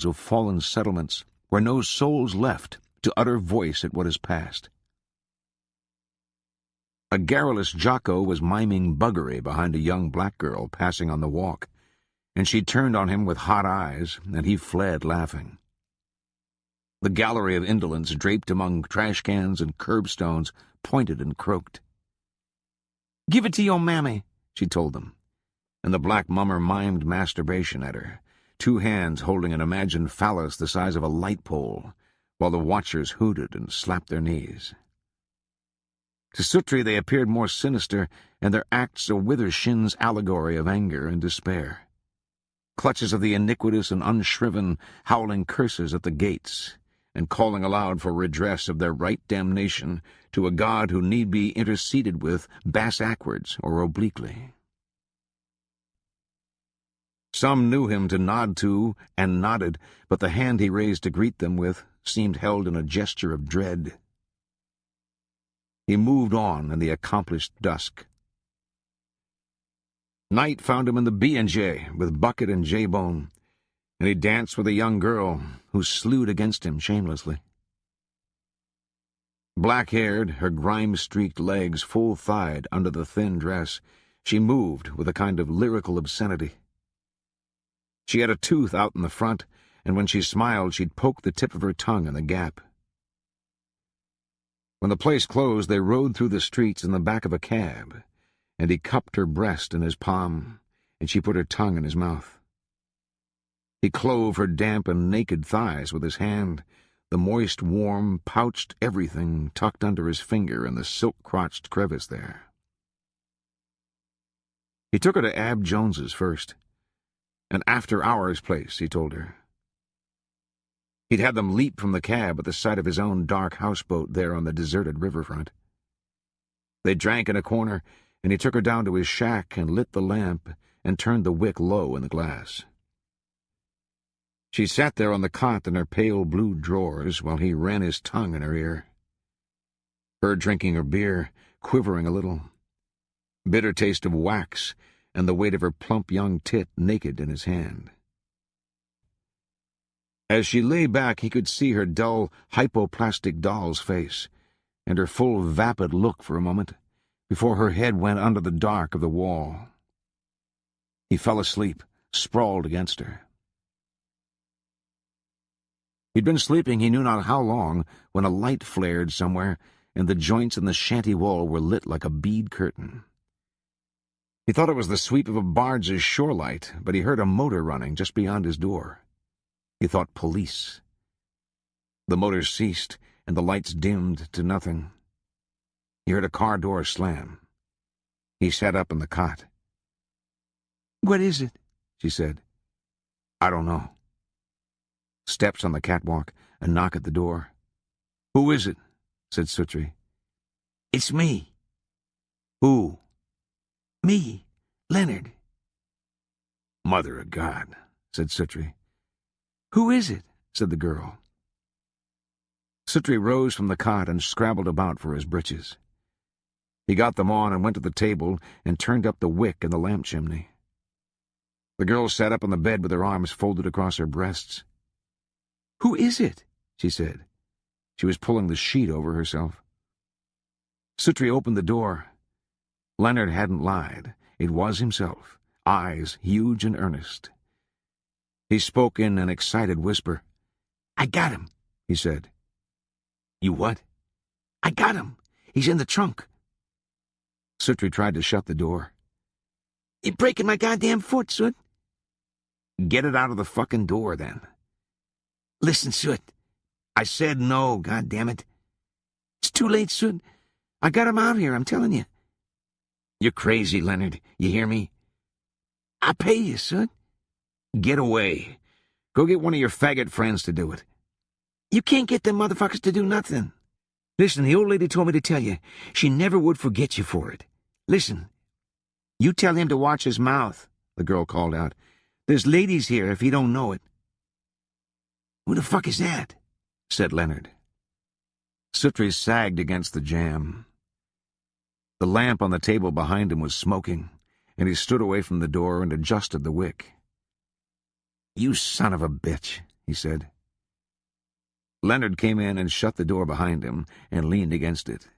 of fallen settlements where no souls left to utter voice at what is past. A garrulous jocko was miming buggery behind a young black girl passing on the walk, and she turned on him with hot eyes, and he fled laughing. The gallery of indolence draped among trash cans and curbstones pointed and croaked. "Give it to your mammy," she told them, and the black mummer mimed masturbation at her, 2 hands holding an imagined phallus the size of a light pole, while the watchers hooted and slapped their knees. To Suttree they appeared more sinister, and their acts a Withershin's allegory of anger and despair. Clutches of the iniquitous and unshriven, howling curses at the gates, and calling aloud for redress of their right damnation to a God who need be interceded with bass-ackwards or obliquely. Some knew him to nod to, and nodded, but the hand he raised to greet them with seemed held in a gesture of dread. He moved on in the accomplished dusk. Night found him in the B&J with Bucket and J-Bone, and he danced with a young girl who slewed against him shamelessly. Black-haired, her grime-streaked legs full-thighed under the thin dress, she moved with a kind of lyrical obscenity. She had a tooth out in the front, and when she smiled she'd poke the tip of her tongue in the gap. When the place closed, they rode through the streets in the back of a cab, and he cupped her breast in his palm, and she put her tongue in his mouth. He clove her damp and naked thighs with his hand, the moist, warm, pouched everything tucked under his finger in the silk-crotched crevice there. He took her to Ab Jones's first. An after-hours place, he told her. He'd had them leap from the cab at the sight of his own dark houseboat there on the deserted riverfront. They drank in a corner, and he took her down to his shack and lit the lamp and turned the wick low in the glass. She sat there on the cot in her pale blue drawers while he ran his tongue in her ear. Her drinking her beer, quivering a little. Bitter taste of wax and the weight of her plump young tit naked in his hand. As she lay back, he could see her dull, hypoplastic doll's face, and her full, vapid look for a moment, before her head went under the dark of the wall. He fell asleep, sprawled against her. He'd been sleeping he knew not how long when a light flared somewhere, and the joints in the shanty wall were lit like a bead curtain. He thought it was the sweep of a barge's shore light, but he heard a motor running just beyond his door. He thought police. The motor ceased, and the lights dimmed to nothing. He heard a car door slam. He sat up in the cot. "What is it?" she said. "I don't know." Steps on the catwalk, a knock at the door. "Who is it?" said Suttree. "It's me." "Who?" "Me, Leonard." "Mother of God," said Suttree. "Who is it?" said the girl. Suttree rose from the cot and scrabbled about for his breeches. He got them on and went to the table and turned up the wick in the lamp chimney. The girl sat up on the bed with her arms folded across her breasts. "Who is it?" she said. She was pulling the sheet over herself. Suttree opened the door. Leonard hadn't lied. It was himself, eyes huge and earnest. He spoke in an excited whisper. "I got him," he said. "You what?" "I got him. He's in the trunk." Suttree tried to shut the door. "You're breaking my goddamn foot, Soot." "Get it out of the fucking door, then." "Listen, Soot. I said no, goddammit. It's too late, Soot. I got him out here, I'm telling you." "You're crazy, Leonard. You hear me?" "I'll pay you, Soot." "Get away. Go get one of your faggot friends to do it." "You can't get them motherfuckers to do nothing." "Listen, the old lady told me to tell you. She never would forget you for it. Listen." "You tell him to watch his mouth," the girl called out. "There's ladies here if he don't know it." "Who the fuck is that?" said Leonard. Suttree sagged against the jamb. The lamp on the table behind him was smoking, and he stood away from the door and adjusted the wick. "You son of a bitch," he said. Leonard came in and shut the door behind him and leaned against it.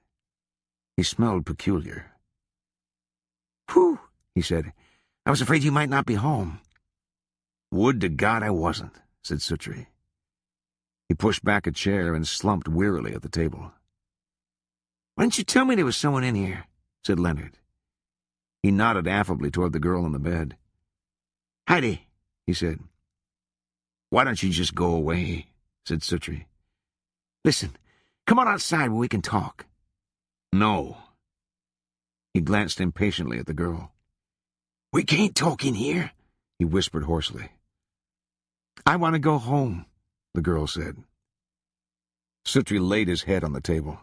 He smelled peculiar. "Whew," he said. "I was afraid you might not be home." "Would to God I wasn't," said Suttree. He pushed back a chair and slumped wearily at the table. "Why didn't you tell me there was someone in here?" said Leonard. He nodded affably toward the girl on the bed. "Heidi," he said. "Why don't you just go away?" said Suttree. "Listen, come on outside where we can talk." "No." He glanced impatiently at the girl. "We can't talk in here," he whispered hoarsely. "I want to go home," the girl said. Suttree laid his head on the table.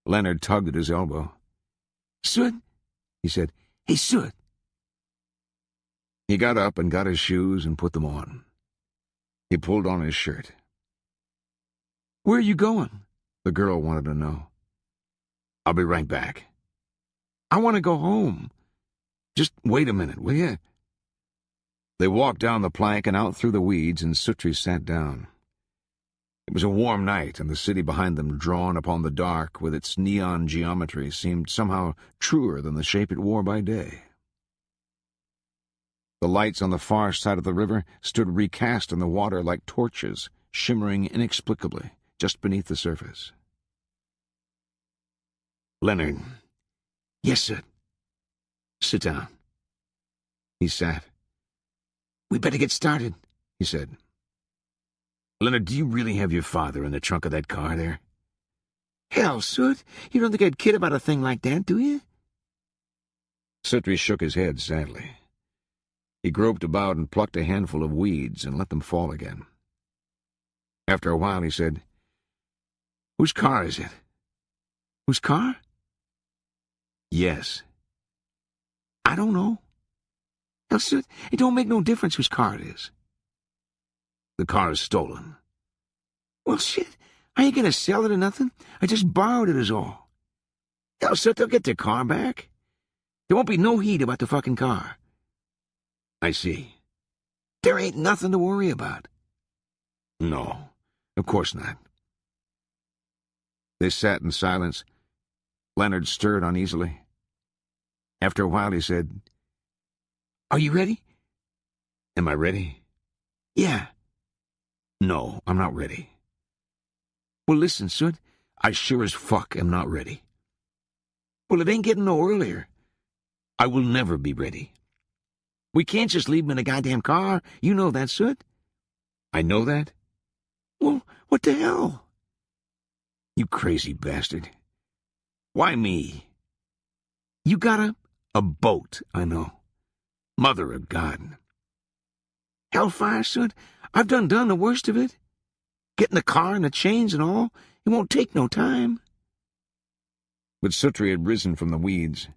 Leonard tugged at his elbow. "Sut," he said. "Hey, Sut." He got up and got his shoes and put them on. He pulled on his shirt. "Where are you going?" the girl wanted to know. "I'll be right back." "I want to go home. Just wait a minute, will you?" They walked down the plank and out through the weeds, and Suttree sat down. It was a warm night, and the city behind them, drawn upon the dark with its neon geometry, seemed somehow truer than the shape it wore by day. The lights on the far side of the river stood recast in the water like torches, shimmering inexplicably just beneath the surface. "Leonard." "Yes, sir." "Sit down." He sat. "We better get started," he said. "Leonard, do you really have your father in the trunk of that car there?" "Hell, Sut, you don't think I'd kid about a thing like that, do you?" Suttree shook his head sadly. He groped about and plucked a handful of weeds and let them fall again. After a while he said, "Whose car is it?" "Whose car?" "Yes." "I don't know. Hell, Sut, it don't make no difference whose car it is." "The car is stolen." "Well, shit, I ain't gonna sell it or nothing. I just borrowed it is all." "Hell, Sut, they'll get their car back. There won't be no heat about the fucking car." "I see." "There ain't nothing to worry about." "No, of course not." They sat in silence. Leonard stirred uneasily. After a while he said, "Are you ready?" "Am I ready?" "Yeah." "No, I'm not ready." "Well, listen, Sut, I sure as fuck am not ready." "Well, it ain't getting no earlier." "I will never be ready." "We can't just leave him in a goddamn car. You know that, Sut." "I know that." "Well, what the hell?" "You crazy bastard. Why me?" "You got a boat, I know. Mother of God." "Hellfire, Sut, I've done the worst of it. Getting the car and the chains and all, it won't take no time." But Suttree had risen from the weeds.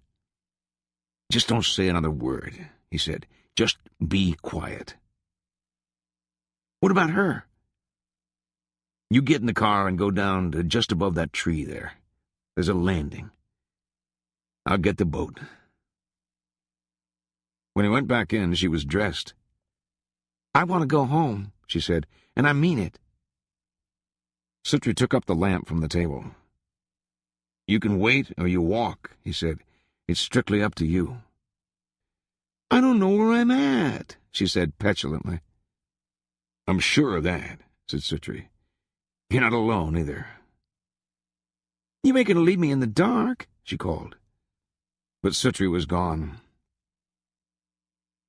"Just don't say another word," he said. "Just be quiet." "What about her?" "You get in the car and go down to just above that tree there. There's a landing. I'll get the boat." When he went back in, she was dressed. "I want to go home," she said, "and I mean it." Suttree took up the lamp from the table. "You can wait or you walk," he said. "It's strictly up to you." "I don't know where I'm at," she said petulantly. "I'm sure of that," said Suttree. "You're not alone, either." "You ain't going to leave me in the dark," she called. But Suttree was gone.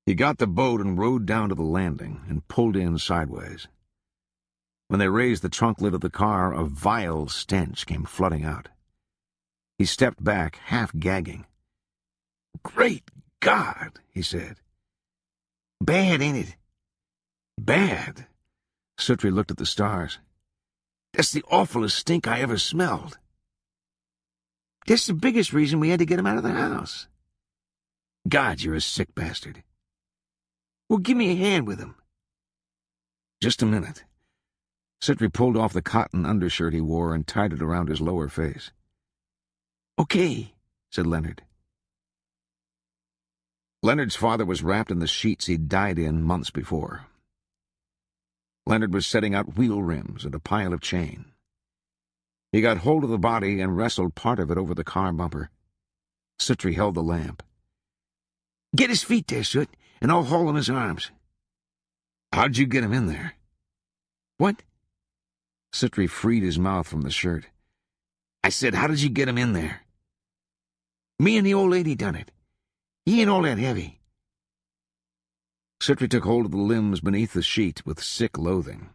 He got the boat and rowed down to the landing and pulled in sideways. When they raised the trunk lid of the car, a vile stench came flooding out. He stepped back, half gagging. "Great God," he said. "Bad, ain't it?" "Bad?" Suttree looked at the stars. "That's the awfulest stink I ever smelled." "That's the biggest reason we had to get him out of the house." "God, you're a sick bastard." "Well, give me a hand with him." "Just a minute." Suttree pulled off the cotton undershirt he wore and tied it around his lower face. "Okay," said Leonard. Leonard's father was wrapped in the sheets he'd died in months before. Leonard was setting out wheel rims and a pile of chain. He got hold of the body and wrestled part of it over the car bumper. Suttree held the lamp. "Get his feet there, Soot, and I'll haul him his arms." "How'd you get him in there?" "What?" Suttree freed his mouth from the shirt. "I said, how did you get him in there?" "Me and the old lady done it. He ain't all that heavy." Suttree took hold of the limbs beneath the sheet with sick loathing.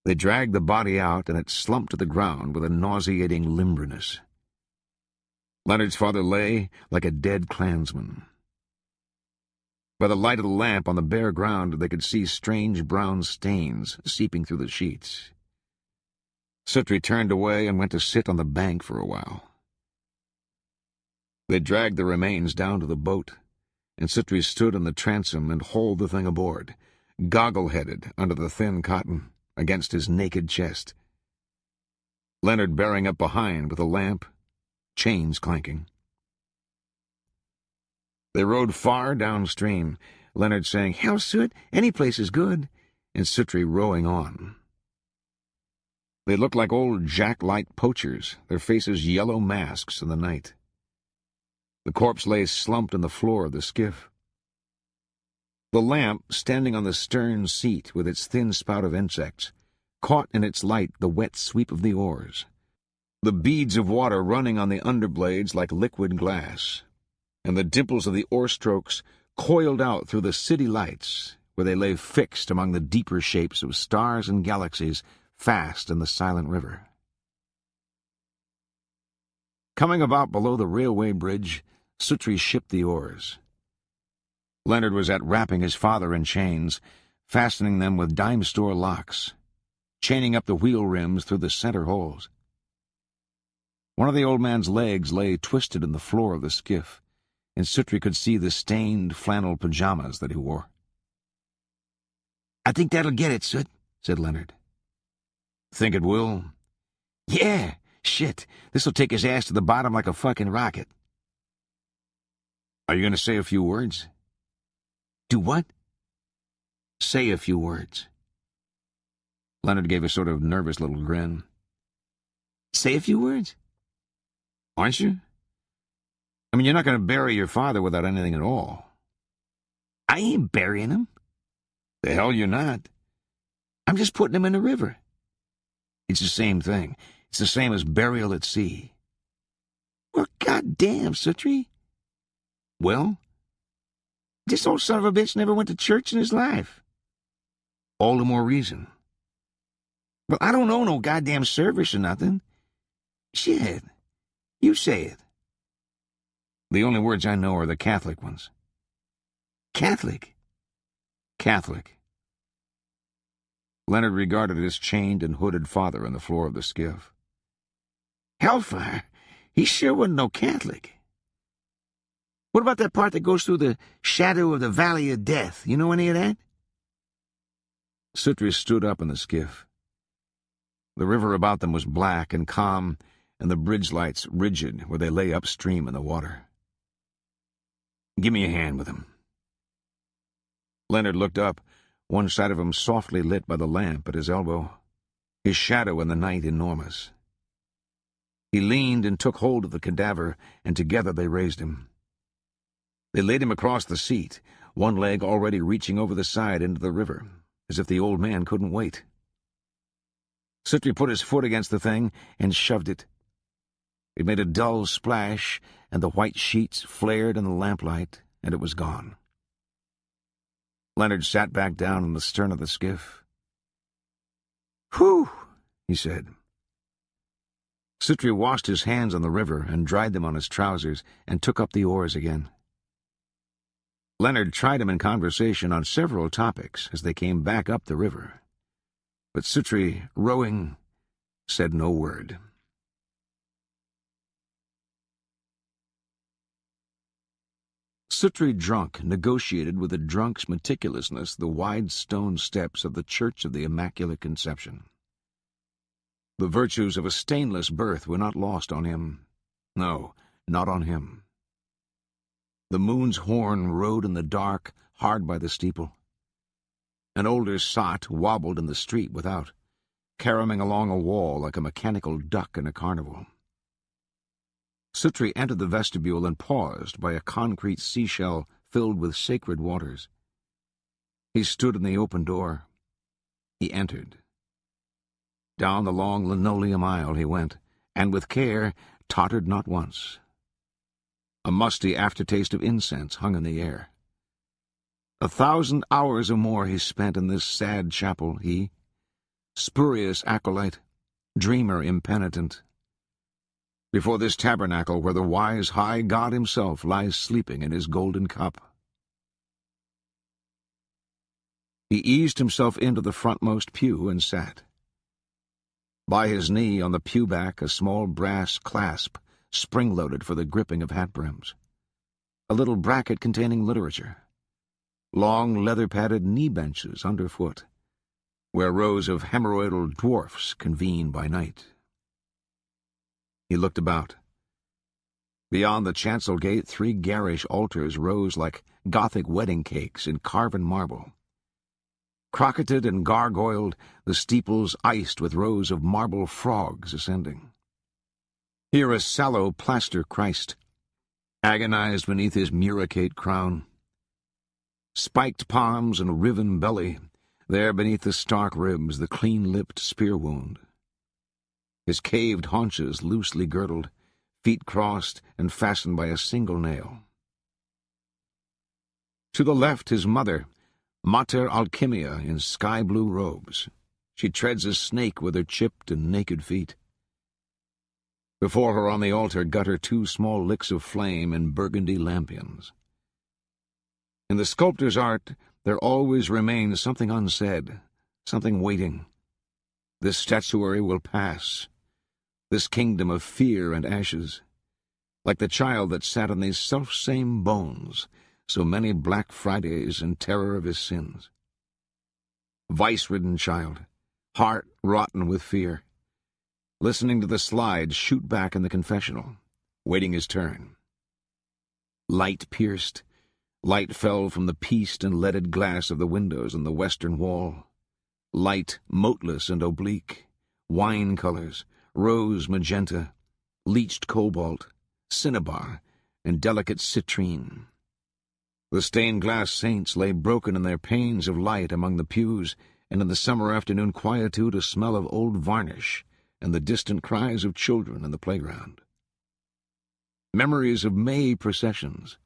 They dragged the body out, and it slumped to the ground with a nauseating limberness. Leonard's father lay like a dead clansman. By the light of the lamp on the bare ground, they could see strange brown stains seeping through the sheets. Suttree turned away and went to sit on the bank for a while. They dragged the remains down to the boat, and Suttree stood on the transom and hauled the thing aboard, goggle-headed under the thin cotton, against his naked chest. Leonard bearing up behind with a lamp, chains clanking. They rowed far downstream, Leonard saying, "Hell, Soot, any place is good," and Suttree rowing on. They looked like old jack-light poachers, their faces yellow masks in the night. The corpse lay slumped on the floor of the skiff. The lamp, standing on the stern seat with its thin spout of insects, caught in its light the wet sweep of the oars, the beads of water running on the underblades like liquid glass, and the dimples of the oar strokes coiled out through the city lights, where they lay fixed among the deeper shapes of stars and galaxies fast in the silent river. Coming about below the railway bridge, Suttree shipped the oars. Leonard was at wrapping his father in chains, fastening them with dime-store locks, chaining up the wheel rims through the center holes. One of the old man's legs lay twisted in the floor of the skiff, and Suttree could see the stained flannel pajamas that he wore. "I think that'll get it, Soot," said Leonard. "Think it will?" "Yeah, shit, this'll take his ass to the bottom like a fucking rocket." "Are you going to say a few words?" "Do what?" "Say a few words." Leonard gave a sort of nervous little grin. "Say a few words?" "Aren't you? I mean, you're not going to bury your father without anything at all." "I ain't burying him." "The hell you're not." "I'm just putting him in the river." "It's the same thing. It's the same as burial at sea." "Well, goddamn, Suttree." "Well?" "This old son of a bitch never went to church in his life." "All the more reason." "Well, I don't know no goddamn service or nothing." "Shit. You say it." "The only words I know are the Catholic ones." "Catholic?" "Catholic." Leonard regarded his chained and hooded father on the floor of the skiff. "Hellfire? He sure wasn't no Catholic." "What about that part that goes through the shadow of the Valley of Death? You know any of that?" Suttree stood up in the skiff. The river about them was black and calm, and the bridge lights rigid where they lay upstream in the water. "Give me a hand with him." Leonard looked up, one side of him softly lit by the lamp at his elbow, his shadow in the night enormous. He leaned and took hold of the cadaver, and together they raised him. They laid him across the seat, one leg already reaching over the side into the river, as if the old man couldn't wait. Suttree put his foot against the thing and shoved it. It made a dull splash, and the white sheets flared in the lamplight, and it was gone. Leonard sat back down in the stern of the skiff. "Whew," he said. Suttree washed his hands on the river and dried them on his trousers and took up the oars again. Leonard tried him in conversation on several topics as they came back up the river, but Suttree, rowing, said no word. Suttree drunk negotiated with a drunk's meticulousness the wide stone steps of the Church of the Immaculate Conception. The virtues of a stainless birth were not lost on him. No, not on him. The moon's horn rode in the dark, hard by the steeple. An older sot wobbled in the street without, caroming along a wall like a mechanical duck in a carnival. Suttree entered the vestibule and paused by a concrete seashell filled with sacred waters. He stood in the open door. He entered. Down the long linoleum aisle he went, and with care tottered not once. A musty aftertaste of incense hung in the air. 1,000 hours or more he spent in this sad chapel, he, spurious acolyte, dreamer impenitent, before this tabernacle where the wise high God himself lies sleeping in his golden cup. He eased himself into the frontmost pew and sat. By his knee on the pew back a small brass clasp spring-loaded for the gripping of hat-brims, a little bracket containing literature, long leather-padded knee-benches underfoot, where rows of hemorrhoidal dwarfs convene by night. He looked about. Beyond the chancel gate 3 garish altars rose like Gothic wedding cakes in carven marble. Crocketed and gargoyled, the steeples iced with rows of marble frogs ascending. Here a sallow plaster Christ, agonized beneath his muricate crown. Spiked palms and riven belly, there beneath the stark ribs the clean-lipped spear wound. His caved haunches loosely girdled, feet crossed and fastened by a single nail. To the left his mother, Mater Alchimia in sky-blue robes. She treads a snake with her chipped and naked feet. Before her on the altar gutter 2 small licks of flame in burgundy lampions. In the sculptor's art there always remains something unsaid, something waiting. This statuary will pass, this kingdom of fear and ashes, like the child that sat on these self-same bones, so many Black Fridays in terror of his sins. Vice-ridden child, heart rotten with fear, listening to the slides shoot back in the confessional, waiting his turn. Light pierced, light fell from the pieced and leaded glass of the windows on the western wall. Light moteless and oblique, wine colors, rose magenta, leached cobalt, cinnabar, and delicate citrine. The stained-glass saints lay broken in their panes of light among the pews, and in the summer afternoon quietude a smell of old varnish and the distant cries of children in the playground. Memories of May processions.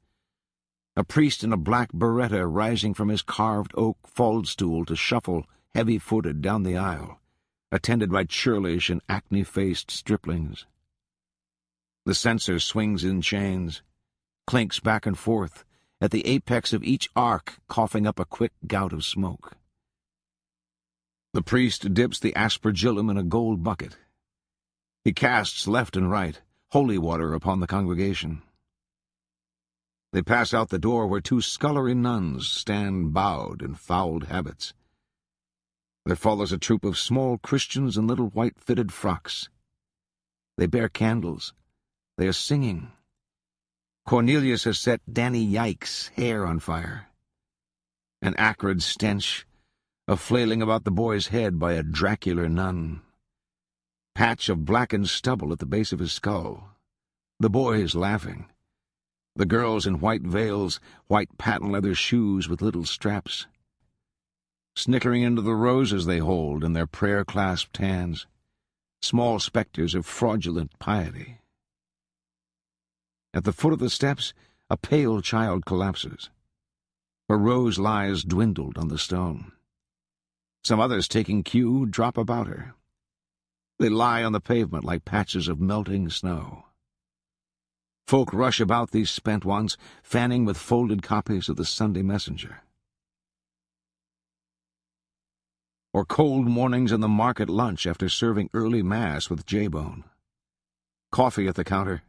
A priest in a black biretta rising from his carved oak faldstool to shuffle heavy-footed down the aisle, attended by churlish and acne-faced striplings. The censer swings in chains, clinks back and forth, at the apex of each arc coughing up a quick gout of smoke. The priest dips the aspergillum in a gold bucket. He casts left and right, holy water upon the congregation. They pass out the door where 2 scullery nuns stand bowed in fouled habits. There follows a troop of small Christians in little white-fitted frocks. They bear candles. They are singing. Cornelius has set Danny Yike's hair on fire. An acrid stench, a flailing about the boy's head by a dracular nun. Patch of blackened stubble at the base of his skull. The boy is laughing. The girls in white veils, white patent-leather shoes with little straps. Snickering into the roses they hold in their prayer-clasped hands, small specters of fraudulent piety. At the foot of the steps, a pale child collapses. Her rose lies dwindled on the stone. Some others, taking cue, drop about her. They lie on the pavement like patches of melting snow. Folk rush about these spent ones, fanning with folded copies of the Sunday Messenger. Or cold mornings in the market lunch after serving early mass with J-bone. Coffee at the counter,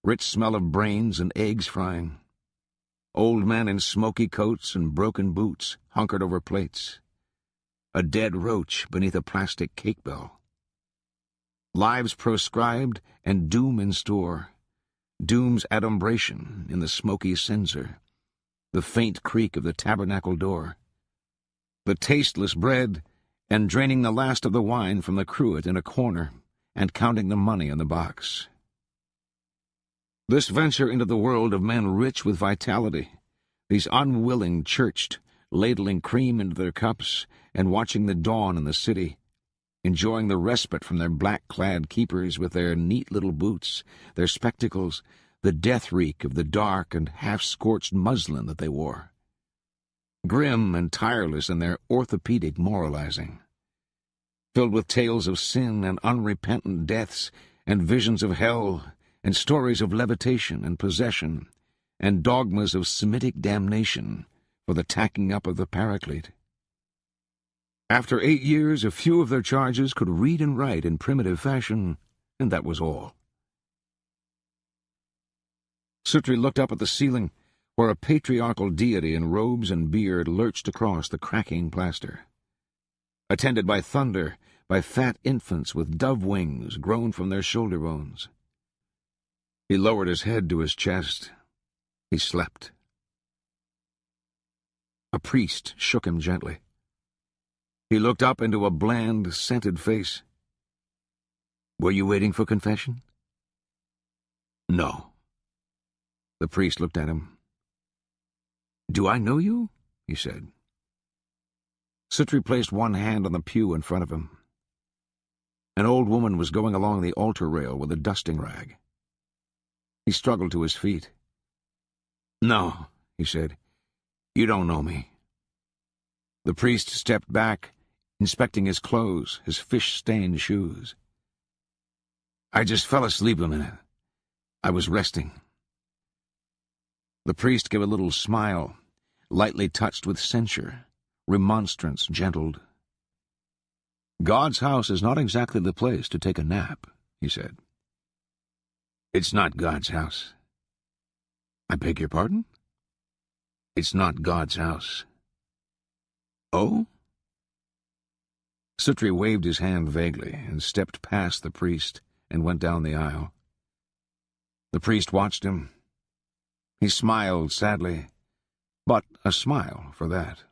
rich smell of brains and eggs frying. Old men in smoky coats and broken boots hunkered over plates. A dead roach beneath a plastic cake bell. Lives proscribed and doom in store. Doom's adumbration in the smoky censer. The faint creak of the tabernacle door. the tasteless bread, and draining the last of the wine from the cruet in a corner, and counting the money in the box. This venture into the world of men rich with vitality, these unwilling churched, ladling cream into their cups, and watching the dawn in the city, enjoying the respite from their black-clad keepers with their neat little boots, their spectacles, the death-reek of the dark and half-scorched muslin that they wore. Grim and tireless in their orthopedic moralizing, filled with tales of sin and unrepentant deaths, and visions of hell, and stories of levitation and possession, and dogmas of Semitic damnation for the tacking up of the Paraclete. After 8 years, a few of their charges could read and write in primitive fashion, and that was all. Suttree looked up at the ceiling, where a patriarchal deity in robes and beard lurched across the cracking plaster, attended by thunder, by fat infants with dove wings grown from their shoulder bones. He lowered his head to his chest. He slept. A priest shook him gently. He looked up into a bland, scented face. "Were you waiting for confession?" "No." The priest looked at him. "Do I know you?" he said. Suttree placed one hand on the pew in front of him. An old woman was going along the altar rail with a dusting rag. He struggled to his feet. "No," he said. "You don't know me." The priest stepped back, inspecting his clothes, his fish-stained shoes. "I just fell asleep a minute. I was resting." The priest gave a little smile, lightly touched with censure. Remonstrance gentled. "God's house is not exactly the place to take a nap," he said. "It's not God's house." "I beg your pardon?" "It's not God's house." "Oh?" Suttree waved his hand vaguely and stepped past the priest and went down the aisle. The priest watched him. He smiled sadly, but a smile for that.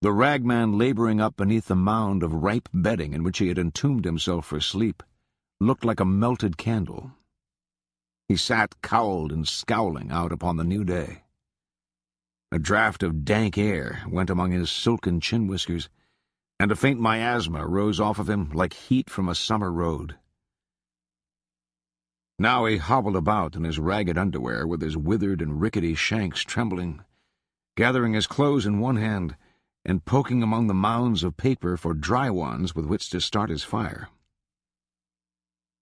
The ragman laboring up beneath the mound of ripe bedding in which he had entombed himself for sleep looked like a melted candle. He sat cowled and scowling out upon the new day. A draught of dank air went among his silken chin-whiskers, and a faint miasma rose off of him like heat from a summer road. Now he hobbled about in his ragged underwear with his withered and rickety shanks trembling, gathering his clothes in one hand and poking among the mounds of paper for dry ones with which to start his fire.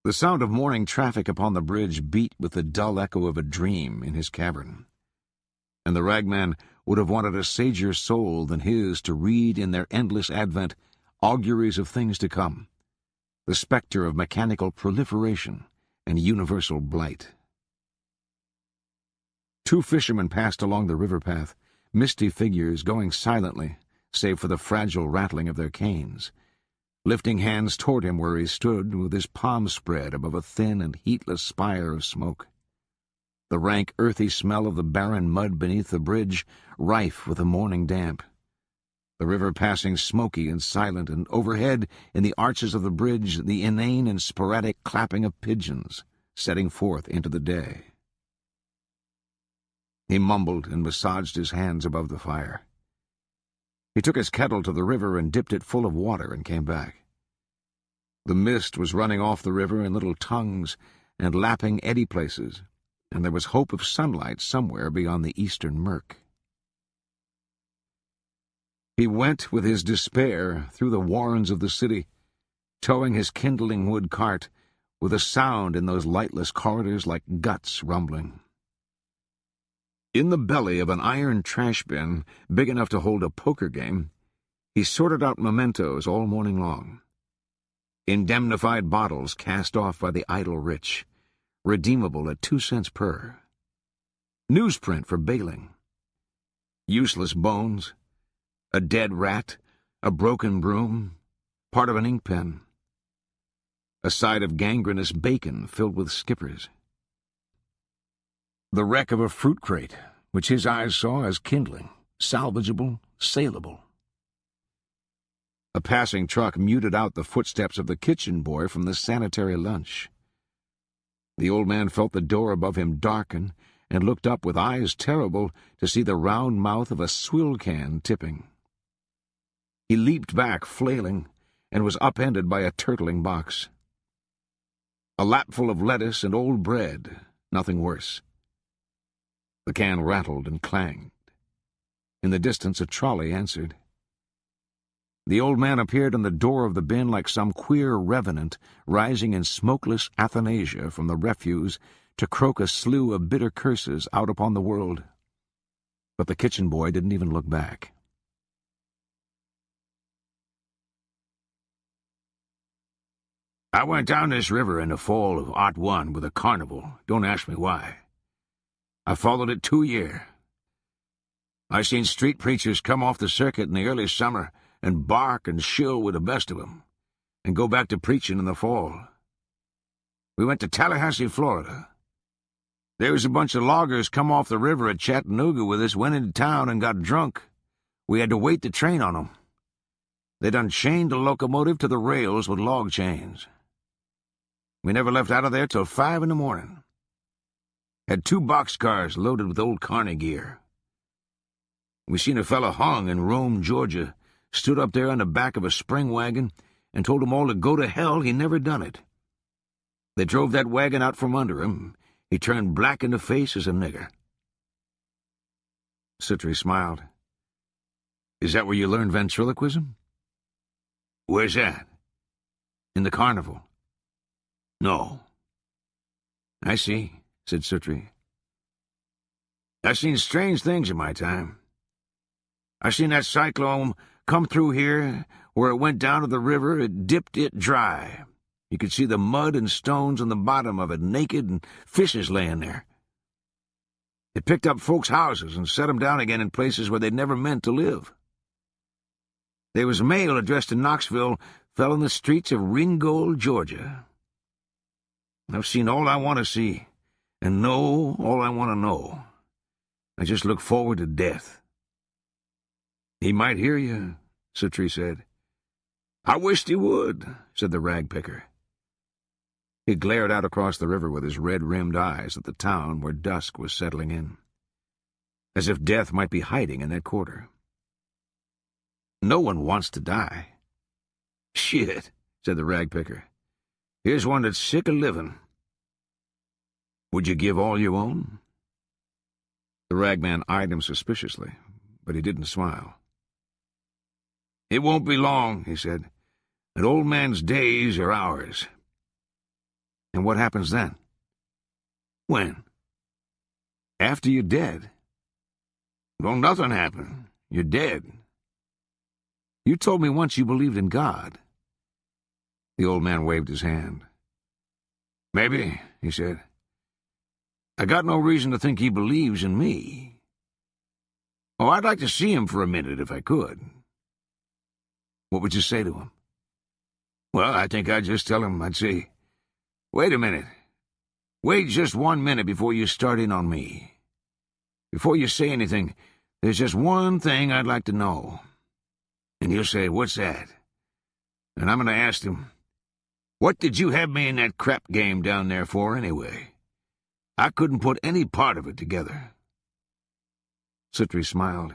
The sound of morning traffic upon the bridge beat with the dull echo of a dream in his cavern, and the ragman would have wanted a sager soul than his to read in their endless advent auguries of things to come, the spectre of mechanical proliferation and universal blight. 2 fishermen passed along the river path, misty figures going silently, save for the fragile rattling of their canes, lifting hands toward him where he stood with his palms spread above a thin and heatless spire of smoke. The rank, earthy smell of the barren mud beneath the bridge, rife with the morning damp. The river passing smoky and silent, and overhead, in the arches of the bridge, the inane and sporadic clapping of pigeons, setting forth into the day. He mumbled and massaged his hands above the fire. He took his kettle to the river and dipped it full of water and came back. The mist was running off the river in little tongues and lapping eddy places, and there was hope of sunlight somewhere beyond the eastern murk. He went with his despair through the warrens of the city, towing his kindling wood cart, with a sound in those lightless corridors like guts rumbling. In the belly of an iron trash bin, big enough to hold a poker game, he sorted out mementos all morning long. Indemnified bottles cast off by the idle rich, redeemable at 2 cents per. Newsprint for bailing. Useless bones, a dead rat, a broken broom, part of an ink pen. A side of gangrenous bacon filled with skippers. The wreck of a fruit crate, which his eyes saw as kindling, salvageable, saleable. A passing truck muted out the footsteps of the kitchen boy from the sanitary lunch. The old man felt the door above him darken and looked up with eyes terrible to see the round mouth of a swill can tipping. He leaped back, flailing, and was upended by a turtling box. A lapful of lettuce and old bread, nothing worse. The can rattled and clanged. In the distance, a trolley answered. The old man appeared in the door of the bin like some queer revenant rising in smokeless Athanasia from the refuse to croak a slew of bitter curses out upon the world. But the kitchen boy didn't even look back. I went down this river in the fall of '01 with a carnival. Don't ask me why. I followed it 2 years. I seen street preachers come off the circuit in the early summer and bark and shill with the best of 'em, and go back to preaching in the fall. We went to Tallahassee, Florida. There was a bunch of loggers come off the river at Chattanooga with us, went into town and got drunk. We had to wait the train on 'em. They done chained the locomotive to the rails with log chains. We never left out of there till 5 in the morning. Had 2 boxcars loaded with old carny gear. We seen a fella hung in Rome, Georgia, stood up there on the back of a spring wagon and told 'em all to go to hell. He never done it. They drove that wagon out from under him. He turned black in the face as a nigger. Suttree smiled. Is that where you learned ventriloquism? Where's that? In the carnival. No. I see, said Suttree. I've seen strange things in my time. I seen that cyclone come through here, where it went down to the river, it dipped it dry. You could see the mud and stones on the bottom of it, naked, and fishes laying there. It picked up folks' houses and set 'em down again in places where they'd never meant to live. There was mail addressed in Knoxville, fell in the streets of Ringgold, Georgia. I've seen all I want to see, and know all I want to know. I just look forward to death. He might hear you, Suttree said. I wished he would, said the rag-picker. He glared out across the river with his red-rimmed eyes at the town where dusk was settling in, as if death might be hiding in that quarter. No one wants to die. Shit, said the rag-picker. Here's one that's sick of living. Would you give all you own? The ragman eyed him suspiciously, but he didn't smile. It won't be long, he said. An old man's days are ours. And what happens then? When? After you're dead. Well, nothing happened. You're dead. You told me once you believed in God. The old man waved his hand. Maybe, he said. I got no reason to think he believes in me. Oh, I'd like to see him for a minute if I could. What would you say to him? Well, I think I'd just tell him, I'd say, wait a minute. Wait just 1 minute before you start in on me. Before you say anything, there's just one thing I'd like to know. And he'll say, what's that? And I'm going to ask him, what did you have me in that crap game down there for anyway? I couldn't put any part of it together. Suttree smiled.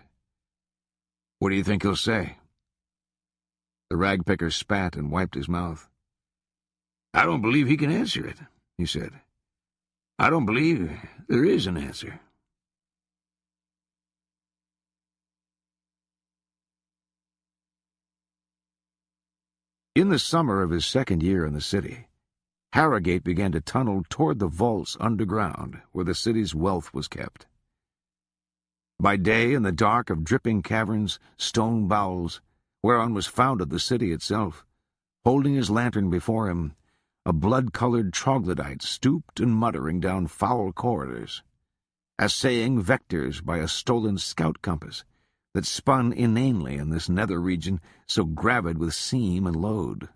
What do you think he'll say? The rag-picker spat and wiped his mouth. I don't believe he can answer it, he said. I don't believe there is an answer. In the summer of his 2nd year in the city, Harrogate began to tunnel toward the vaults underground where the city's wealth was kept. By day, in the dark of dripping caverns, stone bowels, whereon was founded the city itself, holding his lantern before him, a blood-colored troglodyte stooped and muttering down foul corridors, assaying vectors by a stolen scout compass that spun inanely in this nether region so gravid with seam and load.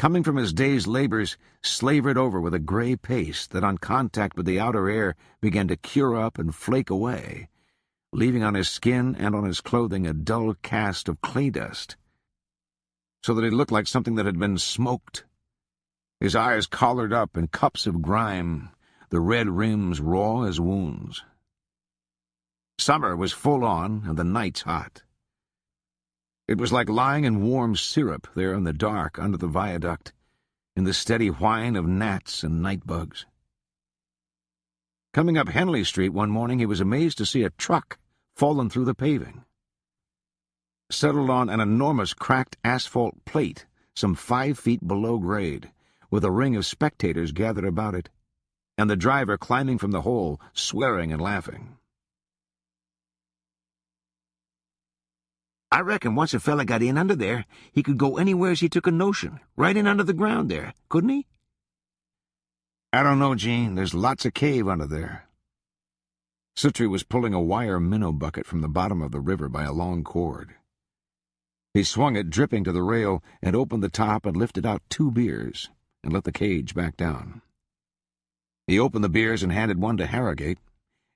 coming from his day's labors, slavered over with a gray paste that on contact with the outer air began to cure up and flake away, leaving on his skin and on his clothing a dull cast of clay dust, so that he looked like something that had been smoked. His eyes collared up in cups of grime, the red rims raw as wounds. Summer was full on, and the nights hot. It was like lying in warm syrup there in the dark under the viaduct, in the steady whine of gnats and night bugs. Coming up Henley Street one morning, he was amazed to see a truck fallen through the paving, settled on an enormous cracked asphalt plate some 5 feet below grade, with a ring of spectators gathered about it, and the driver climbing from the hole, swearing and laughing. "I reckon once a fella got in under there, he could go anywheres he took a notion, right in under the ground there, couldn't he?" "I don't know, Gene. There's lots of cave under there." Suttree was pulling a wire minnow bucket from the bottom of the river by a long cord. He swung it dripping to the rail and opened the top and lifted out 2 beers and let the cage back down. He opened the beers and handed one to Harrogate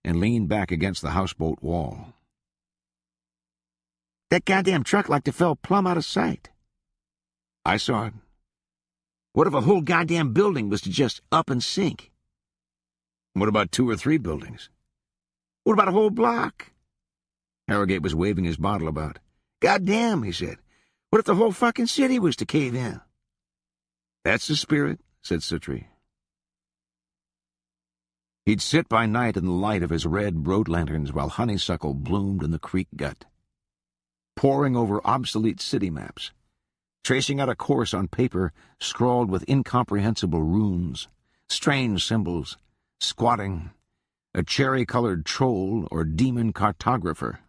and leaned back against the houseboat wall. "That goddamn truck like to fell plumb out of sight." "I saw it." "What if a whole goddamn building was to just up and sink?" "What about 2 or 3 buildings?" "What about a whole block?" Harrogate was waving his bottle about. "Goddamn," he said. "What if the whole fucking city was to cave in?" "That's the spirit," said Suttree. He'd sit by night in the light of his red road lanterns while honeysuckle bloomed in the creek gut, poring over obsolete city maps, tracing out a course on paper scrawled with incomprehensible runes, strange symbols, squatting, a cherry-colored troll or demon cartographer,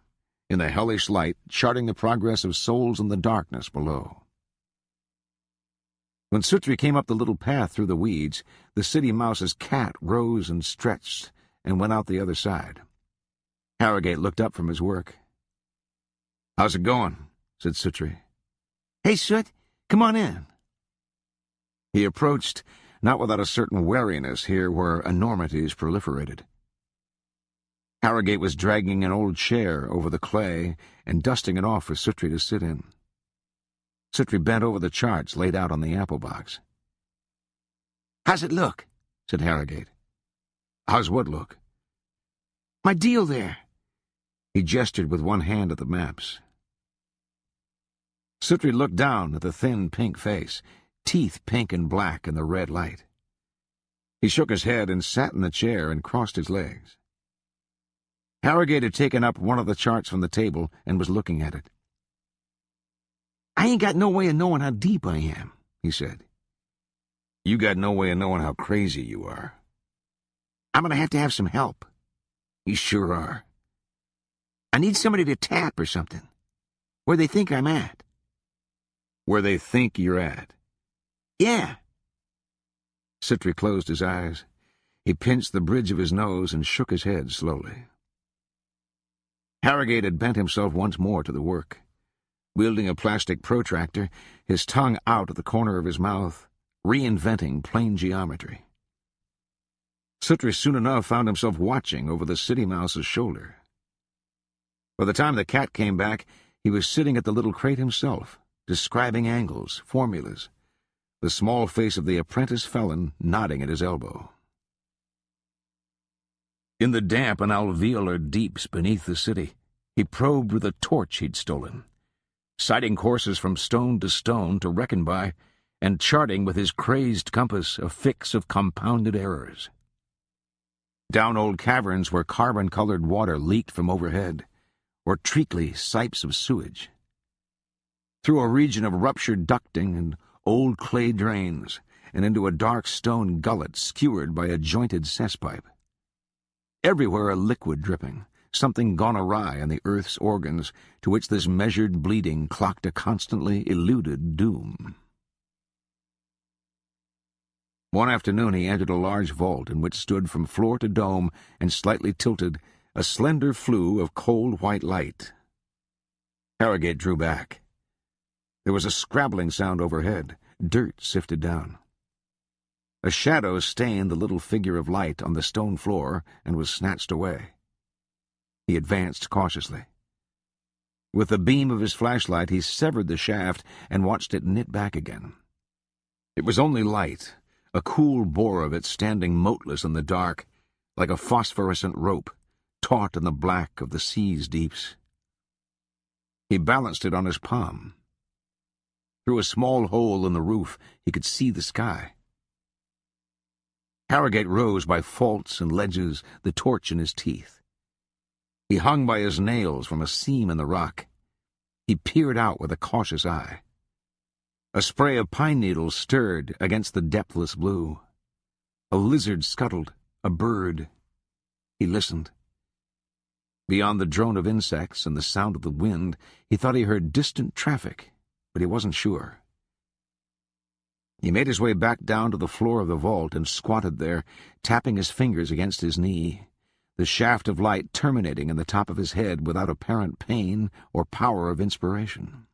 in the hellish light charting the progress of souls in the darkness below. When Suttree came up the little path through the weeds, the city mouse's cat rose and stretched and went out the other side. Harrogate looked up from his work. "How's it going?" said Suttree. "Hey, Soot, come on in." He approached, not without a certain wariness here where enormities proliferated. Harrogate was dragging an old chair over the clay and dusting it off for Suttree to sit in. Suttree bent over the charts laid out on the apple box. "How's it look?" said Harrogate. "How's what look?" "My deal there." He gestured with one hand at the maps. Suttree looked down at the thin pink face, teeth pink and black in the red light. He shook his head and sat in the chair and crossed his legs. Harrogate had taken up one of the charts from the table and was looking at it. "I ain't got no way of knowing how deep I am," he said. "You got no way of knowing how crazy you are." "I'm going to have some help." "You sure are." "I need somebody to tap or something. Where they think I'm at." "Where they think you're at?" "Yeah." Suttree closed his eyes. He pinched the bridge of his nose and shook his head slowly. Harrogate had bent himself once more to the work, wielding a plastic protractor, his tongue out at the corner of his mouth, reinventing plane geometry. Suttree soon enough found himself watching over the city mouse's shoulder. By the time the cat came back, he was sitting at the little crate himself, describing angles, formulas, the small face of the apprentice felon nodding at his elbow. In the damp and alveolar deeps beneath the city, he probed with a torch he'd stolen, sighting courses from stone to stone to reckon by, and charting with his crazed compass a fix of compounded errors. Down old caverns where carbon-colored water leaked from overhead, or treacly sipes of sewage. Through a region of ruptured ducting and old clay drains, and into a dark stone gullet skewered by a jointed cesspipe. Everywhere a liquid dripping, something gone awry in the earth's organs to which this measured bleeding clocked a constantly eluded doom. One afternoon he entered a large vault in which stood from floor to dome and slightly tilted a slender flue of cold white light. Harrogate drew back. There was a scrabbling sound overhead, dirt sifted down. A shadow stained the little figure of light on the stone floor and was snatched away. He advanced cautiously. With the beam of his flashlight, he severed the shaft and watched it knit back again. It was only light, a cool bore of it standing moteless in the dark, like a phosphorescent rope, taut in the black of the sea's deeps. He balanced it on his palm. Through a small hole in the roof, he could see the sky. Harrogate rose by faults and ledges, the torch in his teeth. He hung by his nails from a seam in the rock. He peered out with a cautious eye. A spray of pine needles stirred against the depthless blue. A lizard scuttled, a bird. He listened. Beyond the drone of insects and the sound of the wind, he thought he heard distant traffic, but he wasn't sure. He made his way back down to the floor of the vault and squatted there, tapping his fingers against his knee, the shaft of light terminating in the top of his head without apparent pain or power of inspiration.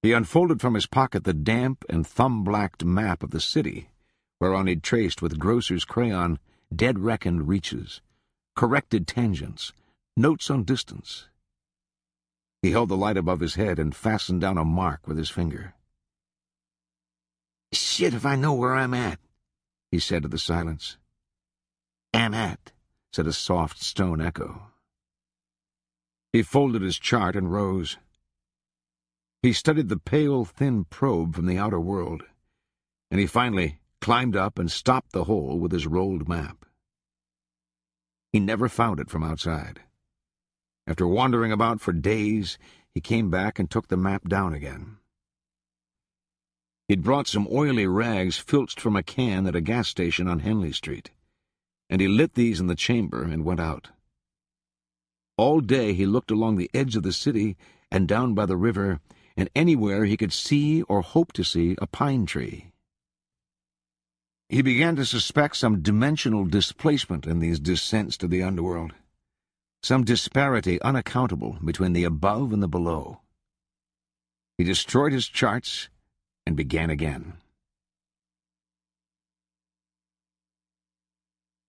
He unfolded from his pocket the damp and thumb-blacked map of the city, whereon he'd traced with grocer's crayon dead-reckoned reaches, corrected tangents, notes on distance. He held the light above his head and fastened down a mark with his finger. "Shit if I know where I'm at," he said to the silence. "Am at," said a soft stone echo. He folded his chart and rose. He studied the pale, thin probe from the outer world, and he finally climbed up and stopped the hole with his rolled map. He never found it from outside. After wandering about for days, he came back and took the map down again. He'd brought some oily rags filched from a can at a gas station on Henley Street, and he lit these in the chamber and went out. All day he looked along the edge of the city and down by the river, and anywhere he could see or hope to see a pine tree. He began to suspect some dimensional displacement in these descents to the underworld, some disparity unaccountable between the above and the below. He destroyed his charts and began again.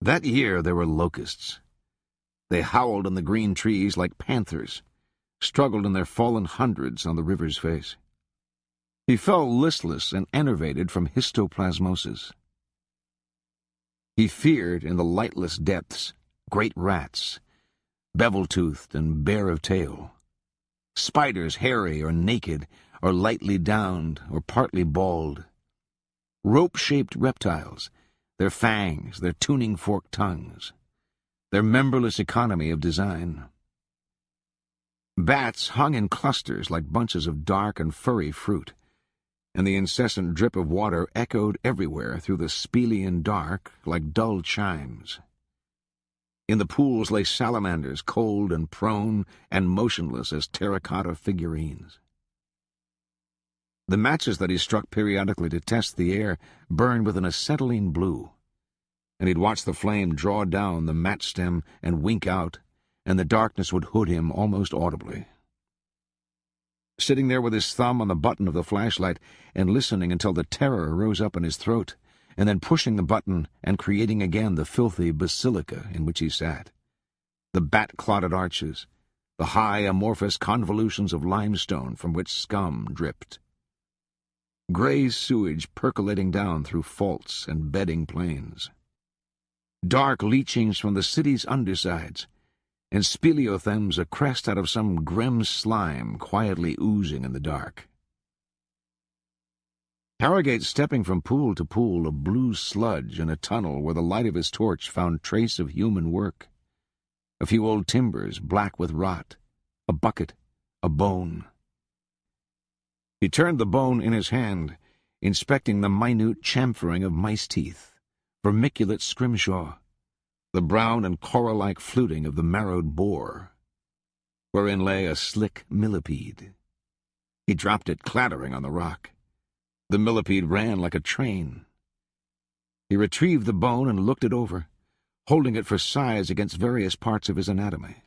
That year there were locusts. They howled in the green trees like panthers, struggled in their fallen hundreds on the river's face. He fell listless and enervated from histoplasmosis. He feared in the lightless depths great rats, bevel-toothed and bare of tail, spiders hairy or naked, or lightly downed, or partly bald, rope-shaped reptiles, their fangs, their tuning-forked tongues, their memberless economy of design. Bats hung in clusters like bunches of dark and furry fruit, and the incessant drip of water echoed everywhere through the Spelian dark like dull chimes. In the pools lay salamanders, cold and prone and motionless as terracotta figurines. The matches that he struck periodically to test the air burned with an acetylene blue, and he'd watch the flame draw down the match stem and wink out, and the darkness would hood him almost audibly. Sitting there with his thumb on the button of the flashlight and listening until the terror rose up in his throat, and then pushing the button and creating again the filthy basilica in which he sat, the bat-clotted arches, the high amorphous convolutions of limestone from which scum dripped. Gray sewage percolating down through faults and bedding plains. Dark leachings from the city's undersides, and speleothems a crest out of some grim slime quietly oozing in the dark. Harrogate stepping from pool to pool of blue sludge in a tunnel where the light of his torch found trace of human work. A few old timbers black with rot, a bucket, a bone. He turned the bone in his hand, inspecting the minute chamfering of mice teeth, vermiculate scrimshaw, the brown and coral-like fluting of the marrowed boar, wherein lay a slick millipede. He dropped it clattering on the rock. The millipede ran like a train. He retrieved the bone and looked it over, holding it for size against various parts of his anatomy.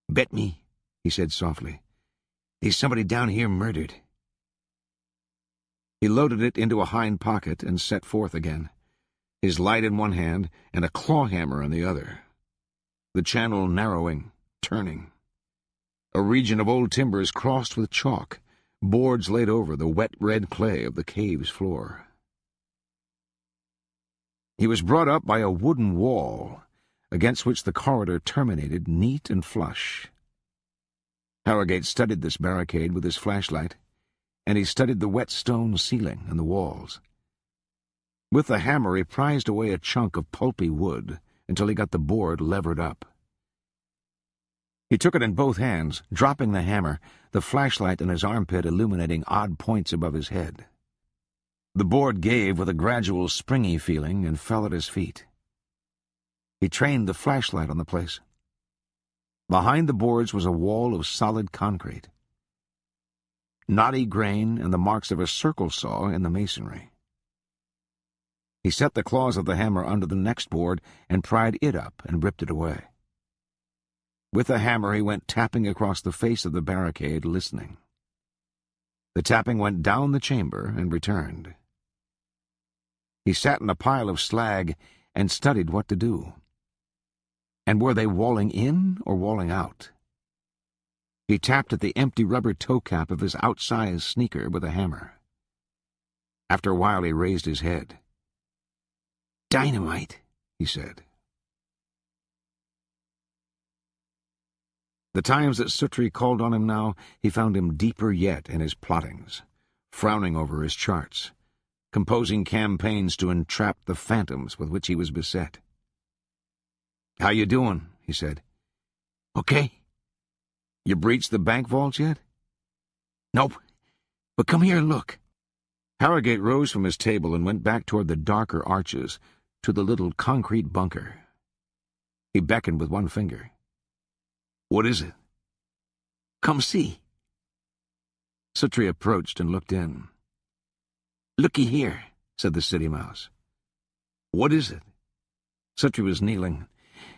"Bet me," he said softly, "there's somebody down here murdered." He loaded it into a hind pocket and set forth again, his light in one hand and a claw hammer in the other. The channel narrowing, turning. A region of old timbers crossed with chalk, boards laid over the wet red clay of the cave's floor. He was brought up by a wooden wall, against which the corridor terminated neat and flush. Harrogate studied this barricade with his flashlight, and he studied the wet stone ceiling and the walls. With the hammer he prized away a chunk of pulpy wood until he got the board levered up. He took it in both hands, dropping the hammer, the flashlight in his armpit illuminating odd points above his head. The board gave with a gradual springy feeling and fell at his feet. He trained the flashlight on the place. Behind the boards was a wall of solid concrete. Knotty grain and the marks of a circle saw in the masonry. He set the claws of the hammer under the next board and pried it up and ripped it away. With the hammer he went tapping across the face of the barricade, listening. The tapping went down the chamber and returned. He sat in a pile of slag and studied what to do. And were they walling in or walling out? He tapped at the empty rubber toe cap of his outsized sneaker with a hammer. After a while he raised his head. "Dynamite," he said. The times that Suttree called on him now, he found him deeper yet in his plottings, frowning over his charts, composing campaigns to entrap the phantoms with which he was beset. "How you doing?" he said. "Okay." "You breached the bank vaults yet?" "Nope. But come here and look." Harrogate rose from his table and went back toward the darker arches, to the little concrete bunker. He beckoned with one finger. "What is it?" "Come see." Suttree approached and looked in. "Looky here," said the city mouse. "What is it?" Suttree was kneeling.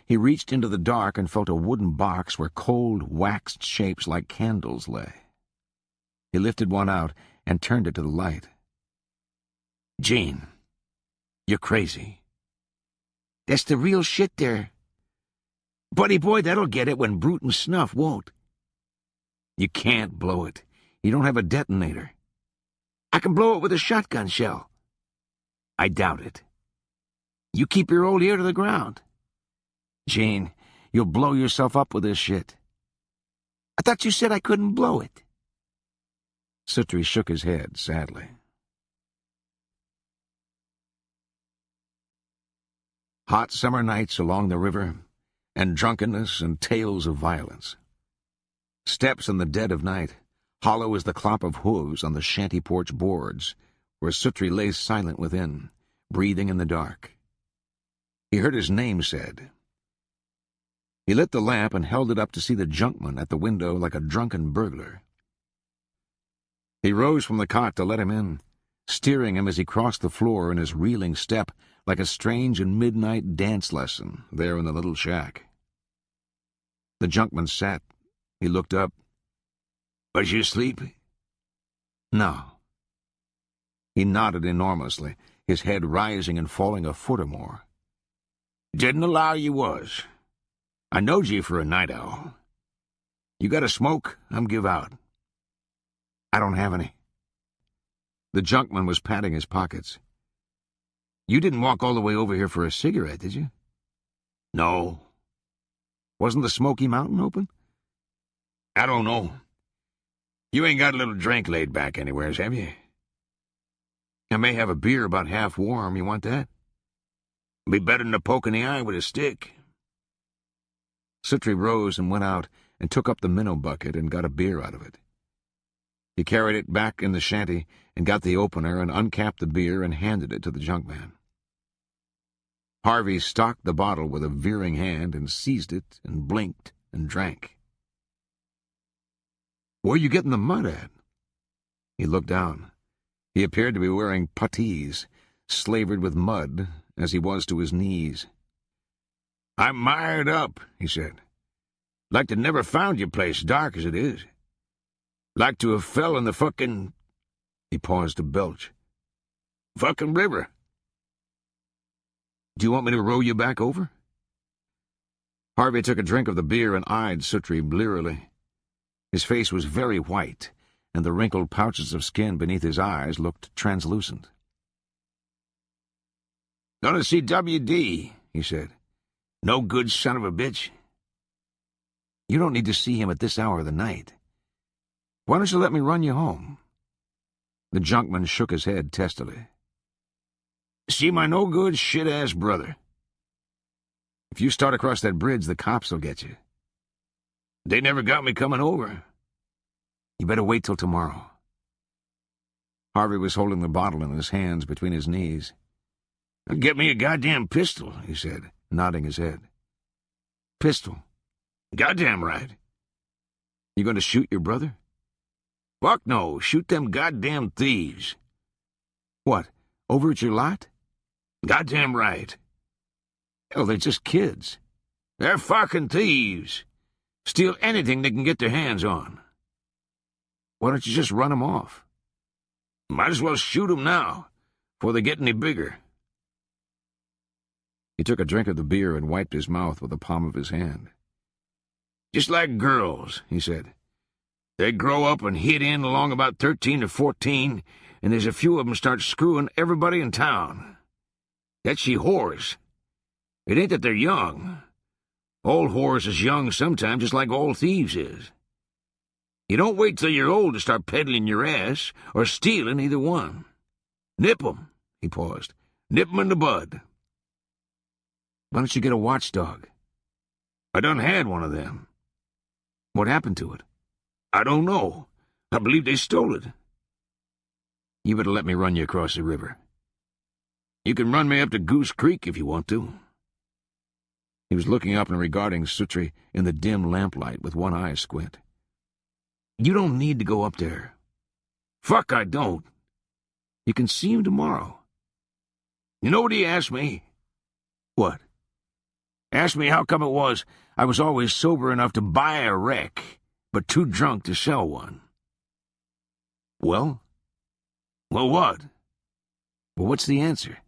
He reached into the dark and felt a wooden box where cold, waxed shapes like candles lay. He lifted one out and turned it to the light. "Gene, you're crazy." "That's the real shit there. Buddy boy, that'll get it when Brute and Snuff won't." "You can't blow it. You don't have a detonator." "I can blow it with a shotgun shell." "I doubt it." "You keep your old ear to the ground." "Gene, you'll blow yourself up with this shit." "I thought you said I couldn't blow it." Suttree shook his head sadly. Hot summer nights along the river, and drunkenness and tales of violence. Steps in the dead of night, hollow as the clop of hooves on the shanty porch boards, where Suttree lay silent within, breathing in the dark. He heard his name said. He lit the lamp and held it up to see the junkman at the window like a drunken burglar. He rose from the cot to let him in, steering him as he crossed the floor in his reeling step like a strange and midnight dance lesson there in the little shack. The junkman sat. He looked up. "Was you asleep?" "No." He nodded enormously, his head rising and falling a foot or more. "Didn't allow you was. I knowed you for a night owl. You got a smoke? I'm give out." "I don't have any." The junkman was patting his pockets. "You didn't walk all the way over here for a cigarette, did you?" "No." "Wasn't the Smoky Mountain open?" "I don't know. You ain't got a little drink laid back anywheres, have you?" "I may have a beer about half warm. You want that?" "Be better than a poke in the eye with a stick." Suttree rose and went out and took up the minnow bucket and got a beer out of it. He carried it back in the shanty and got the opener and uncapped the beer and handed it to the junkman. Harvey stocked the bottle with a veering hand and seized it and blinked and drank. "Where you getting the mud at?" He looked down. He appeared to be wearing puttees, slavered with mud, as he was to his knees. "I'm mired up," he said. "Like to never found your place dark as it is. Like to have fell in the fucking—" He paused to belch. "Fucking river." "Do you want me to row you back over?" Harvey took a drink of the beer and eyed Suttree blearily. His face was very white, and the wrinkled pouches of skin beneath his eyes looked translucent. "Gonna see W.D., he said. "No good son of a bitch." "You don't need to see him at this hour of the night. Why don't you let me run you home?" The junkman shook his head testily. "See my no-good, shit-ass brother." "If you start across that bridge, the cops will get you." "They never got me coming over." "You better wait till tomorrow." Harvey was holding the bottle in his hands between his knees. "Get me a goddamn pistol," he said, nodding his head. "Pistol?" "Goddamn right." "You going to shoot your brother?" "Fuck no, shoot them goddamn thieves." "What, over at your lot?" "Goddamn right." "Hell, they're just kids." "They're fucking thieves. Steal anything they can get their hands on." "Why don't you just run them off?" "Might as well shoot them now, before they get any bigger." He took a drink of the beer and wiped his mouth with the palm of his hand. "Just like girls," he said. "They grow up and hit in along about 13 or 14, and there's a few of them start screwing everybody in town. That's she whores. It ain't that they're young. All whores is young sometime, just like all thieves is. You don't wait till you're old to start peddling your ass, or stealing either one. Nip 'em," he paused. "Nip 'em in the bud." "Why don't you get a watchdog?" "I done had one of them." "What happened to it?" "I don't know. I believe they stole it." "You better let me run you across the river." "You can run me up to Goose Creek if you want to." He was looking up and regarding Suttree in the dim lamplight with one eye squint. "You don't need to go up there." "Fuck, I don't." "You can see him tomorrow." "You know what he asked me?" "What?" "Asked me how come it was I was always sober enough to buy a wreck, but too drunk to sell one." "Well?" "Well, what?" "Well, what's the answer?"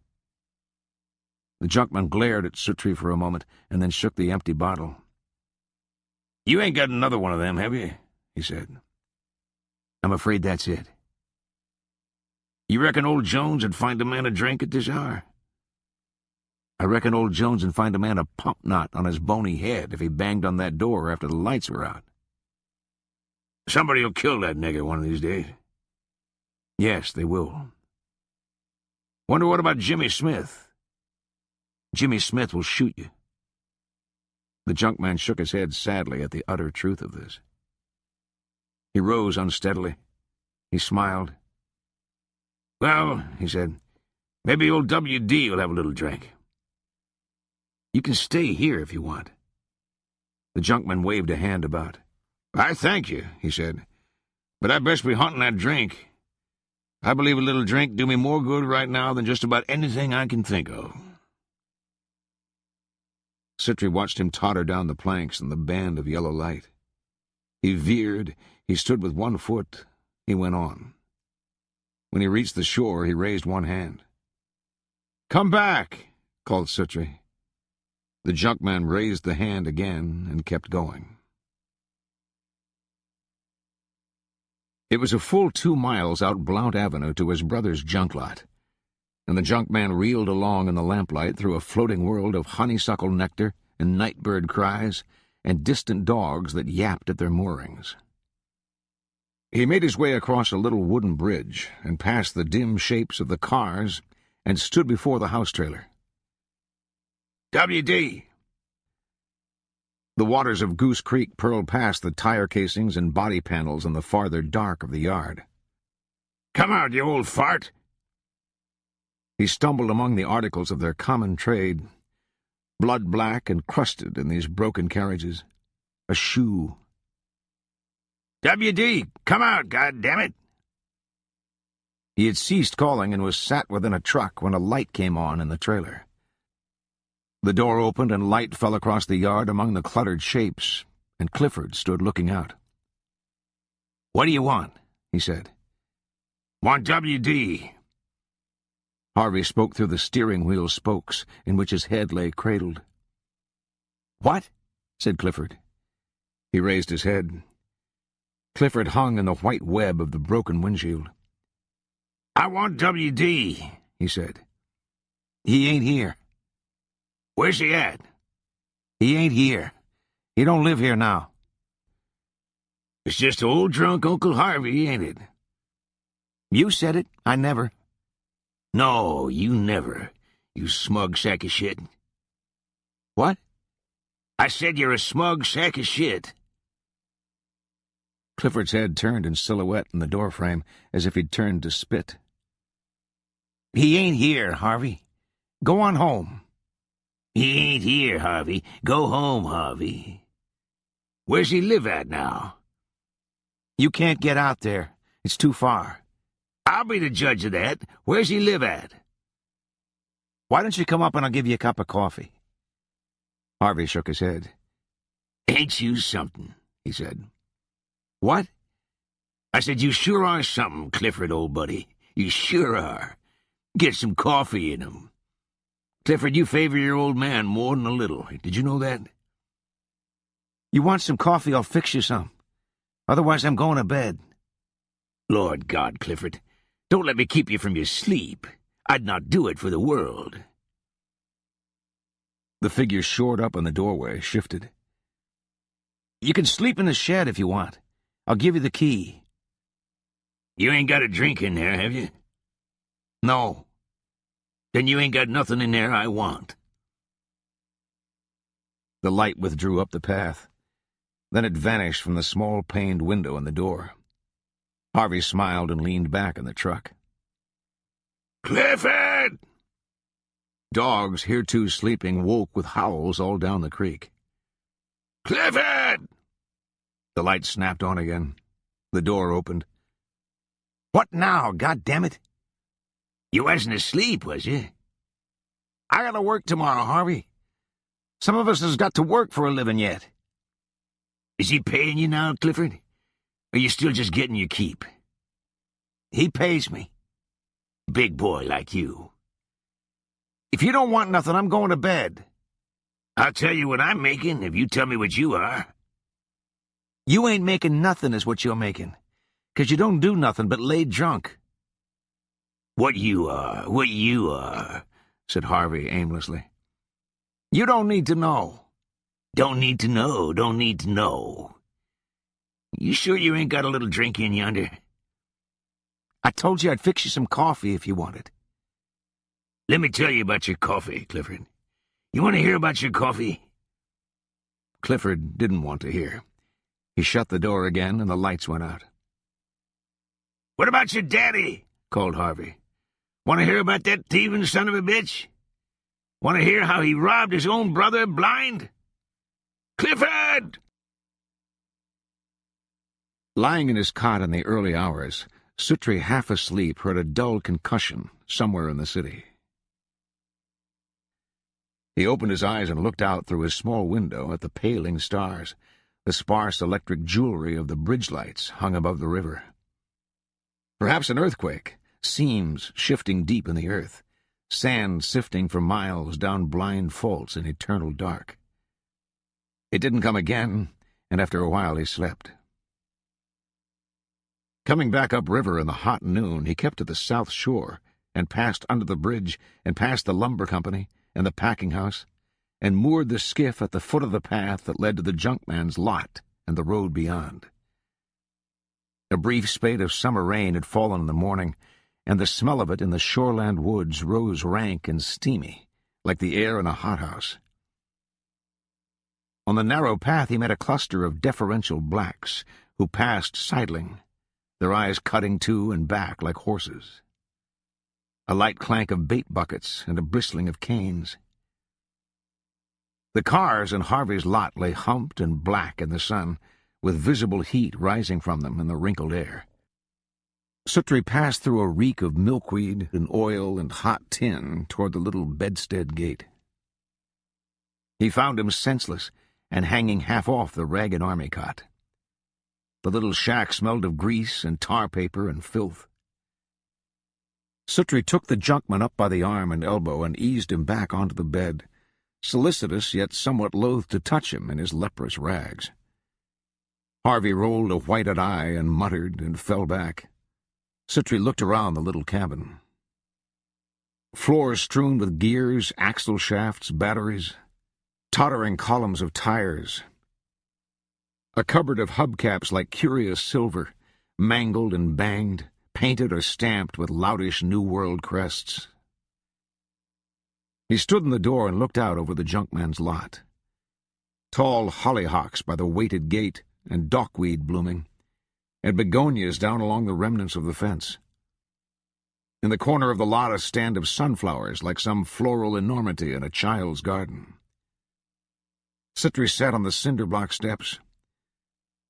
The junkman glared at Suttree for a moment, and then shook the empty bottle. "You ain't got another one of them, have you?" he said. "I'm afraid that's it." "You reckon old Jones would find a man a drink at this hour?" "I reckon old Jones would find a man a pump knot on his bony head if he banged on that door after the lights were out." "Somebody'll kill that nigger one of these days." "Yes, they will." "Wonder what about Jimmy Smith?" "Jimmy Smith will shoot you." The junkman shook his head sadly at the utter truth of this. He rose unsteadily. He smiled. "Well," he said, "maybe old W.D. will have a little drink." "You can stay here if you want." The junkman waved a hand about. "I thank you," he said, "but I'd best be hunting that drink. I believe a little drink do me more good right now than just about anything I can think of." Suttree watched him totter down the planks in the band of yellow light. He veered, he stood with one foot, he went on. When he reached the shore, he raised one hand. "Come back," called Suttree. The junkman raised the hand again and kept going. It was a full 2 miles out Blount Avenue to his brother's junk lot, and the junkman reeled along in the lamplight through a floating world of honeysuckle nectar and nightbird cries and distant dogs that yapped at their moorings. He made his way across a little wooden bridge and past the dim shapes of the cars and stood before the house trailer. "W.D." The waters of Goose Creek purled past the tire casings and body panels in the farther dark of the yard. "Come out, you old fart." He stumbled among the articles of their common trade, blood-black and crusted in these broken carriages. A shoe. "W.D., come out, goddammit!" He had ceased calling and was sat within a truck when a light came on in the trailer. The door opened and light fell across the yard among the cluttered shapes, and Clifford stood looking out. "What do you want?" he said. Want WD? Harvey spoke through the steering wheel spokes, in which his head lay cradled. What? Said Clifford. He raised his head. Clifford hung in the white web of the broken windshield. I want WD, he said. He ain't here. Where's he at? He ain't here. He don't live here now. It's just old drunk Uncle Harvey, ain't it? You said it. I never. No, you never, you smug sack of shit. What? I said you're a smug sack of shit. Clifford's head turned in silhouette in the doorframe, as if he'd turned to spit. He ain't here, Harvey. Go on home. He ain't here, Harvey. Go home, Harvey. Where's he live at now? You can't get out there. It's too far. I'll be the judge of that. Where's he live at? Why don't you come up and I'll give you a cup of coffee? Harvey shook his head. Ain't you something, he said. What? I said, you sure are something, Clifford, old buddy. You sure are. Get some coffee in 'em. Clifford, you favor your old man more than a little. Did you know that? You want some coffee, I'll fix you some. Otherwise, I'm going to bed. Lord God, Clifford, don't let me keep you from your sleep. I'd not do it for the world. The figure shored up in the doorway, shifted. You can sleep in the shed if you want. I'll give you the key. You ain't got a drink in there, have you? No. Then you ain't got nothing in there I want. The light withdrew up the path. Then it vanished from the small paned window in the door. Harvey smiled and leaned back in the truck. Clifford! Dogs, hereto sleeping, woke with howls all down the creek. Clifford! The light snapped on again. The door opened. What now, goddammit? You wasn't asleep, was you? I gotta work tomorrow, Harvey. Some of us has got to work for a living yet. Is he paying you now, Clifford? Or are you still just getting your keep? He pays me. Big boy like you. If you don't want nothing, I'm going to bed. I'll tell you what I'm making if you tell me what you are. You ain't making nothing is what you're making, 'cause you don't do nothing but lay drunk. What you are, said Harvey aimlessly. You don't need to know. Don't need to know, don't need to know. You sure you ain't got a little drink in yonder? I told you I'd fix you some coffee if you wanted. Let me tell you about your coffee, Clifford. You want to hear about your coffee? Clifford didn't want to hear. He shut the door again, and the lights went out. What about your daddy? Called Harvey. Want to hear about that thieving son of a bitch? Want to hear how he robbed his own brother blind? Clifford! Lying in his cot in the early hours, Suttree, half asleep, heard a dull concussion somewhere in the city. He opened his eyes and looked out through his small window at the paling stars. The sparse electric jewelry of the bridge lights hung above the river. Perhaps an earthquake, seams shifting deep in the earth, sand sifting for miles down blind faults in eternal dark. It didn't come again, and after a while he slept. Coming back upriver in the hot noon, he kept to the south shore, and passed under the bridge, and past the lumber company and the packing house, and moored the skiff at the foot of the path that led to the junkman's lot and the road beyond. A brief spate of summer rain had fallen in the morning, and the smell of it in the shoreland woods rose rank and steamy, like the air in a hothouse. On the narrow path he met a cluster of deferential blacks who passed sidling, their eyes cutting to and back like horses. A light clank of bait buckets and a bristling of canes. The cars in Harvey's lot lay humped and black in the sun, with visible heat rising from them in the wrinkled air. Suttree passed through a reek of milkweed and oil and hot tin toward the little bedstead gate. He found him senseless and hanging half off the ragged army cot. The little shack smelled of grease and tar paper and filth. Suttree took the junkman up by the arm and elbow and eased him back onto the bed, solicitous yet somewhat loath to touch him in his leprous rags. Harvey rolled a whited eye and muttered and fell back. Suttree looked around the little cabin. Floors strewn with gears, axle shafts, batteries, tottering columns of tires. A cupboard of hubcaps like curious silver, mangled and banged, painted or stamped with loutish New World crests. He stood in the door and looked out over the junkman's lot. Tall hollyhocks by the weighted gate and dockweed blooming, and begonias down along the remnants of the fence. In the corner of the lot a stand of sunflowers like some floral enormity in a child's garden. Suttree sat on the cinder-block steps.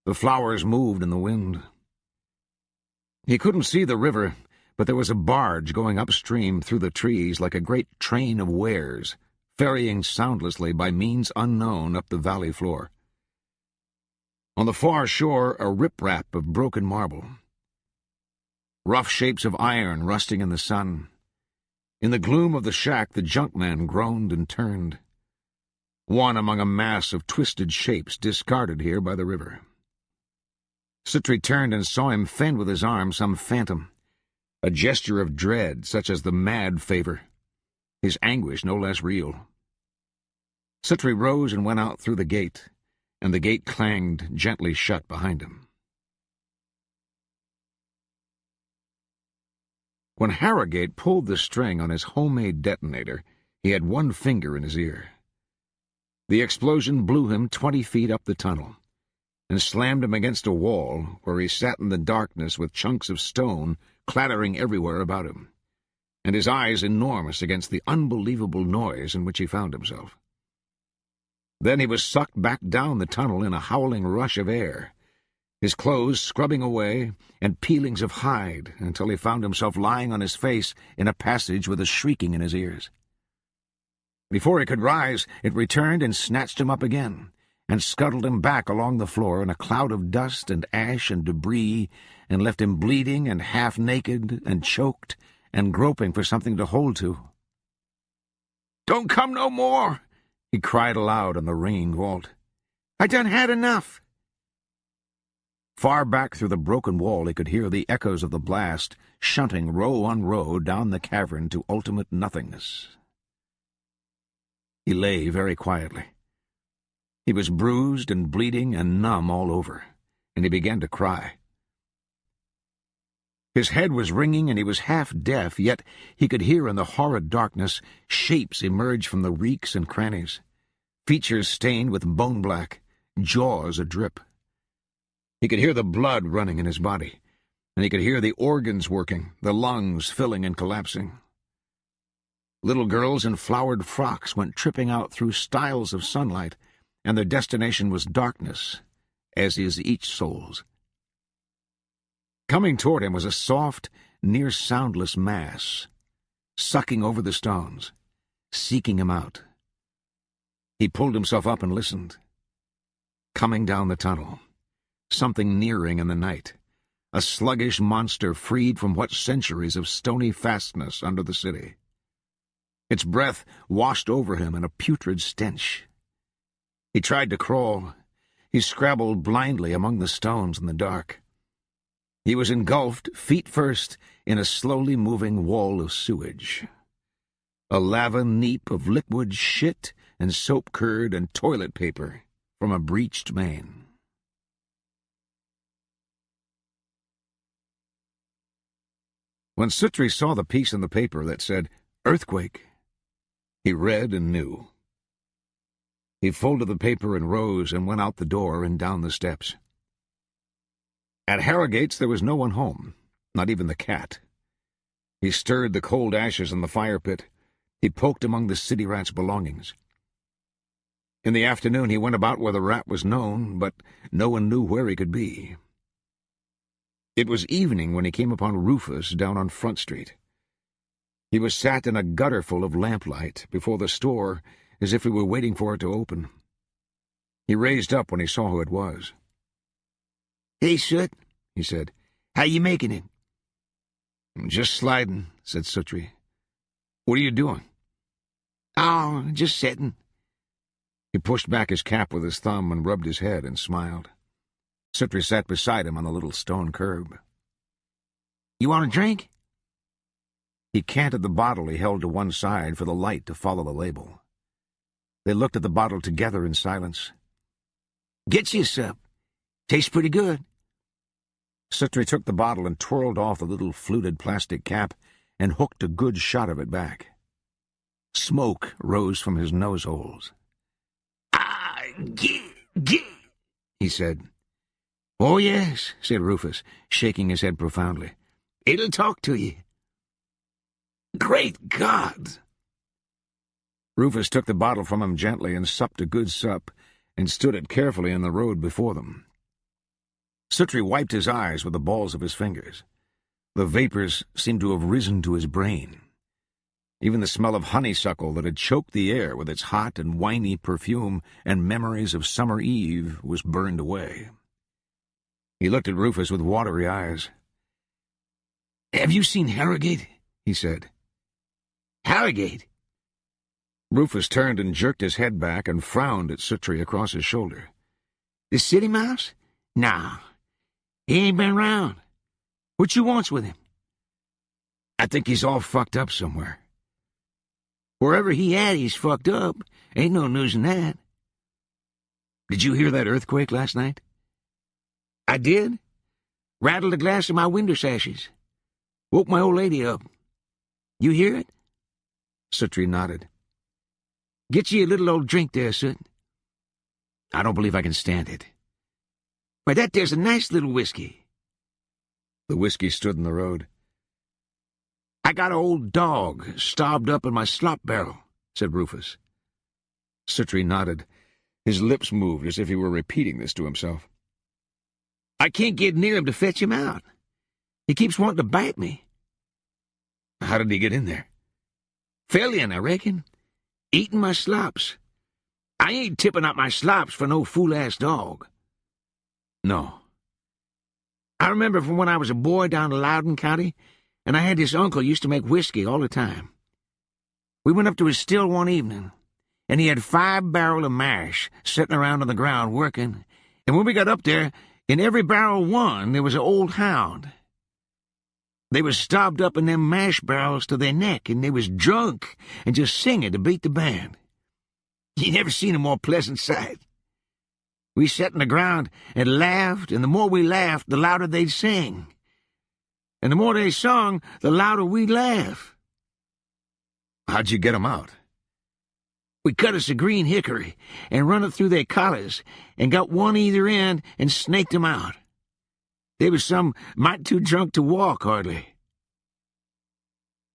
The flowers moved in the wind. He couldn't see the river, but there was a barge going upstream through the trees like a great train of wares, ferrying soundlessly by means unknown up the valley floor. On the far shore, a riprap of broken marble. Rough shapes of iron rusting in the sun. In the gloom of the shack, the junkman groaned and turned, one among a mass of twisted shapes discarded here by the river. Suttree turned and saw him fend with his arm some phantom, a gesture of dread such as the mad favor, his anguish no less real. Suttree rose and went out through the gate, and the gate clanged gently shut behind him. When Harrogate pulled the string on his homemade detonator, he had one finger in his ear. The explosion blew him 20 feet up the tunnel, and slammed him against a wall where he sat in the darkness with chunks of stone clattering everywhere about him, and his eyes enormous against the unbelievable noise in which he found himself. Then he was sucked back down the tunnel in a howling rush of air, his clothes scrubbing away and peelings of hide until he found himself lying on his face in a passage with a shrieking in his ears. Before he could rise, it returned and snatched him up again, and scuttled him back along the floor in a cloud of dust and ash and debris, and left him bleeding and half-naked and choked and groping for something to hold to. "Don't come no more!" he cried aloud on the ringing vault. "I done had enough!" Far back through the broken wall he could hear the echoes of the blast shunting row on row down the cavern to ultimate nothingness. He lay very quietly. He was bruised and bleeding and numb all over, and he began to cry. His head was ringing and he was half-deaf, yet he could hear in the horrid darkness shapes emerge from the reeks and crannies, features stained with bone-black, jaws adrip. He could hear the blood running in his body, and he could hear the organs working, the lungs filling and collapsing. Little girls in flowered frocks went tripping out through stiles of sunlight, and their destination was darkness, as is each soul's. Coming toward him was a soft, near-soundless mass, sucking over the stones, seeking him out. He pulled himself up and listened. Coming down the tunnel, something nearing in the night, a sluggish monster freed from what centuries of stony fastness under the city. Its breath washed over him in a putrid stench. He tried to crawl. He scrabbled blindly among the stones in the dark. He was engulfed, feet first, in a slowly moving wall of sewage. A lava neap of liquid shit and soap curd and toilet paper from a breached main. When Suttree saw the piece in the paper that said, "Earthquake," he read and knew. He folded the paper and rose and went out the door and down the steps. At Harrogate's there was no one home, not even the cat. He stirred the cold ashes in the fire pit. He poked among the city rat's belongings. In the afternoon he went about where the rat was known, but no one knew where he could be. It was evening when he came upon Rufus down on Front Street. He was sat in a gutter full of lamplight before the store, as if he were waiting for it to open. He raised up when he saw who it was. "Hey, Soot," he said. "How you making it?" "Just sliding," said Suttree. "What are you doing?" "Oh, just sitting." He pushed back his cap with his thumb and rubbed his head and smiled. Suttree sat beside him on the little stone curb. "You want a drink?" He canted the bottle he held to one side for the light to follow the label. They looked at the bottle together in silence. "Get you a sup. Tastes pretty good." Suttree took the bottle and twirled off the little fluted plastic cap and hooked a good shot of it back. Smoke rose from his nose holes. Gee, he said. "Oh, yes," said Rufus, shaking his head profoundly. "It'll talk to you." "Great God!" Rufus took the bottle from him gently and supped a good sup and stood it carefully in the road before them. Suttree wiped his eyes with the balls of his fingers. The vapors seemed to have risen to his brain. Even the smell of honeysuckle that had choked the air with its hot and winey perfume and memories of summer eve was burned away. He looked at Rufus with watery eyes. "Have you seen Harrogate?" he said. "Harrogate?" Rufus turned and jerked his head back and frowned at Suttree across his shoulder. "The city mouse? Nah, he ain't been round. What you wants with him?" "I think he's all fucked up somewhere." "Wherever he at, he's fucked up. Ain't no news in that." "Did you hear that earthquake last night?" "I did. Rattled the glass of my window sashes. Woke my old lady up. You hear it?" Suttree nodded. "Get you a little old drink there, Soot." "I don't believe I can stand it." "Why, that there's a nice little whiskey." The whiskey stood in the road. "I got an old dog starved up in my slop barrel," said Rufus. Suttree nodded. His lips moved as if he were repeating this to himself. "I can't get near him to fetch him out. He keeps wanting to bite me." "How did he get in there?" "Fell in, I reckon. Eating my slops. I ain't tipping out my slops for no fool-ass dog." "No." "I remember from when I was a boy down in Loudoun County, and I had this uncle used to make whiskey all the time. We went up to his still one evening, and he had 5 barrels of mash sitting around on the ground working, and when we got up there, in every barrel one there was an old hound. They was stopped up in them mash barrels to their neck, and they was drunk and just singing to beat the band. You never seen a more pleasant sight. We sat on the ground and laughed, and the more we laughed, the louder they'd sing. And the more they sung, the louder we'd laugh." "How'd you get 'em out?" "We cut us a green hickory and run it through their collars and got one either end and snaked 'em out. They was some mite too drunk to walk, hardly."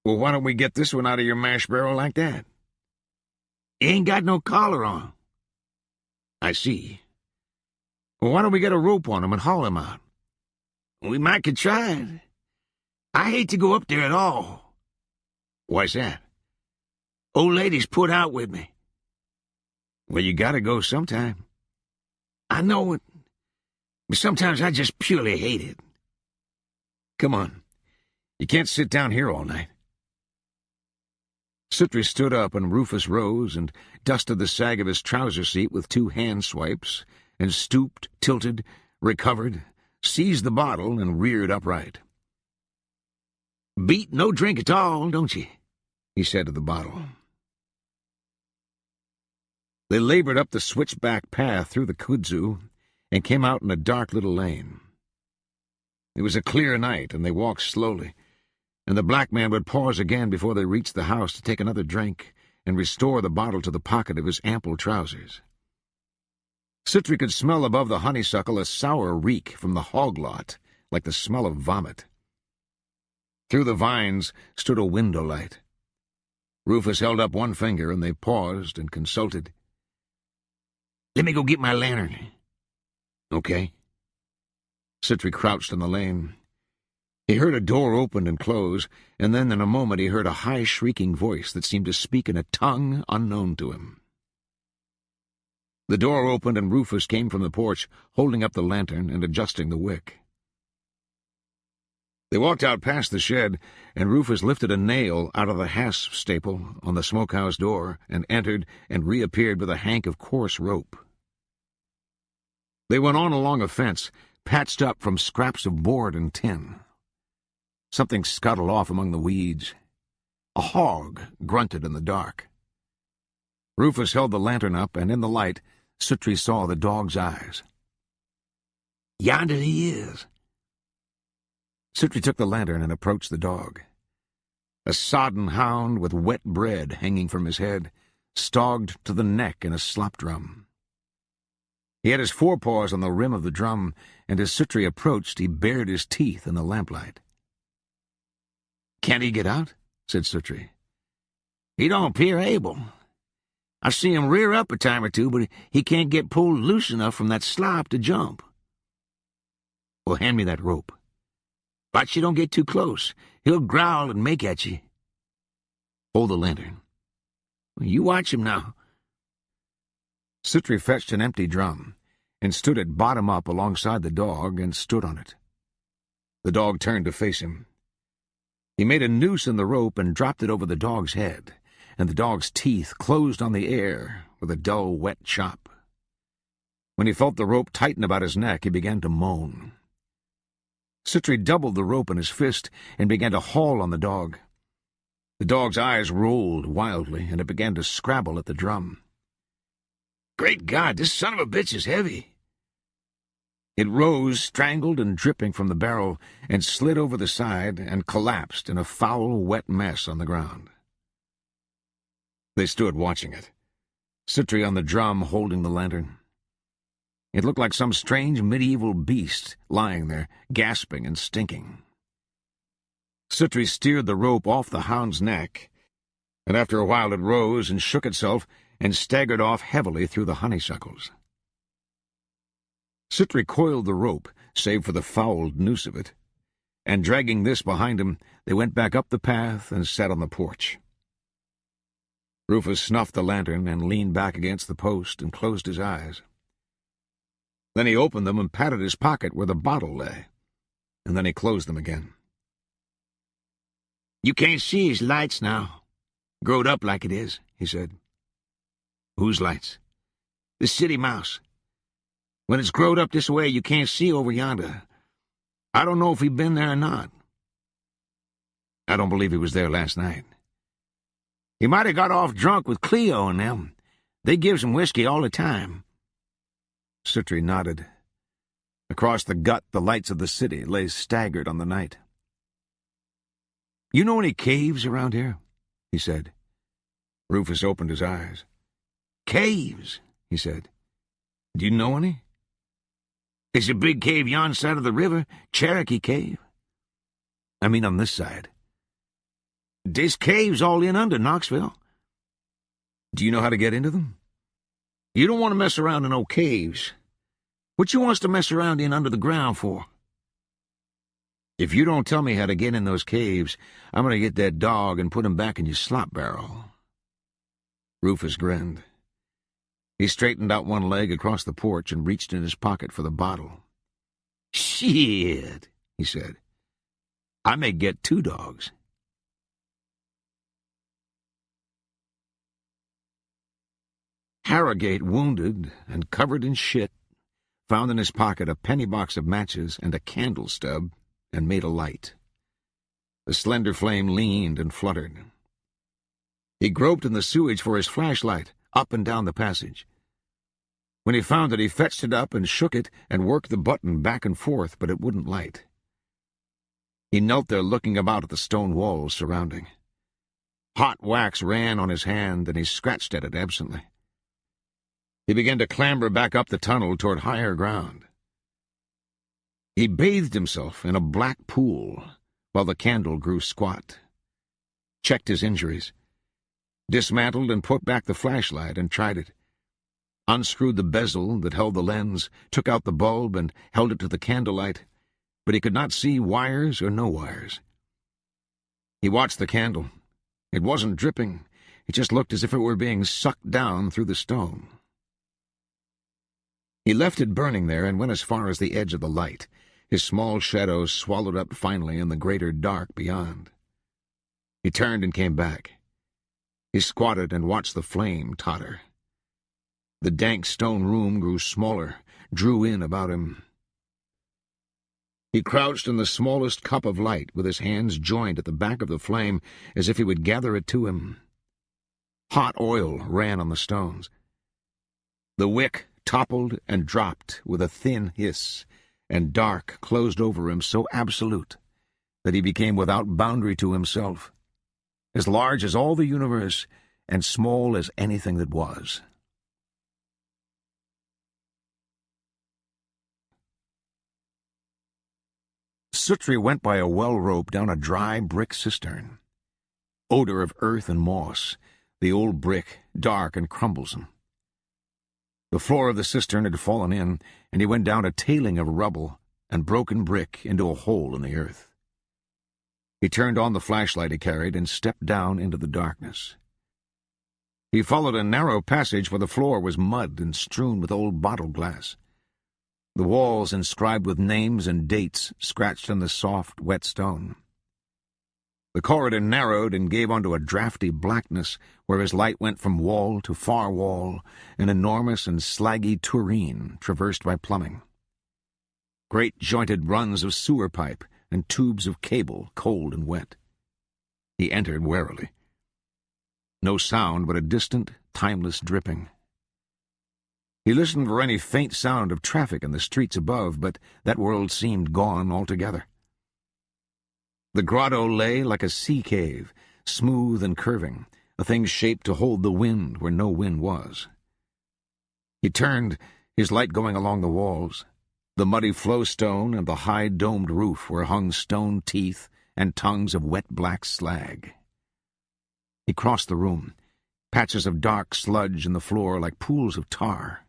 "Well, why don't we get this one out of your mash barrel like that?" "He ain't got no collar on." "I see. Well, why don't we get a rope on him and haul him out?" "We might could try it. I hate to go up there at all." "Why's that?" "Old lady's put out with me." "Well, you gotta go sometime." "I know it, but sometimes I just purely hate it." "Come on. You can't sit down here all night." Suttree stood up, and Rufus rose and dusted the sag of his trouser seat with 2 hand swipes, and stooped, tilted, recovered, seized the bottle, and reared upright. "Beat no drink at all, don't you?" he said to the bottle. They labored up the switchback path through the kudzu and came out in a dark little lane. It was a clear night, and they walked slowly, and the black man would pause again before they reached the house to take another drink and restore the bottle to the pocket of his ample trousers. Suttree could smell above the honeysuckle a sour reek from the hog lot, like the smell of vomit. Through the vines stood a window light. Rufus held up one finger, and they paused and consulted. "Let me go get my lantern." "Okay." Suttree crouched in the lane. He heard a door open and close, and then in a moment he heard a high shrieking voice that seemed to speak in a tongue unknown to him. The door opened, and Rufus came from the porch, holding up the lantern and adjusting the wick. They walked out past the shed, and Rufus lifted a nail out of the hasp staple on the smokehouse door and entered and reappeared with a hank of coarse rope. They went on along a fence, patched up from scraps of board and tin. Something scuttled off among the weeds. A hog grunted in the dark. Rufus held the lantern up, and in the light, Suttree saw the dog's eyes. "Yonder he is." Suttree took the lantern and approached the dog. A sodden hound with wet bread hanging from his head, stogged to the neck in a slop drum. He had his forepaws on the rim of the drum, and as Suttree approached, he bared his teeth in the lamplight. "Can't he get out?" said Suttree. "He don't appear able. I've seen him rear up a time or two, but he can't get pulled loose enough from that slop to jump." "Well, hand me that rope." "Watch you don't get too close. He'll growl and make at you." "Hold the lantern." "You watch him now." Suttree fetched an empty drum and stood it bottom up alongside the dog and stood on it. The dog turned to face him. He made a noose in the rope and dropped it over the dog's head, and the dog's teeth closed on the air with a dull, wet chop. When he felt the rope tighten about his neck, he began to moan. Suttree doubled the rope in his fist and began to haul on the dog. The dog's eyes rolled wildly, and it began to scrabble at the drum. "Great God, this son of a bitch is heavy." It rose, strangled and dripping from the barrel, and slid over the side and collapsed in a foul, wet mess on the ground. They stood watching it, Suttree on the drum holding the lantern. It looked like some strange medieval beast lying there, gasping and stinking. Suttree steered the rope off the hound's neck, and after a while it rose and shook itself and staggered off heavily through the honeysuckles. Suttree coiled the rope, save for the fouled noose of it, and dragging this behind him, they went back up the path and sat on the porch. Rufus snuffed the lantern and leaned back against the post and closed his eyes. Then he opened them and patted his pocket where the bottle lay, and then he closed them again. "You can't see his lights now. Growed up like it is," he said. "Whose lights?" "The city mouse. When it's growed up this way, you can't see over yonder. I don't know if he'd been there or not." "I don't believe he was there last night." "He might have got off drunk with Cleo and them. They gives him whiskey all the time." Suttree nodded. Across the gut, the lights of the city lay staggered on the night. "You know any caves around here?" he said. Rufus opened his eyes. "Caves?" he said. "Do you know any?" "There's a big cave yon side of the river, Cherokee Cave." "I mean on this side." "There's caves all in under Knoxville." "Do you know how to get into them?" "You don't want to mess around in no caves. What you wants to mess around in under the ground for?" "If you don't tell me how to get in those caves, I'm going to get that dog and put him back in your slop barrel." Rufus grinned. He straightened out one leg across the porch and reached in his pocket for the bottle. "Shit," he said. "I may get 2 dogs." Harrogate, wounded and covered in shit, found in his pocket a penny box of matches and a candle stub, and made a light. The slender flame leaned and fluttered. He groped in the sewage for his flashlight, up and down the passage. When he found it, he fetched it up and shook it and worked the button back and forth, but it wouldn't light. He knelt there looking about at the stone walls surrounding. Hot wax ran on his hand, and he scratched at it absently. He began to clamber back up the tunnel toward higher ground. He bathed himself in a black pool while the candle grew squat, checked his injuries, dismantled and put back the flashlight and tried it, unscrewed the bezel that held the lens, took out the bulb and held it to the candlelight, but he could not see wires or no wires. He watched the candle. It wasn't dripping. It just looked as if it were being sucked down through the stone. He left it burning there and went as far as the edge of the light, his small shadow swallowed up finally in the greater dark beyond. He turned and came back. He squatted and watched the flame totter. The dank stone room grew smaller, drew in about him. He crouched in the smallest cup of light, with his hands joined at the back of the flame, as if he would gather it to him. Hot oil ran on the stones. The wick toppled and dropped with a thin hiss, and dark closed over him so absolute that he became without boundary to himself, as large as all the universe and small as anything that was. Suttree went by a well rope down a dry brick cistern. Odor of earth and moss, the old brick, dark and crumblesome. The floor of the cistern had fallen in, and he went down a tailing of rubble and broken brick into a hole in the earth. He turned on the flashlight he carried and stepped down into the darkness. He followed a narrow passage where the floor was mud and strewn with old bottle glass. The walls inscribed with names and dates scratched in the soft, wet stone. The corridor narrowed and gave onto a drafty blackness where his light went from wall to far wall, an enormous and slaggy tureen traversed by plumbing. Great jointed runs of sewer pipe and tubes of cable, cold and wet. He entered warily. No sound but a distant, timeless dripping. He listened for any faint sound of traffic in the streets above, but that world seemed gone altogether. The grotto lay like a sea cave, smooth and curving, a thing shaped to hold the wind where no wind was. He turned, his light going along the walls, the muddy flowstone and the high domed roof where hung stone teeth and tongues of wet black slag. He crossed the room, patches of dark sludge in the floor like pools of tar.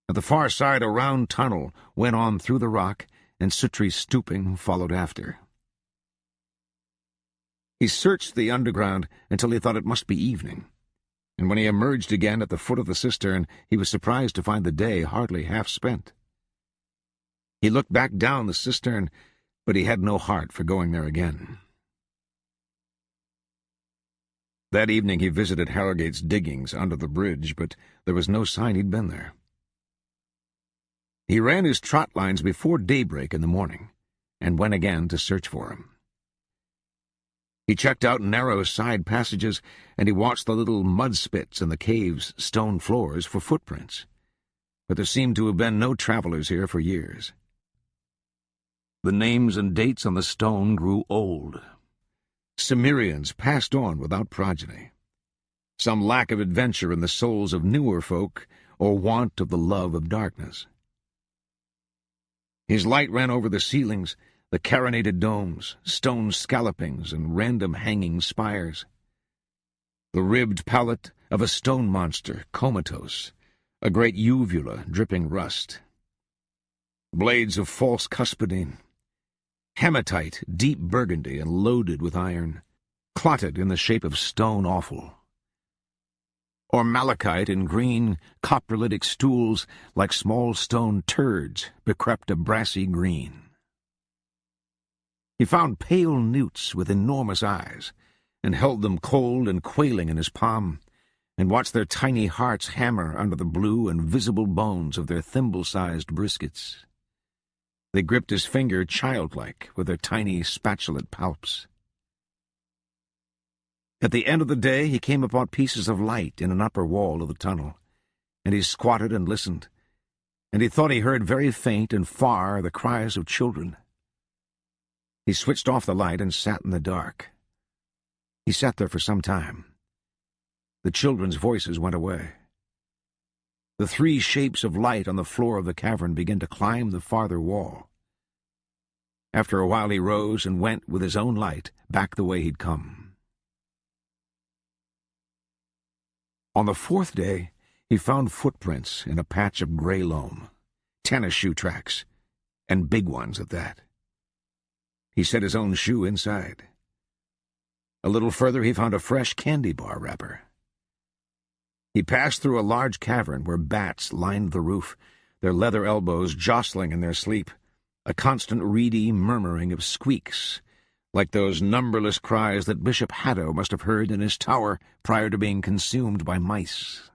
At the far side a round tunnel went on through the rock, and Suttree, stooping, followed after. He searched the underground until he thought it must be evening, and when he emerged again at the foot of the cistern, he was surprised to find the day hardly half spent. He looked back down the cistern, but he had no heart for going there again. That evening he visited Harrogate's diggings under the bridge, but there was no sign he'd been there. He ran his trot lines before daybreak in the morning, and went again to search for him. He checked out narrow side passages, and he watched the little mud spits in the cave's stone floors for footprints, but there seemed to have been no travelers here for years. The names and dates on the stone grew old. Cimmerians passed on without progeny. Some lack of adventure in the souls of newer folk, or want of the love of darkness. His light ran over the ceilings, the carinated domes, stone scallopings, and random hanging spires. The ribbed palate of a stone monster, comatose, a great uvula dripping rust. Blades of false cuspidine, hematite, deep burgundy and loaded with iron, clotted in the shape of stone offal. Or malachite in green, coprolitic stools like small stone turds, becrept a brassy green. He found pale newts with enormous eyes, and held them cold and quailing in his palm, and watched their tiny hearts hammer under the blue and visible bones of their thimble-sized briskets. They gripped his finger childlike with their tiny spatulate palps. At the end of the day he came upon pieces of light in an upper wall of the tunnel, and he squatted and listened, and he thought he heard very faint and far the cries of children. He switched off the light and sat in the dark. He sat there for some time. The children's voices went away. The three shapes of light on the floor of the cavern began to climb the farther wall. After a while he rose and went with his own light back the way he'd come. On the fourth day, he found footprints in a patch of gray loam, tennis shoe tracks, and big ones at that. He set his own shoe inside. A little further he found a fresh candy bar wrapper. He passed through a large cavern where bats lined the roof, their leather elbows jostling in their sleep, a constant reedy murmuring of squeaks, like those numberless cries that Bishop Haddo must have heard in his tower prior to being consumed by mice.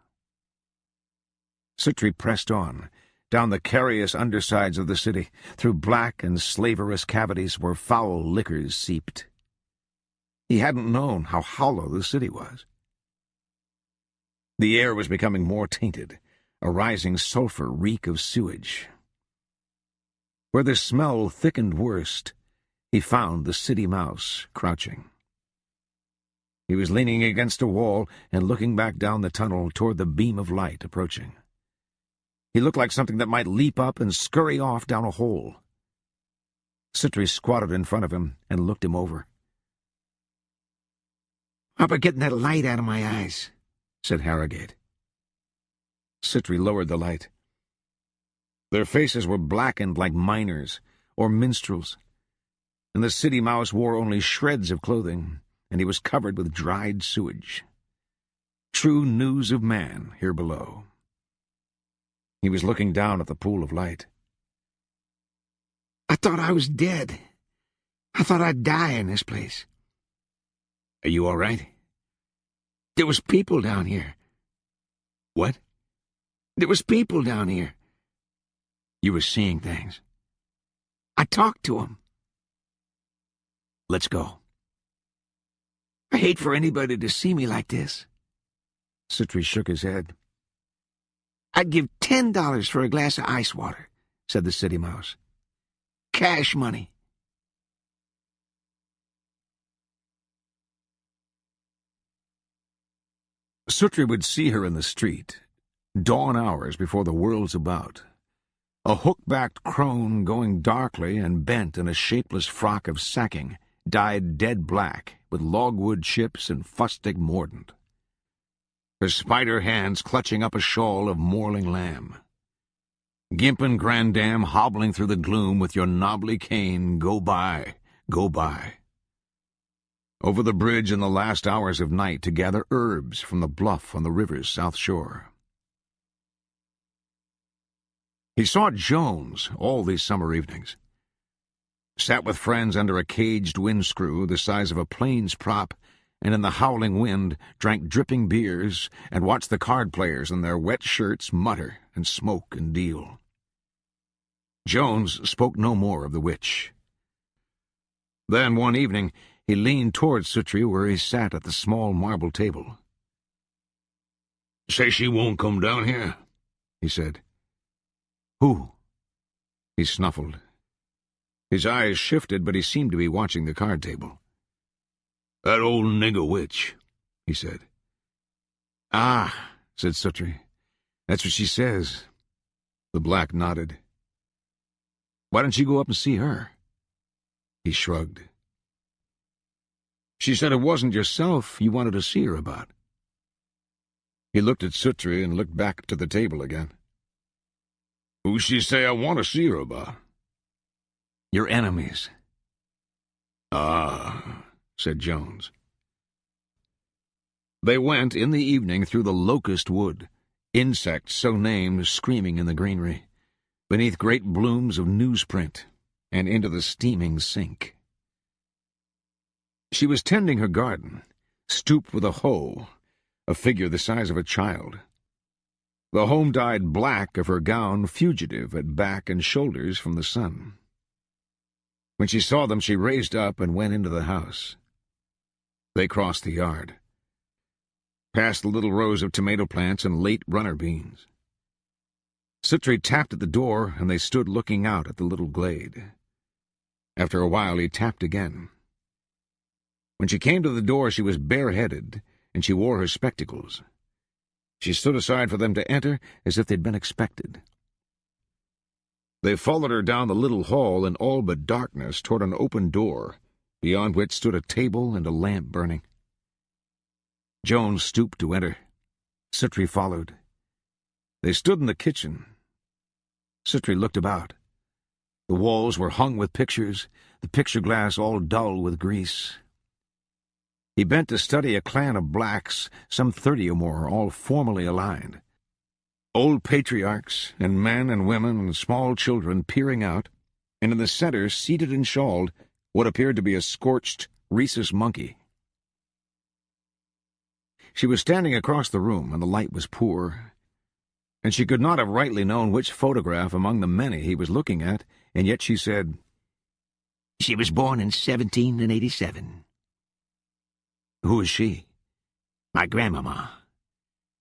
Suttree pressed on, down the carious undersides of the city, through black and slaverous cavities where foul liquors seeped. He hadn't known how hollow the city was. The air was becoming more tainted, a rising sulphur reek of sewage. Where the smell thickened worst, he found the city mouse crouching. He was leaning against a wall and looking back down the tunnel toward the beam of light approaching. He looked like something that might leap up and scurry off down a hole. Suttree squatted in front of him and looked him over. "How about getting that light out of my eyes?" said Harrogate. Suttree lowered the light. Their faces were blackened like miners or minstrels, and the city mouse wore only shreds of clothing, and he was covered with dried sewage. True news of man here below. He was looking down at the pool of light. "I thought I was dead. I thought I'd die in this place." "Are you all right?" "There was people down here." "What?" "There was people down here." "You were seeing things." "I talked to them." "Let's go." "I hate for anybody to see me like this." Suttree shook his head. "I'd give $10 for a glass of ice water," said the city mouse. "Cash money." Suttree would see her in the street, dawn hours before the world's about. A hook-backed crone going darkly and bent in a shapeless frock of sacking, dyed dead black with logwood chips and fustic mordant. Her spider hands clutching up a shawl of moorling lamb. Gimpin' grandam hobbling through the gloom with your knobbly cane, go by, go by. Over the bridge in the last hours of night to gather herbs from the bluff on the river's south shore. He saw Jones all these summer evenings. Sat with friends under a caged windscrew the size of a plane's prop, and in the howling wind drank dripping beers and watched the card players in their wet shirts mutter and smoke and deal. Jones spoke no more of the witch. Then one evening he leaned towards Suttree where he sat at the small marble table. "Say she won't come down here," he said. "Who?" He snuffled. His eyes shifted, but he seemed to be watching the card table. "That old nigger witch," he said. "Ah," said Suttree. "That's what she says." The black nodded. "Why don't you go up and see her?" He shrugged. "She said it wasn't yourself you wanted to see her about." He looked at Suttree and looked back to the table again. "Who she say I want to see her about?" "Your enemies." "Ah," said Jones. They went in the evening through the locust wood, insects so named screaming in the greenery, beneath great blooms of newsprint, and into the steaming sink. She was tending her garden, stooped with a hoe, a figure the size of a child. The home-dyed black of her gown fugitive at back and shoulders from the sun. When she saw them, she raised up and went into the house. They crossed the yard, past the little rows of tomato plants and late runner beans. Suttree tapped at the door, and they stood looking out at the little glade. After a while he tapped again. When she came to the door, she was bareheaded, and she wore her spectacles. She stood aside for them to enter as if they'd been expected. They followed her down the little hall in all but darkness toward an open door, beyond which stood a table and a lamp burning. Jones stooped to enter. Suttree followed. They stood in the kitchen. Suttree looked about. The walls were hung with pictures, the picture glass all dull with grease. He bent to study a clan of blacks, some 30 or more, all formally aligned. Old patriarchs, and men and women and small children peering out, and in the center, seated and shawled, what appeared to be a scorched rhesus monkey. She was standing across the room, and the light was poor, and she could not have rightly known which photograph among the many he was looking at, and yet she said, "She was born in 1787. "Who is she?" My grandmama.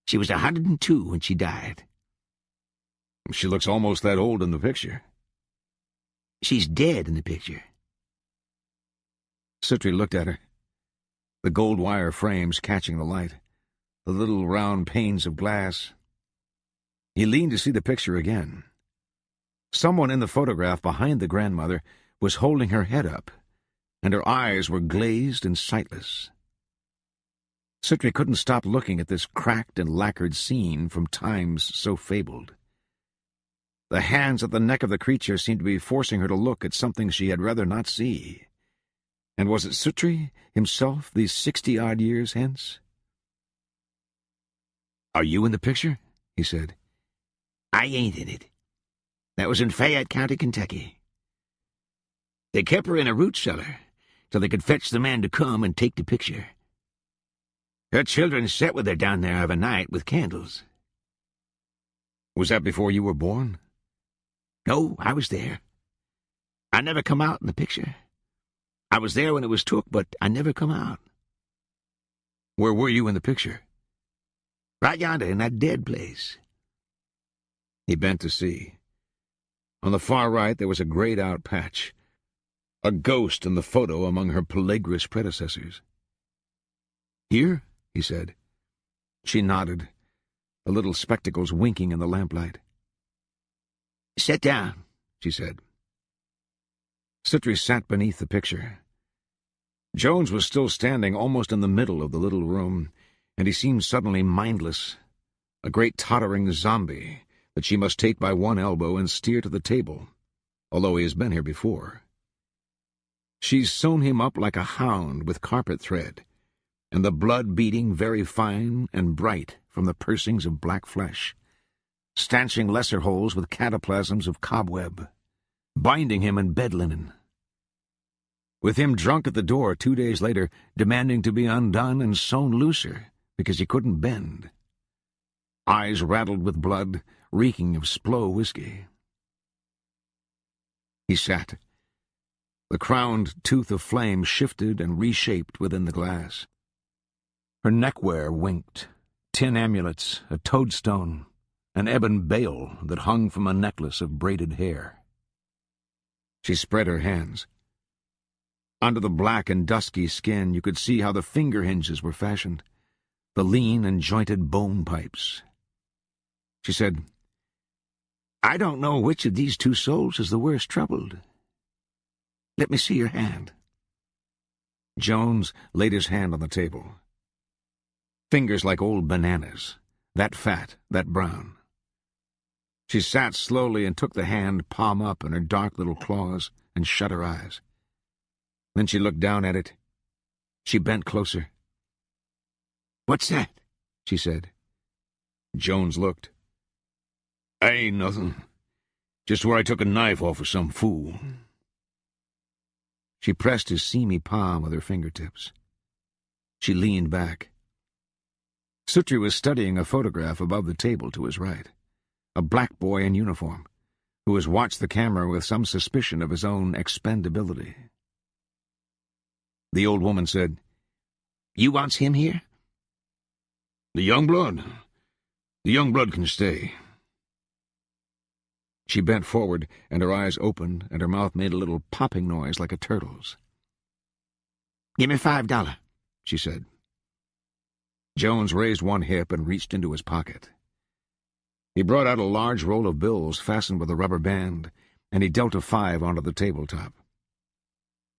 She was 102 when she died. "She looks almost that old in the picture." She's dead in the picture." Suttree looked at her, the gold wire frames catching the light, the little round panes of glass. He leaned to see the picture again. Someone in the photograph behind the grandmother was holding her head up, and her eyes were glazed and sightless. Suttree couldn't stop looking at this cracked and lacquered scene from times so fabled. The hands at the neck of the creature seemed to be forcing her to look at something she had rather not see. And was it Suttree himself these 60-odd years hence? "Are you in the picture?" he said. "I ain't in it. That was in Fayette County, Kentucky. They kept her in a root cellar till they could fetch the man to come and take the picture. Her children sat with her down there of a night with candles." "Was that before you were born?" "No, I was there. I never come out in the picture. I was there when it was took, but I never come out." "Where were you in the picture?" "Right yonder in that dead place." He bent to see. On the far right there was a grayed-out patch, a ghost in the photo among her pelagious predecessors. "Here?" he said. She nodded, the little spectacles winking in the lamplight. "Sit down," she said. Suttree sat beneath the picture. Jones was still standing almost in the middle of the little room, and he seemed suddenly mindless, a great tottering zombie that she must take by one elbow and steer to the table, although he has been here before. She's sewn him up like a hound with carpet thread, and the blood beating very fine and bright from the pursings of black flesh, stanching lesser holes with cataplasms of cobweb, binding him in bed linen. With him drunk at the door 2 days later, demanding to be undone and sewn looser because he couldn't bend. Eyes rattled with blood, reeking of Splo whiskey. He sat. The crowned tooth of flame shifted and reshaped within the glass. Her neckwear winked, tin amulets, a toadstone, an ebon bail that hung from a necklace of braided hair. She spread her hands. Under the black and dusky skin you could see how the finger hinges were fashioned, the lean and jointed bone pipes. She said, "I don't know which of these two souls is the worst troubled. Let me see your hand." Jones laid his hand on the table. Fingers like old bananas, that fat, that brown. She sat slowly and took the hand palm up in her dark little claws and shut her eyes. Then she looked down at it. She bent closer. "What's that?" she said. Jones looked. "Ain't nothing. Just where I took a knife off of some fool." She pressed his seamy palm with her fingertips. She leaned back. Suttree was studying a photograph above the table to his right, a black boy in uniform, who has watched the camera with some suspicion of his own expendability. The old woman said, "You wants him here?" The young blood can stay." She bent forward, and her eyes opened, and her mouth made a little popping noise like a turtle's. "Give me $5, she said. Jones raised one hip and reached into his pocket. He brought out a large roll of bills fastened with a rubber band, and he dealt a 5 onto the tabletop.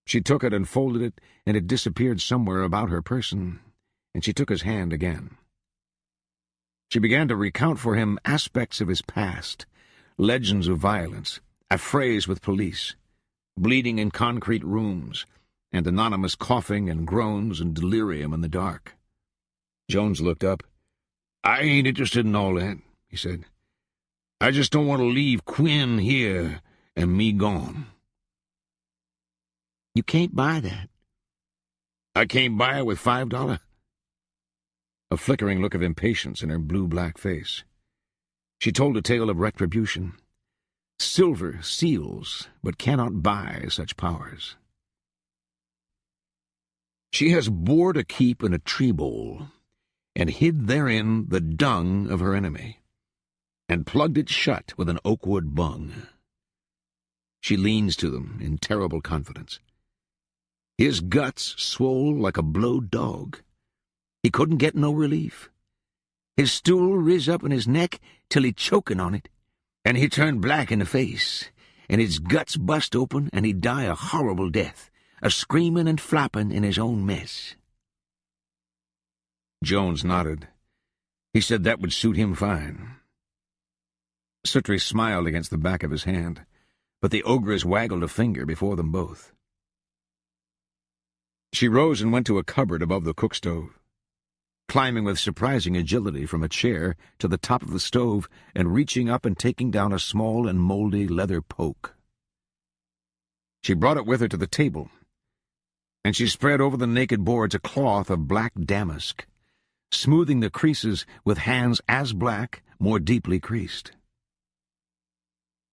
She took it and folded it, and it disappeared somewhere about her person, and she took his hand again. She began to recount for him aspects of his past, legends of violence, affrays with police, bleeding in concrete rooms, and anonymous coughing and groans and delirium in the dark. Jones looked up. "I ain't interested in all that," he said. "I just don't want to leave Quinn here and me gone. You can't buy that. I can't buy it with $5. A flickering look of impatience in her blue-black face. She told a tale of retribution. Silver seals, but cannot buy such powers. She has bored a keep in a tree bole, and hid therein the dung of her enemy, and plugged it shut with an oakwood bung. She leans to them in terrible confidence. His guts swole like a blowed dog. He couldn't get no relief. His stool riz up in his neck till he choking on it, and he turned black in the face, and his guts bust open, and he'd die a horrible death, a-screaming and flapping in his own mess. Jones nodded. He said that would suit him fine. Suttree smiled against the back of his hand, but the ogress waggled a finger before them both. She rose and went to a cupboard above the cook-stove, climbing with surprising agility from a chair to the top of the stove and reaching up and taking down a small and moldy leather poke. She brought it with her to the table, and she spread over the naked boards a cloth of black damask, smoothing the creases with hands as black, more deeply creased.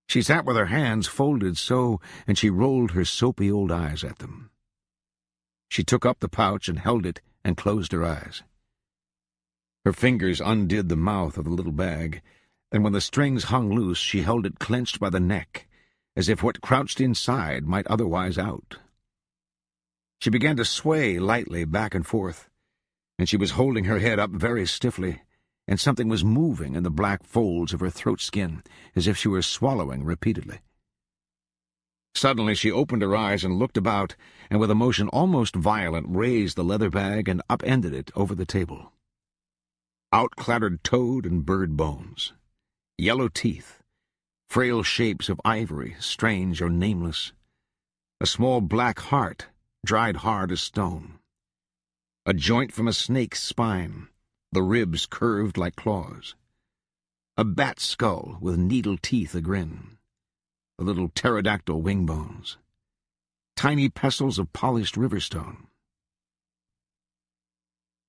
She sat with her hands folded so, and she rolled her soapy old eyes at them. She took up the pouch and held it and closed her eyes. Her fingers undid the mouth of the little bag, and when the strings hung loose, she held it clenched by the neck, as if what crouched inside might otherwise out. She began to sway lightly back and forth, and she was holding her head up very stiffly, and something was moving in the black folds of her throat skin, as if she were swallowing repeatedly. Suddenly she opened her eyes and looked about, and with a motion almost violent raised the leather bag and upended it over the table. Out clattered toad and bird bones, yellow teeth, frail shapes of ivory, strange or nameless, a small black heart, dried hard as stone, a joint from a snake's spine, the ribs curved like claws, a bat skull with needle teeth a-grin, the little pterodactyl wing bones, tiny pestles of polished riverstone.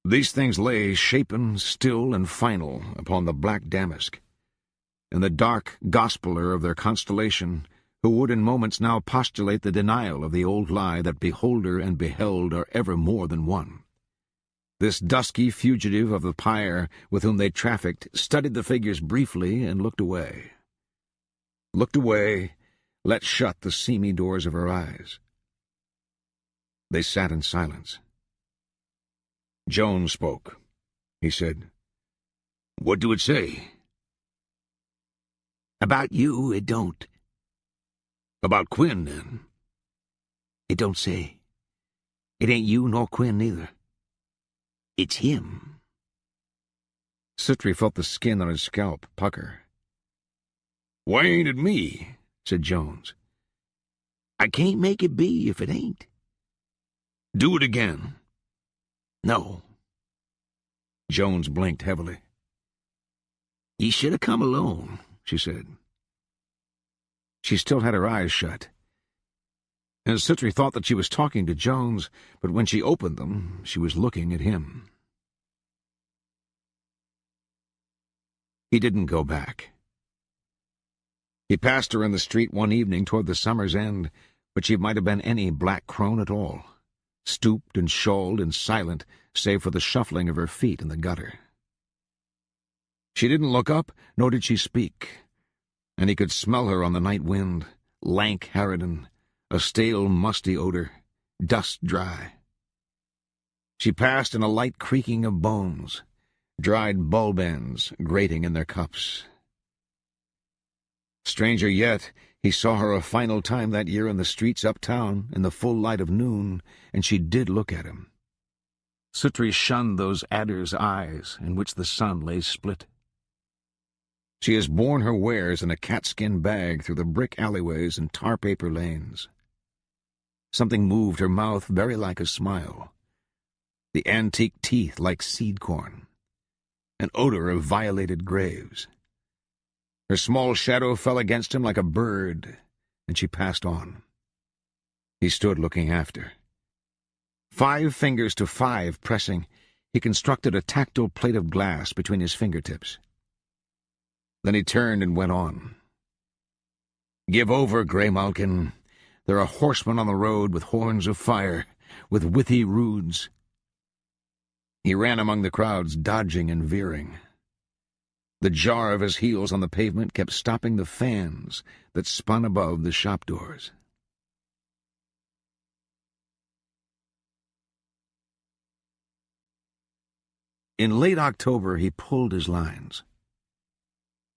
These things lay, shapen, still, and final, upon the black damask, and the dark gospeler of their constellation, who would in moments now postulate the denial of the old lie that beholder and beheld are ever more than one. This dusky fugitive of the pyre with whom they trafficked studied the figures briefly and looked away. Looked away, let shut the seamy doors of her eyes. They sat in silence. Jones spoke. He said, "What do it say?" About you, it don't. About Quinn, then? It don't say. It ain't you nor Quinn, neither. It's him. Suttree felt the skin on his scalp pucker. "Why ain't it me?" said Jones. I can't make it be if it ain't. "Do it again." No. Jones blinked heavily. "Ye should have come alone," she said. She still had her eyes shut, and Suttree thought that she was talking to Jones, but when she opened them, she was looking at him. He didn't go back. He passed her in the street one evening toward the summer's end, but she might have been any black crone at all, stooped and shawled and silent, save for the shuffling of her feet in the gutter. She didn't look up, nor did she speak, and he could smell her on the night wind, lank harridan, a stale, musty odor, dust-dry. She passed in a light creaking of bones, dried bulb ends grating in their cups. Stranger yet, he saw her a final time that year in the streets uptown in the full light of noon, and she did look at him. Suttree shunned those adder's eyes in which the sun lay split. She has borne her wares in a catskin bag through the brick alleyways and tar-paper lanes. Something moved her mouth very like a smile, the antique teeth like seed corn, an odor of violated graves. Her small shadow fell against him like a bird, and she passed on. He stood looking after. 5 fingers to 5 pressing, he constructed a tactile plate of glass between his fingertips. Then he turned and went on. "Give over, Grey Malkin. There are horsemen on the road with horns of fire, with withy roods." He ran among the crowds, dodging and veering. The jar of his heels on the pavement kept stopping the fans that spun above the shop doors. In late October he pulled his lines.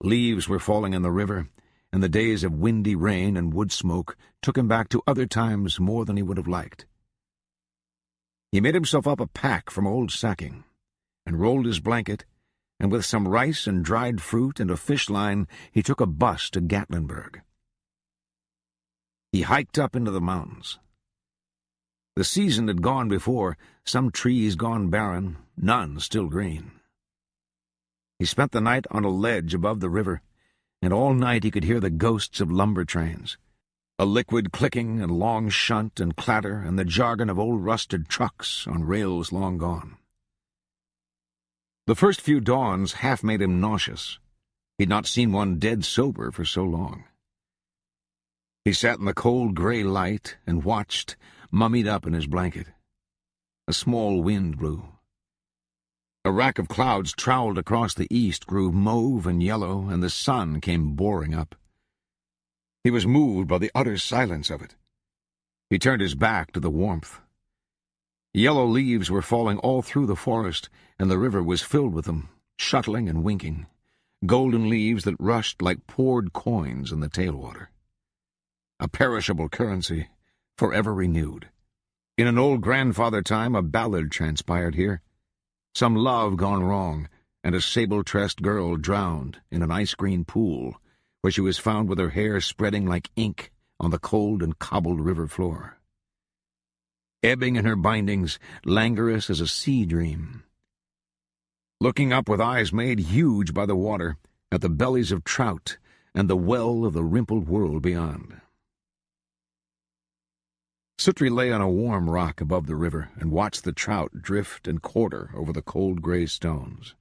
Leaves were falling in the river, and the days of windy rain and wood smoke took him back to other times more than he would have liked. He made himself up a pack from old sacking, and rolled his blanket, and with some rice and dried fruit and a fish line he took a bus to Gatlinburg. He hiked up into the mountains. The season had gone before, some trees gone barren, none still green. He spent the night on a ledge above the river, and all night he could hear the ghosts of lumber trains, a liquid clicking and long shunt and clatter and the jargon of old rusted trucks on rails long gone. The first few dawns half made him nauseous. He'd not seen one dead sober for so long. He sat in the cold gray light and watched, mummied up in his blanket. A small wind blew. A rack of clouds troweled across the east, grew mauve and yellow, and the sun came boring up. He was moved by the utter silence of it. He turned his back to the warmth. Yellow leaves were falling all through the forest, and the river was filled with them, shuttling and winking, golden leaves that rushed like poured coins in the tailwater. A perishable currency, forever renewed. In an old grandfather time a ballad transpired here. Some love gone wrong, and a sable-tressed girl drowned in an ice-green pool, where she was found with her hair spreading like ink on the cold and cobbled river floor. Ebbing in her bindings, languorous as a sea dream. Looking up with eyes made huge by the water, at the bellies of trout and the well of the rimpled world beyond. Suttree lay on a warm rock above the river and watched the trout drift and quarter over the cold gray stones.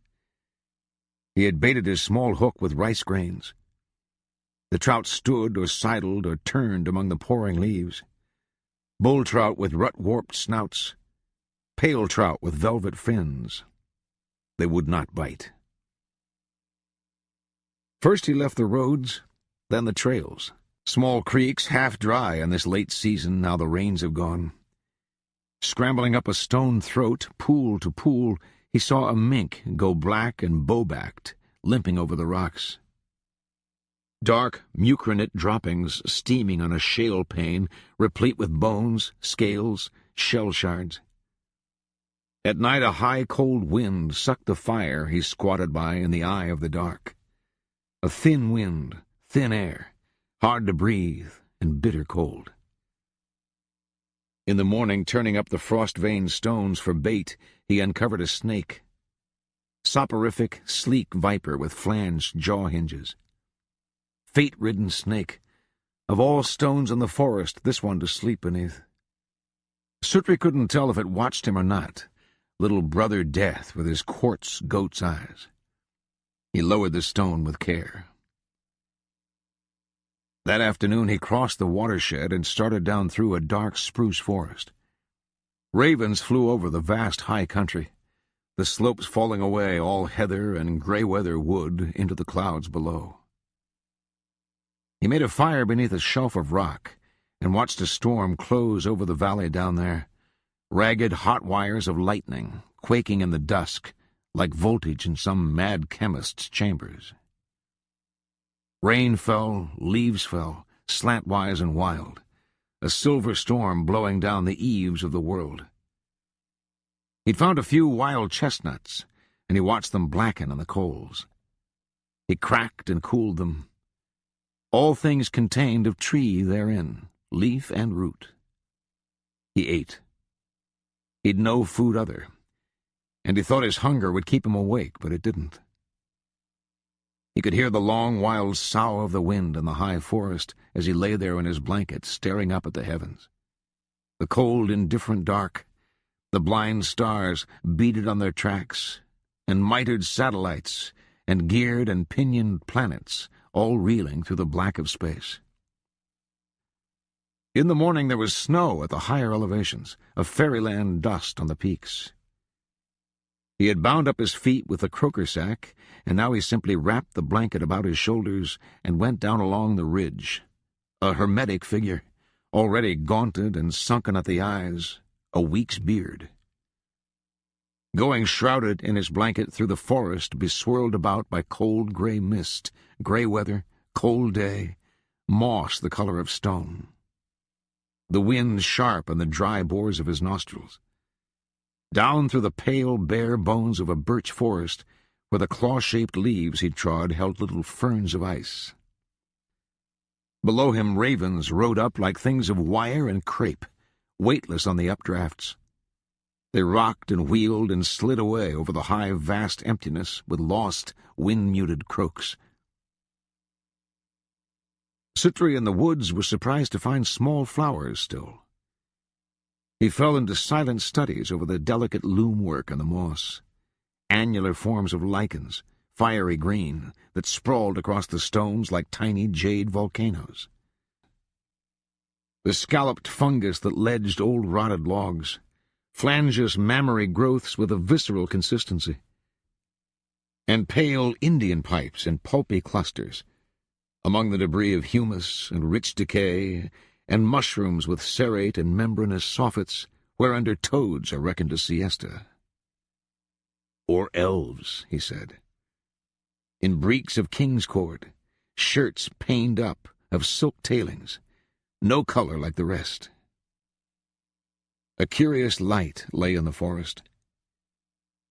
He had baited his small hook with rice grains. The trout stood or sidled or turned among the pouring leaves. Bull trout with rut-warped snouts, pale trout with velvet fins. They would not bite. First he left the roads, then the trails. Small creeks half dry in this late season now the rains have gone. Scrambling up a stone throat, pool to pool, he saw a mink go black and bow-backed, limping over the rocks. Dark, mucrinate droppings steaming on a shale pane, replete with bones, scales, shell shards. At night a high cold wind sucked the fire he squatted by in the eye of the dark. A thin wind, thin air, hard to breathe and bitter cold. In the morning, turning up the frost-veined stones for bait, he uncovered a snake. Soporific, sleek viper with flanged jaw hinges. Fate-ridden snake. Of all stones in the forest, this one to sleep beneath. Suttree couldn't tell if it watched him or not. Little brother Death with his quartz goat's eyes. He lowered the stone with care. That afternoon he crossed the watershed and started down through a dark spruce forest. Ravens flew over the vast high country, the slopes falling away all heather and gray-weather wood into the clouds below. He made a fire beneath a shelf of rock and watched a storm close over the valley down there, ragged hot wires of lightning quaking in the dusk like voltage in some mad chemist's chambers. Rain fell, leaves fell, slantwise and wild, a silver storm blowing down the eaves of the world. He'd found a few wild chestnuts, and he watched them blacken on the coals. He cracked and cooled them. All things contained of tree therein, leaf and root. He ate. He'd no food other, and he thought his hunger would keep him awake, but it didn't. He could hear the long, wild sough of the wind in the high forest as he lay there in his blanket, staring up at the heavens. The cold, indifferent dark, the blind stars beaded on their tracks, and mitered satellites, and geared and pinioned planets, all reeling through the black of space. In the morning there was snow at the higher elevations, a fairyland dust on the peaks. He had bound up his feet with a croaker sack, and now he simply wrapped the blanket about his shoulders and went down along the ridge, a hermetic figure, already gaunted and sunken at the eyes, a week's beard. Going shrouded in his blanket through the forest beswirled about by cold gray mist, gray weather, cold day, moss the color of stone. The wind sharp in the dry bores of his nostrils. Down through the pale, bare bones of a birch forest, where the claw-shaped leaves he trod held little ferns of ice. Below him ravens rode up like things of wire and crepe, weightless on the updrafts. They rocked and wheeled and slid away over the high, vast emptiness with lost, wind-muted croaks. Suttree in the woods was surprised to find small flowers still. He fell into silent studies over the delicate loom work in the moss, annular forms of lichens, fiery green, that sprawled across the stones like tiny jade volcanoes. The scalloped fungus that ledged old rotted logs, flangous mammary growths with a visceral consistency, and pale Indian pipes in pulpy clusters, among the debris of humus and rich decay, and mushrooms with serrate and membranous soffits, whereunder toads are reckoned a siesta. Or elves, he said, in breeks of king's cord, shirts paned up, of silk tailings, no color like the rest. A curious light lay in the forest.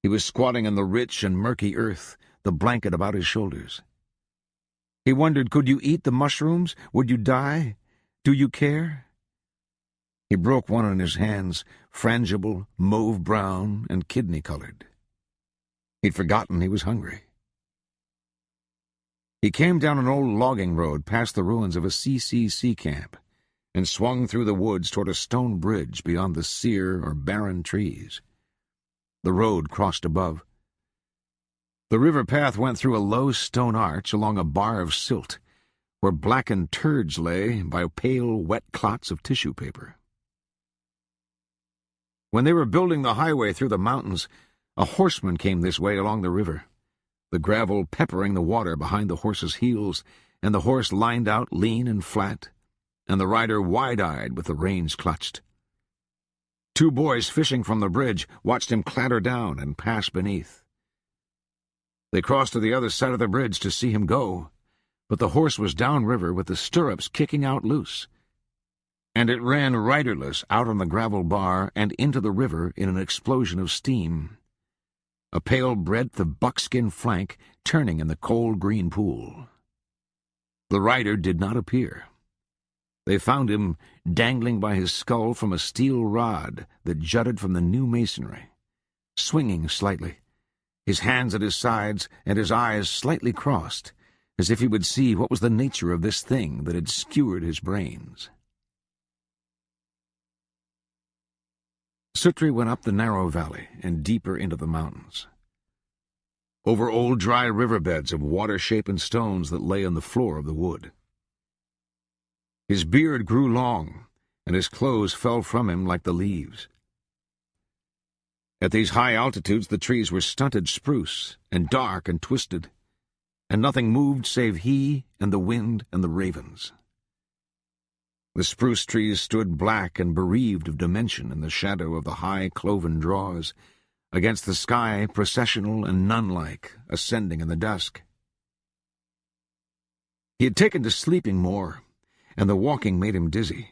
He was squatting in the rich and murky earth, the blanket about his shoulders. He wondered, could you eat the mushrooms? Would you die? Do you care? He broke one in his hands, frangible, mauve-brown, and kidney-colored. He'd forgotten he was hungry. He came down an old logging road past the ruins of a CCC camp and swung through the woods toward a stone bridge beyond the sere or barren trees. The road crossed above. The river path went through a low stone arch along a bar of silt, where blackened turds lay by pale, wet clots of tissue paper. When they were building the highway through the mountains, a horseman came this way along the river, the gravel peppering the water behind the horse's heels, and the horse lined out lean and flat, and the rider wide-eyed with the reins clutched. Two boys fishing from the bridge watched him clatter down and pass beneath. They crossed to the other side of the bridge to see him go, but the horse was downriver with the stirrups kicking out loose, and it ran riderless out on the gravel bar and into the river in an explosion of steam, a pale breadth of buckskin flank turning in the cold green pool. The rider did not appear. They found him dangling by his skull from a steel rod that jutted from the new masonry, swinging slightly, his hands at his sides and his eyes slightly crossed, as if he would see what was the nature of this thing that had skewered his brains. Suttree went up the narrow valley and deeper into the mountains, over old dry riverbeds of water-shapen stones that lay on the floor of the wood. His beard grew long, and his clothes fell from him like the leaves. At these high altitudes the trees were stunted spruce, and dark and twisted, and nothing moved save he and the wind and the ravens. The spruce trees stood black and bereaved of dimension in the shadow of the high cloven draws, against the sky processional and nun-like, ascending in the dusk. He had taken to sleeping more, and the walking made him dizzy.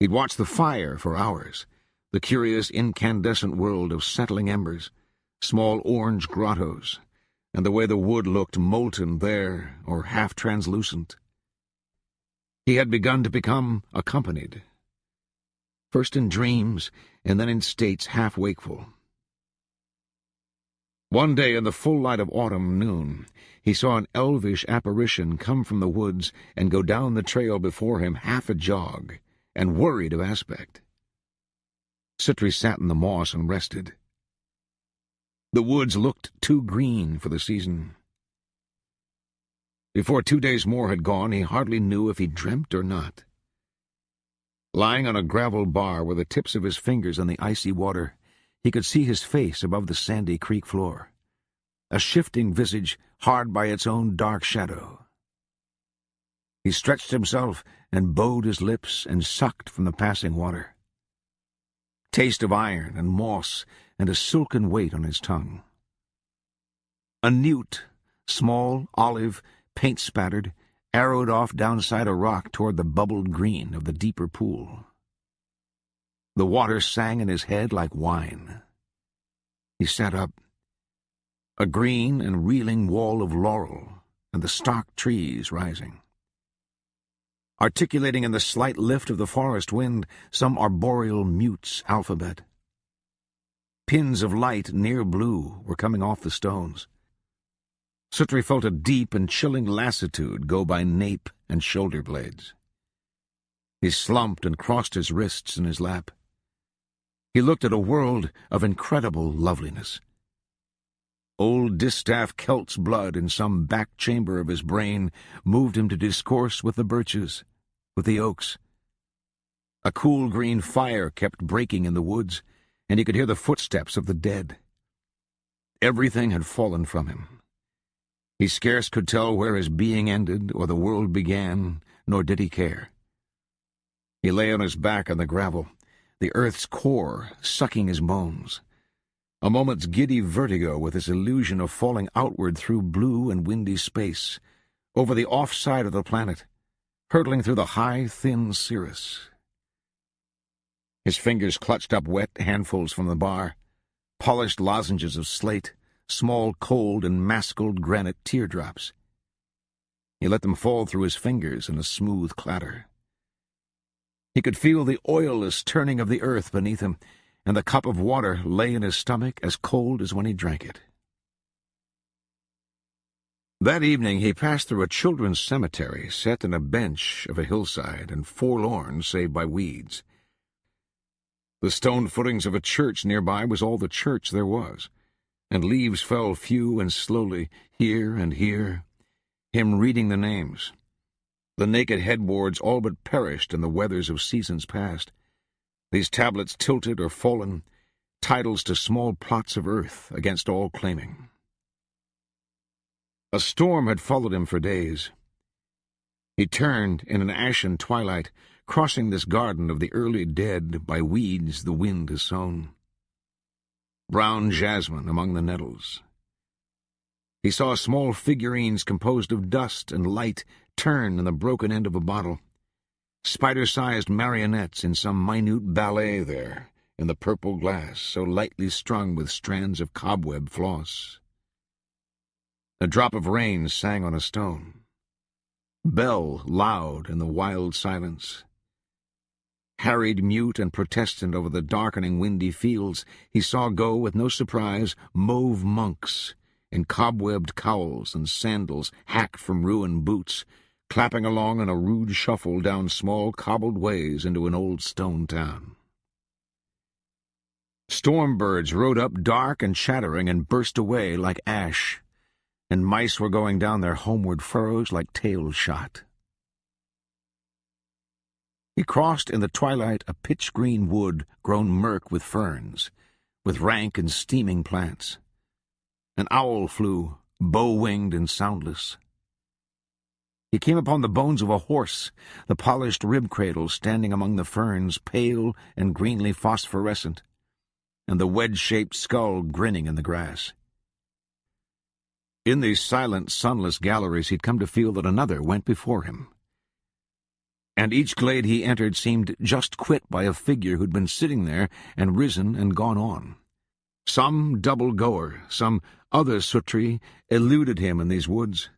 He'd watched the fire for hours, the curious incandescent world of settling embers, small orange grottos, and the way the wood looked molten there or half-translucent. He had begun to become accompanied, first in dreams and then in states half-wakeful. One day in the full light of autumn noon, he saw an elvish apparition come from the woods and go down the trail before him half a jog, and worried of aspect. Suttree sat in the moss and rested. The woods looked too green for the season. Before 2 days more had gone, he hardly knew if he dreamt or not. Lying on a gravel bar with the tips of his fingers in the icy water, he could see his face above the sandy creek floor, a shifting visage hard by its own dark shadow. He stretched himself and bowed his lips and sucked from the passing water. Taste of iron and moss and a silken weight on his tongue. A newt, small, olive, paint-spattered, arrowed off downside a rock toward the bubbled green of the deeper pool. The water sang in his head like wine. He sat up. A green and reeling wall of laurel, and the stark trees rising. Articulating in the slight lift of the forest wind some arboreal mute's alphabet. Pins of light near blue were coming off the stones. Suttree felt a deep and chilling lassitude go by nape and shoulder blades. He slumped and crossed his wrists in his lap. He looked at a world of incredible loveliness. Old distaff Celt's blood in some back chamber of his brain moved him to discourse with the birches, with the oaks. A cool green fire kept breaking in the woods, and he could hear the footsteps of the dead. Everything had fallen from him. He scarce could tell where his being ended or the world began, nor did he care. He lay on his back on the gravel, the earth's core sucking his bones. A moment's giddy vertigo with this illusion of falling outward through blue and windy space, over the off-side of the planet, hurtling through the high, thin cirrus. His fingers clutched up wet handfuls from the bar, polished lozenges of slate, small cold and mascled granite teardrops. He let them fall through his fingers in a smooth clatter. He could feel the oilless turning of the earth beneath him, and the cup of water lay in his stomach as cold as when he drank it. That evening he passed through a children's cemetery set in a bench of a hillside and forlorn save by weeds. The stone footings of a church nearby was all the church there was, and leaves fell few and slowly here and here, him reading the names. The naked headboards all but perished in the weathers of seasons past. These tablets tilted or fallen, titles to small plots of earth against all claiming. A storm had followed him for days. He turned in an ashen twilight, crossing this garden of the early dead by weeds the wind has sown. Brown jasmine among the nettles. He saw small figurines composed of dust and light turn in the broken end of a bottle, spider-sized marionettes in some minute ballet there, in the purple glass so lightly strung with strands of cobweb floss. A drop of rain sang on a stone. Bell loud in the wild silence. Harried, mute, and protestant over the darkening windy fields, he saw go with no surprise mauve monks in cobwebbed cowls and sandals hacked from ruined boots, clapping along in a rude shuffle down small cobbled ways into an old stone town. Storm birds rode up dark and chattering and burst away like ash, and mice were going down their homeward furrows like tails shot. He crossed in the twilight a pitch-green wood grown murk with ferns, with rank and steaming plants. An owl flew, bow-winged and soundless. He came upon the bones of a horse, the polished rib-cradle standing among the ferns, pale and greenly phosphorescent, and the wedge-shaped skull grinning in the grass. In these silent, sunless galleries he'd come to feel that another went before him. And each glade he entered seemed just quit by a figure who'd been sitting there and risen and gone on. Some double-goer, some other Suttree, eluded him in these woods,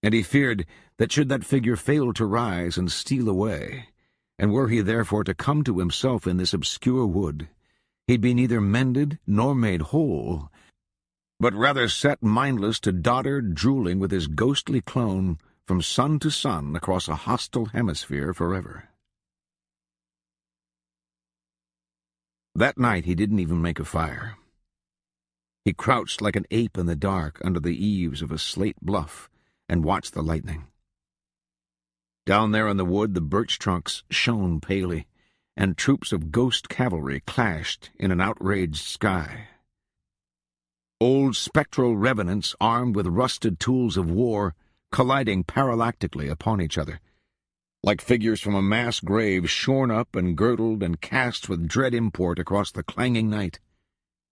and he feared that should that figure fail to rise and steal away, and were he therefore to come to himself in this obscure wood, he'd be neither mended nor made whole, but rather set mindless to dodder drooling with his ghostly clone from sun to sun across a hostile hemisphere forever. That night he didn't even make a fire. He crouched like an ape in the dark under the eaves of a slate bluff and watched the lightning. Down there in the wood the birch trunks shone palely, and troops of ghost cavalry clashed in an outraged sky. Old spectral revenants armed with rusted tools of war colliding parallactically upon each other, like figures from a mass grave shorn up and girdled and cast with dread import across the clanging night,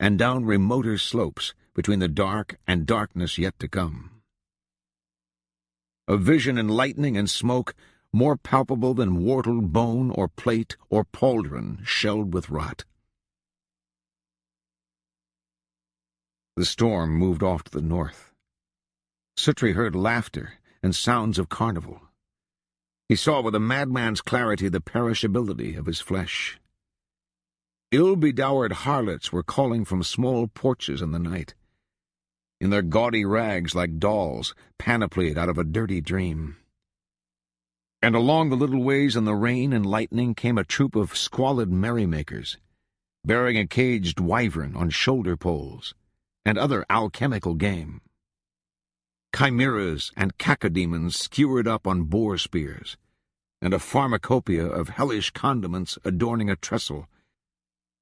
and down remoter slopes between the dark and darkness yet to come. A vision in lightning and smoke more palpable than whortled bone or plate or pauldron shelled with rot. The storm moved off to the north. Suttree heard laughter and sounds of carnival. He saw with a madman's clarity the perishability of his flesh. Ill-bedowered harlots were calling from small porches in the night, in their gaudy rags like dolls panoplied out of a dirty dream. And along the little ways in the rain and lightning came a troop of squalid merrymakers, bearing a caged wyvern on shoulder poles, and other alchemical game. Chimeras and cacodemons skewered up on boar spears, and a pharmacopoeia of hellish condiments adorning a trestle,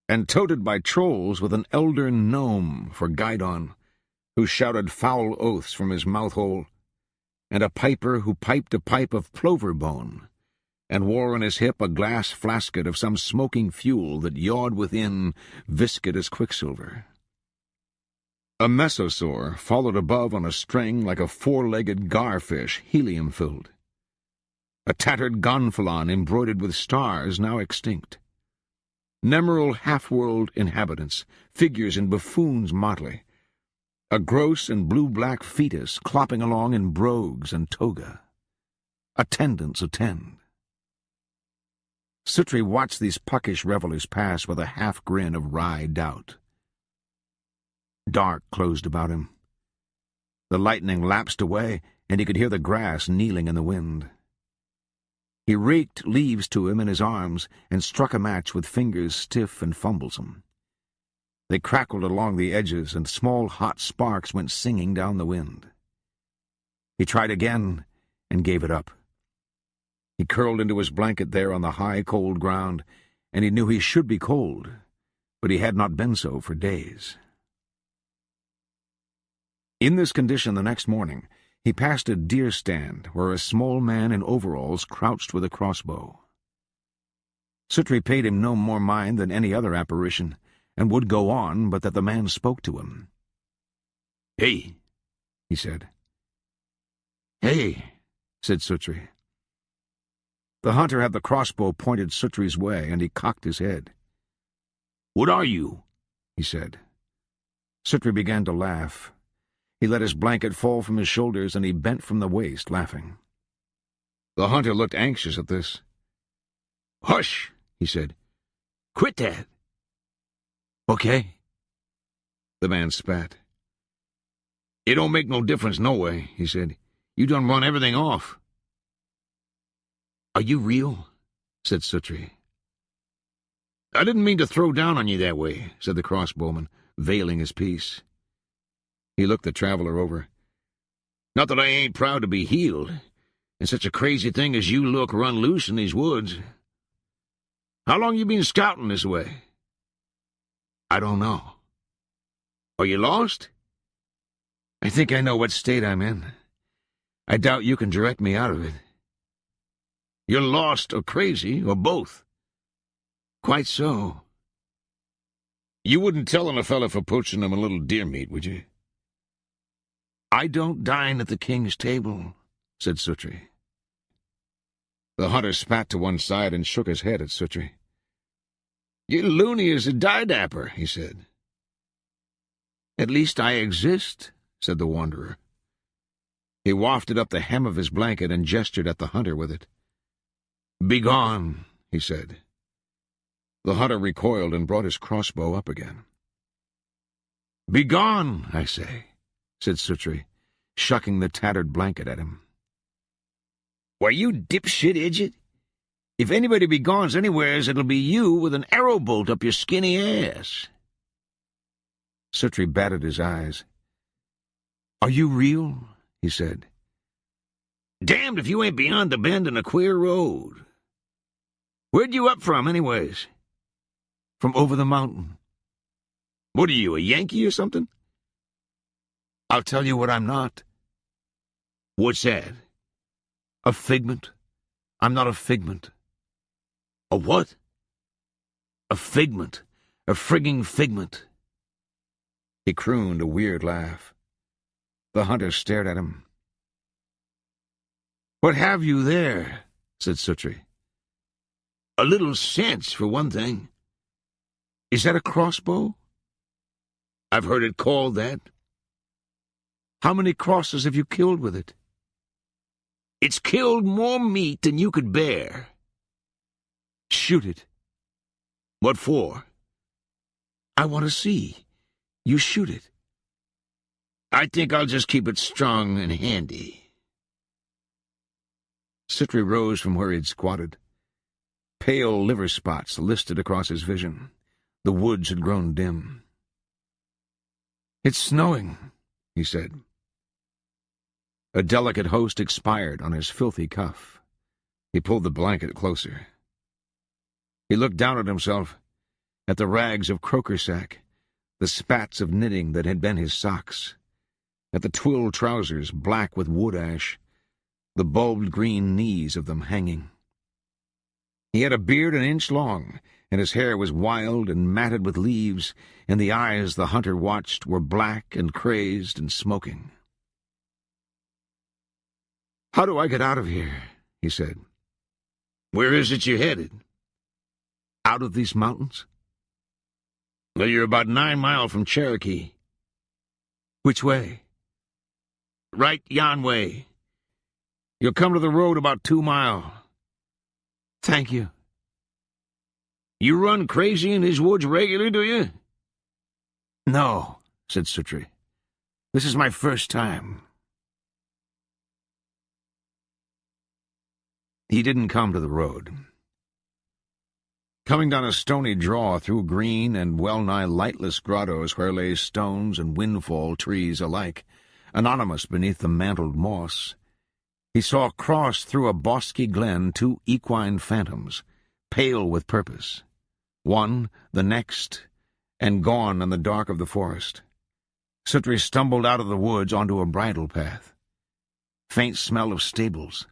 and toted by trolls with an elder gnome for guidon, who shouted foul oaths from his mouth-hole, and a piper who piped a pipe of plover bone, and wore on his hip a glass flasket of some smoking fuel that yawed within, viscid as quicksilver. A mesosaur followed above on a string like a four-legged garfish, helium-filled. A tattered gonfalon embroidered with stars now extinct. Nemeral half-world inhabitants, figures in buffoons' motley. A gross and blue-black fetus clopping along in brogues and toga. Attendants attend. Suttree watched these puckish revelers pass with a half-grin of wry doubt. Dark closed about him. The lightning lapsed away, and he could hear the grass kneeling in the wind. He raked leaves to him in his arms and struck a match with fingers stiff and fumblesome. They crackled along the edges, and small hot sparks went singing down the wind. He tried again and gave it up. He curled into his blanket there on the high, cold ground, and he knew he should be cold, but he had not been so for days. In this condition the next morning, he passed a deer stand where a small man in overalls crouched with a crossbow. Suttree paid him no more mind than any other apparition, and would go on, but that the man spoke to him. "Hey," he said. "Hey," said Suttree. The hunter had the crossbow pointed Suttree's way, and he cocked his head. "What are you?" he said. Suttree began to laugh. He let his blanket fall from his shoulders, and he bent from the waist, laughing. The hunter looked anxious at this. "Hush," he said. "Quit that." "Okay." The man spat. "It don't make no difference no way," he said. "You done run everything off." "Are you real?" said Suttree. "I didn't mean to throw down on you that way," said the crossbowman, veiling his peace. He looked the traveler over. "Not that I ain't proud to be healed, and such a crazy thing as you look run loose in these woods. How long you been scouting this way?" "I don't know." "Are you lost?" "I think I know what state I'm in. I doubt you can direct me out of it." "You're lost or crazy, or both." "Quite so." "You wouldn't tell on a fella for poaching him a little deer meat, would you?" "I don't dine at the king's table," said Suttree. The hunter spat to one side and shook his head at Suttree. "You're loony as a die-dapper," he said. "At least I exist," said the wanderer. He wafted up the hem of his blanket and gestured at the hunter with it. "Begone," he said. The hunter recoiled and brought his crossbow up again. "Begone, I say," said Suttree, shucking the tattered blanket at him. "Why, you dipshit idiot, If anybody be gone anywheres, it'll be you with an arrow bolt up your skinny ass. Suttree batted his eyes. "Are you real?" he said. "Damned if you ain't beyond the bend in a queer road. Where'd you up from, anyways?" "From over the mountain." "What are you, a Yankee or something?" "I'll tell you what I'm not." "What's that?" "A figment. I'm not a figment." "A what?" "A figment. A frigging figment." He crooned a weird laugh. The hunter stared at him. "What have you there?" said Suttree. "A little sense, for one thing." "Is that a crossbow?" "I've heard it called that." "How many crosses have you killed with it?" "It's killed more meat than you could bear." "Shoot it." "What for?" "I want to see. You shoot it." "I think I'll just keep it strong and handy." Suttree rose from where he'd squatted. Pale liver spots listed across his vision. The woods had grown dim. "It's snowing," he said. A delicate host expired on his filthy cuff. He pulled the blanket closer. He looked down at himself, at the rags of croaker sack, the spats of knitting that had been his socks, at the twill trousers black with wood ash, the bulbed green knees of them hanging. He had a beard an inch long, and his hair was wild and matted with leaves, and the eyes the hunter watched were black and crazed and smoking. "How do I get out of here?" he said. "Where is it you're headed?" "Out of these mountains." "Well, you're about 9 miles from Cherokee." "Which way?" "Right yon way. You'll come to the road about 2 mile. "Thank you." "You run crazy in these woods regular, do you?" "No," said Suttree. "This is my first time." He didn't come to the road. Coming down a stony draw through green and well-nigh lightless grottos where lay stones and windfall trees alike, anonymous beneath the mantled moss, he saw cross through a bosky glen 2 equine phantoms, pale with purpose, one, the next, and gone in the dark of the forest. Suttree stumbled out of the woods onto a bridle path. Faint smell of stables.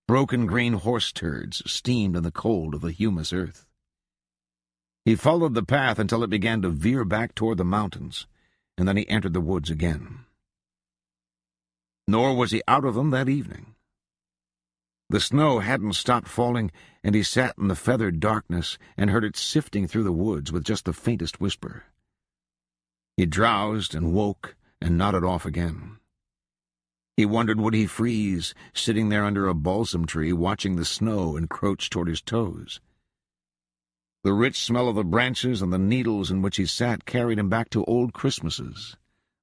Broken green horse turds steamed in the cold of the humus earth. He followed the path until it began to veer back toward the mountains, and then he entered the woods again. Nor was he out of them that evening. The snow hadn't stopped falling, and he sat in the feathered darkness and heard it sifting through the woods with just the faintest whisper. He drowsed and woke and nodded off again. He wondered would he freeze, sitting there under a balsam tree watching the snow encroach toward his toes. The rich smell of the branches and the needles in which he sat carried him back to old Christmases,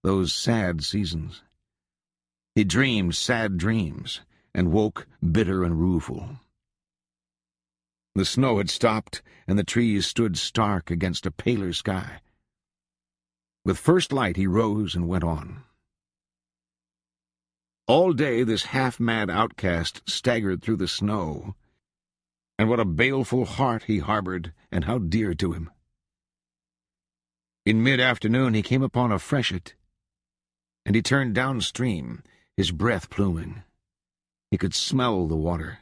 those sad seasons. He dreamed sad dreams, and woke bitter and rueful. The snow had stopped, and the trees stood stark against a paler sky. With first light he rose and went on. All day this half-mad outcast staggered through the snow, and what a baleful heart he harbored, and how dear to him. In mid-afternoon he came upon a freshet, and he turned downstream, his breath pluming. He could smell the water.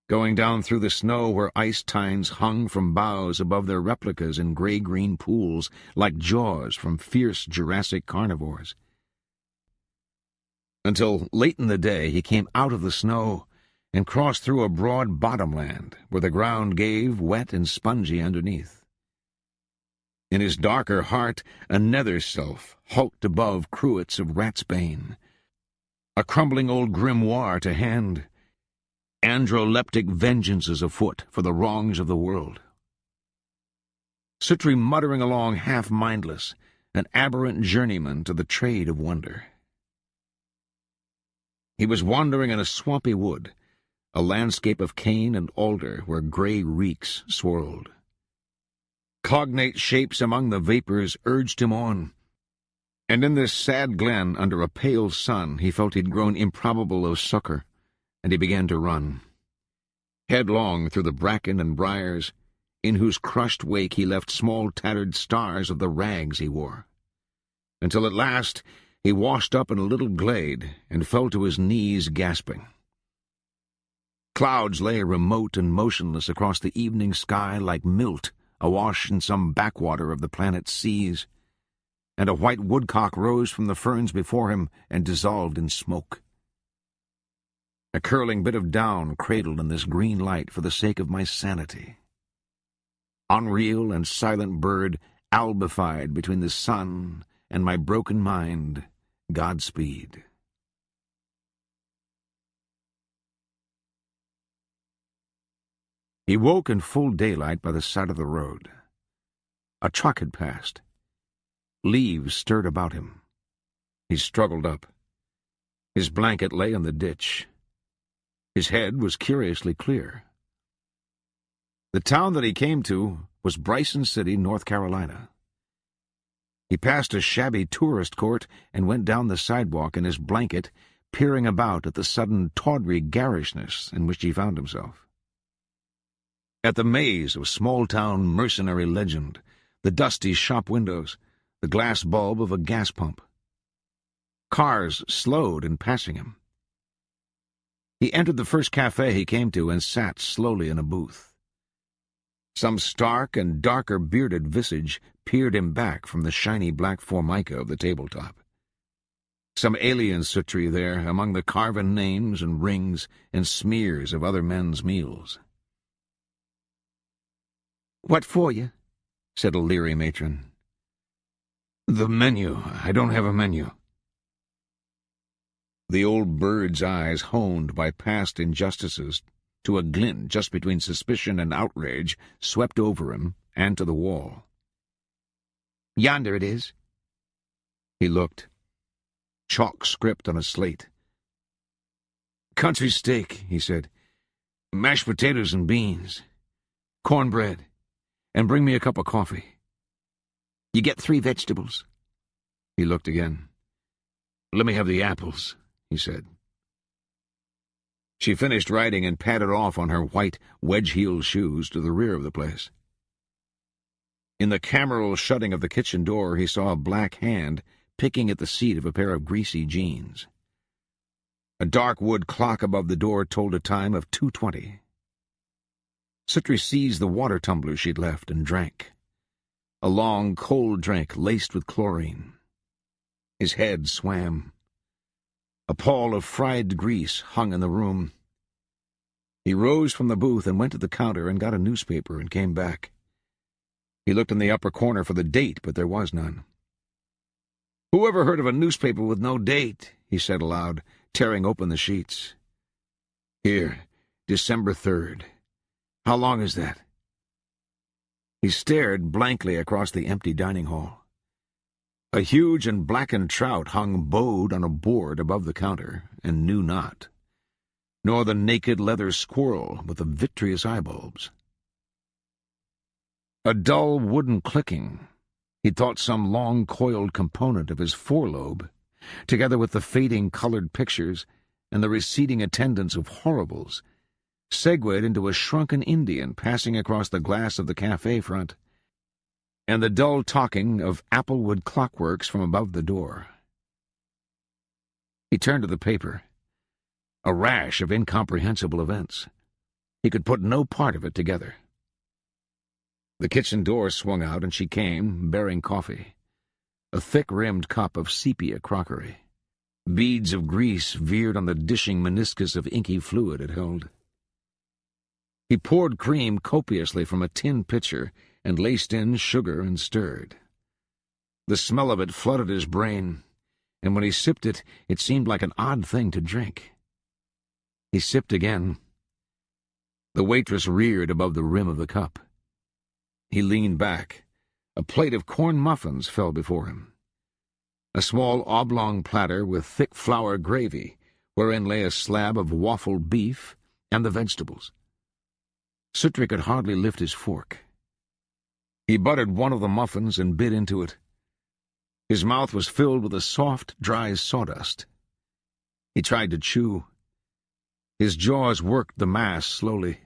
Going down through the snow where ice tines hung from boughs above their replicas in gray-green pools, like jaws from fierce Jurassic carnivores. Until late in the day he came out of the snow and crossed through a broad bottomland where the ground gave wet and spongy underneath. In his darker heart a nether self hulked above cruets of ratsbane, a crumbling old grimoire to hand, androleptic vengeances afoot for the wrongs of the world. Suttree muttering along half-mindless, an aberrant journeyman to the trade of wonder. He was wandering in a swampy wood, a landscape of cane and alder where gray reeks swirled. Cognate shapes among the vapors urged him on, and in this sad glen under a pale sun he felt he'd grown improbable of succor, and he began to run. Headlong through the bracken and briars, in whose crushed wake he left small tattered stars of the rags he wore, until at last he washed up in a little glade and fell to his knees gasping. Clouds lay remote and motionless across the evening sky like milt awash in some backwater of the planet's seas, and a white woodcock rose from the ferns before him and dissolved in smoke. A curling bit of down cradled in this green light for the sake of my sanity. Unreal and silent bird albified between the sun and my broken mind, Godspeed. He woke in full daylight by the side of the road. A truck had passed. Leaves stirred about him. He struggled up. His blanket lay in the ditch. His head was curiously clear. The town that he came to was Bryson City, North Carolina. He passed a shabby tourist court and went down the sidewalk in his blanket, peering about at the sudden tawdry garishness in which he found himself. At the maze of small-town mercenary legend, the dusty shop windows, the glass bulb of a gas pump. Cars slowed in passing him. He entered the first cafe he came to and sat slowly in a booth. Some stark and darker bearded visage peered him back from the shiny black formica of the tabletop. Some alien Suttree there among the carven names and rings and smears of other men's meals. "What for you?" said a leery matron. "The menu. I don't have a menu." The old bird's eyes, honed by past injustices to a glint just between suspicion and outrage, swept over him and to the wall. "Yonder it is." He looked. Chalk script on a slate. "Country steak," he said. "Mashed potatoes and beans. Cornbread. And bring me a cup of coffee." "You get 3 vegetables." He looked again. "Let me have the apples," he said. She finished writing and padded off on her white, wedge-heeled shoes to the rear of the place. In the cameral shutting of the kitchen door, he saw a black hand picking at the seat of a pair of greasy jeans. A dark wood clock above the door told a time of 2:20. Suttree seized the water tumbler she'd left and drank. A long, cold drink laced with chlorine. His head swam. A pall of fried grease hung in the room. He rose from the booth and went to the counter and got a newspaper and came back. He looked in the upper corner for the date, but there was none. "Who ever heard of a newspaper with no date?" he said aloud, tearing open the sheets. "Here, December 3rd. How long is that?" He stared blankly across the empty dining hall. A huge and blackened trout hung bowed on a board above the counter, and knew not, nor the naked leather squirrel with the vitreous eyebulbs. A dull wooden clicking, he thought some long-coiled component of his forelobe, together with the fading colored pictures and the receding attendance of horribles, segued into a shrunken Indian passing across the glass of the cafe front, and the dull talking of applewood clockworks from above the door. He turned to the paper. A rash of incomprehensible events. He could put no part of it together. The kitchen door swung out, and she came, bearing coffee. A thick-rimmed cup of sepia crockery. Beads of grease veered on the dishing meniscus of inky fluid it held. He poured cream copiously from a tin pitcher and laced in sugar and stirred. The smell of it flooded his brain, and when he sipped it, it seemed like an odd thing to drink. He sipped again. The waitress reared above the rim of the cup. He leaned back. A plate of corn muffins fell before him. A small oblong platter with thick flour gravy, wherein lay a slab of waffled beef and the vegetables. Suttree could hardly lift his fork. He buttered one of the muffins and bit into it. His mouth was filled with a soft, dry sawdust. He tried to chew. His jaws worked the mass slowly.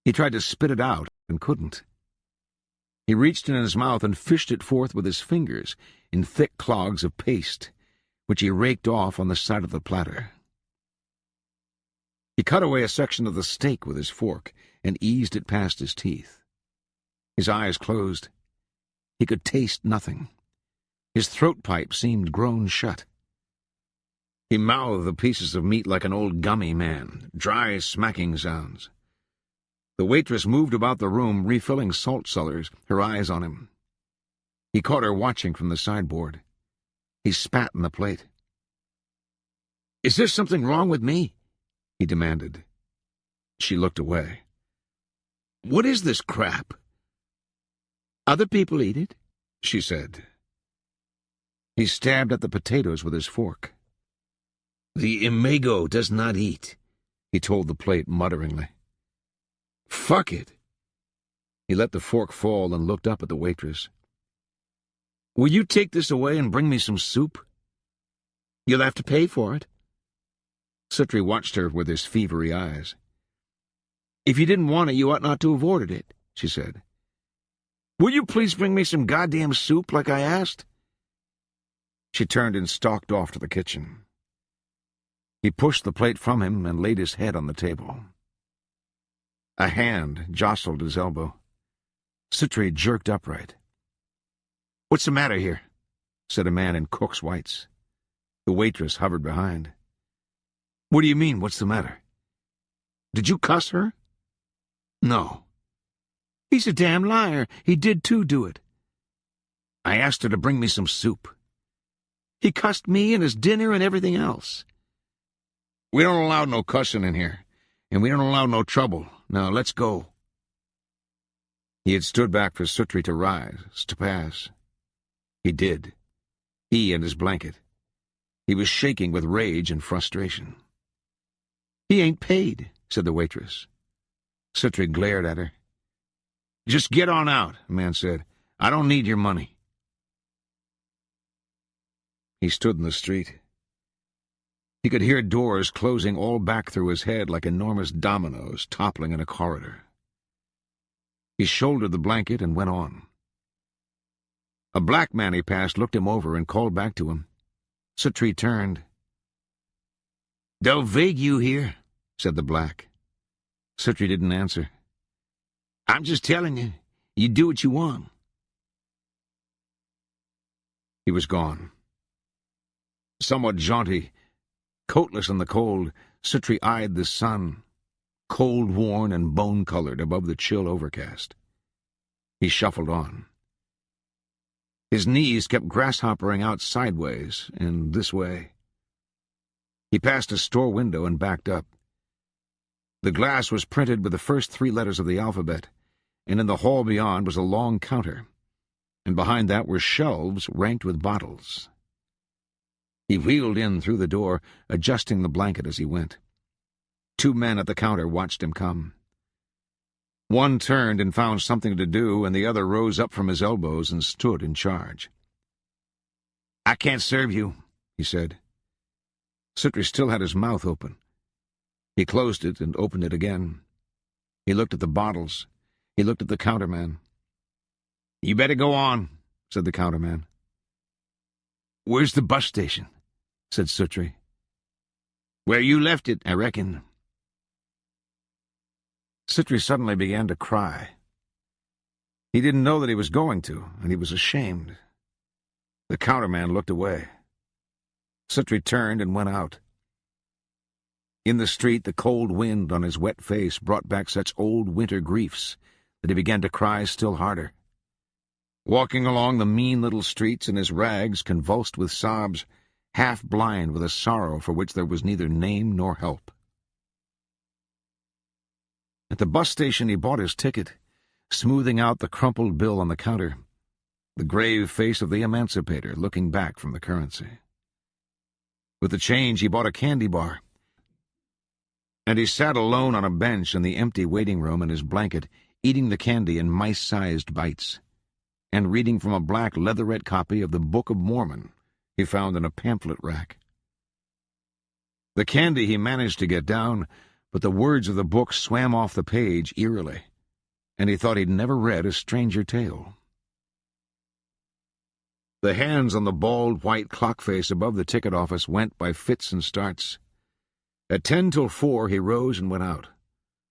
He tried to spit it out and couldn't. He reached in his mouth and fished it forth with his fingers in thick clogs of paste, which he raked off on the side of the platter. He cut away a section of the steak with his fork and eased it past his teeth. His eyes closed. He could taste nothing. His throat pipe seemed grown shut. He mouthed the pieces of meat like an old gummy man, dry smacking sounds. The waitress moved about the room, refilling salt cellars, her eyes on him. He caught her watching from the sideboard. He spat in the plate. "Is there something wrong with me?" he demanded. She looked away. "What is this crap?" "Other people eat it," she said. He stabbed at the potatoes with his fork. "The imago does not eat," he told the plate mutteringly. "Fuck it." He let the fork fall and looked up at the waitress. "Will you take this away and bring me some soup?" "You'll have to pay for it." Suttree watched her with his fevery eyes. "If you didn't want it, you ought not to have ordered it," she said. "Will you please bring me some goddamn soup like I asked?" She turned and stalked off to the kitchen. He pushed the plate from him and laid his head on the table. A hand jostled his elbow. Suttree jerked upright. "What's the matter here?" said a man in cook's whites. The waitress hovered behind. "What do you mean, what's the matter? Did you cuss her?" "No." "He's a damn liar. He did too do it." "I asked her to bring me some soup." "He cussed me and his dinner and everything else." "We don't allow no cussing in here, and we don't allow no trouble. Now, let's go." He had stood back for Suttree to rise, to pass. He did. He and his blanket. He was shaking with rage and frustration. "He ain't paid," said the waitress. Suttree glared at her. "Just get on out," the man said. "I don't need your money." He stood in the street. He could hear doors closing all back through his head like enormous dominoes toppling in a corridor. He shouldered the blanket and went on. A black man he passed looked him over and called back to him. Suttree turned. "Delvague you here," said the black. Suttree didn't answer. "I'm just telling you, you do what you want." He was gone. Somewhat jaunty, coatless in the cold, Suttree eyed the sun, cold-worn and bone-colored above the chill overcast. He shuffled on. His knees kept grasshoppering out sideways and this way. He passed a store window and backed up. The glass was printed with the first 3 letters of the alphabet, and in the hall beyond was a long counter, and behind that were shelves ranked with bottles. He wheeled in through the door, adjusting the blanket as he went. 2 men at the counter watched him come. One turned and found something to do, and the other rose up from his elbows and stood in charge. "I can't serve you," he said. Suttree still had his mouth open. He closed it and opened it again. He looked at the bottles. He looked at the counterman. "You better go on," said the counterman. "Where's the bus station?" said Suttree. "Where you left it, I reckon." Suttree suddenly began to cry. He didn't know that he was going to, and he was ashamed. The counterman looked away. Suttree turned and went out. In the street, the cold wind on his wet face brought back such old winter griefs that he began to cry still harder. Walking along the mean little streets in his rags, convulsed with sobs, half-blind with a sorrow for which there was neither name nor help. At the bus station he bought his ticket, smoothing out the crumpled bill on the counter, the grave face of the emancipator looking back from the currency. With the change he bought a candy bar. And he sat alone on a bench in the empty waiting room in his blanket, eating the candy in mice-sized bites, and reading from a black leatherette copy of the Book of Mormon he found in a pamphlet rack. The candy he managed to get down, but the words of the book swam off the page eerily, and he thought he'd never read a stranger tale. The hands on the bald white clock face above the ticket office went by fits and starts. At 10 till 4 he rose and went out,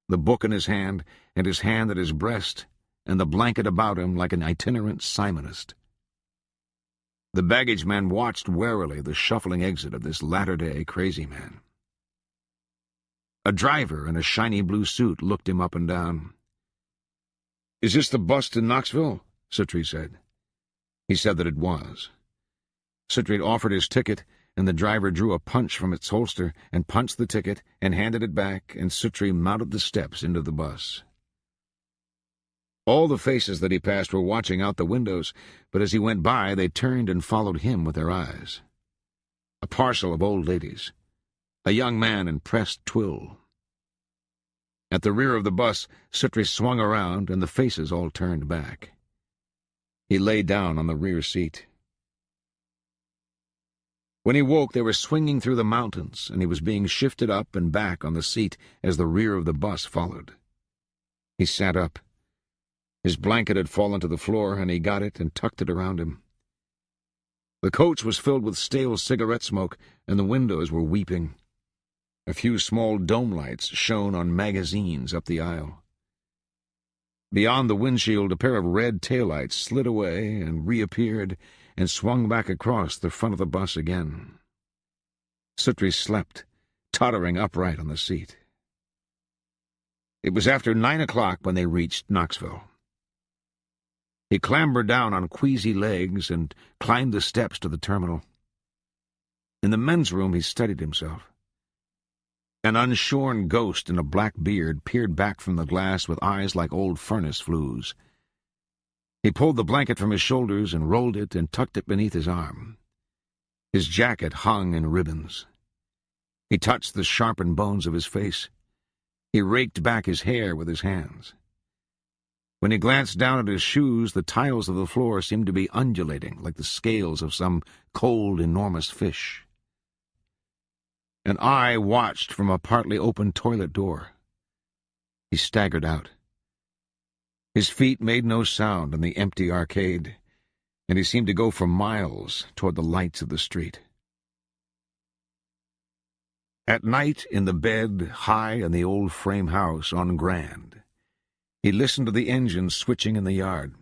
the book in his hand, and his hand at his breast, and the blanket about him like an itinerant Simonist. The baggage man watched warily the shuffling exit of this latter-day crazy man. A driver in a shiny blue suit looked him up and down. "Is this the bus to Knoxville?" Suttree said. He said that it was. Suttree offered his ticket, and the driver drew a punch from its holster and punched the ticket and handed it back, and Suttree mounted the steps into the bus. All the faces that he passed were watching out the windows, but as he went by they turned and followed him with their eyes. A parcel of old ladies, a young man in pressed twill. At the rear of the bus, Suttree swung around, and the faces all turned back. He lay down on the rear seat. When he woke, they were swinging through the mountains, and he was being shifted up and back on the seat as the rear of the bus followed. He sat up. His blanket had fallen to the floor, and he got it and tucked it around him. The coach was filled with stale cigarette smoke, and the windows were weeping. A few small dome lights shone on magazines up the aisle. Beyond the windshield, a pair of red taillights slid away and reappeared and swung back across the front of the bus again. Suttree slept, tottering upright on the seat. It was after 9 o'clock when they reached Knoxville. He clambered down on queasy legs and climbed the steps to the terminal. In the men's room he steadied himself. An unshorn ghost in a black beard peered back from the glass with eyes like old furnace flues. He pulled the blanket from his shoulders and rolled it and tucked it beneath his arm. His jacket hung in ribbons. He touched the sharpened bones of his face. He raked back his hair with his hands. When he glanced down at his shoes, the tiles of the floor seemed to be undulating like the scales of some cold, enormous fish. An eye watched from a partly open toilet door. He staggered out. His feet made no sound in the empty arcade, and he seemed to go for miles toward the lights of the street. At night, in the bed high in the old frame house on Grand, he listened to the engines switching in the yard,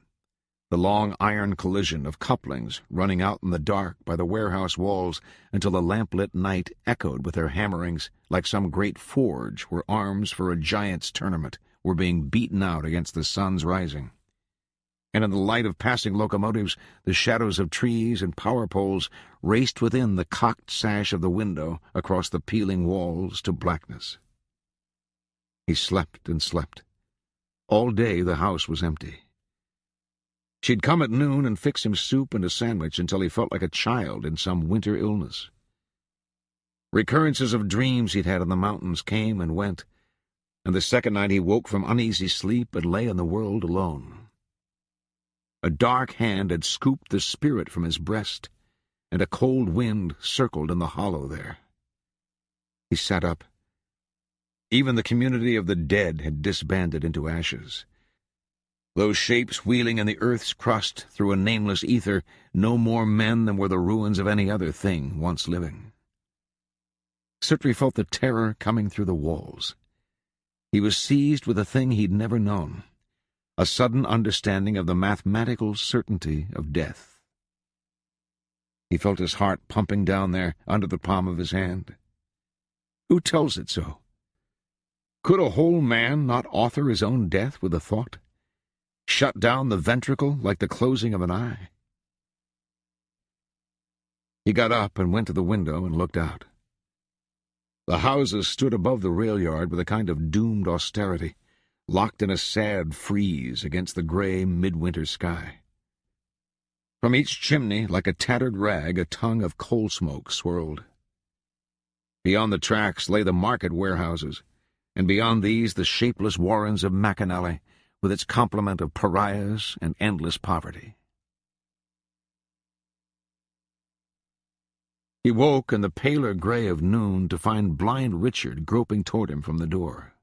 the long iron collision of couplings running out in the dark by the warehouse walls until the lamp-lit night echoed with their hammerings like some great forge where arms for a giant's tournament were being beaten out against the sun's rising. And in the light of passing locomotives, the shadows of trees and power poles raced within the cocked sash of the window across the peeling walls to blackness. He slept and slept. All day the house was empty. She'd come at noon and fix him soup and a sandwich until he felt like a child in some winter illness. Recurrences of dreams he'd had in the mountains came and went, and the second night he woke from uneasy sleep and lay in the world alone. A dark hand had scooped the spirit from his breast, and a cold wind circled in the hollow there. He sat up. Even the community of the dead had disbanded into ashes. Those shapes wheeling in the earth's crust through a nameless ether, no more men than were the ruins of any other thing once living. Suttree felt the terror coming through the walls. He was seized with a thing he'd never known, a sudden understanding of the mathematical certainty of death. He felt his heart pumping down there under the palm of his hand. Who tells it so? Could a whole man not author his own death with a thought? Shut down the ventricle like the closing of an eye? He got up and went to the window and looked out. The houses stood above the rail yard with a kind of doomed austerity, locked in a sad freeze against the gray midwinter sky. From each chimney, like a tattered rag, a tongue of coal smoke swirled. Beyond the tracks lay the market warehouses, and beyond these the shapeless warrens of McAnally, with its complement of pariahs and endless poverty. He woke in the paler gray of noon to find blind Richard groping toward him from the door.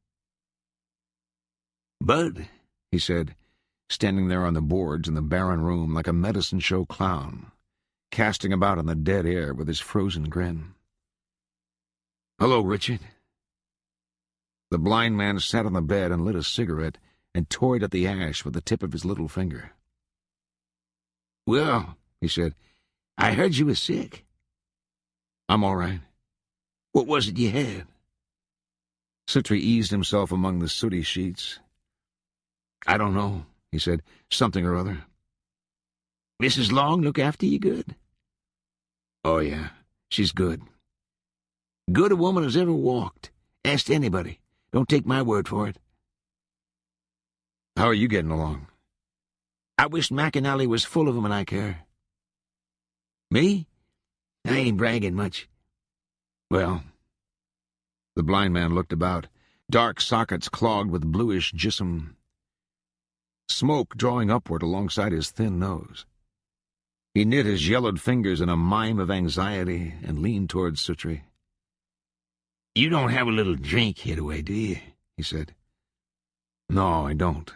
"Bud," he said, standing there on the boards in the barren room like a medicine show clown, casting about in the dead air with his frozen grin. "Hello, Richard." The blind man sat on the bed and lit a cigarette and toyed at the ash with the tip of his little finger. "Well," he said, "I heard you were sick." "I'm all right." "What was it you had?" Suttree eased himself among the sooty sheets. "I don't know," he said. "Something or other." "Mrs. Long look after you good?" "Oh, yeah. She's good." "Good a woman as ever walked. Ask anybody. Don't take my word for it." "How are you getting along?" "I wish McAnally was full of 'em and I care." "Me? I ain't bragging much." "Well." The blind man looked about, dark sockets clogged with bluish gypsum, smoke drawing upward alongside his thin nose. He knit his yellowed fingers in a mime of anxiety and leaned towards Suttree. "You don't have a little drink hid away, do you?" he said. "No, I don't."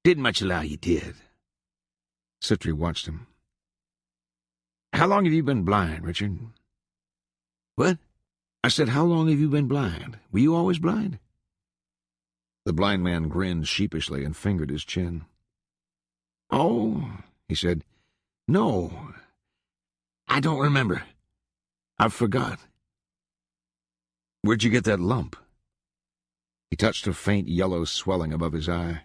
"Didn't much allow you did." Suttree watched him. "How long have you been blind, Richard?" "What?" "I said, how long have you been blind? Were you always blind?" The blind man grinned sheepishly and fingered his chin. "Oh," he said, "no. I don't remember. I've forgot." "Where'd you get that lump?" He touched a faint yellow swelling above his eye.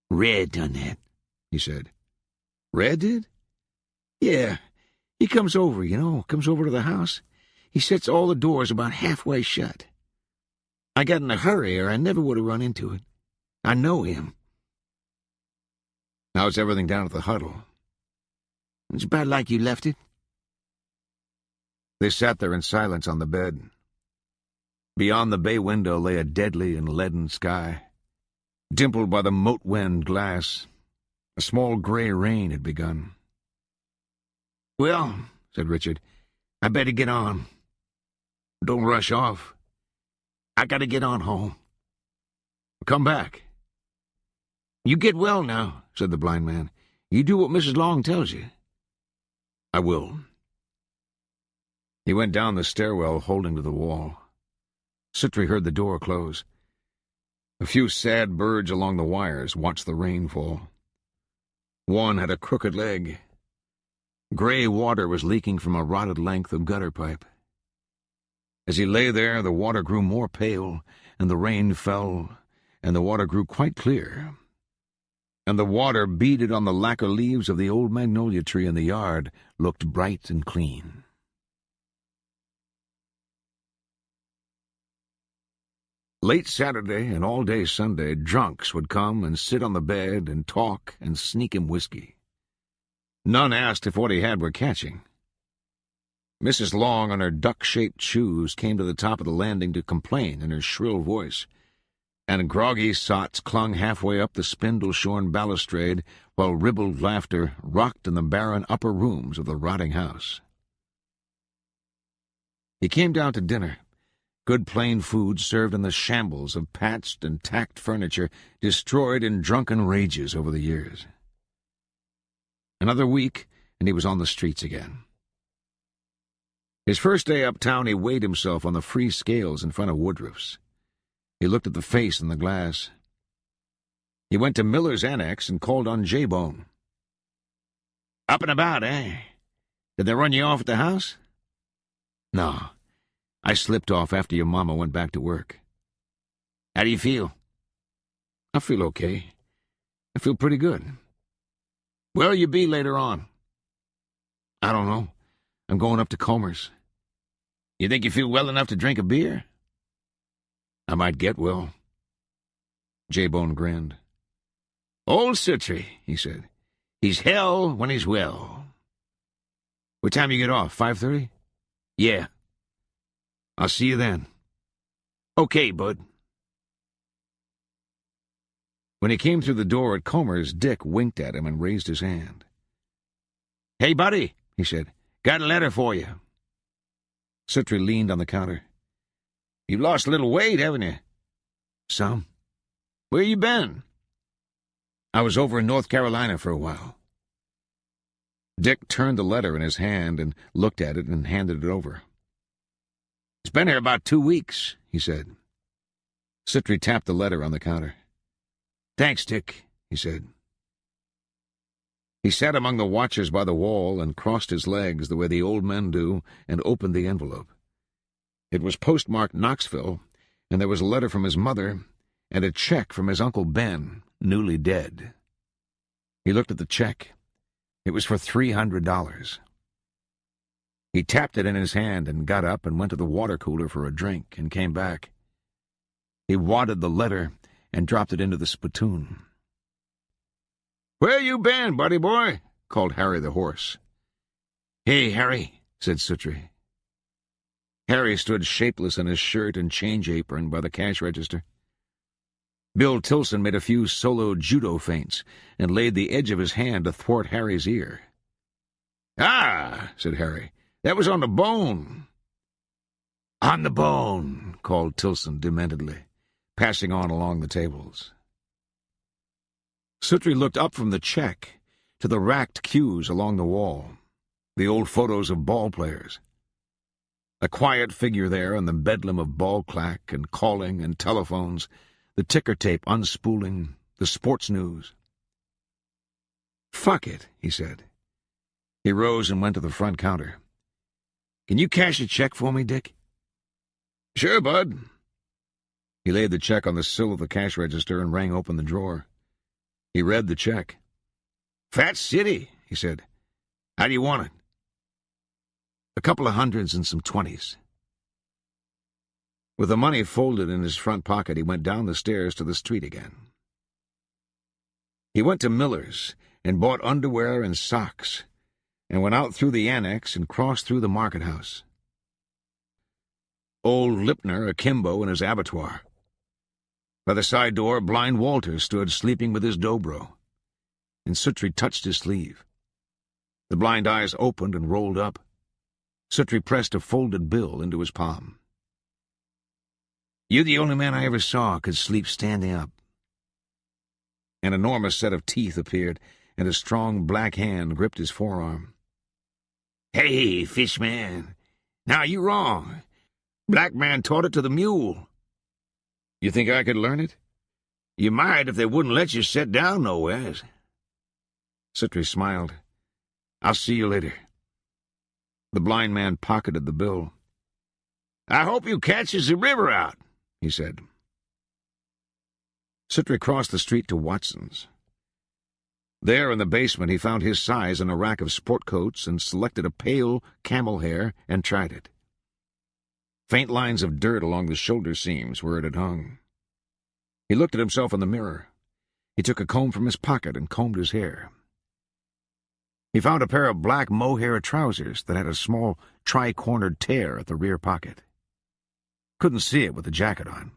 "Red done that," he said. "Red did?" "Yeah. He comes over, comes over to the house. He sets all the doors about halfway shut. I got in a hurry or I never would have run into it. I know him." "How's everything down at the huddle?" "It's about like you left it." They sat there in silence on the bed. Beyond the bay window lay a deadly and leaden sky, dimpled by the moat-wind glass. A small gray rain had begun. "Well," said Richard, "I better get on." "Don't rush off." "I gotta get on home." "Come back." "You get well now," said the blind man. "You do what Mrs. Long tells you." "I will." He went down the stairwell, holding to the wall. Suttree heard the door close. A few sad birds along the wires watched the rain fall. One had a crooked leg. Gray water was leaking from a rotted length of gutter pipe. As he lay there, the water grew more pale, and the rain fell, and the water grew quite clear. And the water, beaded on the lacquer leaves of the old magnolia tree in the yard, looked bright and clean. Late Saturday and all day Sunday, drunks would come and sit on the bed and talk and sneak him whiskey. None asked if what he had were catching. Mrs. Long, on her duck-shaped shoes, came to the top of the landing to complain in her shrill voice, and groggy sots clung halfway up the spindle-shorn balustrade while ribald laughter rocked in the barren upper rooms of the rotting house. He came down to dinner. Good plain food served in the shambles of patched and tacked furniture destroyed in drunken rages over the years. Another week, and he was on the streets again. His first day uptown, he weighed himself on the free scales in front of Woodruff's. He looked at the face in the glass. He went to Miller's Annex and called on J-Bone. "Up and about, eh? Did they run you off at the house?" "No. I slipped off after your mama went back to work." "How do you feel?" "I feel okay. I feel pretty good." "Where'll you be later on?" "I don't know. I'm going up to Comer's." "You think you feel well enough to drink a beer?" "I might get well." J-Bone grinned. "Old Suttree," he said. "He's hell when he's well." "What time you get off, 5:30? "Yeah." "I'll see you then." Okay, bud. When he came through the door at Comer's, Dick winked at him and raised his hand. Hey, buddy, he said. Got a letter for you. Suttree leaned on the counter. You've lost a little weight, haven't you? Some. Where you been? I was over in North Carolina for a while. Dick turned the letter in his hand and looked at it and handed it over. It's been here about 2 weeks, he said. Suttree tapped the letter on the counter. Thanks, Dick, he said. He sat among the watchers by the wall and crossed his legs the way the old men do and opened the envelope. It was postmarked Knoxville, and there was a letter from his mother and a check from his Uncle Ben, newly dead. He looked at the check. It was for $300. He tapped it in his hand and got up and went to the water cooler for a drink and came back. He wadded the letter and dropped it into the spittoon. "Where you been, buddy boy?" called Harry the horse. "Hey, Harry," said Suttree. Harry stood shapeless in his shirt and change apron by the cash register. Bill Tilson made a few solo judo feints and laid the edge of his hand athwart Harry's ear. "Ah," said Harry, "that was on the bone." "On the bone," called Tilson dementedly, passing on along the tables. Suttree looked up from the check to the racked cues along the wall, the old photos of ball players. A quiet figure there in the bedlam of ball clack and calling and telephones, the ticker tape unspooling, the sports news. "Fuck it," he said. He rose and went to the front counter. "Can you cash a check for me, Dick?" "Sure, bud." He laid the check on the sill of the cash register and rang open the drawer. He read the check. "Fat City," he said. "How do you want it?" "A couple of hundreds and some 20s. With the money folded in his front pocket, he went down the stairs to the street again. He went to Miller's and bought underwear and socks, and went out through the annex and crossed through the market house. Old Lipner akimbo in his abattoir. By the side door, blind Walter stood sleeping with his dobro, and Suttree touched his sleeve. The blind eyes opened and rolled up. Suttree pressed a folded bill into his palm. "You're the only man I ever saw could sleep standing up." An enormous set of teeth appeared, and a strong black hand gripped his forearm. "Hey, fishman, now you're wrong. Black man taught it to the mule." "You think I could learn it?" "You might if they wouldn't let you sit down nowheres." Suttree smiled. "I'll see you later." The blind man pocketed the bill. "I hope you catches the river out," he said. Suttree crossed the street to Watson's. There in the basement he found his size in a rack of sport coats and selected a pale camel hair and tried it. Faint lines of dirt along the shoulder seams where it had hung. He looked at himself in the mirror. He took a comb from his pocket and combed his hair. He found a pair of black mohair trousers that had a small tri-cornered tear at the rear pocket. Couldn't see it with the jacket on.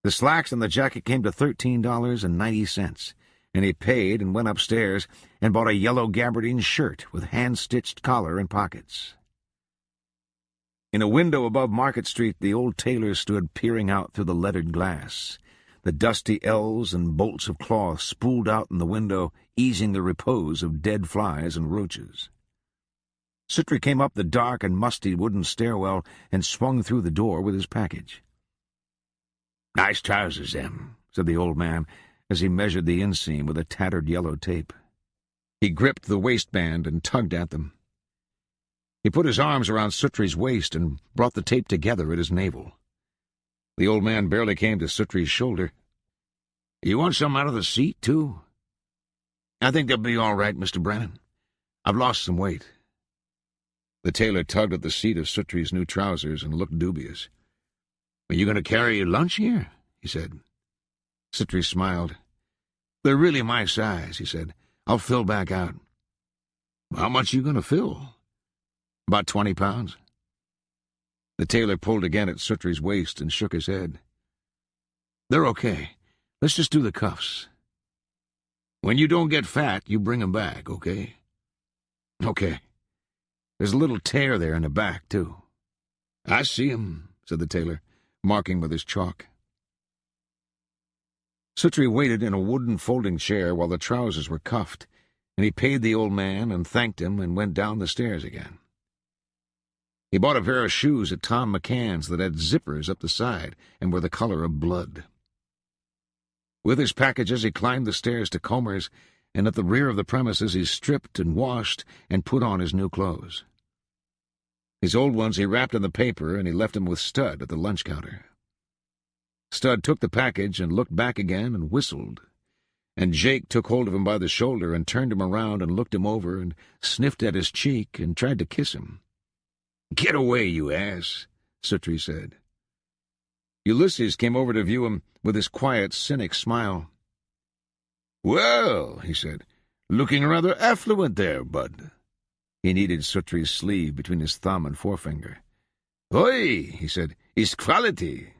The slacks and the jacket came to $13.90, and he paid and went upstairs and bought a yellow gabardine shirt with hand-stitched collar and pockets. In a window above Market Street, the old tailor stood peering out through the lettered glass. The dusty ells and bolts of cloth spooled out in the window, easing the repose of dead flies and roaches. Suttree came up the dark and musty wooden stairwell and swung through the door with his package. "Nice trousers, them," said the old man, as he measured the inseam with a tattered yellow tape. He gripped the waistband and tugged at them. He put his arms around Suttree's waist and brought the tape together at his navel. The old man barely came to Suttree's shoulder. "You want some out of the seat, too?" "I think they'll be all right, Mr. Brennan. I've lost some weight." The tailor tugged at the seat of Suttree's new trousers and looked dubious. "Are you going to carry your lunch here?" he said. Suttree smiled. "They're really my size," he said. "I'll fill back out." "How much are you going to fill?" "About 20 pounds. The tailor pulled again at Suttree's waist and shook his head. "They're okay. Let's just do the cuffs. When you don't get fat, you bring 'em back, okay?" "Okay. There's a little tear there in the back, too." "I see 'em," said the tailor, marking with his chalk. Suttree waited in a wooden folding chair while the trousers were cuffed, and he paid the old man and thanked him and went down the stairs again. He bought a pair of shoes at Tom McCann's that had zippers up the side and were the color of blood. With his packages he climbed the stairs to Comer's, and at the rear of the premises he stripped and washed and put on his new clothes. His old ones he wrapped in the paper, and he left them with Stud at the lunch counter. Stud took the package and looked back again and whistled, and Jake took hold of him by the shoulder and turned him around and looked him over and sniffed at his cheek and tried to kiss him. "Get away, you ass," Suttree said. Ulysses came over to view him with his quiet, cynic smile. "Well," he said, "looking rather affluent there, bud." He kneaded Suttree's sleeve between his thumb and forefinger. "Oi," he said, "is quality."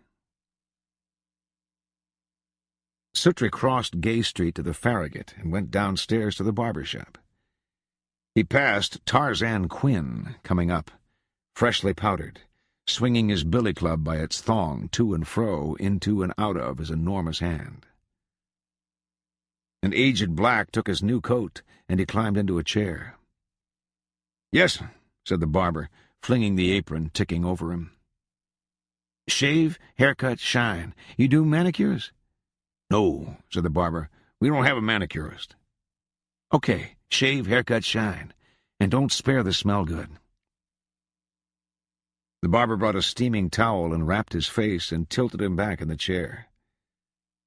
Suttree crossed Gay Street to the Farragut and went downstairs to the barber shop. He passed Tarzan Quinn coming up, freshly powdered, swinging his billy club by its thong to and fro, into and out of his enormous hand. An aged black took his new coat, and he climbed into a chair. "Yes," said the barber, flinging the apron ticking over him. "Shave, haircut, shine. You do manicures?" "No," said the barber. "We don't have a manicurist." "Okay, shave, haircut, shine. And don't spare the smell good." The barber brought a steaming towel and wrapped his face and tilted him back in the chair.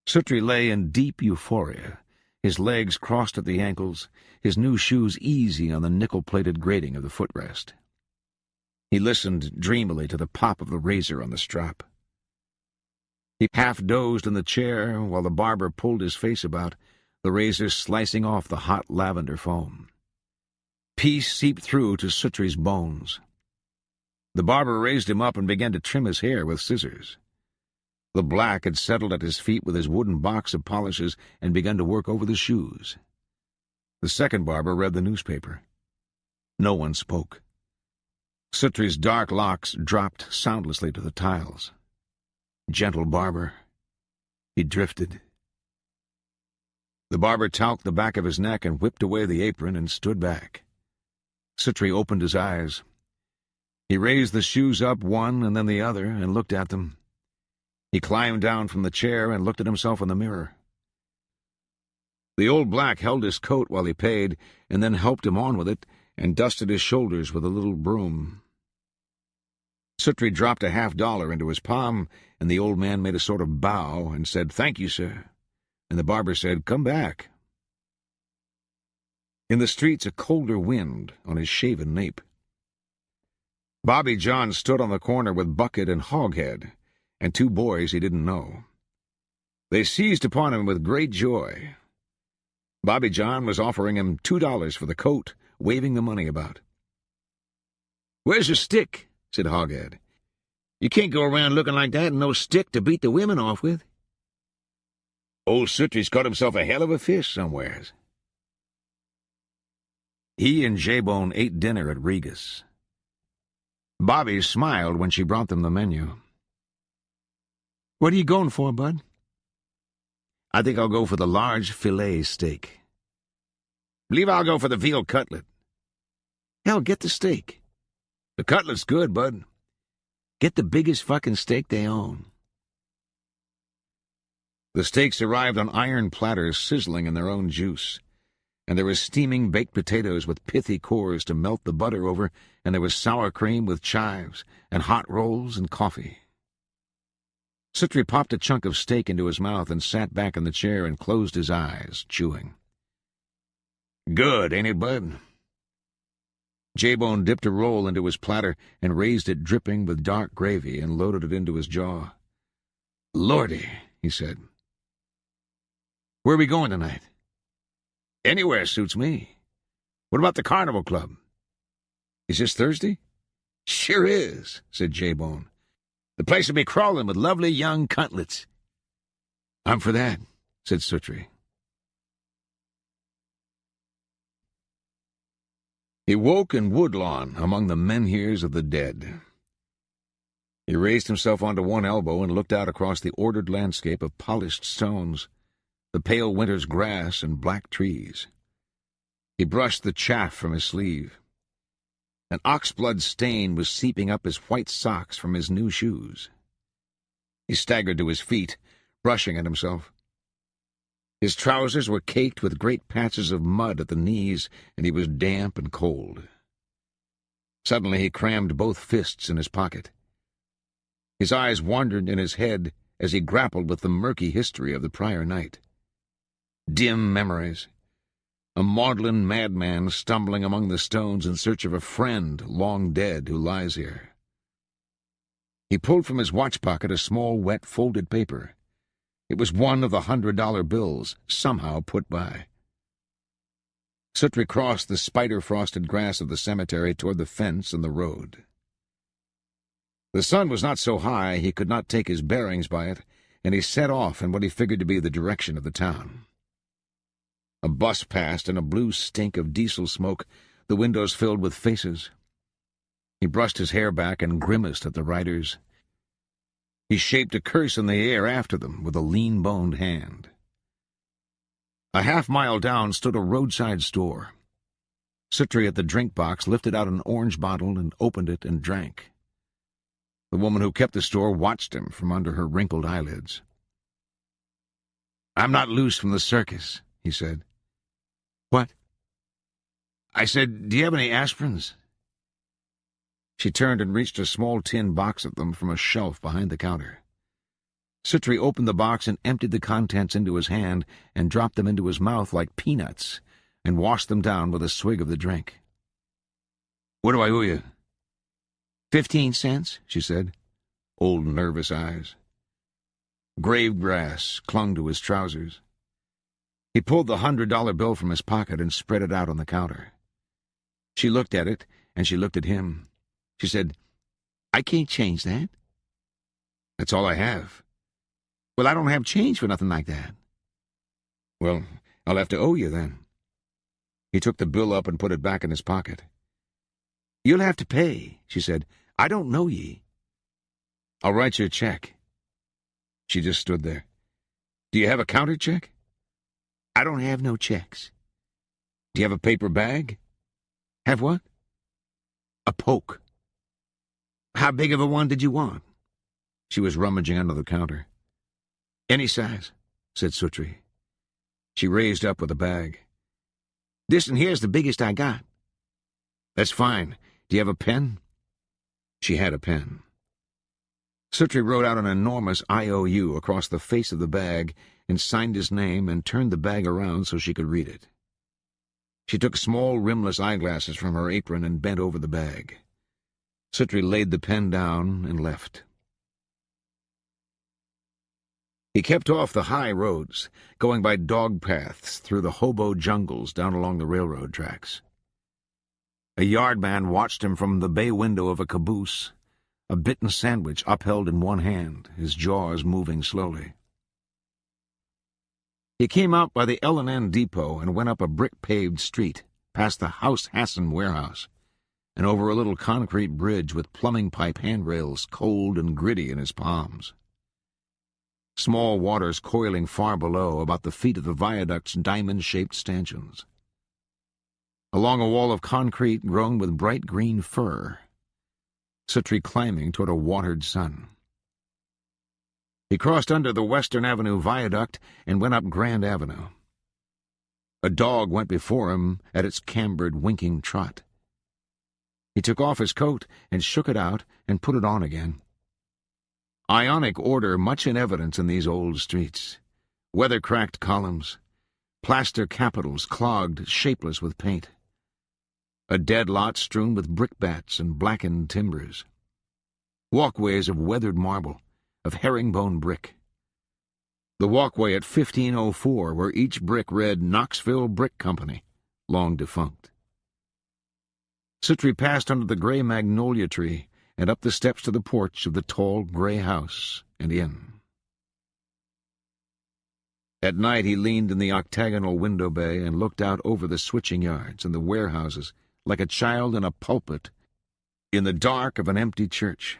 Suttree lay in deep euphoria, his legs crossed at the ankles, his new shoes easy on the nickel-plated grating of the footrest. He listened dreamily to the pop of the razor on the strap. He half-dozed in the chair while the barber pulled his face about, the razor slicing off the hot lavender foam. Peace seeped through to Suttree's bones. The barber raised him up and began to trim his hair with scissors. The black had settled at his feet with his wooden box of polishes and begun to work over the shoes. The second barber read the newspaper. No one spoke. Suttree's dark locks dropped soundlessly to the tiles. Gentle barber. He drifted. The barber talked the back of his neck and whipped away the apron and stood back. Suttree opened his eyes. He raised the shoes up one and then the other and looked at them. He climbed down from the chair and looked at himself in the mirror. The old black held his coat while he paid, and then helped him on with it and dusted his shoulders with a little broom. Suttree dropped a $50 into his palm, and the old man made a sort of bow and said, "Thank you, sir." And the barber said, "Come back." In the streets a colder wind on his shaven nape. Bobby John stood on the corner with Bucket and Hoghead, and two boys he didn't know. They seized upon him with great joy. Bobby John was offering him $2 for the coat, waving the money about. "Where's your stick?" said Hoghead. "You can't go around looking like that and no stick to beat the women off with." "Old Suttree's caught himself a hell of a fish somewheres." He and J-Bone ate dinner at Regas. Bobby smiled when she brought them the menu. "What are you going for, bud?" "I think I'll go for the large filet steak." "Believe I'll go for the veal cutlet." "Hell, get the steak." "The cutlet's good, bud." "Get the biggest fucking steak they own." The steaks arrived on iron platters sizzling in their own juice, and there was steaming baked potatoes with pithy cores to melt the butter over, and there was sour cream with chives, and hot rolls and coffee. Suttree popped a chunk of steak into his mouth and sat back in the chair and closed his eyes, chewing. "Good, ain't it, bud?" J-Bone dipped a roll into his platter and raised it dripping with dark gravy and loaded it into his jaw. "Lordy," he said. "Where are we going tonight?" "Anywhere suits me. What about the Carnival Club?" "Is this Thursday?" "Sure is," said J-Bone. "The place will be crawling with lovely young cuntlets." "I'm for that," said Suttree. He woke in Woodlawn among the menhirs of the dead. He raised himself onto one elbow and looked out across the ordered landscape of polished stones, the pale winter's grass and black trees. He brushed the chaff from his sleeve. An oxblood stain was seeping up his white socks from his new shoes. He staggered to his feet, brushing at himself. His trousers were caked with great patches of mud at the knees, and he was damp and cold. Suddenly he crammed both fists in his pocket. His eyes wandered in his head as he grappled with the murky history of the prior night. Dim memories. A maudlin madman stumbling among the stones in search of a friend long dead who lies here. He pulled from his watch pocket a small, wet, folded paper. It was one of the $100 bills, somehow put by. Suttree crossed the spider-frosted grass of the cemetery toward the fence and the road. The sun was not so high he could not take his bearings by it, and he set off in what he figured to be the direction of the town. A bus passed in a blue stink of diesel smoke, the windows filled with faces. He brushed his hair back and grimaced at the riders. He shaped a curse in the air after them with a lean-boned hand. A half-mile down stood a roadside store. Suttree at the drink box lifted out an orange bottle and opened it and drank. The woman who kept the store watched him from under her wrinkled eyelids. "I'm not loose from the circus," he said. "What?" "I said, do you have any aspirins?" She turned and reached a small tin box of them from a shelf behind the counter. Suttree opened the box and emptied the contents into his hand and dropped them into his mouth like peanuts and washed them down with a swig of the drink. "What do I owe you?" 15 cents, she said, old nervous eyes. Grave grass clung to his trousers. He pulled the $100 bill from his pocket and spread it out on the counter. She looked at it, and she looked at him. She said, "I can't change that." "That's all I have." "Well, I don't have change for nothing like that." "Well, I'll have to owe you then." He took the bill up and put it back in his pocket. "You'll have to pay," she said. "I don't know ye." "I'll write you a check." She just stood there. "Do you have a counter check?" "I don't have no checks." "Do you have a paper bag?" "Have what?" "A poke." "How big of a one did you want?" She was rummaging under the counter. "Any size," said Suttree. She raised up with a bag. "This and here's the biggest I got." "That's fine. Do you have a pen?" She had a pen. Suttree wrote out an enormous IOU across the face of the bag and signed his name and turned the bag around so she could read it. She took small rimless eyeglasses from her apron and bent over the bag. Suttree laid the pen down and left. He kept off the high roads, going by dog paths through the hobo jungles down along the railroad tracks. A yardman watched him from the bay window of a caboose, a bitten sandwich upheld in one hand, his jaws moving slowly. He came out by the L&N depot and went up a brick-paved street, past the House Hassan warehouse, and over a little concrete bridge with plumbing pipe handrails cold and gritty in his palms. Small waters coiling far below, about the feet of the viaduct's diamond-shaped stanchions. Along a wall of concrete grown with bright green fir, Suttree climbing toward a watered sun. He crossed under the Western Avenue viaduct and went up Grand Avenue. A dog went before him at its cambered, winking trot. He took off his coat and shook it out and put it on again. Ionic order much in evidence in these old streets. Weather-cracked columns, plaster capitals clogged, shapeless with paint. A dead lot strewn with brickbats and blackened timbers. Walkways of weathered marble, of herringbone brick. The walkway at 1504, where each brick read Knoxville Brick Company, long defunct. Suttree passed under the gray magnolia tree and up the steps to the porch of the tall gray house and in. At night he leaned in the octagonal window bay and looked out over the switching yards and the warehouses like a child in a pulpit in the dark of an empty church.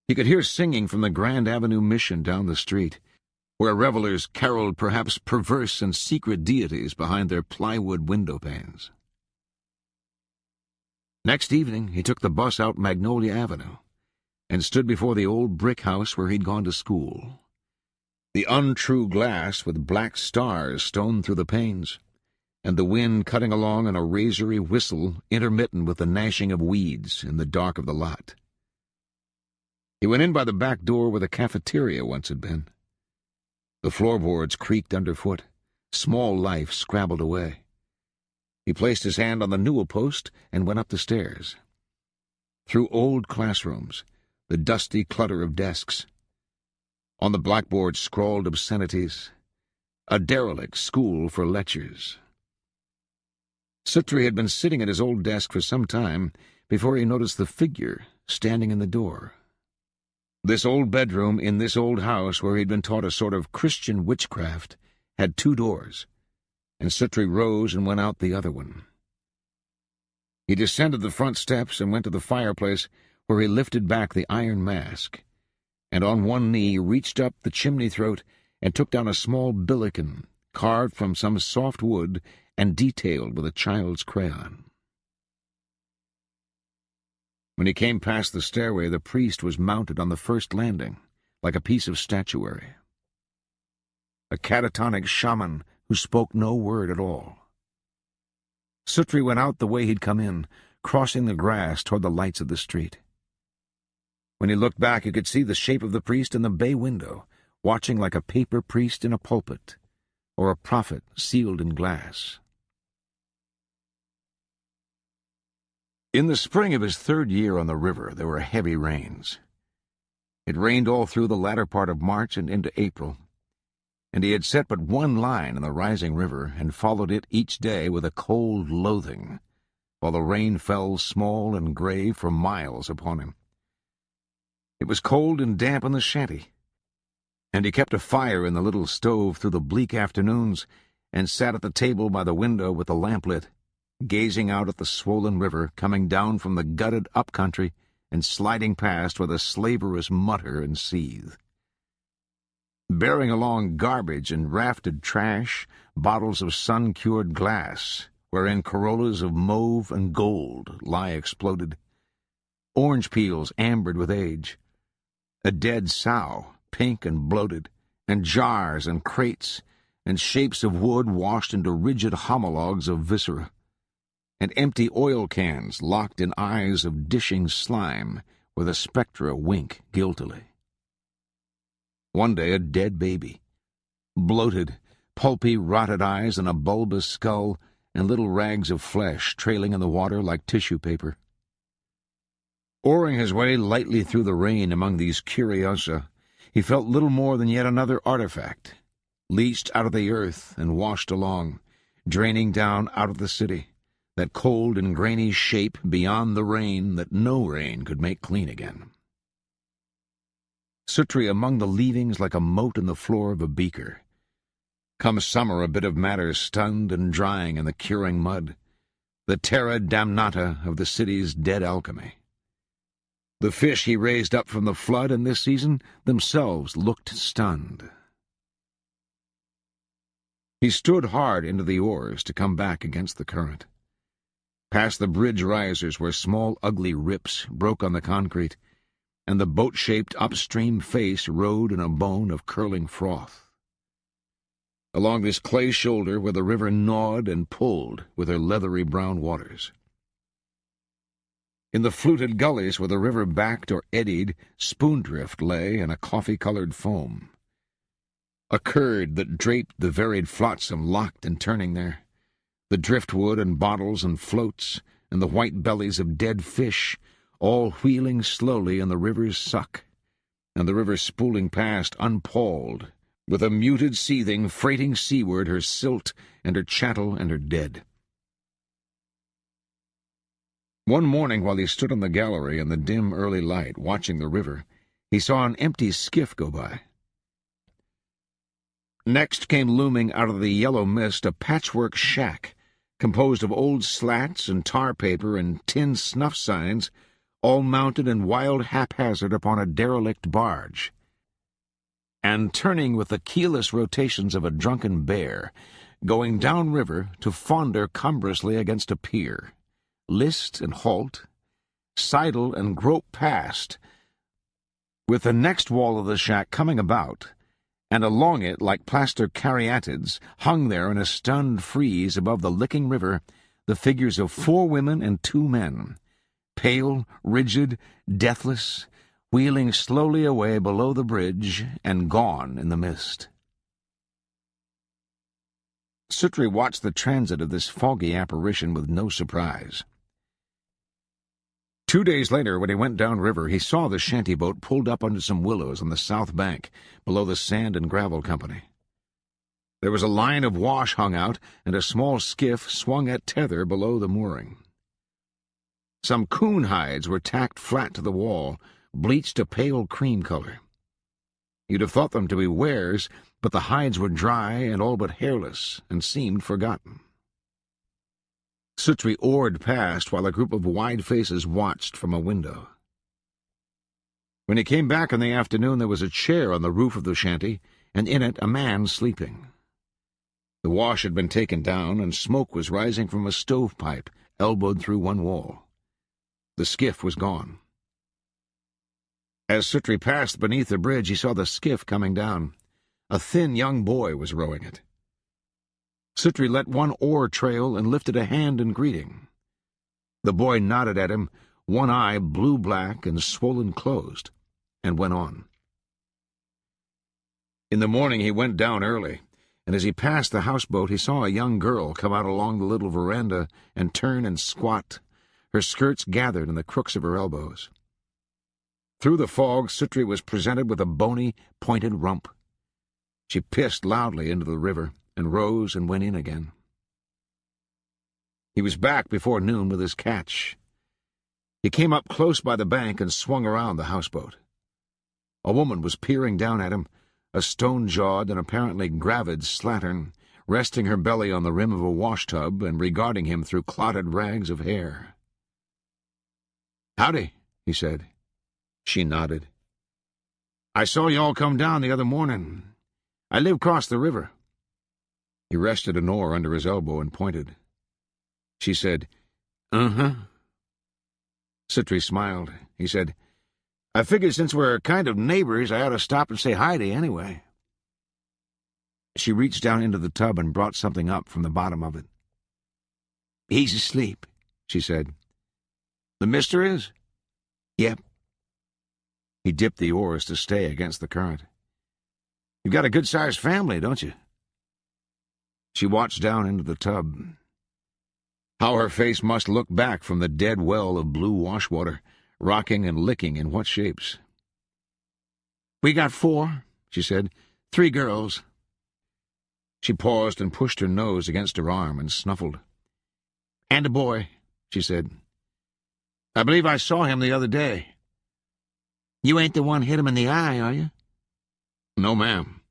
He could hear singing from the Grand Avenue Mission down the street, where revelers caroled perhaps perverse and secret deities behind their plywood window panes. Next evening he took the bus out Magnolia Avenue and stood before the old brick house where he'd gone to school. The untrue glass with black stars stoned through the panes, and the wind cutting along on a razory whistle intermittent with the gnashing of weeds in the dark of the lot. He went in by the back door where the cafeteria once had been. The floorboards creaked underfoot. Small life scrabbled away. He placed his hand on the newel post and went up the stairs. Through old classrooms, the dusty clutter of desks. On the blackboard scrawled obscenities. A derelict school for lectures. Suttree had been sitting at his old desk for some time before he noticed the figure standing in the door. This old bedroom in this old house where he'd been taught a sort of Christian witchcraft had 2 doors, and Suttree rose and went out the other one. He descended the front steps and went to the fireplace where he lifted back the iron mask, and on one knee reached up the chimney throat and took down a small billiken carved from some soft wood and detailed with a child's crayon. When he came past the stairway, the priest was mounted on the first landing, like a piece of statuary. A catatonic shaman who spoke no word at all. Suttree went out the way he'd come in, crossing the grass toward the lights of the street. When he looked back, he could see the shape of the priest in the bay window, watching like a paper priest in a pulpit, or a prophet sealed in glass. In the spring of his 3rd year on the river, there were heavy rains. It rained all through the latter part of March and into April, and he had set but one line in the rising river and followed it each day with a cold loathing, while the rain fell small and gray for miles upon him. It was cold and damp in the shanty, and he kept a fire in the little stove through the bleak afternoons and sat at the table by the window with the lamp lit, gazing out at the swollen river coming down from the gutted up-country and sliding past with a slaverous mutter and seethe. Bearing along garbage and rafted trash, bottles of sun-cured glass, wherein corollas of mauve and gold lie exploded, orange peels ambered with age, a dead sow, pink and bloated, and jars and crates, and shapes of wood washed into rigid homologues of viscera, and empty oil cans locked in eyes of dishing slime where the spectra wink guiltily. One day a dead baby, bloated, pulpy, rotted eyes and a bulbous skull and little rags of flesh trailing in the water like tissue paper. Oaring his way lightly through the rain among these curiosa, he felt little more than yet another artifact, leached out of the earth and washed along, draining down out of the city, that cold and grainy shape beyond the rain that no rain could make clean again. Suttree among the leavings like a mote in the floor of a beaker. Come summer, a bit of matter stunned and drying in the curing mud, the terra damnata of the city's dead alchemy. The fish he raised up from the flood in this season themselves looked stunned. He stood hard into the oars to come back against the current. Past the bridge risers where small ugly rips broke on the concrete, and the boat-shaped upstream face rode in a bone of curling froth. Along this clay shoulder where the river gnawed and pulled with her leathery brown waters. In the fluted gullies where the river backed or eddied, spoondrift lay in a coffee-colored foam. A curd that draped the varied flotsam locked and turning there. The driftwood and bottles and floats, and the white bellies of dead fish, all wheeling slowly in the river's suck, and the river spooling past unpawled, with a muted seething freighting seaward her silt and her chattel and her dead. One morning, while he stood on the gallery in the dim early light, watching the river, he saw an empty skiff go by. Next came looming out of the yellow mist a patchwork shack, composed of old slats and tar paper and tin snuff signs, all mounted in wild haphazard upon a derelict barge. And turning with the keyless rotations of a drunken bear, going downriver to faunder cumbrously against a pier, list and halt, sidle and grope past, with the next wall of the shack coming about, and along it, like plaster caryatids, hung there in a stunned frieze above the licking river, the figures of 4 women and 2 men, pale, rigid, deathless, wheeling slowly away below the bridge and gone in the mist. Suttree watched the transit of this foggy apparition with no surprise. 2 days later, when he went downriver, he saw the shanty-boat pulled up under some willows on the south bank, below the Sand and Gravel Company. There was a line of wash hung out, and a small skiff swung at tether below the mooring. Some coon hides were tacked flat to the wall, bleached a pale cream color. You'd have thought them to be wares, but the hides were dry and all but hairless, and seemed forgotten. Suttree oared past while a group of wide faces watched from a window. When he came back in the afternoon, there was a chair on the roof of the shanty, and in it a man sleeping. The wash had been taken down, and smoke was rising from a stovepipe elbowed through one wall. The skiff was gone. As Suttree passed beneath the bridge, he saw the skiff coming down. A thin young boy was rowing it. Suttree let one oar trail and lifted a hand in greeting. The boy nodded at him, one eye blue-black and swollen closed, and went on. In the morning he went down early, and as he passed the houseboat he saw a young girl come out along the little veranda and turn and squat, her skirts gathered in the crooks of her elbows. Through the fog, Suttree was presented with a bony, pointed rump. She pissed loudly into the river, and rose and went in again. He was back before noon with his catch. He came up close by the bank and swung around the houseboat. A woman was peering down at him, a stone-jawed and apparently gravid slattern, resting her belly on the rim of a washtub and regarding him through clotted rags of hair. "Howdy," he said. She nodded. "I saw you all come down the other morning. I live across the river." He rested an oar under his elbow and pointed. She said, "Uh-huh." Suttree smiled. He said, "I figured since we're kind of neighbors, I ought to stop and say hi to you anyway." She reached down into the tub and brought something up from the bottom of it. "He's asleep," she said. "The mister is?" "Yep." He dipped the oars to stay against the current. "You've got a good-sized family, don't you?" She watched down into the tub. How her face must look back from the dead well of blue washwater, rocking and licking in what shapes. "We got 4, she said. 3 girls. She paused and pushed her nose against her arm and snuffled. "And a boy," she said. "I believe I saw him the other day." "You ain't the one hit him in the eye, are you?" "No, ma'am."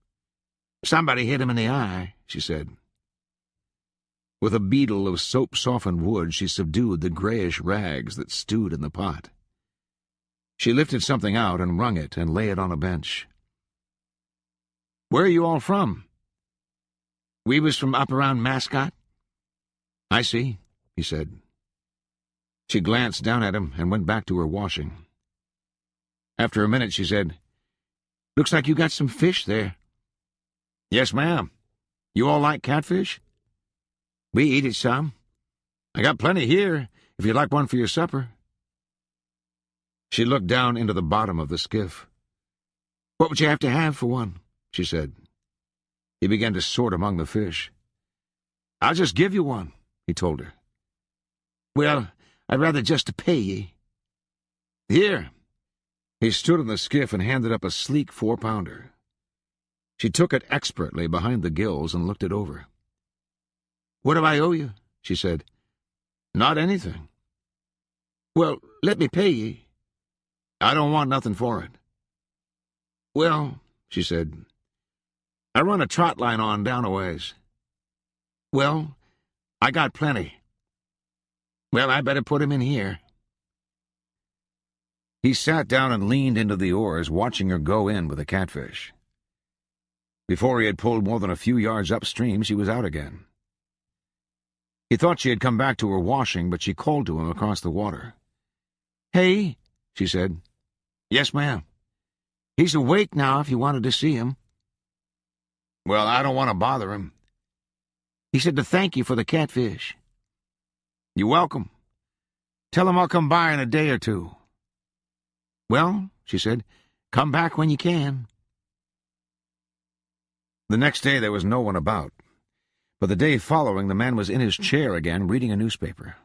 "Somebody hit him in the eye," she said. With a beetle of soap-softened wood, she subdued the grayish rags that stewed in the pot. She lifted something out and wrung it and lay it on a bench. "Where are you all from?" "We was from up around Mascot." "I see," he said. She glanced down at him and went back to her washing. After a minute, she said, "Looks like you got some fish there." "Yes, ma'am. You all like catfish?" "We eat it some. I got plenty here, if you'd like one for your supper." She looked down into the bottom of the skiff. "What would you have to have for one?" she said. He began to sort among the fish. "I'll just give you one," he told her. "Well, I'd rather just to pay ye." "Here." He stood in the skiff and handed up a sleek 4-pounder. She took it expertly behind the gills and looked it over. "What do I owe you?" she said. "Not anything." Well, let me pay ye. I don't want nothing for it. Well, she said, I run a trot line on down a ways. Well, I got plenty. Well, I better put him in here. He sat down and leaned into the oars, watching her go in with the catfish. Before he had pulled more than a few yards upstream, she was out again. He thought she had come back to her washing, but she called to him across the water. Hey, she said. Yes, ma'am. He's awake now if you wanted to see him. Well, I don't want to bother him. He said to thank you for the catfish. You're welcome. Tell him I'll come by in a day or two. Well, she said, come back when you can. The next day there was no one about, but the day following the man was in his chair again, reading a newspaper.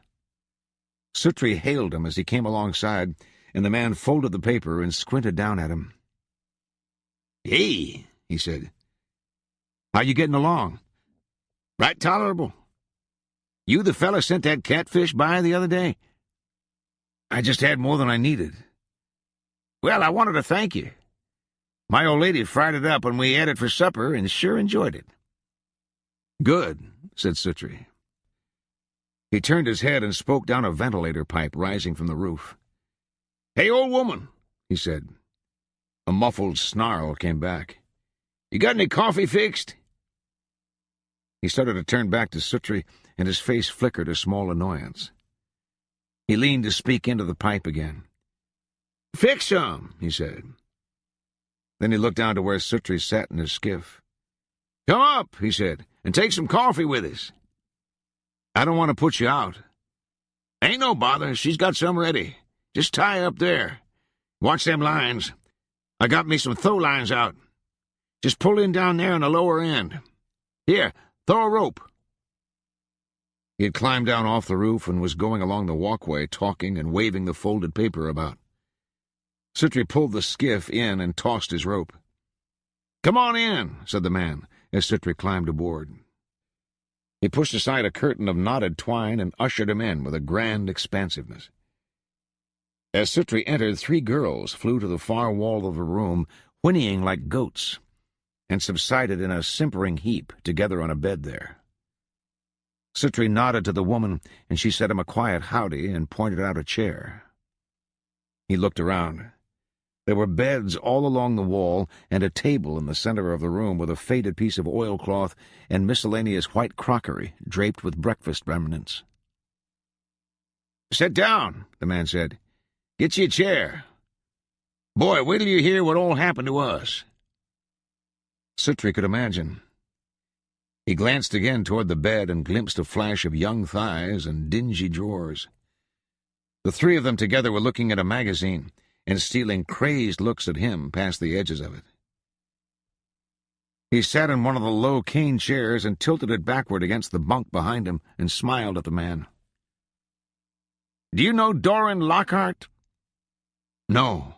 Suttree hailed him as he came alongside, and the man folded the paper and squinted down at him. Hey, he said. How you getting along? Right tolerable. You the fella sent that catfish by the other day? I just had more than I needed. Well, I wanted to thank you. My old lady fried it up and we had it for supper and sure enjoyed it. Good, said Suttree. He turned his head and spoke down a ventilator pipe rising from the roof. Hey, old woman, he said. A muffled snarl came back. You got any coffee fixed? He started to turn back to Suttree, and his face flickered a small annoyance. He leaned to speak into the pipe again. Fix some, he said. Then he looked down to where Suttree sat in his skiff. Come up, he said, and take some coffee with us. I don't want to put you out. Ain't no bother, she's got some ready. Just tie up there. Watch them lines. I got me some throw lines out. Just pull in down there on the lower end. Here, throw a rope. He had climbed down off the roof and was going along the walkway, talking and waving the folded paper about. Suttree pulled the skiff in and tossed his rope. Come on in, said the man, as Suttree climbed aboard. He pushed aside a curtain of knotted twine and ushered him in with a grand expansiveness. As Suttree entered, 3 girls flew to the far wall of the room, whinnying like goats, and subsided in a simpering heap together on a bed there. Suttree nodded to the woman, and she said him a quiet howdy and pointed out a chair. He looked around. There were beds all along the wall and a table in the center of the room with a faded piece of oilcloth and miscellaneous white crockery draped with breakfast remnants. Sit down, the man said. Get you a chair. Boy, wait till you hear what all happened to us. Suttree could imagine. He glanced again toward the bed and glimpsed a flash of young thighs and dingy drawers. The 3 of them together were looking at a magazine and stealing crazed looks at him past the edges of it. He sat in one of the low cane chairs and tilted it backward against the bunk behind him and smiled at the man. Do you know Doran Lockhart? No.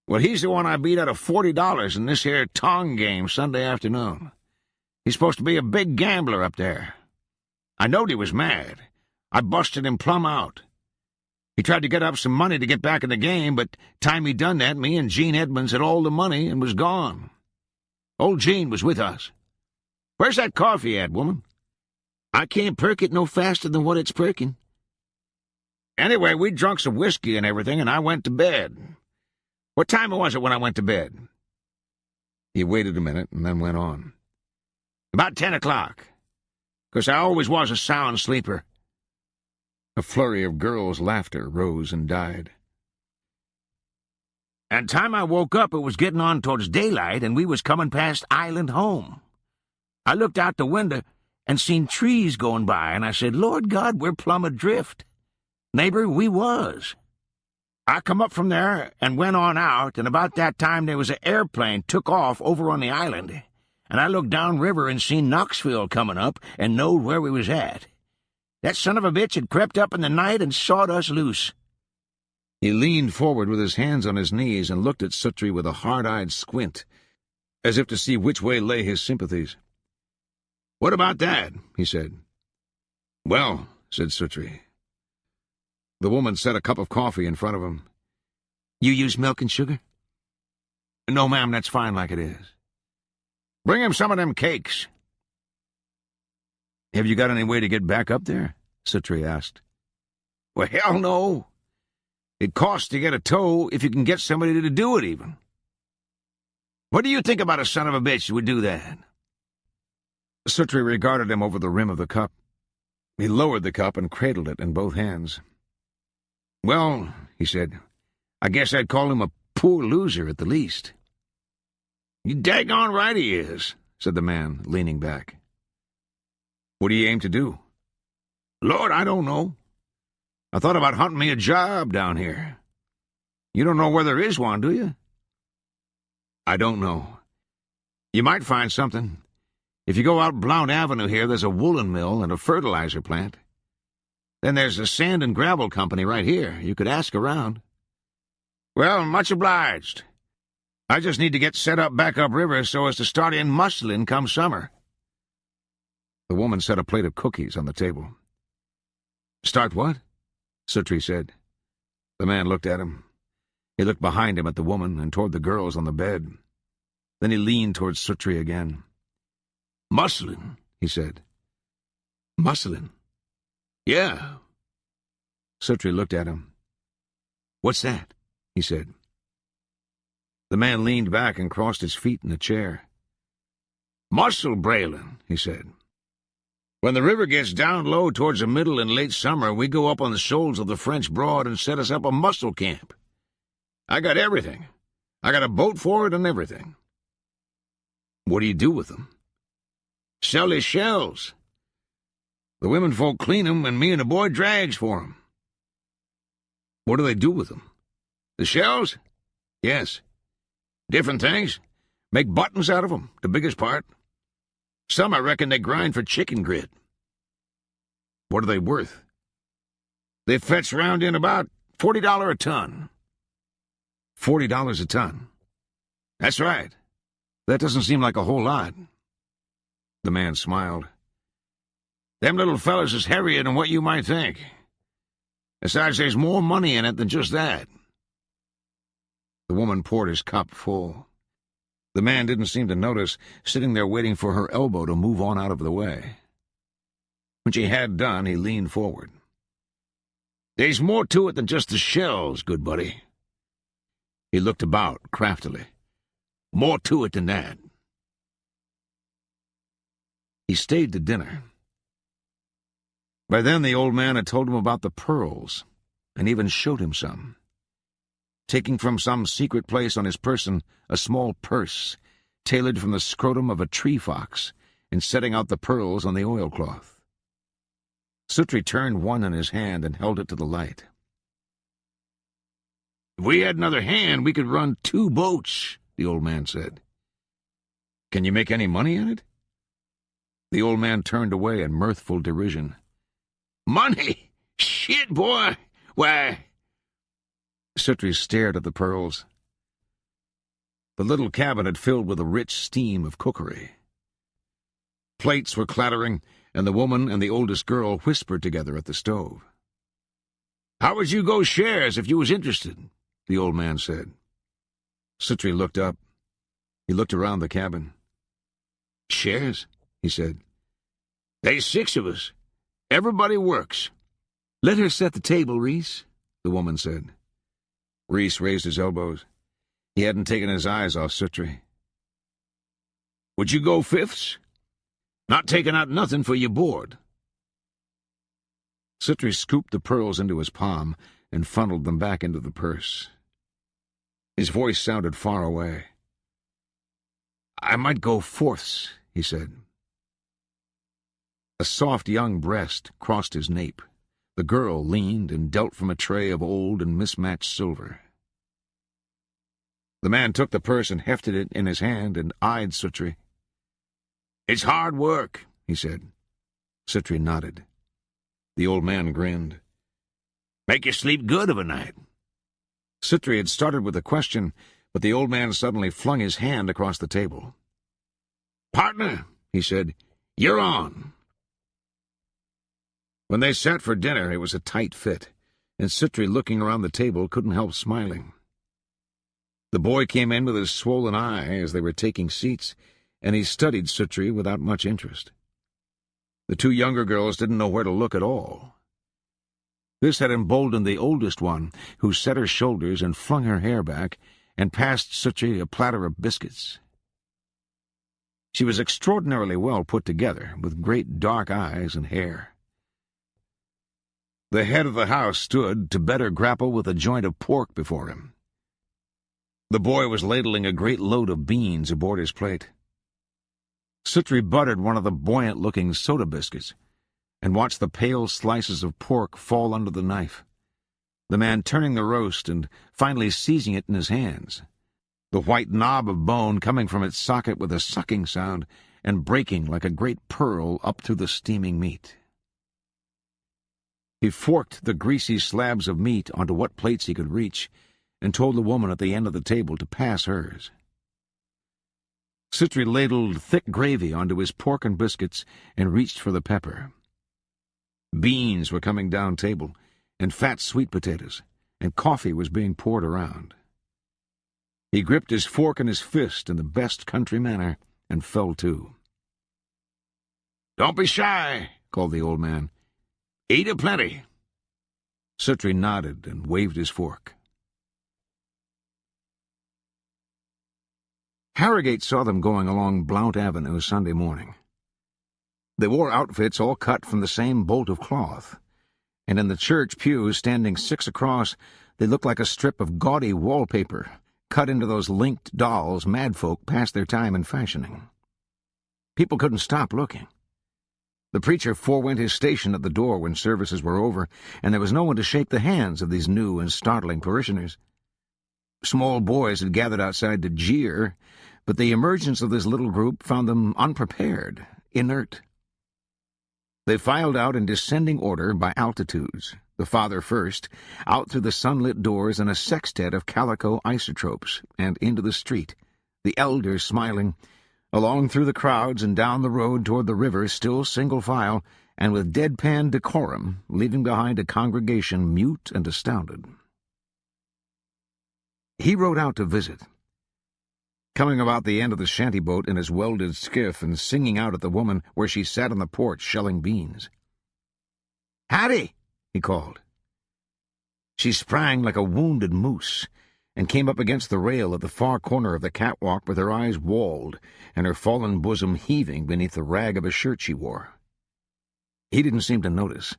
Well, he's the one I beat out of $40 in this here Tong game Sunday afternoon. He's supposed to be a big gambler up there. I knowed he was mad. I busted him plumb out. He tried to get up some money to get back in the game, but time he done that, me and Gene Edmonds had all the money and was gone. Old Gene was with us. Where's that coffee at, woman? I can't perk it no faster than what it's perking. Anyway, we drunk some whiskey and everything, and I went to bed. What time was it when I went to bed? He waited a minute and then went on. About 10 o'clock. 'Cause I always was a sound sleeper. A flurry of girls' laughter rose and died. And time I woke up, it was getting on towards daylight, and we was coming past Island Home. I looked out the window and seen trees going by, and I said, Lord God, we're plumb adrift. Neighbor, we was. I come up from there and went on out, and about that time there was an airplane took off over on the island, and I looked down river and seen Knoxville coming up and knowed where we was at. That son of a bitch had crept up in the night and sawed us loose. He leaned forward with his hands on his knees and looked at Suttree with a hard-eyed squint, as if to see which way lay his sympathies. What about that? He said. Well, said Suttree, The woman set a cup of coffee in front of him. You use milk and sugar? No, ma'am, that's fine like it is. Bring him some of them cakes. Have you got any way to get back up there? Suttree asked. Well, hell no. It costs to get a tow if you can get somebody to do it even. What do you think about a son of a bitch who would do that? Suttree regarded him over the rim of the cup. He lowered the cup and cradled it in both hands. Well, he said, I guess I'd call him a poor loser at the least. You daggone right he is, said the man, leaning back. What do you aim to do? Lord, I don't know. I thought about hunting me a job down here. You don't know where there is one, do you? I don't know. You might find something. If you go out Blount Avenue here, there's a woolen mill and a fertilizer plant. Then there's a sand and gravel company right here. You could ask around. Well, much obliged. I just need to get set up back upriver so as to start in muslin come summer. The woman set a plate of cookies on the table. Start what? Suttree said. The man looked at him. He looked behind him at the woman and toward the girls on the bed. Then he leaned towards Suttree again. Muslin, he said. Muslin? Yeah. Suttree looked at him. What's that? He said. The man leaned back and crossed his feet in a chair. Mussel brailin', he said. When the river gets down low towards the middle and late summer, we go up on the shoals of the French Broad and set us up a mussel camp. I got everything. I got a boat for it and everything. What do you do with them? Sell his shells. The women folk clean 'em, and me and the boy drags for 'em. What do they do with them? The shells? Yes. Different things. Make buttons out of 'em, the biggest part. Some, I reckon, they grind for chicken grit. What are they worth? They fetch round in about $40 a ton. $40 a ton? That's right. That doesn't seem like a whole lot. The man smiled. Them little fellas is heavier than what you might think. Besides, there's more money in it than just that. The woman poured his cup full. The man didn't seem to notice, sitting there waiting for her elbow to move on out of the way. When she had done, he leaned forward. There's more to it than just the shells, good buddy. He looked about craftily. More to it than that. He stayed to dinner. By then the old man had told him about the pearls, and even showed him some. Taking from some secret place on his person a small purse, tailored from the scrotum of a tree fox, and setting out the pearls on the oilcloth. Suttree turned one in his hand and held it to the light. If we had another hand, we could run 2 boats, the old man said. Can you make any money in it? The old man turned away in mirthful derision. Money? Shit, boy! Why... Suttree stared at the pearls. The little cabinet filled with a rich steam of cookery. Plates were clattering, and the woman and the oldest girl whispered together at the stove. How would you go shares if you was interested? The old man said. Suttree looked up. He looked around the cabin. Shares? He said. There's 6 of us. Everybody works. Let her set the table, Reese, the woman said. Reese raised his elbows. He hadn't taken his eyes off Suttree. Would you go 5ths? Not taking out nothing for your board. Suttree scooped the pearls into his palm and funneled them back into the purse. His voice sounded far away. I might go 4ths, he said. A soft young breast crossed his nape. The girl leaned and dealt from a tray of old and mismatched silver. The man took the purse and hefted it in his hand and eyed Suttree. It's hard work, he said. Suttree nodded. The old man grinned. Make you sleep good of a night. Suttree had started with a question, but the old man suddenly flung his hand across the table. Partner, he said, you're on. When they sat for dinner, it was a tight fit, and Suttree, looking around the table, couldn't help smiling. The boy came in with his swollen eye as they were taking seats, and he studied Suttree without much interest. The two younger girls didn't know where to look at all. This had emboldened the oldest one, who set her shoulders and flung her hair back and passed Suttree a platter of biscuits. She was extraordinarily well put together, with great dark eyes and hair. The head of the house stood to better grapple with a joint of pork before him. The boy was ladling a great load of beans aboard his plate. Suttree buttered one of the buoyant-looking soda biscuits and watched the pale slices of pork fall under the knife, the man turning the roast and finally seizing it in his hands, the white knob of bone coming from its socket with a sucking sound and breaking like a great pearl up through the steaming meat. He forked the greasy slabs of meat onto what plates he could reach and told the woman at the end of the table to pass hers. Suttree ladled thick gravy onto his pork and biscuits and reached for the pepper. Beans were coming down table, and fat sweet potatoes, and coffee was being poured around. He gripped his fork in his fist in the best country manner and fell to. "Don't be shy," called the old man. "Eat a plenty." Suttree nodded and waved his fork. Harrogate saw them going along Blount Avenue Sunday morning. They wore outfits all cut from the same bolt of cloth, and in the church pews, standing 6 across, they looked like a strip of gaudy wallpaper cut into those linked dolls madfolk passed their time in fashioning. People couldn't stop looking. The preacher forewent his station at the door when services were over, and there was no one to shake the hands of these new and startling parishioners. Small boys had gathered outside to jeer, but the emergence of this little group found them unprepared, inert. They filed out in descending order by altitudes, the father first, out through the sunlit doors in a sextet of calico isotropes, and into the street, the elder smiling, along through the crowds and down the road toward the river, still single file, and with deadpan decorum, leaving behind a congregation mute and astounded. He rode out to visit, coming about the end of the shanty-boat in his welded skiff and singing out at the woman where she sat on the porch shelling beans. "Hattie!" he called. She sprang like a wounded moose and came up against the rail at the far corner of the catwalk with her eyes walled and her fallen bosom heaving beneath the rag of a shirt she wore. He didn't seem to notice,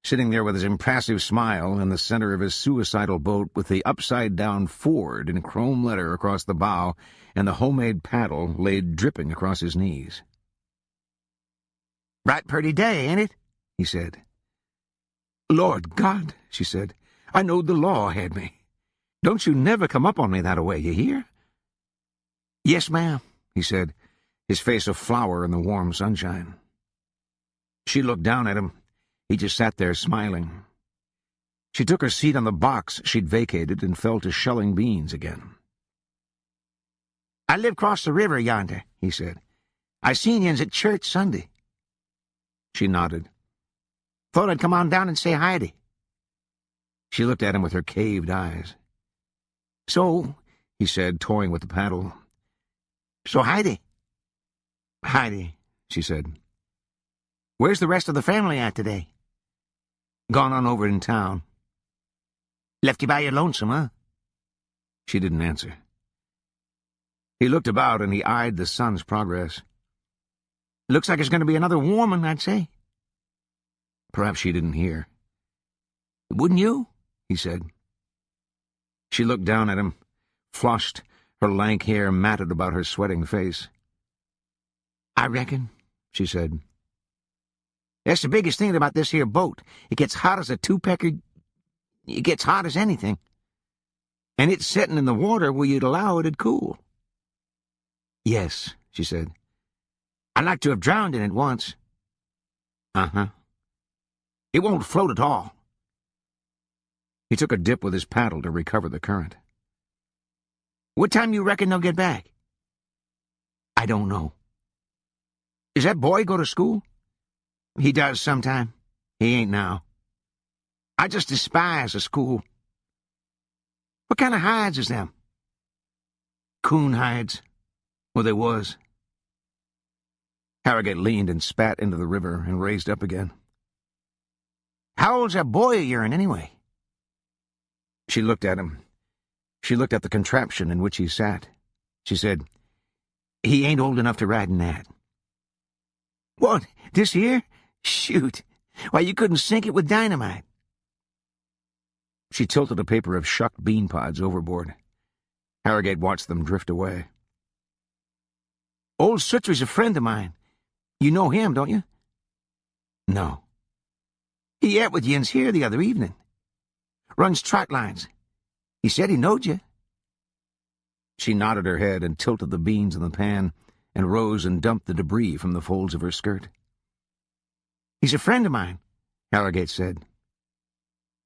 sitting there with his impassive smile in the center of his suicidal boat with the upside-down Ford in chrome letter across the bow and the homemade paddle laid dripping across his knees. "Right pretty day, ain't it?" he said. "Lord God," she said, "I knowed the law had me. Don't you never come up on me that-a-way, you hear?" "Yes, ma'am," he said, his face a flower in the warm sunshine. She looked down at him. He just sat there smiling. She took her seat on the box she'd vacated and fell to shelling beans again. "I live across the river yonder," he said. "I seen yins at church Sunday." She nodded. "Thought I'd come on down and say hi-de." She looked at him with her caved eyes. "So," he said, toying with the paddle. "So hi-de." "Hi-de," she said. "Where's the rest of the family at today?" "Gone on over in town." "Left you by your lonesome, huh?" She didn't answer. He looked about and he eyed the sun's progress. "Looks like it's going to be another warm one, I'd say." Perhaps she didn't hear. "Wouldn't you?" he said. She looked down at him, flushed, her lank hair matted about her sweating face. "I reckon," she said. "That's the biggest thing about this here boat. It gets hot as a two-pecker. It gets hot as anything. And it's setting in the water where you'd allow it'd cool." "Yes," she said. "I'd like to have drowned in it once." "Uh-huh." "It won't float at all." He took a dip with his paddle to recover the current. "What time you reckon they'll get back?" "I don't know." "Does that boy go to school?" "He does sometime. He ain't now." I just despise the school. What kind of hides is them? Coon hides. Well, they was. Harrogate leaned and spat into the river and raised up again. How old's that boy of yourn, anyway? She looked at him. She looked at the contraption in which he sat. She said, He ain't old enough to ride in that. What, this here? Shoot. Why, you couldn't sink it with dynamite. She tilted a paper of shucked bean pods overboard. Harrogate watched them drift away. Old Suttree's a friend of mine. You know him, don't you? No. He ate with yins here the other evening. Runs trot lines. He said he knowed you. She nodded her head and tilted the beans in the pan and rose and dumped the debris from the folds of her skirt. He's a friend of mine, Harrogate said.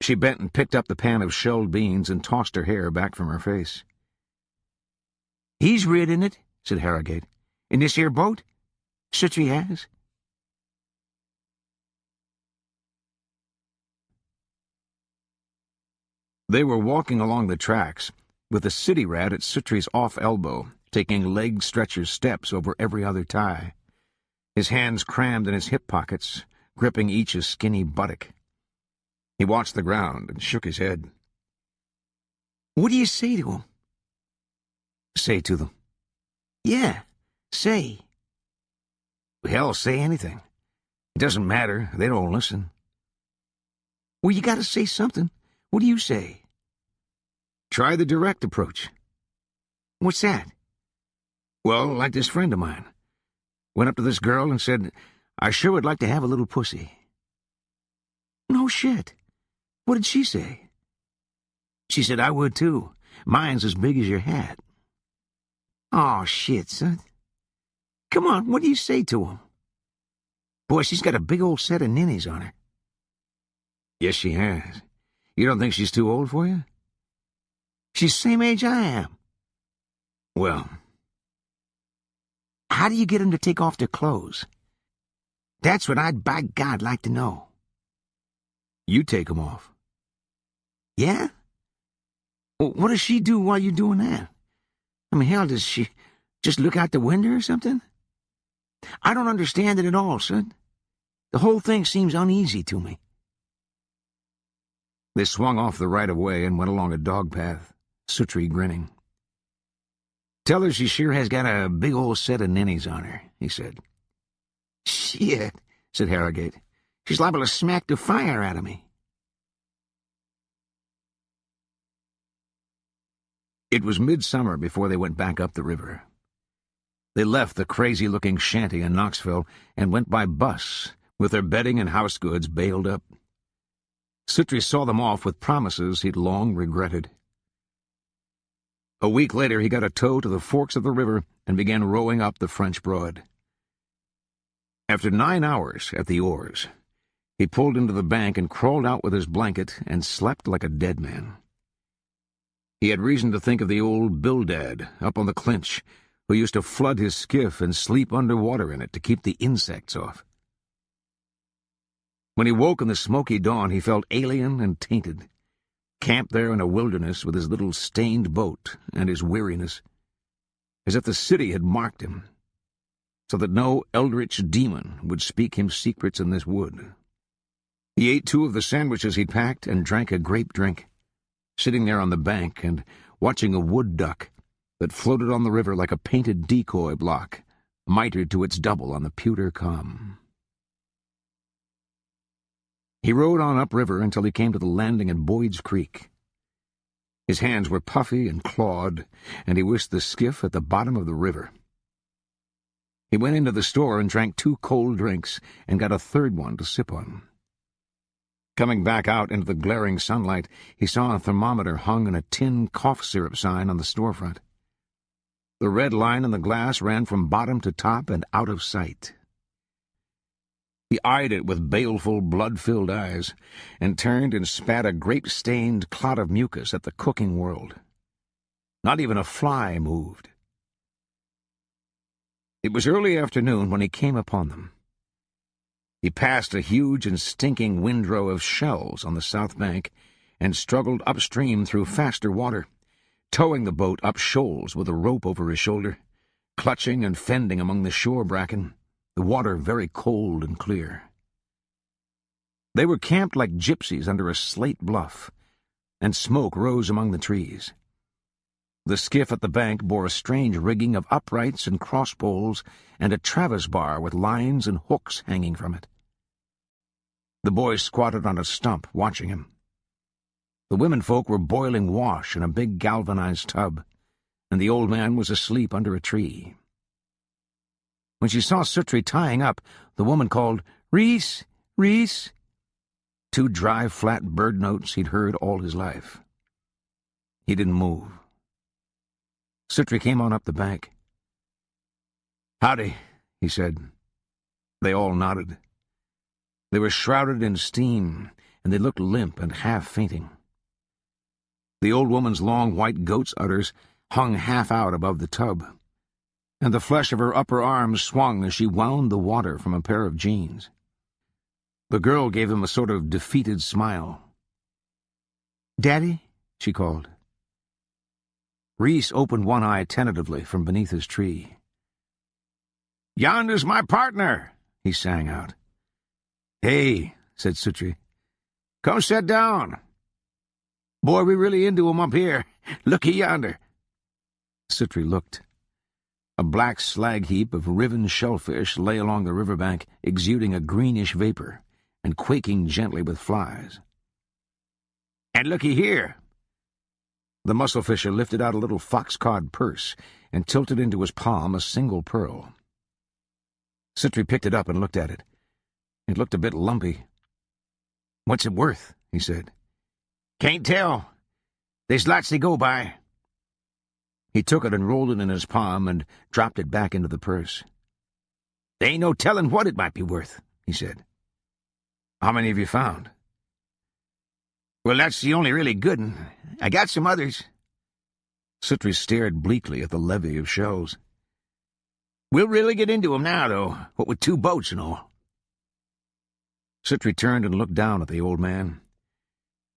She bent and picked up the pan of shelled beans and tossed her hair back from her face. He's rid in it, said Harrogate. In this here boat? Suttree has? They were walking along the tracks, with the city rat at Suttree's off elbow, taking leg-stretcher steps over every other tie, his hands crammed in his hip pockets, gripping each a skinny buttock. He watched the ground and shook his head. What do you say to him? Say to them. Yeah, say. Hell, say anything. It doesn't matter. They don't listen. Well, you gotta say something. What do you say? Try the direct approach. What's that? Well, like this friend of mine. Went up to this girl and said, I sure would like to have a little pussy. No shit. What did she say? She said I would too. Mine's as big as your hat. Oh, shit, son. Come on, what do you say to him? Boy, she's got a big old set of ninnies on her. Yes, she has. You don't think she's too old for you? She's the same age I am. Well. How do you get 'em to take off their clothes? That's what I'd, by God, like to know. You take 'em off. Yeah? Well, what does she do while you're doing that? I mean, hell, does she just look out the window or something? I don't understand it at all, son. The whole thing seems uneasy to me. They swung off the right-of-way and went along a dog path, Suttree grinning. Tell her she sure has got a big old set of ninnies on her, he said. Shit, said Harrogate. She's liable to smack the fire out of me. It was midsummer before they went back up the river. They left the crazy-looking shanty in Knoxville and went by bus, with their bedding and house goods bailed up. Suttree saw them off with promises he'd long regretted. A week later he got a tow to the forks of the river and began rowing up the French Broad. After 9 hours at the oars, he pulled into the bank and crawled out with his blanket and slept like a dead man. He had reason to think of the old Bildad up on the Clinch, who used to flood his skiff and sleep underwater in it to keep the insects off. When he woke in the smoky dawn, he felt alien and tainted, camped there in a wilderness with his little stained boat and his weariness, as if the city had marked him, so that no eldritch demon would speak him secrets in this wood. He ate 2 of the sandwiches he'd packed and drank a grape drink, sitting there on the bank and watching a wood duck that floated on the river like a painted decoy block, mitered to its double on the pewter calm. He rowed on upriver until he came to the landing at Boyd's Creek. His hands were puffy and clawed, and he wished the skiff at the bottom of the river. He went into the store and drank 2 cold drinks and got a 3rd one to sip on. Coming back out into the glaring sunlight, he saw a thermometer hung in a tin cough syrup sign on the storefront. The red line in the glass ran from bottom to top and out of sight. He eyed it with baleful, blood-filled eyes, and turned and spat a grape-stained cloud of mucus at the cooking world. Not even a fly moved. It was early afternoon when he came upon them. He passed a huge and stinking windrow of shells on the south bank and struggled upstream through faster water, towing the boat up shoals with a rope over his shoulder, clutching and fending among the shore bracken, the water very cold and clear. They were camped like gypsies under a slate bluff, and smoke rose among the trees. The skiff at the bank bore a strange rigging of uprights and cross-poles and a Travis bar with lines and hooks hanging from it. The boys squatted on a stump, watching him. The womenfolk were boiling wash in a big galvanized tub, and the old man was asleep under a tree. When she saw Suttree tying up, the woman called, "Reese! Reese!" 2 dry, flat bird notes he'd heard all his life. He didn't move. Suttree came on up the bank. "Howdy," he said. They all nodded. They were shrouded in steam, and they looked limp and half-fainting. The old woman's long white goat's udders hung half out above the tub, and the flesh of her upper arms swung as she wound the water from a pair of jeans. The girl gave him a sort of defeated smile. "Daddy?" she called. Reese opened one eye tentatively from beneath his tree. "Yonder's my partner," he sang out. "Hey," said Suttree. "Come sit down. Boy, we're really into 'em up here. Looky yonder." Suttree looked. A black slag heap of riven shellfish lay along the riverbank, exuding a greenish vapor and quaking gently with flies. "And looky here." The mussel-fisher lifted out a little fox-cod purse and tilted into his palm a single pearl. Suttree picked it up and looked at it. It looked a bit lumpy. "What's it worth?" he said. "Can't tell. There's lots they go by." He took it and rolled it in his palm and dropped it back into the purse. "There ain't no telling what it might be worth," he said. "How many have you found?" "Well, that's the only really good one. I got some others." Suttree stared bleakly at the levee of shells. "We'll really get into 'em now, though, what with 2 boats and all." Suttree turned and looked down at the old man.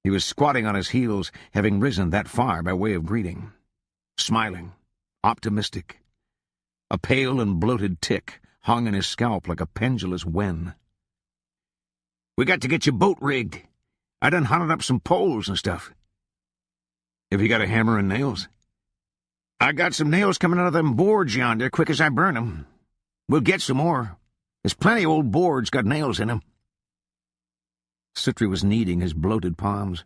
He was squatting on his heels, having risen that far by way of greeting, smiling, optimistic. A pale and bloated tick hung in his scalp like a pendulous wen. "We got to get your boat rigged. I done hunted up some poles and stuff." "Have you got a hammer and nails?" "I got some nails coming out of them boards yonder, quick as I burn 'em. We'll get some more. There's plenty of old boards got nails in 'em." Suttree was kneading his bloated palms.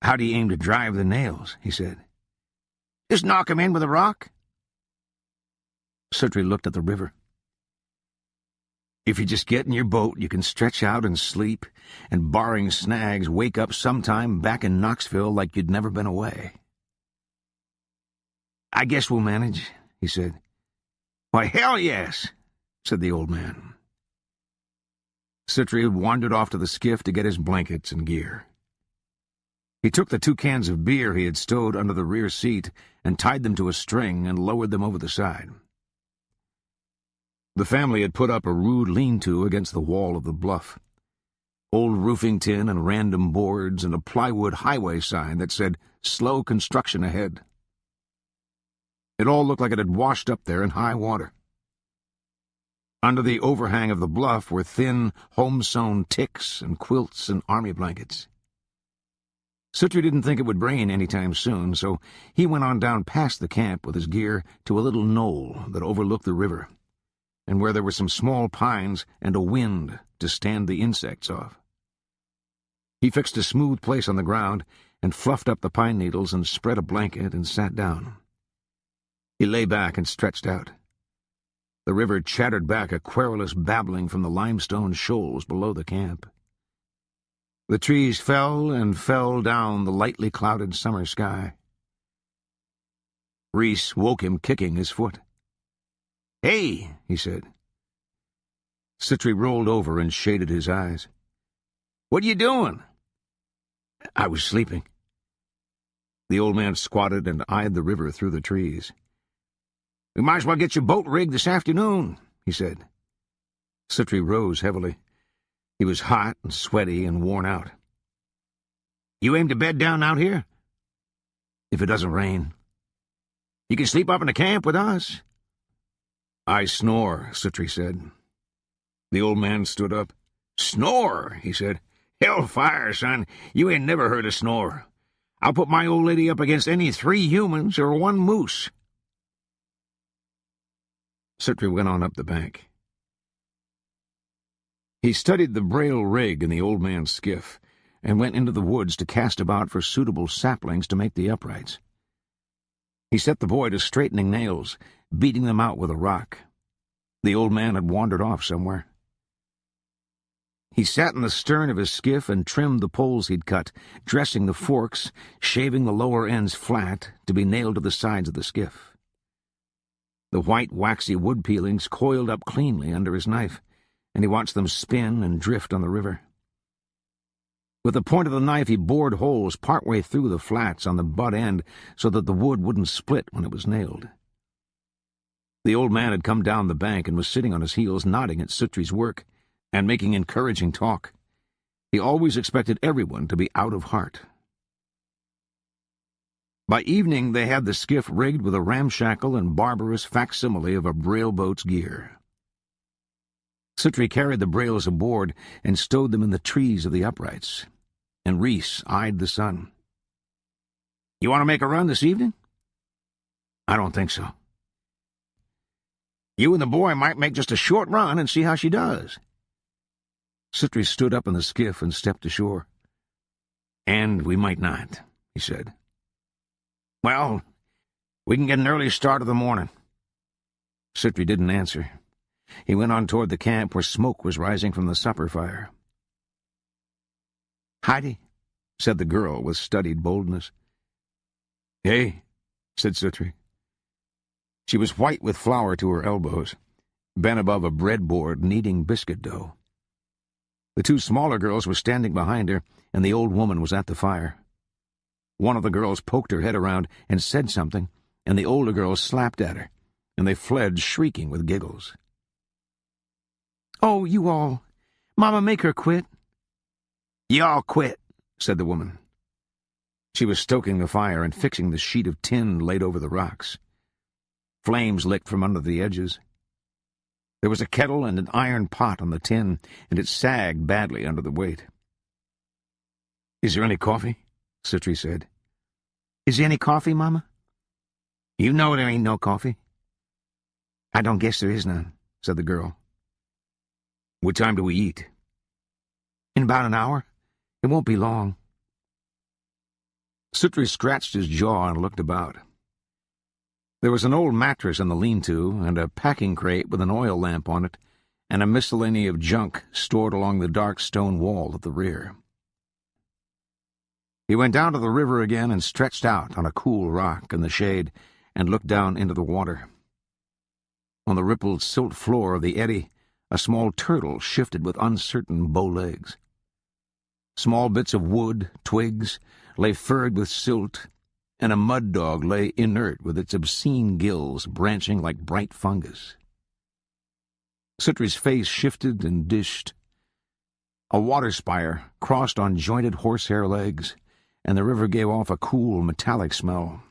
"How do you aim to drive the nails?" he said. "Just knock 'em in with a rock." Suttree looked at the river. "If you just get in your boat, you can stretch out and sleep, and barring snags, wake up sometime back in Knoxville like you'd never been away." "I guess we'll manage," he said. "Why, hell yes," said the old man. Suttree had wandered off to the skiff to get his blankets and gear. He took the 2 cans of beer he had stowed under the rear seat and tied them to a string and lowered them over the side. The family had put up a rude lean-to against the wall of the bluff. Old roofing tin and random boards and a plywood highway sign that said, "Slow construction ahead." It all looked like it had washed up there in high water. Under the overhang of the bluff were thin, home-sewn ticks and quilts and army blankets. Suttree didn't think it would rain any time soon, so he went on down past the camp with his gear to a little knoll that overlooked the river, and where there were some small pines and a wind to stand the insects off. He fixed a smooth place on the ground and fluffed up the pine needles and spread a blanket and sat down. He lay back and stretched out. The river chattered back a querulous babbling from the limestone shoals below the camp. The trees fell and fell down the lightly clouded summer sky. Reese woke him, kicking his foot. "Hey," he said. Suttree rolled over and shaded his eyes. "What are you doing?" "I was sleeping." The old man squatted and eyed the river through the trees. "We might as well get your boat rigged this afternoon," he said. Suttree rose heavily. He was hot and sweaty and worn out. You aim to bed down out here? If it doesn't rain. You can sleep up in the camp with us. I snore, Suttree said. The old man stood up. Snore, he said. Hellfire, son. You ain't never heard a snore. I'll put my old lady up against any 3 humans or 1 moose. Suttree went on up the bank. He studied the braille rig in the old man's skiff and went into the woods to cast about for suitable saplings to make the uprights. He set the boy to straightening nails, beating them out with a rock. The old man had wandered off somewhere. He sat in the stern of his skiff and trimmed the poles he'd cut, dressing the forks, shaving the lower ends flat to be nailed to the sides of the skiff. The white, waxy wood peelings coiled up cleanly under his knife, and he watched them spin and drift on the river. With the point of the knife he bored holes partway through the flats on the butt end so that the wood wouldn't split when it was nailed. The old man had come down the bank and was sitting on his heels nodding at Suttree's work and making encouraging talk. He always expected everyone to be out of heart. By evening they had the skiff rigged with a ramshackle and barbarous facsimile of a braille boat's gear. Suttree carried the brails aboard and stowed them in the trees of the uprights, and Reese eyed the sun. You want to make a run this evening? I don't think so. You and the boy might make just a short run and see how she does. Suttree stood up in the skiff and stepped ashore. And we might not, he said. Well, we can get an early start of the morning. Suttree didn't answer. He went on toward the camp where smoke was rising from the supper fire. Heidi, said the girl with studied boldness. Hey, said Suttree. She was white with flour to her elbows, bent above a breadboard kneading biscuit dough. The 2 smaller girls were standing behind her, and the old woman was at the fire. One of the girls poked her head around and said something, and the older girl slapped at her, and they fled shrieking with giggles. Oh, you all. Mama, make her quit. Y'all quit, said the woman. She was stoking the fire and fixing the sheet of tin laid over the rocks. Flames licked from under the edges. There was a kettle and an iron pot on the tin, and it sagged badly under the weight. Is there any coffee? Suttree said. Is there any coffee, Mama? You know there ain't no coffee. I don't guess there is none, said the girl. What time do we eat? In about an hour. It won't be long. Suttree scratched his jaw and looked about. There was an old mattress in the lean-to, and a packing crate with an oil lamp on it, and a miscellany of junk stored along the dark stone wall at the rear. He went down to the river again and stretched out on a cool rock in the shade and looked down into the water. On the rippled silt floor of the eddy, a small turtle shifted with uncertain bow legs. Small bits of wood, twigs, lay furred with silt, and a mud dog lay inert with its obscene gills branching like bright fungus. Suttree's face shifted and dished. A water spire crossed on jointed horsehair legs, and the river gave off a cool, metallic smell.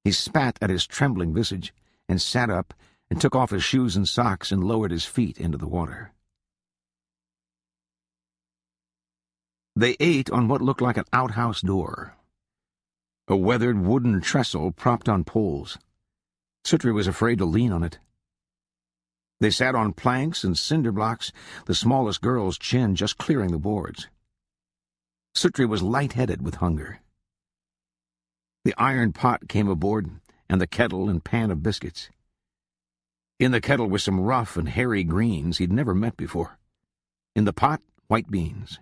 He spat at his trembling visage, and sat up, and took off his shoes and socks and lowered his feet into the water. They ate on what looked like an outhouse door. A weathered wooden trestle propped on poles. Suttree was afraid to lean on it. They sat on planks and cinder blocks, the smallest girl's chin just clearing the boards. Suttree was light-headed with hunger. The iron pot came aboard, and the kettle and pan of biscuits. In the kettle were some rough and hairy greens he'd never met before. In the pot, white beans.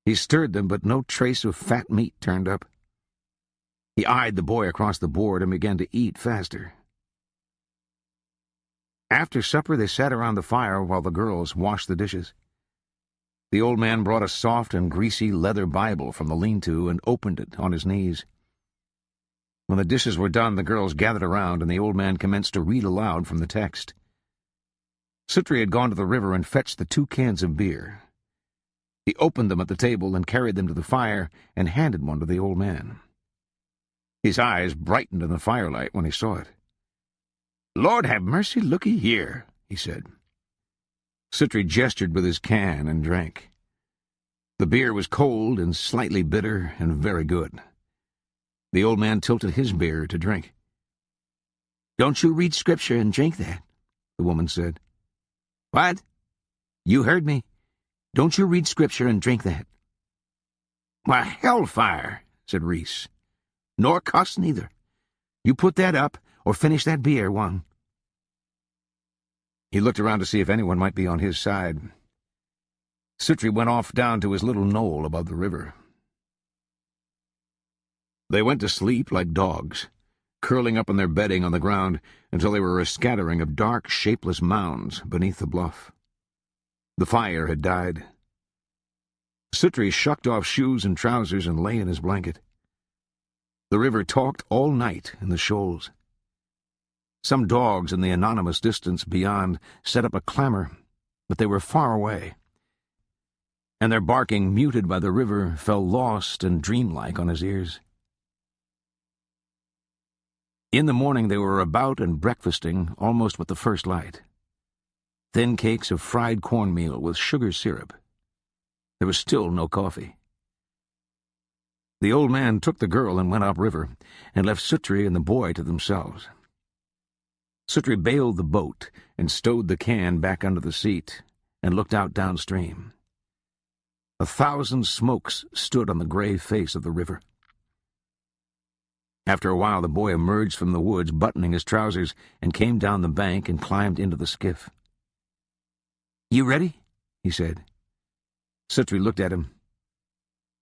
He stirred them, but no trace of fat meat turned up. He eyed the boy across the board and began to eat faster. After supper, they sat around the fire while the girls washed the dishes. The old man brought a soft and greasy leather Bible from the lean-to and opened it on his knees. When the dishes were done, the girls gathered around, and the old man commenced to read aloud from the text. Suttree had gone to the river and fetched the 2 cans of beer. He opened them at the table and carried them to the fire and handed one to the old man. His eyes brightened in the firelight when he saw it. "Lord have mercy, looky here," he said. Suttree gestured with his can and drank. The beer was cold and slightly bitter and very good. The old man tilted his beer to drink. "Don't you read Scripture and drink that," the woman said. "What? You heard me. Don't you read Scripture and drink that." "Why, hellfire," said Reese. "Nor cuss neither. You put that up or finish that beer one." He looked around to see if anyone might be on his side. Suttree went off down to his little knoll above the river. They went to sleep like dogs, curling up in their bedding on the ground until they were a scattering of dark, shapeless mounds beneath the bluff. The fire had died. Suttree shucked off shoes and trousers and lay in his blanket. The river talked all night in the shoals. Some dogs in the anonymous distance beyond set up a clamor, but they were far away, and their barking, muted by the river, fell lost and dreamlike on his ears. In the morning they were about and breakfasting almost with the first light. Thin cakes of fried cornmeal with sugar syrup. There was still no coffee. The old man took the girl and went upriver, and left Suttree and the boy to themselves. Suttree bailed the boat and stowed the can back under the seat and looked out downstream. 1,000 smokes stood on the gray face of the river. After a while the boy emerged from the woods, buttoning his trousers, and came down the bank and climbed into the skiff. "You ready?" he said. Suttree looked at him.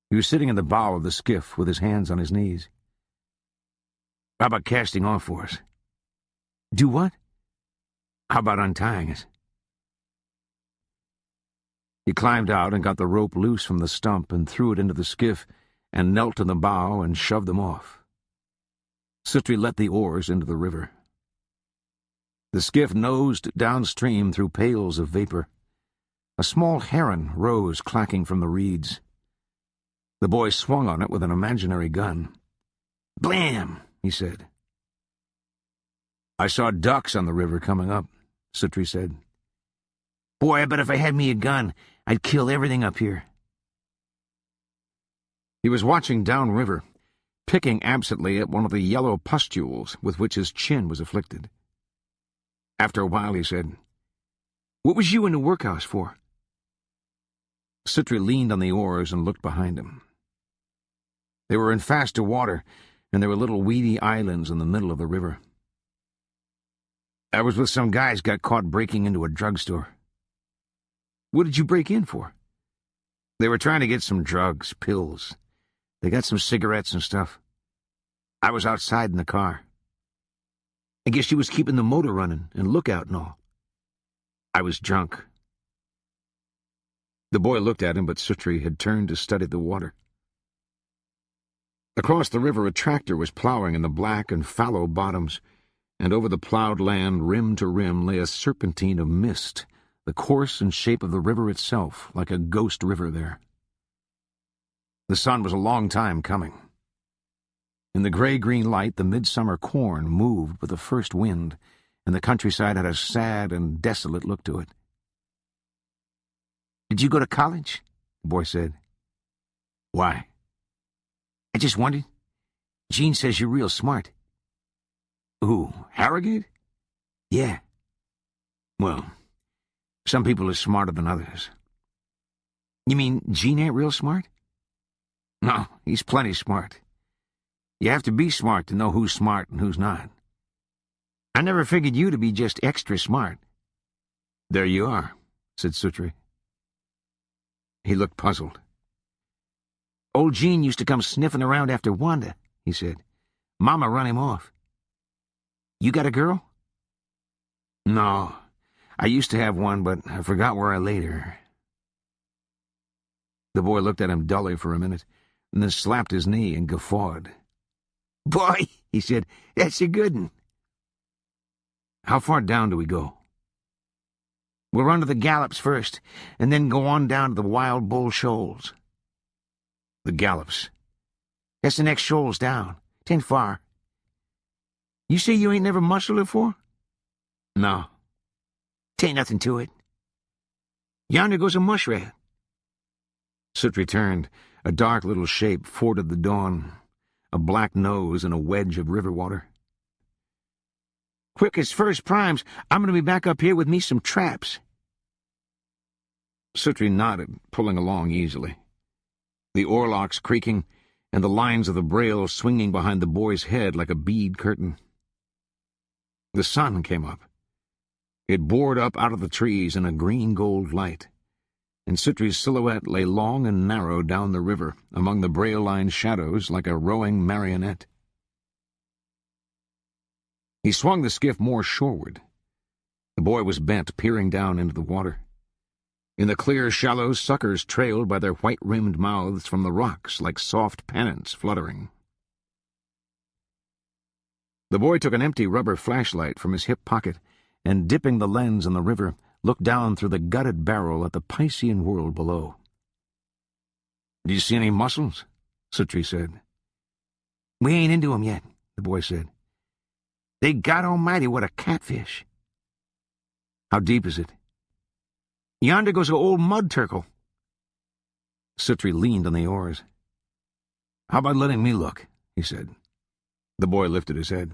He was sitting in the bow of the skiff with his hands on his knees. "How about casting off for us?" "Do what?" "How about untying us?" He climbed out and got the rope loose from the stump and threw it into the skiff and knelt in the bow and shoved them off. Suttree let the oars into the river. The skiff nosed downstream through pails of vapor. A small heron rose clacking from the reeds. The boy swung on it with an imaginary gun. "Blam!" he said. "I saw ducks on the river coming up," Suttree said. "Boy, I bet if I had me a gun, I'd kill everything up here." He was watching downriver, picking absently at one of the yellow pustules with which his chin was afflicted. After a while he said, "What was you in the workhouse for?" Suttree leaned on the oars and looked behind him. They were in faster water, and there were little weedy islands in the middle of the river. "I was with some guys got caught breaking into a drugstore." "What did you break in for?" "They were trying to get some drugs, pills. They got some cigarettes and stuff. I was outside in the car." "I guess you was keeping the motor running and lookout and all." "I was drunk." The boy looked at him, but Suttree had turned to study the water. Across the river a tractor was plowing in the black and fallow bottoms, and over the plowed land, rim to rim, lay a serpentine of mist, the course and shape of the river itself, like a ghost river there. The sun was a long time coming. In the gray-green light, the midsummer corn moved with the first wind, and the countryside had a sad and desolate look to it. "Did you go to college?" the boy said. "Why?" "I just wondered. Jean says you're real smart." "Who, Harrogate?" "Yeah." "Well, some people are smarter than others." "You mean Jean ain't real smart?" "No, he's plenty smart. You have to be smart to know who's smart and who's not." "I never figured you to be just extra smart." "There you are," said Suttree. He looked puzzled. "Old Jean used to come sniffing around after Wanda," he said. "Mama run him off." "You got a girl?" "No. I used to have one, but I forgot where I laid her." The boy looked at him dully for a minute, and then slapped his knee and guffawed. "Boy," he said, "that's a good 'un." "How far down do we go?" We'll run to the Gallops first, and then go on down to the Wild Bull Shoals. The Gallops. That's the next shoals down. 'Tain't far. You say you ain't never muscled afore? No. 'Tain't nothing to it. Yonder goes a muskrat. Suttree turned. A dark little shape forded the dawn, a black nose and a wedge of river water. Quick as first primes, I'm going to be back up here with me some traps. Suttree nodded, pulling along easily. The oarlocks creaking, and the lines of the brail swinging behind the boy's head like a bead curtain. The sun came up. It bored up out of the trees in a green-gold light, and Suttree's silhouette lay long and narrow down the river among the brail-lined shadows like a rowing marionette. He swung the skiff more shoreward. The boy was bent, peering down into the water. In the clear shallows, suckers trailed by their white-rimmed mouths from the rocks like soft pennants fluttering. The boy took an empty rubber flashlight from his hip pocket and, dipping the lens in the river, looked down through the gutted barrel at the Piscean world below. "Do you see any mussels?" Suttree said. "We ain't into 'em yet," the boy said. "They God Almighty, what a catfish." "How deep is it?" "Yonder goes a old mud turtle." Suttree leaned on the oars. "How about letting me look?" he said. The boy lifted his head.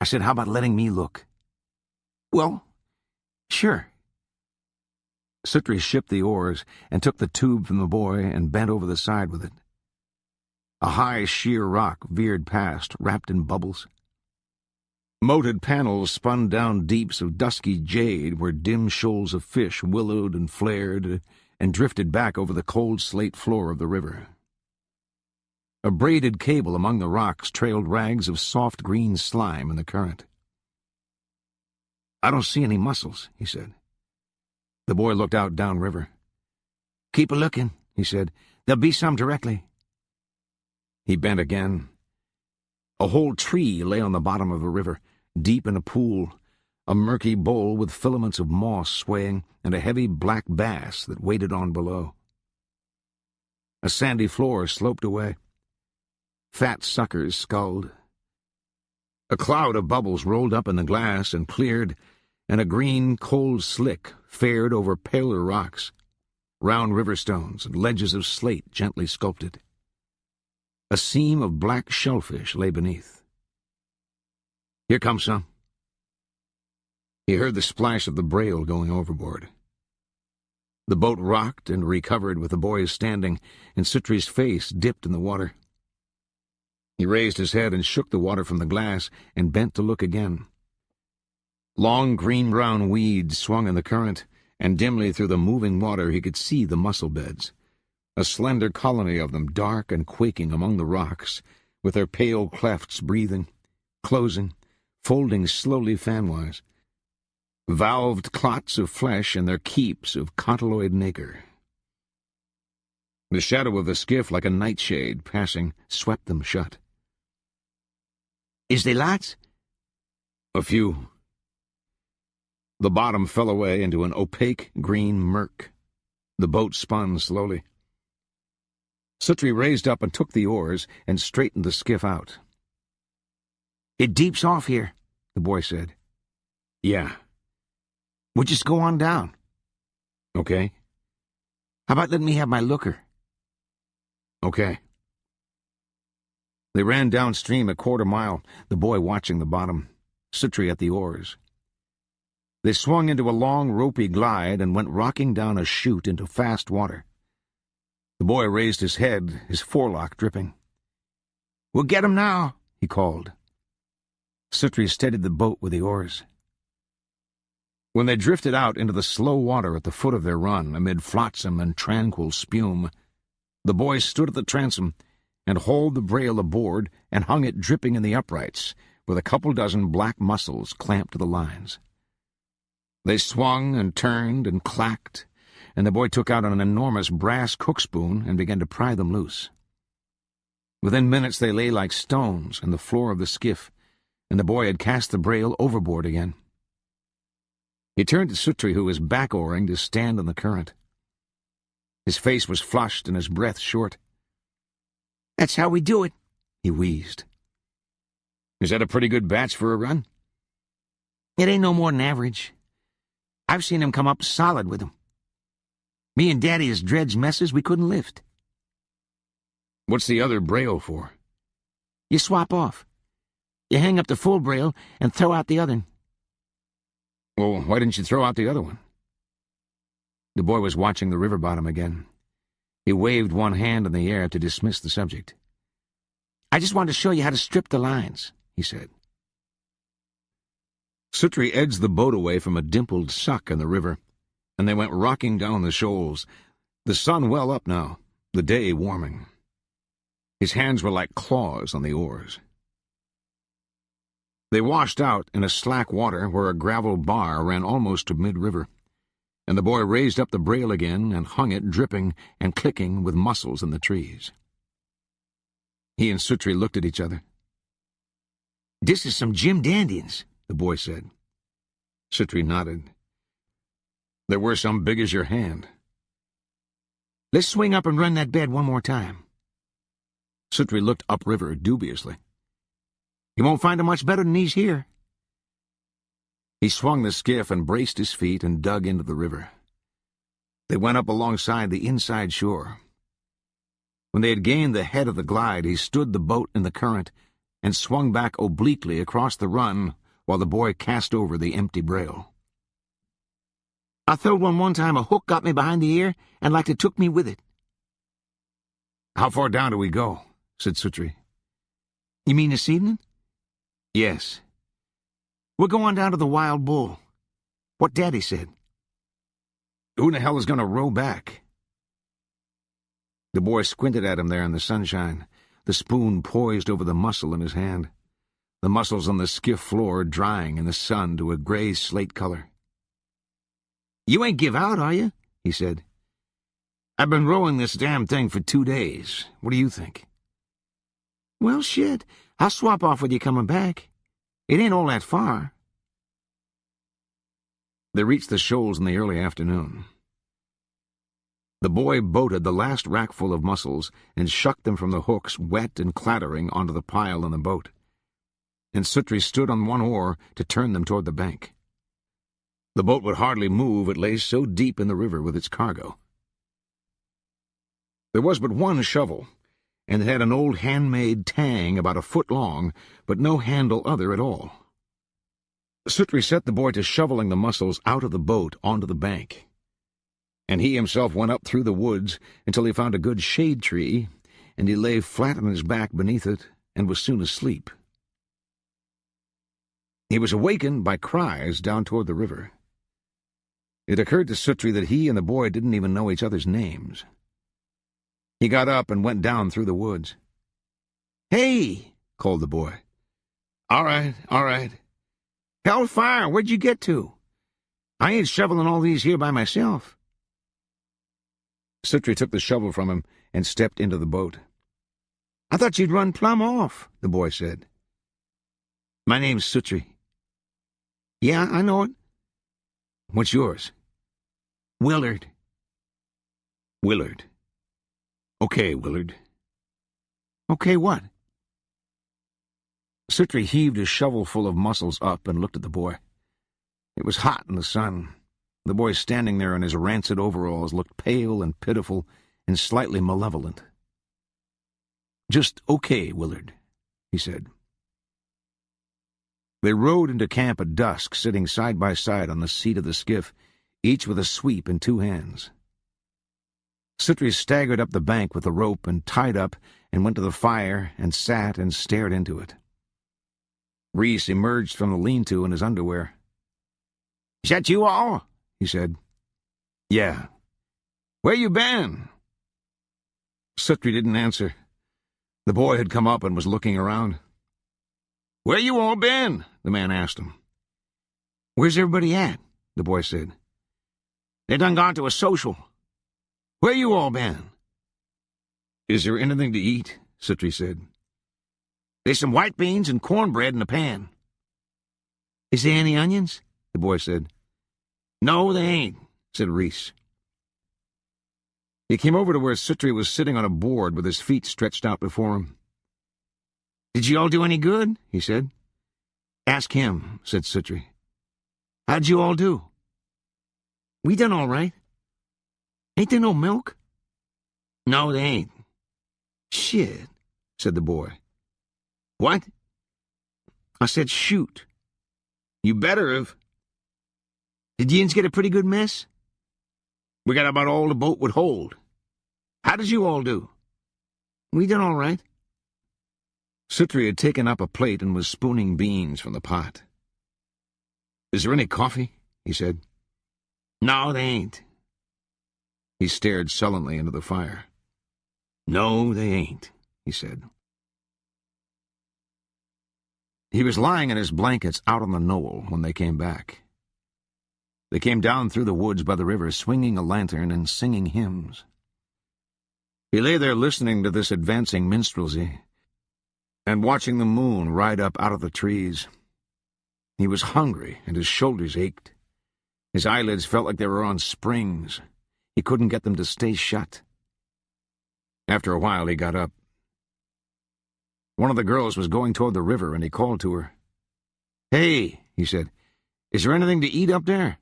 "I said, how about letting me look?" "Well, sure." Suttree shipped the oars and took the tube from the boy and bent over the side with it. A high, sheer rock veered past, wrapped in bubbles. Moated panels spun down deeps of dusky jade where dim shoals of fish willowed and flared and drifted back over the cold slate floor of the river. A braided cable among the rocks trailed rags of soft green slime in the current. "I don't see any mussels," he said. The boy looked out downriver. "Keep a-looking," he said. "There'll be some directly." He bent again. A whole tree lay on the bottom of the river, deep in a pool, a murky bowl with filaments of moss swaying, and a heavy black bass that waded on below. A sandy floor sloped away. Fat suckers sculled. A cloud of bubbles rolled up in the glass and cleared, and a green, cold slick fared over paler rocks, round river stones and ledges of slate gently sculpted. A seam of black shellfish lay beneath. "Here comes some." He heard the splash of the brail going overboard. The boat rocked and recovered with the boys standing, and Suttree's face dipped in the water. He raised his head and shook the water from the glass and bent to look again. Long green-brown weeds swung in the current, and dimly through the moving water he could see the mussel beds, a slender colony of them dark and quaking among the rocks, with their pale clefts breathing, closing, folding slowly fanwise, valved clots of flesh in their keeps of cotyloid nacre. The shadow of the skiff, like a nightshade passing, swept them shut. "Is they lots?" "A few." The bottom fell away into an opaque green murk. The boat spun slowly. Suttree raised up and took the oars and straightened the skiff out. "It deeps off here," the boy said. "Yeah." "We'll just go on down." "Okay." "How about letting me have my looker?" "Okay." They ran downstream a quarter-mile, the boy watching the bottom, Suttree at the oars. They swung into a long, ropey glide and went rocking down a chute into fast water. The boy raised his head, his forelock dripping. "We'll get 'em now," he called. Suttree steadied the boat with the oars. When they drifted out into the slow water at the foot of their run, amid flotsam and tranquil spume, the boy stood at the transom and hauled the brail aboard and hung it dripping in the uprights, with a couple dozen black mussels clamped to the lines. They swung and turned and clacked, and the boy took out an enormous brass cook spoon and began to pry them loose. Within minutes they lay like stones on the floor of the skiff, and the boy had cast the brail overboard again. He turned to Suttree, who was back-oaring to stand in the current. His face was flushed and his breath short. "That's how we do it," he wheezed. "Is that a pretty good batch for a run?" "It ain't no more than average. I've seen him come up solid with 'em. Me and Daddy has dredged messes we couldn't lift." "What's the other braille for?" "You swap off. You hang up the full braille and throw out the other." "Well, why didn't you throw out the other one?" The boy was watching the river bottom again. He waved one hand in the air to dismiss the subject. "I just wanted to show you how to strip the lines," he said. Suttree edged the boat away from a dimpled suck in the river, and they went rocking down the shoals, the sun well up now, the day warming. His hands were like claws on the oars. They washed out in a slack water where a gravel bar ran almost to mid-river, and the boy raised up the braille again and hung it dripping and clicking with mussels in the trees. He and Suttree looked at each other. "This is some Jim Dandians," the boy said. Suttree nodded. "There were some big as your hand." "Let's swing up and run that bed one more time." Suttree looked upriver dubiously. "You won't find 'em much better than these here." He swung the skiff and braced his feet and dug into the river. They went up alongside the inside shore. When they had gained the head of the glide, he stood the boat in the current and swung back obliquely across the run while the boy cast over the empty braille. "I throwed one time, a hook got me behind the ear and like it took me with it." "How far down do we go?" said Suttree. "You mean this evening?" "Yes." "We're going down to the Wild Bull. What Daddy said." "Who in the hell is going to row back?" The boy squinted at him there in the sunshine, the spoon poised over the mussel in his hand, the mussels on the skiff floor drying in the sun to a gray slate color. "You ain't give out, are you?" he said. "I've been rowing this damn thing for 2 days. What do you think?" "Well, shit, I'll swap off with you coming back. It ain't all that far." They reached the shoals in the early afternoon. The boy boated the last rackful of mussels and shucked them from the hooks, wet and clattering, onto the pile in the boat. And Suttree stood on one oar to turn them toward the bank. The boat would hardly move, it lay so deep in the river with its cargo. There was but one shovel, and it had an old handmade tang about a foot long, but no handle other at all. Suttree set the boy to shoveling the mussels out of the boat onto the bank, and he himself went up through the woods until he found a good shade tree, and he lay flat on his back beneath it and was soon asleep. He was awakened by cries down toward the river. It occurred to Suttree that he and the boy didn't even know each other's names. He got up and went down through the woods. "Hey!" called the boy. All right. "Hellfire, where'd you get to? I ain't shoveling all these here by myself." Suttree took the shovel from him and stepped into the boat. "I thought you'd run plumb off," the boy said. "My name's Suttree." "Yeah, I know it." "What's yours?" "Willard." "Willard. Okay, Willard." "Okay, what?" Suttree heaved his shovelful of mussels up and looked at the boy. It was hot in the sun. The boy standing there in his rancid overalls looked pale and pitiful and slightly malevolent. "Just okay, Willard," he said. They rowed into camp at dusk, sitting side by side on the seat of the skiff, each with a sweep in 2 hands. Suttree staggered up the bank with the rope and tied up and went to the fire and sat and stared into it. Reese emerged from the lean-to in his underwear. "Is that you all?" he said. "Yeah." "Where you been?" Suttree didn't answer. The boy had come up and was looking around. "Where you all been?" the man asked him. "Where's everybody at?" the boy said. "They done gone to a social. Where you all been?" "Is there anything to eat?" Suttree said. "There's some white beans and cornbread in a pan." "Is there any onions?" the boy said. No, they ain't, said Reese. He came over to where Suttree was sitting on a board with his feet stretched out before him. Did you all do any good? He said. Ask him, said Suttree. How'd you all do? We done all right. Ain't there no milk? No, they ain't. Shit, said the boy. What? I said shoot. You better have. Did you get a pretty good mess? We got about all the boat would hold. How did you all do? We done all right. Suttree had taken up a plate and was spooning beans from the pot. Is there any coffee? He said. No, they ain't. He stared sullenly into the fire. No, they ain't, he said. He was lying in his blankets out on the knoll when they came back. They came down through the woods by the river, swinging a lantern and singing hymns. He lay there listening to this advancing minstrelsy and watching the moon ride up out of the trees. He was hungry, and his shoulders ached. His eyelids felt like they were on springs. He couldn't get them to stay shut. After a while, he got up. One of the girls was going toward the river, and he called to her. "Hey," he said, "is there anything to eat up there?"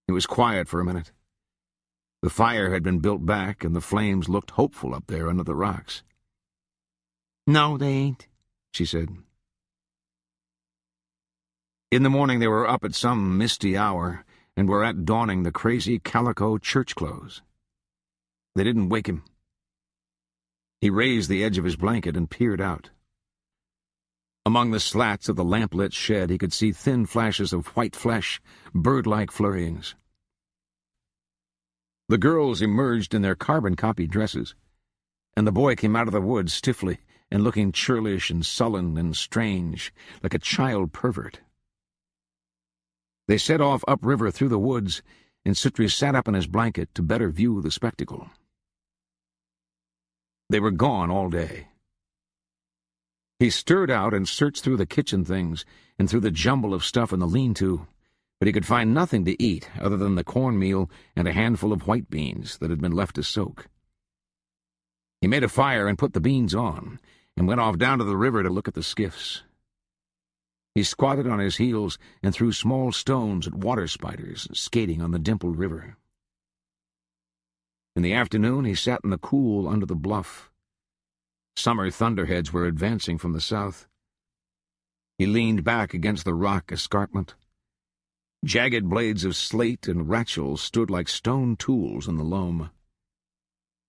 It was quiet for a minute. The fire had been built back, and the flames looked hopeful up there under the rocks. No, they ain't, she said. In the morning they were up at some misty hour, and were at donning the crazy calico church clothes. They didn't wake him. He raised the edge of his blanket and peered out. Among the slats of the lamp-lit shed he could see thin flashes of white flesh, bird-like flurryings. The girls emerged in their carbon-copy dresses, and the boy came out of the woods stiffly and looking churlish and sullen and strange, like a child pervert. They set off upriver through the woods, and Suttree sat up in his blanket to better view the spectacle. They were gone all day. He stirred out and searched through the kitchen things and through the jumble of stuff in the lean-to, but he could find nothing to eat other than the cornmeal and a handful of white beans that had been left to soak. He made a fire and put the beans on, and went off down to the river to look at the skiffs. He squatted on his heels and threw small stones at water spiders skating on the dimpled river. In the afternoon he sat in the cool under the bluff. Summer thunderheads were advancing from the south. He leaned back against the rock escarpment. Jagged blades of slate and rachel stood like stone tools in the loam.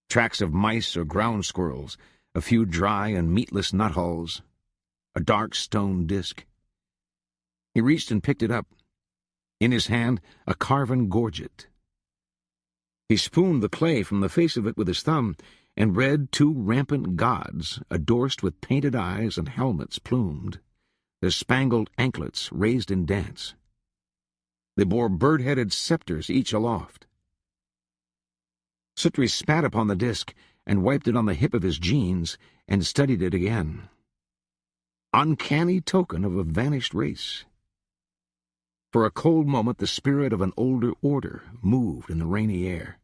Tracks of mice or ground squirrels, a few dry and meatless nuthulls, a dark stone disk. He reached and picked it up. In his hand, a carven gorget. He spooned the clay from the face of it with his thumb and read two rampant gods, adorsed with painted eyes and helmets plumed, their spangled anklets raised in dance. They bore bird-headed scepters each aloft. Suttree spat upon the disk and wiped it on the hip of his jeans and studied it again. Uncanny token of a vanished race. For a cold moment the spirit of an older order moved in the rainy air.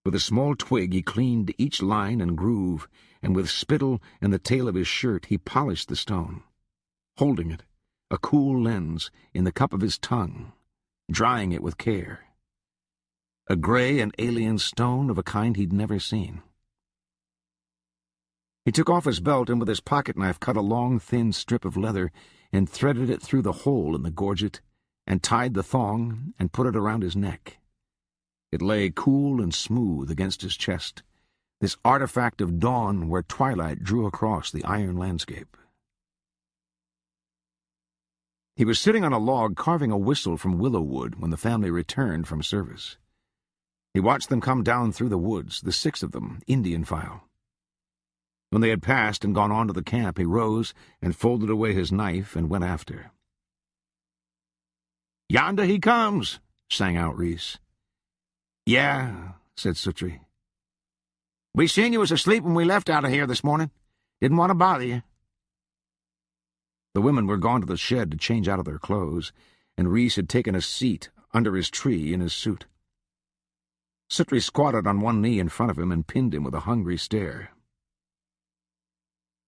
With a small twig he cleaned each line and groove, and with spittle and the tail of his shirt he polished the stone, holding it, a cool lens, in the cup of his tongue, drying it with care. A gray and alien stone of a kind he'd never seen. He took off his belt and with his pocket-knife cut a long, thin strip of leather and threaded it through the hole in the gorget and tied the thong and put it around his neck. It lay cool and smooth against his chest, this artifact of dawn where twilight drew across the iron landscape. He was sitting on a log carving a whistle from willow wood when the family returned from service. He watched them come down through the woods, the 6 of them, Indian file. When they had passed and gone on to the camp, he rose and folded away his knife and went after. "Yonder he comes," sang out Reese. "Yeah," said Suttree. "We seen you was asleep when we left out of here this morning. Didn't want to bother you." The women were gone to the shed to change out of their clothes, and Reese had taken a seat under his tree in his suit. Suttree squatted on one knee in front of him and pinned him with a hungry stare.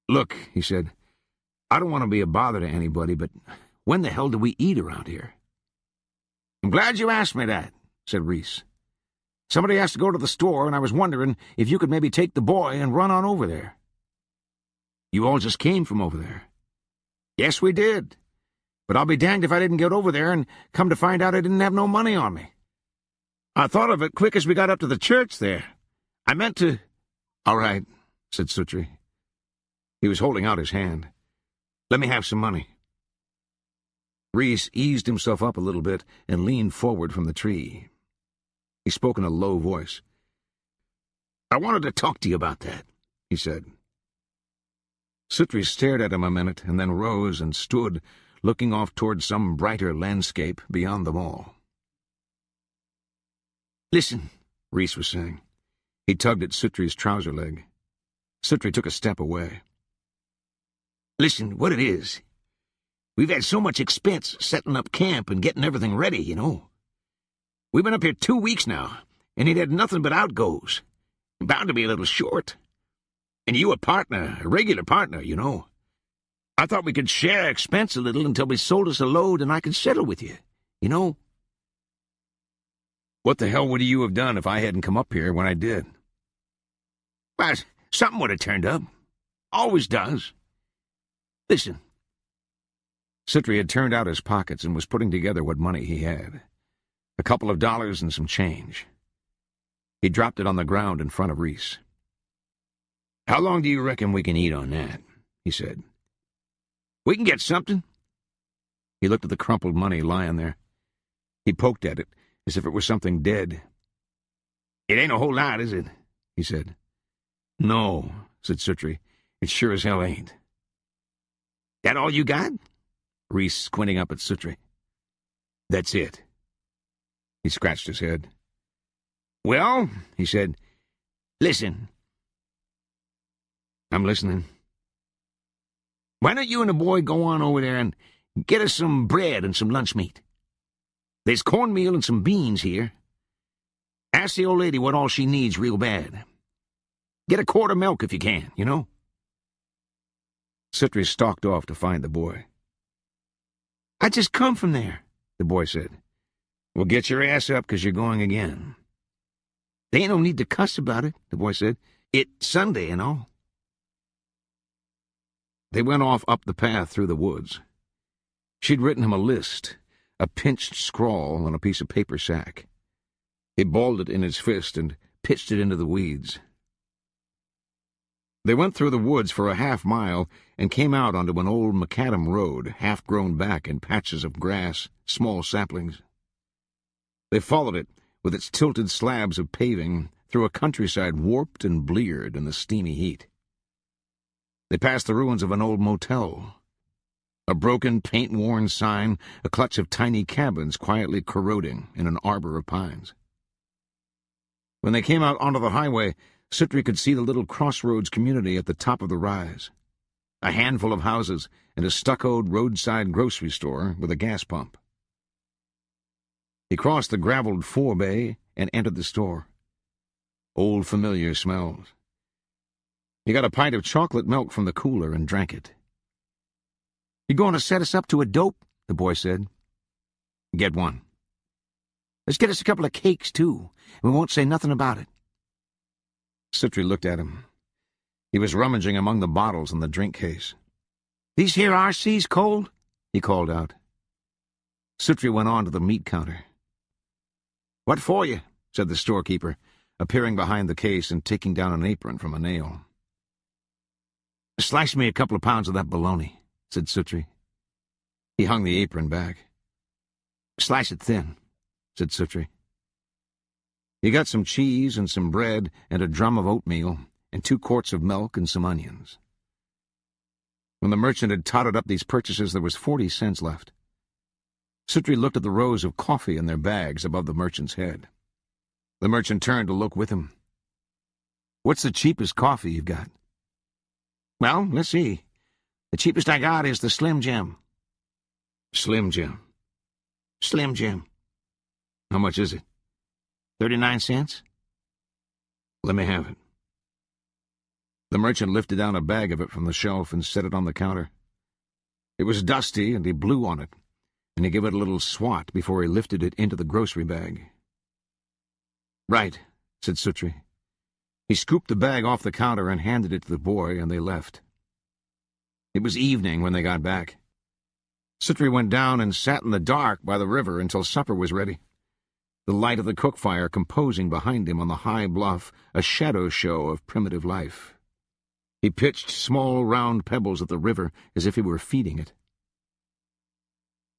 "Look," he said, "I don't want to be a bother to anybody, but when the hell do we eat around here?" "I'm glad you asked me that," said Reese. "Somebody has to go to the store, and I was wondering if you could maybe take the boy and run on over there." "You all just came from over there?" "Yes, we did. But I'll be danged if I didn't get over there and come to find out I didn't have no money on me. I thought of it quick as we got up to the church there. I meant to—" "All right," said Suttree. He was holding out his hand. "Let me have some money." Reese eased himself up a little bit and leaned forward from the tree. He spoke in a low voice. "I wanted to talk to you about that," he said. Suttree stared at him a minute and then rose and stood, looking off toward some brighter landscape beyond them all. "Listen," Reese was saying. He tugged at Suttree's trouser leg. Suttree took a step away. "Listen, what it is, we've had so much expense setting up camp and getting everything ready, you know. We've been up here 2 weeks now, and it had nothing but outgoes. Bound to be a little short. And you a partner, a regular partner, you know. I thought we could share expense a little until we sold us a load and I could settle with you, you know." "What the hell would you have done if I hadn't come up here when I did?" "Well, something would have turned up. Always does. Listen." Suttree had turned out his pockets and was putting together what money he had. A couple of dollars and some change. He dropped it on the ground in front of Reese. "How long do you reckon we can eat on that?" he said. "We can get something." He looked at the crumpled money lying there. He poked at it as if it were something dead. "It ain't a whole lot, is it?" he said. "No," said Suttree. "It sure as hell ain't." "That all you got?" Reese squinting up at Suttree. "That's it." He scratched his head. "Well," he said, "listen." "I'm listening." "Why don't you and the boy go on over there and get us some bread and some lunch meat? There's cornmeal and some beans here. Ask the old lady what all she needs real bad. Get a quart of milk if you can, you know." Suttree stalked off to find the boy. "I just come from there," the boy said. "Well, get your ass up, 'cause you're going again." "There ain't no need to cuss about it," the boy said. "It's Sunday and all." They went off up the path through the woods. She'd written him a list, a pinched scrawl on a piece of paper sack. He balled it in his fist and pitched it into the weeds. They went through the woods for a half-mile and came out onto an old macadam road, half-grown back in patches of grass, small saplings. They followed it, with its tilted slabs of paving, through a countryside warped and bleared in the steamy heat. They passed the ruins of an old motel. A broken, paint-worn sign, a clutch of tiny cabins quietly corroding in an arbor of pines. When they came out onto the highway, Suttree could see the little crossroads community at the top of the rise. A handful of houses and a stuccoed roadside grocery store with a gas pump. He crossed the graveled forebay and entered the store. Old familiar smells. He got a pint of chocolate milk from the cooler and drank it. "You going to set us up to a dope?" the boy said. "Get one." "Let's get us a couple of cakes, too. We won't say nothing about it." Suttree looked at him. He was rummaging among the bottles in the drink case. "These here RC's cold?" he called out. Suttree went on to the meat counter. "What for you?" said the storekeeper, appearing behind the case and taking down an apron from a nail. "Slice me a couple of pounds of that bologna," said Suttree. He hung the apron back. "Slice it thin," said Suttree. He got some cheese and some bread and a drum of oatmeal and 2 quarts of milk and some onions. When the merchant had totted up these purchases, there was 40 cents left. Suttree looked at the rows of coffee in their bags above the merchant's head. The merchant turned to look with him. "What's the cheapest coffee you've got?" "Well, let's see. The cheapest I got is the Slim Jim." "Slim Jim." Slim Jim. How much is it? 39 cents? Let me have it. The merchant lifted down a bag of it from the shelf and set it on the counter. It was dusty, and he blew on it, and he gave it a little swat before he lifted it into the grocery bag. "Right," said Suttree. He scooped the bag off the counter and handed it to the boy, and they left. It was evening when they got back. Suttree went down and sat in the dark by the river until supper was ready, the light of the cook fire composing behind him on the high bluff a shadow show of primitive life. He pitched small round pebbles at the river as if he were feeding it.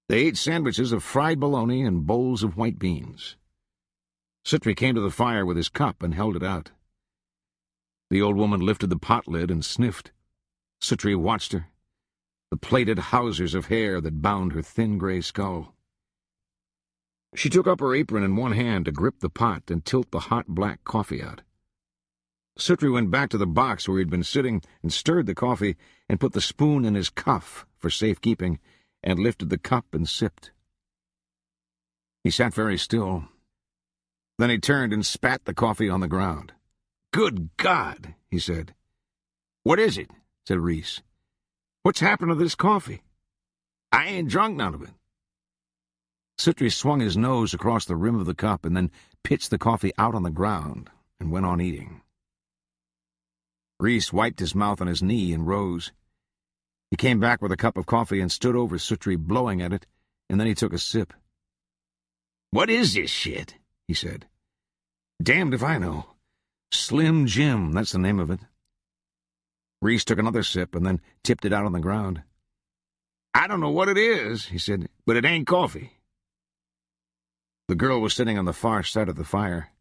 They ate sandwiches of fried bologna and bowls of white beans. Suttree came to the fire with his cup and held it out. The old woman lifted the pot lid and sniffed. Suttree watched her, the plaited hawsers of hair that bound her thin gray skull. She took up her apron in one hand to grip the pot and tilt the hot black coffee out. Suttree went back to the box where he'd been sitting and stirred the coffee and put the spoon in his cuff for safekeeping and lifted the cup and sipped. He sat very still. Then he turned and spat the coffee on the ground. "Good God," he said. "What is it?" said Reese. "What's happened to this coffee? I ain't drunk none of it." Suttree swung his nose across the rim of the cup and then pitched the coffee out on the ground and went on eating. Reese wiped his mouth on his knee and rose. He came back with a cup of coffee and stood over Suttree, blowing at it, and then he took a sip. "What is this shit?" he said. "Damned if I know. Slim Jim, that's the name of it." Reese took another sip and then tipped it out on the ground. "I don't know what it is," he said, "but it ain't coffee." The girl was sitting on the far side of the fire.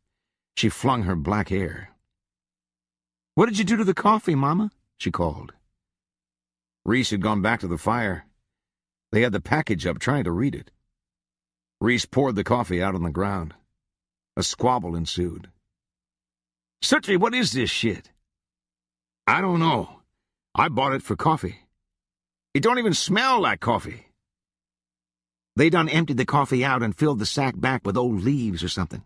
She flung her black hair. "What did you do to the coffee, Mama?" she called. Reese had gone back to the fire. They had the package up, trying to read it. Reese poured the coffee out on the ground. A squabble ensued. "Suttree, what is this shit?" "I don't know. I bought it for coffee. It don't even smell like coffee." "They done emptied the coffee out and filled the sack back with old leaves or something,"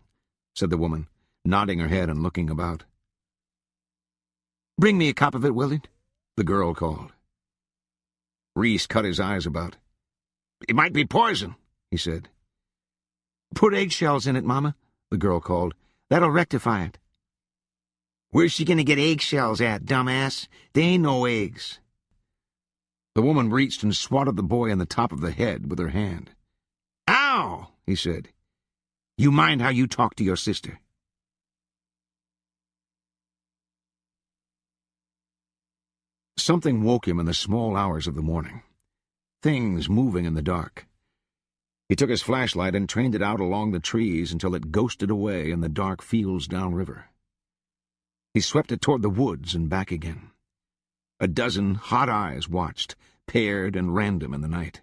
said the woman, nodding her head and looking about. "Bring me a cup of it, will it?" the girl called. Reese cut his eyes about. "It might be poison," he said. "Put eggshells in it, Mama," the girl called. "That'll rectify it." "Where's she gonna get eggshells at, dumbass? They ain't no eggs." The woman reached and swatted the boy in the top of the head with her hand. "Ow!" he said. "You mind how you talk to your sister." Something woke him in the small hours of the morning. Things moving in the dark. He took his flashlight and trained it out along the trees until it ghosted away in the dark fields downriver. He swept it toward the woods and back again. A dozen hot eyes watched, paired and random in the night.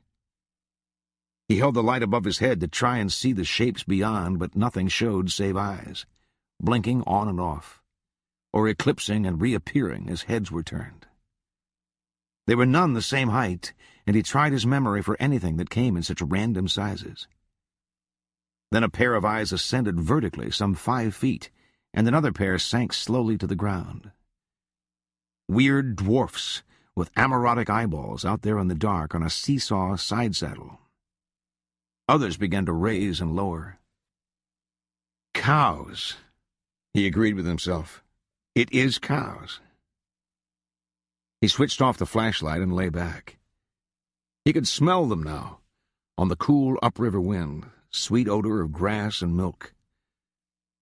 He held the light above his head to try and see the shapes beyond, but nothing showed save eyes, blinking on and off, or eclipsing and reappearing as heads were turned. They were none the same height, and he tried his memory for anything that came in such random sizes. Then a pair of eyes ascended vertically some 5 feet, and another pair sank slowly to the ground. Weird dwarfs with amaurotic eyeballs out there in the dark on a seesaw side saddle. Others began to raise and lower. "Cows," he agreed with himself. "It is cows." He switched off the flashlight and lay back. He could smell them now, on the cool upriver wind, sweet odor of grass and milk.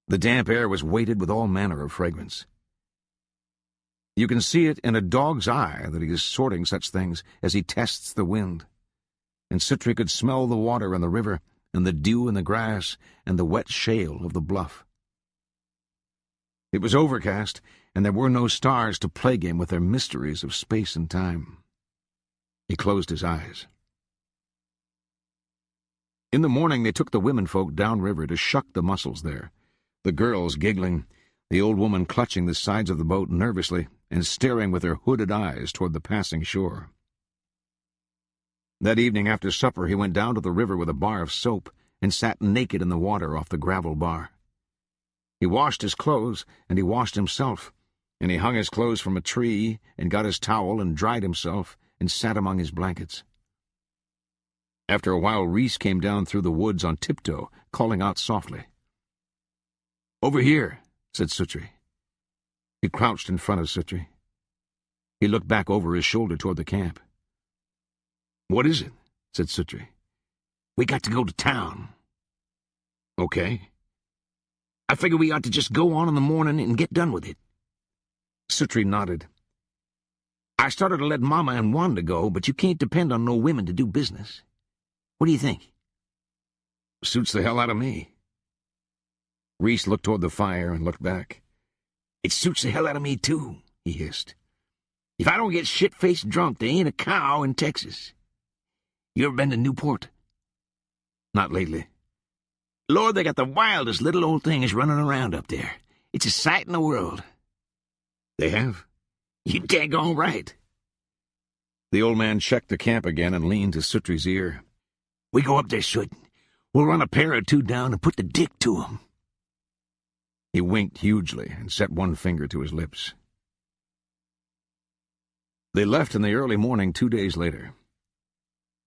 The damp air was weighted with all manner of fragrance. You can see it in a dog's eye that he is sorting such things as he tests the wind. And Suttree could smell the water in the river, and the dew in the grass, and the wet shale of the bluff. It was overcast, and there were no stars to plague him with their mysteries of space and time. He closed his eyes. In the morning they took the womenfolk downriver to shuck the mussels there, the girls giggling, the old woman clutching the sides of the boat nervously and staring with her hooded eyes toward the passing shore. That evening after supper he went down to the river with a bar of soap and sat naked in the water off the gravel bar. He washed his clothes, and he washed himself, and he hung his clothes from a tree, and got his towel and dried himself, and sat among his blankets. After a while, Reese came down through the woods on tiptoe, calling out softly. "Over here," said Suttree. He crouched in front of Suttree. He looked back over his shoulder toward the camp. "What is it?" said Suttree. "We got to go to town." "Okay." "I figure we ought to just go on in the morning and get done with it." Suttree nodded. "I started to let Mama and Wanda go, but you can't depend on no women to do business. What do you think?" "Suits the hell out of me." Reese looked toward the fire and looked back. "It suits the hell out of me, too," he hissed. "If I don't get shit-faced drunk, there ain't a cow in Texas. You ever been to Newport?" "Not lately." "Lord, they got the wildest little old things running around up there. It's a sight in the world." "They have?" "You daggone right." The old man checked the camp again and leaned to Suttree's ear. "We go up there, Soot. We'll run a pair or two down and put the dick to 'em." He winked hugely and set one finger to his lips. They left in the early morning 2 days later.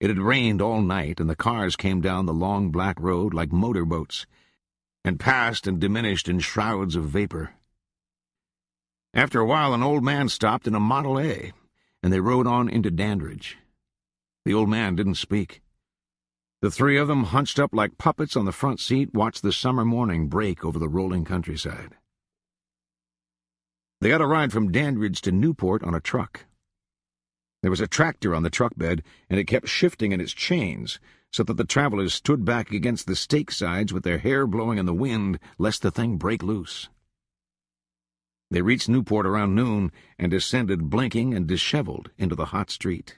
It had rained all night, and the cars came down the long black road like motorboats, and passed and diminished in shrouds of vapor. After a while, an old man stopped in a Model A, and they rode on into Dandridge. The old man didn't speak. The three of them, hunched up like puppets on the front seat, watched the summer morning break over the rolling countryside. They got a ride from Dandridge to Newport on a truck. There was a tractor on the truck bed, and it kept shifting in its chains, so that the travelers stood back against the stake sides with their hair blowing in the wind, lest the thing break loose. They reached Newport around noon and descended, blinking and disheveled, into the hot street.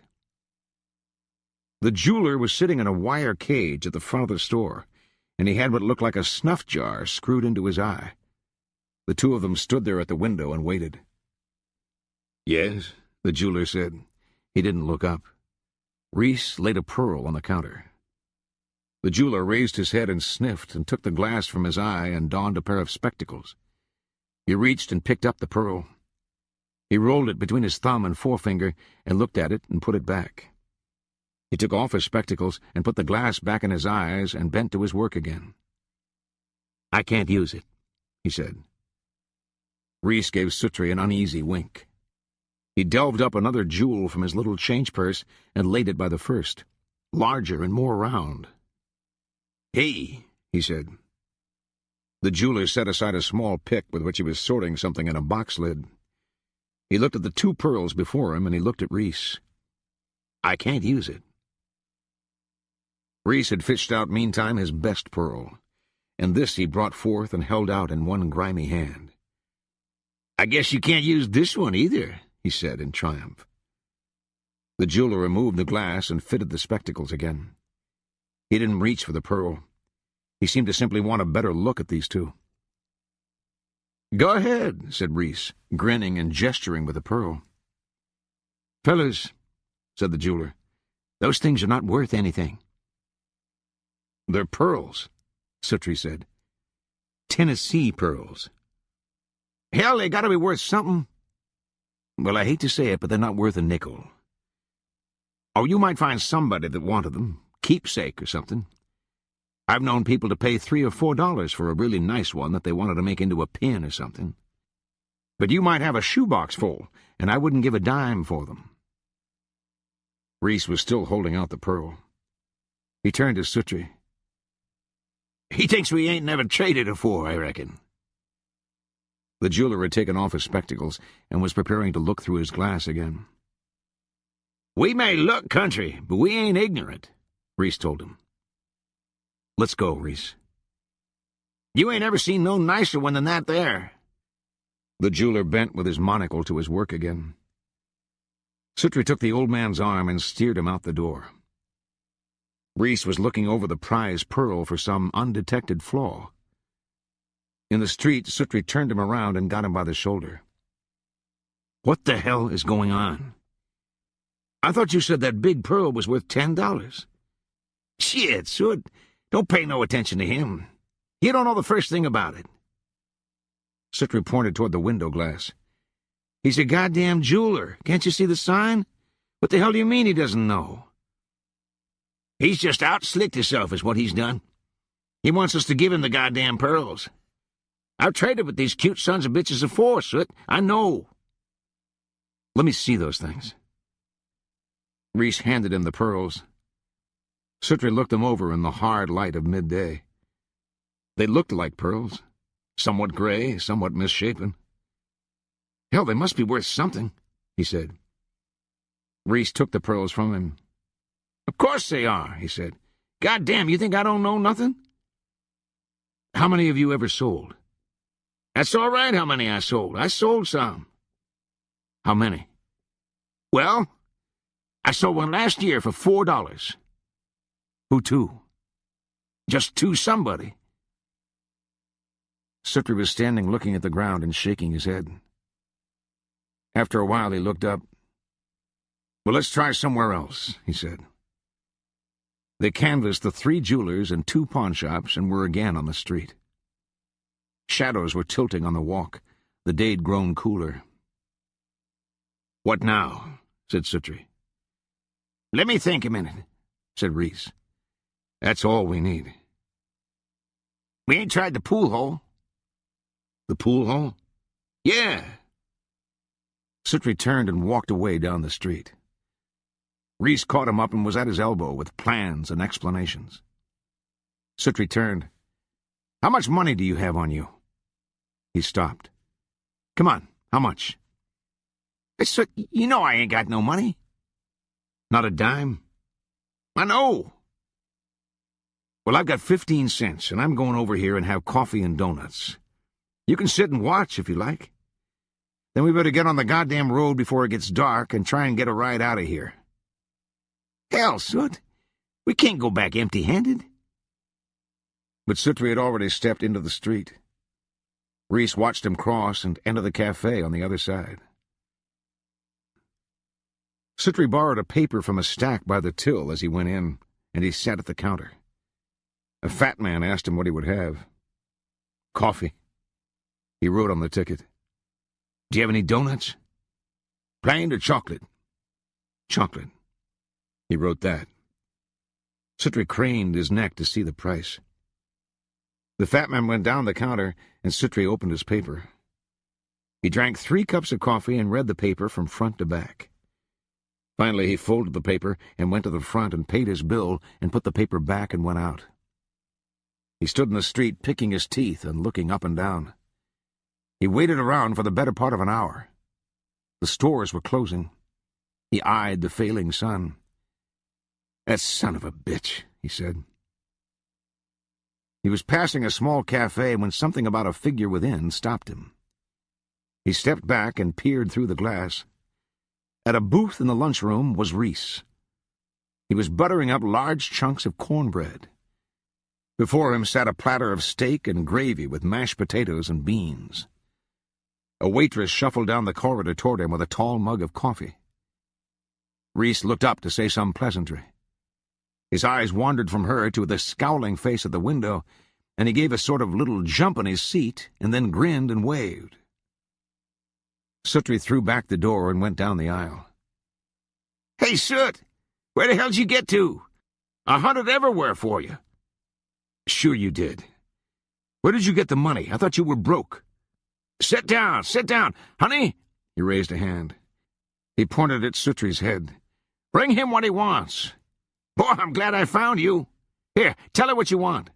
The jeweler was sitting in a wire cage at the front of the store, and he had what looked like a snuff jar screwed into his eye. The two of them stood there at the window and waited. "Yes," the jeweler said. He didn't look up. Reese laid a pearl on the counter. The jeweler raised his head and sniffed and took the glass from his eye and donned a pair of spectacles. He reached and picked up the pearl. He rolled it between his thumb and forefinger and looked at it and put it back. He took off his spectacles and put the glass back in his eyes and bent to his work again. "I can't use it," he said. Reese gave Suttree an uneasy wink. He delved up another jewel from his little change purse and laid it by the first, larger and more round. "Hey," he said. The jeweler set aside a small pick with which he was sorting something in a box lid. He looked at the two pearls before him, and he looked at Reese. "I can't use it." Reese had fished out meantime his best pearl, and this he brought forth and held out in one grimy hand. "I guess you can't use this one either," he said in triumph. The jeweler removed the glass and fitted the spectacles again. He didn't reach for the pearl. He seemed to simply want a better look at these two. "Go ahead," said Reese, grinning and gesturing with the pearl. "Fellas," said the jeweler, "those things are not worth anything." "They're pearls," Suttree said. "Tennessee pearls." "Hell, they gotta be worth something." "Well, I hate to say it, but they're not worth a nickel." "Oh, you might find somebody that wanted them, keepsake or something. I've known people to pay $3 or $4 for a really nice one that they wanted to make into a pin or something. But you might have a shoebox full, and I wouldn't give a dime for them." Reese was still holding out the pearl. He turned to Suttree. "He thinks we ain't never traded afore, I reckon." The jeweler had taken off his spectacles and was preparing to look through his glass again. "We may look country, but we ain't ignorant," Reese told him. "Let's go, Reese." "You ain't ever seen no nicer one than that there." The jeweler bent with his monocle to his work again. Suttree took the old man's arm and steered him out the door. Reese was looking over the prize pearl for some undetected flaw. In the street, Suttree turned him around and got him by the shoulder. "What the hell is going on?" "I thought you said that big pearl was worth $10. "Shit, Soot. Don't pay no attention to him. You don't know the first thing about it. Suttree pointed toward the window glass. He's a goddamn jeweler. Can't you see the sign? What the hell do you mean he doesn't know? He's just out-slicked himself is what he's done. He wants us to give him the goddamn pearls. I've traded with these cute sons of bitches before, Soot. I know. Let me see those things. Reese handed him the pearls. Suttree looked them over in the hard light of midday. They looked like pearls, somewhat gray, somewhat misshapen. Hell, they must be worth something, he said. Reese took the pearls from him. Of course they are, he said. Goddamn, you think I don't know nothing? How many have you ever sold? That's all right how many I sold. I sold some. How many? Well, I sold one last year for $4. Who to? Just to somebody. Suttree was standing looking at the ground and shaking his head. After a while he looked up. Well, let's try somewhere else, he said. They canvassed the 3 jewelers and 2 pawnshops and were again on the street. Shadows were tilting on the walk. The day'd grown cooler. What now? Said Suttree. Let me think a minute, said Reese. That's all we need. We ain't tried the pool hole. The pool hole? Yeah. Suttree turned and walked away down the street. Reese caught him up and was at his elbow with plans and explanations. Suttree turned. How much money do you have on you? He stopped. Come on, how much? You know I ain't got no money. Not a dime? I know. Well, I've got 15 cents, and I'm going over here and have coffee and donuts. You can sit and watch if you like. Then we better get on the goddamn road before it gets dark and try and get a ride out of here. Hell, Soot. We can't go back empty-handed. But Suttree had already stepped into the street. Reese watched him cross and enter the cafe on the other side. Suttree borrowed a paper from a stack by the till as he went in, and he sat at the counter. A fat man asked him what he would have. Coffee. He wrote on the ticket. Do you have any donuts? Plain or chocolate? Chocolate. He wrote that. Suttree craned his neck to see the price. The fat man went down the counter, and Suttree opened his paper. He drank 3 cups of coffee and read the paper from front to back. Finally, he folded the paper and went to the front and paid his bill and put the paper back and went out. He stood in the street picking his teeth and looking up and down. He waited around for the better part of an hour. The stores were closing. He eyed the failing sun. That son of a bitch, he said. He was passing a small cafe when something about a figure within stopped him. He stepped back and peered through the glass. At a booth in the lunchroom was Reese. He was buttering up large chunks of cornbread. Before him sat a platter of steak and gravy with mashed potatoes and beans. A waitress shuffled down the corridor toward him with a tall mug of coffee. Reese looked up to say some pleasantry. His eyes wandered from her to the scowling face at the window, and he gave a sort of little jump in his seat and then grinned and waved. Suttree threw back the door and went down the aisle. Hey, Soot! Where the hell'd you get to? I hunted everywhere for you. Sure you did. Where did you get the money? I thought you were broke. Sit down, honey! He raised a hand. He pointed at Suttree's head. Bring him what he wants. Boy, I'm glad I found you. Here, tell her what you want.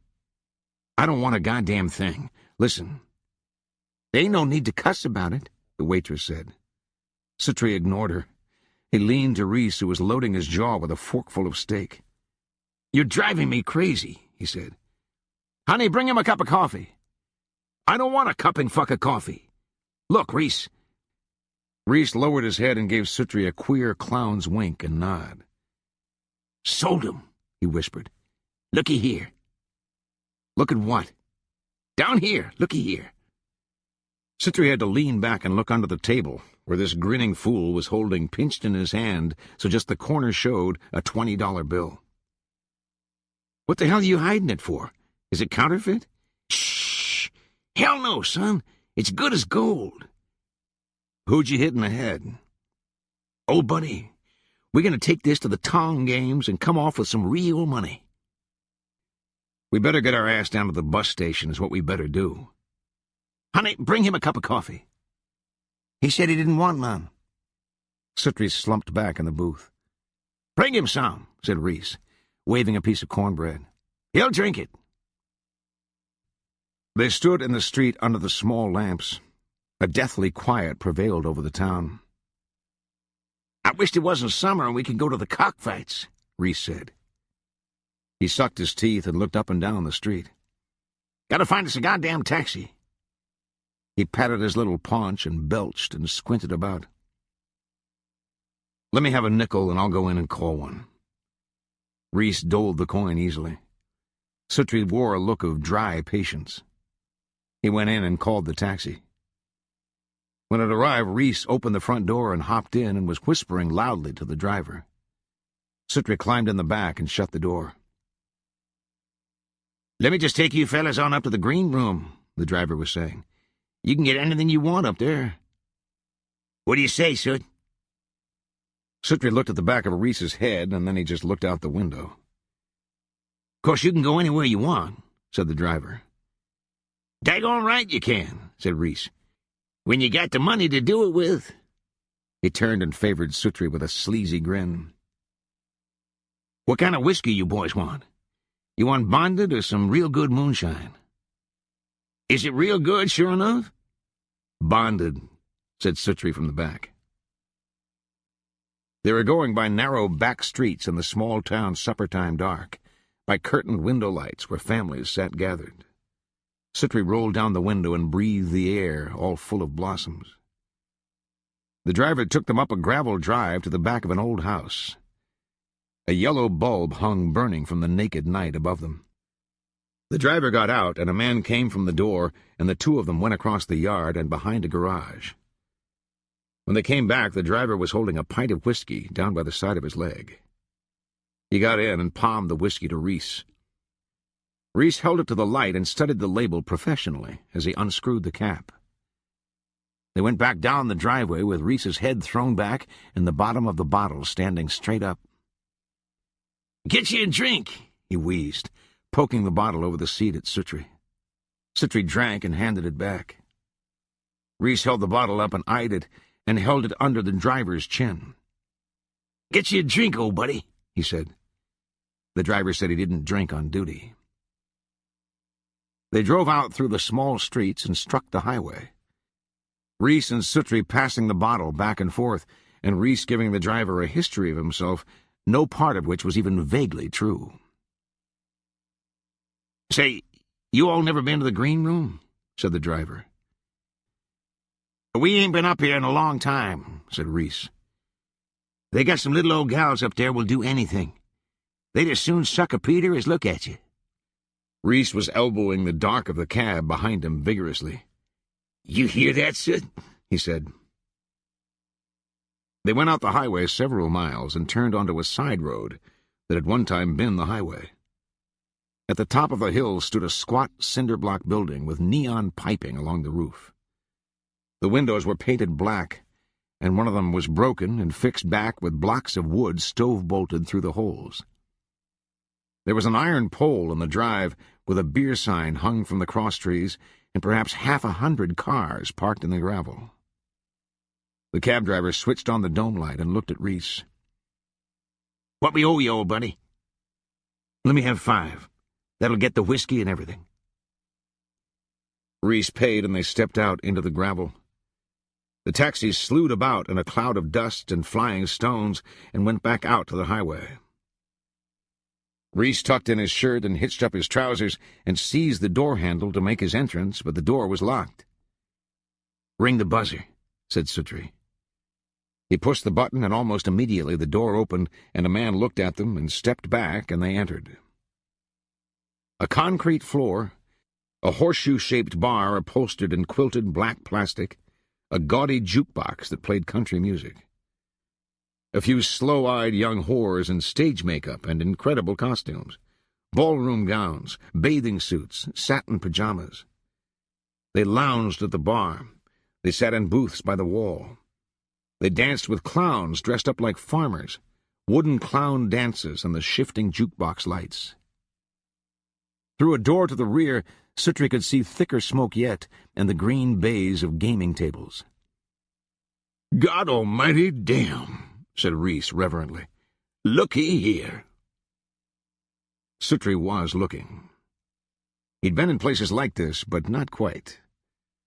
I don't want a goddamn thing. Listen. There ain't no need to cuss about it, the waitress said. Suttree ignored her. He leaned to Reese, who was loading his jaw with a forkful of steak. You're driving me crazy, he said. Honey, bring him a cup of coffee. I don't want a cupping fuck of coffee. Look, Reese. Reese lowered his head and gave Suttree a queer clown's wink and nod. Sold him, he whispered. Looky here. Look at what? Down here, looky here. Suttree had to lean back and look under the table, where this grinning fool was holding pinched in his hand, so just the corner showed, a $20 bill. What the hell are you hiding it for? Is it counterfeit? Shh! Hell no, son. It's good as gold. Who'd you hit in the head? Oh, buddy, we're going to take this to the Tong games and come off with some real money. We better get our ass down to the bus station is what we better do. Honey, bring him a cup of coffee. He said he didn't want none. Suttree slumped back in the booth. Bring him some, said Reese, waving a piece of cornbread. He'll drink it. They stood in the street under the small lamps. A deathly quiet prevailed over the town. I wished it wasn't summer and we could go to the cockfights, Reese said. He sucked his teeth and looked up and down the street. Gotta find us a goddamn taxi. He patted his little paunch and belched and squinted about. Let me have a nickel and I'll go in and call one. Reese doled the coin easily. Suttree wore a look of dry patience. He went in and called the taxi. When it arrived, Reese opened the front door and hopped in and was whispering loudly to the driver. Suttree climbed in the back and shut the door. Let me just take you fellas on up to the green room, the driver was saying. You can get anything you want up there. What do you say, Sut? Suttree looked at the back of Reese's head, and then he just looked out the window. Of course, you can go anywhere you want, said the driver. Daggone right you can, said Reese. When you got the money to do it with. He turned and favored Suttree with a sleazy grin. What kind of whiskey you boys want? You want bonded or some real good moonshine? Is it real good, sure enough? Bonded, said Suttree from the back. They were going by narrow back streets in the small-town supper-time dark, by curtained window lights where families sat gathered. Suttree rolled down the window and breathed the air, all full of blossoms. The driver took them up a gravel drive to the back of an old house. A yellow bulb hung burning from the naked night above them. The driver got out, and a man came from the door, and the two of them went across the yard and behind a garage. When they came back, the driver was holding a pint of whiskey down by the side of his leg. He got in and palmed the whiskey to Reese. Reese held it to the light and studied the label professionally as he unscrewed the cap. They went back down the driveway with Reese's head thrown back and the bottom of the bottle standing straight up. Get you a drink, he wheezed, poking the bottle over the seat at Suttree. Suttree drank and handed it back. Reese held the bottle up and eyed it, and held it under the driver's chin. Get you a drink, old buddy, he said. The driver said he didn't drink on duty. They drove out through the small streets and struck the highway. Reese and Suttree passing the bottle back and forth, and Reese giving the driver a history of himself, no part of which was even vaguely true. Say, you all never been to the green room? Said the driver. We ain't been up here in a long time, said Reese. They got some little old gals up there will do anything. They'd as soon suck a Peter as look at you. Reese was elbowing the dark of the cab behind him vigorously. You hear that, Sid? He said. They went out the highway several miles and turned onto a side road that had one time been the highway. At the top of the hill stood a squat cinder-block building with neon piping along the roof. The windows were painted black, and one of them was broken and fixed back with blocks of wood stove-bolted through the holes. There was an iron pole in the drive with a beer sign hung from the crosstrees and perhaps 100 cars parked in the gravel. The cab driver switched on the dome light and looked at Reese. What we owe you, old buddy? Let me have 5. That'll get the whiskey and everything. Reese paid, and they stepped out into the gravel. The taxi slewed about in a cloud of dust and flying stones and went back out to the highway. Reese tucked in his shirt and hitched up his trousers and seized the door handle to make his entrance, but the door was locked. Ring the buzzer, said Suttree. He pushed the button, and almost immediately the door opened, and a man looked at them and stepped back, and they entered. A concrete floor, a horseshoe-shaped bar upholstered in quilted black plastic, a gaudy jukebox that played country music. A few slow-eyed young whores in stage makeup and incredible costumes, ballroom gowns, bathing suits, satin pajamas. They lounged at the bar. They sat in booths by the wall. They danced with clowns dressed up like farmers, wooden clown dances and the shifting jukebox lights. Through a door to the rear, Suttree could see thicker smoke yet and the green bays of gaming tables. "God almighty damn," said Reese reverently. "Looky here." Suttree was looking. He'd been in places like this, but not quite.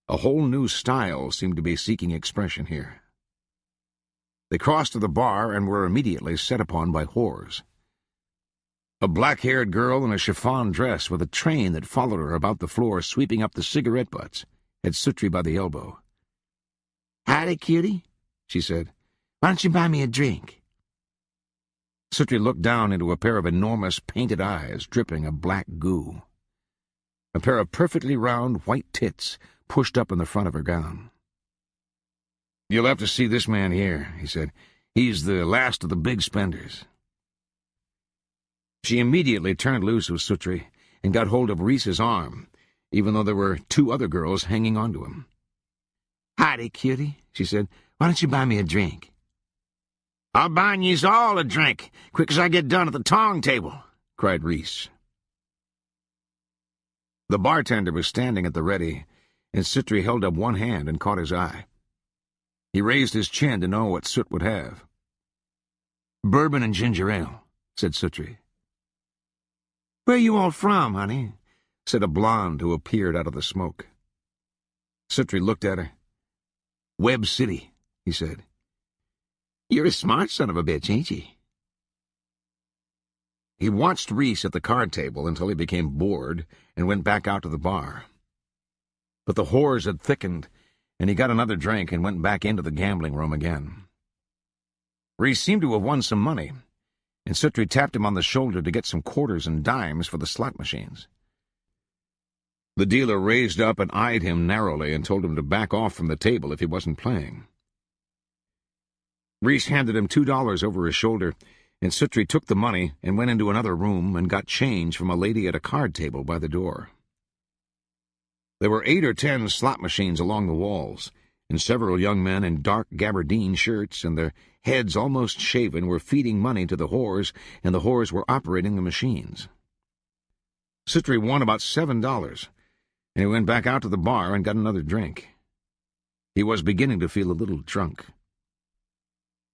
A whole new style seemed to be seeking expression here. They crossed to the bar and were immediately set upon by whores. A black-haired girl in a chiffon dress with a train that followed her about the floor sweeping up the cigarette butts had Suttree by the elbow. "Howdy, cutie," she said. "Why don't you buy me a drink?" Suttree looked down into a pair of enormous painted eyes dripping a black goo. A pair of perfectly round white tits pushed up in the front of her gown. "You'll have to see this man here," he said. "He's the last of the big spenders." She immediately turned loose with Suttree and got hold of Reese's arm, even though there were two other girls hanging onto him. "Howdy, cutie," she said. "Why don't you buy me a drink?" "I'll buy yous all a drink, quick as I get done at the tong table," cried Reese. The bartender was standing at the ready, and Suttree held up one hand and caught his eye. He raised his chin to know what Soot would have. "Bourbon and ginger ale," said Suttree. "Where you all from, honey?" said a blonde who appeared out of the smoke. Suttree looked at her. "Webb City," he said. "You're a smart son of a bitch, ain't you?" He watched Reese at the card table until he became bored and went back out to the bar. But the whores had thickened, and he got another drink and went back into the gambling room again. Reese seemed to have won some money, and Suttree tapped him on the shoulder to get some quarters and dimes for the slot machines. The dealer raised up and eyed him narrowly and told him to back off from the table if he wasn't playing. Reese handed him $2 over his shoulder, and Suttree took the money and went into another room and got change from a lady at a card table by the door. There were 8 or 10 slot machines along the walls, and several young men in dark gabardine shirts and their heads almost shaven were feeding money to the whores, and the whores were operating the machines. Suttree won about $7, and he went back out to the bar and got another drink. He was beginning to feel a little drunk.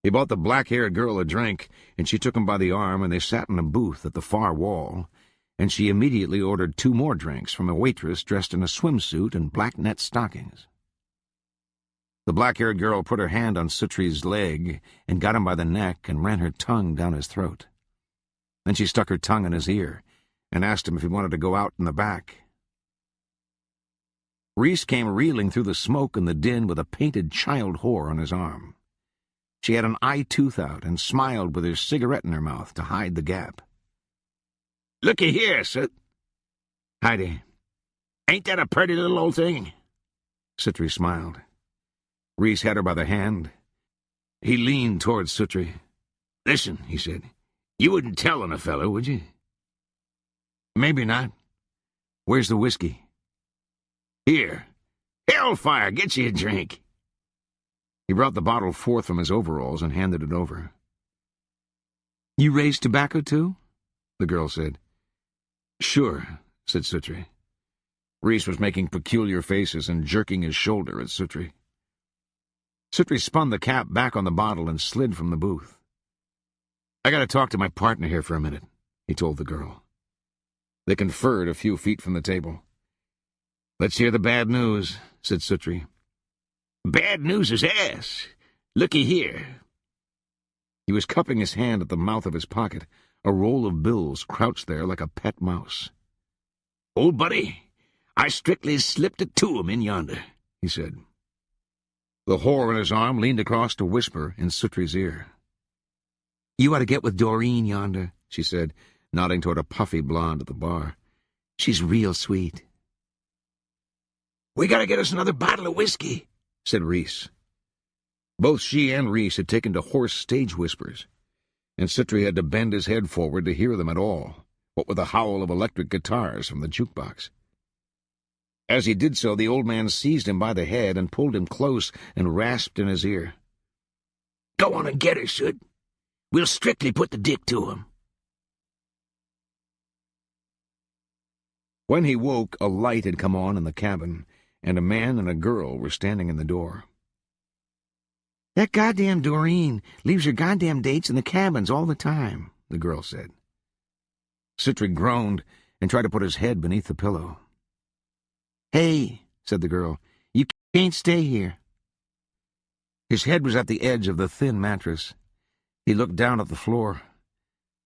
He bought the black-haired girl a drink, and she took him by the arm, and they sat in a booth at the far wall, and she immediately ordered 2 more drinks from a waitress dressed in a swimsuit and black net stockings. The black-haired girl put her hand on Suttree's leg and got him by the neck and ran her tongue down his throat. Then she stuck her tongue in his ear and asked him if he wanted to go out in the back. Reese came reeling through the smoke and the din with a painted child whore on his arm. She had an eye tooth out and smiled with her cigarette in her mouth to hide the gap. "Looky here, Soot." "Heidi." "Ain't that a pretty little old thing?" Suttree smiled. Reese had her by the hand. He leaned towards Suttree. "Listen," he said, "you wouldn't tell on a fellow, would you?" "Maybe not. Where's the whiskey?" "Here. Hellfire, get you a drink." He brought the bottle forth from his overalls and handed it over. "You raise tobacco, too?" the girl said. "Sure," said Suttree. Reese was making peculiar faces and jerking his shoulder at Suttree. Suttree spun the cap back on the bottle and slid from the booth. "I got to talk to my partner here for a minute," he told the girl. They conferred a few feet from the table. "Let's hear the bad news," said Suttree. "Bad news is ass. Looky here." He was cupping his hand at the mouth of his pocket, a roll of bills crouched there like a pet mouse. "Old buddy, I strictly slipped it to him in yonder," he said. The whore on his arm leaned across to whisper in Suttree's ear. "You ought to get with Doreen yonder," she said, nodding toward a puffy blonde at the bar. "She's real sweet." "We gotta get us another bottle of whiskey," said Reese. Both she and Reese had taken to hoarse stage whispers, and Suttree had to bend his head forward to hear them at all, what with the howl of electric guitars from the jukebox. As he did so, the old man seized him by the head and pulled him close and rasped in his ear. "Go on and get her, Sud. We'll strictly put the dick to him." When he woke, a light had come on in the cabin, and a man and a girl were standing in the door. "That goddamn Doreen leaves her goddamn dates in the cabins all the time," the girl said. Suttree groaned and tried to put his head beneath the pillow. "Hey," said the girl, "you can't stay here." His head was at the edge of the thin mattress. He looked down at the floor.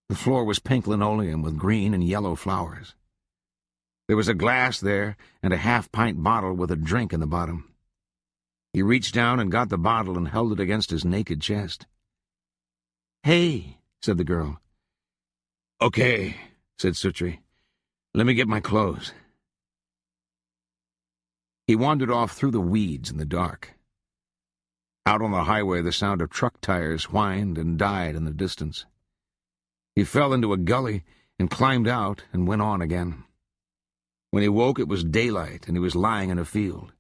The floor was pink linoleum with green and yellow flowers. There was a glass there and a half-pint bottle with a drink in the bottom. He reached down and got the bottle and held it against his naked chest. "Hey," said the girl. "Okay," said Suttree. "Let me get my clothes." He wandered off through the weeds in the dark. Out on the highway, the sound of truck tires whined and died in the distance. He fell into a gully and climbed out and went on again. When he woke, it was daylight, and he was lying in a field.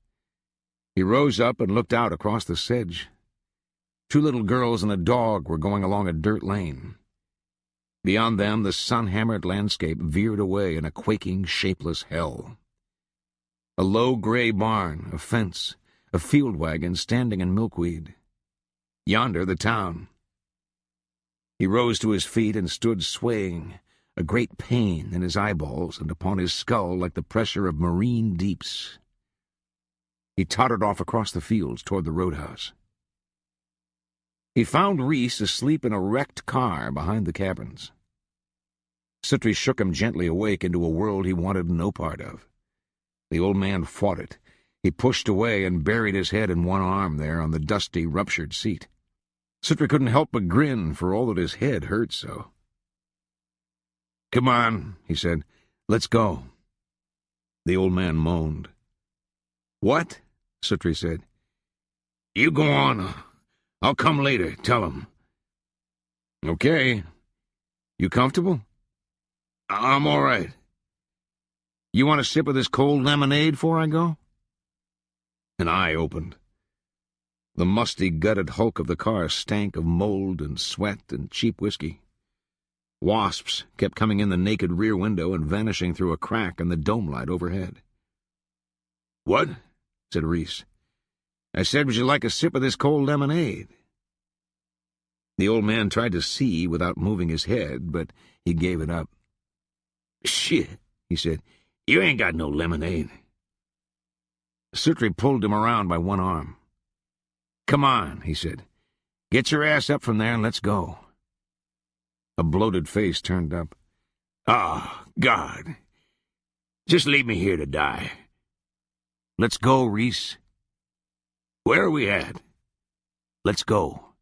He rose up and looked out across the sedge. 2 little girls and a dog were going along a dirt lane. Beyond them, the sun-hammered landscape veered away in a quaking, shapeless hell. A low gray barn, a fence, a field wagon standing in milkweed. Yonder, the town. He rose to his feet and stood swaying, a great pain in his eyeballs and upon his skull like the pressure of marine deeps. He tottered off across the fields toward the roadhouse. He found Reese asleep in a wrecked car behind the cabins. Suttree shook him gently awake into a world he wanted no part of. The old man fought it. He pushed away and buried his head in one arm there on the dusty, ruptured seat. Suttree couldn't help but grin for all that his head hurt so. "Come on," he said. "Let's go." The old man moaned. "What?" Suttree said. "You go on. I'll come later, tell him." "Okay. You comfortable?" "I'm all right." "You want a sip of this cold lemonade before I go?" An eye opened. The musty, gutted hulk of the car stank of mold and sweat and cheap whiskey. Wasps kept coming in the naked rear window and vanishing through a crack in the dome light overhead. "What?" said Reese. "I said, would you like a sip of this cold lemonade?" The old man tried to see without moving his head, but he gave it up. "Shit," he said. "You ain't got no lemonade." Suttree pulled him around by one arm. "Come on," he said. "Get your ass up from there and let's go." A bloated face turned up. "Ah, God. Just leave me here to die." "Let's go, Reese." "Where are we at?" "Let's go."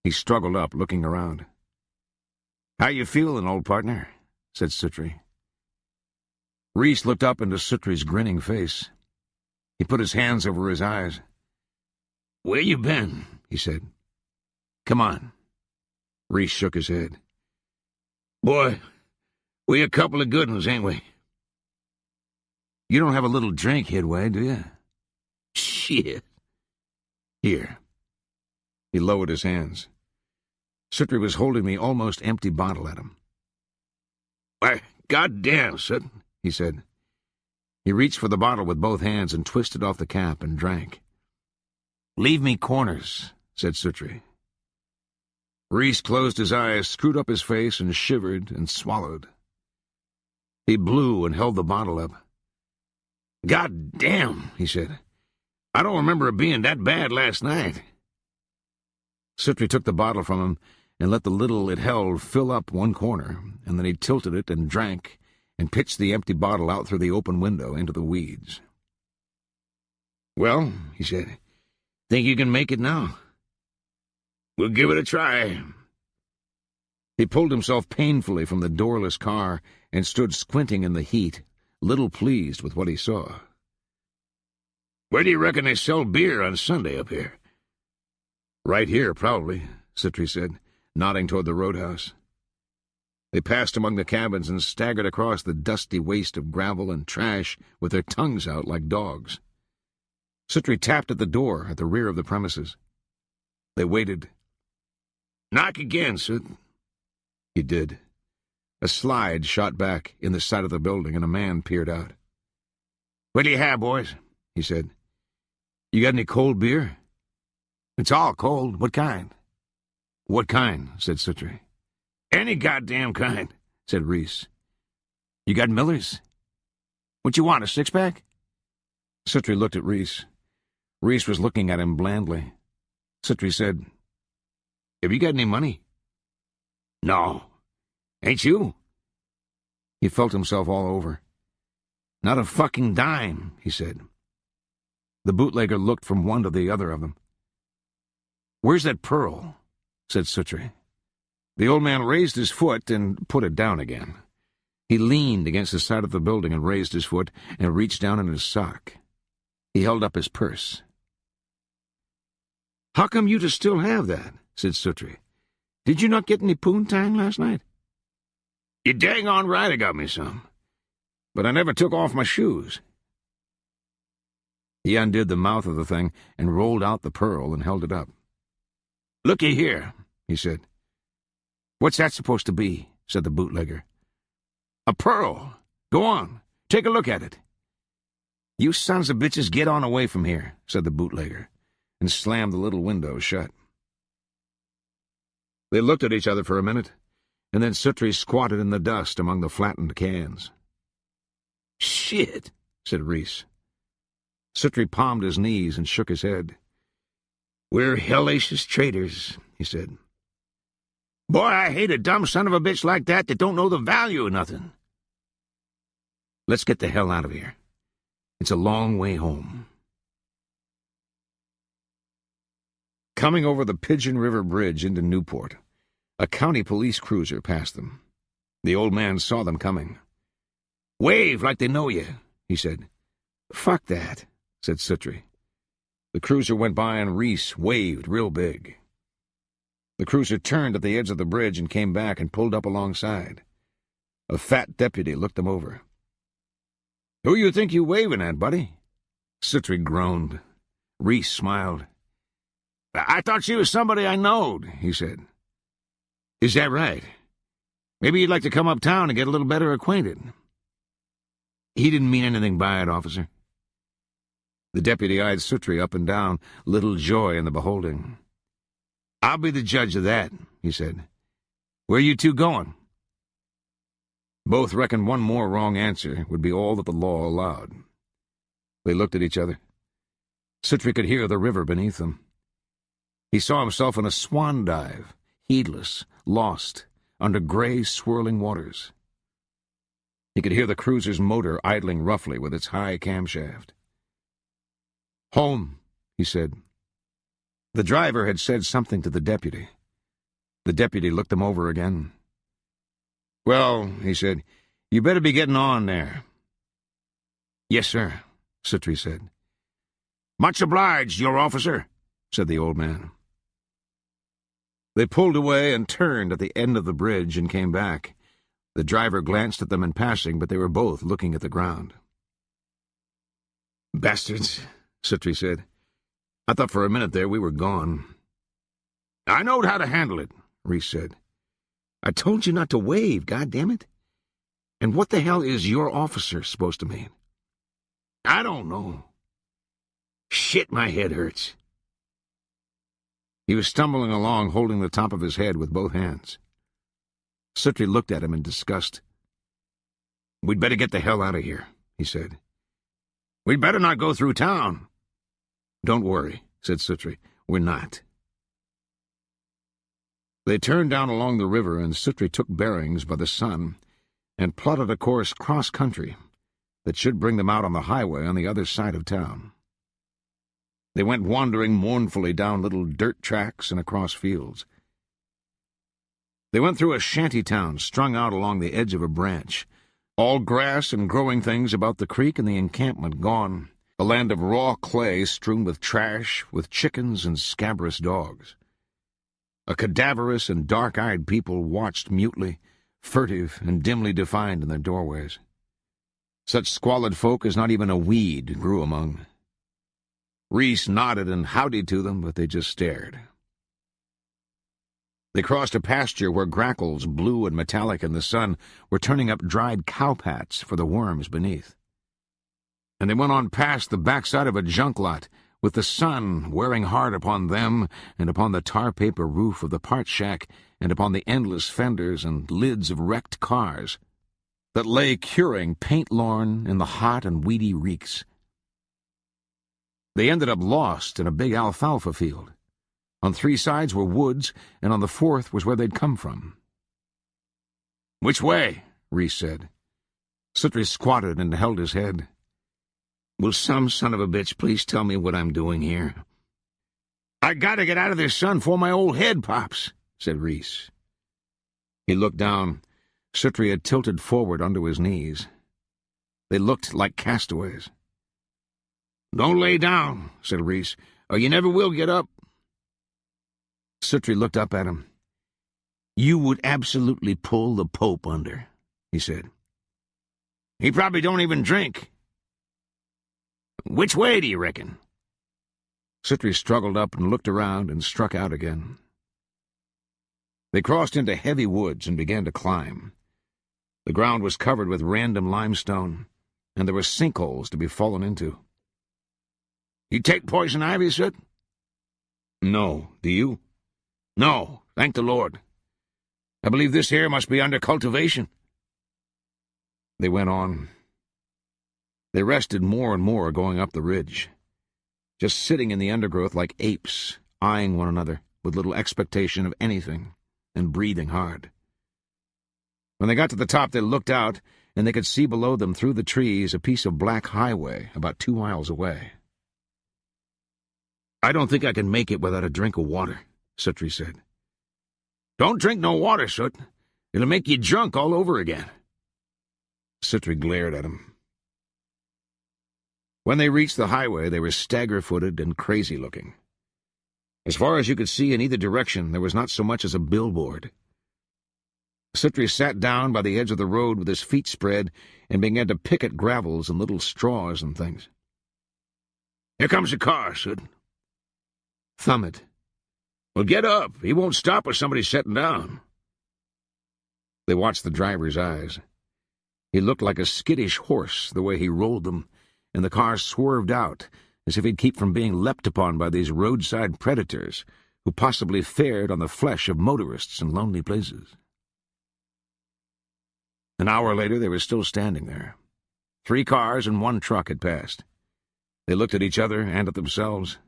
He struggled up, looking around. "How you feeling, old partner?" said Suttree. Reese looked up into Suttree's grinning face. He put his hands over his eyes. "Where you been?" he said. "Come on." Reese shook his head. "Boy, we a couple of good ones, ain't we?" "You don't have a little drink, Hidway, do you?" "Shit." "Here." He lowered his hands. Suttree was holding the almost empty bottle at him. "Why, goddamn, Sut," he said. He reached for the bottle with both hands and twisted off the cap and drank. "Leave me corners," said Suttree. Reese closed his eyes, screwed up his face, and shivered and swallowed. He blew and held the bottle up. "God damn," he said. "I don't remember it being that bad last night." Suttree took the bottle from him and let the little it held fill up one corner, and then he tilted it and drank and pitched the empty bottle out through the open window into the weeds. "Well," he said, "think you can make it now?" "We'll give it a try." He pulled himself painfully from the doorless car and stood squinting in the heat, little pleased with what he saw. "Where do you reckon they sell beer on Sunday up here?" "Right here, probably," Suttree said, nodding toward the roadhouse. They passed among the cabins and staggered across the dusty waste of gravel and trash with their tongues out like dogs. Suttree tapped at the door at the rear of the premises. They waited. "Knock again, Sut." He did. A slide shot back in the side of the building, and a man peered out. "What do you have, boys?" he said. "You got any cold beer?" "It's all cold. What kind?" "What kind?" said Suttree. "Any goddamn kind," said Reese. "You got Miller's?" "What you want, a six-pack?" Suttree looked at Reese. Reese was looking at him blandly. Suttree said, "Have you got any money?" "No. Ain't you?" He felt himself all over. "Not a fucking dime," he said. The bootlegger looked from one to the other of them. "Where's that pearl?" said Suttree. The old man raised his foot and put it down again. He leaned against the side of the building and raised his foot and reached down in his sock. He held up his purse. "How come you to still have that?" said Suttree. "Did you not get any poontang last night?" "You dang on right I got me some. But I never took off my shoes." He undid the mouth of the thing and rolled out the pearl and held it up. "Looky here," he said. "What's that supposed to be?" said the bootlegger. "A pearl. Go on, take a look at it." "You sons of bitches get on away from here," said the bootlegger, and slammed the little window shut. They looked at each other for a minute, and then Suttree squatted in the dust among the flattened cans. "Shit," said Reese. Suttree palmed his knees and shook his head. "We're hellacious traitors," he said. "Boy, I hate a dumb son of a bitch like that don't know the value of nothing." "Let's get the hell out of here. It's a long way home." Coming over the Pigeon River Bridge into Newport, a county police cruiser passed them. The old man saw them coming. "Wave like they know you," he said. "Fuck that," said Suttree. The cruiser went by and Reese waved real big. The cruiser turned at the edge of the bridge and came back and pulled up alongside. A fat deputy looked them over. "Who you think you waving at, buddy?" Suttree groaned. Reese smiled. "I thought she was somebody I knowed," he said. "Is that right? Maybe you'd like to come uptown and get a little better acquainted." "He didn't mean anything by it, officer." The deputy eyed Suttree up and down, little joy in the beholding. "I'll be the judge of that," he said. "Where you two going?" Both reckoned one more wrong answer would be all that the law allowed. They looked at each other. Suttree could hear the river beneath them. He saw himself in a swan dive, heedless, lost, under gray, swirling waters. He could hear the cruiser's motor idling roughly with its high camshaft. "Home," he said. The driver had said something to the deputy. The deputy looked them over again. "Well," he said, "you better be getting on there." "Yes, sir," Suttree said. "Much obliged, your officer," said the old man. They pulled away and turned at the end of the bridge and came back. The driver glanced at them in passing, but they were both looking at the ground. "Bastards," Suttree said. "I thought for a minute there we were gone." "I knowed how to handle it," Reese said. "I told you not to wave, goddammit. And what the hell is your officer supposed to mean?" "I don't know. Shit, my head hurts." He was stumbling along, holding the top of his head with both hands. Suttree looked at him in disgust. "We'd better get the hell out of here," he said. "We'd better not go through town." "Don't worry," said Suttree. "We're not." They turned down along the river, and Suttree took bearings by the sun and plotted a course cross-country that should bring them out on the highway on the other side of town. They went wandering mournfully down little dirt tracks and across fields. They went through a shanty town strung out along the edge of a branch, all grass and growing things about the creek and the encampment gone, a land of raw clay strewn with trash, with chickens and scabrous dogs. A cadaverous and dark-eyed people watched mutely, furtive and dimly defined in their doorways. Such squalid folk as not even a weed grew among. Reese nodded and howdied to them, but they just stared. They crossed a pasture where grackles, blue and metallic in the sun, were turning up dried cowpats for the worms beneath. And they went on past the backside of a junk lot, with the sun wearing hard upon them and upon the tar-paper roof of the part shack and upon the endless fenders and lids of wrecked cars that lay curing paint-lorn in the hot and weedy reeks. They ended up lost in a big alfalfa field. On 3 sides were woods, and on the 4th was where they'd come from. "Which way?" Reese said. Suttree squatted and held his head. "Will some son of a bitch please tell me what I'm doing here?" "I gotta get out of this sun before my old head pops," said Reese. He looked down. Suttree had tilted forward onto his knees. They looked like castaways. "Don't lay down," said Reese, "or you never will get up." Suttree looked up at him. "You would absolutely pull the Pope under," he said. "He probably don't even drink." "Which way do you reckon?" Suttree struggled up and looked around and struck out again. They crossed into heavy woods and began to climb. The ground was covered with random limestone, and there were sinkholes to be fallen into. "You take poison ivy, Soot?" "No. Do you?" "No, thank the Lord. I believe this here must be under cultivation." They went on. They rested more and more going up the ridge, just sitting in the undergrowth like apes, eyeing one another with little expectation of anything, and breathing hard. When they got to the top, they looked out, and they could see below them through the trees a piece of black highway about 2 miles away. "I don't think I can make it without a drink of water," Suttree said. "Don't drink no water, Soot. It'll make you drunk all over again." Suttree glared at him. When they reached the highway, they were stagger-footed and crazy-looking. As far as you could see in either direction, there was not so much as a billboard. Suttree sat down by the edge of the road with his feet spread and began to pick at gravels and little straws and things. "Here comes a car, Soot." "Thumb it." "Well, get up. He won't stop if somebody's setting down." They watched the driver's eyes. He looked like a skittish horse the way he rolled them, and the car swerved out as if he'd keep from being leapt upon by these roadside predators who possibly fared on the flesh of motorists in lonely places. An hour later, they were still standing there. 3 cars and 1 truck had passed. They looked at each other and at themselves.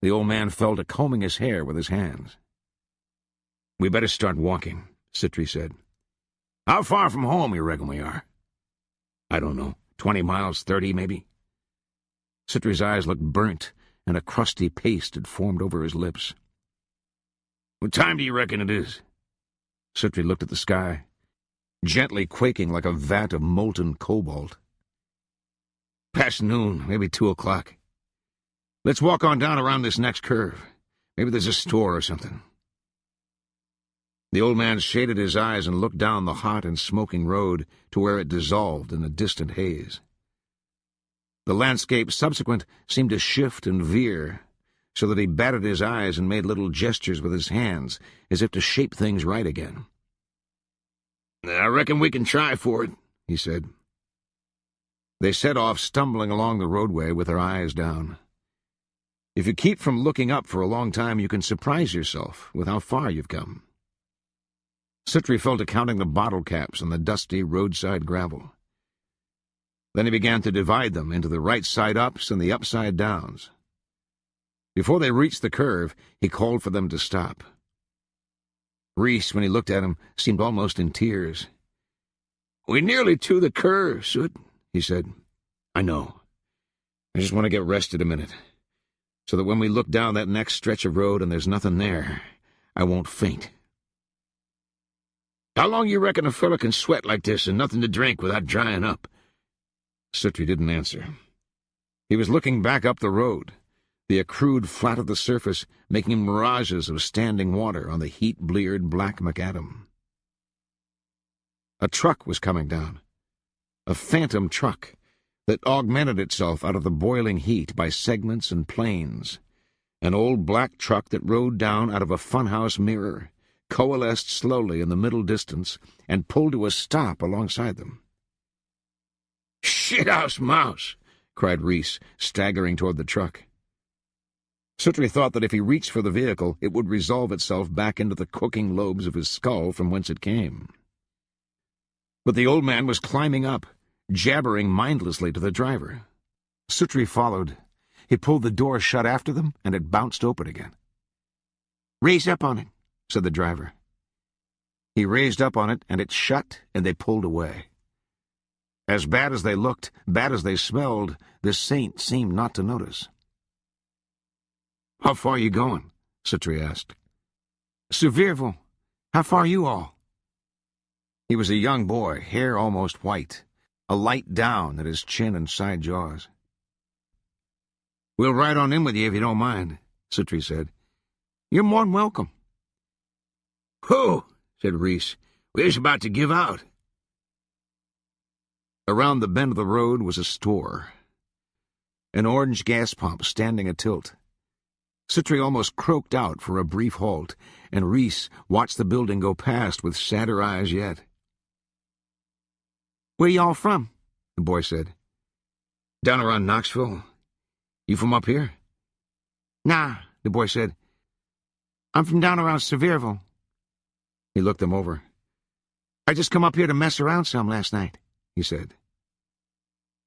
The old man fell to combing his hair with his hands. "We better start walking," Suttree said. "How far from home you reckon we are?" "I don't know. 20 miles, 30 maybe." Suttree's eyes looked burnt, and a crusty paste had formed over his lips. "What time do you reckon it is?" Suttree looked at the sky, gently quaking like a vat of molten cobalt. "Past noon, maybe 2 o'clock. Let's walk on down around this next curve. Maybe there's a store or something." The old man shaded his eyes and looked down the hot and smoking road to where it dissolved in a distant haze. The landscape subsequent seemed to shift and veer, so that he batted his eyes and made little gestures with his hands, as if to shape things right again. "I reckon we can try for it," he said. They set off, stumbling along the roadway with their eyes down. If you keep from looking up for a long time, you can surprise yourself with how far you've come. Suttree fell to counting the bottle caps on the dusty roadside gravel. Then he began to divide them into the right-side-ups and the upside-downs. Before they reached the curve, he called for them to stop. Reese, when he looked at him, seemed almost in tears. "We're nearly to the curve, Soot," he said. "I know. I just want to get rested a minute, so that when we look down that next stretch of road and there's nothing there, I won't faint." "How long you reckon a fella can sweat like this and nothing to drink without drying up?" Suttree didn't answer. He was looking back up the road, the accrued flat of the surface making mirages of standing water on the heat-bleared black macadam. A truck was coming down. A phantom truck that augmented itself out of the boiling heat by segments and planes. An old black truck that rode down out of a funhouse mirror, coalesced slowly in the middle distance, and pulled to a stop alongside them. "Shithouse mouse!" cried Reese, staggering toward the truck. Suttree thought that if he reached for the vehicle, it would resolve itself back into the cooking lobes of his skull from whence it came. But the old man was climbing up, jabbering mindlessly to the driver. Suttree followed. He pulled the door shut after them, and it bounced open again. "Raise up on it," said the driver. He raised up on it, and it shut, and they pulled away. As bad as they looked, bad as they smelled, the saint seemed not to notice. "How far are you going?" Suttree asked. "Sevierville. How far are you all?" He was a young boy, hair almost white, a light down at his chin and side jaws. "We'll ride on in with you if you don't mind," Suttree said. "You're more than welcome." "Whew," said Reese. "We're just about to give out." Around the bend of the road was a store. An orange gas pump standing atilt. Suttree almost croaked out for a brief halt, and Reese watched the building go past with sadder eyes yet. "Where y'all from?" the boy said. "Down around Knoxville. You from up here?" "Nah," the boy said. "I'm from down around Sevierville." He looked them over. "I just come up here to mess around some last night," he said.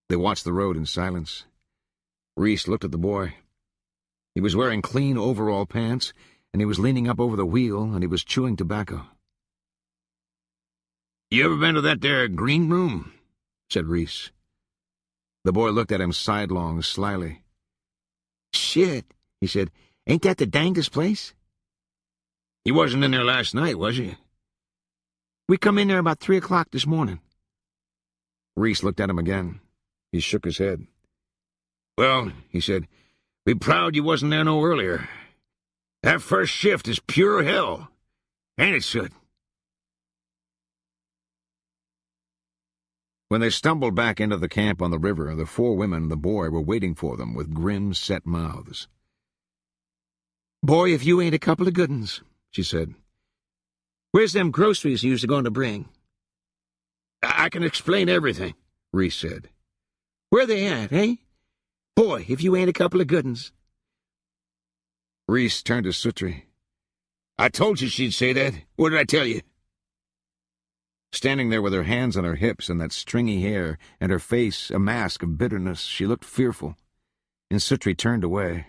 They watched the road in silence. Reese looked at the boy. He was wearing clean overall pants, and he was leaning up over the wheel, and he was chewing tobacco. "You ever been to that there green room?" said Reese. The boy looked at him sidelong, slyly. "Shit," he said. "Ain't that the dangest place?" "You wasn't in there last night, was you?" "We come in there about 3 o'clock this morning." Reese looked at him again. He shook his head. "Well," he said, "be proud you wasn't there no earlier. That first shift is pure hell. Ain't it, Sut?" When they stumbled back into the camp on the river, the 4 women and the boy were waiting for them with grim, set mouths. "Boy, if you ain't a couple of good uns," she said. "Where's them groceries you was going to bring?" "I can explain everything," Reese said. "Where they at, eh? Boy, if you ain't a couple of good uns." Reese turned to Suttree. "I told you she'd say that. What did I tell you?" Standing there with her hands on her hips and that stringy hair, and her face a mask of bitterness, she looked fearful, and Suttree turned away.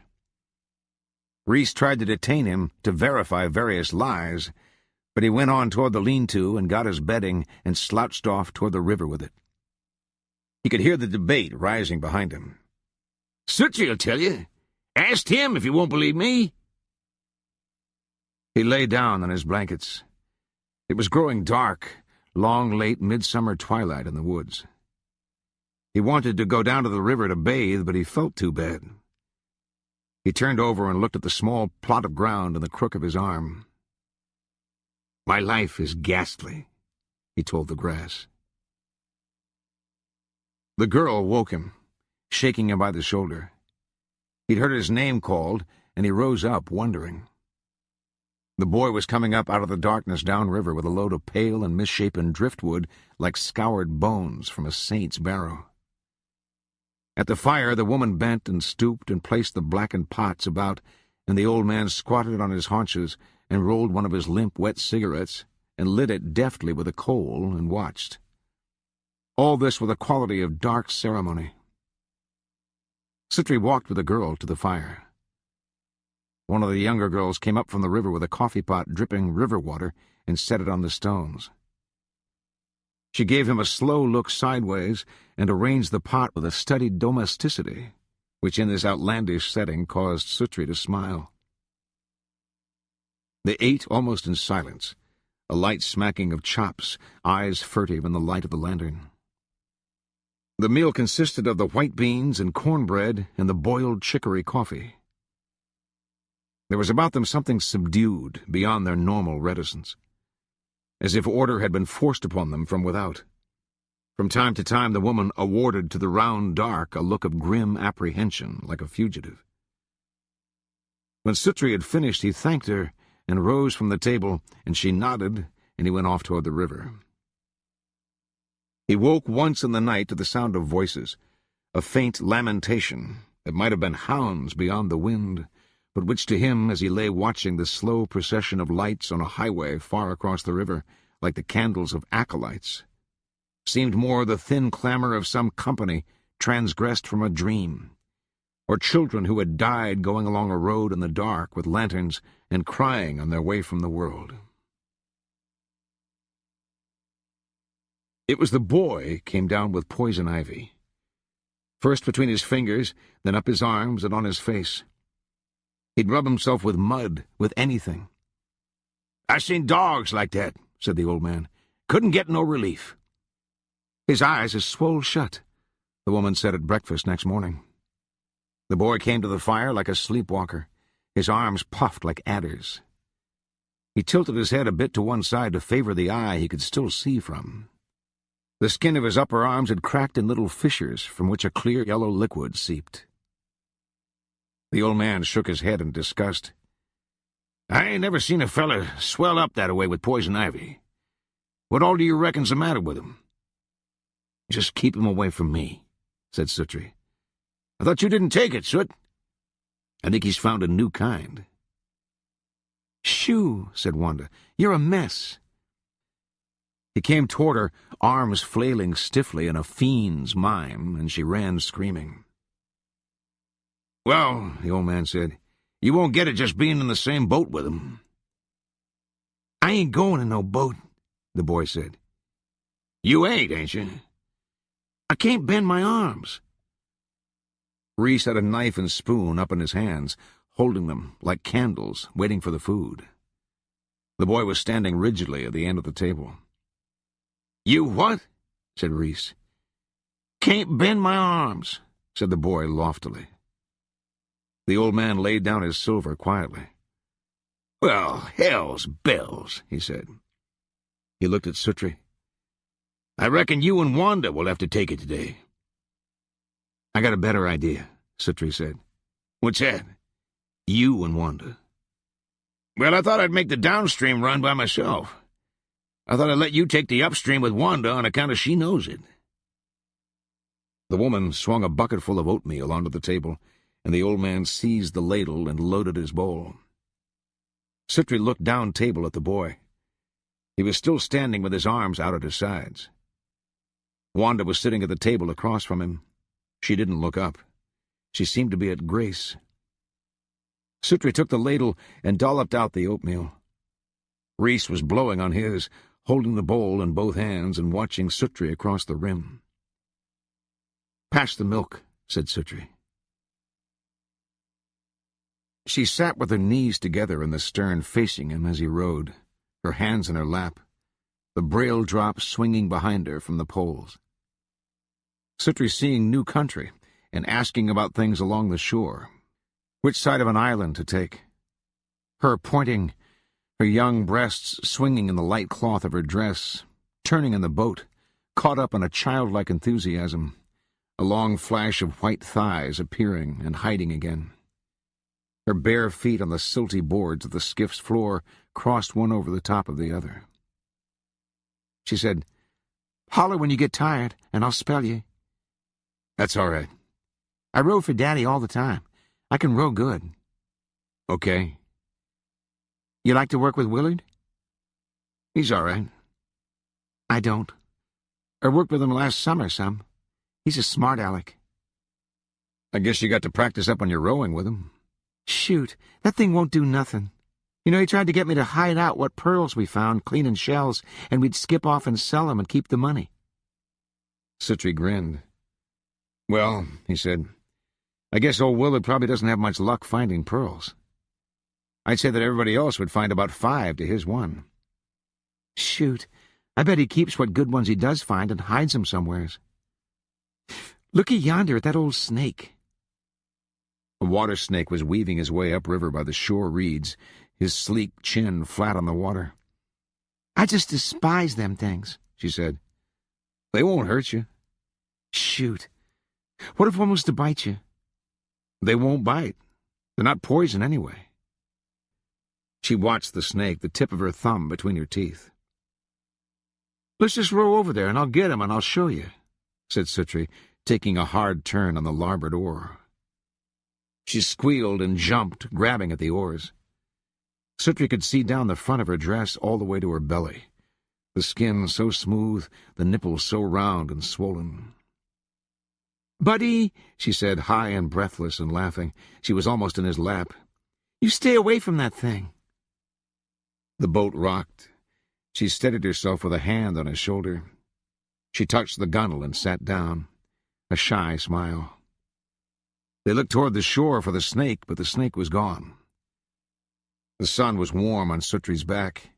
Reese tried to detain him to verify various lies, but he went on toward the lean-to and got his bedding and slouched off toward the river with it. He could hear the debate rising behind him. "Suttree'll tell you. Ask him if you won't believe me." He lay down on his blankets. It was growing dark, long late midsummer twilight in the woods. He wanted to go down to the river to bathe, but he felt too bad. He turned over and looked at the small plot of ground in the crook of his arm. "My life is ghastly," he told the grass. The girl woke him, shaking him by the shoulder. He'd heard his name called, and he rose up, wondering. The boy was coming up out of the darkness downriver with a load of pale and misshapen driftwood like scoured bones from a saint's barrow. At the fire, the woman bent and stooped and placed the blackened pots about, and the old man squatted on his haunches and rolled one of his limp, wet cigarettes and lit it deftly with a coal and watched. All this with a quality of dark ceremony. Suttree walked with the girl to the fire. One of the younger girls came up from the river with a coffee pot dripping river water and set it on the stones. She gave him a slow look sideways and arranged the pot with a studied domesticity, which in this outlandish setting caused Suttree to smile. They ate almost in silence, a light smacking of chops, eyes furtive in the light of the lantern. The meal consisted of the white beans and cornbread and the boiled chicory coffee. There was about them something subdued beyond their normal reticence. as if order had been forced upon them from without. From time to time the woman awarded to the round dark a look of grim apprehension, like a fugitive. When Suttree had finished, he thanked her and rose from the table, and she nodded, and he went off toward the river. He woke once in the night to the sound of voices, a faint lamentation that might have been hounds beyond the wind, but which to him, as he lay watching the slow procession of lights on a highway far across the river, like the candles of acolytes, seemed more the thin clamor of some company transgressed from a dream, or children who had died going along a road in the dark with lanterns and crying on their way from the world. It was the boy came down with poison ivy, first between his fingers, then up his arms and on his face. He'd rub himself with mud, with anything. "I seen dogs like that," said the old man. "Couldn't get no relief." "His eyes is swole shut," the woman said at breakfast next morning. The boy came to the fire like a sleepwalker, his arms puffed like adders. He tilted his head a bit to one side to favor the eye he could still see from. The skin of his upper arms had cracked in little fissures from which a clear yellow liquid seeped. The old man shook his head in disgust. "I ain't never seen a feller swell up that away with poison ivy. What all do you reckon's the matter with him?" "Just keep him away from me," said Suttree. "I thought you didn't take it, Soot." "I think he's found a new kind." "Shoo," said Wanda. "You're a mess." He came toward her, arms flailing stiffly in a fiend's mime, and she ran screaming. "Well," the old man said, "you won't get it just being in the same boat with him." "I ain't going in no boat," the boy said. "You ain't you?" "I can't bend my arms." Reese had a knife and spoon up in his hands, holding them like candles, waiting for the food. The boy was standing rigidly at the end of the table. "You what?" said Reese. "Can't bend my arms," said the boy loftily. The old man laid down his silver quietly. "Well, hell's bells," he said. He looked at Suttree. "I reckon you and Wanda will have to take it today." "I got a better idea," Suttree said. "What's that?" "You and Wanda." "Well, I thought I'd make the downstream run by myself. I thought I'd let you take the upstream with Wanda on account of she knows it." The woman swung a bucketful of oatmeal onto the table, and the old man seized the ladle and loaded his bowl. Suttree looked down table at the boy. He was still standing with his arms out at his sides. Wanda was sitting at the table across from him. She didn't look up. She seemed to be at grace. Suttree took the ladle and dolloped out the oatmeal. Reese was blowing on his, holding the bowl in both hands and watching Suttree across the rim. "Pass the milk," said Suttree. She sat with her knees together in the stern facing him as he rowed, her hands in her lap, the braille drop swinging behind her from the poles. Suttree seeing new country and asking about things along the shore, which side of an island to take. Her pointing, her young breasts swinging in the light cloth of her dress, turning in the boat, caught up in a childlike enthusiasm, a long flash of white thighs appearing and hiding again. Her bare feet on the silty boards of the skiff's floor crossed one over the top of the other. She said, "Holler when you get tired, and I'll spell you." "That's all right." "I row for Daddy all the time. I can row good." "Okay." "You like to work with Willard?" "He's all right." "I don't. I worked with him last summer some. He's a smart aleck." "I guess you got to practice up on your rowing with him." "Shoot, that thing won't do nothing. You know, he tried to get me to hide out what pearls we found cleaning shells, and we'd skip off and sell them and keep the money." Suttree grinned. "Well," he said, "I guess old Willard probably doesn't have much luck finding pearls. I'd say that everybody else would find about 5 to his 1. "Shoot, I bet he keeps what good ones he does find and hides them somewheres. Looky yonder at that old snake." A water snake was weaving his way upriver by the shore reeds, his sleek chin flat on the water. I just despise them things, she said. They won't hurt you. Shoot. What if one was to bite you? They won't bite. They're not poison anyway. She watched the snake, the tip of her thumb between her teeth. Let's just row over there, and I'll get him, and I'll show you, said Suttree, taking a hard turn on the larboard oar. She squealed and jumped, grabbing at the oars. Suttree could see down the front of her dress all the way to her belly, the skin so smooth, the nipples so round and swollen. "Buddy," she said, high and breathless and laughing. She was almost in his lap. "You stay away from that thing." The boat rocked. She steadied herself with a hand on his shoulder. She touched the gunwale and sat down, a shy smile. They looked toward the shore for the snake, but the snake was gone. The sun was warm on Suttree's back.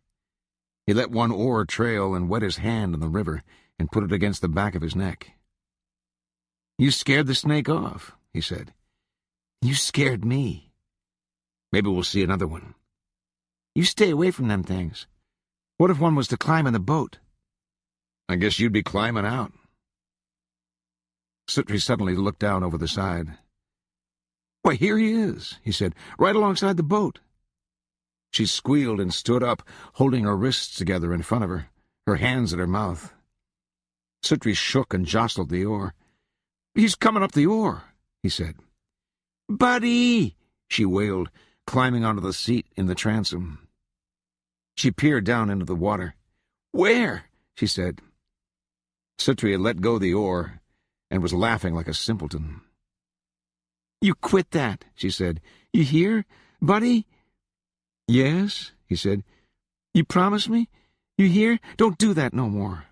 He let one oar trail and wet his hand in the river and put it against the back of his neck. "You scared the snake off," he said. "You scared me." "Maybe we'll see another one." "You stay away from them things. What if one was to climb in the boat?" "I guess you'd be climbing out." Suttree suddenly looked down over the side. "Why, here he is," he said, "right alongside the boat." She squealed and stood up, holding her wrists together in front of her, her hands at her mouth. Suttree shook and jostled the oar. "He's coming up the oar," he said. "Buddy!" she wailed, climbing onto the seat in the transom. She peered down into the water. "Where?" she said. Suttree had let go the oar and was laughing like a simpleton. "You quit that," she said. "You hear, buddy?" "Yes," he said. "You promise me? You hear? Don't do that no more."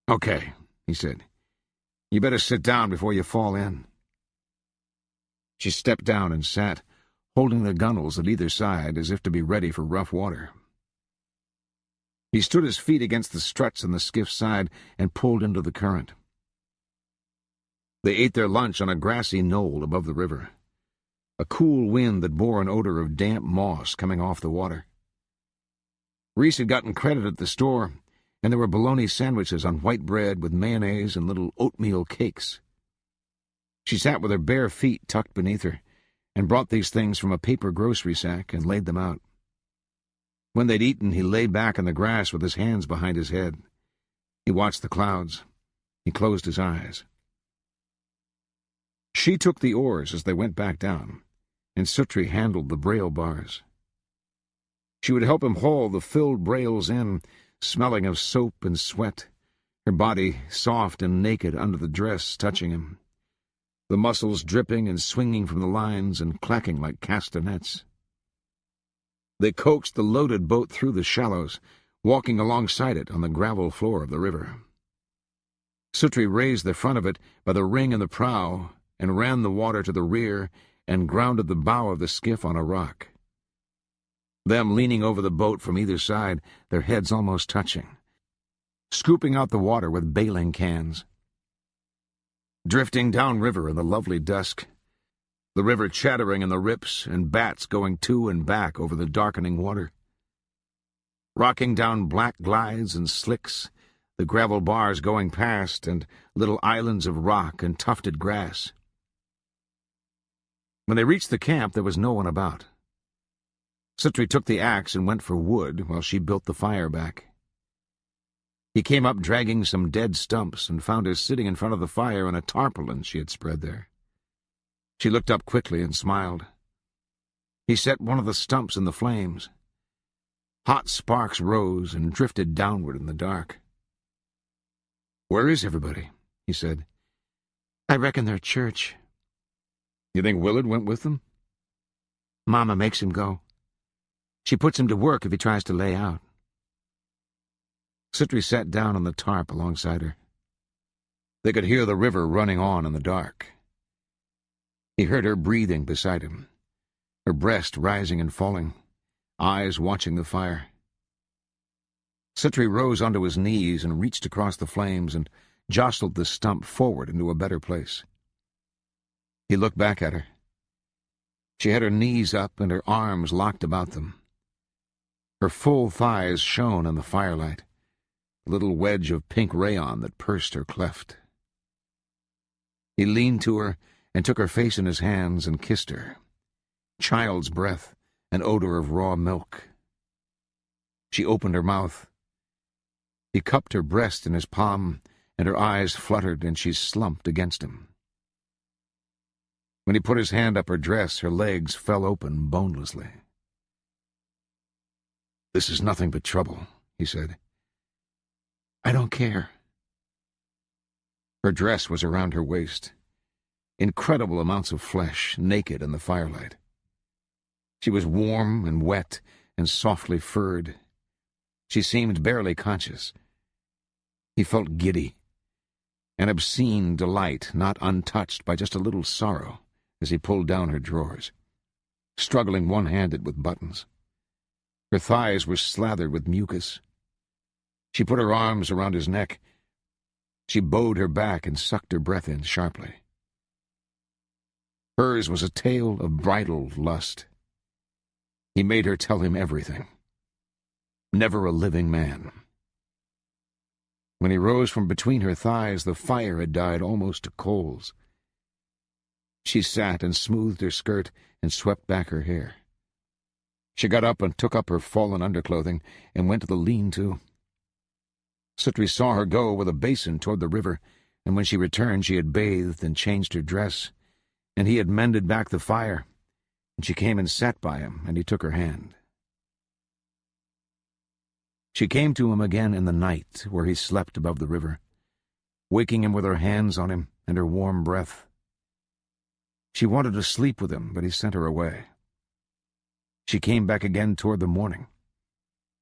"Okay," he said. "You better sit down before you fall in." She stepped down and sat, holding the gunwales at either side as if to be ready for rough water. He stood his feet against the struts on the skiff's side and pulled into the current. They ate their lunch on a grassy knoll above the river, a cool wind that bore an odor of damp moss coming off the water. Reese had gotten credit at the store, and there were bologna sandwiches on white bread with mayonnaise and little oatmeal cakes. She sat with her bare feet tucked beneath her, and brought these things from a paper grocery sack and laid them out. When they'd eaten, he lay back in the grass with his hands behind his head. He watched the clouds. He closed his eyes. She took the oars as they went back down, and Suttree handled the braille bars. She would help him haul the filled brails in, smelling of soap and sweat, her body soft and naked under the dress touching him, the muscles dripping and swinging from the lines and clacking like castanets. They coaxed the loaded boat through the shallows, walking alongside it on the gravel floor of the river. Suttree raised the front of it by the ring in the prow and ran the water to the rear and grounded the bow of the skiff on a rock. Them leaning over the boat from either side, their heads almost touching, scooping out the water with bailing cans. Drifting downriver in the lovely dusk, the river chattering in the rips and bats going to and back over the darkening water. Rocking down black glides and slicks, the gravel bars going past and little islands of rock and tufted grass. When they reached the camp, there was no one about. Suttree took the axe and went for wood while she built the fire back. He came up dragging some dead stumps and found her sitting in front of the fire on a tarpaulin she had spread there. She looked up quickly and smiled. He set one of the stumps in the flames. Hot sparks rose and drifted downward in the dark. "Where is everybody?" he said. "I reckon they're at church." "You think Willard went with them?" "Mama makes him go. She puts him to work if he tries to lay out." Suttree sat down on the tarp alongside her. They could hear the river running on in the dark. He heard her breathing beside him, her breast rising and falling, eyes watching the fire. Suttree rose onto his knees and reached across the flames and jostled the stump forward into a better place. He looked back at her. She had her knees up and her arms locked about them. Her full thighs shone in the firelight, a little wedge of pink rayon that pursed her cleft. He leaned to her and took her face in his hands and kissed her. Child's breath, an odor of raw milk. She opened her mouth. He cupped her breast in his palm, and her eyes fluttered, and she slumped against him. When he put his hand up her dress, her legs fell open bonelessly. "This is nothing but trouble," he said. "I don't care." Her dress was around her waist. Incredible amounts of flesh, naked in the firelight. She was warm and wet and softly furred. She seemed barely conscious. He felt giddy, an obscene delight not untouched by just a little sorrow as he pulled down her drawers, struggling one-handed with buttons. Her thighs were slathered with mucus. She put her arms around his neck. She bowed her back and sucked her breath in sharply. Hers was a tale of bridal lust. He made her tell him everything. Never a living man. When he rose from between her thighs, the fire had died almost to coals. She sat and smoothed her skirt and swept back her hair. She got up and took up her fallen underclothing and went to the lean-to. Suttree saw her go with a basin toward the river, and when she returned she had bathed and changed her dress, and he had mended back the fire, and she came and sat by him, and he took her hand. She came to him again in the night, where he slept above the river, waking him with her hands on him and her warm breath. She wanted to sleep with him, but he sent her away. She came back again toward the morning,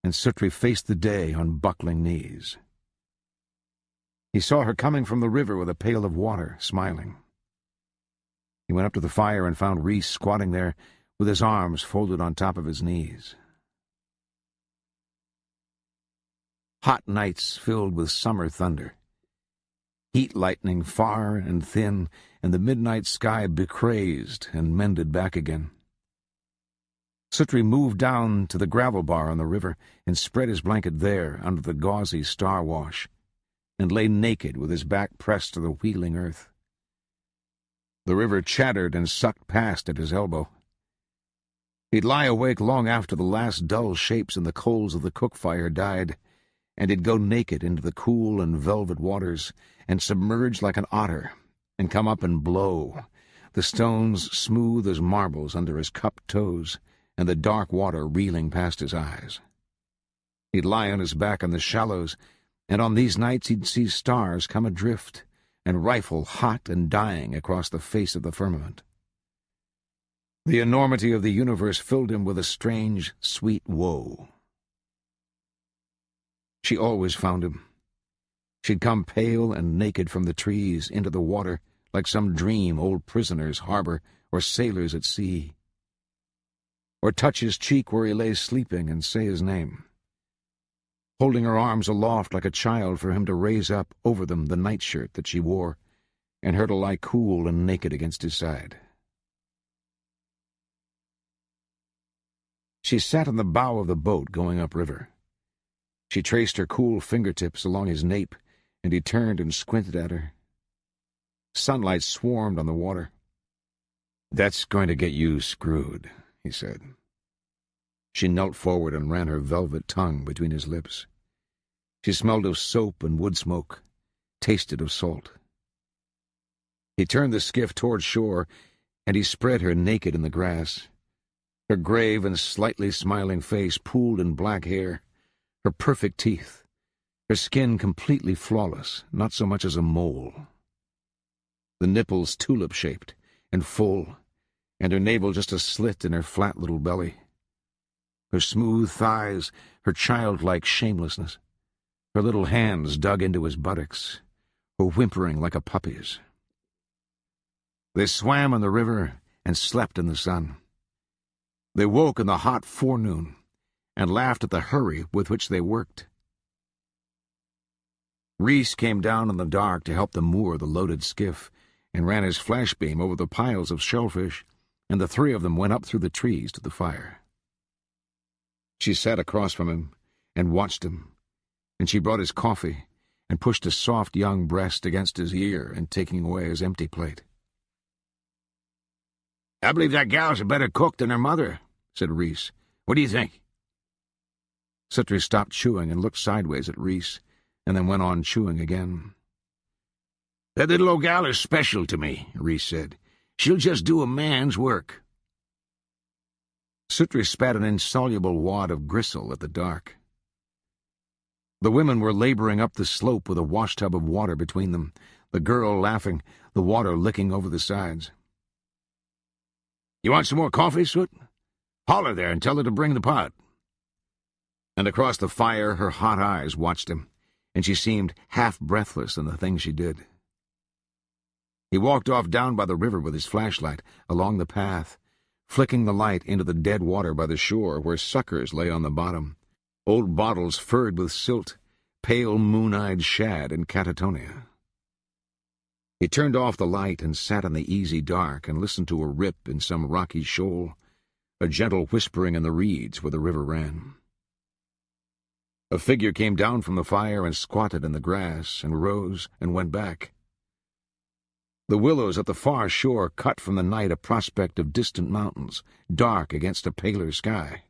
and Suttree faced the day on buckling knees. He saw her coming from the river with a pail of water, smiling. He went up to the fire and found Reese squatting there with his arms folded on top of his knees. Hot nights filled with summer thunder. Heat lightning far and thin, and the midnight sky becrazed and mended back again. Suttree moved down to the gravel bar on the river and spread his blanket there under the gauzy star wash, and lay naked with his back pressed to the wheeling earth. The river chattered and sucked past at his elbow. He'd lie awake long after the last dull shapes in the coals of the cook fire died, and he'd go naked into the cool and velvet waters, and submerge like an otter, and come up and blow, the stones smooth as marbles under his cupped toes, and the dark water reeling past his eyes. He'd lie on his back in the shallows, and on these nights he'd see stars come adrift, and rifle hot and dying across the face of the firmament. The enormity of the universe filled him with a strange, sweet woe. She always found him. She'd come pale and naked from the trees into the water, like some dream old prisoners harbor or sailors at sea. Or touch his cheek where he lay sleeping and say his name, holding her arms aloft like a child for him to raise up over them the nightshirt that she wore, and her to lie cool and naked against his side. She sat on the bow of the boat going upriver. She traced her cool fingertips along his nape, and he turned and squinted at her. Sunlight swarmed on the water. "That's going to get you screwed," he said. She knelt forward and ran her velvet tongue between his lips. She smelled of soap and wood smoke, tasted of salt. He turned the skiff toward shore, and he spread her naked in the grass. Her grave and slightly smiling face pooled in black hair, her perfect teeth, her skin completely flawless, not so much as a mole. The nipples tulip-shaped and full, and her navel just a slit in her flat little belly. Her smooth thighs, her childlike shamelessness, her little hands dug into his buttocks, her whimpering like a puppy's. They swam in the river and slept in the sun. They woke in the hot forenoon and laughed at the hurry with which they worked. Reese came down in the dark to help them moor the loaded skiff and ran his flashbeam over the piles of shellfish, and the three of them went up through the trees to the fire. She sat across from him and watched him, and she brought his coffee and pushed a soft young breast against his ear and taking away his empty plate. "I believe that gal's a better cook than her mother," said Reese. "What do you think?" Suttree stopped chewing and looked sideways at Reese, and then went on chewing again. "That little old gal is special to me," Reese said. "She'll just do a man's work." Suttree spat an insoluble wad of gristle at the dark. The women were laboring up the slope with a washtub of water between them, the girl laughing, the water licking over the sides. "You want some more coffee, Soot? Holler there and tell her to bring the pot." And across the fire her hot eyes watched him, and she seemed half-breathless in the things she did. He walked off down by the river with his flashlight, along the path, flicking the light into the dead water by the shore where suckers lay on the bottom, old bottles furred with silt, pale moon-eyed shad and catatonia. He turned off the light and sat in the easy dark and listened to a rip in some rocky shoal, a gentle whispering in the reeds where the river ran. A figure came down from the fire and squatted in the grass and rose and went back. The willows at the far shore cut from the night a prospect of distant mountains, dark against a paler sky.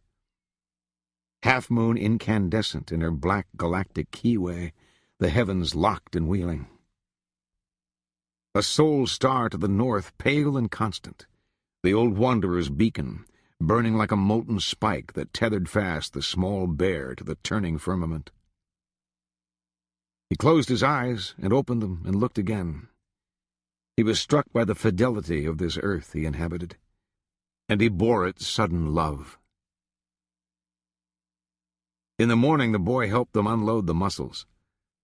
Half-moon incandescent in her black galactic keyway, the heavens locked and wheeling. A sole star to the north, pale and constant, the old wanderer's beacon, burning like a molten spike that tethered fast the small bear to the turning firmament. He closed his eyes and opened them and looked again. He was struck by the fidelity of this earth he inhabited, and he bore it sudden love. In the morning the boy helped them unload the mussels,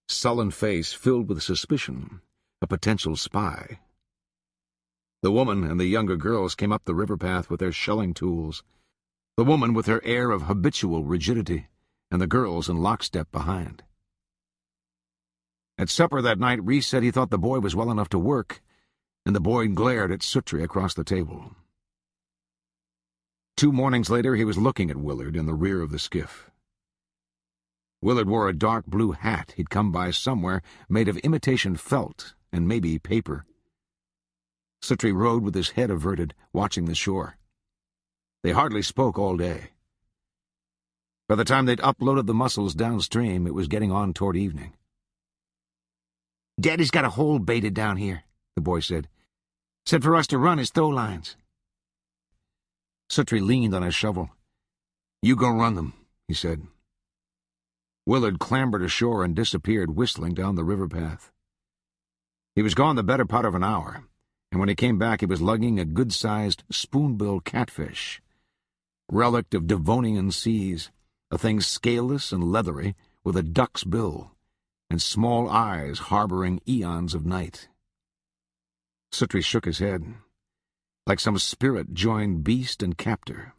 sullen face filled with suspicion, a potential spy. The woman and the younger girls came up the river path with their shelling tools, the woman with her air of habitual rigidity, and the girls in lockstep behind. At supper that night, Reese said he thought the boy was well enough to work, and the boy glared at Suttree across the table. 2 mornings later, he was looking at Willard in the rear of the skiff. Willard wore a dark blue hat he'd come by somewhere, made of imitation felt and maybe paper. Suttree rowed with his head averted, watching the shore. They hardly spoke all day. By the time they'd uploaded the mussels downstream, it was getting on toward evening. "Daddy's got a hole baited down here," the boy said. "Said for us to run his throw lines." Suttree leaned on his shovel. "You go run them," he said. Willard clambered ashore and disappeared, whistling down the river path. He was gone the better part of an hour, and when he came back he was lugging a good-sized spoonbill catfish, relic of Devonian seas, a thing scaleless and leathery, with a duck's bill, and small eyes harboring eons of night. Suttree shook his head, like some spirit joined beast and captor.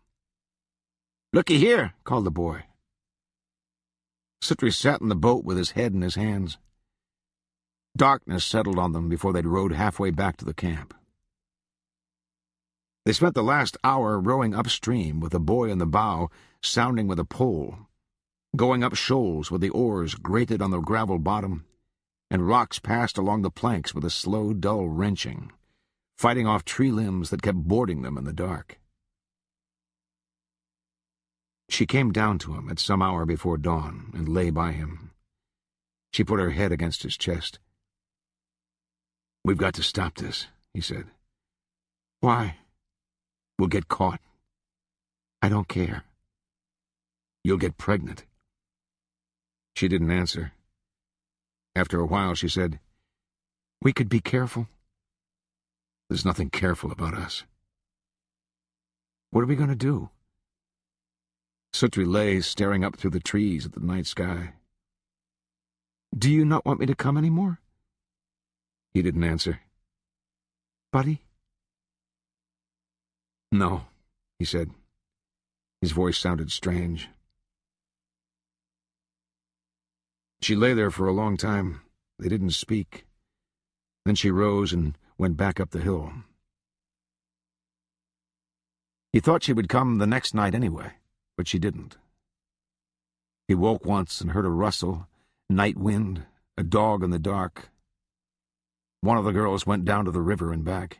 "Looky here," called the boy. Suttree sat in the boat with his head in his hands. Darkness settled on them before they'd rowed halfway back to the camp. They spent the last hour rowing upstream with the boy in the bow sounding with a pole, going up shoals where the oars grated on the gravel bottom, and rocks passed along the planks with a slow, dull wrenching, fighting off tree limbs that kept boarding them in the dark. She came down to him at some hour before dawn and lay by him. She put her head against his chest. "We've got to stop this," he said. "Why?" "We'll get caught." "I don't care." "You'll get pregnant." She didn't answer. After a while she said, "We could be careful." "There's nothing careful about us." "What are we going to do?" Suttree lay staring up through the trees at the night sky. "Do you not want me to come any more?" He didn't answer. "Buddy?" "No," he said. His voice sounded strange. She lay there for a long time. They didn't speak. Then she rose and went back up the hill. He thought she would come the next night anyway, but she didn't. He woke once and heard a rustle, night wind, a dog in the dark. One of the girls went down to the river and back.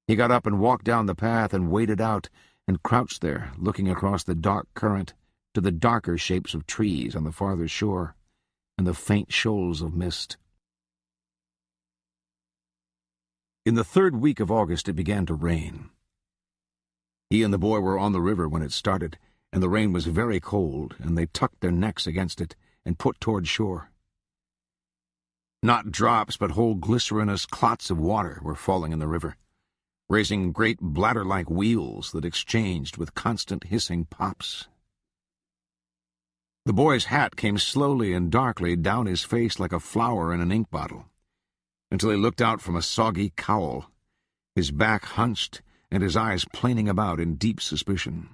He got up and walked down the path and waded out and crouched there, looking across the dark current to the darker shapes of trees on the farther shore and the faint shoals of mist. In the 3rd week of August it began to rain. He and the boy were on the river when it started, and the rain was very cold, and they tucked their necks against it and put toward shore. Not drops, but whole glycerinous clots of water were falling in the river, raising great bladder-like wheels that exchanged with constant hissing pops. The boy's hat came slowly and darkly down his face like a flower in an ink bottle, until he looked out from a soggy cowl, his back hunched and his eyes planing about in deep suspicion.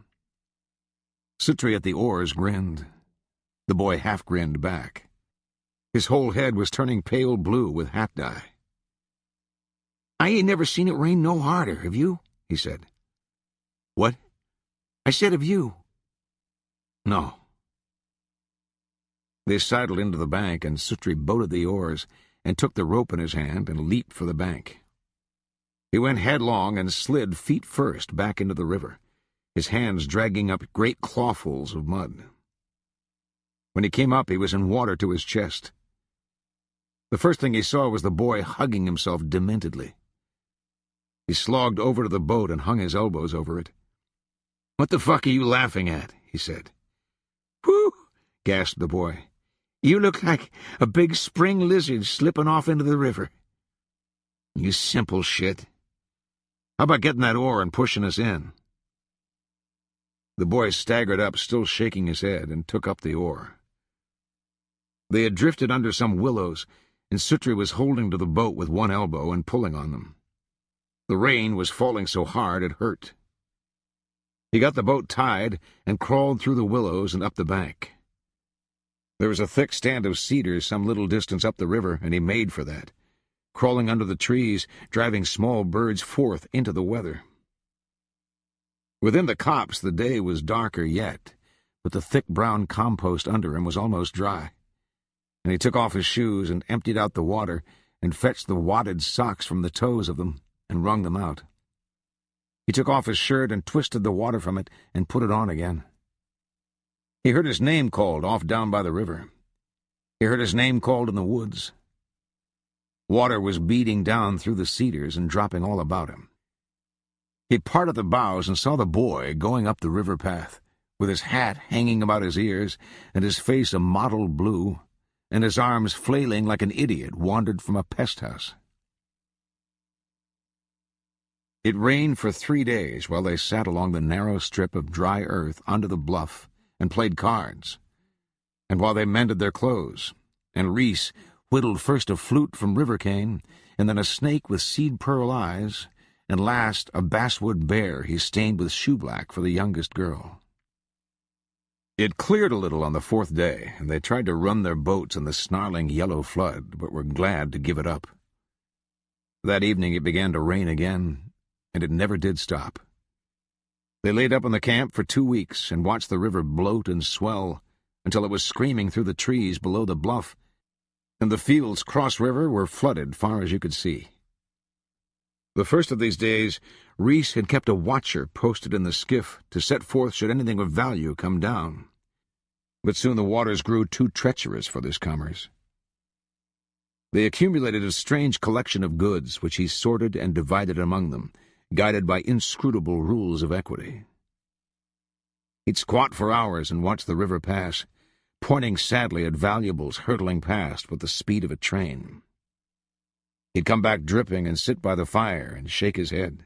Suttree at the oars grinned. The boy half grinned back. His whole head was turning pale blue with hat dye. "I ain't never seen it rain no harder, have you?" he said. "What?" "I said, have you?" "No." They sidled into the bank, and Suttree boated the oars and took the rope in his hand and leaped for the bank. He went headlong and slid feet first back into the river, his hands dragging up great clawfuls of mud. When he came up, he was in water to his chest. The first thing he saw was the boy hugging himself dementedly. He slogged over to the boat and hung his elbows over it. "What the fuck are you laughing at?" he said. "Whew!" gasped the boy. "You look like a big spring lizard slipping off into the river." "You simple shit. How about getting that oar and pushing us in?" The boy staggered up, still shaking his head, and took up the oar. They had drifted under some willows, and Suttree was holding to the boat with one elbow and pulling on them. The rain was falling so hard it hurt. He got the boat tied and crawled through the willows and up the bank. There was a thick stand of cedars some little distance up the river, and he made for that, crawling under the trees, driving small birds forth into the weather. Within the copse the day was darker yet, but the thick brown compost under him was almost dry, and he took off his shoes and emptied out the water and fetched the wadded socks from the toes of them and wrung them out. He took off his shirt and twisted the water from it and put it on again. He heard his name called off down by the river. He heard his name called in the woods. Water was beating down through the cedars and dropping all about him. He parted the boughs and saw the boy going up the river path, with his hat hanging about his ears and his face a mottled blue, and his arms flailing like an idiot wandered from a pest house. It rained for 3 days while they sat along the narrow strip of dry earth under the bluff and played cards, and while they mended their clothes, and Reese whittled first a flute from river cane, and then a snake with seed-pearl eyes, and last a basswood bear he stained with shoe-black for the youngest girl. It cleared a little on the 4th day, and they tried to run their boats in the snarling yellow flood, but were glad to give it up. That evening it began to rain again, and it never did stop. They laid up in the camp for 2 weeks and watched the river bloat and swell until it was screaming through the trees below the bluff, and the fields cross-river were flooded far as you could see. The first of these days, Reese had kept a watcher posted in the skiff to set forth should anything of value come down. But soon the waters grew too treacherous for this commerce. They accumulated a strange collection of goods which he sorted and divided among them, guided by inscrutable rules of equity. He'd squat for hours and watch the river pass, pointing sadly at valuables hurtling past with the speed of a train. He'd come back dripping and sit by the fire and shake his head.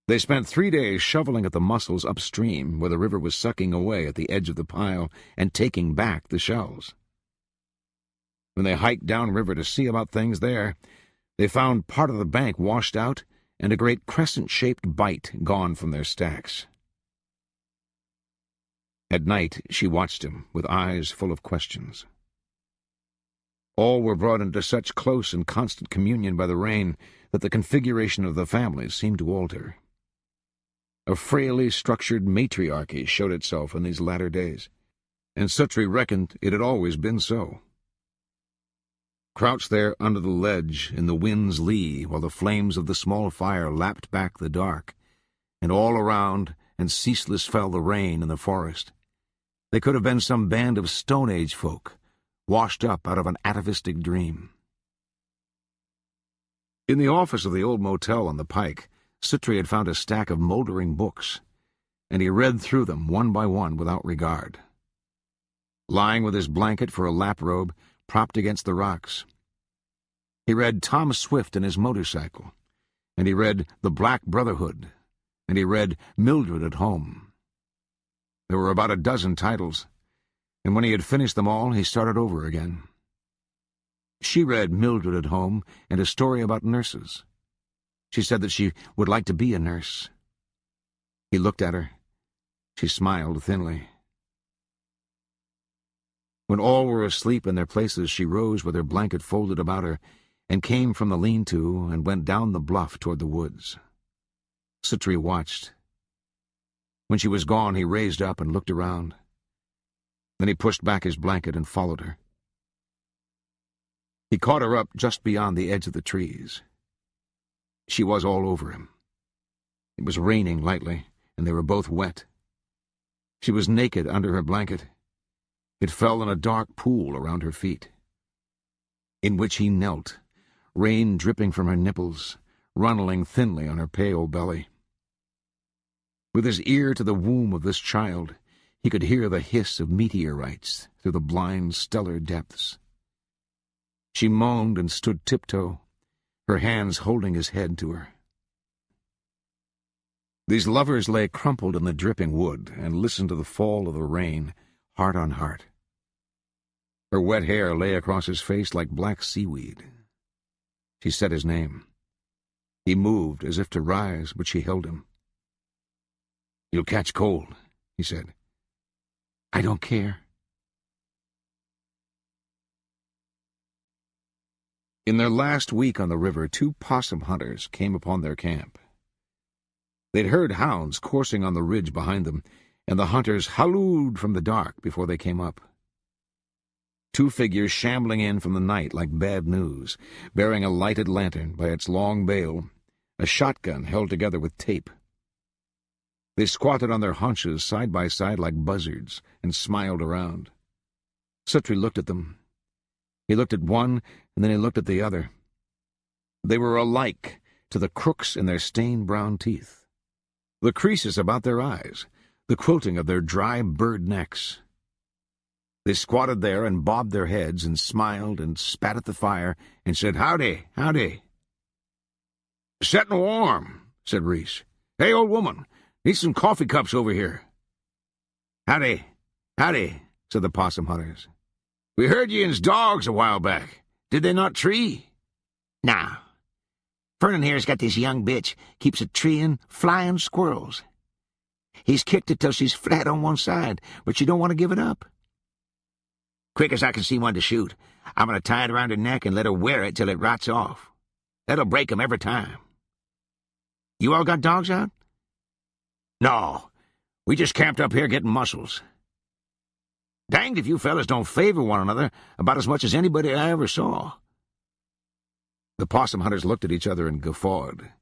They spent 3 days shoveling at the mussels upstream where the river was sucking away at the edge of the pile and taking back the shells. When they hiked downriver to see about things there, they found part of the bank washed out and a great crescent-shaped bite gone from their stacks. At night she watched him with eyes full of questions. All were brought into such close and constant communion by the rain that the configuration of the families seemed to alter. A frailly structured matriarchy showed itself in these latter days, and Suttree reckoned it had always been so. Crouched there under the ledge in the wind's lee while the flames of the small fire lapped back the dark, and all around and ceaseless fell the rain in the forest, they could have been some band of Stone Age folk, washed up out of an atavistic dream. In the office of the old motel on the pike, Suttree had found a stack of moldering books, and he read through them one by one without regard. Lying with his blanket for a lap-robe, propped against the rocks, he read Tom Swift and his motorcycle, and he read The Black Brotherhood, and he read Mildred at Home. There were about a dozen titles, and when he had finished them all, he started over again. She read Mildred at Home and a story about nurses. She said that she would like to be a nurse. He looked at her. She smiled thinly. When all were asleep in their places, she rose with her blanket folded about her and came from the lean-to and went down the bluff toward the woods. Suttree watched. When she was gone, he raised up and looked around. Then he pushed back his blanket and followed her. He caught her up just beyond the edge of the trees. She was all over him. It was raining lightly, and they were both wet. She was naked under her blanket. It fell in a dark pool around her feet, in which he knelt, rain dripping from her nipples, runneling thinly on her pale belly. With his ear to the womb of this child, he could hear the hiss of meteorites through the blind stellar depths. She moaned and stood tiptoe, her hands holding his head to her. These lovers lay crumpled in the dripping wood and listened to the fall of the rain, heart on heart. Her wet hair lay across his face like black seaweed. She said his name. He moved as if to rise, but she held him. "You'll catch cold," he said. "I don't care." In their last week on the river, 2 possum hunters came upon their camp. They'd heard hounds coursing on the ridge behind them, and the hunters hallooed from the dark before they came up. 2 figures shambling in from the night like bad news, bearing a lighted lantern by its long bail, a shotgun held together with tape. They squatted on their haunches side by side like buzzards and smiled around. Suttree looked at them. He looked at one, and then he looked at the other. They were alike to the crooks in their stained brown teeth, the creases about their eyes, the quilting of their dry bird necks. They squatted there and bobbed their heads and smiled and spat at the fire and said, "Howdy, howdy." "Settin' warm," said Reese. "Hey, old woman, need some coffee cups over here." "Howdy, howdy," said the possum hunters. "We heard ye and's dogs a while back. Did they not tree?" "Nah. Vernon here's got this young bitch, keeps a treeing, flying squirrels. He's kicked it till she's flat on one side, but she don't want to give it up. Quick as I can see one to shoot, I'm going to tie it around her neck and let her wear it till it rots off. That'll break 'em every time. You all got dogs out?" "No. We just camped up here getting mussels." "Danged if you fellas don't favor one another about as much as anybody I ever saw." The possum hunters looked at each other and guffawed.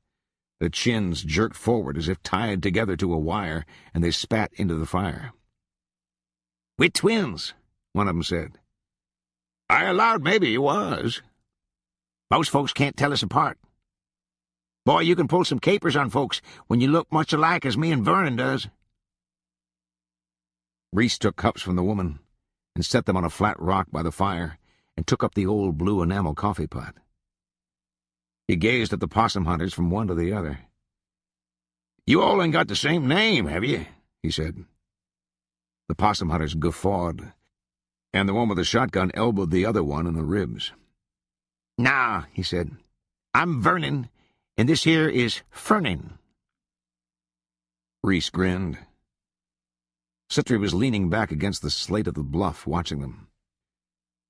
Their chins jerked forward as if tied together to a wire, and they spat into the fire. "We're twins," one of them said. "I allowed maybe you was." "Most folks can't tell us apart. Boy, you can pull some capers on folks when you look much alike as me and Vernon does." Reese took cups from the woman and set them on a flat rock by the fire and took up the old blue enamel coffee pot. He gazed at the possum hunters from one to the other. "You all ain't got the same name, have you?" he said. The possum hunters guffawed, and the one with the shotgun elbowed the other one in the ribs. "Nah," he said. "I'm Vernon, and this here is Fernin." Reese grinned. Suttree was leaning back against the slate of the bluff, watching them.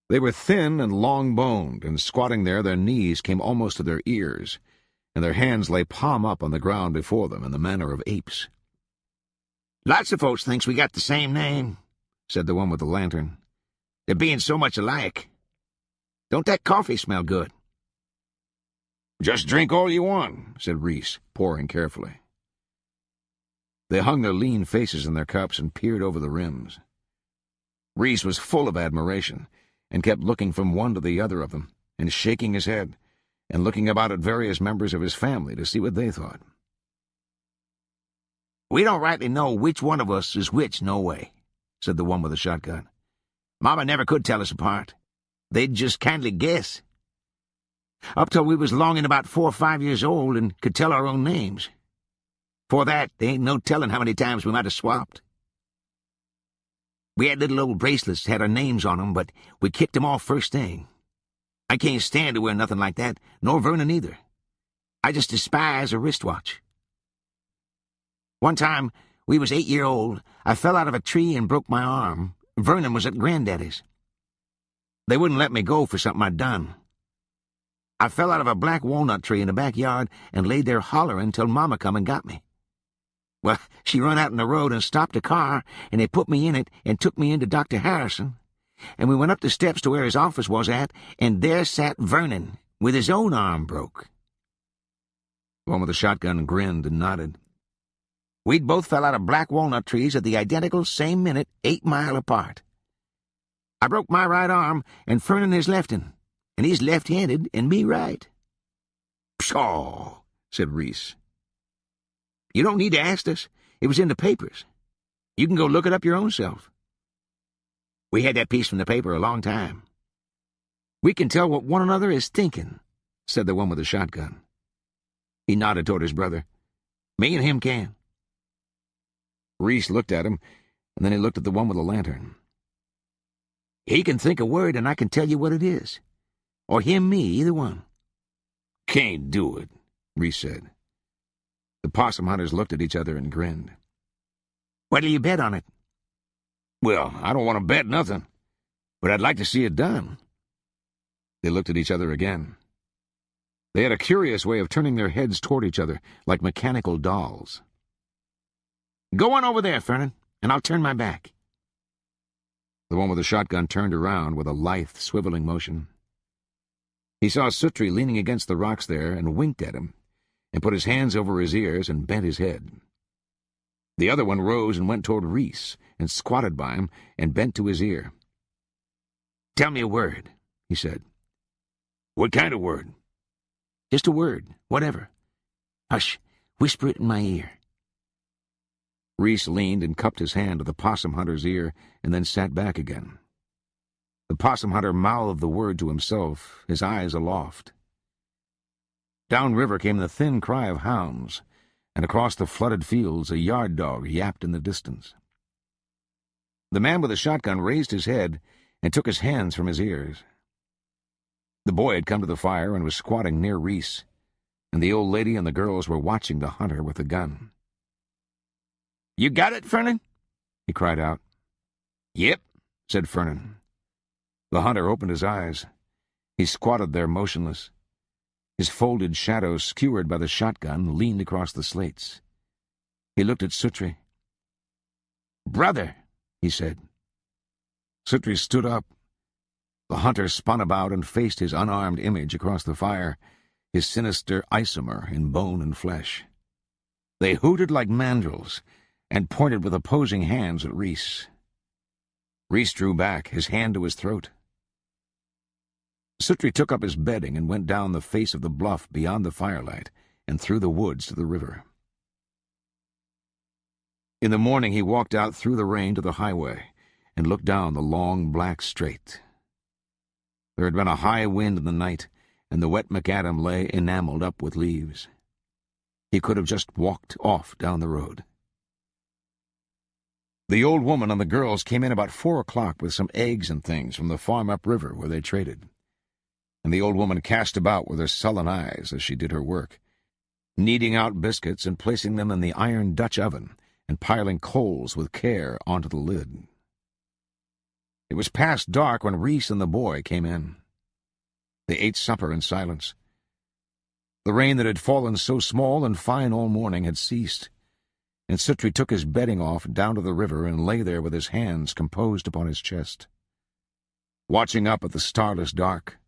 They were thin and long-boned, and squatting there, their knees came almost to their ears, and their hands lay palm up on the ground before them in the manner of apes. Lots of folks thinks we got the same name, said the one with the lantern. They're being so much alike. Don't that coffee smell good? Just drink all you want, said Reese, pouring carefully. They hung their lean faces in their cups and peered over the rims. Reese was full of admiration and kept looking from one to the other of them and shaking his head and looking about at various members of his family to see what they thought. We don't rightly know which one of us is which, no way, said the one with the shotgun. Mama never could tell us apart. They'd just kindly guess. Up till we was longing about 4 or 5 years old and could tell our own names. For that, there ain't no telling how many times we might have swapped. We had little old bracelets that had our names on 'em, but we kicked 'em off first thing. I can't stand to wear nothing like that, nor Vernon either. I just despise a wristwatch. One time, we was 8 years old, I fell out of a tree and broke my arm. Vernon was at Granddaddy's. They wouldn't let me go for something I'd done. I fell out of a black walnut tree in the backyard and laid there hollering till Mama come and got me. Well, she run out in the road and stopped a car, and they put me in it and took me into Dr. Harrison. And we went up the steps to where his office was at, and there sat Vernon, with his own arm broke. The one with the shotgun grinned and nodded. We'd both fell out of black walnut trees at the identical same minute, 8 miles apart. I broke my right arm, and Vernon his left one, and he's left-handed, and me right. Pshaw, said Reese. You don't need to ask us. It was in the papers. You can go look it up your own self. We had that piece from the paper a long time. We can tell what one another is thinking, said the one with the shotgun. He nodded toward his brother. Me and him can. Reese looked at him, and then he looked at the one with the lantern. He can think a word, and I can tell you what it is. Or him, me, either one. Can't do it, Reese said. The possum hunters looked at each other and grinned. What'll you bet on it? Well, I don't want to bet nothing, but I'd like to see it done. They looked at each other again. They had a curious way of turning their heads toward each other, like mechanical dolls. Go on over there, Vernon, and I'll turn my back. The one with the shotgun turned around with a lithe, swiveling motion. He saw Suttree leaning against the rocks there and winked at him, and put his hands over his ears and bent his head. The other one rose and went toward Reese and squatted by him and bent to his ear. Tell me a word, he said. What kind of word? Just a word, whatever. Hush, whisper it in my ear. Reese leaned and cupped his hand to the possum hunter's ear and then sat back again. The possum hunter mouthed the word to himself, his eyes aloft. Downriver came the thin cry of hounds, and across the flooded fields a yard dog yapped in the distance. The man with the shotgun raised his head and took his hands from his ears. The boy had come to the fire and was squatting near Reese, and the old lady and the girls were watching the hunter with the gun. You got it, Vernon? He cried out. Yep, said Vernon. The hunter opened his eyes. He squatted there motionless. His folded shadow, skewered by the shotgun, leaned across the slates. He looked at Suttree. Brother, he said. Suttree stood up. The hunter spun about and faced his unarmed image across the fire, his sinister isomer in bone and flesh. They hooted like mandrills and pointed with opposing hands at Reese. Reese drew back, his hand to his throat. Suttree took up his bedding and went down the face of the bluff beyond the firelight and through the woods to the river. In the morning he walked out through the rain to the highway and looked down the long black straight. There had been a high wind in the night, and the wet macadam lay enameled up with leaves. He could have just walked off down the road. The old woman and the girls came in about 4 o'clock with some eggs and things from the farm upriver where they traded, and the old woman cast about with her sullen eyes as she did her work, kneading out biscuits and placing them in the iron Dutch oven and piling coals with care onto the lid. It was past dark when Reese and the boy came in. They ate supper in silence. The rain that had fallen so small and fine all morning had ceased, and Suttree took his bedding off down to the river and lay there with his hands composed upon his chest, watching up at the starless dark,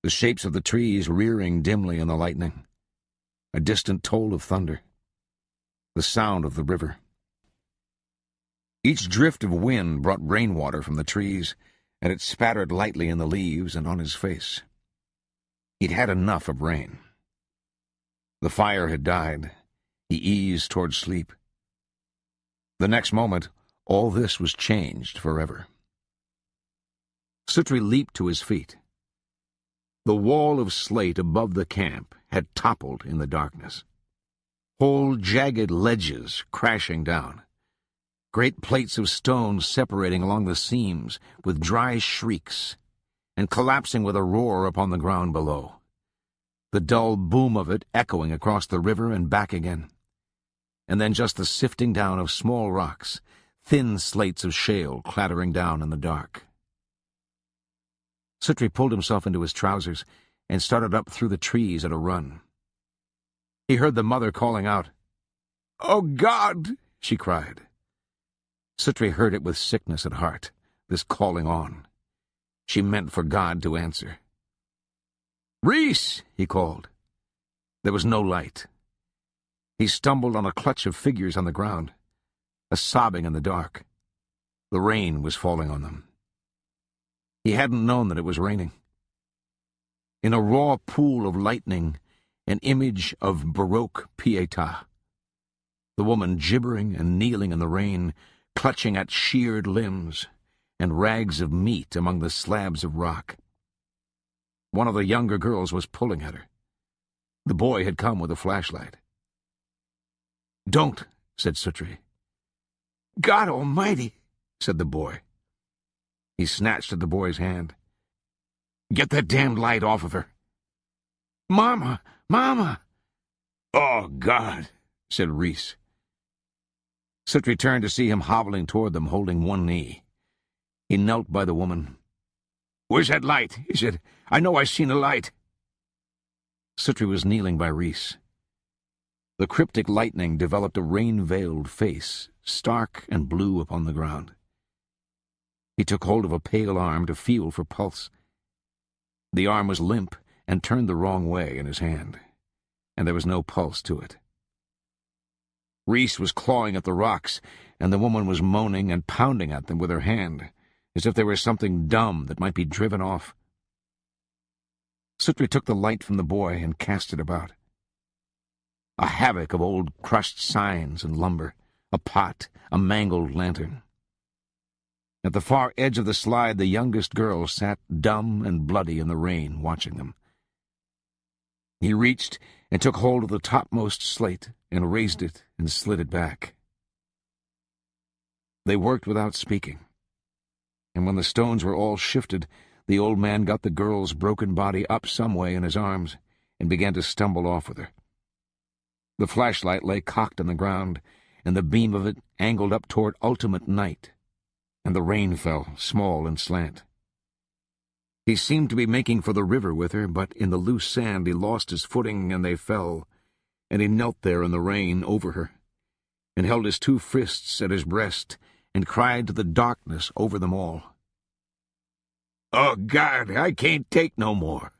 the shapes of the trees rearing dimly in the lightning, a distant toll of thunder, the sound of the river. Each drift of wind brought rainwater from the trees, and it spattered lightly in the leaves and on his face. He'd had enough of rain. The fire had died. He eased toward sleep. The next moment, all this was changed forever. Suttree leaped to his feet. The wall of slate above the camp had toppled in the darkness. Whole jagged ledges crashing down. Great plates of stone separating along the seams with dry shrieks, and collapsing with a roar upon the ground below. The dull boom of it echoing across the river and back again. And then just the sifting down of small rocks, thin slates of shale clattering down in the dark. Suttree pulled himself into his trousers and started up through the trees at a run. He heard the mother calling out. "Oh, God!" she cried. Suttree heard it with sickness at heart, this calling on. She meant for God to answer. "Reese!" he called. There was no light. He stumbled on a clutch of figures on the ground, a sobbing in the dark. The rain was falling on them. He hadn't known that it was raining. In a raw pool of lightning, an image of Baroque Pietà. The woman gibbering and kneeling in the rain, clutching at sheared limbs and rags of meat among the slabs of rock. One of the younger girls was pulling at her. The boy had come with a flashlight. "Don't," said Suttree. "God Almighty," said the boy. He snatched at the boy's hand. "Get that damned light off of her." "Mama! Mama!" "Oh, God," said Reese. Suttree turned to see him hobbling toward them, holding one knee. He knelt by the woman. "Where's that light?" he said. "I know I seen a light." Suttree was kneeling by Reese. The cryptic lightning developed a rain-veiled face, stark and blue upon the ground. He took hold of a pale arm to feel for pulse. The arm was limp and turned the wrong way in his hand, and there was no pulse to it. Reese was clawing at the rocks, and the woman was moaning and pounding at them with her hand, as if there were something dumb that might be driven off. Suttree took the light from the boy and cast it about. A havoc of old crushed signs and lumber, a pot, a mangled lantern. At the far edge of the slide, the youngest girl sat dumb and bloody in the rain, watching them. He reached and took hold of the topmost slate and raised it and slid it back. They worked without speaking, and when the stones were all shifted, the old man got the girl's broken body up some way in his arms and began to stumble off with her. The flashlight lay cocked on the ground, and the beam of it angled up toward ultimate night, and the rain fell, small and slant. He seemed to be making for the river with her, but in the loose sand he lost his footing and they fell, and he knelt there in the rain over her, and held his two fists at his breast, and cried to the darkness over them all. "Oh, God, I can't take no more.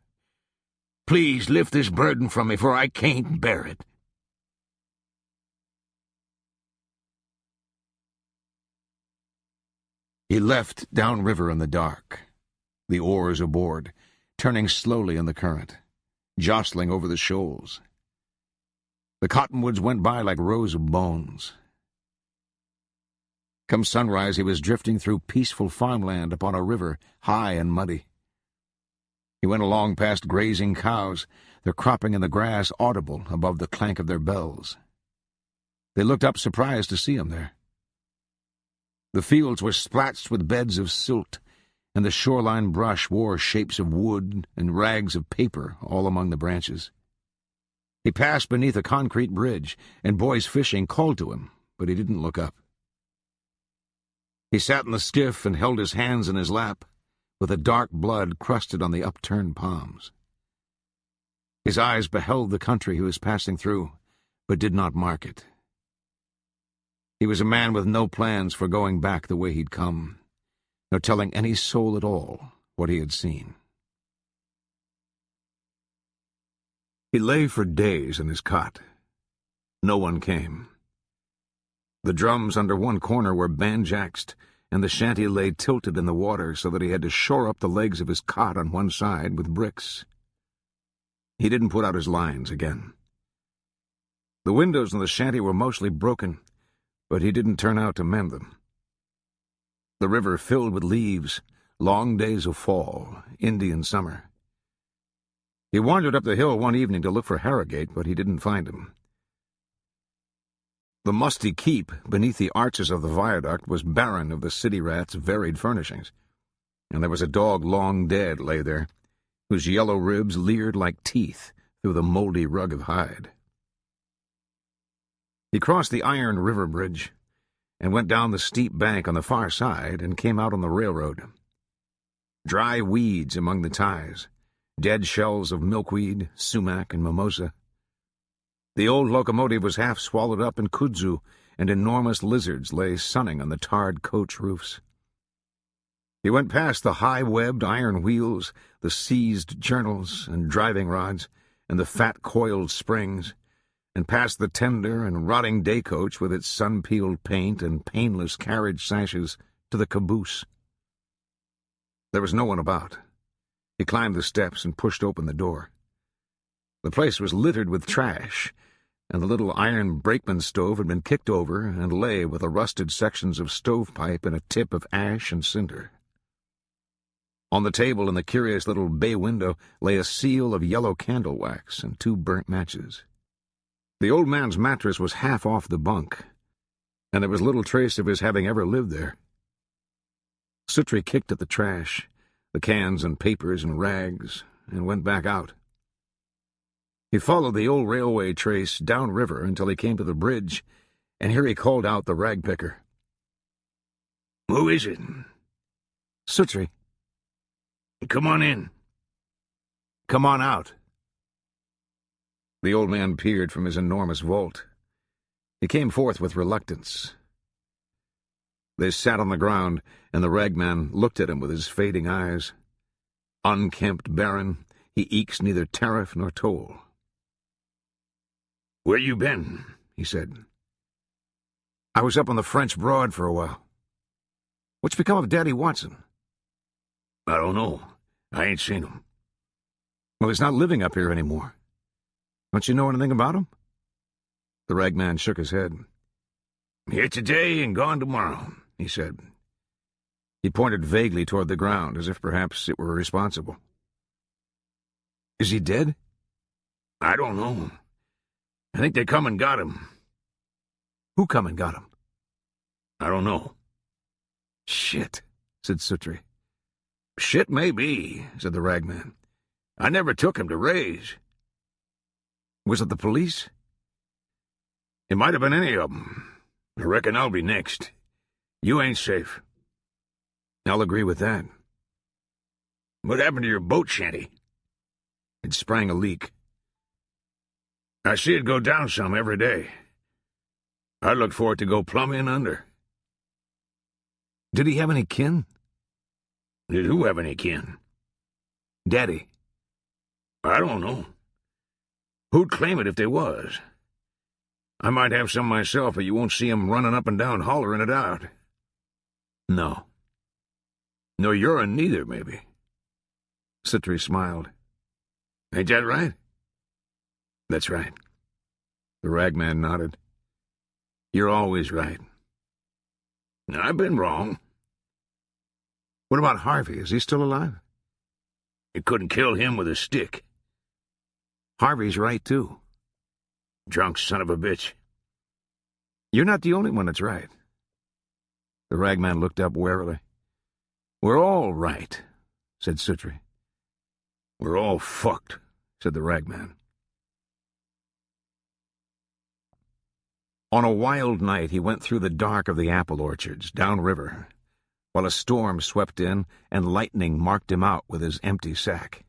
Please lift this burden from me, for I can't bear it." He left downriver in the dark, the oars aboard, turning slowly in the current, jostling over the shoals. The cottonwoods went by like rows of bones. Come sunrise, he was drifting through peaceful farmland upon a river, high and muddy. He went along past grazing cows, their cropping in the grass audible above the clank of their bells. They looked up surprised to see him there. The fields were splatched with beds of silt, and the shoreline brush wore shapes of wood and rags of paper all among the branches. He passed beneath a concrete bridge, and boys fishing called to him, but he didn't look up. He sat in the skiff and held his hands in his lap, with the dark blood crusted on the upturned palms. His eyes beheld the country he was passing through, but did not mark it. He was a man with no plans for going back the way he'd come, nor telling any soul at all what he had seen. He lay for days in his cot. No one came. The drums under one corner were banjaxed, and the shanty lay tilted in the water so that he had to shore up the legs of his cot on one side with bricks. He didn't put out his lines again. The windows in the shanty were mostly broken, but he didn't turn out to mend them. The river filled with leaves, long days of fall, Indian summer. He wandered up the hill one evening to look for Harrogate, but he didn't find him. The musty keep beneath the arches of the viaduct was barren of the city rat's varied furnishings, and there was a dog long dead lay there, whose yellow ribs leered like teeth through the moldy rug of hide. He crossed the iron river bridge and went down the steep bank on the far side and came out on the railroad. Dry weeds among the ties, dead shells of milkweed, sumac, and mimosa. The old locomotive was half swallowed up in kudzu, and enormous lizards lay sunning on the tarred coach roofs. He went past the high-webbed iron wheels, the seized journals and driving rods, and the fat coiled springs, and past the tender and rotting day coach with its sun-peeled paint and painless carriage sashes to the caboose. There was no one about. He climbed the steps and pushed open the door. The place was littered with trash, and the little iron brakeman stove had been kicked over and lay with the rusted sections of stovepipe and a tip of ash and cinder. On the table in the curious little bay window lay a seal of yellow candle wax and 2 burnt matches. The old man's mattress was half off the bunk, and there was little trace of his having ever lived there. Suttree kicked at the trash, the cans and papers and rags, and went back out. He followed the old railway trace downriver until he came to the bridge, and here he called out the rag-picker. "Who is it?" "Suttree." "Come on in." "Come on out." The old man peered from his enormous vault. He came forth with reluctance. They sat on the ground, and the ragman looked at him with his fading eyes. Unkempt baron, he ekes neither tariff nor toll. "Where you been?" he said. "I was up on the French Broad for a while." "What's become of Daddy Watson?" "I don't know. I ain't seen him." "Well, he's not living up here anymore. Don't you know anything about him?" The ragman shook his head. "Here today and gone tomorrow," he said. He pointed vaguely toward the ground, as if perhaps it were responsible. "Is he dead?" "I don't know. I think they come and got him." "Who come and got him?" "I don't know." "Shit," said Suttree. "Shit may be," said the ragman. "I never took him to raise." "Was it the police?" "It might have been any of 'em. I reckon I'll be next. You ain't safe." "I'll agree with that." "What happened to your boat shanty?" "It sprang a leak." "I see it go down some every day. I looked for it to go plumb in under." "Did he have any kin?" "Did who have any kin?" "Daddy." "I don't know. Who'd claim it if they was? I might have some myself, but you won't see 'em running up and down hollering it out." "No." "Nor your'n neither, maybe." Suttree smiled. "Ain't that right?" "That's right." The ragman nodded. "You're always right." "I've been wrong." "What about Harvey? Is he still alive?" "You couldn't kill him with a stick." "Harvey's right, too." "Drunk son of a bitch." "You're not the only one that's right." The ragman looked up warily. "We're all right," said Suttree. "We're all fucked," said the ragman. On a wild night he went through the dark of the apple orchards, downriver, while a storm swept in and lightning marked him out with his empty sack.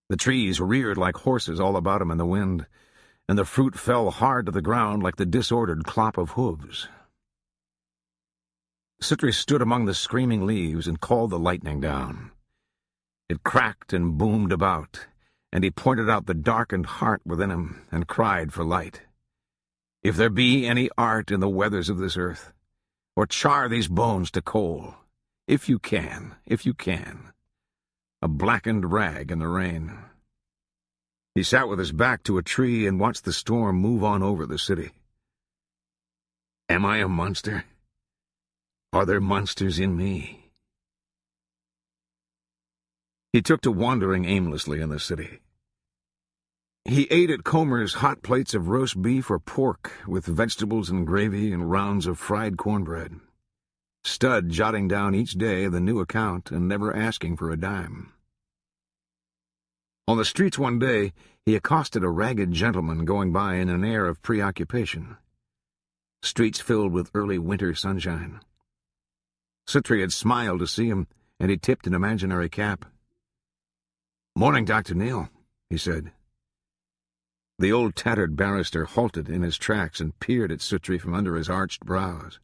The trees reared like horses all about him in the wind, and the fruit fell hard to the ground like the disordered clop of hooves. Suttree stood among the screaming leaves and called the lightning down. It cracked and boomed about, and he pointed out the darkened heart within him and cried for light. If there be any art in the weathers of this earth, or char these bones to coal, if you can, a blackened rag in the rain. He sat with his back to a tree and watched the storm move on over the city. Am I a monster? Are there monsters in me? He took to wandering aimlessly in the city. He ate at Comer's hot plates of roast beef or pork with vegetables and gravy and rounds of fried cornbread. Stud jotting down each day the new account and never asking for a dime. On the streets one day, he accosted a ragged gentleman going by in an air of preoccupation. Streets filled with early winter sunshine. Suttree had smiled to see him, and he tipped an imaginary cap. "Morning, Dr. Neal," he said. The old tattered barrister halted in his tracks and peered at Suttree from under his arched brows.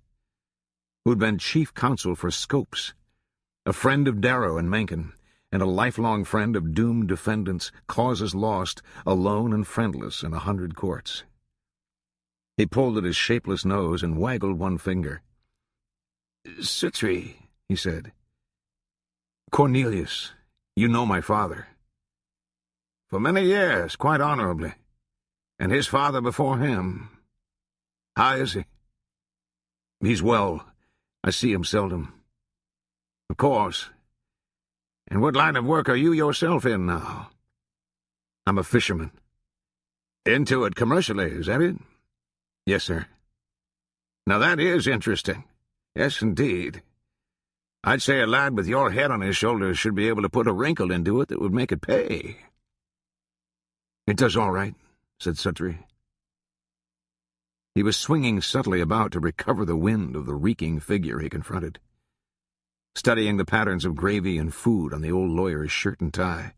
Who'd been chief counsel for Scopes, a friend of Darrow and Mencken, and a lifelong friend of doomed defendants, causes lost, alone and friendless in 100 courts. He pulled at his shapeless nose and waggled one finger. "Suttree," he said. "Cornelius, you know my father." "For many years, quite honorably. And his father before him. How is he?" "He's well. I see him seldom." "Of course. And what line of work are you yourself in now?" "I'm a fisherman." "Into it commercially, is that it?" "Yes, sir." "Now that is interesting. Yes, indeed. I'd say a lad with your head on his shoulders should be able to put a wrinkle into it that would make it pay." "It does all right," said Suttree. He was swinging subtly about to recover the wind of the reeking figure he confronted, studying the patterns of gravy and food on the old lawyer's shirt and tie,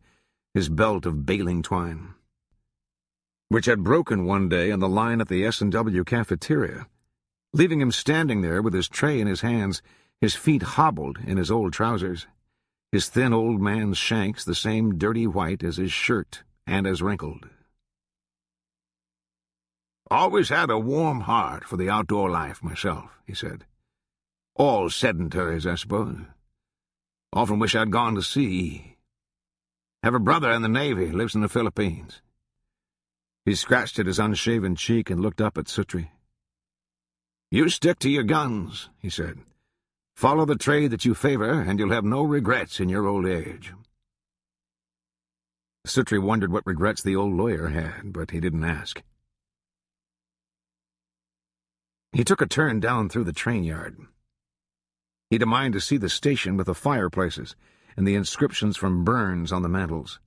his belt of baling twine, which had broken one day on the line at the S&W cafeteria, leaving him standing there with his tray in his hands, his feet hobbled in his old trousers, his thin old man's shanks the same dirty white as his shirt and as wrinkled. "Always had a warm heart for the outdoor life myself," he said. "All sedentaries, I suppose. Often wish I'd gone to sea. Have a brother in the Navy, lives in the Philippines." He scratched at his unshaven cheek and looked up at Suttree. "You stick to your guns," he said. "Follow the trade that you favor, and you'll have no regrets in your old age." Suttree wondered what regrets the old lawyer had, but he didn't ask. He took a turn down through the train yard. He'd a mind to see the station with the fireplaces and the inscriptions from Burns on the mantels,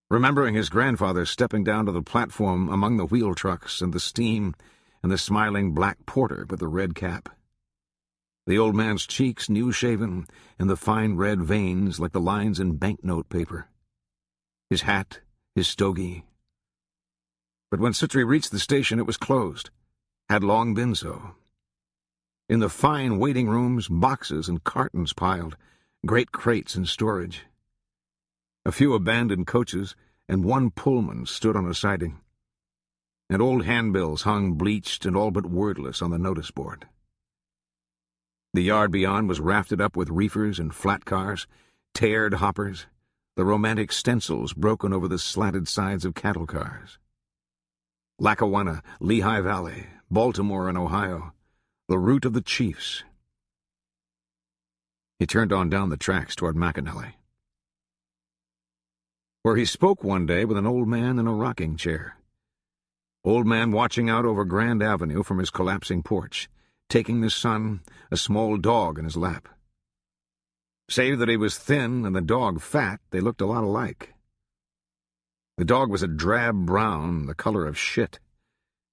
remembering his grandfather stepping down to the platform among the wheel trucks and the steam and the smiling black porter with the red cap. The old man's cheeks new-shaven and the fine red veins like the lines in banknote paper. His hat, his stogie. But when Suttree reached the station, it was closed. Had long been so. In the fine waiting rooms, boxes and cartons piled, great crates in storage. A few abandoned coaches and one Pullman stood on a siding, and old handbills hung bleached and all but wordless on the notice board. The yard beyond was rafted up with reefers and flat cars, tared hoppers, the romantic stencils broken over the slanted sides of cattle cars. Lackawanna, Lehigh Valley, Baltimore and Ohio, the route of the chiefs. He turned on down the tracks toward McAnally, where he spoke one day with an old man in a rocking chair. Old man watching out over Grand Avenue from his collapsing porch, taking the sun, a small dog in his lap. Save that he was thin and the dog fat, they looked a lot alike. The dog was a drab brown, the color of shit,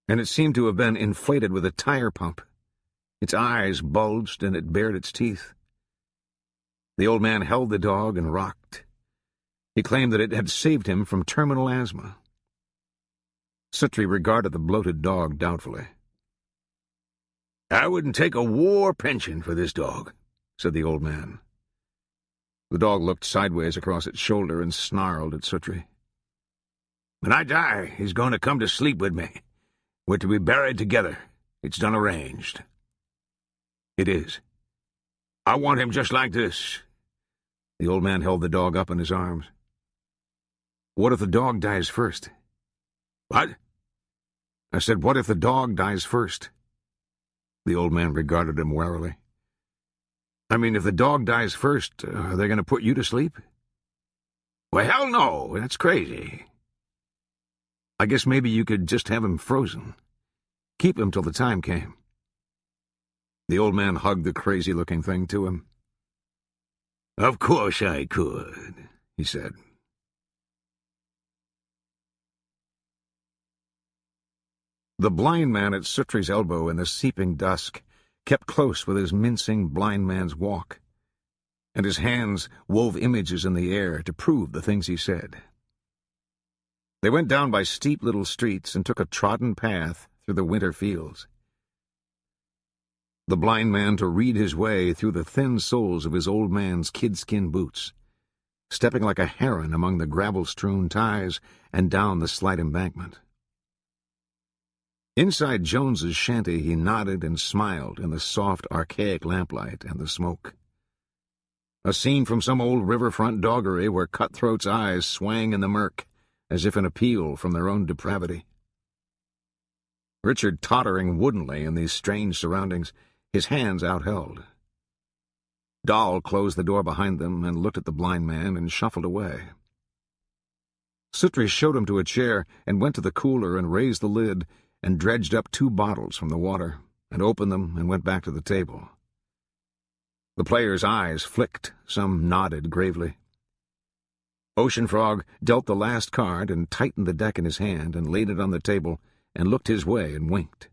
and it seemed to have been inflated with a tire pump. Its eyes bulged and it bared its teeth. The old man held the dog and rocked. He claimed that it had saved him from terminal asthma. Suttree regarded the bloated dog doubtfully. "I wouldn't take a war pension for this dog," said the old man. The dog looked sideways across its shoulder and snarled at Suttree. "When I die, he's going to come to sleep with me. We're to be buried together. It's done arranged." "It is." "I want him just like this." The old man held the dog up in his arms. "What if the dog dies first?" "What?" I said, "What if the dog dies first?" The old man regarded him warily. "I mean, if the dog dies first, are they going to put you to sleep?" "Well, hell no, that's crazy." "I guess maybe you could just have him frozen. Keep him till the time came." The old man hugged the crazy-looking thing to him. "Of course I could," he said. The blind man at Suttree's elbow in the seeping dusk kept close with his mincing blind man's walk, and his hands wove images in the air to prove the things he said. They went down by steep little streets and took a trodden path through the winter fields. The blind man to read his way through the thin soles of his old man's kidskin boots, stepping like a heron among the gravel-strewn ties and down the slight embankment. Inside Jones's shanty he nodded and smiled in the soft, archaic lamplight and the smoke. A scene from some old riverfront doggery where cutthroats' eyes swang in the murk, as if an appeal from their own depravity. Richard tottering woodenly in these strange surroundings, his hands outheld. Dahl closed the door behind them and looked at the blind man and shuffled away. Suttree showed him to a chair and went to the cooler and raised the lid and dredged up 2 bottles from the water and opened them and went back to the table. The players' eyes flicked, some nodded gravely. Ocean Frog dealt the last card and tightened the deck in his hand and laid it on the table and looked his way and winked.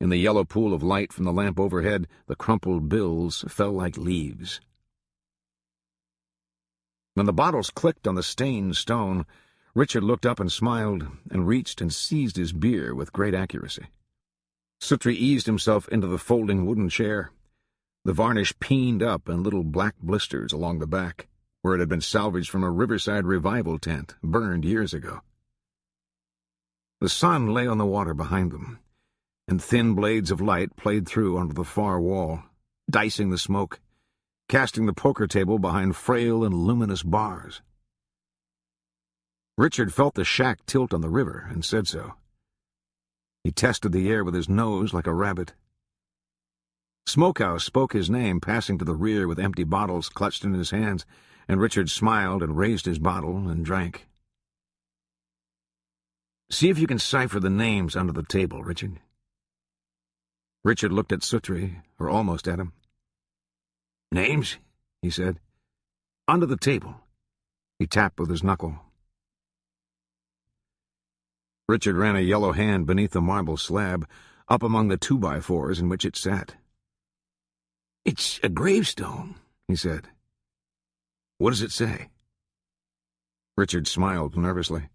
In the yellow pool of light from the lamp overhead, the crumpled bills fell like leaves. When the bottles clicked on the stained stone, Richard looked up and smiled, and reached and seized his beer with great accuracy. Suttree eased himself into the folding wooden chair. The varnish peened up in little black blisters along the back, where it had been salvaged from a riverside revival tent, burned years ago. The sun lay on the water behind them, and thin blades of light played through onto the far wall, dicing the smoke, casting the poker table behind frail and luminous bars. Richard felt the shack tilt on the river and said so. He tested the air with his nose like a rabbit. Smokehouse spoke his name, passing to the rear with empty bottles clutched in his hands, and Richard smiled and raised his bottle and drank. "See if you can cipher the names under the table, Richard." Richard looked at Suttree, or almost at him. "Names?" he said. "Under the table." He tapped with his knuckle. Richard ran a yellow hand beneath the marble slab, up among the 2x4s in which it sat. "It's a gravestone," he said. "What does it say?" Richard smiled nervously,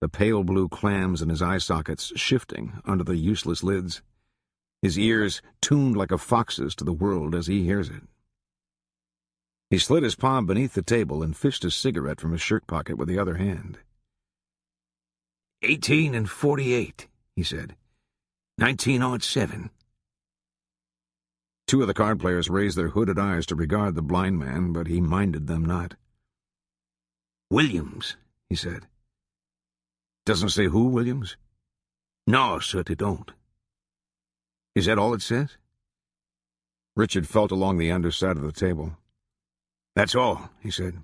the pale blue clams in his eye sockets shifting under the useless lids, his ears tuned like a fox's to the world as he hears it. He slid his palm beneath the table and fished a cigarette from his shirt pocket with the other hand. 18 and 48, he said. 1907. 2 of the card players raised their hooded eyes to regard the blind man, but he minded them not. "Williams," he said. "Doesn't say who, Williams?" "No, sir, they don't." "Is that all it says?" Richard felt along the underside of the table. "That's all," he said.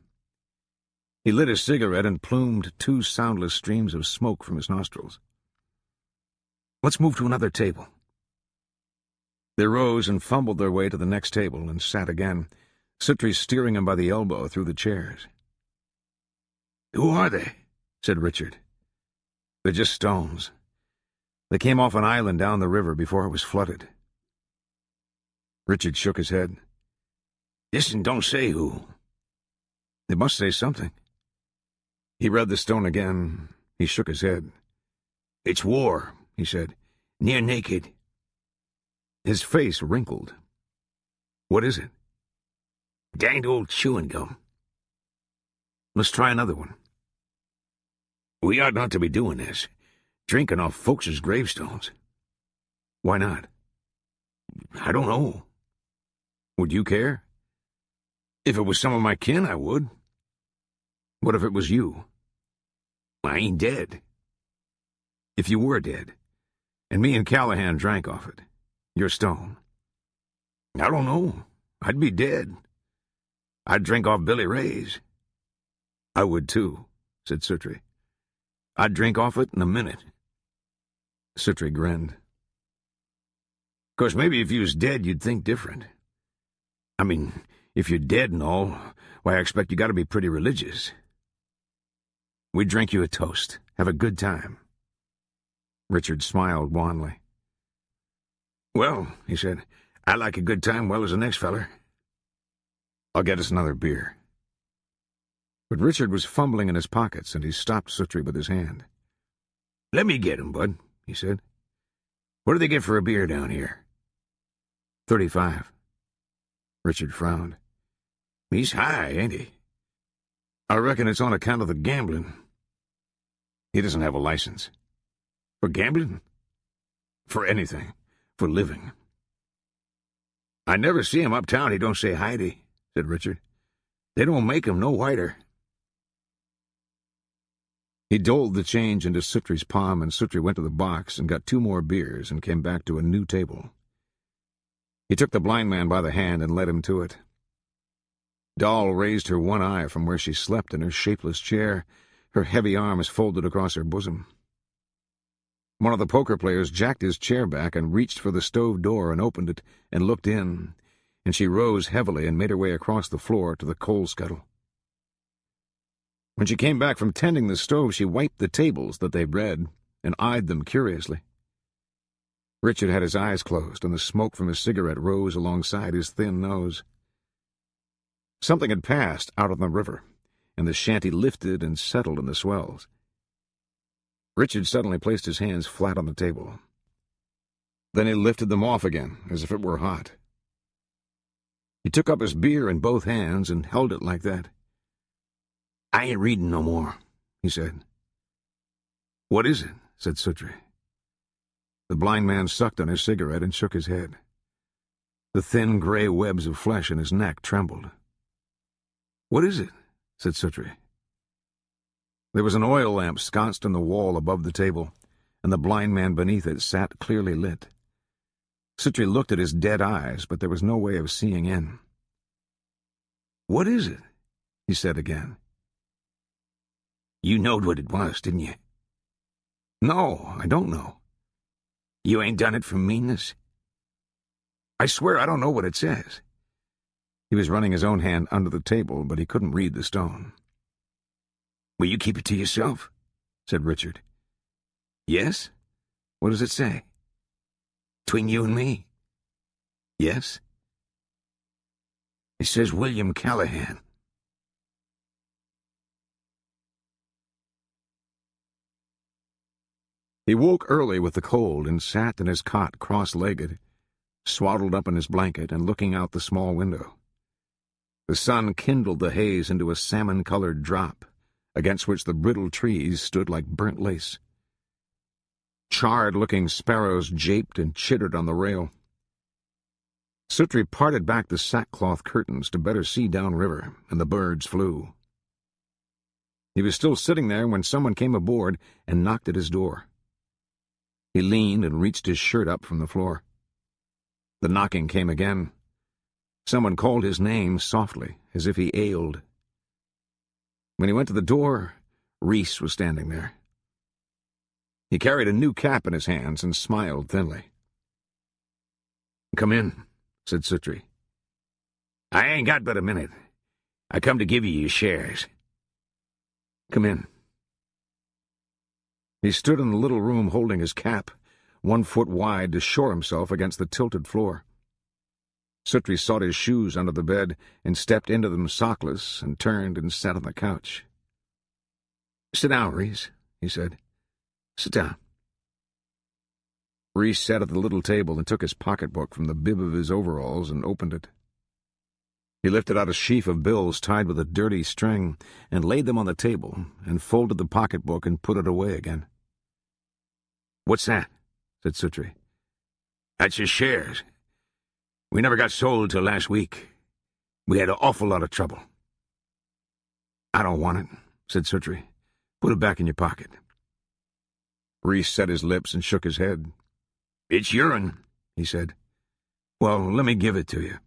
He lit his cigarette and plumed 2 soundless streams of smoke from his nostrils. "Let's move to another table." They rose and fumbled their way to the next table and sat again, Suttree steering him by the elbow through the chairs. "Who are they?" said Richard. "They're just stones. They came off an island down the river before it was flooded." Richard shook his head. "Listen, don't say who." "They must say something." He read the stone again. He shook his head. "It's war," he said. "Near naked." His face wrinkled. "What is it?" "Danged old chewing gum." "Let's try another one." "We ought not to be doing this, drinking off folks' gravestones." "Why not?" "I don't know." "Would you care?" "If it was some of my kin, I would." "What if it was you?" "I ain't dead." "If you were dead, and me and Callahan drank off it, you're stone." "I don't know. I'd be dead. I'd drink off Billy Ray's." "I would too," said Suttree. "I'd drink off it in a minute." Suttree grinned. "'Course maybe if you was dead, you'd think different. I mean, if you're dead and all, why, I expect you gotta be pretty religious." "We drink you a toast. Have a good time." Richard smiled wanly. "Well," he said, "I like a good time well as the next feller." "I'll get us another beer." But Richard was fumbling in his pockets, and he stopped Suttree with his hand. "Let me get 'em, bud," he said. "What do they get for a beer down here?" 35. Richard frowned. "He's high, ain't he?" "I reckon it's on account of the gambling." "He doesn't have a license." "For gambling?" "For anything. For living." "I never see him uptown he don't say hidey," said Richard. "They don't make him no whiter." He doled the change into Suttree's palm, and Suttree went to the box and got 2 more beers and came back to a new table. He took the blind man by the hand and led him to it. Doll raised her one eye from where she slept in her shapeless chair, her heavy arms folded across her bosom. One of the poker players jacked his chair back and reached for the stove door and opened it and looked in, and she rose heavily and made her way across the floor to the coal scuttle. When she came back from tending the stove, she wiped the tables that they'd read and eyed them curiously. Richard had his eyes closed, and the smoke from his cigarette rose alongside his thin nose. Something had passed out on the river, and the shanty lifted and settled in the swells. Richard suddenly placed his hands flat on the table. Then he lifted them off again, as if it were hot. He took up his beer in both hands and held it like that. "I ain't reading no more," he said. "What is it?" said Suttree. The blind man sucked on his cigarette and shook his head. The thin gray webs of flesh in his neck trembled. "What is it?" said Suttree. There was an oil lamp sconced in the wall above the table, and the blind man beneath it sat clearly lit. Suttree looked at his dead eyes, but there was no way of seeing in. "What is it?" he said again. "You knowed what it was, didn't you?" "No, I don't know." "You ain't done it from meanness?" "I swear I don't know what it says." He was running his own hand under the table, but he couldn't read the stone. "Will you keep it to yourself?" said Richard. "Yes? What does it say?" "'Tween you and me." "Yes?" "It says William Callahan." He woke early with the cold and sat in his cot cross-legged, swaddled up in his blanket and looking out the small window. The sun kindled the haze into a salmon-colored drop, against which the brittle trees stood like burnt lace. Charred-looking sparrows japed and chittered on the rail. Suttree parted back the sackcloth curtains to better see downriver, and the birds flew. He was still sitting there when someone came aboard and knocked at his door. He leaned and reached his shirt up from the floor. The knocking came again. Someone called his name softly, as if he ailed. When he went to the door, Reese was standing there. He carried a new cap in his hands and smiled thinly. "Come in," said Suttree. "I ain't got but a minute. I come to give you your shares." "Come in." He stood in the little room holding his cap, 1 foot wide to shore himself against the tilted floor. Suttree sought his shoes under the bed and stepped into them sockless and turned and sat on the couch. "Sit down, Reese," he said. "Sit down." Reese sat at the little table and took his pocketbook from the bib of his overalls and opened it. He lifted out a sheaf of bills tied with a dirty string and laid them on the table and folded the pocketbook and put it away again. "What's that?" said Suttree. "That's your shares. We never got sold till last week. We had an awful lot of trouble." "I don't want it," said Suttree. "Put it back in your pocket." Reese set his lips and shook his head. "It's your'n," he said. "Well, let me give it to you."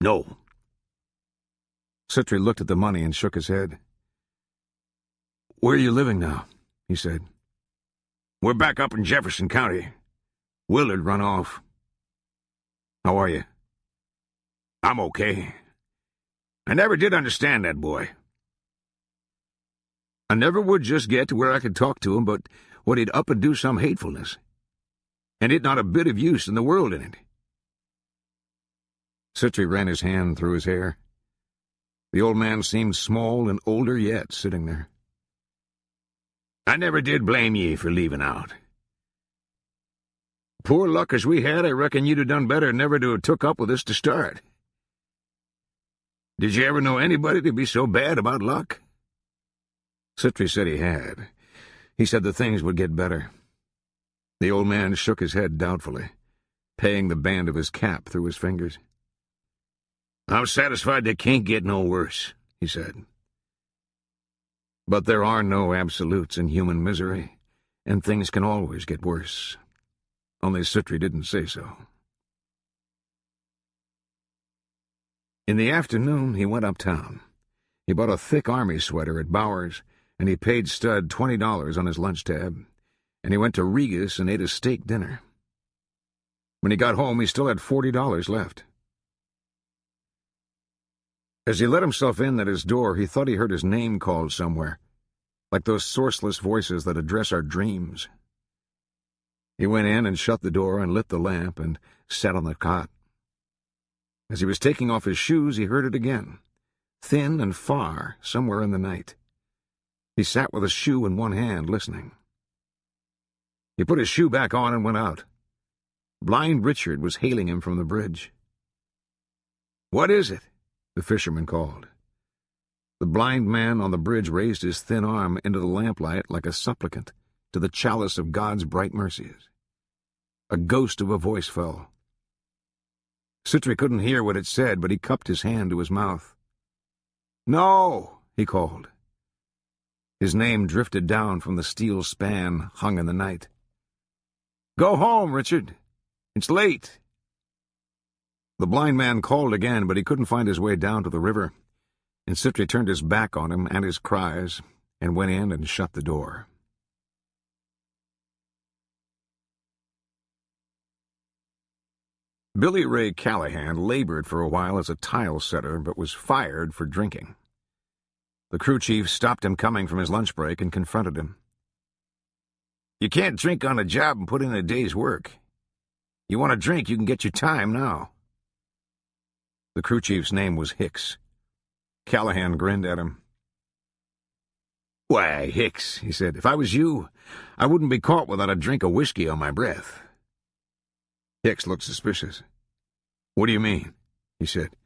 "No." Suttree looked at the money and shook his head. "Where are you living now?" he said. "We're back up in Jefferson County. Willard run off." "How are you?" "I'm okay. I never did understand that boy. I never would just get to where I could talk to him but what he'd up and do some hatefulness. And it not a bit of use in the world in it." Suttree ran his hand through his hair. The old man seemed small and older yet, sitting there. "I never did blame ye for leaving out. Poor luck as we had, I reckon you'd have done better never to have took up with us to start. Did you ever know anybody to be so bad about luck?" Suttree said he had. He said the things would get better. The old man shook his head doubtfully, paying the band of his cap through his fingers. "I'm satisfied they can't get no worse," he said. But there are no absolutes in human misery, and things can always get worse. Only Suttree didn't say so. In the afternoon, he went uptown. He bought a thick army sweater at Bowers, and he paid Stud $20 on his lunch tab, and he went to Regas and ate a steak dinner. When he got home, he still had $40 left. As he let himself in at his door, he thought he heard his name called somewhere, like those sourceless voices that address our dreams. He went in and shut the door and lit the lamp and sat on the cot. As he was taking off his shoes, he heard it again, thin and far, somewhere in the night. He sat with a shoe in one hand, listening. He put his shoe back on and went out. Blind Richard was hailing him from the bridge. "What is it?" the fisherman called. The blind man on the bridge raised his thin arm into the lamplight like a supplicant to the chalice of God's bright mercies. A ghost of a voice fell. Suttree couldn't hear what it said, but he cupped his hand to his mouth. "No!" he called. His name drifted down from the steel span hung in the night. "Go home, Richard. It's late." The blind man called again, but he couldn't find his way down to the river, and Suttree turned his back on him and his cries and went in and shut the door. Billy Ray Callahan labored for a while as a tile setter, but was fired for drinking. The crew chief stopped him coming from his lunch break and confronted him. "You can't drink on a job and put in a day's work. You want to drink, you can get your time now." The crew chief's name was Hicks. Callahan grinned at him. "Why, Hicks," he said, "if I was you, I wouldn't be caught without a drink of whiskey on my breath." Hicks looked suspicious. "What do you mean?" he said.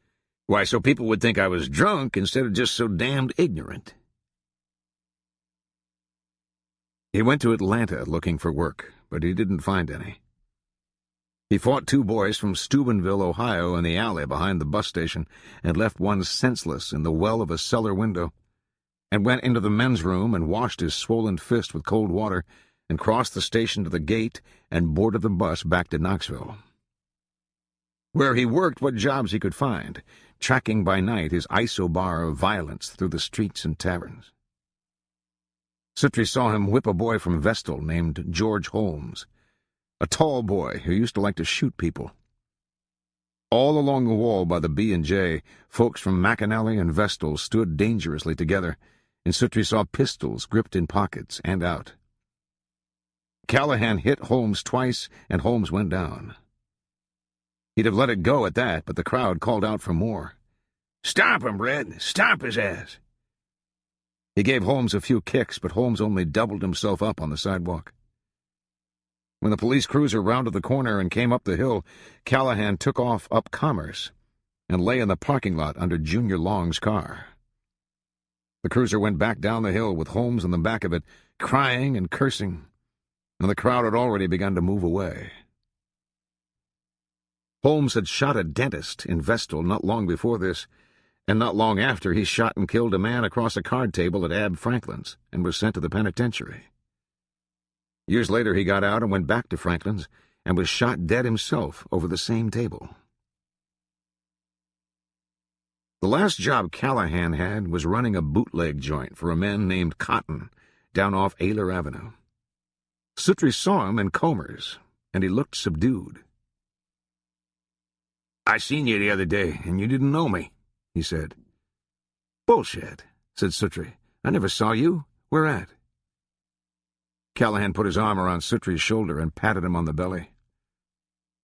"Why, so people would think I was drunk instead of just so damned ignorant." He went to Atlanta looking for work, but he didn't find any. He fought two boys from Steubenville, Ohio, in the alley behind the bus station and left one senseless in the well of a cellar window, and went into the men's room and washed his swollen fist with cold water and crossed the station to the gate and boarded the bus back to Knoxville. Where he worked what jobs he could find, tracking by night his isobar of violence through the streets and taverns. Suttree saw him whip a boy from Vestal named George Holmes, a tall boy who used to like to shoot people. All along the wall by the B&J, folks from McAnally and Vestal stood dangerously together, and Suttree saw pistols gripped in pockets and out. Callahan hit Holmes twice, and Holmes went down. He'd have let it go at that, but the crowd called out for more. "Stomp him, Red! Stomp his ass!" He gave Holmes a few kicks, but Holmes only doubled himself up on the sidewalk. When the police cruiser rounded the corner and came up the hill, Callahan took off up Commerce and lay in the parking lot under Junior Long's car. The cruiser went back down the hill with Holmes in the back of it, crying and cursing, and the crowd had already begun to move away. Holmes had shot a dentist in Vestal not long before this, and not long after he shot and killed a man across a card table at Ab Franklin's and was sent to the penitentiary. Years later he got out and went back to Franklin's and was shot dead himself over the same table. The last job Callahan had was running a bootleg joint for a man named Cotton down off Ayler Avenue. Suttree saw him in Comer's, and he looked subdued. "I seen you the other day, and you didn't know me," he said. "Bullshit," said Suttree. "I never saw you. Where at?" Callahan put his arm around Suttree's shoulder and patted him on the belly.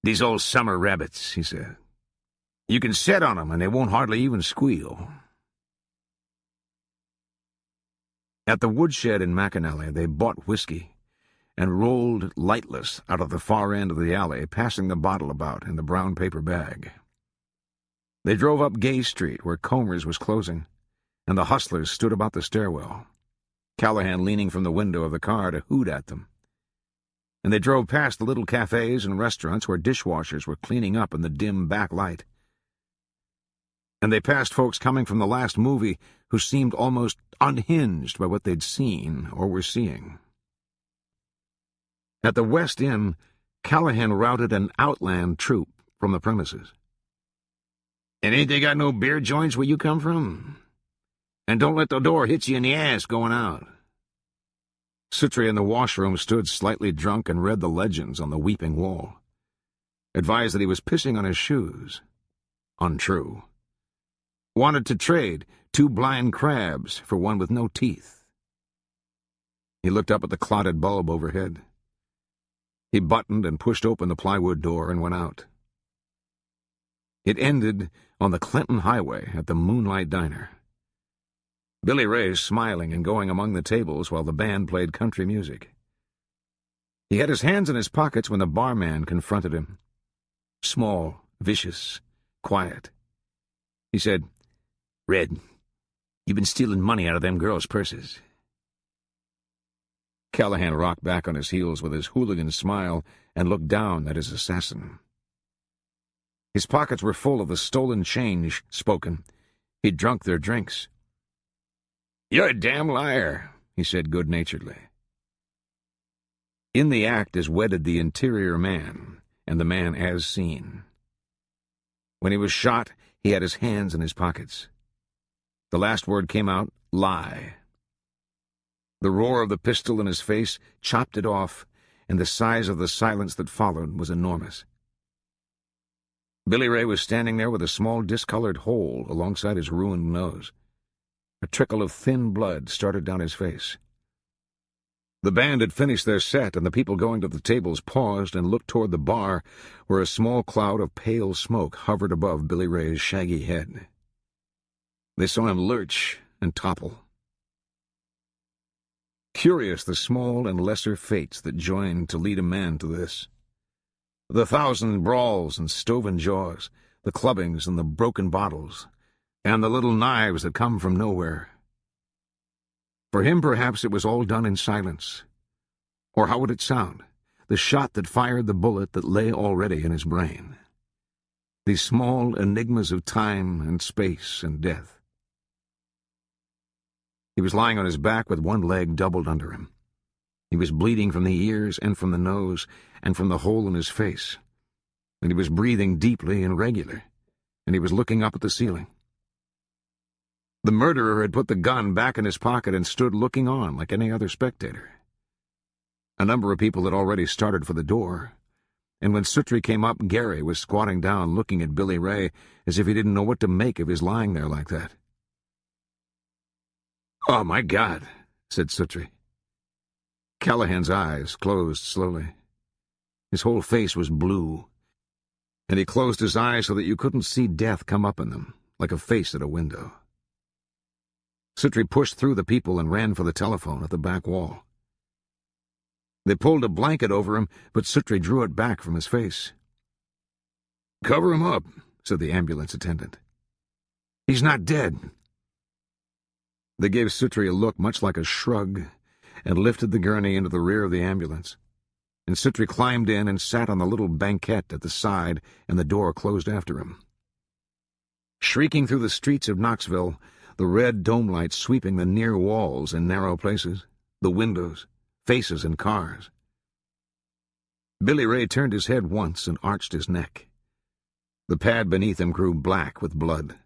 "These old summer rabbits," he said. "You can set on 'em, and they won't hardly even squeal." At the woodshed in McAnally, they bought whiskey and rolled lightless out of the far end of the alley, passing the bottle about in the brown paper bag. They drove up Gay Street, where Comer's was closing, and the hustlers stood about the stairwell, Callahan leaning from the window of the car to hoot at them. And they drove past the little cafes and restaurants where dishwashers were cleaning up in the dim back light. And they passed folks coming from the last movie who seemed almost unhinged by what they'd seen or were seeing. At the West Inn, Callahan routed an outland troop from the premises. "And ain't they got no beer joints where you come from? And don't let the door hit you in the ass going out." Suttree in the washroom stood slightly drunk and read the legends on the weeping wall. Advised that he was pissing on his shoes. Untrue. Wanted to trade 2 blind crabs for one with no teeth. He looked up at the clotted bulb overhead. He buttoned and pushed open the plywood door and went out. It ended on the Clinton Highway at the Moonlight Diner. Billy Ray smiling and going among the tables while the band played country music. He had his hands in his pockets when the barman confronted him. Small, vicious, quiet. He said, "Red, you've been stealing money out of them girls' purses." Callahan rocked back on his heels with his hooligan smile and looked down at his assassin. His pockets were full of the stolen change spoken. He'd drunk their drinks. "You're a damn liar," he said good-naturedly. In the act is wedded the interior man, and the man as seen. When he was shot, he had his hands in his pockets. The last word came out, lie. The roar of the pistol in his face chopped it off, and the size of the silence that followed was enormous. Billy Ray was standing there with a small discolored hole alongside his ruined nose. A trickle of thin blood started down his face. The band had finished their set, and the people going to the tables paused and looked toward the bar, where a small cloud of pale smoke hovered above Billy Ray's shaggy head. They saw him lurch and topple. Curious the small and lesser fates that joined to lead a man to this. The 1,000 brawls and stoven jaws, the clubbings and the broken bottles, and the little knives that come from nowhere. For him, perhaps, it was all done in silence. Or how would it sound? The shot that fired the bullet that lay already in his brain. These small enigmas of time and space and death. He was lying on his back with one leg doubled under him. He was bleeding from the ears and from the nose and from the hole in his face. And he was breathing deeply and regular. And he was looking up at the ceiling. The murderer had put the gun back in his pocket and stood looking on like any other spectator. A number of people had already started for the door, and when Suttree came up, Gary was squatting down looking at Billy Ray as if he didn't know what to make of his lying there like that. "Oh, my God," said Suttree. Callahan's eyes closed slowly. His whole face was blue, and he closed his eyes so that you couldn't see death come up in them, like a face at a window. Suttree pushed through the people and ran for the telephone at the back wall. They pulled a blanket over him, but Suttree drew it back from his face. "Cover him up," said the ambulance attendant. "He's not dead." They gave Suttree a look much like a shrug and lifted the gurney into the rear of the ambulance. And Suttree climbed in and sat on the little banquette at the side, and the door closed after him. Shrieking through the streets of Knoxville, the red dome lights sweeping the near walls and narrow places, the windows, faces, and cars. Billy Ray turned his head once and arched his neck. The pad beneath him grew black with blood.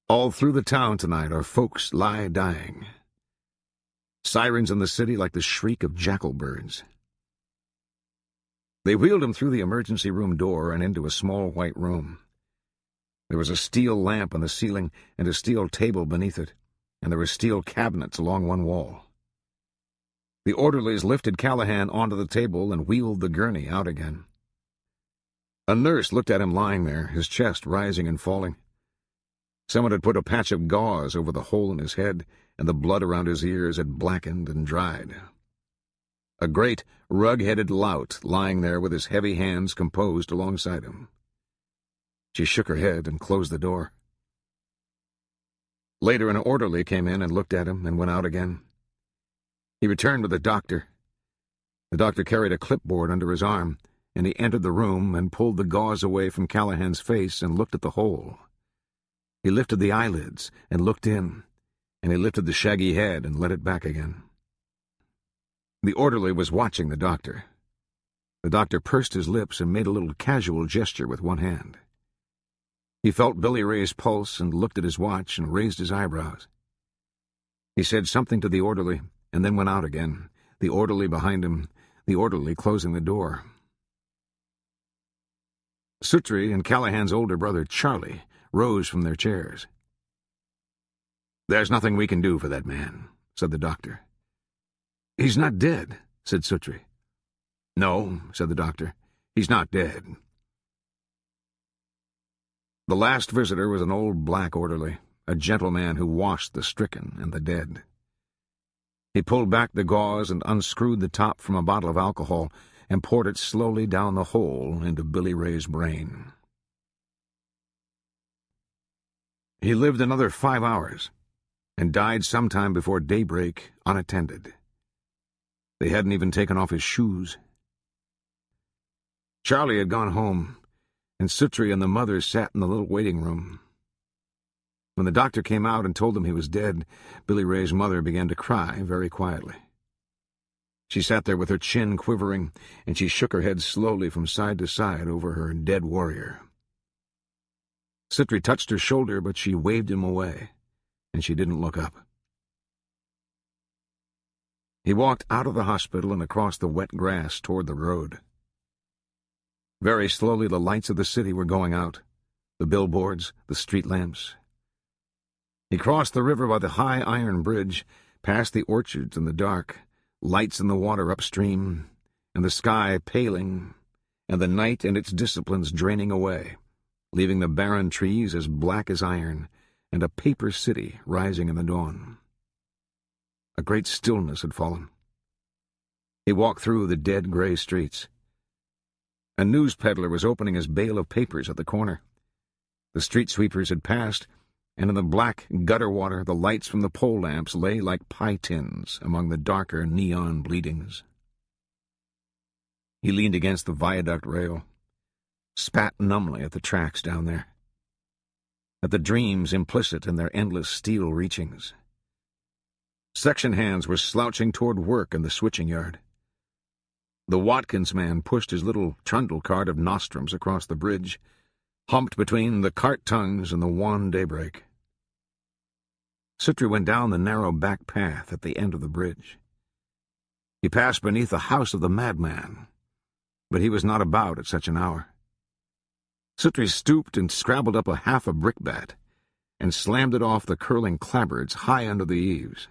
All through the town tonight our folks lie dying. Sirens in the city like the shriek of jackal-birds. They wheeled him through the emergency room door and into a small white room. There was a steel lamp on the ceiling and a steel table beneath it, and there were steel cabinets along one wall. The orderlies lifted Callahan onto the table and wheeled the gurney out again. A nurse looked at him lying there, his chest rising and falling. Someone had put a patch of gauze over the hole in his head, and the blood around his ears had blackened and dried. A great, rug-headed lout lying there with his heavy hands composed alongside him. She shook her head and closed the door. Later an orderly came in and looked at him and went out again. He returned with a doctor. The doctor carried a clipboard under his arm, and he entered the room and pulled the gauze away from Callahan's face and looked at the hole. He lifted the eyelids and looked in, and he lifted the shaggy head and let it back again. The orderly was watching the doctor. The doctor pursed his lips and made a little casual gesture with one hand. He felt Billy Ray's pulse and looked at his watch and raised his eyebrows. He said something to the orderly and then went out again, the orderly behind him, the orderly closing the door. Suttree and Callahan's older brother, Charlie, rose from their chairs. "There's nothing we can do for that man," said the doctor. "He's not dead," said Suttree. "No," said the doctor, "he's not dead." The last visitor was an old black orderly, a gentleman who washed the stricken and the dead. He pulled back the gauze and unscrewed the top from a bottle of alcohol and poured it slowly down the hole into Billy Ray's brain. He lived another 5 hours and died sometime before daybreak unattended. They hadn't even taken off his shoes. Charlie had gone home, and Suttree and the mother sat in the little waiting room. When the doctor came out and told them he was dead, Billy Ray's mother began to cry very quietly. She sat there with her chin quivering, and she shook her head slowly from side to side over her dead warrior. Suttree touched her shoulder, but she waved him away, and she didn't look up. He walked out of the hospital and across the wet grass toward the road. Very slowly the lights of the city were going out, the billboards, the street lamps. He crossed the river by the high iron bridge, past the orchards in the dark, lights in the water upstream, and the sky paling, and the night and its disciplines draining away, leaving the barren trees as black as iron, and a paper city rising in the dawn. A great stillness had fallen. He walked through the dead gray streets. A news peddler was opening his bale of papers at the corner. The street sweepers had passed, and in the black gutter water the lights from the pole lamps lay like pie tins among the darker neon bleedings. He leaned against the viaduct rail, spat numbly at the tracks down there, at the dreams implicit in their endless steel reachings. Section hands were slouching toward work in the switching yard. The Watkins man pushed his little trundle cart of nostrums across the bridge, humped between the cart tongues and the wan daybreak. Suttree went down the narrow back path at the end of the bridge. He passed beneath the house of the madman, but he was not about at such an hour. Suttree stooped and scrabbled up half a brickbat and slammed it off the curling clapboards high under the eaves.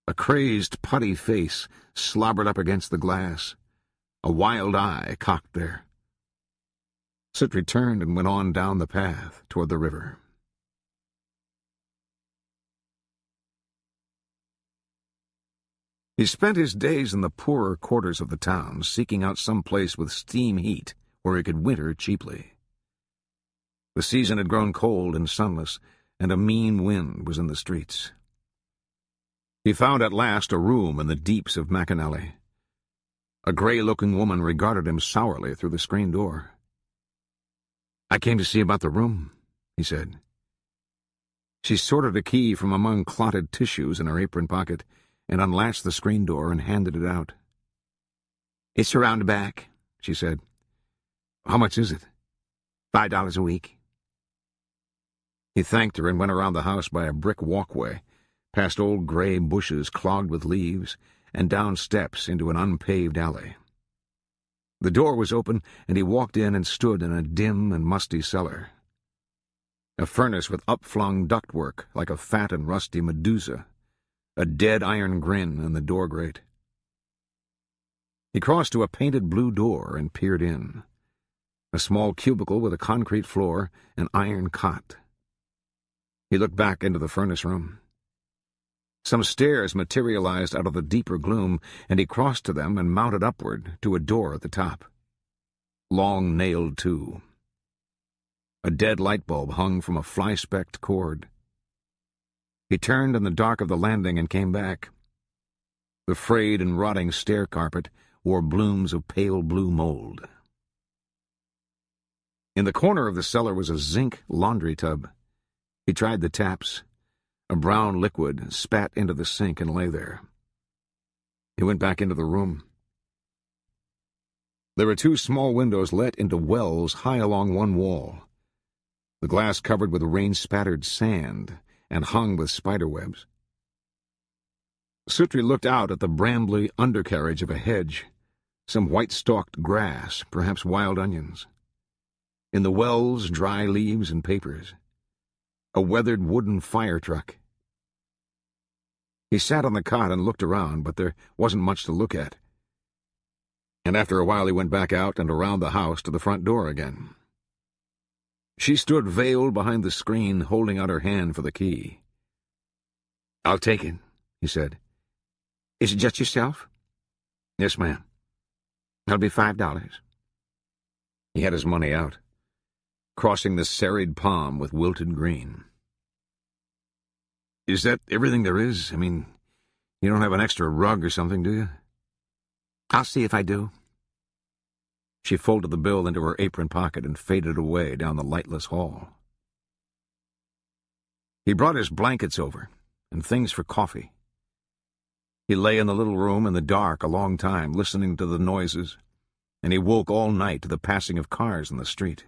A crazed, putty face slobbered up against the glass, a wild eye cocked there. Suttree turned and went on down the path toward the river. He spent his days in the poorer quarters of the town, seeking out some place with steam heat where he could winter cheaply. The season had grown cold and sunless, and a mean wind was in the streets. He found at last a room in the deeps of McAnally. A gray-looking woman regarded him sourly through the screen door. "I came to see about the room," he said. She sorted a key from among clotted tissues in her apron pocket and unlatched the screen door and handed it out. "It's around the back," she said. "How much is it?" $5 a week." He thanked her and went around the house by a brick walkway, past old gray bushes clogged with leaves, and down steps into an unpaved alley. The door was open, and he walked in and stood in a dim and musty cellar. A furnace with upflung ductwork like a fat and rusty Medusa, a dead iron grin in the door grate. He crossed to a painted blue door and peered in. A small cubicle with a concrete floor, an iron cot. He looked back into the furnace room. Some stairs materialized out of the deeper gloom, and he crossed to them and mounted upward to a door at the top. Long nailed too. A dead light bulb hung from a fly-specked cord. He turned in the dark of the landing and came back. The frayed and rotting stair carpet wore blooms of pale blue mold. In the corner of the cellar was a zinc laundry tub. He tried the taps. A brown liquid spat into the sink and lay there. He went back into the room. There were 2 small windows let into wells high along one wall, the glass covered with rain-spattered sand and hung with spiderwebs. Suttree looked out at the brambly undercarriage of a hedge, some white-stalked grass, perhaps wild onions. In the wells, dry leaves and papers. A weathered wooden fire truck. He sat on the cot and looked around, but there wasn't much to look at. And after a while he went back out and around the house to the front door again. She stood veiled behind the screen, holding out her hand for the key. "I'll take it," he said. "Is it just yourself?" "Yes, ma'am." "That'll be $5. He had his money out, crossing the serried palm with wilted green. "Is that everything there is? I mean, you don't have an extra rug or something, do you?" "I'll see if I do." She folded the bill into her apron pocket and faded away down the lightless hall. He brought his blankets over and things for coffee. He lay in the little room in the dark a long time, listening to the noises, and he woke all night to the passing of cars in the street.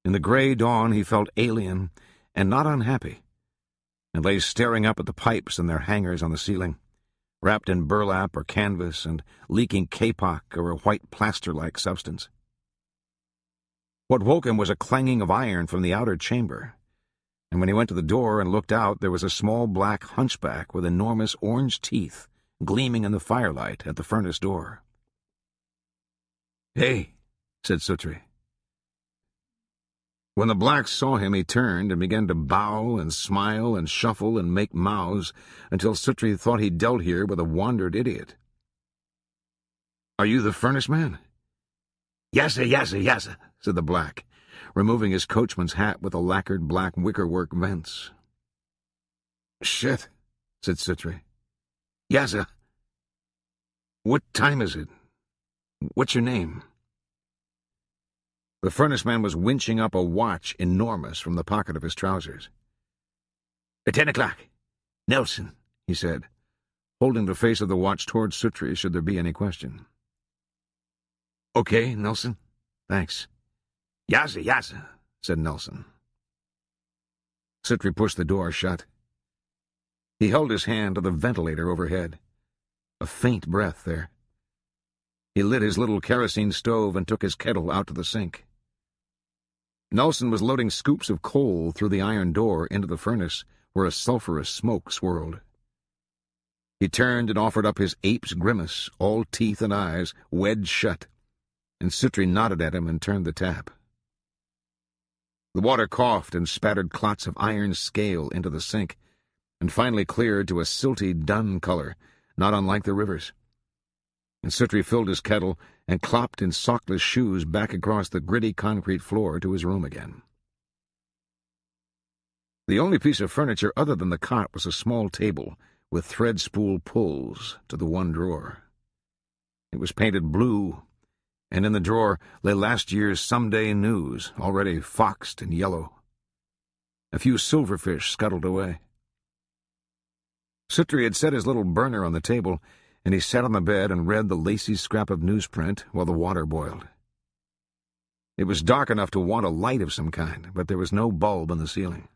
In the gray dawn he felt alien and not unhappy, and lay staring up at the pipes and their hangers on the ceiling, wrapped in burlap or canvas and leaking kapok or a white plaster-like substance. What woke him was a clanging of iron from the outer chamber, and when he went to the door and looked out, there was a small black hunchback with enormous orange teeth gleaming in the firelight at the furnace door. "Hey," said Suttree. When the black saw him, he turned and began to bow and smile and shuffle and make mouths until Suttree thought he dealt here with a wandered idiot. "Are you the furnace man?" "Yassa, yassa, yassa," said the black, removing his coachman's hat with the lacquered black wickerwork vents. "Shit," said Suttree. "Yassa. What time is it? What's your name?" The furnace man was winching up a watch enormous from the pocket of his trousers. "10 o'clock. Nelson," he said, holding the face of the watch toward Suttree should there be any question. "Okay, Nelson. Thanks." "Yassa, yassa," said Nelson. Suttree pushed the door shut. He held his hand to the ventilator overhead. A faint breath there. He lit his little kerosene stove and took his kettle out to the sink. Nelson was loading scoops of coal through the iron door into the furnace, where a sulphurous smoke swirled. He turned and offered up his ape's grimace, all teeth and eyes, wedged shut, and Suttree nodded at him and turned the tap. The water coughed and spattered clots of iron scale into the sink, and finally cleared to a silty dun color, not unlike the rivers. And Suttree filled his kettle and clopped in sockless shoes back across the gritty concrete floor to his room again. The only piece of furniture other than the cot was a small table with thread spool pulls to the one drawer. It was painted blue, and in the drawer lay last year's Someday News, already foxed and yellow. A few silverfish scuttled away. Suttree had set his little burner on the table, and he sat on the bed and read the lacy scrap of newsprint while the water boiled. It was dark enough to want a light of some kind, but there was no bulb in the ceiling.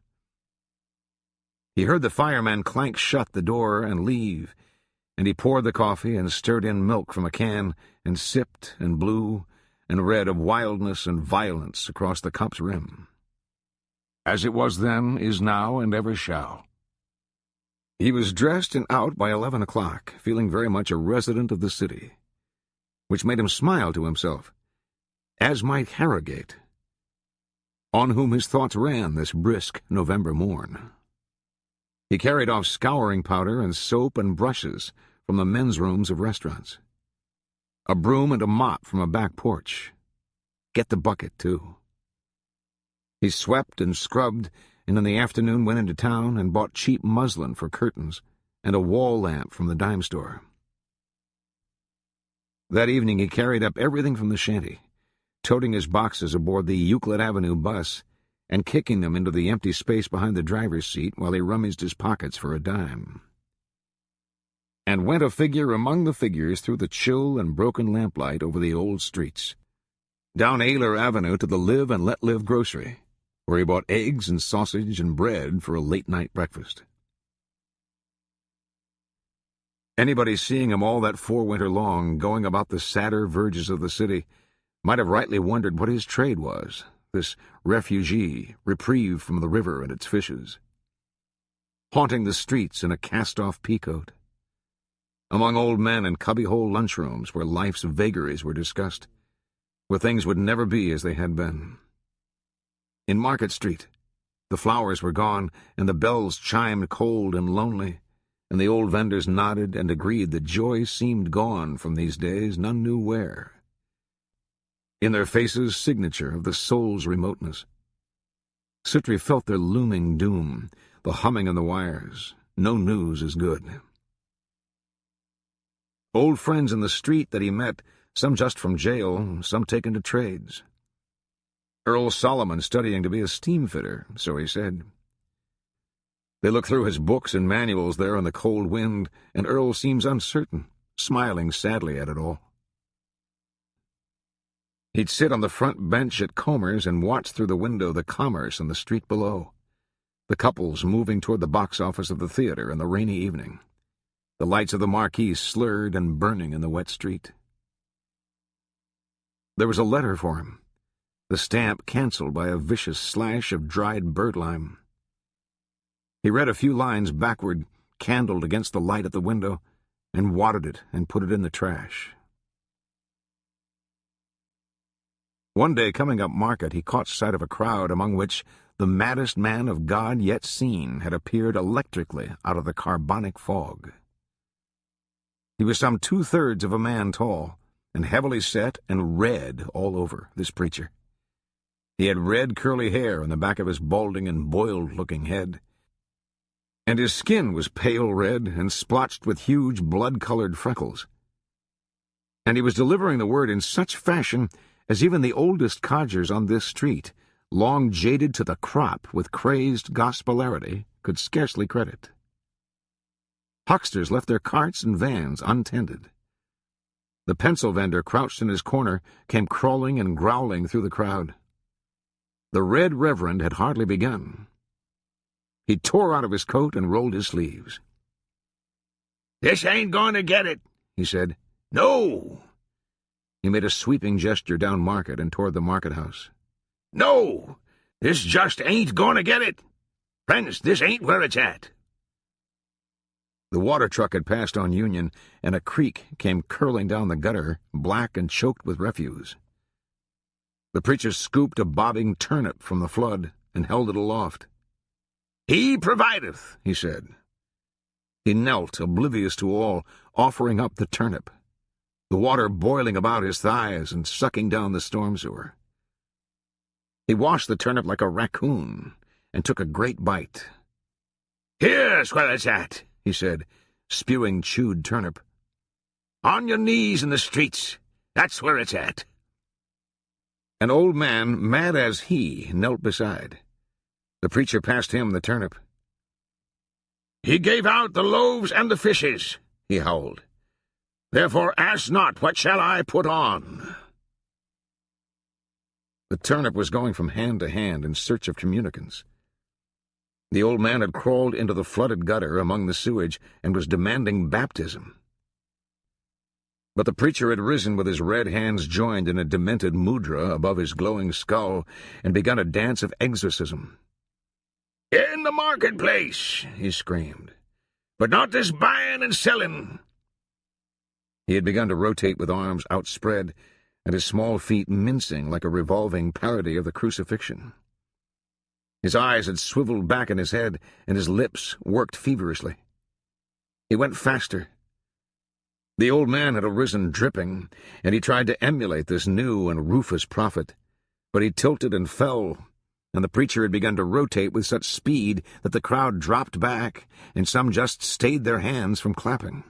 He heard the fireman clank shut the door and leave, and he poured the coffee and stirred in milk from a can and sipped and blew and read of wildness and violence across the cup's rim. As it was then, is now, and ever shall. He was dressed and out by 11 o'clock, feeling very much a resident of the city, which made him smile to himself, as might Harrogate, on whom his thoughts ran this brisk November morn. He carried off scouring powder and soap and brushes from the men's rooms of restaurants, a broom and a mop from a back porch. Get the bucket, too. He swept and scrubbed, and in the afternoon went into town and bought cheap muslin for curtains and a wall lamp from the dime store. That evening he carried up everything from the shanty, toting his boxes aboard the Euclid Avenue bus and kicking them into the empty space behind the driver's seat while he rummaged his pockets for a dime. And went a figure among the figures through the chill and broken lamplight over the old streets, down Ayler Avenue to the Live and Let Live grocery, where he bought eggs and sausage and bread for a late-night breakfast. Anybody seeing him all that forewinter long, going about the sadder verges of the city, might have rightly wondered what his trade was, this refugee, reprieved from the river and its fishes, haunting the streets in a cast-off peacoat, among old men in cubbyhole lunchrooms where life's vagaries were discussed, where things would never be as they had been. In Market Street, the flowers were gone, and the bells chimed cold and lonely, and the old vendors nodded and agreed that joy seemed gone from these days, none knew where. In their faces, signature of the soul's remoteness. Suttree felt their looming doom, the humming in the wires. No news is good. Old friends in the street that he met, some just from jail, some taken to trades. Earl Solomon studying to be a steamfitter, so he said. They look through his books and manuals there in the cold wind, and Earl seems uncertain, smiling sadly at it all. He'd sit on the front bench at Comer's and watch through the window the commerce in the street below, the couples moving toward the box office of the theater in the rainy evening, the lights of the marquee slurred and burning in the wet street. There was a letter for him, the stamp canceled by a vicious slash of dried birdlime. He read a few lines backward, candled against the light at the window, and wadded it and put it in the trash. One day, coming up Market, he caught sight of a crowd among which the maddest man of God yet seen had appeared electrically out of the carbonic fog. He was some 2/3 of a man tall, and heavily set and red all over, this preacher. He had red curly hair on the back of his balding and boiled-looking head, and his skin was pale red and splotched with huge blood-colored freckles. And he was delivering the word in such fashion as even the oldest codgers on this street, long jaded to the crop with crazed gospelarity, could scarcely credit. Hucksters left their carts and vans untended. The pencil vendor, crouched in his corner, came crawling and growling through the crowd. The Red Reverend had hardly begun. He tore out of his coat and rolled his sleeves. "This ain't going to get it," he said. "No!" He made a sweeping gesture down Market and toward the market house. "No! This just ain't going to get it. Friends, this ain't where it's at." The water truck had passed on Union, and a creek came curling down the gutter, black and choked with refuse. The preacher scooped a bobbing turnip from the flood and held it aloft. "He provideth," he said. He knelt, oblivious to all, offering up the turnip, the water boiling about his thighs and sucking down the storm sewer. He washed the turnip like a raccoon and took a great bite. "Here's where it's at," he said, spewing chewed turnip. "On your knees in the streets. That's where it's at." An old man, mad as he, knelt beside. The preacher passed him the turnip. "He gave out the loaves and the fishes," he howled. "Therefore ask not, what shall I put on?" The turnip was going from hand to hand in search of communicants. The old man had crawled into the flooded gutter among the sewage and was demanding baptism. But the preacher had risen with his red hands joined in a demented mudra above his glowing skull and begun a dance of exorcism. "In the marketplace," he screamed, "but not this buying and selling." He had begun to rotate with arms outspread and his small feet mincing like a revolving parody of the crucifixion. His eyes had swiveled back in his head and his lips worked feverishly. He went faster. The old man had arisen dripping, and he tried to emulate this new and rufous prophet, but he tilted and fell, and the preacher had begun to rotate with such speed that the crowd dropped back, and some just stayed their hands from clapping.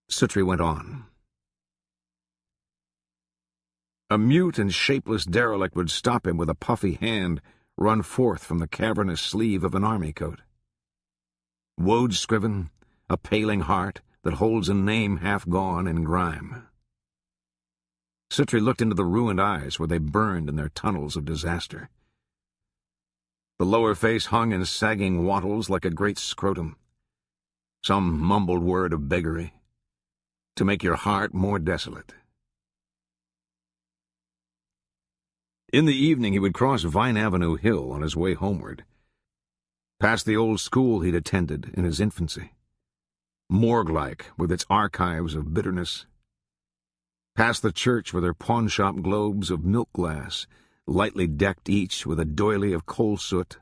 Suttree went on. A mute and shapeless derelict would stop him with a puffy hand run forth from the cavernous sleeve of an army coat. Woad-scriven, a paling heart that holds a name half gone in grime. Suttree looked into the ruined eyes where they burned in their tunnels of disaster. The lower face hung in sagging wattles like a great scrotum. Some mumbled word of beggary, to make your heart more desolate. In the evening he would cross Vine Avenue Hill on his way homeward, past the old school he'd attended in his infancy, morgue-like with its archives of bitterness, past the church with her pawnshop globes of milk glass, lightly decked each with a doily of coal soot,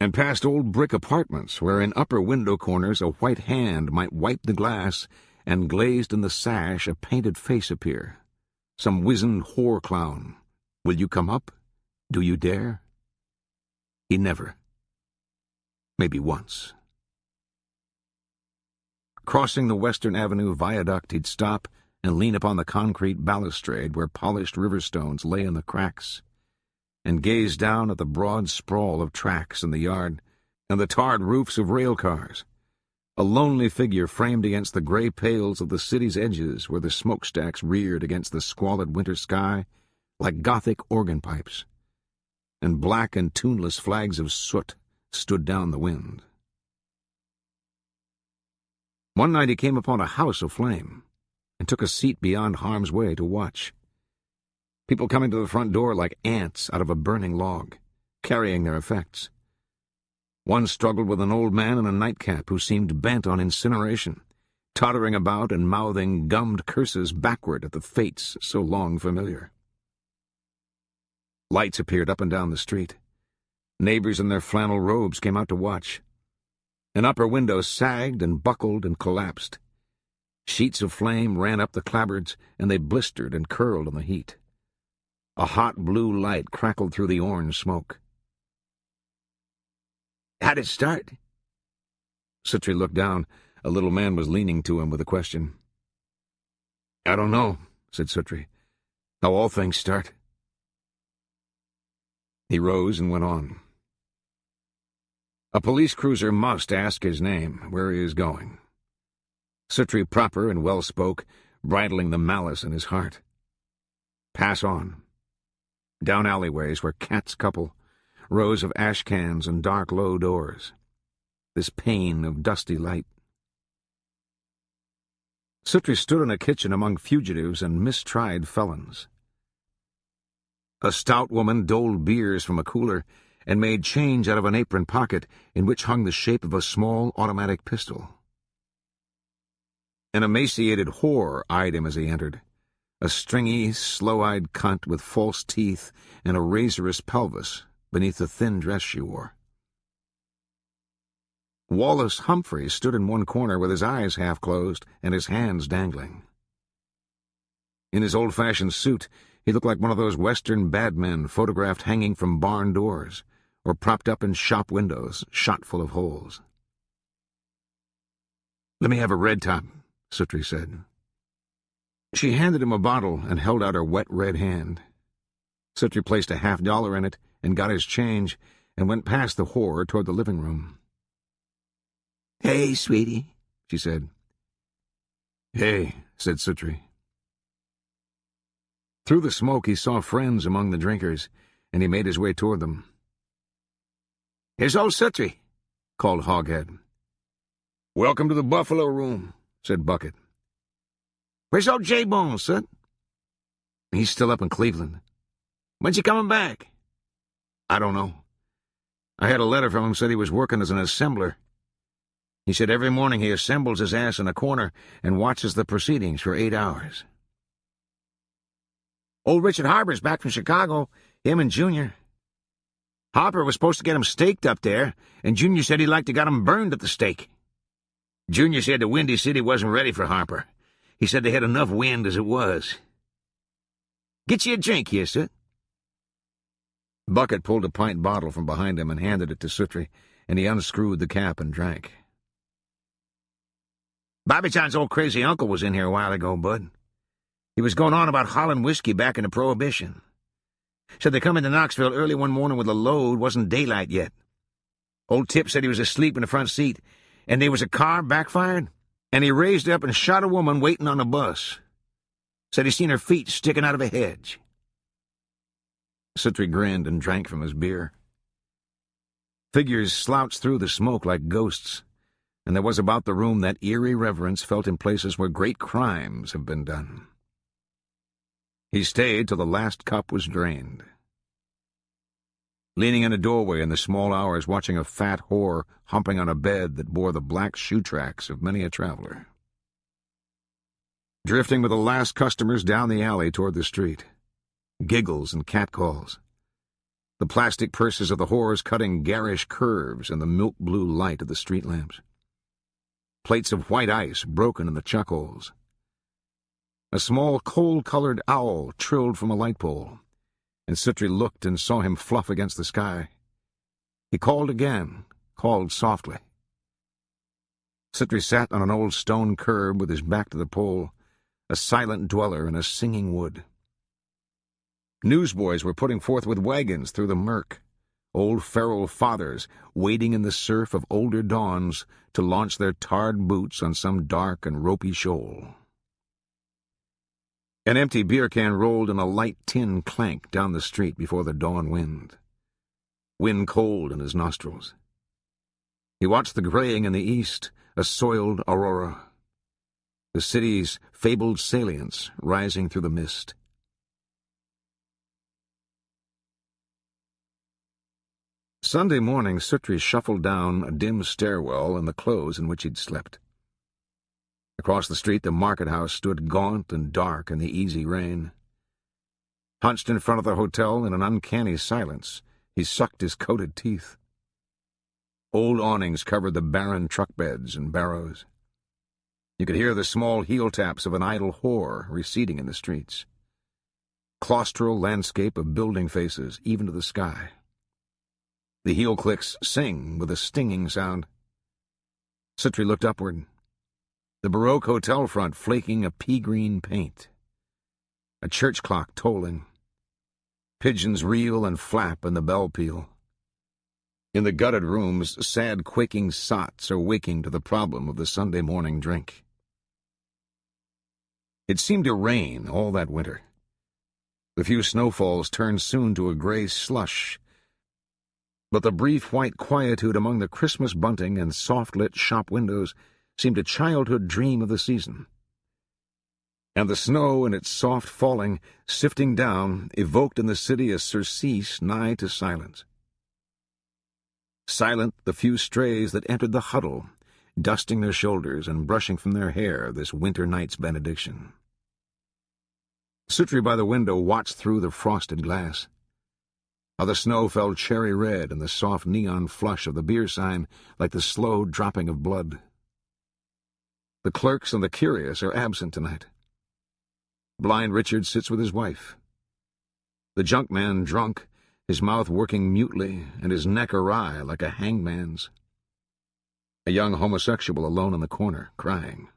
and past old brick apartments where in upper window corners a white hand might wipe the glass and glazed in the sash a painted face appear, some wizened whore clown. Will you come up? Do you dare? He never. Maybe once. Crossing the Western Avenue viaduct, he'd stop and lean upon the concrete balustrade where polished river stones lay in the cracks, and gaze down at the broad sprawl of tracks in the yard and the tarred roofs of rail cars, a lonely figure framed against the gray pales of the city's edges where the smokestacks reared against the squalid winter sky like Gothic organ pipes, and black and tuneless flags of soot stood down the wind. One night he came upon a house aflame and took a seat beyond harm's way to watch. People coming to the front door like ants out of a burning log, carrying their effects. One struggled with an old man in a nightcap who seemed bent on incineration, tottering about and mouthing gummed curses backward at the fates so long familiar. Lights appeared up and down the street. Neighbors in their flannel robes came out to watch. An upper window sagged and buckled and collapsed. Sheets of flame ran up the clapboards, and they blistered and curled in the heat. A hot blue light crackled through the orange smoke. "How'd it start?" Suttree looked down. A little man was leaning to him with a question. "I don't know," said Suttree. "How all things start." He rose and went on. A police cruiser must ask his name, where he is going. Suttree proper and well spoke, bridling the malice in his heart. Pass on. Down alleyways where cats couple, rows of ash cans and dark low doors. This pane of dusty light. Suttree stood in a kitchen among fugitives and mistried felons. A stout woman doled beers from a cooler and made change out of an apron pocket in which hung the shape of a small automatic pistol. An emaciated whore eyed him as he entered, a stringy, slow-eyed cunt with false teeth and a razorous pelvis beneath the thin dress she wore. Wallace Humphrey stood in one corner with his eyes half closed and his hands dangling. In his old-fashioned suit, he looked like one of those Western bad men photographed hanging from barn doors or propped up in shop windows, shot full of holes. "Let me have a red top," Suttree said. She handed him a bottle and held out her wet red hand. Suttree placed a $50 in it and got his change and went past the whore toward the living room. "Hey, sweetie," she said. "Hey," said Suttree. Through the smoke he saw friends among the drinkers, and he made his way toward them. "Here's old Suttree," called Hoghead. "Welcome to the Buffalo Room," said Bucket. "Where's old J-Bone, Sut?" "He's still up in Cleveland." "When's he coming back?" "I don't know. I had a letter from him, said he was working as an assembler. He said every morning he assembles his ass in a corner and watches the proceedings for 8 hours. "Old Richard Harper's back from Chicago, him and Junior. Harper was supposed to get him staked up there, and Junior said he'd like to got him burned at the stake. Junior said the Windy City wasn't ready for Harper. He said they had enough wind as it was. Get you a drink here, Sut." Bucket pulled a pint bottle from behind him and handed it to Suttree, and he unscrewed the cap and drank. "Bobby John's old crazy uncle was in here a while ago, Bud. He was going on about Holland whiskey back into Prohibition. Said they come into Knoxville early one morning with a load, wasn't daylight yet. Old Tip said he was asleep in the front seat, and there was a car backfired, and he raised up and shot a woman waiting on a bus. Said he seen her feet sticking out of a hedge." Suttree grinned and drank from his beer. Figures slouched through the smoke like ghosts, and there was about the room that eerie reverence felt in places where great crimes have been done. He stayed till the last cup was drained. Leaning in a doorway in the small hours, watching a fat whore humping on a bed that bore the black shoe tracks of many a traveler. Drifting with the last customers down the alley toward the street. Giggles and catcalls. The plastic purses of the whores cutting garish curves in the milk-blue light of the street lamps. Plates of white ice broken in the chuck holes. A small coal-colored owl trilled from a light pole, and Suttree looked and saw him fluff against the sky. He called again, called softly. Suttree sat on an old stone curb with his back to the pole, a silent dweller in a singing wood. Newsboys were putting forth with wagons through the murk, old feral fathers wading in the surf of older dawns to launch their tarred boots on some dark and ropey shoal. An empty beer can rolled in a light tin clank down the street before the dawn wind. Wind cold in his nostrils. He watched the graying in the east, a soiled aurora. The city's fabled salients rising through the mist. Sunday morning, Suttree shuffled down a dim stairwell in the clothes in which he'd slept. Across the street, the market house stood gaunt and dark in the easy rain. Hunched in front of the hotel in an uncanny silence, he sucked his coated teeth. Old awnings covered the barren truck beds and barrows. You could hear the small heel taps of an idle whore receding in the streets. Claustral landscape of building faces, even to the sky. The heel clicks sing with a stinging sound. Suttree looked upward. The Baroque hotel front flaking a pea-green paint. A church clock tolling. Pigeons reel and flap in the bell peal. In the gutted rooms, sad quaking sots are waking to the problem of the Sunday morning drink. It seemed to rain all that winter. The few snowfalls turned soon to a gray slush, but the brief white quietude among the Christmas bunting and soft-lit shop windows seemed a childhood dream of the season. And the snow in its soft falling, sifting down, evoked in the city a surcease nigh to silence. Silent the few strays that entered the huddle, dusting their shoulders and brushing from their hair this winter night's benediction. Suttree by the window watched through the frosted glass. how the snow fell cherry red in the soft neon flush of the beer sign like the slow dropping of blood. The clerks and the curious are absent tonight. Blind Richard sits with his wife. The junk man drunk, his mouth working mutely and his neck awry like a hangman's. A young homosexual alone in the corner, crying.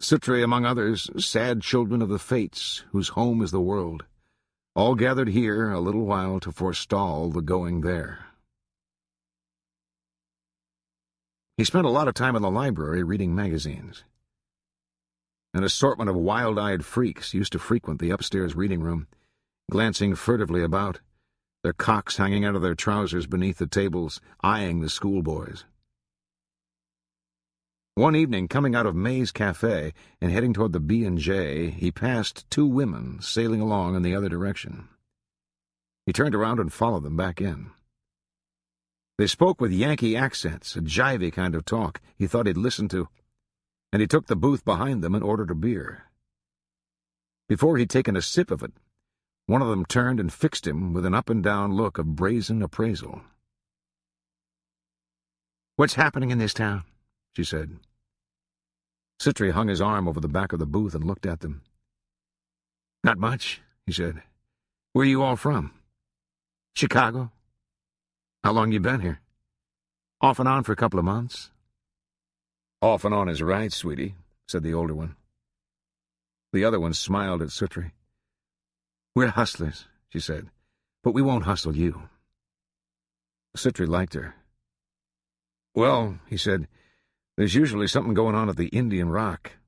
Suttree, among others, sad children of the fates, whose home is the world, all gathered here a little while to forestall the going there. He spent a lot of time in the library reading magazines. An assortment of wild-eyed freaks used to frequent the upstairs reading room, glancing furtively about, their cocks hanging out of their trousers beneath the tables, eyeing the schoolboys. One evening, coming out of May's Cafe and heading toward the B&J, he passed two women sailing along in the other direction. He turned around and followed them back in. They spoke with Yankee accents, a jivey kind of talk he thought he'd listened to, and he took the booth behind them and ordered a beer. Before he'd taken a sip of it, one of them turned and fixed him with an up-and-down look of brazen appraisal. "What's happening in this town?" she said. Suttree hung his arm over the back of the booth and looked at them. "Not much," he said. "Where are you all from?" "Chicago." "How long you been here?" "Off and on for a couple of months." "Off and on is right, sweetie," said the older one. The other one smiled at Suttree. "We're hustlers," she said, "but we won't hustle you." Suttree liked her. "Well," he said, "there's usually something going on at the Indian Rock."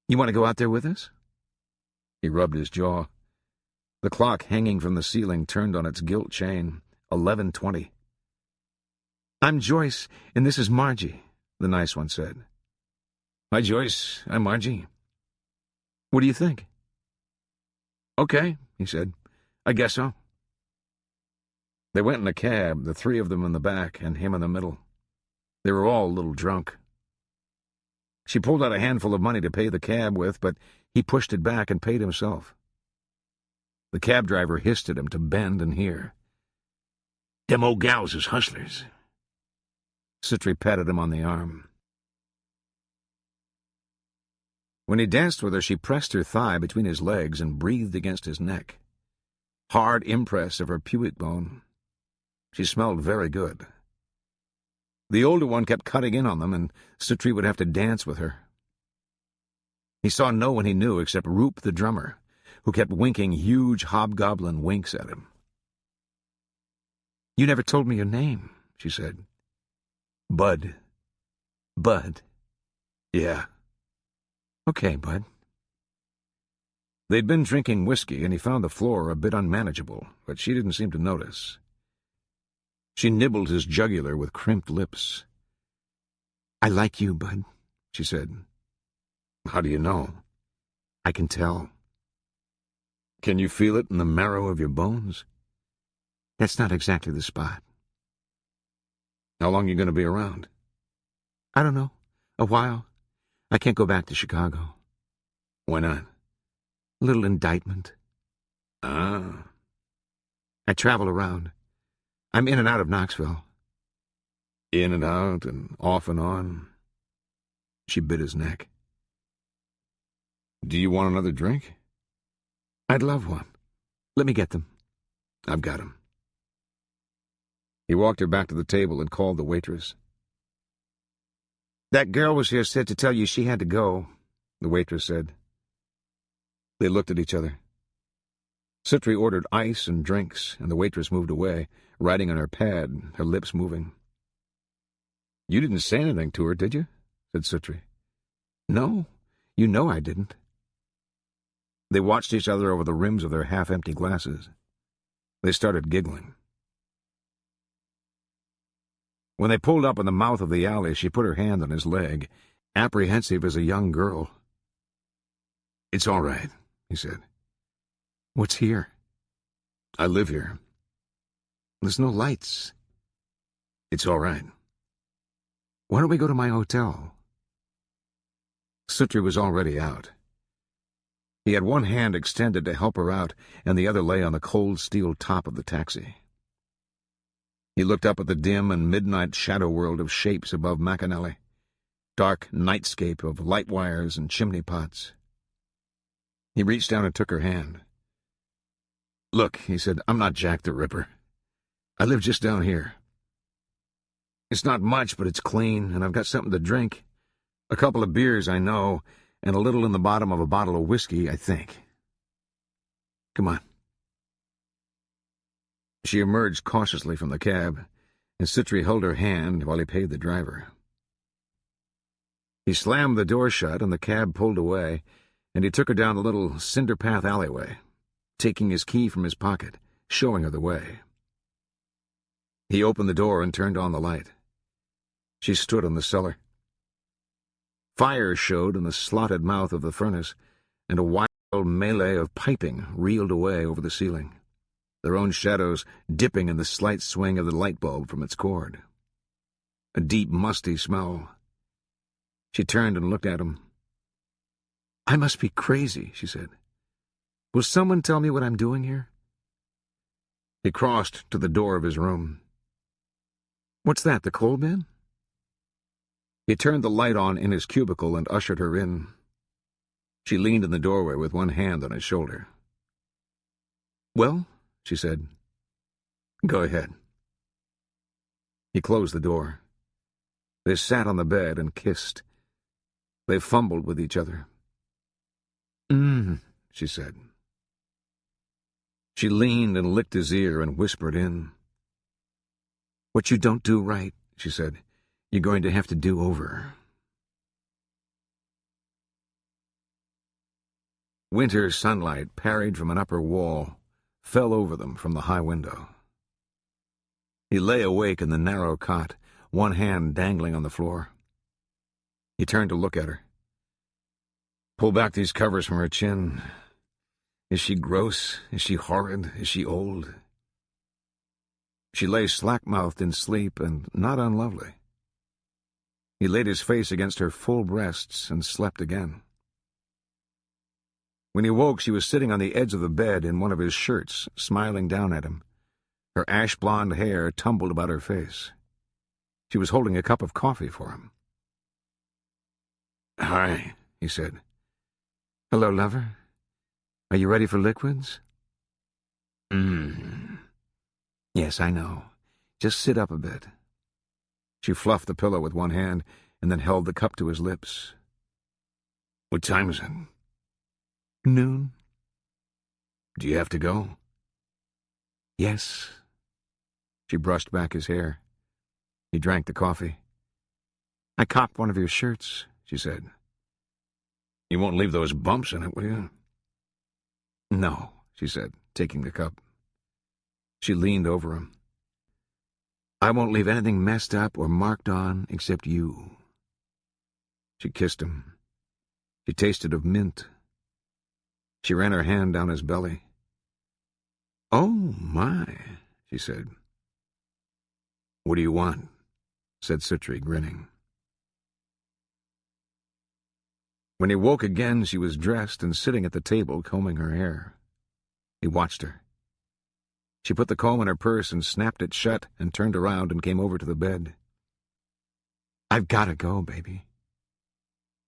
"You want to go out there with us?" He rubbed his jaw. The clock hanging from the ceiling turned on its gilt chain. 11:20. "I'm Joyce, and this is Margie," the nice one said. "Hi, Joyce. I'm Margie." "What do you think?" "Okay," he said. "I guess so." They went in a cab, the three of them in the back and him in the middle. They were all a little drunk. She pulled out a handful of money to pay the cab with, but he pushed it back and paid himself. The cab driver hissed at him to bend and hear. "Them old gals is hustlers." Suttree patted him on the arm. When he danced with her, she pressed her thigh between his legs and breathed against his neck. Hard impress of her pubic bone. She smelled very good. The older one kept cutting in on them, and Suttree would have to dance with her. He saw no one he knew except Roop the drummer, who kept winking huge hobgoblin winks at him. "You never told me your name," she said. "Bud." "Bud?" "Yeah." "Okay, Bud." They'd been drinking whiskey, and he found the floor a bit unmanageable, but she didn't seem to notice. She nibbled his jugular with crimped lips. "I like you, Bud," she said. "How do you know?" "I can tell." "Can you feel it in the marrow of your bones?" "That's not exactly the spot." "How long are you going to be around?" "I don't know. A while. I can't go back to Chicago." "Why not?" "A little indictment." "Ah." "I travel around. I'm in and out of Knoxville." "In and out and off and on." She bit his neck. "Do you want another drink?" "I'd love one. Let me get them." "I've got 'em." He walked her back to the table and called the waitress. "That girl was here said to tell you she had to go," the waitress said. They looked at each other. Suttree ordered ice and drinks, and the waitress moved away, writing on her pad, her lips moving. "You didn't say anything to her, did you?" said Suttree. "No, you know I didn't." They watched each other over the rims of their half-empty glasses. They started giggling. When they pulled up in the mouth of the alley, she put her hand on his leg, apprehensive as a young girl. "It's all right," he said. "What's here?" "I live here." "There's no lights." "It's all right." "Why don't we go to my hotel?" Suttree was already out. He had one hand extended to help her out, and the other lay on the cold steel top of the taxi. He looked up at the dim and midnight shadow world of shapes above Macanelli, dark nightscape of light wires and chimney pots. He reached down and took her hand. "Look," he said, "I'm not Jack the Ripper. I live just down here. It's not much, but it's clean, and I've got something to drink. A couple of beers, I know, and a little in the bottom of a bottle of whiskey, I think. Come on." She emerged cautiously from the cab, and Suttree held her hand while he paid the driver. He slammed the door shut, and the cab pulled away, and he took her down the little cinder path alleyway, taking his key from his pocket, showing her the way. He opened the door and turned on the light. She stood in the cellar. Fire showed in the slotted mouth of the furnace, and a wild melee of piping reeled away over the ceiling, their own shadows dipping in the slight swing of the light bulb from its cord. A deep, musty smell. She turned and looked at him. "I must be crazy," she said. "Will someone tell me what I'm doing here?" He crossed to the door of his room. "What's that, the coal bin?" He turned the light on in his cubicle and ushered her in. She leaned in the doorway with one hand on his shoulder. "Well," she said. "Go ahead." He closed the door. They sat on the bed and kissed. They fumbled with each other. She said. She leaned and licked his ear and whispered in. "What you don't do right," she said, "you're going to have to do over." Winter sunlight parried from an upper wall, fell over them from the high window. He lay awake in the narrow cot, one hand dangling on the floor. He turned to look at her. Pull back these covers from her chin. Is she gross? Is she horrid? Is she old? She lay slack-mouthed in sleep and not unlovely. He laid his face against her full breasts and slept again. When he woke, she was sitting on the edge of the bed in one of his shirts, smiling down at him. Her ash-blonde hair tumbled about her face. She was holding a cup of coffee for him. "Hi," he said. "Hello, lover. Are you ready for liquids?" "Yes, I know. Just sit up a bit." She fluffed the pillow with one hand and then held the cup to his lips. "What time is it?" "Noon." "Do you have to go?" "Yes." She brushed back his hair. He drank the coffee. "I copped one of your shirts," she said. "You won't leave those bumps in it, will you?" "No," she said, taking the cup. She leaned over him. "I won't leave anything messed up or marked on except you." She kissed him. She tasted of mint. She ran her hand down his belly. "Oh, my," she said. "What do you want?" said Suttree, grinning. When he woke again, she was dressed and sitting at the table combing her hair. He watched her. She put the comb in her purse and snapped it shut and turned around and came over to the bed. "I've got to go, baby."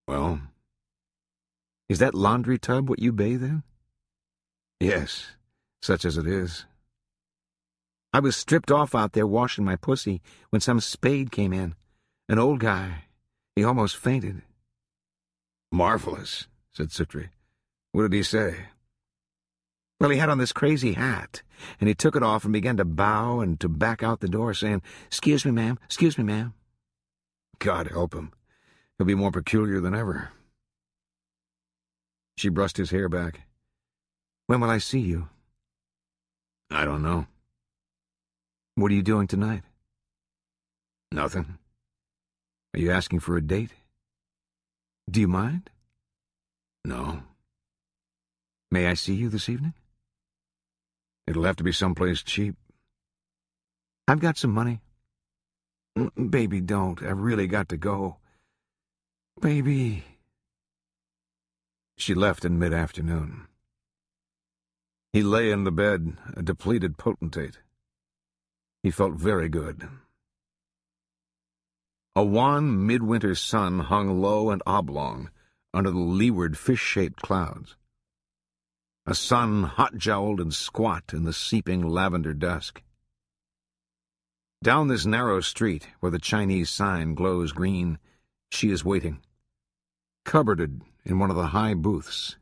"Well?" "Is that laundry tub what you bathe in?" "Yes, such as it is." "I was stripped off out there washing my pussy when some spade came in. An old guy. He almost fainted." "Marvelous," said Suttree. "What did he say?" "Well, he had on this crazy hat, and he took it off and began to bow and to back out the door, saying, 'Excuse me, ma'am, excuse me, ma'am.'" "God help him. He'll be more peculiar than ever." She brushed his hair back. "When will I see you?" "I don't know." "What are you doing tonight?" "Nothing." "Are you asking for a date?" "Do you mind?" "No." "May I see you this evening?" "It'll have to be someplace cheap." "I've got some money." "Baby, don't. I've really got to go." "Baby." She left in mid-afternoon. He lay in the bed, a depleted potentate. He felt very good. A wan midwinter sun hung low and oblong under the leeward fish-shaped clouds. A sun hot-jowled and squat in the seeping lavender dusk. Down this narrow street, where the Chinese sign glows green, she is waiting, cupboarded in one of the high booths,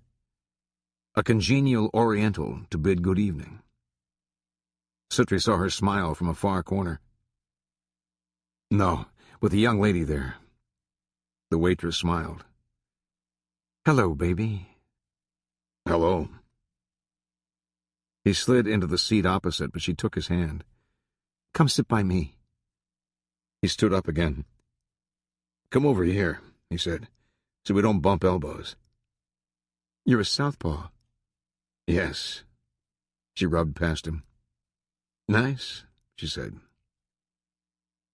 a congenial Oriental to bid good evening. Suttree saw her smile from a far corner. "No, with a young lady there." The waitress smiled. "Hello, baby." "Hello." He slid into the seat opposite, but she took his hand. "Come sit by me." He stood up again. "Come over here," he said, "so we don't bump elbows." "You're a southpaw." "Yes." She rubbed past him. "Nice," she said.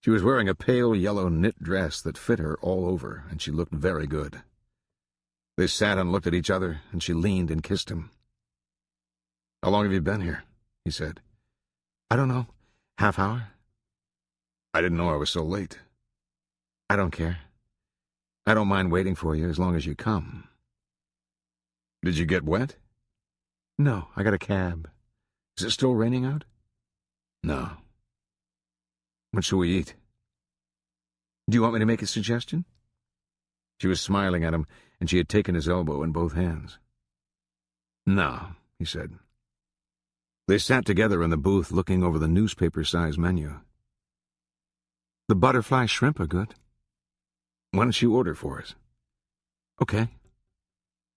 She was wearing a pale yellow knit dress that fit her all over, and she looked very good. They sat and looked at each other, and she leaned and kissed him. "How long have you been here?" he said. "I don't know. Half hour." "I didn't know I was so late." "I don't care. I don't mind waiting for you as long as you come." "Did you get wet?" "No, I got a cab. Is it still raining out?" "No." "What shall we eat?" "Do you want me to make a suggestion?" She was smiling at him, and she had taken his elbow in both hands. "No," he said. They sat together in the booth looking over the newspaper-size menu. "The butterfly shrimp are good." "Why don't you order for us?" "Okay.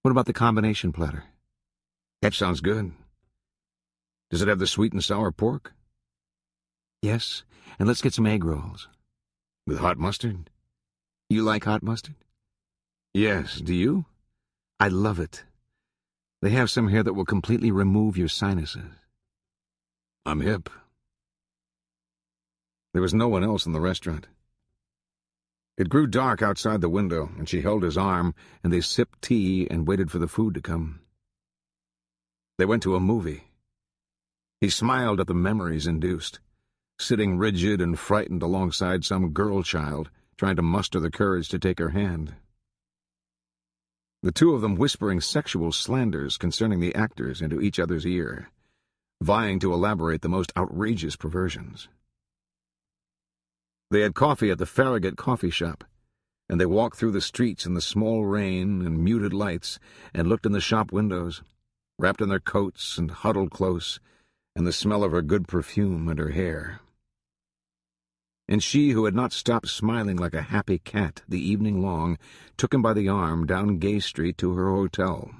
What about the combination platter?" "That sounds good. Does it have the sweet and sour pork?" "Yes, and let's get some egg rolls." "With hot mustard?" "You like hot mustard?" "Yes, do you?" "I love it. They have some here that will completely remove your sinuses." "I'm hip." There was no one else in the restaurant. It grew dark outside the window, and she held his arm, and they sipped tea and waited for the food to come. They went to a movie. He smiled at the memories induced, sitting rigid and frightened alongside some girl child, trying to muster the courage to take her hand. The two of them whispering sexual slanders concerning the actors into each other's ear, vying to elaborate the most outrageous perversions. They had coffee at the Farragut coffee shop, and they walked through the streets in the small rain and muted lights and looked in the shop windows, wrapped in their coats and huddled close, and the smell of her good perfume and her hair. And she, who had not stopped smiling like a happy cat the evening long, took him by the arm down Gay Street to her hotel,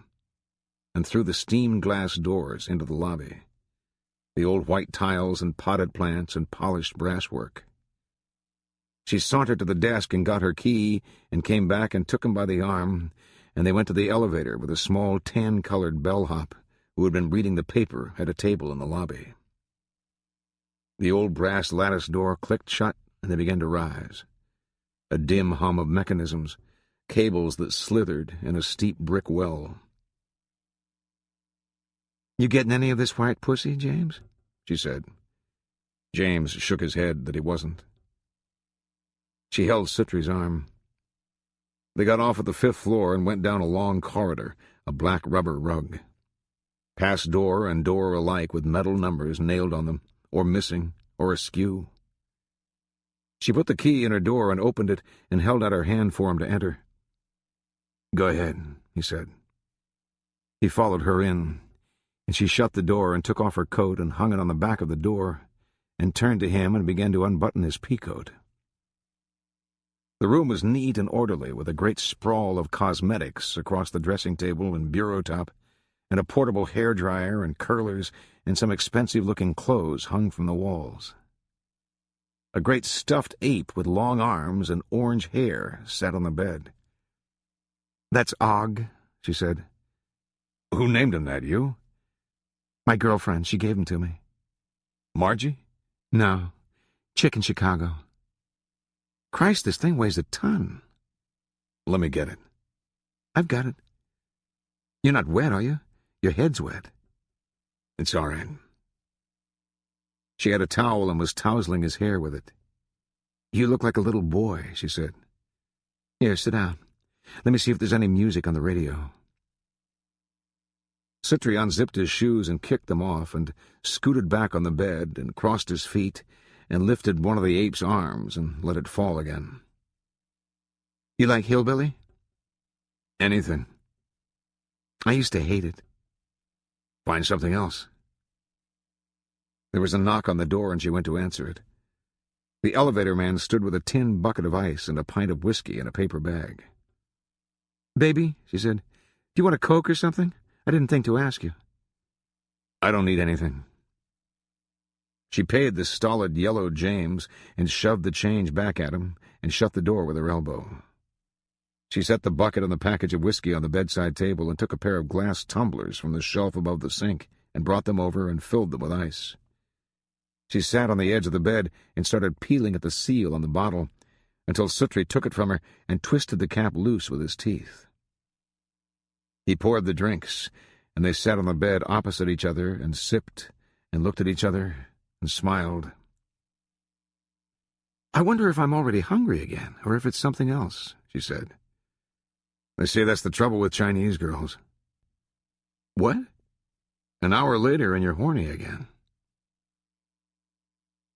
and through the steamed glass doors into the lobby, the old white tiles and potted plants and polished brasswork. She sauntered to the desk and got her key, and came back and took him by the arm, and they went to the elevator with a small tan-colored bellhop who had been reading the paper at a table in the lobby. The old brass lattice door clicked shut, and they began to rise. A dim hum of mechanisms, cables that slithered in a steep brick well. "You getting any of this white pussy, James?" she said. James shook his head that he wasn't. She held Suttree's arm. They got off at the 5th floor and went down a long corridor, a black rubber rug. Past door and door alike with metal numbers nailed on them, or missing, or askew. She put the key in her door and opened it and held out her hand for him to enter. "Go ahead," he said. He followed her in, and she shut the door and took off her coat and hung it on the back of the door, and turned to him and began to unbutton his peacoat. The room was neat and orderly, with a great sprawl of cosmetics across the dressing table and bureau top, and a portable hairdryer and curlers and some expensive-looking clothes hung from the walls. A great stuffed ape with long arms and orange hair sat on the bed. "That's Og," she said. "Who named him that, you?" "My girlfriend. She gave him to me." "Margie?" "No. Chick in Chicago." "Christ, this thing weighs a ton." "Let me get it." "I've got it." You're not wet, are you? Your head's wet. It's all right. She had a towel and was tousling his hair with it. You look like a little boy, she said. Here, sit down. Let me see if there's any music on the radio. Suttree unzipped his shoes and kicked them off and scooted back on the bed and crossed his feet and lifted one of the ape's arms and let it fall again. You like hillbilly? Anything. I used to hate it. Find something else. There was a knock on the door and she went to answer it. The elevator man stood with a tin bucket of ice and a pint of whiskey in a paper bag. Baby, she said, do you want a Coke or something? I didn't think to ask you. I don't need anything. She paid the stolid yellow James and shoved the change back at him and shut the door with her elbow. She set the bucket and the package of whiskey on the bedside table and took a pair of glass tumblers from the shelf above the sink and brought them over and filled them with ice. She sat on the edge of the bed and started peeling at the seal on the bottle until Suttree took it from her and twisted the cap loose with his teeth. He poured the drinks, and they sat on the bed opposite each other and sipped and looked at each other and smiled. I wonder if I'm already hungry again, or if it's something else, she said. They say that's the trouble with Chinese girls. What? An hour later and you're horny again.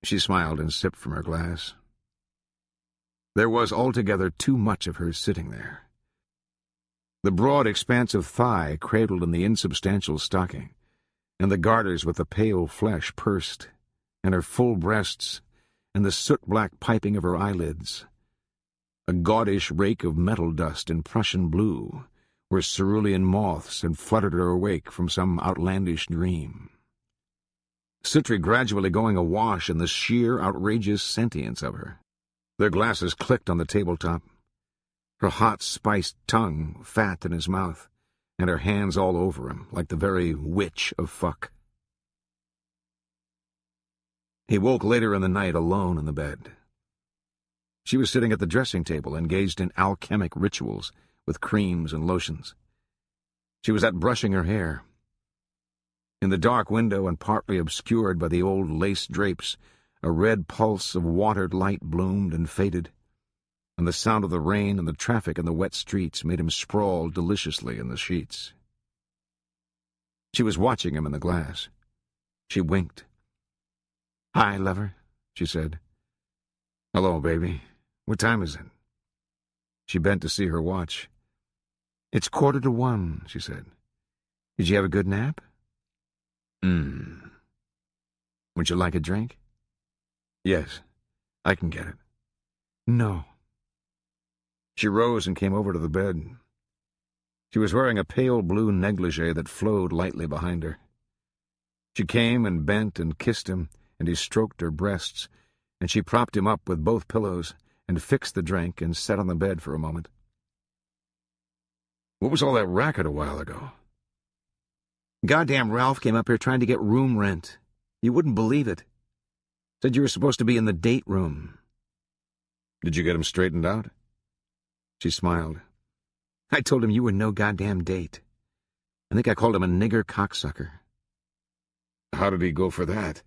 She smiled and sipped from her glass. There was altogether too much of her sitting there. The broad expanse of thigh cradled in the insubstantial stocking, and the garters with the pale flesh pursed, and her full breasts, and the soot-black piping of her eyelids. A gaudish rake of metal dust in Prussian blue, where cerulean moths had fluttered her awake from some outlandish dream. Suttree gradually going awash in the sheer, outrageous sentience of her. Their glasses clicked on the tabletop. Her hot, spiced tongue fat in his mouth, and her hands all over him, like the very witch of fuck. He woke later in the night alone in the bed. She was sitting at the dressing table, engaged in alchemic rituals with creams and lotions. She was at brushing her hair. In the dark window and partly obscured by the old lace drapes, a red pulse of watered light bloomed and faded, and the sound of the rain and the traffic in the wet streets made him sprawl deliciously in the sheets. She was watching him in the glass. She winked. Hi, lover, she said. Hello, baby. What time is it? She bent to see her watch. It's 1:45, she said. Did you have a good nap? Would you like a drink? Yes, I can get it. No. She rose and came over to the bed. She was wearing a pale blue negligee that flowed lightly behind her. She came and bent and kissed him, and he stroked her breasts, and she propped him up with both pillows and fixed the drink and sat on the bed for a moment. What was all that racket a while ago? Goddamn Ralph came up here trying to get room rent. You wouldn't believe it. Said you were supposed to be in the date room. Did you get him straightened out? She smiled. I told him you were no goddamn date. I think I called him a nigger cocksucker. How did he go for that?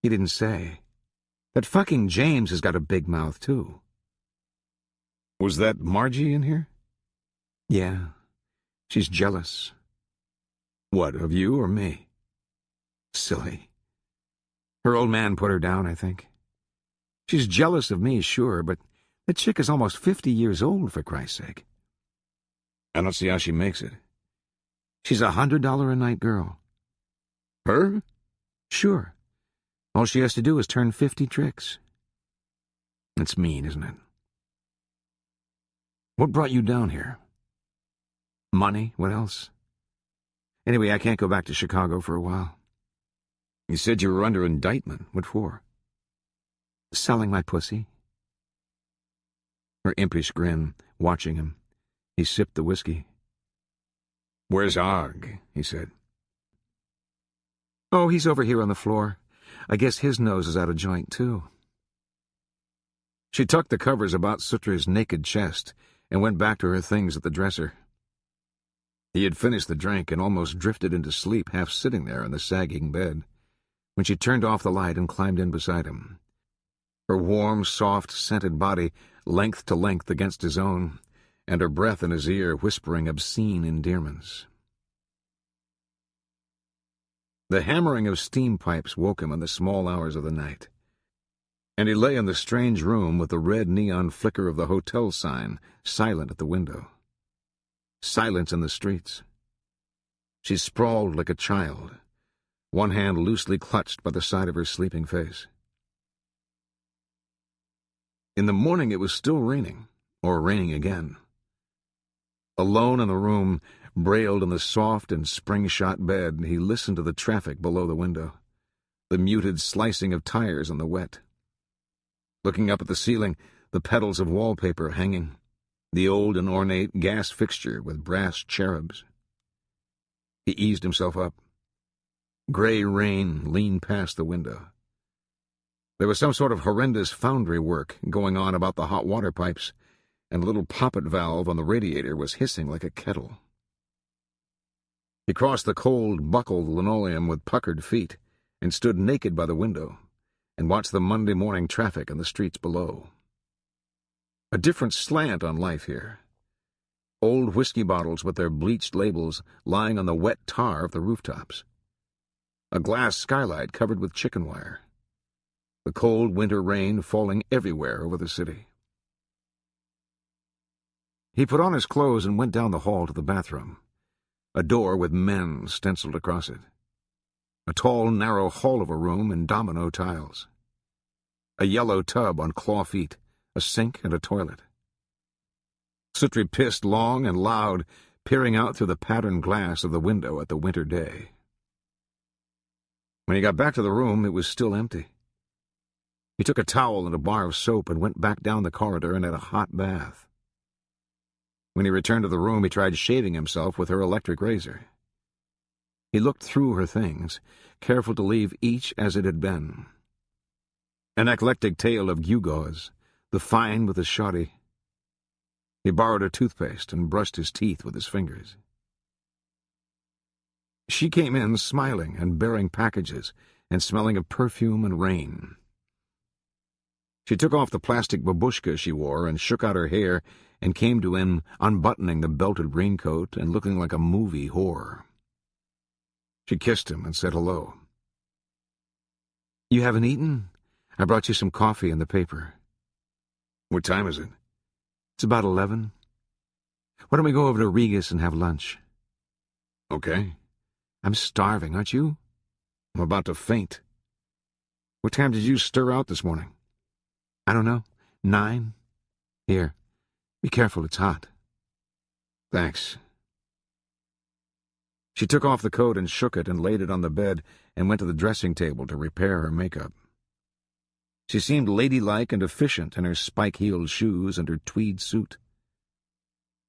He didn't say. That fucking James has got a big mouth, too. Was that Margie in here? Yeah. She's jealous. What, of you or me? Silly. Her old man put her down, I think. She's jealous of me, sure, but the chick is almost 50 years old, for Christ's sake. I don't see how she makes it. She's $100 a night girl. Her? Sure. All she has to do is turn 50 tricks. That's mean, isn't it? What brought you down here? Money? What else? Anyway, I can't go back to Chicago for a while. You said you were under indictment. What for? Selling my pussy. Her impish grin, watching him. He sipped the whiskey. Where's Og? He said. Oh, he's over here on the floor. I guess his nose is out of joint, too. She tucked the covers about Suttree's naked chest and went back to her things at the dresser. He had finished the drink and almost drifted into sleep, half sitting there in the sagging bed, when she turned off the light and climbed in beside him. Her warm, soft, scented body length to length against his own, and her breath in his ear whispering obscene endearments. The hammering of steam pipes woke him in the small hours of the night, and he lay in the strange room with the red neon flicker of the hotel sign silent at the window. Silence in the streets. She sprawled like a child, one hand loosely clutched by the side of her sleeping face. In the morning it was still raining, or raining again. Alone in the room, brailed in the soft and spring-shot bed, he listened to the traffic below the window, the muted slicing of tires on the wet. Looking up at the ceiling, the petals of wallpaper hanging, the old and ornate gas fixture with brass cherubs. He eased himself up. Gray rain leaned past the window. There was some sort of horrendous foundry work going on about the hot water pipes, and a little poppet valve on the radiator was hissing like a kettle. He crossed the cold, buckled linoleum with puckered feet and stood naked by the window and watched the Monday morning traffic in the streets below. A different slant on life here. Old whiskey bottles with their bleached labels lying on the wet tar of the rooftops. A glass skylight covered with chicken wire. The cold winter rain falling everywhere over the city. He put on his clothes and went down the hall to the bathroom. A door with men stenciled across it. A tall, narrow hall of a room in domino tiles. A yellow tub on claw feet, a sink and a toilet. Suttree pissed long and loud, peering out through the patterned glass of the window at the winter day. When he got back to the room, it was still empty. He took a towel and a bar of soap and went back down the corridor and had a hot bath. When he returned to the room, he tried shaving himself with her electric razor. He looked through her things, careful to leave each as it had been. An eclectic tale of gewgaws, the fine with the shoddy. He borrowed a toothpaste and brushed his teeth with his fingers. She came in smiling and bearing packages and smelling of perfume and rain. She took off the plastic babushka she wore and shook out her hair and came to him unbuttoning the belted raincoat and looking like a movie whore. She kissed him and said hello. "You haven't eaten? I brought you some coffee and the paper." "What time is it?" "It's about 11. Why don't we go over to Regas and have lunch?" "Okay." "I'm starving, aren't you?" "I'm about to faint." "What time did you stir out this morning?" "I don't know. 9. Here, be careful, it's hot." "Thanks." She took off the coat and shook it and laid it on the bed and went to the dressing table to repair her makeup. She seemed ladylike and efficient in her spike-heeled shoes and her tweed suit.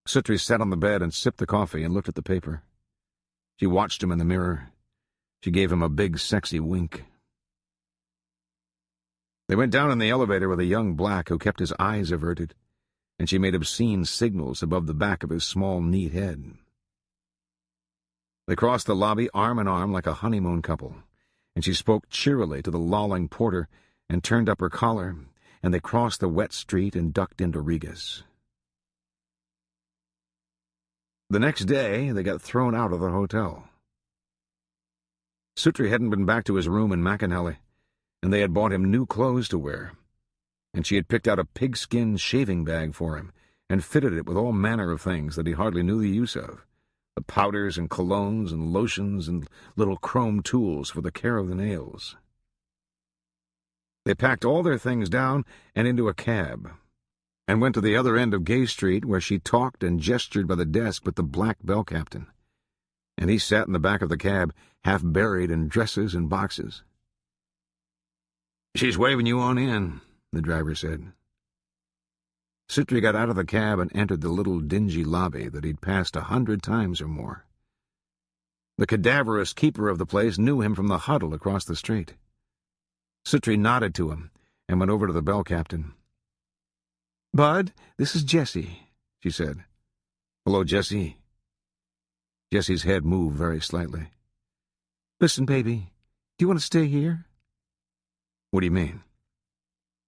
Suttree sat on the bed and sipped the coffee and looked at the paper. She watched him in the mirror. She gave him a big, sexy wink. They went down in the elevator with a young black who kept his eyes averted, and she made obscene signals above the back of his small, neat head. They crossed the lobby arm in arm like a honeymoon couple, and she spoke cheerily to the lolling porter and turned up her collar, and they crossed the wet street and ducked into Regas. The next day, they got thrown out of the hotel. Suttree hadn't been back to his room in McAnally, and they had bought him new clothes to wear, and she had picked out a pigskin shaving bag for him and fitted it with all manner of things that he hardly knew the use of, the powders and colognes and lotions and little chrome tools for the care of the nails. They packed all their things down and into a cab, and went to the other end of Gay Street, where she talked and gestured by the desk with the black bell captain, and he sat in the back of the cab, half buried in dresses and boxes. "She's waving you on in," the driver said. Suttree got out of the cab and entered the little dingy lobby that he'd passed 100 times or more. The cadaverous keeper of the place knew him from the huddle across the street. Suttree nodded to him and went over to the bell captain. "Bud, this is Jessie," she said. "Hello, Jessie." Jessie's head moved very slightly. "Listen, baby, do you want to stay here?" "What do you mean?"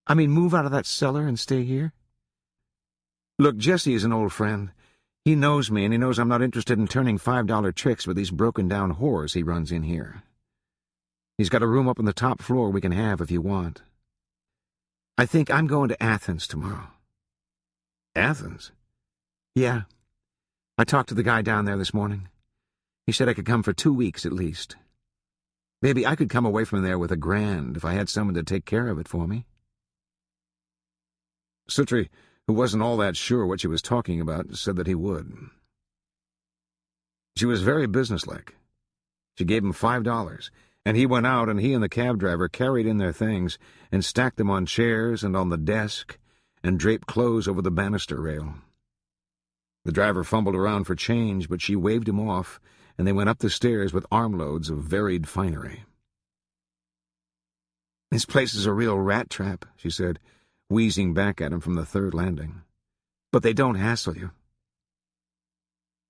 "I mean, move out of that cellar and stay here." "Look, Jesse is an old friend. He knows me, and he knows I'm not interested in turning $5 tricks with these broken-down whores he runs in here. He's got a room up on the top floor we can have if you want. I think I'm going to Athens tomorrow." "Athens?" "Yeah. I talked to the guy down there this morning. He said I could come for 2 weeks at least. Maybe I could come away from there with $1,000 if I had someone to take care of it for me." Suttree, who wasn't all that sure what she was talking about, said that he would. She was very businesslike. She gave him $5, and he went out, and he and the cab driver carried in their things and stacked them on chairs and on the desk and draped clothes over the banister rail. The driver fumbled around for change, but she waved him off, and they went up the stairs with armloads of varied finery. "This place is a real rat trap," she said, wheezing back at him from the third landing. "But they don't hassle you."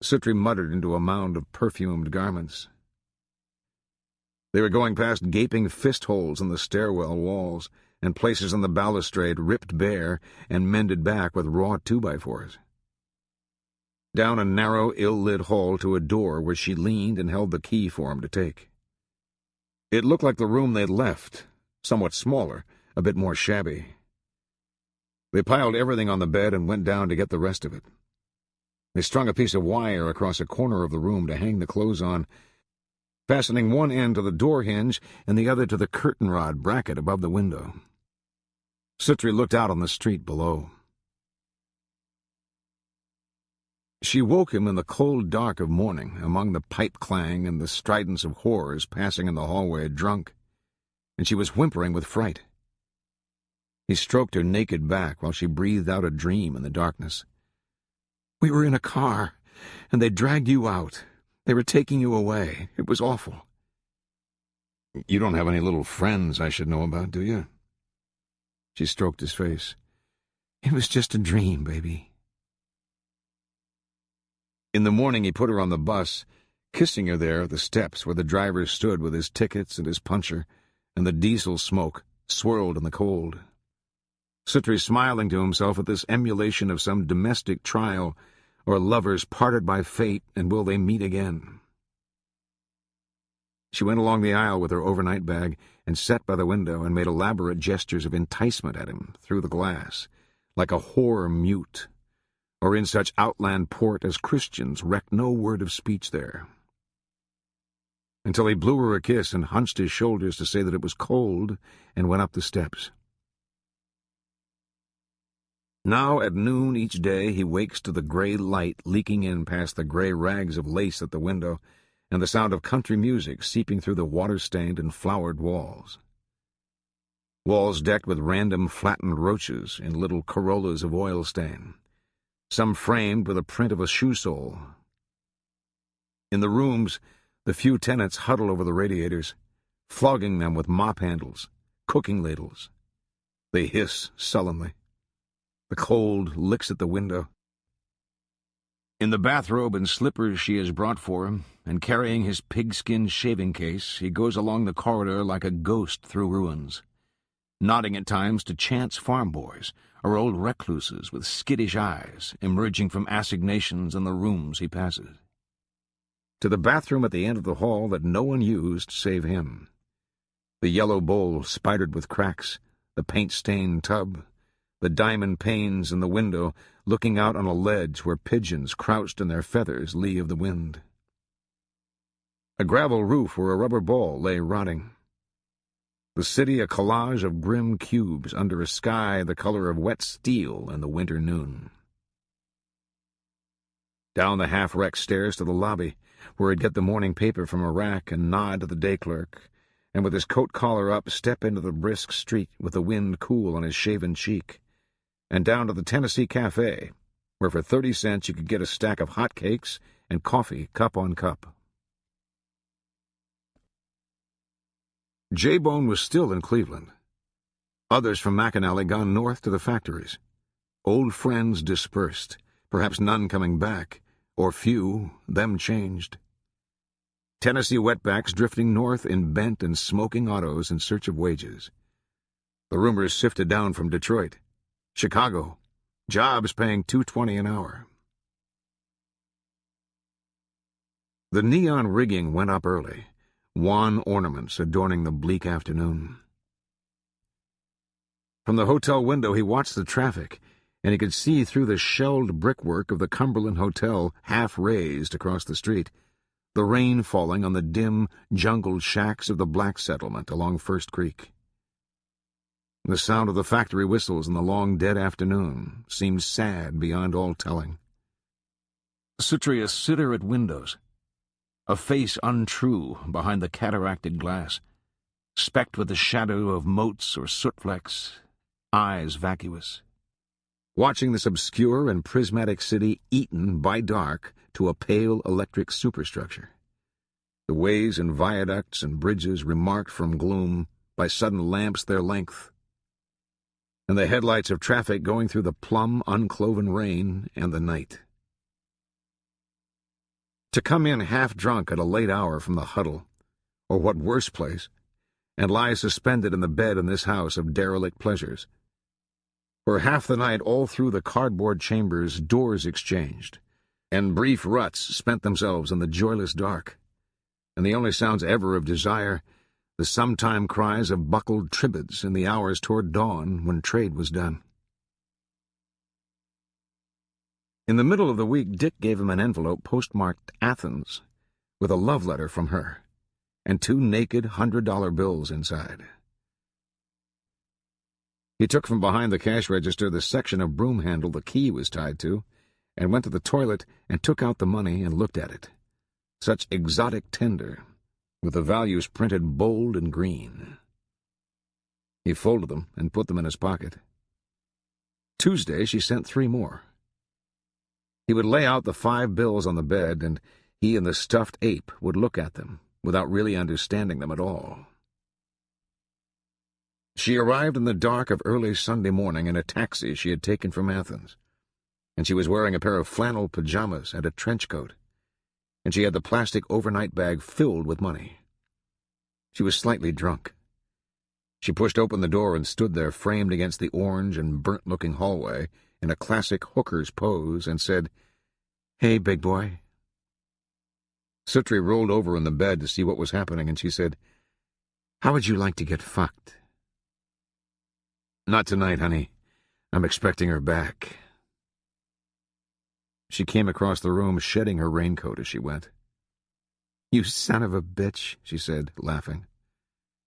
Suttree muttered into a mound of perfumed garments. They were going past gaping fist holes in the stairwell walls and places on the balustrade ripped bare and mended back with raw 2x4s. Down a narrow, ill-lit hall to a door where she leaned and held the key for him to take. It looked like the room they'd left, somewhat smaller, a bit more shabby. They piled everything on the bed and went down to get the rest of it. They strung a piece of wire across a corner of the room to hang the clothes on, fastening one end to the door hinge and the other to the curtain rod bracket above the window. Suttree looked out on the street below. She woke him in the cold dark of morning, among the pipe clang and the stridence of whores passing in the hallway drunk, and she was whimpering with fright. He stroked her naked back while she breathed out a dream in the darkness. "We were in a car, and they dragged you out. They were taking you away. It was awful." "You don't have any little friends I should know about, do you?" She stroked his face. "It was just a dream, baby." In the morning he put her on the bus, kissing her there at the steps where the driver stood with his tickets and his puncher, and the diesel smoke swirled in the cold. Suttree smiling to himself at this emulation of some domestic trial, or lovers parted by fate, and will they meet again. She went along the aisle with her overnight bag and sat by the window and made elaborate gestures of enticement at him through the glass, like a whore mute, or in such outland port as Christians recked no word of speech there. Until he blew her a kiss and hunched his shoulders to say that it was cold, and went up the steps. Now at noon each day he wakes to the gray light leaking in past the gray rags of lace at the window, and the sound of country music seeping through the water-stained and flowered walls. Walls decked with random flattened roaches in little corollas of oil stain, some framed with a print of a shoe sole. In the rooms, the few tenants huddle over the radiators, flogging them with mop handles, cooking ladles. They hiss sullenly. The cold licks at the window. In the bathrobe and slippers she has brought for him, and carrying his pigskin shaving case, he goes along the corridor like a ghost through ruins, nodding at times to chance farm boys or old recluses with skittish eyes emerging from assignations in the rooms he passes. To the bathroom at the end of the hall that no one used save him. The yellow bowl spidered with cracks, the paint-stained tub, the diamond panes in the window looking out on a ledge where pigeons crouched in their feathers lee of the wind. A gravel roof where a rubber ball lay rotting. The city a collage of grim cubes under a sky the color of wet steel in the winter noon. Down the half-wrecked stairs to the lobby, where he'd get the morning paper from a rack and nod to the day clerk, and with his coat collar up step into the brisk street with the wind cool on his shaven cheek, and down to the Tennessee Cafe, where for 30 cents you could get a stack of hot cakes and coffee cup on cup. J-Bone was still in Cleveland. Others from McAnally gone north to the factories. Old friends dispersed, perhaps none coming back, or few, them changed. Tennessee wetbacks drifting north in bent and smoking autos in search of wages. The rumors sifted down from Detroit. Chicago. Jobs paying $2.20 an hour. The neon rigging went up early, wan ornaments adorning the bleak afternoon. From the hotel window he watched the traffic, and he could see through the shelled brickwork of the Cumberland Hotel half raised across the street, the rain falling on the dim, jungled shacks of the black settlement along First Creek. The sound of the factory whistles in the long dead afternoon seemed sad beyond all telling. Suttree a sitter at windows, a face untrue behind the cataracted glass, specked with the shadow of motes or soot flecks, eyes vacuous. Watching this obscure and prismatic city eaten by dark to a pale electric superstructure. The ways and viaducts and bridges remarked from gloom by sudden lamps their length, and the headlights of traffic going through the plumb, uncloven rain and the night. To come in half-drunk at a late hour from the huddle, or what worse place, and lie suspended in the bed in this house of derelict pleasures. For half the night all through the cardboard chambers doors exchanged, and brief ruts spent themselves in the joyless dark, and the only sounds ever of desire, the sometime cries of buckled tribids in the hours toward dawn when trade was done. In the middle of the week, Dick gave him an envelope postmarked Athens, with a love letter from her, and 2 naked $100 bills inside. He took from behind the cash register the section of broom handle the key was tied to, and went to the toilet and took out the money and looked at it. Such exotic tender, with the values printed bold and green. He folded them and put them in his pocket. Tuesday she sent 3 more. He would lay out the 5 bills on the bed, and he and the stuffed ape would look at them, without really understanding them at all. She arrived in the dark of early Sunday morning in a taxi she had taken from Athens, and she was wearing a pair of flannel pajamas and a trench coat, and she had the plastic overnight bag filled with money. She was slightly drunk. She pushed open the door and stood there framed against the orange and burnt-looking hallway in a classic hooker's pose and said, "Hey, big boy." Suttree rolled over in the bed to see what was happening, and she said, "How would you like to get fucked?" "Not tonight, honey. I'm expecting her back." She came across the room, shedding her raincoat as she went. "You son of a bitch," she said, laughing.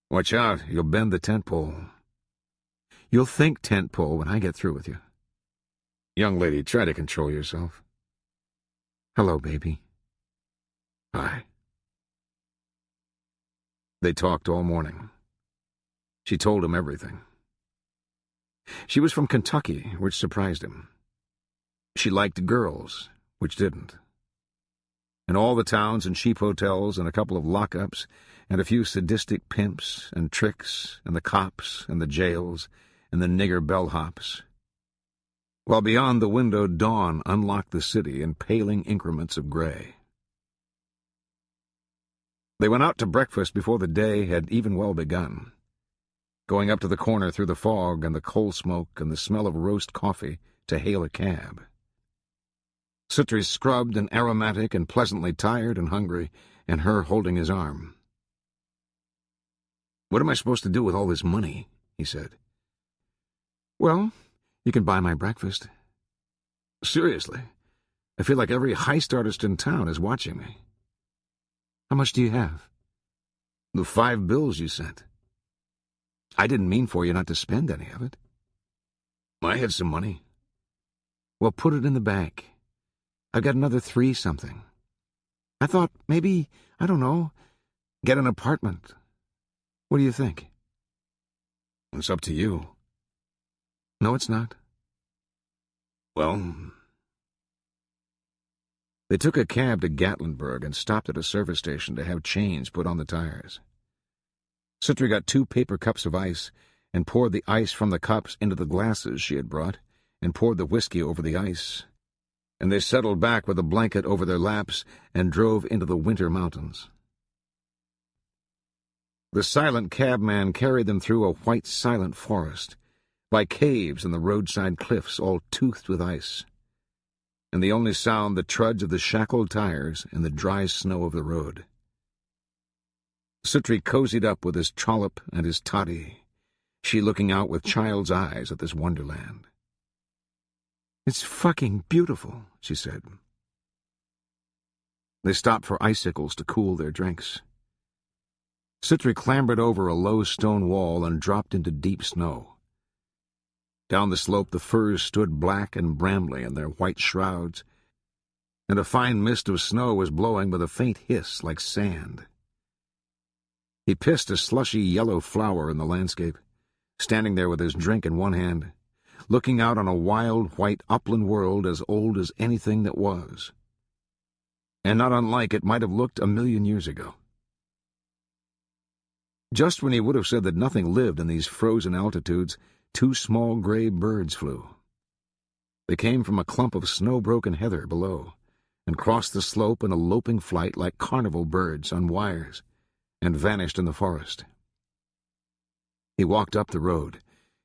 "Watch out, you'll bend the tent pole." "You'll think tent pole when I get through with you." "Young lady, try to control yourself." "Hello, baby." "Hi." They talked all morning. She told him everything. She was from Kentucky, which surprised him. She liked girls, which didn't. And all the towns and cheap hotels and a couple of lockups and a few sadistic pimps and tricks and the cops and the jails and the nigger bellhops. While beyond the window dawn unlocked the city in paling increments of gray. They went out to breakfast before the day had even well begun, going up to the corner through the fog and the coal smoke and the smell of roast coffee to hail a cab. Suttree scrubbed and aromatic and pleasantly tired and hungry, and her holding his arm. "What am I supposed to do with all this money?" he said. "Well, you can buy my breakfast." "Seriously, I feel like every heist artist in town is watching me." "How much do you have?" "The 5 bills you sent." "I didn't mean for you not to spend any of it." "I had some money." "Well, put it in the bank. I've got another 3-something. I thought maybe, I don't know, get an apartment. What do you think?" "It's up to you." "No, it's not." "Well..." They took a cab to Gatlinburg and stopped at a service station to have chains put on the tires. Suttree got 2 paper cups of ice and poured the ice from the cups into the glasses she had brought and poured the whiskey over the ice, and they settled back with a blanket over their laps and drove into the winter mountains. The silent cabman carried them through a white, silent forest, by caves and the roadside cliffs all toothed with ice, and the only sound the trudge of the shackled tires in the dry snow of the road. Suttree cozied up with his trollop and his toddy, she looking out with child's eyes at this wonderland. "It's fucking beautiful," she said. They stopped for icicles to cool their drinks. Suttree clambered over a low stone wall and dropped into deep snow. Down the slope the firs stood black and brambly in their white shrouds, and a fine mist of snow was blowing with a faint hiss like sand. He pissed a slushy yellow flower in the landscape, standing there with his drink in one hand, looking out on a wild, white upland world as old as anything that was, and not unlike it might have looked 1,000,000 years ago. Just when he would have said that nothing lived in these frozen altitudes, 2 small gray birds flew. They came from a clump of snow-broken heather below, and crossed the slope in a loping flight like carnival birds on wires, and vanished in the forest. He walked up the road,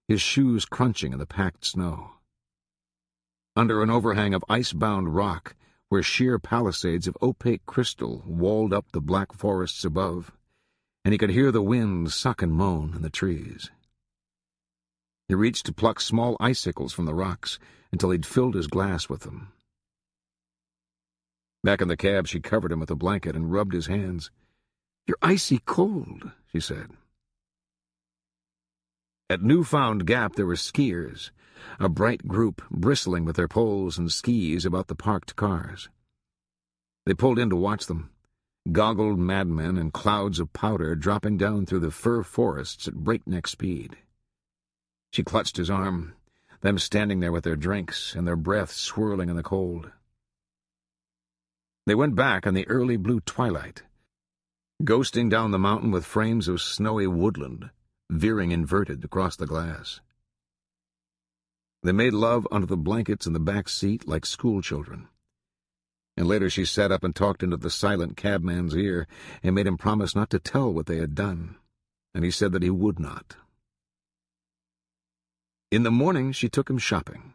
his shoes crunching in the packed snow. Under an overhang of ice-bound rock, where sheer palisades of opaque crystal walled up the black forests above, and he could hear the wind suck and moan in the trees. He reached to pluck small icicles from the rocks until he'd filled his glass with them. Back in the cab, she covered him with a blanket and rubbed his hands. "You're icy cold," she said. At Newfound Gap there were skiers, a bright group bristling with their poles and skis about the parked cars. They pulled in to watch them, goggled madmen and clouds of powder dropping down through the fir forests at breakneck speed. She clutched his arm, them standing there with their drinks and their breath swirling in the cold. They went back in the early blue twilight, ghosting down the mountain with frames of snowy woodland, veering inverted across the glass. They made love under the blankets in the back seat like schoolchildren. And later she sat up and talked into the silent cabman's ear and made him promise not to tell what they had done, and he said that he would not. In the morning she took him shopping.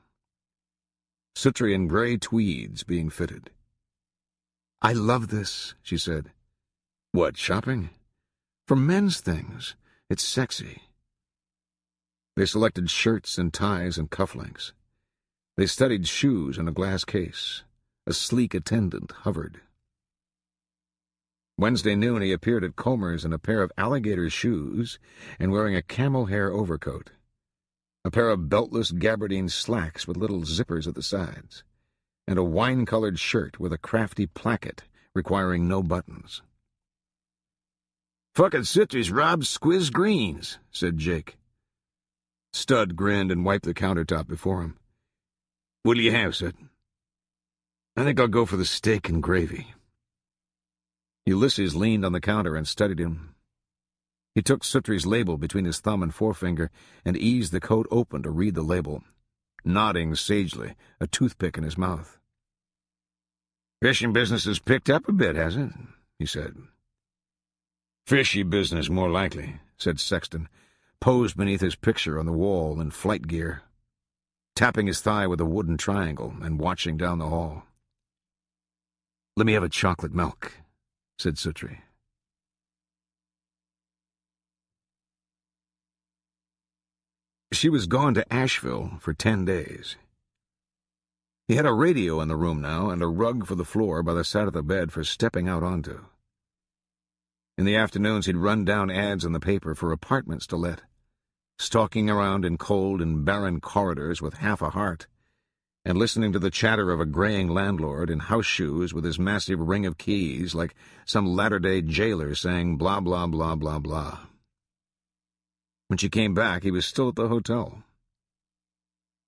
Suttree in gray tweeds being fitted. "I love this," she said. "What, shopping?" "For men's things. It's sexy." They selected shirts and ties and cufflinks. They studied shoes in a glass case. A sleek attendant hovered. Wednesday noon he appeared at Comer's in a pair of alligator shoes and wearing a camel hair overcoat, a pair of beltless gabardine slacks with little zippers at the sides, and a wine-colored shirt with a crafty placket requiring no buttons. "Fucking Suttree's robbed Squiz Greens," said Jake. Stud grinned and wiped the countertop before him. "What'll you have, Sut?" "I think I'll go for the steak and gravy." Ulysses leaned on the counter and studied him. He took Suttree's label between his thumb and forefinger and eased the coat open to read the label, nodding sagely, a toothpick in his mouth. "Fishing business has picked up a bit, hasn't it?" he said. "Fishy business, more likely," said Sexton, posed beneath his picture on the wall in flight gear, tapping his thigh with a wooden triangle and watching down the hall. "Let me have a chocolate milk," said Suttree. She was gone to Asheville for 10 days. He had a radio in the room now and a rug for the floor by the side of the bed for stepping out onto. In the afternoons he'd run down ads in the paper for apartments to let, stalking around in cold and barren corridors with half a heart, and listening to the chatter of a graying landlord in house shoes with his massive ring of keys like some latter-day jailer saying blah, blah, blah, blah, blah. When she came back, he was still at the hotel.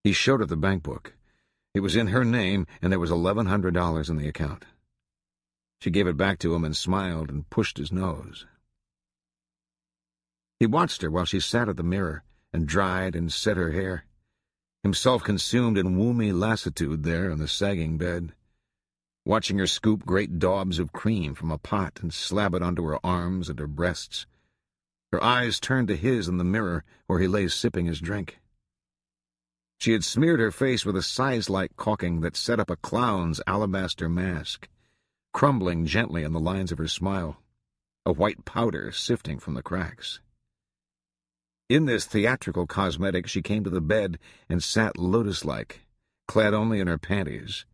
He showed her the bank book. It was in her name, and there was $1,100 in the account. She gave it back to him and smiled and pushed his nose. He watched her while she sat at the mirror and dried and set her hair, himself consumed in woomy lassitude there on the sagging bed, watching her scoop great daubs of cream from a pot and slab it onto her arms and her breasts, Her eyes turned to his in the mirror where he lay sipping his drink. She had smeared her face with a size-like caulking that set up a clown's alabaster mask, crumbling gently on the lines of her smile, a white powder sifting from the cracks. In this theatrical cosmetic she came to the bed and sat lotus-like, clad only in her panties,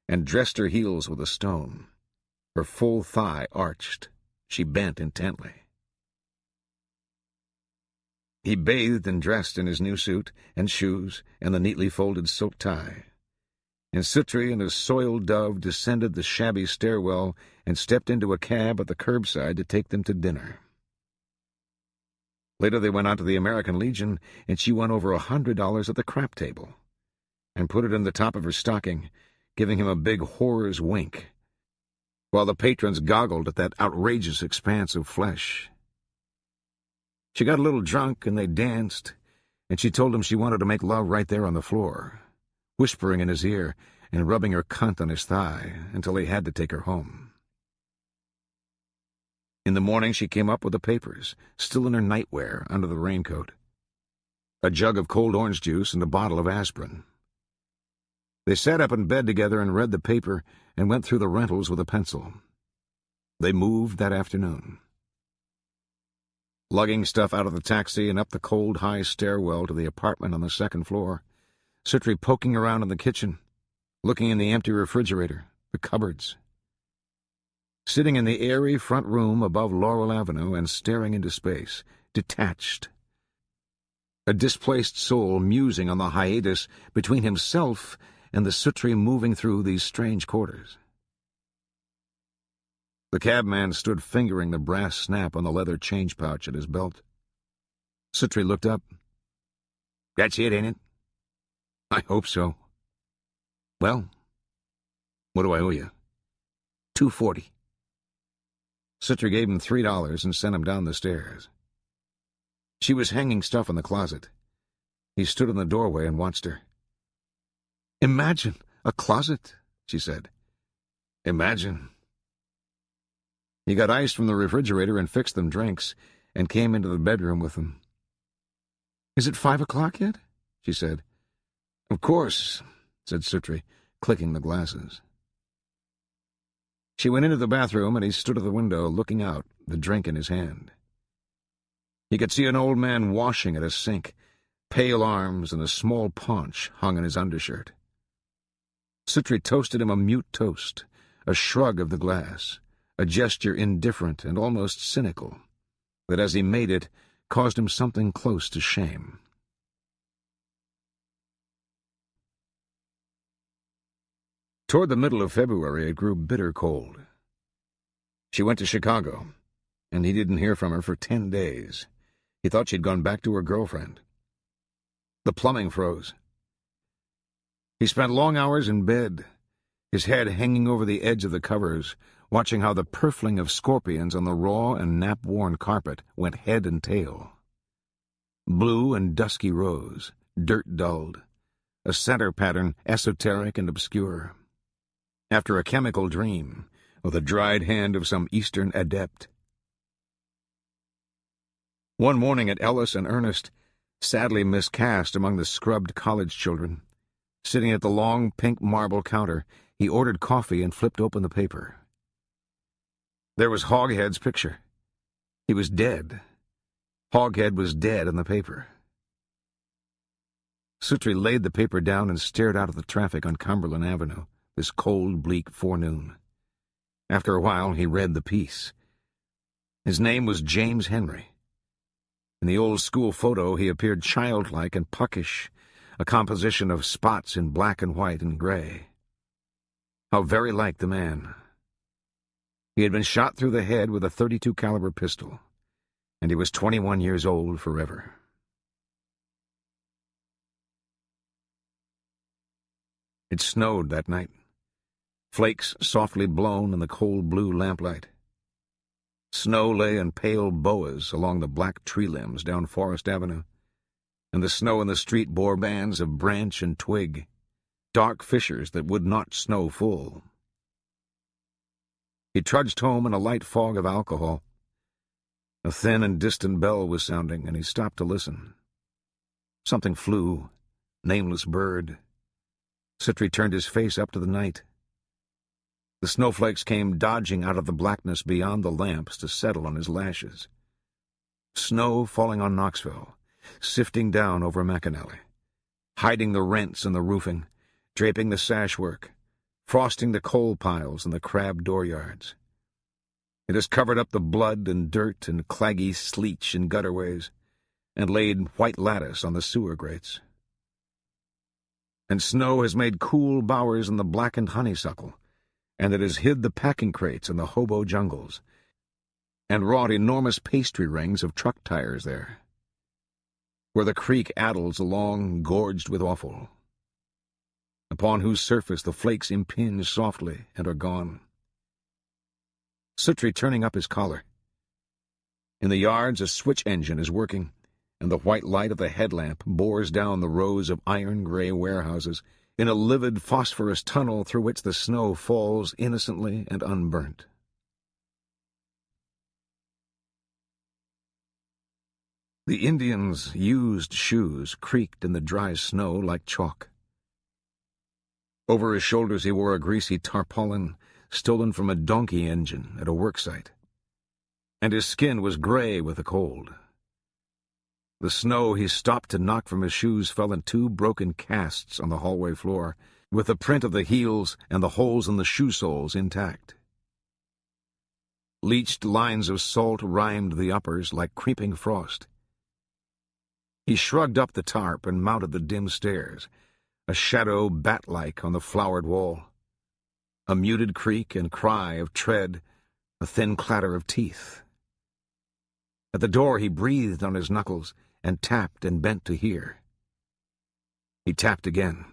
and dressed her heels with a stone. Her full thigh arched. She bent intently. He bathed and dressed in his new suit and shoes and the neatly folded silk tie. And Suttree and his soiled dove descended the shabby stairwell and stepped into a cab at the curbside to take them to dinner. Later they went out to the American Legion, and she won over $100 at the crap table, and put it in the top of her stocking, giving him a big horror's wink, while the patrons goggled at that outrageous expanse of flesh. She got a little drunk, and they danced, and she told him she wanted to make love right there on the floor, whispering in his ear and rubbing her cunt on his thigh until he had to take her home. In the morning she came up with the papers, still in her nightwear under the raincoat, a jug of cold orange juice and a bottle of aspirin. They sat up in bed together and read the paper and went through the rentals with a pencil. They moved that afternoon. Lugging stuff out of the taxi and up the cold, high stairwell to the apartment on the second floor, Suttree poking around in the kitchen, looking in the empty refrigerator, the cupboards. Sitting in the airy front room above Laurel Avenue and staring into space, detached. A displaced soul musing on the hiatus between himself and the Suttree moving through these strange quarters. The cabman stood fingering the brass snap on the leather change pouch at his belt. Suttree looked up. "That's it, ain't it?" "I hope so." "Well, what do I owe you?" $2.40. Suttree gave him $3 and sent him down the stairs. She was hanging stuff in the closet. He stood in the doorway and watched her. "Imagine a closet," she said. "Imagine." He got ice from the refrigerator and fixed them drinks, and came into the bedroom with them. "Is it 5 o'clock yet?" she said. "Of course," said Suttree, clicking the glasses. She went into the bathroom, and he stood at the window, looking out, the drink in his hand. He could see an old man washing at a sink, pale arms and a small paunch hung in his undershirt. Suttree toasted him a mute toast, a shrug of the glass, a gesture indifferent and almost cynical, that as he made it caused him something close to shame. Toward the middle of February, it grew bitter cold. She went to Chicago, and he didn't hear from her for 10 days. He thought she'd gone back to her girlfriend. The plumbing froze. He spent long hours in bed, his head hanging over the edge of the covers, watching how the purfling of scorpions on the raw and nap-worn carpet went head and tail. Blue and dusky rose, dirt-dulled, a center pattern esoteric and obscure. After a chemical dream, or the dried hand of some Eastern adept. One morning at Ellis and Ernest, sadly miscast among the scrubbed college children, sitting at the long pink marble counter, he ordered coffee and flipped open the paper. There was Hoghead's picture. He was dead. Hoghead was dead in the paper. Suttree laid the paper down and stared out at the traffic on Cumberland Avenue, this cold, bleak forenoon. After a while, he read the piece. His name was James Henry. In the old school photo, he appeared childlike and puckish, a composition of spots in black and white and gray. How very like the man. He had been shot through the head with a .32 caliber pistol, and he was 21 years old forever. It snowed that night. Flakes softly blown in the cold blue lamplight. Snow lay in pale boas along the black tree limbs down Forest Avenue, and the snow in the street bore bands of branch and twig, dark fissures that would not snow full. He trudged home in a light fog of alcohol. A thin and distant bell was sounding, and he stopped to listen. Something flew, nameless bird. Suttree turned his face up to the night. The snowflakes came dodging out of the blackness beyond the lamps to settle on his lashes. Snow falling on Knoxville, sifting down over McAnally, hiding the rents in the roofing, draping the sashwork, frosting the coal piles and the crabbed dooryards. It has covered up the blood and dirt and claggy sleech in gutterways, and laid white lattice on the sewer grates. And snow has made cool bowers in the blackened honeysuckle, and it has hid the packing crates in the hobo jungles, and wrought enormous pastry rings of truck tires there, where the creek addles along, gorged with offal, upon whose surface the flakes impinge softly and are gone. Suttree turning up his collar. In the yards a switch engine is working, and the white light of the headlamp bores down the rows of iron-gray warehouses in a livid phosphorus tunnel through which the snow falls innocently and unburnt. The Indians' used shoes creaked in the dry snow like chalk. Over his shoulders he wore a greasy tarpaulin stolen from a donkey engine at a worksite, and his skin was gray with the cold. The snow he stopped to knock from his shoes fell in 2 broken casts on the hallway floor, with the print of the heels and the holes in the shoe soles intact. Leached lines of salt rimed the uppers like creeping frost. He shrugged up the tarp and mounted the dim stairs, a shadow bat-like on the flowered wall. A muted creak and cry of tread, a thin clatter of teeth. At the door he breathed on his knuckles and tapped and bent to hear. He tapped again.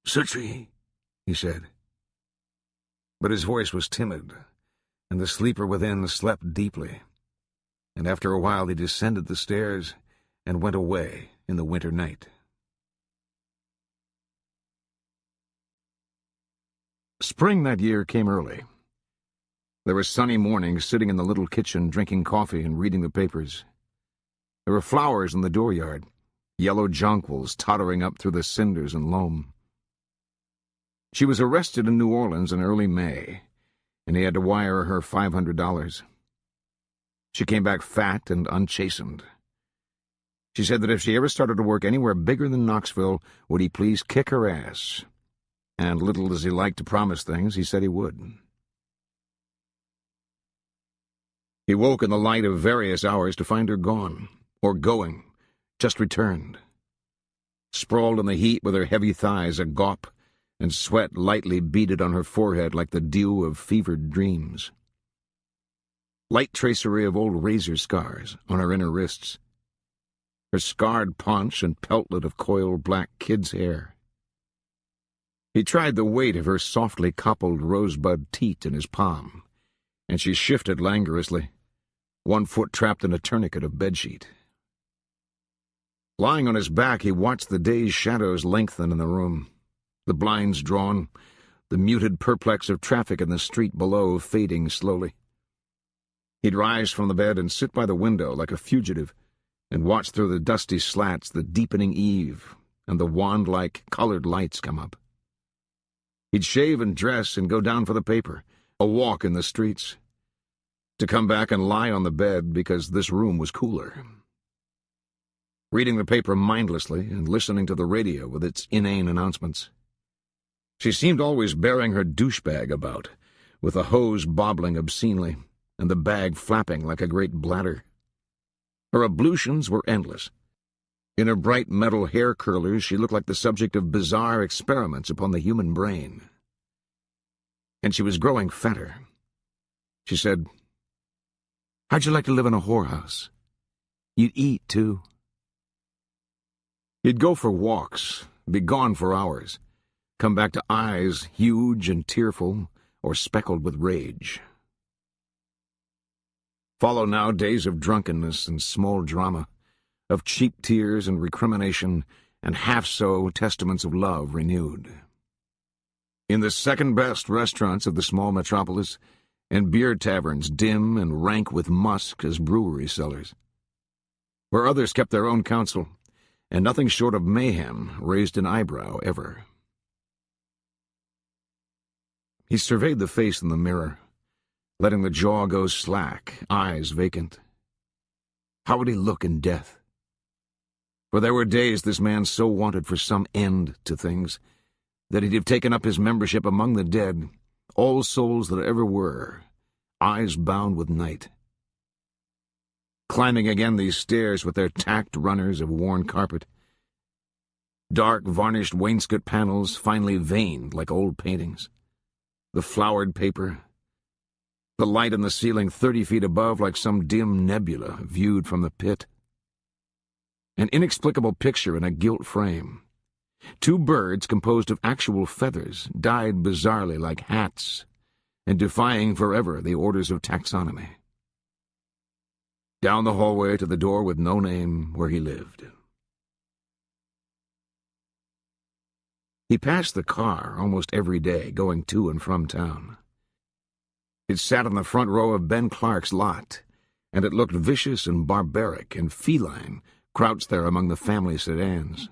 "Suttree," he said. But his voice was timid, and the sleeper within slept deeply, and after a while he descended the stairs and went away in the winter night. Spring that year came early. There were sunny mornings sitting in the little kitchen drinking coffee and reading the papers. There were flowers in the dooryard, yellow jonquils tottering up through the cinders and loam. She was arrested in New Orleans in early May, and he had to wire her $500. She came back fat and unchastened. She said that if she ever started to work anywhere bigger than Knoxville, would he please kick her ass. And little as he liked to promise things, he said he would. He woke in the light of various hours to find her gone, or going, just returned. Sprawled in the heat with her heavy thighs agawp, and sweat lightly beaded on her forehead like the dew of fevered dreams. Light tracery of old razor scars on her inner wrists. Her scarred paunch and peltlet of coiled black kid's hair. He tried the weight of her softly coupled rosebud teat in his palm, and she shifted languorously, one foot trapped in a tourniquet of bedsheet. Lying on his back, he watched the day's shadows lengthen in the room, the blinds drawn, the muted perplex of traffic in the street below fading slowly. He'd rise from the bed and sit by the window like a fugitive, and watch through the dusty slats the deepening eve and the wand-like colored lights come up. He'd shave and dress and go down for the paper, a walk in the streets, to come back and lie on the bed because this room was cooler. Reading the paper mindlessly and listening to the radio with its inane announcements. She seemed always bearing her douchebag about, with the hose bobbling obscenely and the bag flapping like a great bladder. Her ablutions were endless. In her bright metal hair curlers she looked like the subject of bizarre experiments upon the human brain. And she was growing fatter. She said, "How'd you like to live in a whorehouse? You'd eat, too." He'd go for walks, be gone for hours, come back to eyes huge and tearful or speckled with rage. Follow now days of drunkenness and small drama, of cheap tears and recrimination, and half-so testaments of love renewed. In the second-best restaurants of the small metropolis, and beer taverns dim and rank with musk as brewery cellars, where others kept their own counsel, and nothing short of mayhem raised an eyebrow ever. He surveyed the face in the mirror, letting the jaw go slack, eyes vacant. How would he look in death? For there were days this man so wanted for some end to things that he'd have taken up his membership among the dead, all souls that ever were, eyes bound with night. Climbing again these stairs with their tacked runners of worn carpet, dark varnished wainscot panels finely veined like old paintings, the flowered paper, the light in the ceiling 30 feet above like some dim nebula viewed from the pit. An inexplicable picture in a gilt frame. 2 birds composed of actual feathers, dyed bizarrely like hats, and defying forever the orders of taxonomy. Down the hallway to the door with no name where he lived. He passed the car almost every day, going to and from town. It sat on the front row of Ben Clark's lot, and it looked vicious and barbaric and feline, crouched there among the family sedans.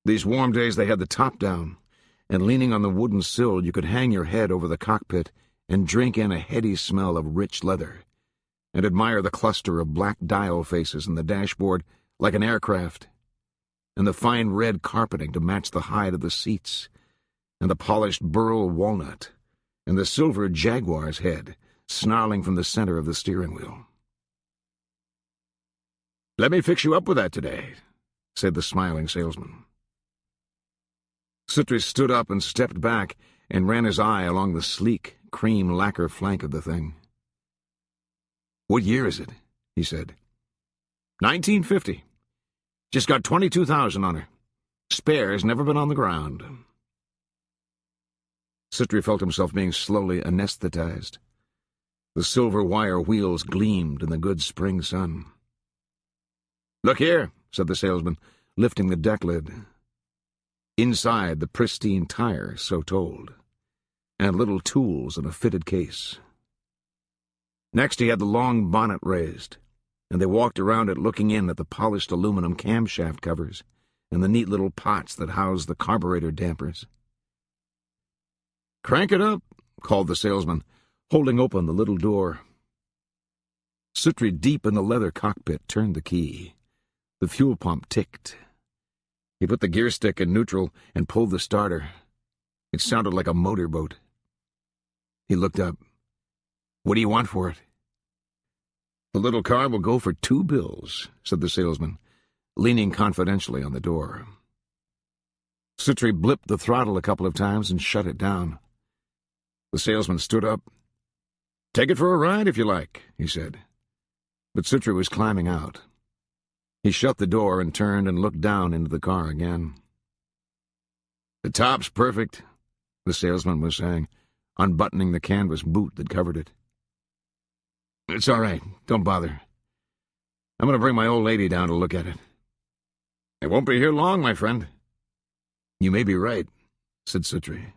These warm days they had the top down, and leaning on the wooden sill you could hang your head over the cockpit and drink in a heady smell of rich leather, and admire the cluster of black dial faces in the dashboard like an aircraft, and the fine red carpeting to match the hide of the seats, and the polished burl walnut, and the silver jaguar's head snarling from the center of the steering wheel. "Let me fix you up with that today," said the smiling salesman. Suttree stood up and stepped back and ran his eye along the sleek, cream lacquer flank of the thing. "What year is it?" he said. 1950. Just got 22,000 on her. Spare's never been on the ground." Suttree felt himself being slowly anesthetized. The silver wire wheels gleamed in the good spring sun. "Look here," said the salesman, lifting the deck lid. Inside, the pristine tire, so told, and little tools in a fitted case. Next he had the long bonnet raised, and they walked around it looking in at the polished aluminum camshaft covers and the neat little pots that housed the carburetor dampers. "Crank it up," called the salesman, holding open the little door. Suttree, deep in the leather cockpit, turned the key. The fuel pump ticked. He put the gear stick in neutral and pulled the starter. It sounded like a motorboat. He looked up. "What do you want for it?" "The little car will go for $2 bills," said the salesman, leaning confidentially on the door. Suttree blipped the throttle a couple of times and shut it down. The salesman stood up. "Take it for a ride if you like," he said. But Suttree was climbing out. He shut the door and turned and looked down into the car again. "The top's perfect," the salesman was saying, unbuttoning the canvas boot that covered it. "It's all right. Don't bother. I'm going to bring my old lady down to look at it." "I won't be here long, my friend." "You may be right," said Suttree.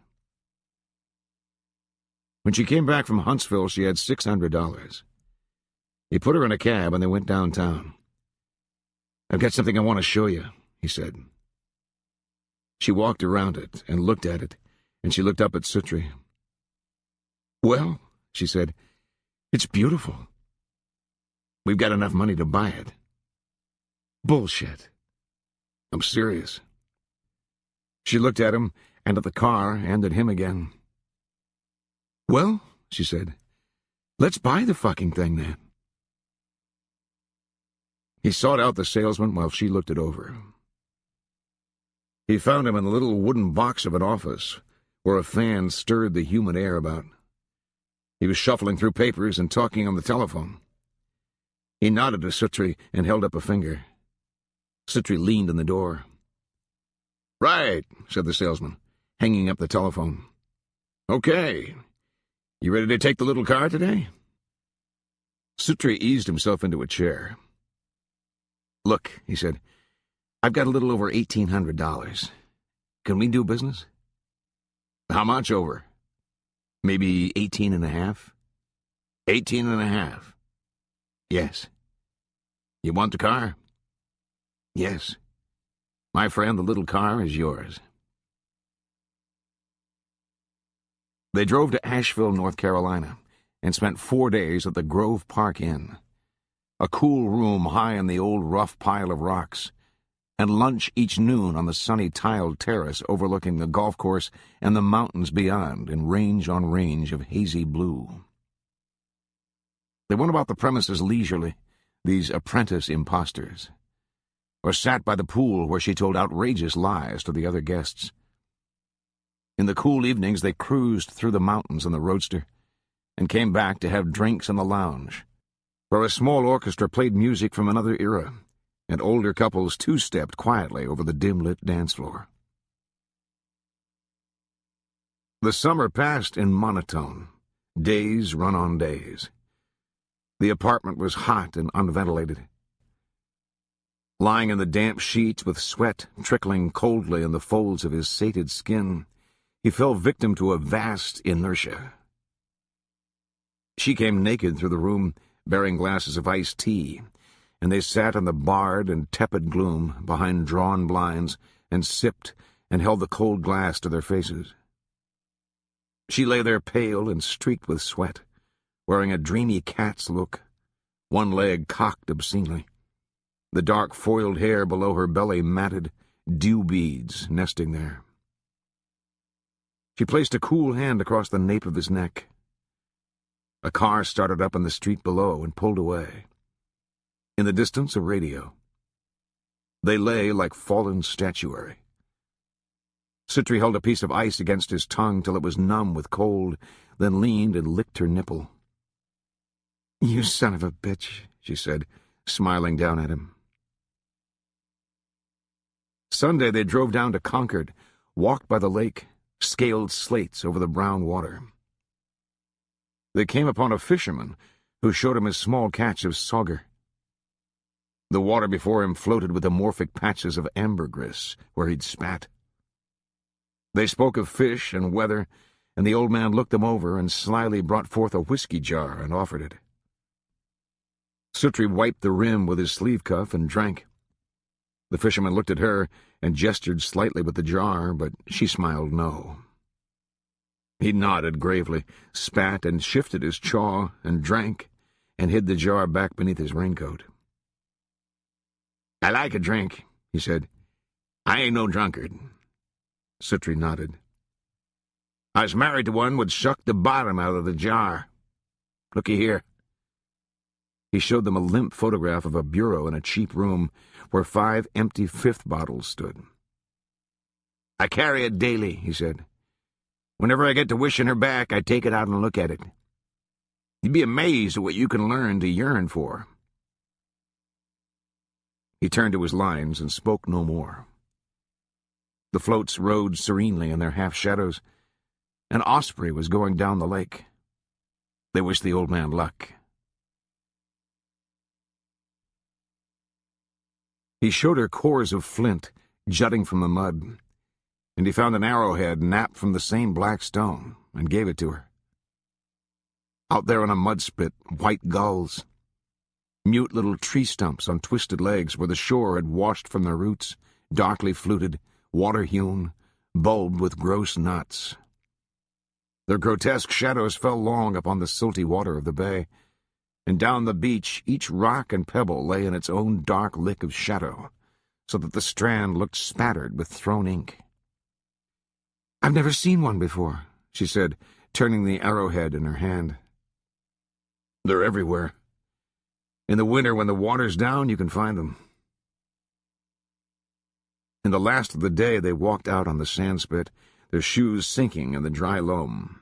When she came back from Huntsville, she had $600. He put her in a cab and they went downtown. "I've got something I want to show you," he said. She walked around it and looked at it, and she looked up at Suttree. "Well," she said, "it's beautiful. We've got enough money to buy it." "Bullshit." "I'm serious." She looked at him and at the car and at him again. "Well," she said, "let's buy the fucking thing then." He sought out the salesman while she looked it over. He found him in the little wooden box of an office, where a fan stirred the humid air about. He was shuffling through papers and talking on the telephone. He nodded to Suttree and held up a finger. Suttree leaned in the door. "Right," said the salesman, hanging up the telephone. "Okay. You ready to take the little car today?" Suttree eased himself into a chair. "Look," he said, "I've got a little over $1,800. Can we do business?" "How much over?" Maybe 18 and a half? 18 and a half. Yes. You want the car? Yes. My friend, the little car is yours. They drove to Asheville, North Carolina, and spent 4 days at the Grove Park Inn, a cool room high in the old rough pile of rocks, and lunch each noon on the sunny tiled terrace overlooking the golf course and the mountains beyond in range on range of hazy blue. They went about the premises leisurely, these apprentice impostors, or sat by the pool where she told outrageous lies to the other guests. In the cool evenings they cruised through the mountains in the roadster and came back to have drinks in the lounge, where a small orchestra played music from another era, and older couples two-stepped quietly over the dim-lit dance floor. The summer passed in monotone, days run on days. The apartment was hot and unventilated. Lying in the damp sheets with sweat trickling coldly in the folds of his sated skin, he fell victim to a vast inertia. She came naked through the room, bearing glasses of iced tea, and they sat in the barred and tepid gloom behind drawn blinds and sipped and held the cold glass to their faces. She lay there pale and streaked with sweat, wearing a dreamy cat's look, one leg cocked obscenely, the dark foiled hair below her belly matted, dew beads nesting there. She placed a cool hand across the nape of his neck. A car started up in the street below and pulled away. In the distance, a radio. They lay like fallen statuary. Suttree held a piece of ice against his tongue till it was numb with cold, then leaned and licked her nipple. "You son of a bitch," she said, smiling down at him. Sunday they drove down to Concord, walked by the lake, scaled slates over the brown water. They came upon a fisherman who showed him his small catch of sauger. The water before him floated with amorphic patches of ambergris where he'd spat. They spoke of fish and weather, and the old man looked them over and slyly brought forth a whiskey jar and offered it. Suttree wiped the rim with his sleeve cuff and drank. The fisherman looked at her and gestured slightly with the jar, but she smiled no. He nodded gravely, spat and shifted his chaw, and drank, and hid the jar back beneath his raincoat. "I like a drink," he said. "I ain't no drunkard." Suttree nodded. "I was married to one would suck the bottom out of the jar. Looky here." He showed them a limp photograph of a bureau in a cheap room where 5 empty fifth bottles stood. "I carry it daily," he said. "Whenever I get to wishing her back, I take it out and look at it. You'd be amazed at what you can learn to yearn for." He turned to his lines and spoke no more. The floats rode serenely in their half-shadows. An osprey was going down the lake. They wished the old man luck. He showed her cores of flint jutting from the mud, and he found an arrowhead napped from the same black stone and gave it to her. Out there on a mud spit, white gulls, mute little tree stumps on twisted legs where the shore had washed from their roots, darkly fluted, water-hewn, bulbed with gross knots. Their grotesque shadows fell long upon the silty water of the bay, and down the beach each rock and pebble lay in its own dark lick of shadow, so that the strand looked spattered with thrown ink. "I've never seen one before," she said, turning the arrowhead in her hand. "They're everywhere. In the winter when the water's down, you can find them." In the last of the day they walked out on the sandspit, their shoes sinking in the dry loam.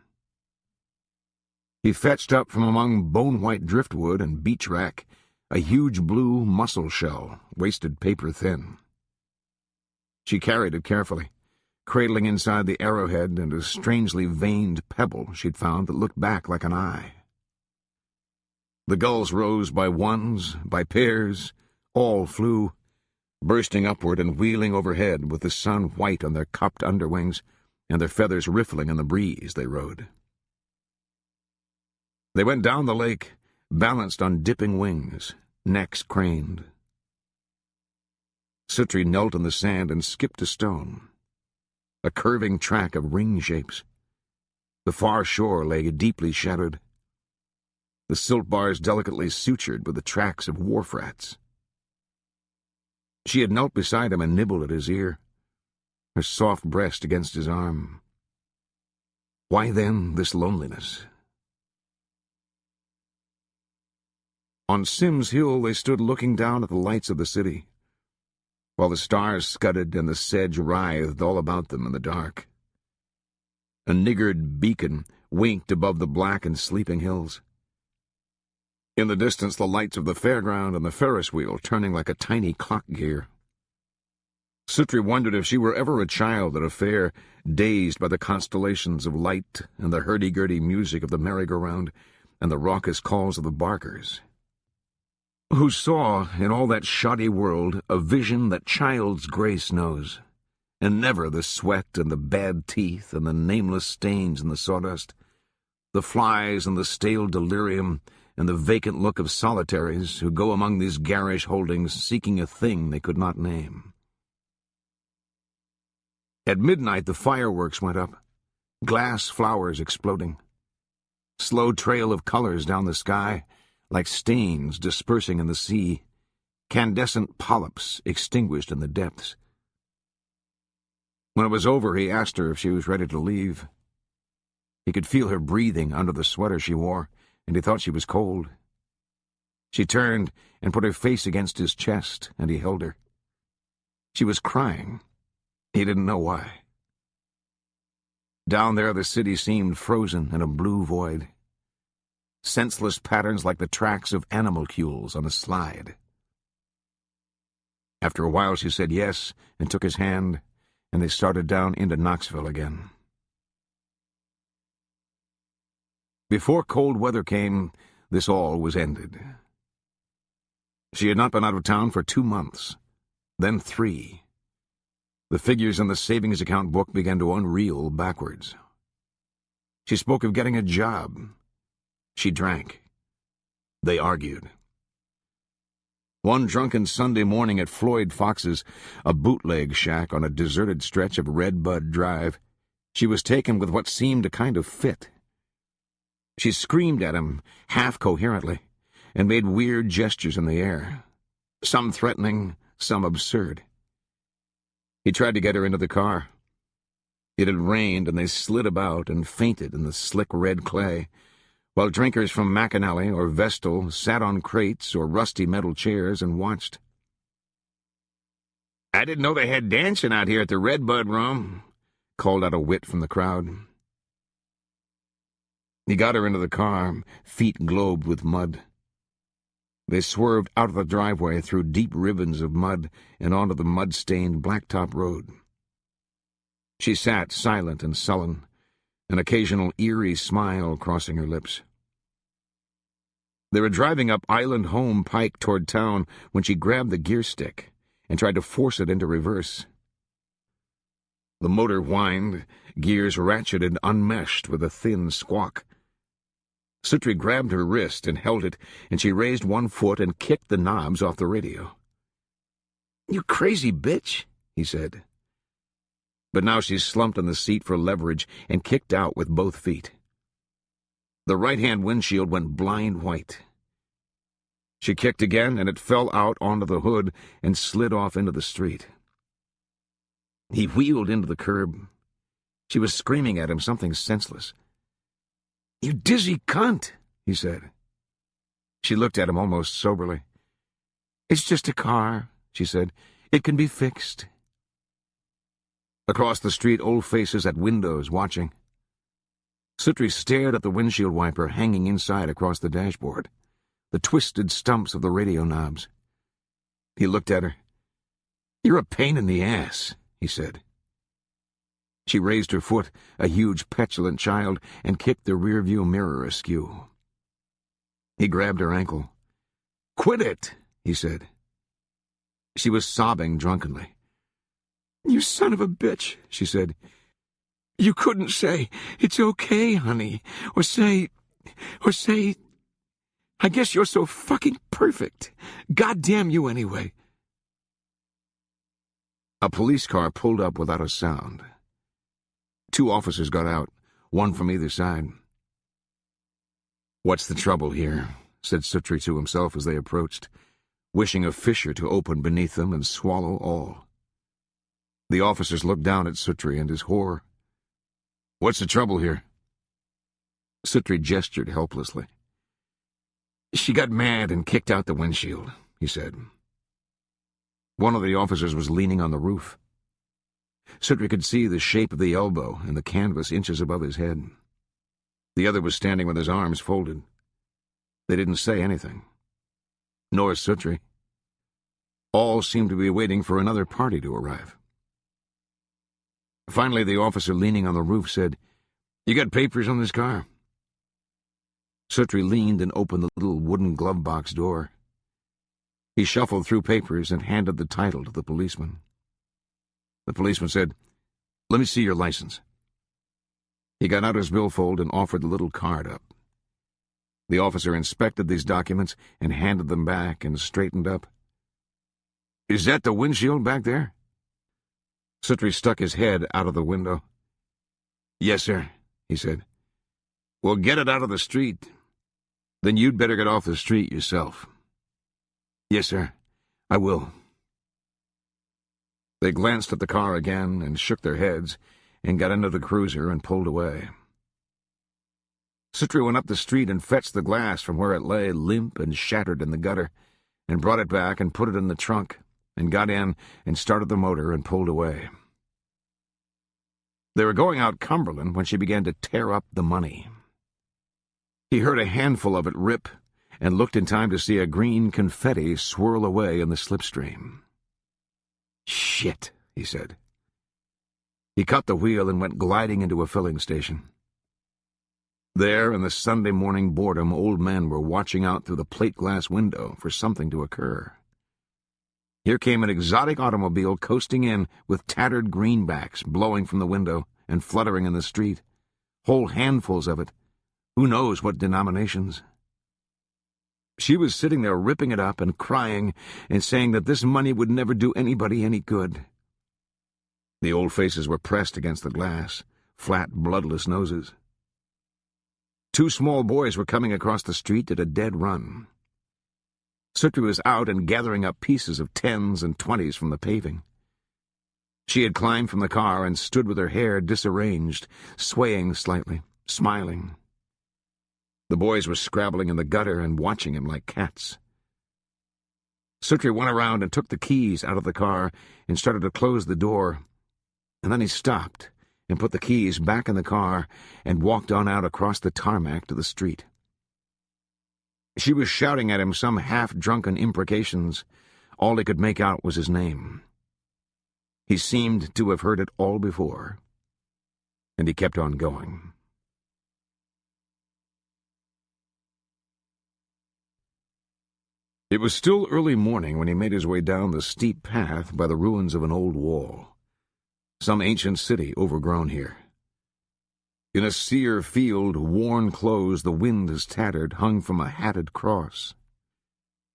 He fetched up from among bone-white driftwood and beach wrack a huge blue mussel shell, wasted paper thin. She carried it carefully, cradling inside the arrowhead and a strangely veined pebble she'd found that looked back like an eye. The gulls rose by ones, by pairs, all flew, bursting upward and wheeling overhead with the sun white on their cupped underwings and their feathers riffling in the breeze they rode. They went down the lake, balanced on dipping wings, necks craned. Suttree knelt in the sand and skipped a stone. A curving track of ring shapes. The far shore lay deeply shadowed. The silt bars delicately sutured with the tracks of wharf rats. She had knelt beside him and nibbled at his ear, her soft breast against his arm. Why then this loneliness? On Sims Hill they stood looking down at the lights of the city, while the stars scudded and the sedge writhed all about them in the dark. A niggard beacon winked above the black and sleeping hills. In the distance, the lights of the fairground and the Ferris wheel turning like a tiny clock gear. Suttree wondered if she were ever a child at a fair, dazed by the constellations of light and the hurdy-gurdy music of the merry-go-round and the raucous calls of the barkers. Who saw, in all that shoddy world, a vision that child's grace knows, and never the sweat and the bad teeth and the nameless stains in the sawdust, the flies and the stale delirium, and the vacant look of solitaries who go among these garish holdings seeking a thing they could not name. At midnight the fireworks went up, glass flowers exploding. Slow trail of colors down the sky, like stains dispersing in the sea, candescent polyps extinguished in the depths. When it was over, he asked her if she was ready to leave. He could feel her breathing under the sweater she wore, and he thought she was cold. She turned and put her face against his chest, and he held her. She was crying. He didn't know why. Down there the city seemed frozen in a blue void. Senseless patterns like the tracks of animalcules on a slide. After a while she said yes and took his hand, and they started down into Knoxville again. Before cold weather came, this all was ended. She had not been out of town for 2 months, then 3. The figures in the savings account book began to unreel backwards. She spoke of getting a job. She drank. They argued. One drunken Sunday morning at Floyd Fox's, a bootleg shack on a deserted stretch of Redbud Drive, she was taken with what seemed a kind of fit. She screamed at him, half-coherently, and made weird gestures in the air, some threatening, some absurd. He tried to get her into the car. It had rained, and they slid about and fainted in the slick red clay, while drinkers from McAnally or Vestal sat on crates or rusty metal chairs and watched. "I didn't know they had dancing out here at the Redbud Room," called out a wit from the crowd. He got her into the car, feet globed with mud. They swerved out of the driveway through deep ribbons of mud and onto the mud-stained blacktop road. She sat silent and sullen, an occasional eerie smile crossing her lips. They were driving up Island Home Pike toward town when she grabbed the gear stick and tried to force it into reverse. The motor whined, gears ratcheted unmeshed with a thin squawk. Suttree grabbed her wrist and held it, and she raised one foot and kicked the knobs off the radio. "You crazy bitch," he said. But now she slumped on the seat for leverage and kicked out with both feet. The right-hand windshield went blind white. She kicked again, and it fell out onto the hood and slid off into the street. He wheeled into the curb. She was screaming at him something senseless. "You dizzy cunt," he said. She looked at him almost soberly. "It's just a car," she said. "It can be fixed." Across the street, old faces at windows watching. Suttree stared at the windshield wiper hanging inside across the dashboard, the twisted stumps of the radio knobs. He looked at her. "You're a pain in the ass," he said. She raised her foot, a huge petulant child, and kicked the rearview mirror askew. He grabbed her ankle. "Quit it," he said. She was sobbing drunkenly. "You son of a bitch," she said. "You couldn't say, 'It's okay, honey,' or say, Or say, I guess you're so fucking perfect. God damn you anyway. A police car pulled up without a sound. 2 officers got out, one from either side. "What's the trouble here?" said Suttree to himself as they approached, wishing a fissure to open beneath them and swallow all. The officers looked down at Suttree and his horror. "What's the trouble here?" Suttree gestured helplessly. She got mad and kicked out the windshield, he said. One of the officers was leaning on the roof. Suttree could see the shape of the elbow and the canvas inches above his head. The other was standing with his arms folded. They didn't say anything. Nor Suttree. All seemed to be waiting for another party to arrive. Finally, the officer leaning on the roof said, "You got papers on this car?" Suttree leaned and opened the little wooden glove box door. He shuffled through papers and handed the title to the policeman. The policeman said, "Let me see your license." He got out his billfold and offered the little card up. The officer inspected these documents and handed them back and straightened up. "Is that the windshield back there?" Suttree stuck his head out of the window. "Yes, sir," he said. "Well, get it out of the street. Then you'd better get off the street yourself." "Yes, sir, I will." They glanced at the car again and shook their heads and got into the cruiser and pulled away. Suttree went up the street and fetched the glass from where it lay limp and shattered in the gutter and brought it back and put it in the trunk and got in and started the motor and pulled away. They were going out Cumberland when she began to tear up the money. He heard a handful of it rip and looked in time to see a green confetti swirl away in the slipstream. "Shit," he said. He cut the wheel and went gliding into a filling station. There, in the Sunday morning boredom, old men were watching out through the plate-glass window for something to occur. Here came an exotic automobile coasting in with tattered greenbacks blowing from the window and fluttering in the street. Whole handfuls of it. Who knows what denominations? She was sitting there ripping it up and crying and saying that this money would never do anybody any good. The old faces were pressed against the glass, flat, bloodless noses. 2 small boys were coming across the street at a dead run. Suttree was out and gathering up pieces of 10s and 20s from the paving. She had climbed from the car and stood with her hair disarranged, swaying slightly, smiling. The boys were scrabbling in the gutter and watching him like cats. Suttree went around and took the keys out of the car and started to close the door, and then he stopped and put the keys back in the car and walked on out across the tarmac to the street. She was shouting at him some half-drunken imprecations. All he could make out was his name. He seemed to have heard it all before, and he kept on going. It was still early morning when he made his way down the steep path by the ruins of an old wall. Some ancient city overgrown here. In a sere field, worn clothes the wind has tattered, hung from a hatted cross.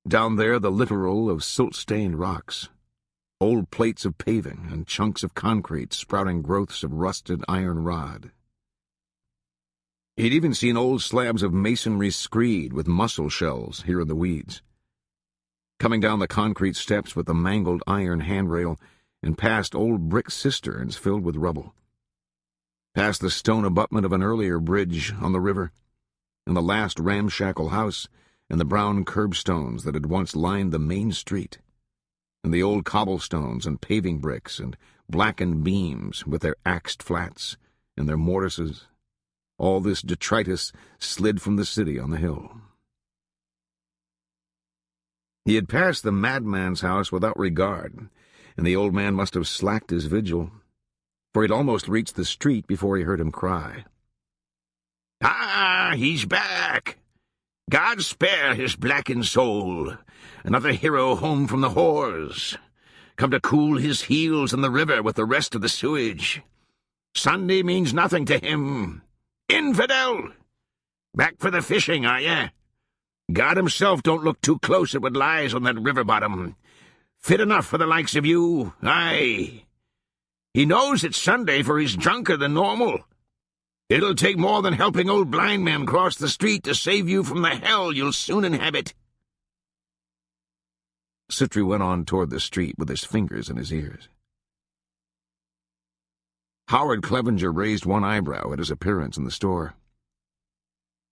Down there the littoral of silt-stained rocks, old plates of paving and chunks of concrete sprouting growths of rusted iron rod. He'd even seen old slabs of masonry screed with mussel shells here in the weeds. Coming down the concrete steps with the mangled iron handrail, and past old brick cisterns filled with rubble. Past the stone abutment of an earlier bridge on the river, and the last ramshackle house, and the brown curbstones that had once lined the main street, and the old cobblestones and paving bricks and blackened beams with their axed flats and their mortises. All this detritus slid from the city on the hill. He had passed the madman's house without regard, and the old man must have slacked his vigil, for he'd almost reached the street before he heard him cry. "Ah, he's back! God spare his blackened soul! Another hero home from the whores! Come to cool his heels in the river with the rest of the sewage! Sunday means nothing to him! Infidel! Back for the fishing, are ye? God himself don't look too close at what lies on that river bottom. Fit enough for the likes of you, aye. He knows it's Sunday, for he's drunker than normal. It'll take more than helping old blind men cross the street to save you from the hell you'll soon inhabit. Suttree went on toward the street with his fingers in his ears. Howard Clevenger raised one eyebrow at his appearance in the store.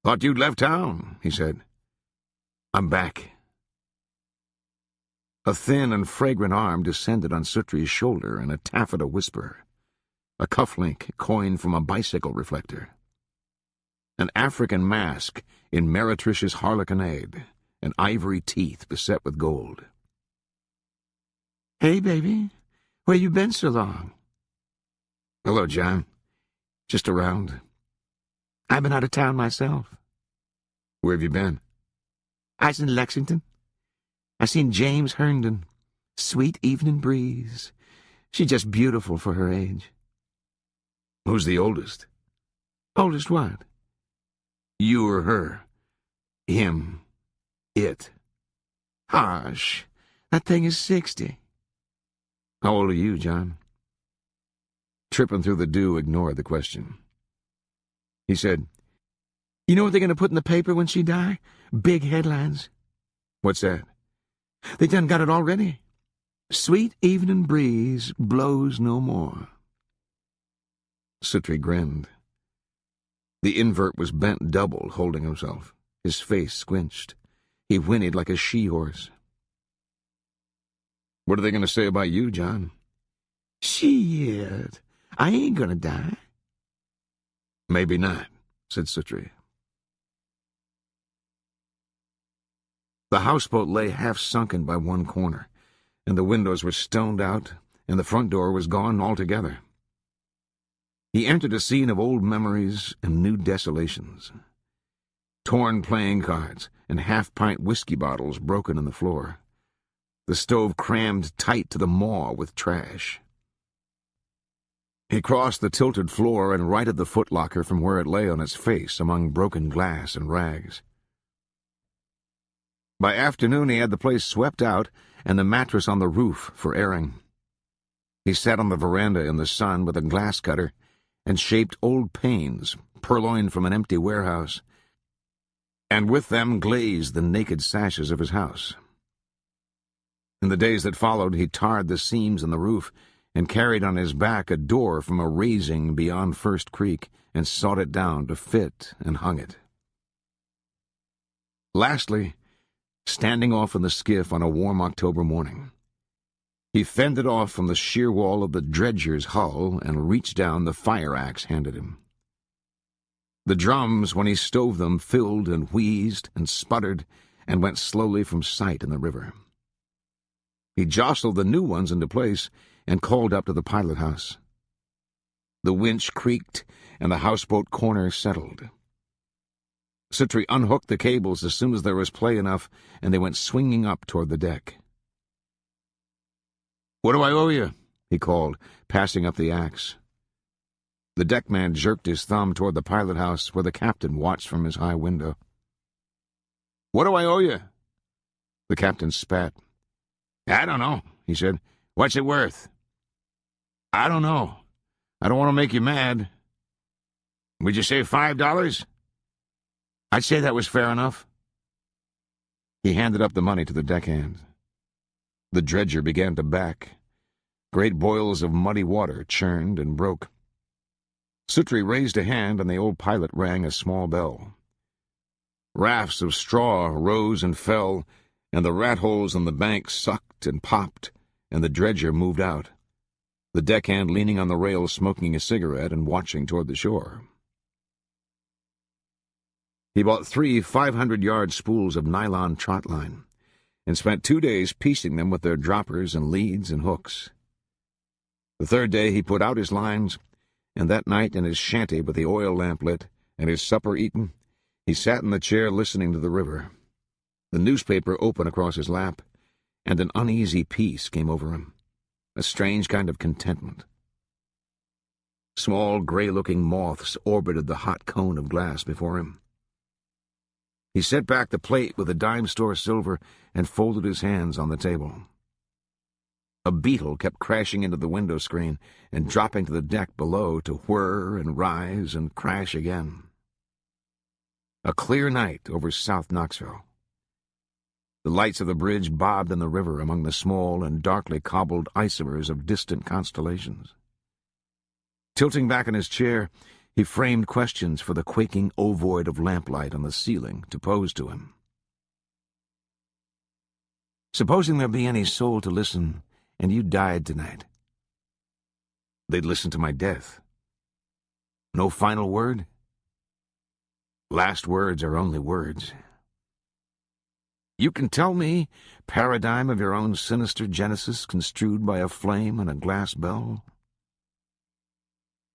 "Thought you'd left town," he said. "I'm back." A thin and fragrant arm descended on Suttree's shoulder in a taffeta whisper, a cufflink coined from a bicycle reflector. An African mask in meretricious harlequinade, and ivory teeth beset with gold. "Hey, baby, where you been so long?" "Hello, John. Just around." "I've been out of town myself." "Where have you been?" "I was in Lexington. I seen James Herndon. Sweet evening breeze. She's just beautiful for her age." "Who's the oldest?" "Oldest what?" "You or her?" "Him. It." "Hush. That thing is 60. "How old are you, John?" Tripping through the dew ignored the question. He said, "You know what they're going to put in the paper when she die? Big headlines." "What's that?" "They done got it already. Sweet evening breeze blows no more." Suttree grinned. The invert was bent double, holding himself, his face squinched. He whinnied like a she-horse. "What are they going to say about you, John?" "Shit. I ain't gonna die." "Maybe not," said Suttree. The houseboat lay half-sunken by one corner, and the windows were stoned out, and the front door was gone altogether. He entered a scene of old memories and new desolations. Torn playing cards and half-pint whiskey bottles broken on the floor. The stove crammed tight to the maw with trash. He crossed the tilted floor and righted the footlocker from where it lay on its face among broken glass and rags. By afternoon he had the place swept out and the mattress on the roof for airing. He sat on the veranda in the sun with a glass cutter and shaped old panes, purloined from an empty warehouse, and with them glazed the naked sashes of his house. In the days that followed, he tarred the seams in the roof and carried on his back a door from a raising beyond First Creek and sawed it down to fit and hung it. Lastly, standing off in the skiff on a warm October morning, he fended off from the sheer wall of the dredger's hull and reached down the fire-axe handed him. The drums, when he stove them, filled and wheezed and sputtered and went slowly from sight in the river. He jostled the new ones into place and called up to the pilot-house. The winch creaked, and the houseboat corner settled. Suttree unhooked the cables as soon as there was play enough, and they went swinging up toward the deck. "What do I owe you?" he called, passing up the axe. The deckman jerked his thumb toward the pilot-house where the captain watched from his high window. "What do I owe you?" The captain spat. "I don't know," he said. "What's it worth?" "I don't know. I don't want to make you mad." "Would you say $5? "I'd say that was fair enough." He handed up the money to the deckhand. The dredger began to back. Great boils of muddy water churned and broke. Suttree raised a hand, and the old pilot rang a small bell. Rafts of straw rose and fell, and the rat-holes in the bank sucked and popped, and the dredger moved out, the deckhand leaning on the rail smoking a cigarette and watching toward the shore. He bought 3 500-yard spools of nylon trot line and spent 2 days piecing them with their droppers and leads and hooks. The third day he put out his lines, and that night in his shanty with the oil lamp lit and his supper eaten, he sat in the chair listening to the river, the newspaper open across his lap, and an uneasy peace came over him, a strange kind of contentment. Small, gray-looking moths orbited the hot cone of glass before him. He set back the plate with the dime store silver and folded his hands on the table. A beetle kept crashing into the window screen and dropping to the deck below to whir and rise and crash again. A clear night over South Knoxville. The lights of the bridge bobbed in the river among the small and darkly cobbled isomers of distant constellations. Tilting back in his chair, he framed questions for the quaking ovoid of lamplight on the ceiling to pose to him. Supposing there be any soul to listen, and you died tonight. They'd listen to my death. No final word? Last words are only words. You can tell me, paradigm of your own sinister genesis construed by a flame and a glass bell?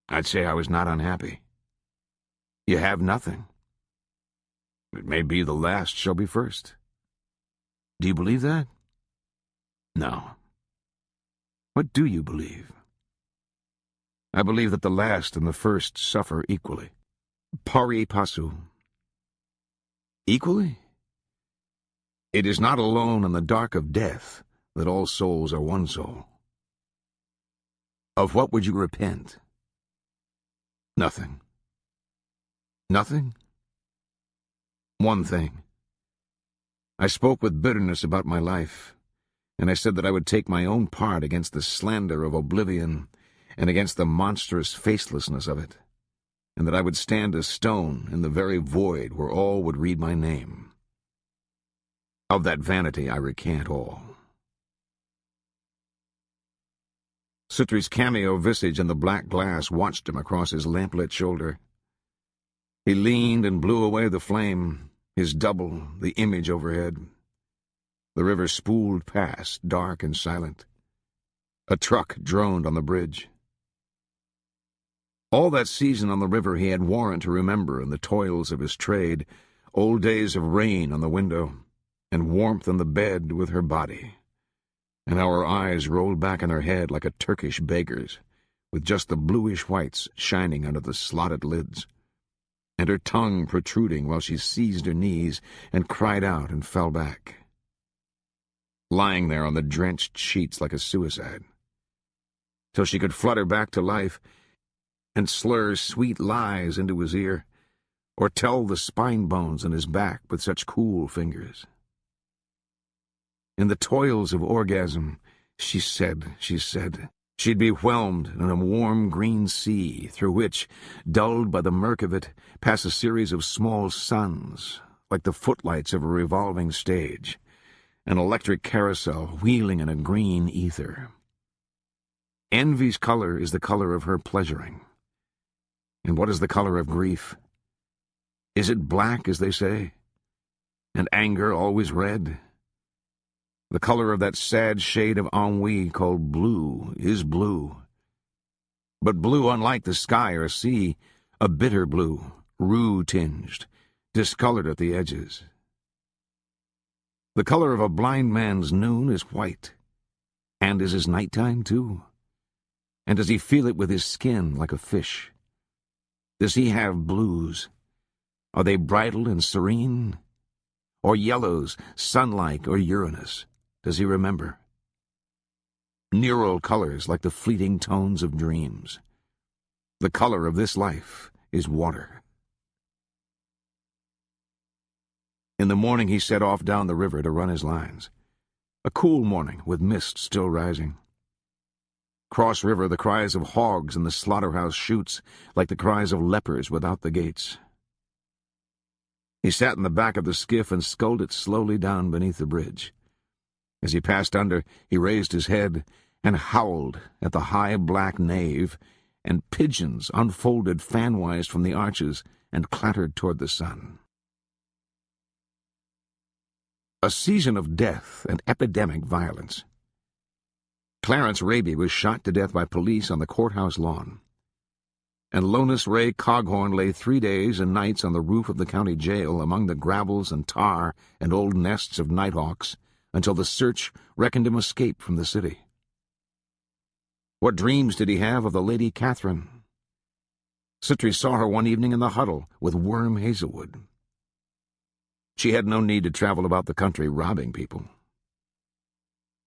I'd say I was not unhappy. You have nothing. It may be the last shall be first. Do you believe that? No. What do you believe? I believe that the last and the first suffer equally. Pari passu. Equally? It is not alone in the dark of death that all souls are one soul. Of what would you repent? Nothing. Nothing? One thing. I spoke with bitterness about my life, and I said that I would take my own part against the slander of oblivion and against the monstrous facelessness of it, and that I would stand a stone in the very void where all would read my name. Of that vanity I recant all. Suttree's cameo visage in the black glass watched him across his lamplit shoulder. He leaned and blew away the flame, his double, the image overhead. The river spooled past, dark and silent. A truck droned on the bridge. All that season on the river he had warrant to remember in the toils of his trade, old days of rain on the window, and warmth in the bed with her body, and how her eyes rolled back in her head like a Turkish baker's, with just the bluish whites shining under the slotted lids, and her tongue protruding while she seized her knees and cried out and fell back, lying there on the drenched sheets like a suicide, till she could flutter back to life and slur sweet lies into his ear, or tell the spine bones in his back with such cool fingers. In the toils of orgasm, she said, she'd be whelmed in a warm green sea through which, dulled by the murk of it, pass a series of small suns, like the footlights of a revolving stage, an electric carousel wheeling in a green ether. Envy's color is the color of her pleasuring. And what is the color of grief? Is it black, as they say, and anger always red? The color of that sad shade of ennui called blue is blue. But blue unlike the sky or sea, a bitter blue, rue-tinged, discolored at the edges. The color of a blind man's noon is white, and is his nighttime too. And does he feel it with his skin like a fish? Does he have blues? Are they bridal and serene? Or yellows, sun-like or Uranus? Does he remember? Neural colors like the fleeting tones of dreams. The color of this life is water. In the morning he set off down the river to run his lines. A cool morning with mist still rising. Cross river the cries of hogs in the slaughterhouse chutes like the cries of lepers without the gates. He sat in the back of the skiff and sculled it slowly down beneath the bridge. As he passed under, he raised his head and howled at the high black nave, and pigeons unfolded fanwise from the arches and clattered toward the sun. A season of death and epidemic violence. Clarence Raby was shot to death by police on the courthouse lawn, and Lonis Ray Coghorn lay 3 days and nights on the roof of the county jail among the gravels and tar and old nests of nighthawks until the search reckoned him escape from the city. What dreams did he have of the Lady Catherine? Suttree saw her one evening in the huddle with Worm Hazelwood. She had no need to travel about the country robbing people.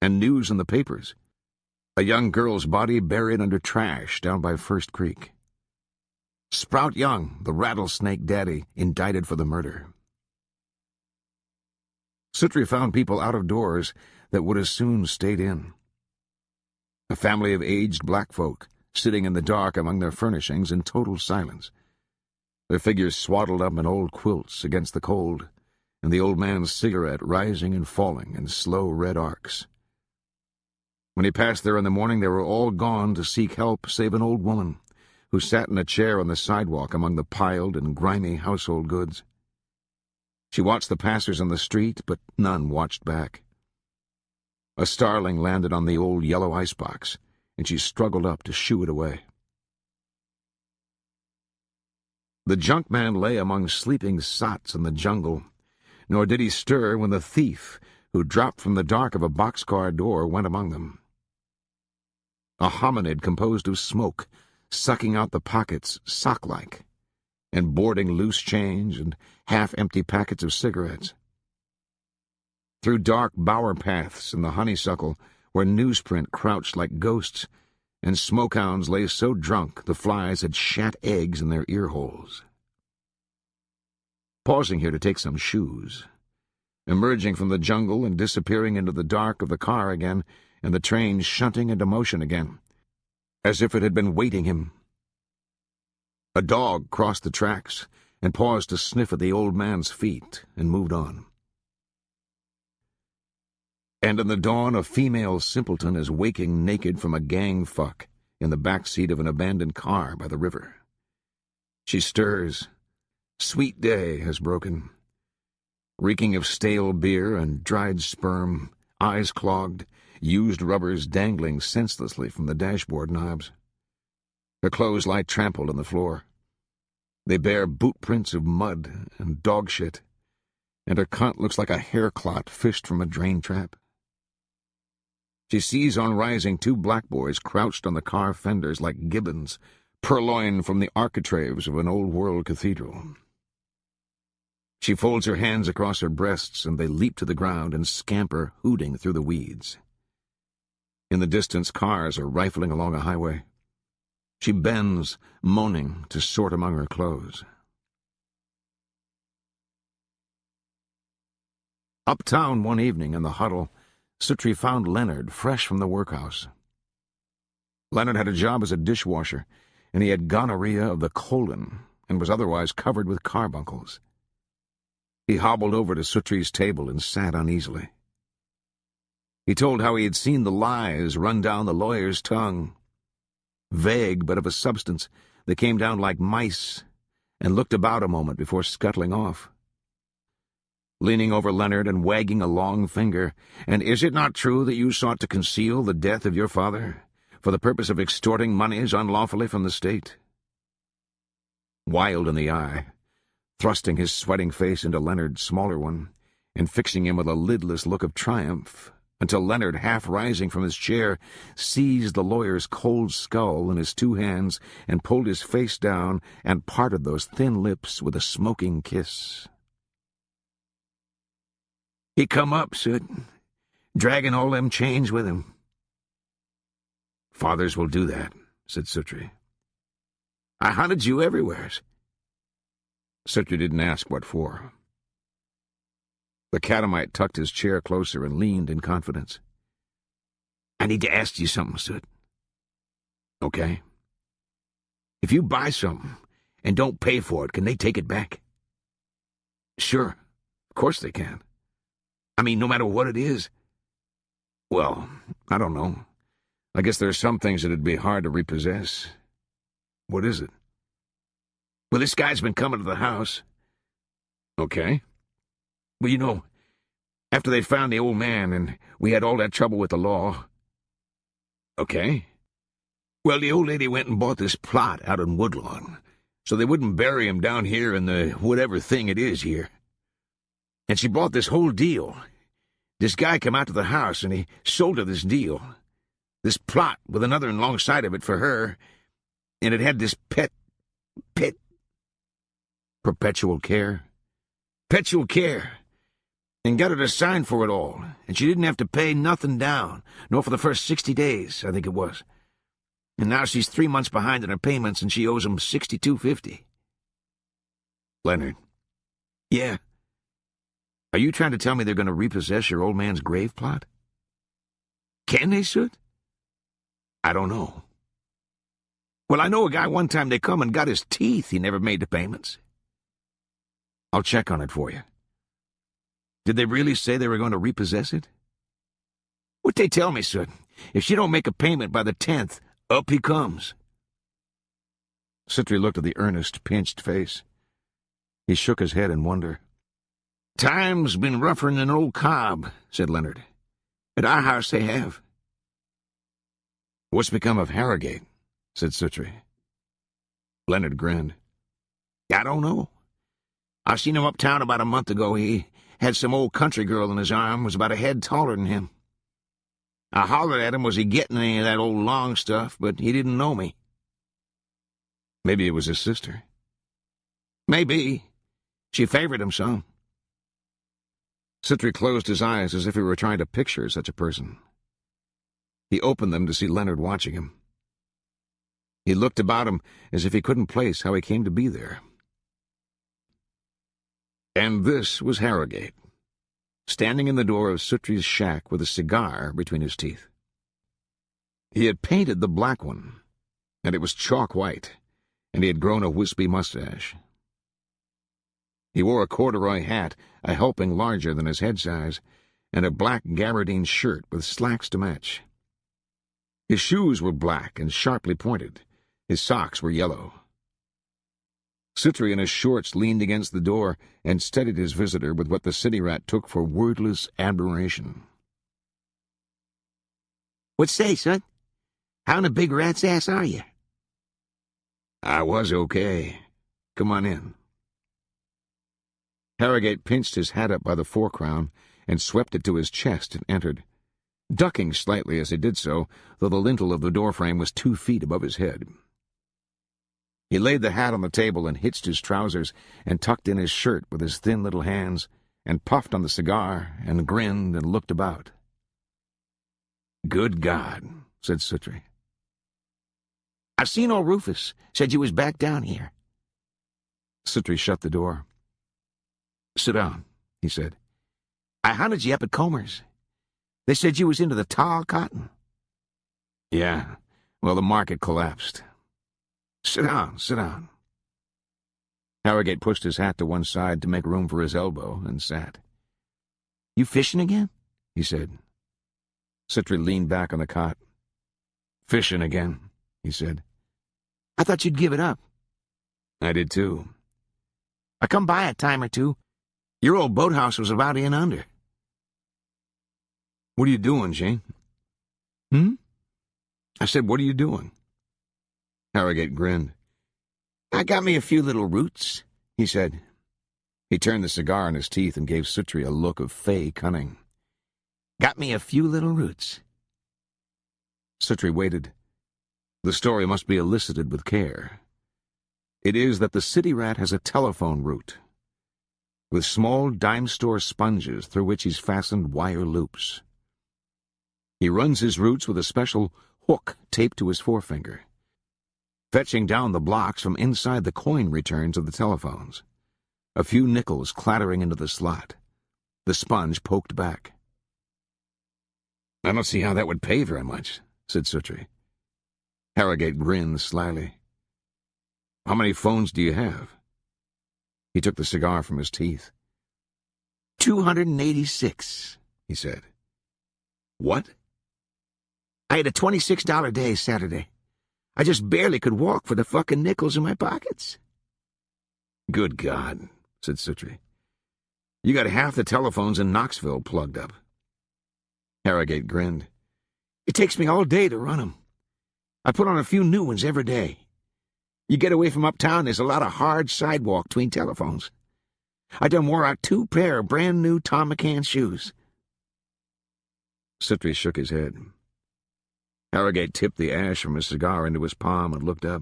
And news in the papers. A young girl's body buried under trash down by First Creek. Sprout Young, the rattlesnake daddy, indicted for the murder. Suttree found people out of doors that would as soon stayed in. A family of aged black folk, sitting in the dark among their furnishings in total silence, their figures swaddled up in old quilts against the cold, and the old man's cigarette rising and falling in slow red arcs. When he passed there in the morning, they were all gone to seek help save an old woman who sat in a chair on the sidewalk among the piled and grimy household goods. She watched the passers on the street, but none watched back. A starling landed on the old yellow icebox, and she struggled up to shoo it away. The junk man lay among sleeping sots in the jungle, nor did he stir when the thief, who dropped from the dark of a boxcar door, went among them. A hominid composed of smoke, sucking out the pockets sock-like, and boarding loose change and half-empty packets of cigarettes. Through dark bower paths in the honeysuckle, where newsprint crouched like ghosts, and smokehounds lay so drunk the flies had shat eggs in their ear-holes. Pausing here to take some shoes, emerging from the jungle and disappearing into the dark of the car again, and the train shunting into motion again, as if it had been waiting him. A dog crossed the tracks and paused to sniff at the old man's feet and moved on. And in the dawn, a female simpleton is waking naked from a gang fuck in the back seat of an abandoned car by the river. She stirs. Sweet day has broken. Reeking of stale beer and dried sperm, eyes clogged, used rubbers dangling senselessly from the dashboard knobs. Her clothes lie trampled on the floor. They bear boot prints of mud and dog shit, and her cunt looks like a hair clot fished from a drain trap. She sees on rising two black boys crouched on the car fenders like gibbons, purloined from the architraves of an old-world cathedral. She folds her hands across her breasts, and they leap to the ground and scamper, hooting through the weeds. In the distance, cars are rifling along a highway. She bends, moaning, to sort among her clothes. Uptown one evening in the huddle, Suttree found Leonard fresh from the workhouse. Leonard had a job as a dishwasher, and he had gonorrhea of the colon and was otherwise covered with carbuncles. He hobbled over to Suttree's table and sat uneasily. He told how he had seen the lies run down the lawyer's tongue, vague but of a substance that came down like mice, and looked about a moment before scuttling off. Leaning over Leonard and wagging a long finger, "And is it not true that you sought to conceal the death of your father, for the purpose of extorting moneys unlawfully from the state?" Wild in the eye, thrusting his sweating face into Leonard's smaller one, and fixing him with a lidless look of triumph, until Leonard, half rising from his chair, seized the lawyer's cold skull in his two hands and pulled his face down and parted those thin lips with a smoking kiss. "He come up, Soot, dragging all them chains with him." "Fathers will do that," said Suttree. "I hunted you everywheres." Suttree didn't ask what for. The catamite tucked his chair closer and leaned in confidence. "I need to ask you something, Soot." "Okay." "If you buy something and don't pay for it, can they take it back?" "Sure. Of course they can. I mean, no matter what it is." "Well, I don't know. I guess there are some things that'd be hard to repossess." "What is it?" "Well, this guy's been coming to the house." "Okay." "Well, you know, after they found the old man and we had all that trouble with the law." "Okay." "Well, the old lady went and bought this plot out in Woodlawn, so they wouldn't bury him down here in the whatever thing it is here. And she bought this whole deal. This guy came out to the house and he sold her this deal, this plot with another alongside of it for her, and it had this pet... Perpetual care? Perpetual care. And got her to sign for it all, and she didn't have to pay nothing down, nor for the first 60 days, I think it was. And now she's 3 months behind in her payments, and she owes him $62.50. Leonard. Yeah. Are you trying to tell me they're going to repossess your old man's grave plot? Can they, Soot? I don't know. Well, I know a guy one time they come and got his teeth. He never made the payments. I'll check on it for you. Did they really say they were going to repossess it? What they tell me, Soot? If she don't make a payment by the 10th, up he comes. Suttree looked at the earnest, pinched face. He shook his head in wonder. Time's been rougher than an old cob, said Leonard. At our house they have. What's become of Harrogate? Said Suttree. Leonard grinned. I don't know. I seen him uptown about a month ago. He had some old country girl in his arm, was about a head taller than him. I hollered at him, was he getting any of that old long stuff, but he didn't know me. Maybe it was his sister. Maybe. She favored him some. Suttree closed his eyes as if he were trying to picture such a person. He opened them to see Leonard watching him. He looked about him as if he couldn't place how he came to be there. And this was Harrogate, standing in the door of Suttree's shack with a cigar between his teeth. He had painted the black one, and it was chalk white, and he had grown a wispy mustache. He wore a corduroy hat, a helping larger than his head size, and a black gabardine shirt with slacks to match. His shoes were black and sharply pointed. His socks were yellow. Suttree in his shorts leaned against the door and studied his visitor with what the city rat took for wordless admiration. What say, son? How in a big rat's ass are you? I was okay. Come on in. Harrogate pinched his hat up by the forecrown and swept it to his chest and entered, ducking slightly as he did so, though the lintel of the doorframe was 2 feet above his head. He laid the hat on the table and hitched his trousers and tucked in his shirt with his thin little hands and puffed on the cigar and grinned and looked about. Good God, said Suttree. I seen old Rufus. Said you was back down here. Suttree shut the door. Sit down, he said. I hunted you up at Comer's. They said you was into the tall cotton. Yeah, well, the market collapsed. Sit down, sit down. Harrogate pushed his hat to one side to make room for his elbow and sat. You fishing again? He said. Suttree leaned back on the cot. Fishing again, he said. I thought you'd give it up. I did too. I come by a time or two. Your old boathouse was about in under. What are you doing, Jane? I said, what are you doing? Harrogate grinned. I got me a few little roots, he said. He turned the cigar in his teeth and gave Suttree a look of fey cunning. Got me a few little roots. Suttree waited. The story must be elicited with care. It is that the city rat has a telephone route, with small dime-store sponges through which he's fastened wire loops. He runs his roots with a special hook taped to his forefinger, fetching down the blocks from inside the coin returns of the telephones, a few nickels clattering into the slot, the sponge poked back. I don't see how that would pay very much, said Suttree. Harrogate grinned slyly. How many phones do you have? He took the cigar from his teeth. 286, he said. What? I had a $26 day Saturday. I just barely could walk for the fucking nickels in my pockets. Good God, said Suttree. You got half the telephones in Knoxville plugged up. Harrogate grinned. It takes me all day to run 'em. I put on a few new ones every day. You get away from uptown, there's a lot of hard sidewalk between telephones. I done wore out 2 pair of brand-new Tom McCann shoes. Suttree shook his head. Harrogate tipped the ash from his cigar into his palm and looked up.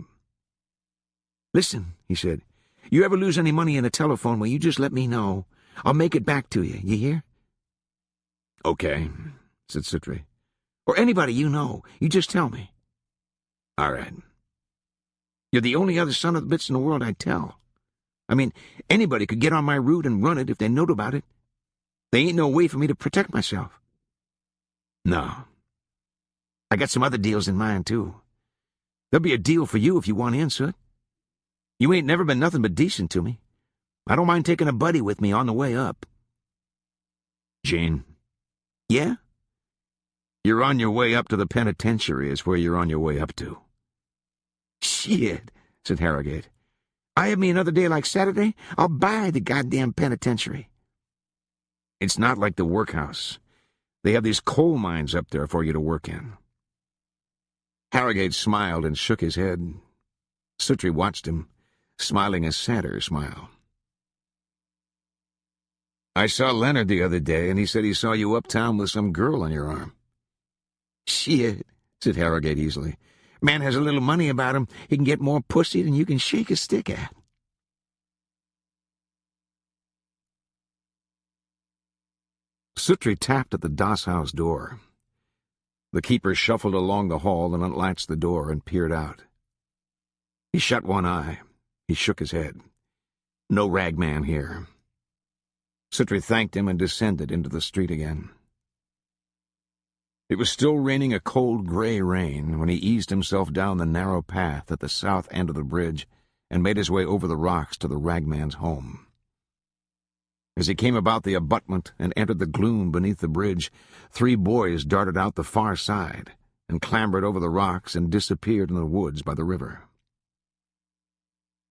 Listen, he said, you ever lose any money in a telephone, will you just let me know? I'll make it back to you, you hear? Okay, said Suttree. Or anybody you know. You just tell me. All right. You're the only other son of the bits in the world I'd tell. I mean, anybody could get on my route and run it if they knowed about it. There ain't no way for me to protect myself. No. I got some other deals in mind, too. There'll be a deal for you if you want in, Soot. You ain't never been nothing but decent to me. I don't mind taking a buddy with me on the way up. Gene? Yeah? You're on your way up to the penitentiary is where you're on your way up to. Shit, said Harrogate. I have me another day like Saturday, I'll buy the goddamn penitentiary. It's not like the workhouse. They have these coal mines up there for you to work in. Harrogate smiled and shook his head. Suttree watched him, smiling a sadder smile. I saw Leonard the other day, and he said he saw you uptown with some girl on your arm. Shit, said Harrogate easily. Man has a little money about him, he can get more pussy than you can shake a stick at. Suttree tapped at the doss house door. The keeper shuffled along the hall and unlatched the door and peered out. He shut one eye. He shook his head. No ragman here. Suttree thanked him and descended into the street again. It was still raining a cold gray rain when he eased himself down the narrow path at the south end of the bridge and made his way over the rocks to the ragman's home. As he came about the abutment and entered the gloom beneath the bridge, 3 boys darted out the far side and clambered over the rocks and disappeared in the woods by the river.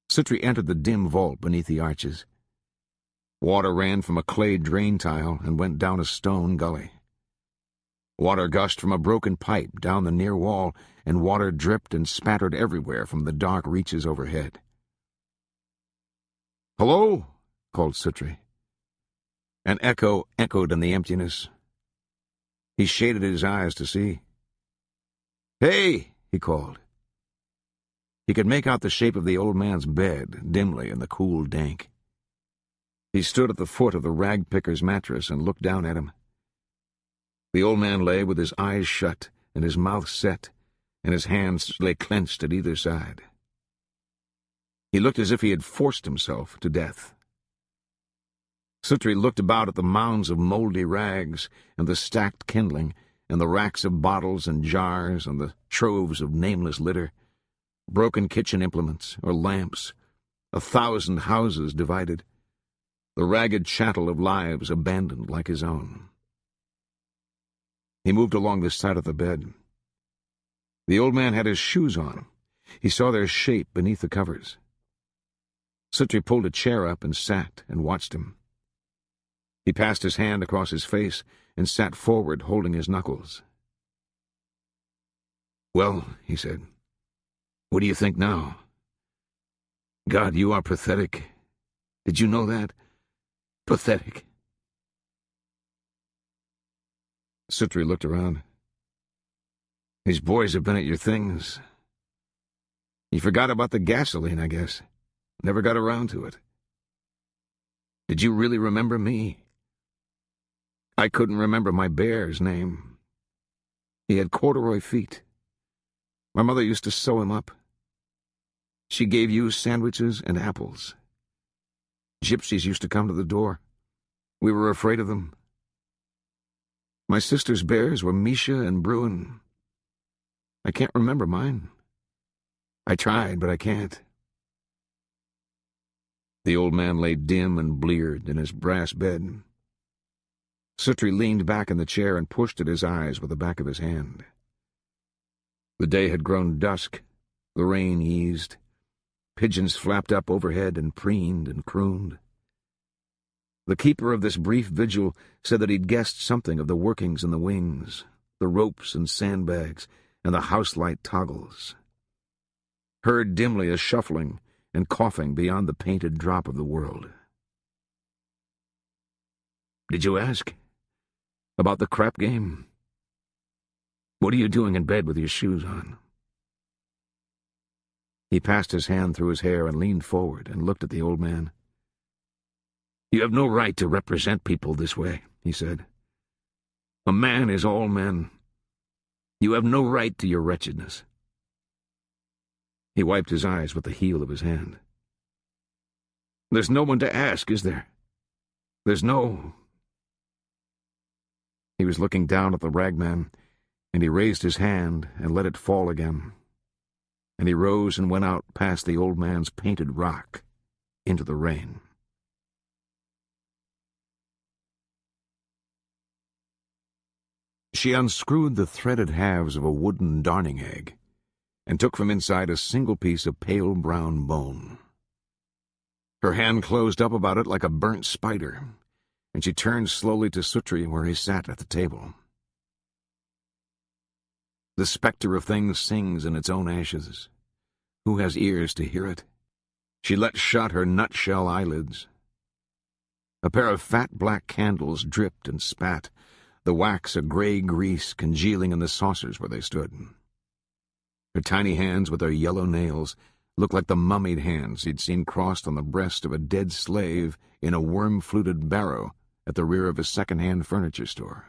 Suttree entered the dim vault beneath the arches. Water ran from a clay drain tile and went down a stone gully. Water gushed from a broken pipe down the near wall, and water dripped and spattered everywhere from the dark reaches overhead. "Hello?" called Suttree. An echo echoed in the emptiness. He shaded his eyes to see. "Hey!" he called. He could make out the shape of the old man's bed dimly in the cool dank. He stood at the foot of the rag-picker's mattress and looked down at him. The old man lay with his eyes shut and his mouth set, and his hands lay clenched at either side. He looked as if he had forced himself to death. Suttree looked about at the mounds of moldy rags and the stacked kindling and the racks of bottles and jars and the troves of nameless litter, broken kitchen implements or lamps, 1,000 houses divided, the ragged chattel of lives abandoned like his own. He moved along the side of the bed. The old man had his shoes on. He saw their shape beneath the covers. Suttree pulled a chair up and sat and watched him. He passed his hand across his face and sat forward, holding his knuckles. "Well," he said, "what do you think now? God, you are pathetic. Did you know that? Pathetic." Suttree looked around. "These boys have been at your things. You forgot about the gasoline, I guess. Never got around to it. Did you really remember me? I couldn't remember my bear's name. He had corduroy feet. My mother used to sew him up. She gave you sandwiches and apples. Gypsies used to come to the door. We were afraid of them. My sister's bears were Misha and Bruin. I can't remember mine. I tried, but I can't." The old man lay dim and bleared in his brass bed. Suttree leaned back in the chair and pushed at his eyes with the back of his hand. The day had grown dusk. The rain eased. Pigeons flapped up overhead and preened and crooned. The keeper of this brief vigil said that he'd guessed something of the workings in the wings, the ropes and sandbags, and the house-light toggles. Heard dimly a shuffling and coughing beyond the painted drop of the world. "Did you ask? About the crap game? What are you doing in bed with your shoes on?" He passed his hand through his hair and leaned forward and looked at the old man. "You have no right to represent people this way," he said. "A man is all men. You have no right to your wretchedness." He wiped his eyes with the heel of his hand. "There's no one to ask, is there? There's no—" He was looking down at the ragman, and he raised his hand and let it fall again. And he rose and went out past the old man's painted rock into the rain. She unscrewed the threaded halves of a wooden darning egg and took from inside a single piece of pale brown bone. Her hand closed up about it like a burnt spider, and she turned slowly to Suttree where he sat at the table. The specter of things sings in its own ashes. Who has ears to hear it? She let shut her nutshell eyelids. A pair of fat black candles dripped and spat, the wax a gray grease congealing in the saucers where they stood. Her tiny hands with their yellow nails looked like the mummied hands he'd seen crossed on the breast of a dead slave in a worm-fluted barrow at the rear of a second-hand furniture store.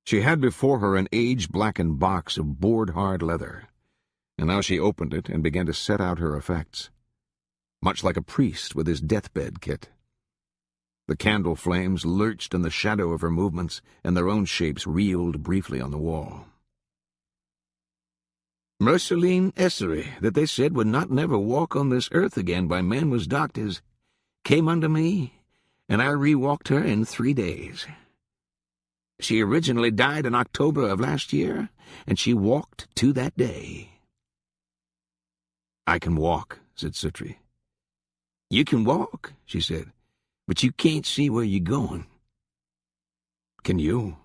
She had before her an age-blackened box of board-hard leather, and now she opened it and began to set out her effects, much like a priest with his deathbed kit. The candle flames lurched in the shadow of her movements, and their own shapes reeled briefly on the wall. "Merceline Essery, that they said would not never walk on this earth again by men was doctors, came unto me, and I re-walked her in 3 days. She originally died in October of last year, and she walked to that day." "I can walk," said Suttree. "You can walk," she said, "but you can't see where you're going." "Can you?"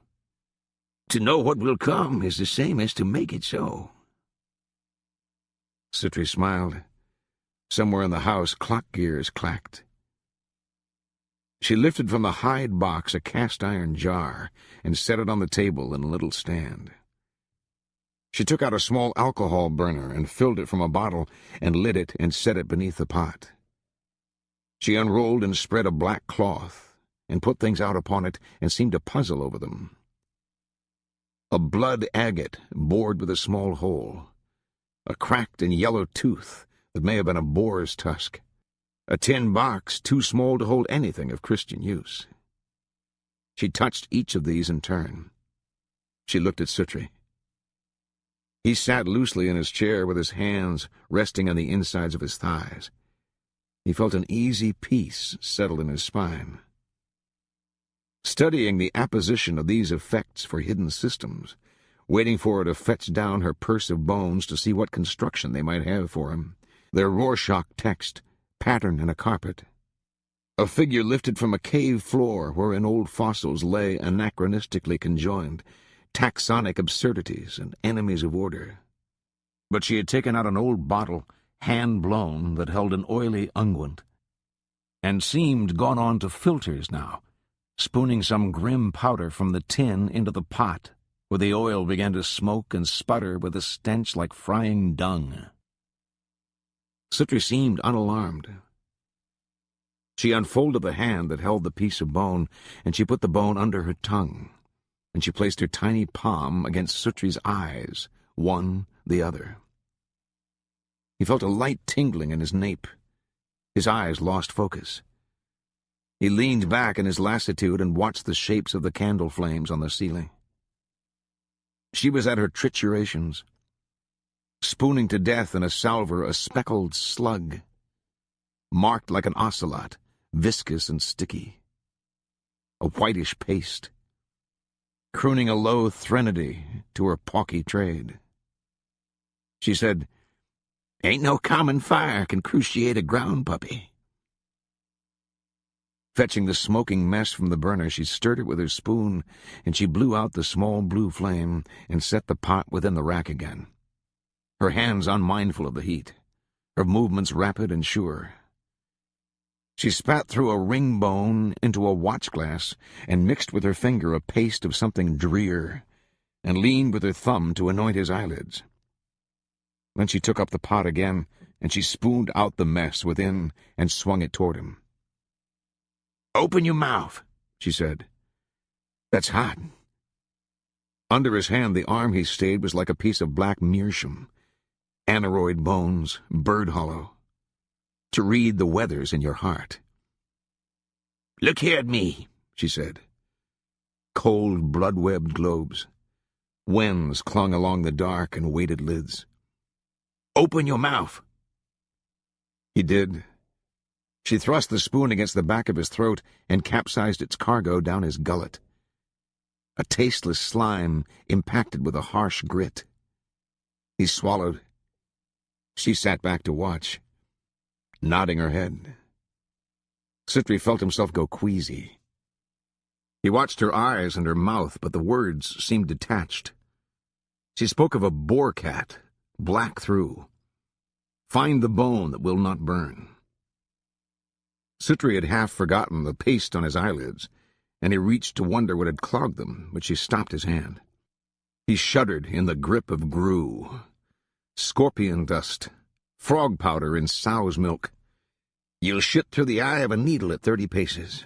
"To know what will come is the same as to make it so." Suttree smiled. Somewhere in the house, clock gears clacked. She lifted from the hide box a cast-iron jar and set it on the table in a little stand. She took out a small alcohol burner and filled it from a bottle and lit it and set it beneath the pot. She unrolled and spread a black cloth and put things out upon it and seemed to puzzle over them. A blood agate bored with a small hole, a cracked and yellow tooth that may have been a boar's tusk, a tin box too small to hold anything of Christian use. She touched each of these in turn. She looked at Suttree. He sat loosely in his chair with his hands resting on the insides of his thighs. He felt an easy peace settle in his spine. Studying the apposition of these effects for hidden systems, waiting for her to fetch down her purse of bones to see what construction they might have for him, their Rorschach text, pattern in a carpet. A figure lifted from a cave floor wherein old fossils lay anachronistically conjoined, taxonic absurdities and enemies of order. But she had taken out an old bottle, hand-blown, that held an oily unguent, and seemed gone on to filters now, spooning some grim powder from the tin into the pot, where the oil began to smoke and sputter with a stench like frying dung. Suttree seemed unalarmed. She unfolded the hand that held the piece of bone, and she put the bone under her tongue, and she placed her tiny palm against Suttree's eyes, one the other. He felt a light tingling in his nape. His eyes lost focus. He leaned back in his lassitude and watched the shapes of the candle flames on the ceiling. She was at her triturations, spooning to death in a salver a speckled slug, marked like an ocelot, viscous and sticky, a whitish paste, crooning a low threnody to her pawky trade. She said, "Ain't no common fire can cruciate a ground puppy." Fetching the smoking mess from the burner, she stirred it with her spoon, and she blew out the small blue flame and set the pot within the rack again, her hands unmindful of the heat, her movements rapid and sure. She spat through a ring bone into a watch-glass and mixed with her finger a paste of something drear, and leaned with her thumb to anoint his eyelids. Then she took up the pot again, and she spooned out the mess within and swung it toward him. Open your mouth, she said. That's hot. Under his hand, the arm he stayed was like a piece of black meerschaum. Aneroid bones, bird hollow. To read the weathers in your heart. Look here at me, she said. Cold, blood-webbed globes. Wens clung along the dark and weighted lids. Open your mouth. He did. She thrust the spoon against the back of his throat and capsized its cargo down his gullet. A tasteless slime impacted with a harsh grit. He swallowed. She sat back to watch, nodding her head. Suttree felt himself go queasy. He watched her eyes and her mouth, but the words seemed detached. She spoke of a boar cat, black through. Find the bone that will not burn. Suttree had half forgotten the paste on his eyelids, and he reached to wonder what had clogged them, but she stopped his hand. He shuddered in the grip of grue. Scorpion dust, frog powder in sow's milk. You'll shit through the eye of a needle at 30 paces.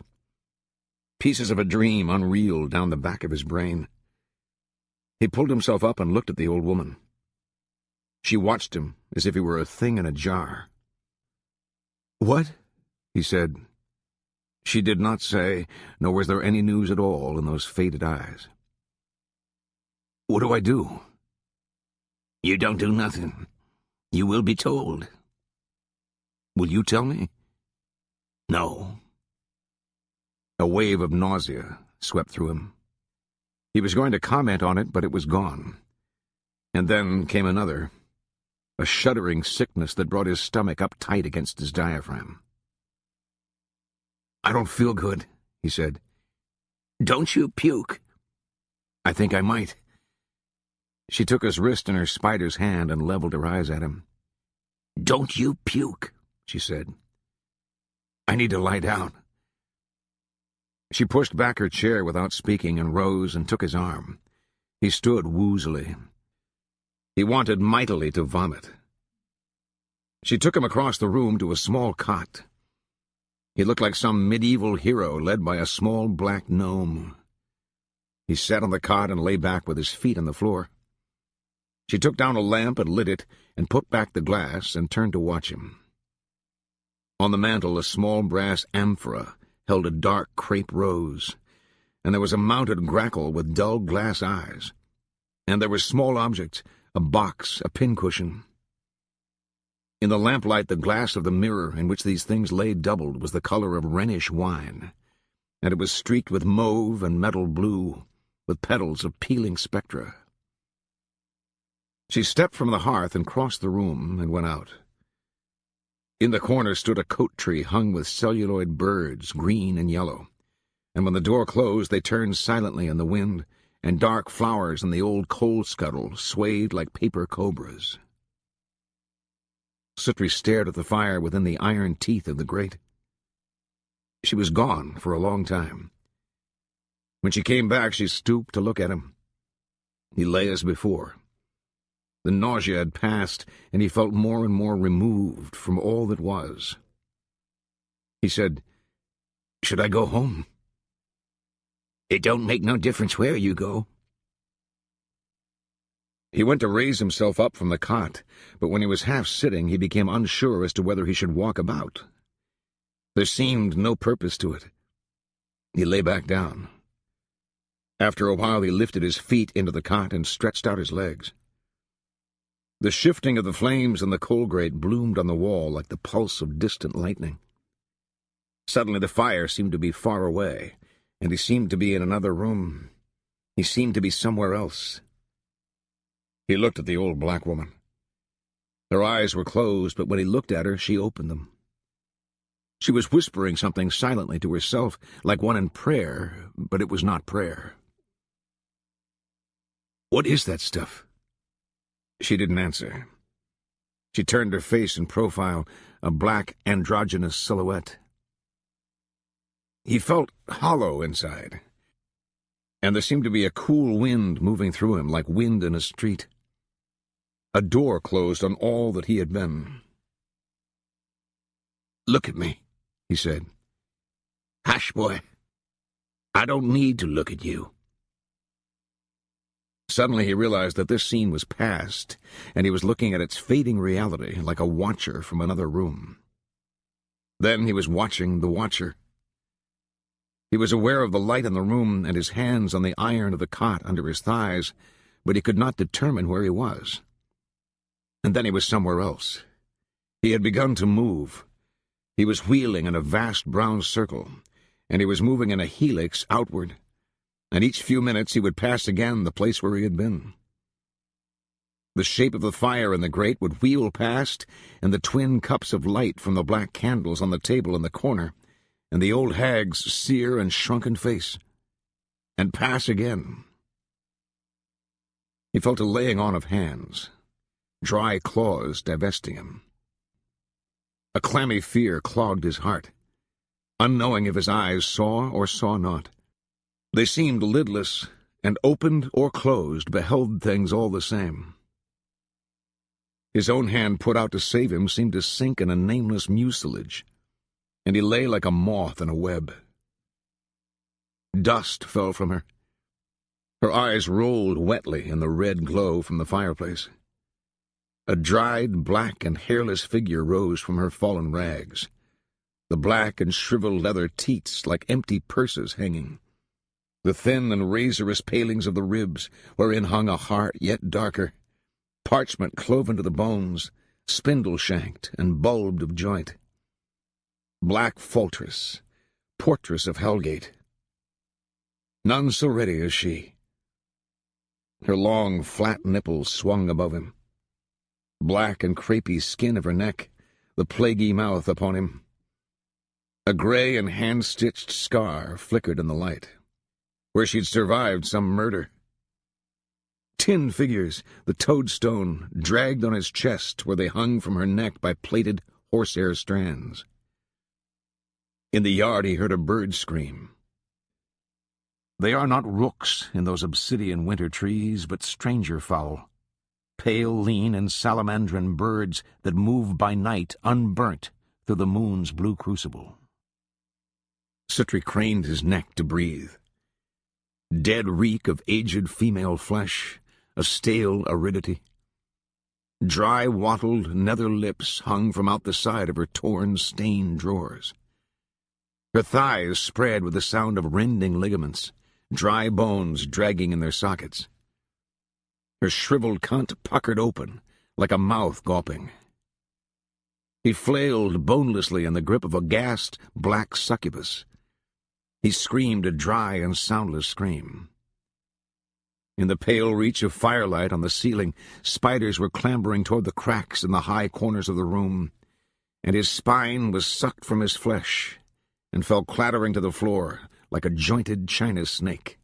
Pieces of a dream unreeled down the back of his brain. He pulled himself up and looked at the old woman. She watched him as if he were a thing in a jar. "What?" he said. She did not say, nor was there any news at all in those faded eyes. "What do I do?" You don't do nothing. You will be told. Will you tell me? No. A wave of nausea swept through him. He was going to comment on it, but it was gone. And then came another, a shuddering sickness that brought his stomach up tight against his diaphragm. "I don't feel good," he said. Don't you puke? "I think I might." She took his wrist in her spider's hand and leveled her eyes at him. Don't you puke, she said. "I need to lie down." She pushed back her chair without speaking and rose and took his arm. He stood woozily. He wanted mightily to vomit. She took him across the room to a small cot. He looked like some medieval hero led by a small black gnome. He sat on the cot and lay back with his feet on the floor. She took down a lamp and lit it and put back the glass and turned to watch him. On the mantel, a small brass amphora held a dark crepe rose, and there was a mounted grackle with dull glass eyes. And there were small objects, a box, a pincushion. In the lamplight, the glass of the mirror in which these things lay doubled was the color of Rhenish wine, and it was streaked with mauve and metal blue, with petals of peeling spectra. She stepped from the hearth and crossed the room and went out. In the corner stood a coat tree hung with celluloid birds, green and yellow, and when the door closed they turned silently in the wind, and dark flowers in the old coal scuttle swayed like paper cobras. Suttree stared at the fire within the iron teeth of the grate. She was gone for a long time. When she came back, she stooped to look at him. He lay as before. The nausea had passed, and he felt more and more removed from all that was. He said, "Should I go home?" It don't make no difference where you go. He went to raise himself up from the cot, but when he was half sitting, he became unsure as to whether he should walk about. There seemed no purpose to it. He lay back down. After a while, he lifted his feet into the cot and stretched out his legs. The shifting of the flames in the coal grate bloomed on the wall like the pulse of distant lightning. Suddenly the fire seemed to be far away, and he seemed to be in another room. He seemed to be somewhere else. He looked at the old black woman. Her eyes were closed, but when he looked at her, she opened them. She was whispering something silently to herself, like one in prayer, but it was not prayer. "What is that stuff?" She didn't answer. She turned her face in profile, a black androgynous silhouette. He felt hollow inside, and there seemed to be a cool wind moving through him like wind in a street. A door closed on all that he had been. "Look at me," he said. Hush, boy. I don't need to look at you. Suddenly he realized that this scene was past, and he was looking at its fading reality like a watcher from another room. Then he was watching the watcher. He was aware of the light in the room and his hands on the iron of the cot under his thighs, but he could not determine where he was. And then he was somewhere else. He had begun to move. He was wheeling in a vast brown circle, and he was moving in a helix outward, and each few minutes he would pass again the place where he had been. The shape of the fire in the grate would wheel past, and the twin cups of light from the black candles on the table in the corner, and the old hag's sere and shrunken face, and pass again. He felt a laying on of hands, dry claws divesting him. A clammy fear clogged his heart, unknowing if his eyes saw or saw not. They seemed lidless, and opened or closed beheld things all the same. His own hand put out to save him seemed to sink in a nameless mucilage, and he lay like a moth in a web. Dust fell from her. Her eyes rolled wetly in the red glow from the fireplace. A dried, black, and hairless figure rose from her fallen rags, the black and shriveled leather teats like empty purses hanging, the thin and razorous palings of the ribs, wherein hung a heart yet darker, parchment cloven to the bones, spindle-shanked and bulbed of joint. Black Faltress, portress of Hellgate. None so ready as she. Her long, flat nipples swung above him. Black and crepey skin of her neck, the plaguey mouth upon him. A gray and hand-stitched scar flickered in the light, where she'd survived some murder. Tin figures, the toadstone, dragged on his chest where they hung from her neck by plaited horsehair strands. In the yard he heard a bird scream. They are not rooks in those obsidian winter trees, but stranger fowl, pale, lean, and salamandrine birds that move by night unburnt through the moon's blue crucible. Suttree craned his neck to breathe. Dead reek of aged female flesh, a stale aridity. Dry, wattled nether lips hung from out the side of her torn, stained drawers. Her thighs spread with the sound of rending ligaments, dry bones dragging in their sockets. Her shriveled cunt puckered open, like a mouth gawping. He flailed bonelessly in the grip of a gassed black succubus. He screamed a dry and soundless scream. In the pale reach of firelight on the ceiling, spiders were clambering toward the cracks in the high corners of the room, and his spine was sucked from his flesh and fell clattering to the floor like a jointed china snake.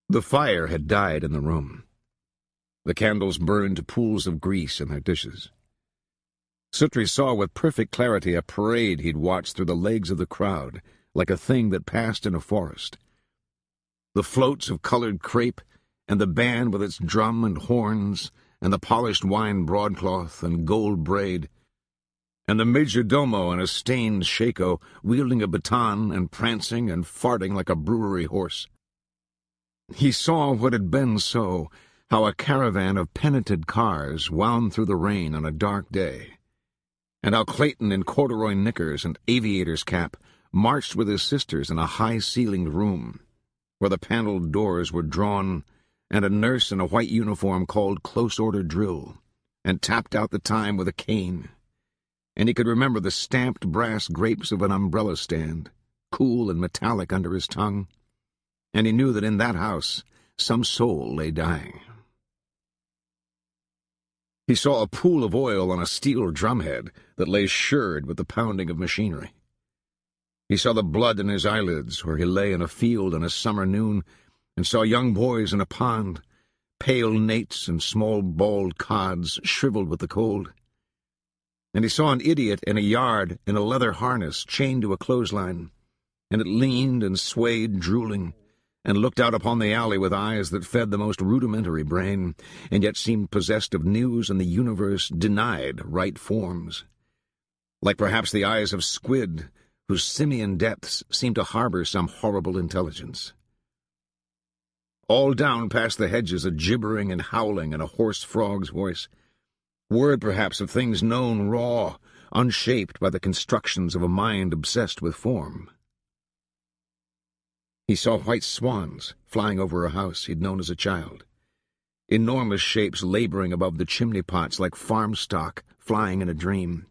The fire had died in the room. The candles burned pools of grease in their dishes. Suttree saw with perfect clarity a parade he'd watched through the legs of the crowd, like a thing that passed in a forest. The floats of colored crepe, and the band with its drum and horns, and the polished wine broadcloth and gold braid, and the majordomo in a stained shako, wielding a baton and prancing and farting like a brewery horse. He saw what had been so, how a caravan of penitent cars wound through the rain on a dark day, and how Clayton in corduroy knickers and aviator's cap marched with his sisters in a high-ceilinged room, where the paneled doors were drawn, and a nurse in a white uniform called close-order drill, and tapped out the time with a cane. And he could remember the stamped brass grapes of an umbrella stand, cool and metallic under his tongue, and he knew that in that house some soul lay dying. He saw a pool of oil on a steel drumhead that lay shirred with the pounding of machinery. He saw the blood in his eyelids where he lay in a field on a summer noon, and saw young boys in a pond, pale nates and small bald cods shriveled with the cold. And he saw an idiot in a yard in a leather harness chained to a clothesline, and it leaned and swayed drooling, and looked out upon the alley with eyes that fed the most rudimentary brain, and yet seemed possessed of news and the universe denied right forms. Like perhaps the eyes of squid, whose simian depths seemed to harbor some horrible intelligence. All down past the hedges a gibbering and howling in a hoarse frog's voice, word perhaps of things known raw, unshaped by the constructions of a mind obsessed with form. He saw white swans flying over a house he'd known as a child, enormous shapes laboring above the chimney pots like farm stock flying in a dream,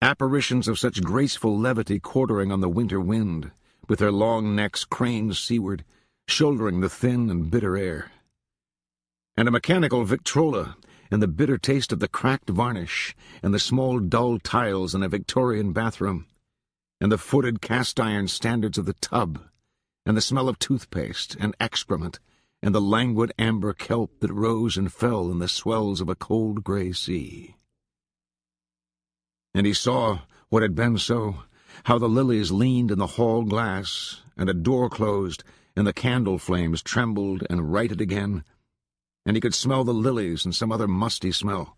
apparitions of such graceful levity quartering on the winter wind, with their long necks craned seaward, shouldering the thin and bitter air, and a mechanical Victrola, and the bitter taste of the cracked varnish, and the small dull tiles in a Victorian bathroom, and the footed cast-iron standards of the tub, and the smell of toothpaste and excrement, and the languid amber kelp that rose and fell in the swells of a cold gray sea. And he saw what had been so, how the lilies leaned in the hall glass, and a door closed, and the candle flames trembled and righted again, and he could smell the lilies and some other musty smell,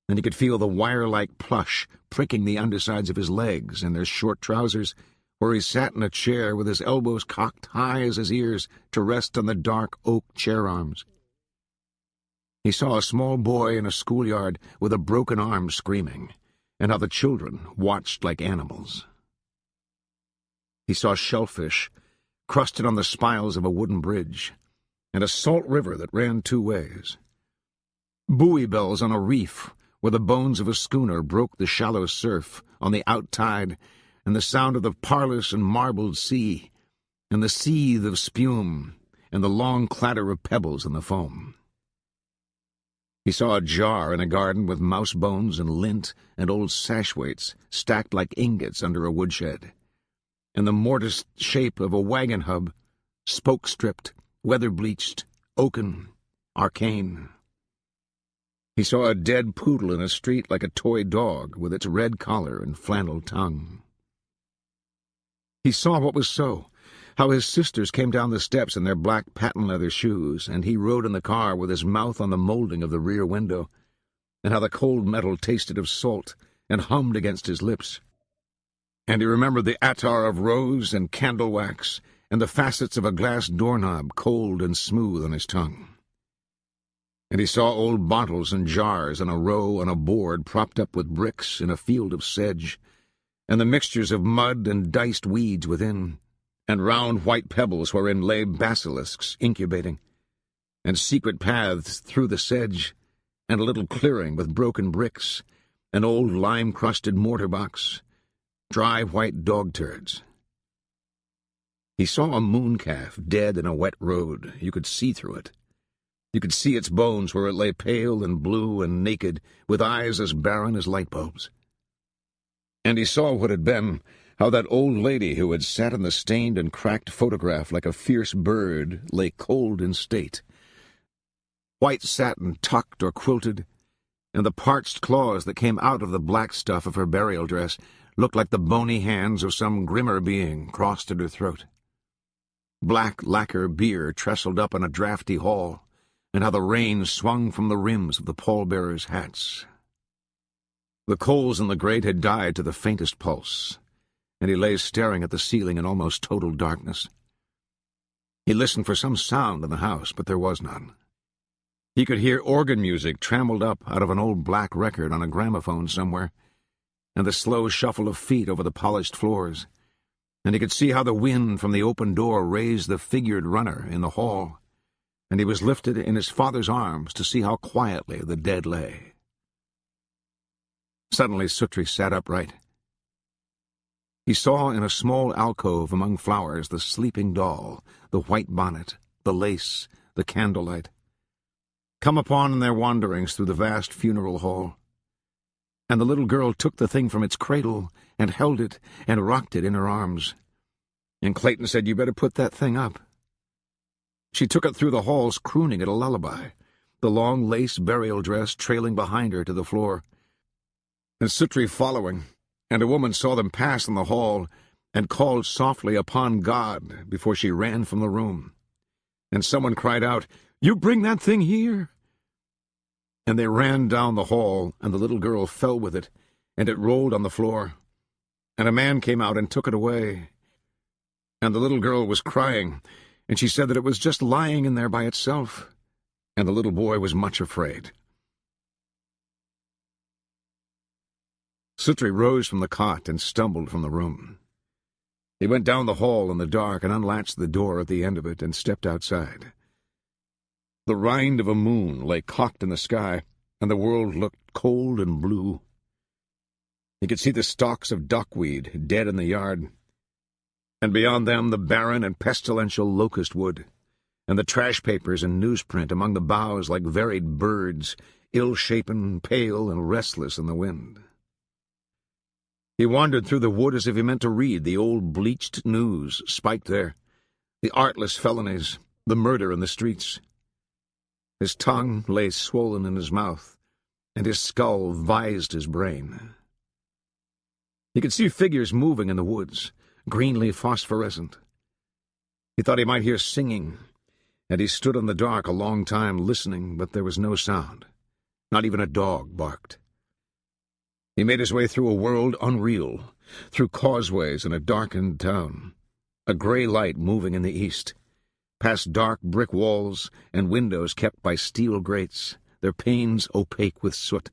and he could feel the wire-like plush pricking the undersides of his legs in their short trousers, where he sat in a chair with his elbows cocked high as his ears to rest on the dark oak chair-arms. He saw a small boy in a schoolyard with a broken arm screaming, and how the children watched like animals. He saw shellfish crusted on the spiles of a wooden bridge, and a salt river that ran two ways. Buoy bells on a reef where the bones of a schooner broke the shallow surf on the out tide, and the sound of the parlous and marbled sea, and the seethe of spume, and the long clatter of pebbles in the foam. He saw a jar in a garden with mouse bones and lint and old sash weights stacked like ingots under a woodshed, and the mortised shape of a wagon hub, spoke-stripped, weather-bleached, oaken, arcane. He saw a dead poodle in a street like a toy dog with its red collar and flannel tongue. He saw what was so, how his sisters came down the steps in their black patent-leather shoes, and he rode in the car with his mouth on the molding of the rear window, and how the cold metal tasted of salt and hummed against his lips. And he remembered the attar of rose and candle wax, and the facets of a glass doorknob cold and smooth on his tongue. And he saw old bottles and jars in a row on a board propped up with bricks in a field of sedge, and the mixtures of mud and diced weeds within, and round white pebbles wherein lay basilisks incubating, and secret paths through the sedge, and a little clearing with broken bricks, an old lime-crusted mortar box, dry white dog turds. He saw a mooncalf dead in a wet road. You could see through it. You could see its bones where it lay pale and blue and naked, with eyes as barren as light bulbs. And he saw what had been, how that old lady who had sat in the stained and cracked photograph like a fierce bird lay cold in state, white satin tucked or quilted, and the parched claws that came out of the black stuff of her burial dress looked like the bony hands of some grimmer being crossed at her throat. Black lacquer beer trestled up in a draughty hall, and how the rain swung from the rims of the pallbearers' hats. The coals in the grate had died to the faintest pulse, and he lay staring at the ceiling in almost total darkness. He listened for some sound in the house, but there was none. He could hear organ music trammeled up out of an old black record on a gramophone somewhere, and the slow shuffle of feet over the polished floors, and he could see how the wind from the open door raised the figured runner in the hall, and he was lifted in his father's arms to see how quietly the dead lay. Suddenly Suttree sat upright. He saw in a small alcove among flowers the sleeping doll, the white bonnet, the lace, the candlelight, come upon in their wanderings through the vast funeral hall. And the little girl took the thing from its cradle and held it and rocked it in her arms. And Clayton said, "You better put that thing up." She took it through the halls crooning it a lullaby, the long lace burial dress trailing behind her to the floor, and Suttree following, and a woman saw them pass in the hall and called softly upon God before she ran from the room. and someone cried out, "You bring that thing here!" And they ran down the hall, and the little girl fell with it, and it rolled on the floor. And a man came out and took it away. And the little girl was crying, and she said that it was just lying in there by itself, and the little boy was much afraid. Suttree rose from the cot and stumbled from the room. He went down the hall in the dark and unlatched the door at the end of it and stepped outside. The rind of a moon lay cocked in the sky, and the world looked cold and blue. He could see the stalks of dockweed dead in the yard, and beyond them the barren and pestilential locust wood, and the trash papers and newsprint among the boughs like varied birds, ill-shapen, pale, and restless in the wind. He wandered through the wood as if he meant to read the old bleached news spiked there, the artless felonies, the murder in the streets. His tongue lay swollen in his mouth, and his skull vised his brain. He could see figures moving in the woods, greenly phosphorescent. He thought he might hear singing, and he stood in the dark a long time listening, but there was no sound. Not even a dog barked. He made his way through a world unreal, through causeways in a darkened town, a gray light moving in the east, past dark brick walls and windows kept by steel grates, their panes opaque with soot.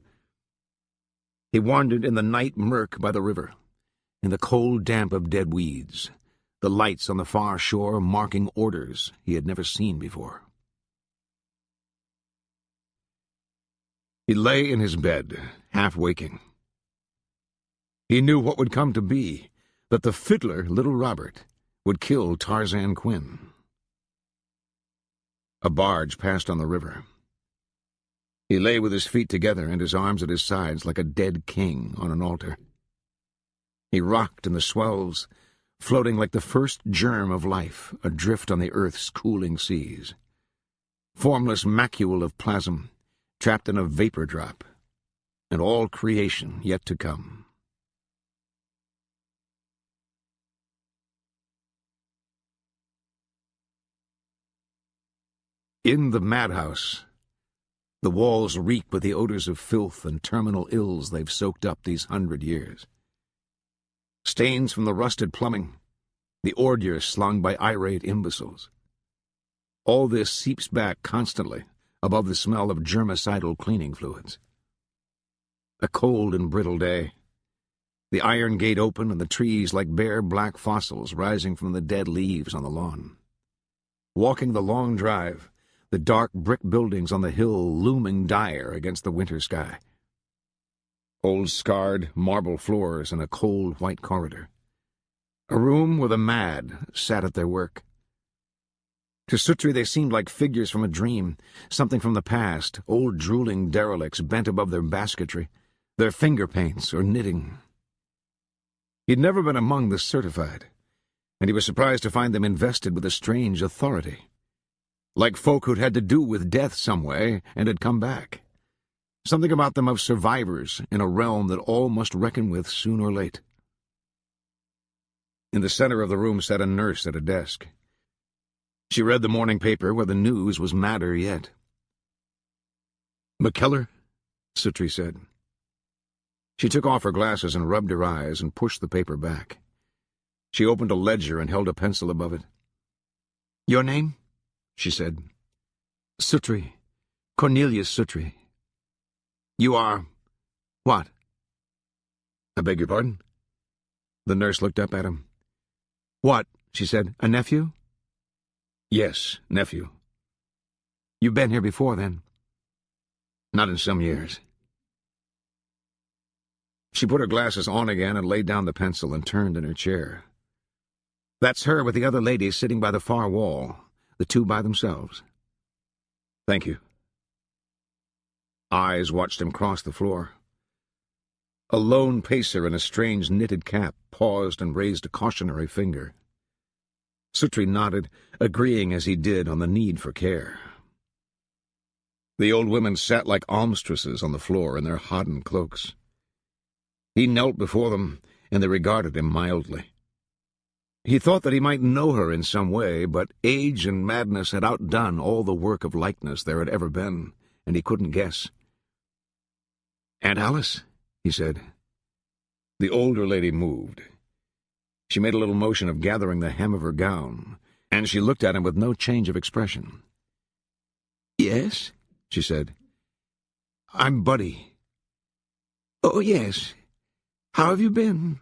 He wandered in the night murk by the river, in the cold damp of dead weeds, the lights on the far shore marking orders he had never seen before. He lay in his bed, half waking. He knew what would come to be, that the fiddler, little Robert, would kill Tarzan Quinn. A barge passed on the river. He lay with his feet together and his arms at his sides like a dead king on an altar. He rocked in the swells, floating like the first germ of life adrift on the earth's cooling seas. Formless macule of plasm, trapped in a vapor drop, and all creation yet to come. In the madhouse, the walls reek with the odors of filth and terminal ills they've soaked up these 100 years. Stains from the rusted plumbing, the ordure slung by irate imbeciles. All this seeps back constantly above the smell of germicidal cleaning fluids. A cold and brittle day. The iron gate open and the trees like bare black fossils rising from the dead leaves on the lawn. Walking the long drive, the dark brick buildings on the hill looming dire against the winter sky. Old scarred marble floors and a cold white corridor. A room where the mad sat at their work. To Suttree they seemed like figures from a dream, something from the past, old drooling derelicts bent above their basketry, their finger paints or knitting. He'd never been among the certified, and he was surprised to find them invested with a strange authority. Like folk who'd had to do with death some way and had come back. Something about them of survivors in a realm that all must reckon with soon or late. In the center of the room sat a nurse at a desk. She read the morning paper where the news was madder yet. "McKellar?" Suttree said. She took off her glasses and rubbed her eyes and pushed the paper back. She opened a ledger and held a pencil above it. "Your name?" she said. "Suttree. Cornelius Suttree." "You are... what?" "I beg your pardon?" The nurse looked up at him. "What?" she said. "A nephew?" "Yes, nephew." "You've been here before, then?" "Not in some years." She put her glasses on again and laid down the pencil and turned in her chair. "That's her with the other ladies sitting by the far wall, the two by themselves." "Thank you." Eyes watched him cross the floor. A lone pacer in a strange knitted cap paused and raised a cautionary finger. Suttree nodded, agreeing as he did on the need for care. The old women sat like almstresses on the floor in their hodden cloaks. He knelt before them, and they regarded him mildly. He thought that he might know her in some way, but age and madness had outdone all the work of likeness there had ever been, and he couldn't guess. "Aunt Alice," he said. The older lady moved. She made a little motion of gathering the hem of her gown, and she looked at him with no change of expression. "Yes," she said. "I'm Buddy." "Oh, yes. How have you been?"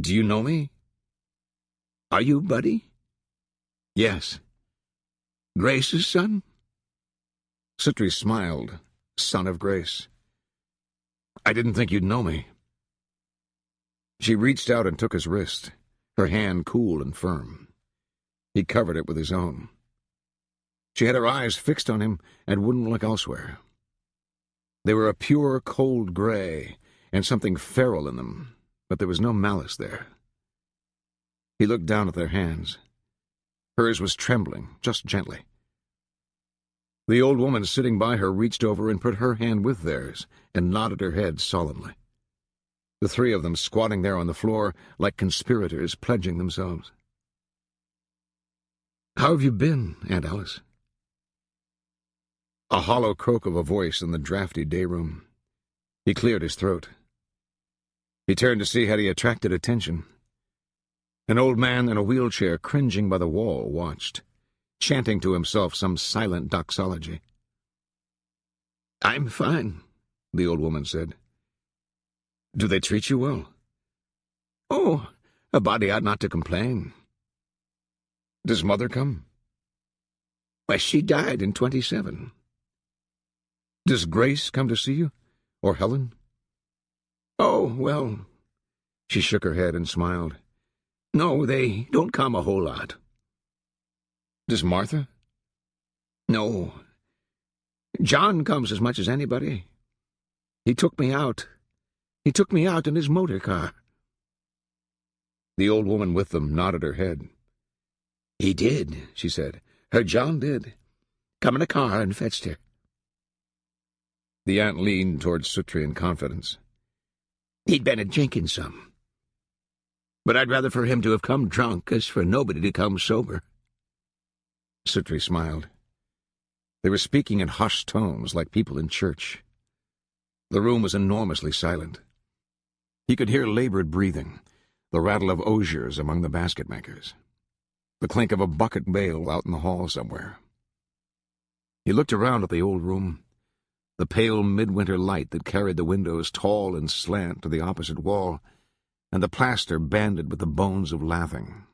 "Do you know me?" "Are you Buddy?" "Yes." "Grace's son?" Suttree smiled. "Son of Grace." "I didn't think you'd know me." She reached out and took his wrist, her hand cool and firm. He covered it with his own. She had her eyes fixed on him and wouldn't look elsewhere. They were a pure, cold gray, and something feral in them, but there was no malice there. He looked down at their hands. Hers was trembling, just gently. The old woman sitting by her reached over and put her hand with theirs and nodded her head solemnly. The three of them squatting there on the floor like conspirators pledging themselves. "How have you been, Aunt Alice?" A hollow croak of a voice in the drafty day room. He cleared his throat. He turned to see had he attracted attention. An old man in a wheelchair cringing by the wall watched, chanting to himself some silent doxology. "I'm fine," the old woman said. "Do they treat you well?" "Oh, a body ought not to complain." "Does Mother come?" "Why, she died in 27. "Does Grace come to see you? Or Helen?" "Oh, well," she shook her head and smiled. "No, they don't come a whole lot." "Does Martha?" "No. John comes as much as anybody. He took me out. He took me out in his motor car." The old woman with them nodded her head. "He did," she said. "Her John did. Come in a car and fetched her." The aunt leaned towards Suttree in confidence. "He'd been a drinking some. But I'd rather for him to have come drunk as for nobody to come sober." Suttree smiled. They were speaking in hushed tones like people in church. The room was enormously silent. He could hear labored breathing, the rattle of osiers among the basket-makers, the clink of a bucket bale out in the hall somewhere. He looked around at the old room, the pale midwinter light that carried the windows tall and slant to the opposite wall, and the plaster banded with the bones of laughing.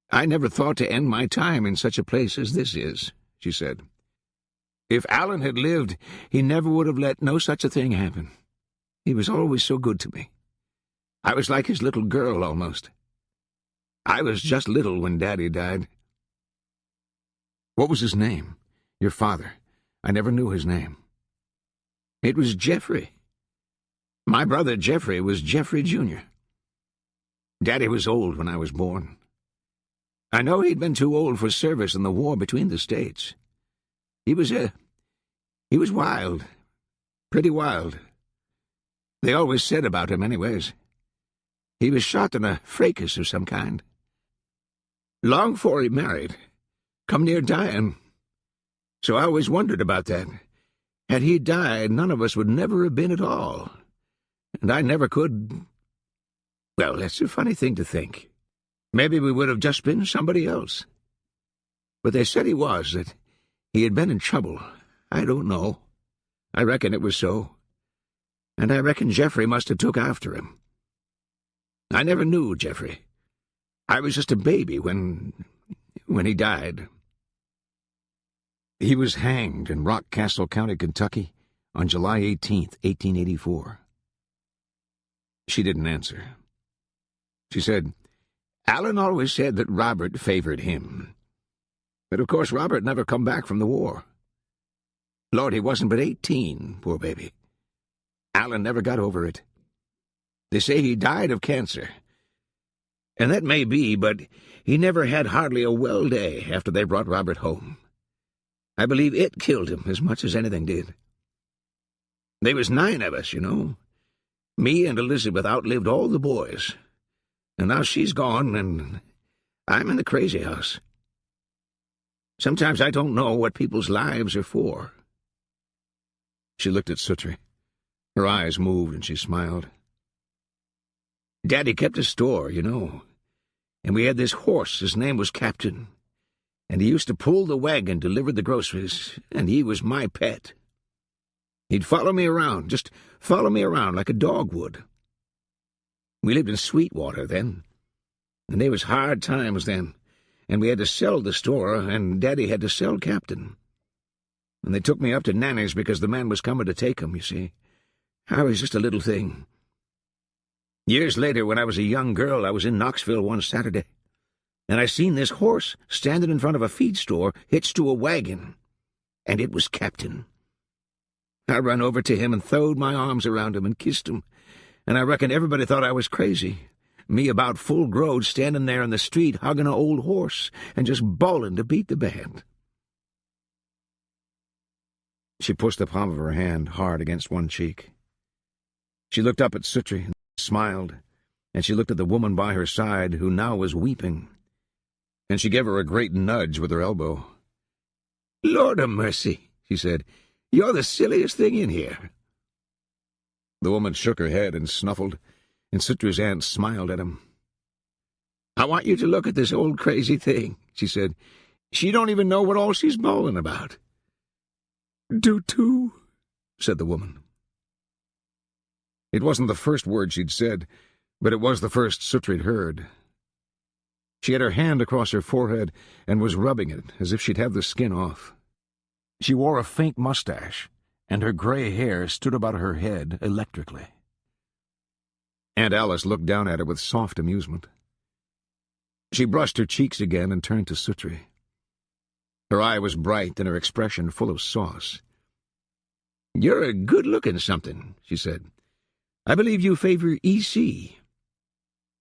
"I never thought to end my time in such a place as this is," she said. "If Alan had lived, he never would have let no such a thing happen. He was always so good to me. I was like his little girl, almost. I was just little when Daddy died." "What was his name? Your father? I never knew his name." "It was Jeffrey. My brother Jeffrey was Jeffrey Jr. Daddy was old when I was born. I know he'd been too old for service in the war between the states. He was wild, pretty wild. They always said about him anyways. He was shot in a fracas of some kind. Long 'fore he married, come near dying. So I always wondered about that. Had he died, none of us would never have been at all. And I never could. Well, that's a funny thing to think. Maybe we would have just been somebody else. But they said he was, that he had been in trouble. I don't know. I reckon it was so. And I reckon Jeffrey must have took after him. I never knew Jeffrey. I was just a baby when he died." He was hanged in Rockcastle County, Kentucky, on July 18th, 1884. She didn't answer. She said, "Alan always said that Robert favored him. But of course Robert never come back from the war. Lord, he wasn't but 18, poor baby. Alan never got over it. They say he died of cancer. And that may be, but he never had hardly a well day after they brought Robert home. I believe it killed him as much as anything did. They was 9 of us, you know. Me and Elizabeth outlived all the boys. And now she's gone, and I'm in the crazy house. Sometimes I don't know what people's lives are for." She looked at Suttree. Her eyes moved, and she smiled. "Daddy kept a store, you know, and we had this horse. His name was Captain, and he used to pull the wagon, deliver the groceries, and he was my pet. He'd follow me around, just follow me around like a dog would. We lived in Sweetwater then, and they was hard times then, and we had to sell the store, and Daddy had to sell Captain. And they took me up to Nanny's because the man was coming to take him, you see. I was just a little thing. Years later, when I was a young girl, I was in Knoxville one Saturday, and I seen this horse standing in front of a feed store hitched to a wagon, and it was Captain. I run over to him and throwed my arms around him and kissed him, and I reckon everybody thought I was crazy, me about full-growed standing there in the street hugging an old horse and just bawling to beat the band." She pushed the palm of her hand hard against one cheek. She looked up at Suttree and smiled, and she looked at the woman by her side, who now was weeping, and she gave her a great nudge with her elbow. "Lord of mercy," she said, "you're the silliest thing in here." The woman shook her head and snuffled, and Suttree's aunt smiled at him. "I want you to look at this old crazy thing," she said. "She don't even know what all she's bawling about." "Do too," said the woman. It wasn't the first word she'd said, but it was the first Suttree'd heard. She had her hand across her forehead and was rubbing it as if she'd have the skin off. She wore a faint mustache, and her gray hair stood about her head electrically. Aunt Alice looked down at her with soft amusement. She brushed her cheeks again and turned to Suttree. Her eye was bright and her expression full of sauce. "You're a good-looking something," she said. "I believe you favor E.C.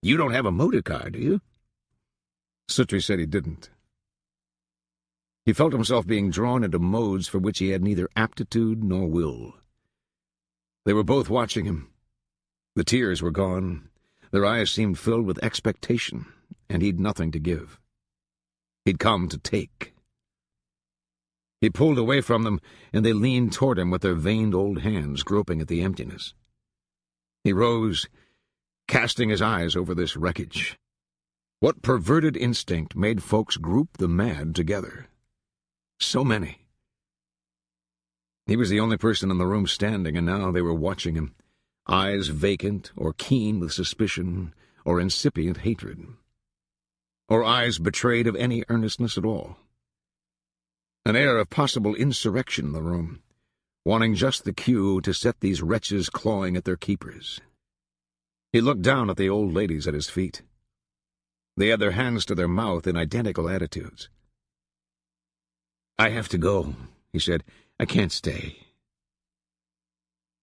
You don't have a motor car, do you?" Suttree said he didn't. He felt himself being drawn into modes for which he had neither aptitude nor will. They were both watching him. The tears were gone. Their eyes seemed filled with expectation, and he'd nothing to give. He'd come to take. He pulled away from them, and they leaned toward him with their veined old hands groping at the emptiness. He rose, casting his eyes over this wreckage. What perverted instinct made folks group the mad together? So many. He was the only person in the room standing, and now they were watching him, eyes vacant or keen with suspicion or incipient hatred, or eyes betrayed of any earnestness at all. An air of possible insurrection in the room, wanting just the cue to set these wretches clawing at their keepers. He looked down at the old ladies at his feet. They had their hands to their mouth in identical attitudes. "I have to go," he said. "I can't stay."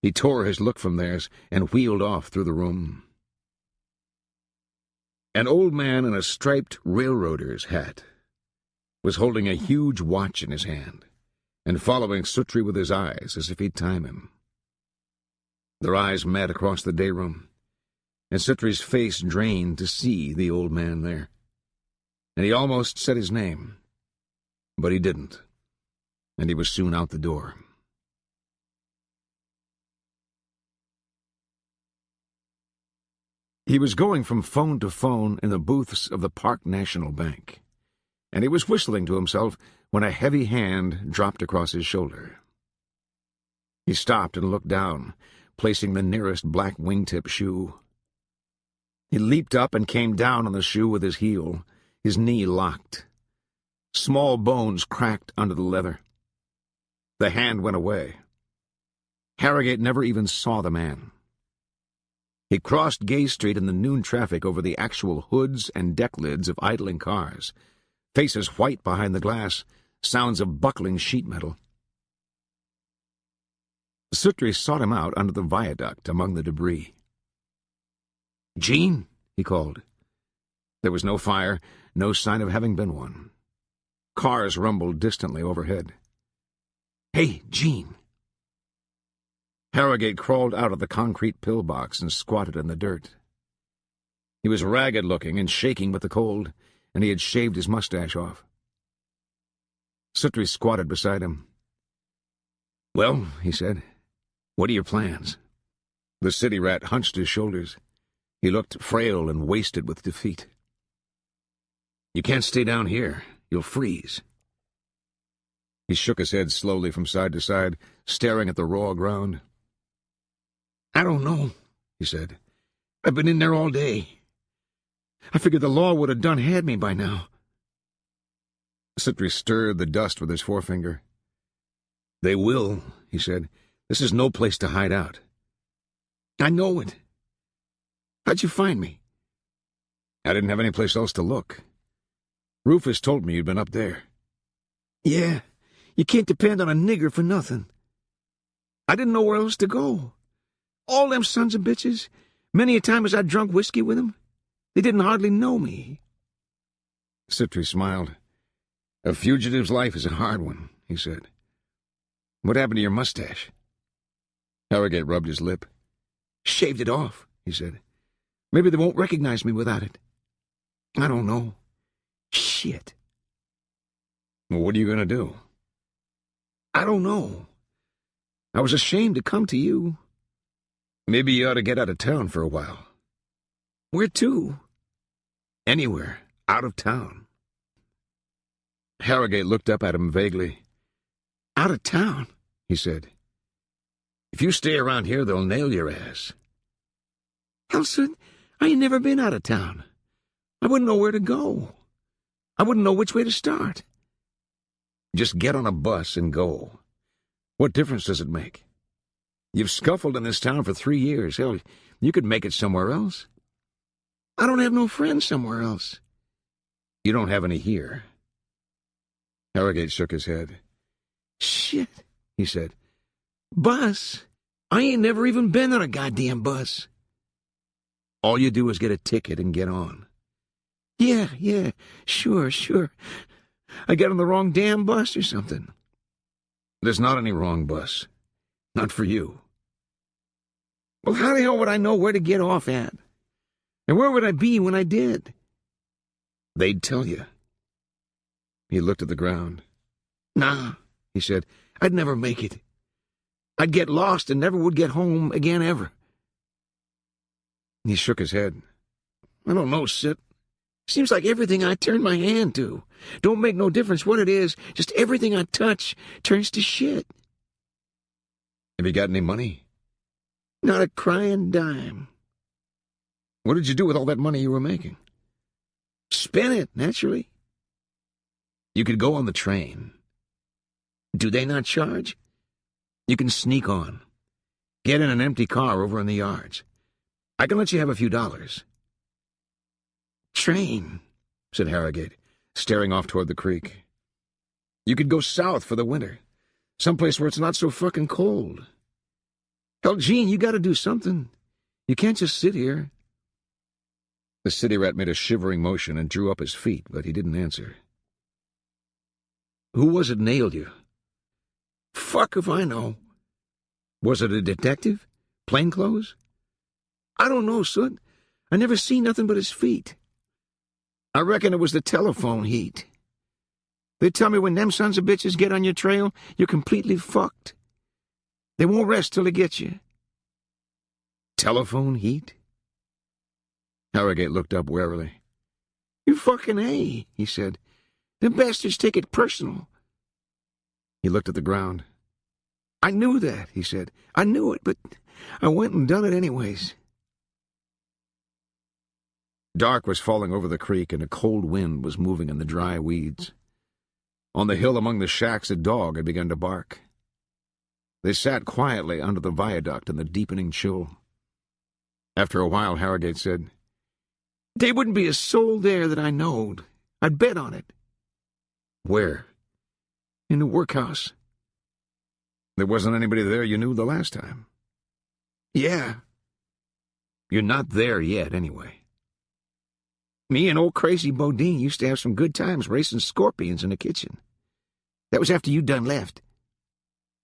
He tore his look from theirs and wheeled off through the room. An old man in a striped railroader's hat was holding a huge watch in his hand and following Suttree with his eyes as if he'd time him. Their eyes met across the day room, and Suttree's face drained to see the old man there. And he almost said his name, but he didn't, and he was soon out the door. He was going from phone to phone in the booths of the Park National Bank, and he was whistling to himself when a heavy hand dropped across his shoulder. He stopped and looked down, placing the nearest black wingtip shoe. He leaped up and came down on the shoe with his heel, his knee locked. Small bones cracked under the leather. The hand went away. Harrogate never even saw the man. He crossed Gay Street in the noon traffic over the actual hoods and deck lids of idling cars, faces white behind the glass, sounds of buckling sheet metal. Suttree sought him out under the viaduct among the debris. "Gene," he called. There was no fire, no sign of having been one. Cars rumbled distantly overhead. "Hey, Gene." Harrogate crawled out of the concrete pillbox and squatted in the dirt. He was ragged-looking and shaking with the cold, and he had shaved his mustache off. Suttree squatted beside him. "Well," he said, "what are your plans?" The city rat hunched his shoulders. He looked frail and wasted with defeat. "You can't stay down here. You'll freeze." He shook his head slowly from side to side, staring at the raw ground. "I don't know," he said. "I've been in there all day. I figured the law would have done had me by now." Suttree stirred the dust with his forefinger. "They will," he said. "This is no place to hide out." "I know it. How'd you find me?" "I didn't have any place else to look. Rufus told me you'd been up there." "Yeah, you can't depend on a nigger for nothing. I didn't know where else to go. All them sons of bitches, many a time as I drunk whiskey with them, they didn't hardly know me." Suttree smiled. "A fugitive's life is a hard one," he said. "What happened to your mustache?" Harrogate rubbed his lip. "Shaved it off," he said. "Maybe they won't recognize me without it. I don't know. Shit." "Well, what are you going to do?" "I don't know. I was ashamed to come to you." "Maybe you ought to get out of town for a while." "Where to?" "Anywhere. Out of town." Harrogate looked up at him vaguely. "Out of town?" he said. "If you stay around here, they'll nail your ass." "Hell, son, I ain't never been out of town. I wouldn't know where to go. I wouldn't know which way to start." "Just get on a bus and go. What difference does it make? You've scuffled in this town for 3 years. Hell, you could make it somewhere else." "I don't have no friends somewhere else." "You don't have any here." Harrogate shook his head. "Shit," he said. "Bus? I ain't never even been on a goddamn bus." "All you do is get a ticket and get on." Yeah, sure. I got on the wrong damn bus or something." "There's not any wrong bus. Not for you." "Well, how the hell would I know where to get off at? And where would I be when I did?" "They'd tell you." He looked at the ground. "Nah," he said. "I'd never make it. I'd get lost and never would get home again ever." He shook his head. "I don't know, Sit. Seems like everything I turn my hand to, don't make no difference what it is, just everything I touch turns to shit." "Have you got any money?" "Not a crying dime." "What did you do with all that money you were making?" "Spent it, naturally." "You could go on the train." "Do they not charge?" "You can sneak on. Get in an empty car over in the yards. I can let you have a few dollars." "Train," said Harrogate, staring off toward the creek. "You could go south for the winter, someplace where it's not so fucking cold." "Hell, Gene, you gotta do something. You can't just sit here." The city rat made a shivering motion and drew up his feet, but he didn't answer. "Who was it nailed you?" "Fuck if I know." "Was it a detective? Plainclothes?" "I don't know, son. I never seen nothing but his feet. I reckon it was the telephone heat. They tell me when them sons of bitches get on your trail, you're completely fucked. They won't rest till they get you." "Telephone heat?" Harrogate looked up warily. "You fucking A," he said. "Them bastards take it personal." He looked at the ground. "I knew that," he said. "I knew it, but I went and done it anyways." Dark was falling over the creek, and a cold wind was moving in the dry weeds. On the hill among the shacks, a dog had begun to bark. They sat quietly under the viaduct in the deepening chill. After a while, Harrogate said, "There wouldn't be a soul there that I knowed. I'd bet on it." "Where?" "In the workhouse." "There wasn't anybody there you knew the last time." "Yeah." "You're not there yet, anyway." "Me and old crazy Bodine used to have some good times racing scorpions in the kitchen. That was after you done left."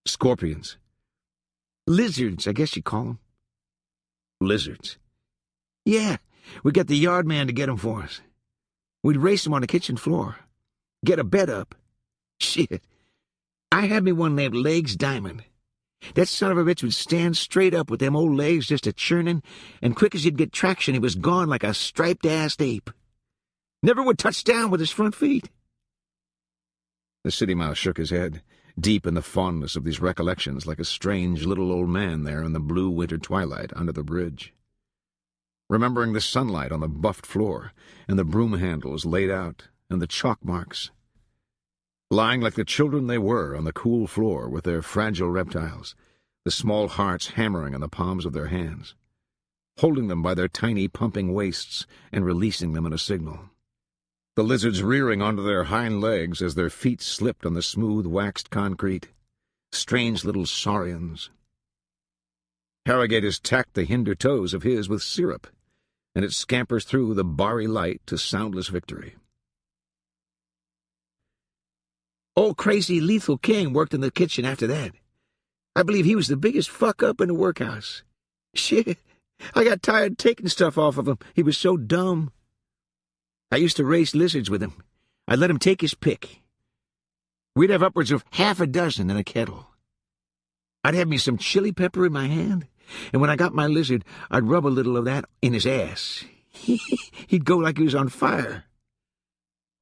"Scorpions?" "Lizards, I guess you call them." "Lizards?" "Yeah, We'd get the yard man to get 'em for us. We'd race 'em on the kitchen floor. Get a bed up. Shit. I had me one named Legs Diamond. That son of a bitch would stand straight up with them old legs just a-churning, and quick as he'd get traction, he was gone like a striped-assed ape. Never would touch down with his front feet. The city mouse shook his head, deep in the fondness of these recollections, like a strange little old man there in the blue winter twilight under the bridge. Remembering the sunlight on the buffed floor, and the broom handles laid out, and the chalk marks. Lying like the children they were on the cool floor with their fragile reptiles, the small hearts hammering on the palms of their hands, holding them by their tiny pumping waists and releasing them in a signal. The lizards rearing onto their hind legs as their feet slipped on the smooth waxed concrete. Strange little saurians. Harrogate has tacked the hinder toes of his with syrup, and it scampers through the barry light to soundless victory. Old crazy Lethal King worked in the kitchen after that. I believe he was the biggest fuck-up in the workhouse. Shit, I got tired taking stuff off of him. He was so dumb. I used to race lizards with him. I'd let him take his pick. We'd have upwards of half a dozen in a kettle. I'd have me some chili pepper in my hand, and when I got my lizard, I'd rub a little of that in his ass. He'd go like he was on fire.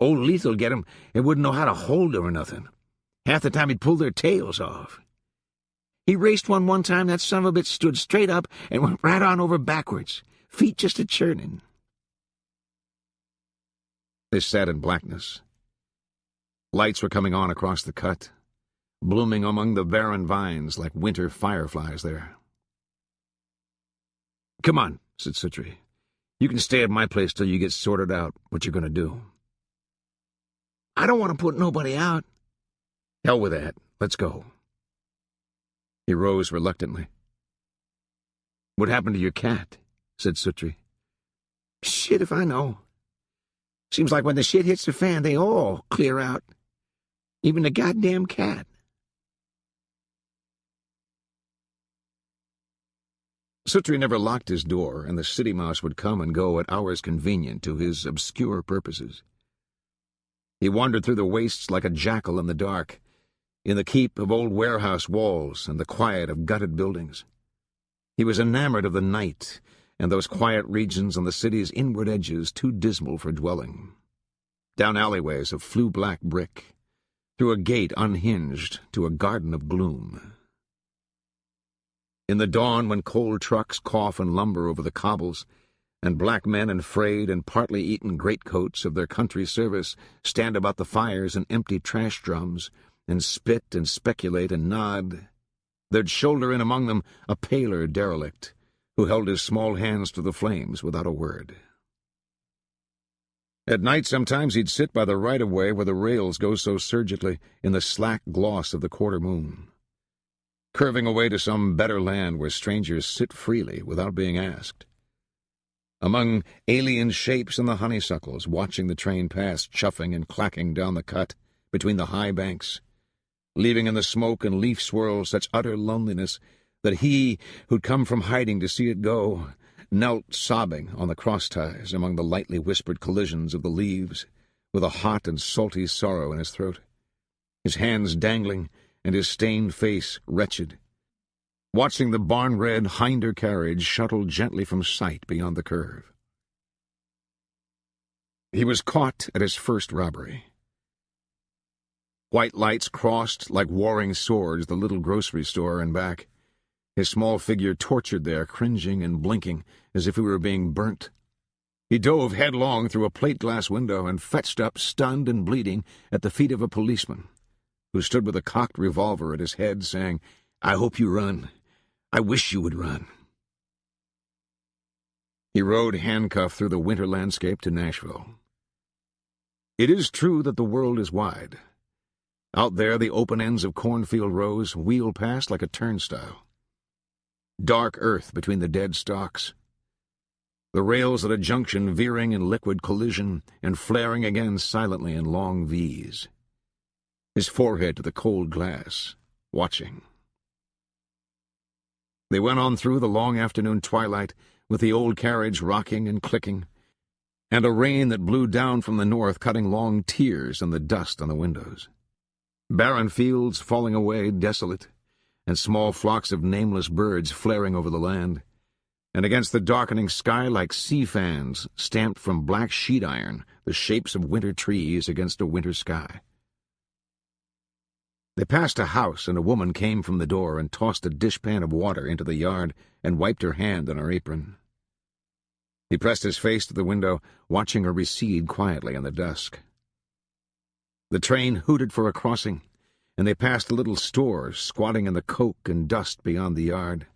Old Lethal'd get him and wouldn't know how to hold her or nothing. Half the time he'd pull their tails off. He raced one time, that son of a bitch stood straight up and went right on over backwards, feet just a-churning. They sat in blackness. Lights were coming on across the cut, blooming among the barren vines like winter fireflies there. "Come on," said Suttree. "You can stay at my place till you get sorted out what you're going to do." "I don't want to put nobody out." "Hell with that. Let's go." He rose reluctantly. "What happened to your cat?" said Suttree. "Shit if I know. Seems like when the shit hits the fan, they all clear out. Even the goddamn cat." Suttree never locked his door, and the city mouse would come and go at hours convenient to his obscure purposes. He wandered through the wastes like a jackal in the dark, in the keep of old warehouse walls and the quiet of gutted buildings. He was enamored of the night and those quiet regions on the city's inward edges too dismal for dwelling. Down alleyways of flue-black brick, through a gate unhinged to a garden of gloom. In the dawn, when cold trucks cough and lumber over the cobbles, and black men in frayed and partly eaten greatcoats of their country service stand about the fires and empty trash drums, and spit and speculate and nod, there'd shoulder in among them a paler derelict, who held his small hands to the flames without a word. At night sometimes he'd sit by the right-of-way where the rails go so surgically in the slack gloss of the quarter moon, curving away to some better land where strangers sit freely without being asked. Among alien shapes in the honeysuckles, watching the train pass, chuffing and clacking down the cut between the high banks, leaving in the smoke and leaf swirl such utter loneliness that he, who'd come from hiding to see it go, knelt sobbing on the cross-ties among the lightly whispered collisions of the leaves, with a hot and salty sorrow in his throat, his hands dangling and his stained face wretched, watching the barn-red hinder carriage shuttle gently from sight beyond the curve. He was caught at his first robbery. White lights crossed like warring swords the little grocery store and back, his small figure tortured there, cringing and blinking as if he were being burnt. He dove headlong through a plate-glass window and fetched up, stunned and bleeding, at the feet of a policeman, who stood with a cocked revolver at his head, saying, "I hope you run. I wish you would run." He rode handcuffed through the winter landscape to Nashville. It is true that the world is wide. Out there the open ends of cornfield rows wheel past like a turnstile. Dark earth between the dead stalks. The rails at a junction veering in liquid collision and flaring again silently in long V's. His forehead to the cold glass, watching. They went on through the long afternoon twilight with the old carriage rocking and clicking, and a rain that blew down from the north, cutting long tears in the dust on the windows. Barren fields falling away desolate, and small flocks of nameless birds flaring over the land, and against the darkening sky like sea fans stamped from black sheet iron, the shapes of winter trees against a winter sky. They passed a house, and a woman came from the door and tossed a dishpan of water into the yard and wiped her hand on her apron. He pressed his face to the window, watching her recede quietly in the dusk. The train hooted for a crossing, and they passed a little store squatting in the coke and dust beyond the yard,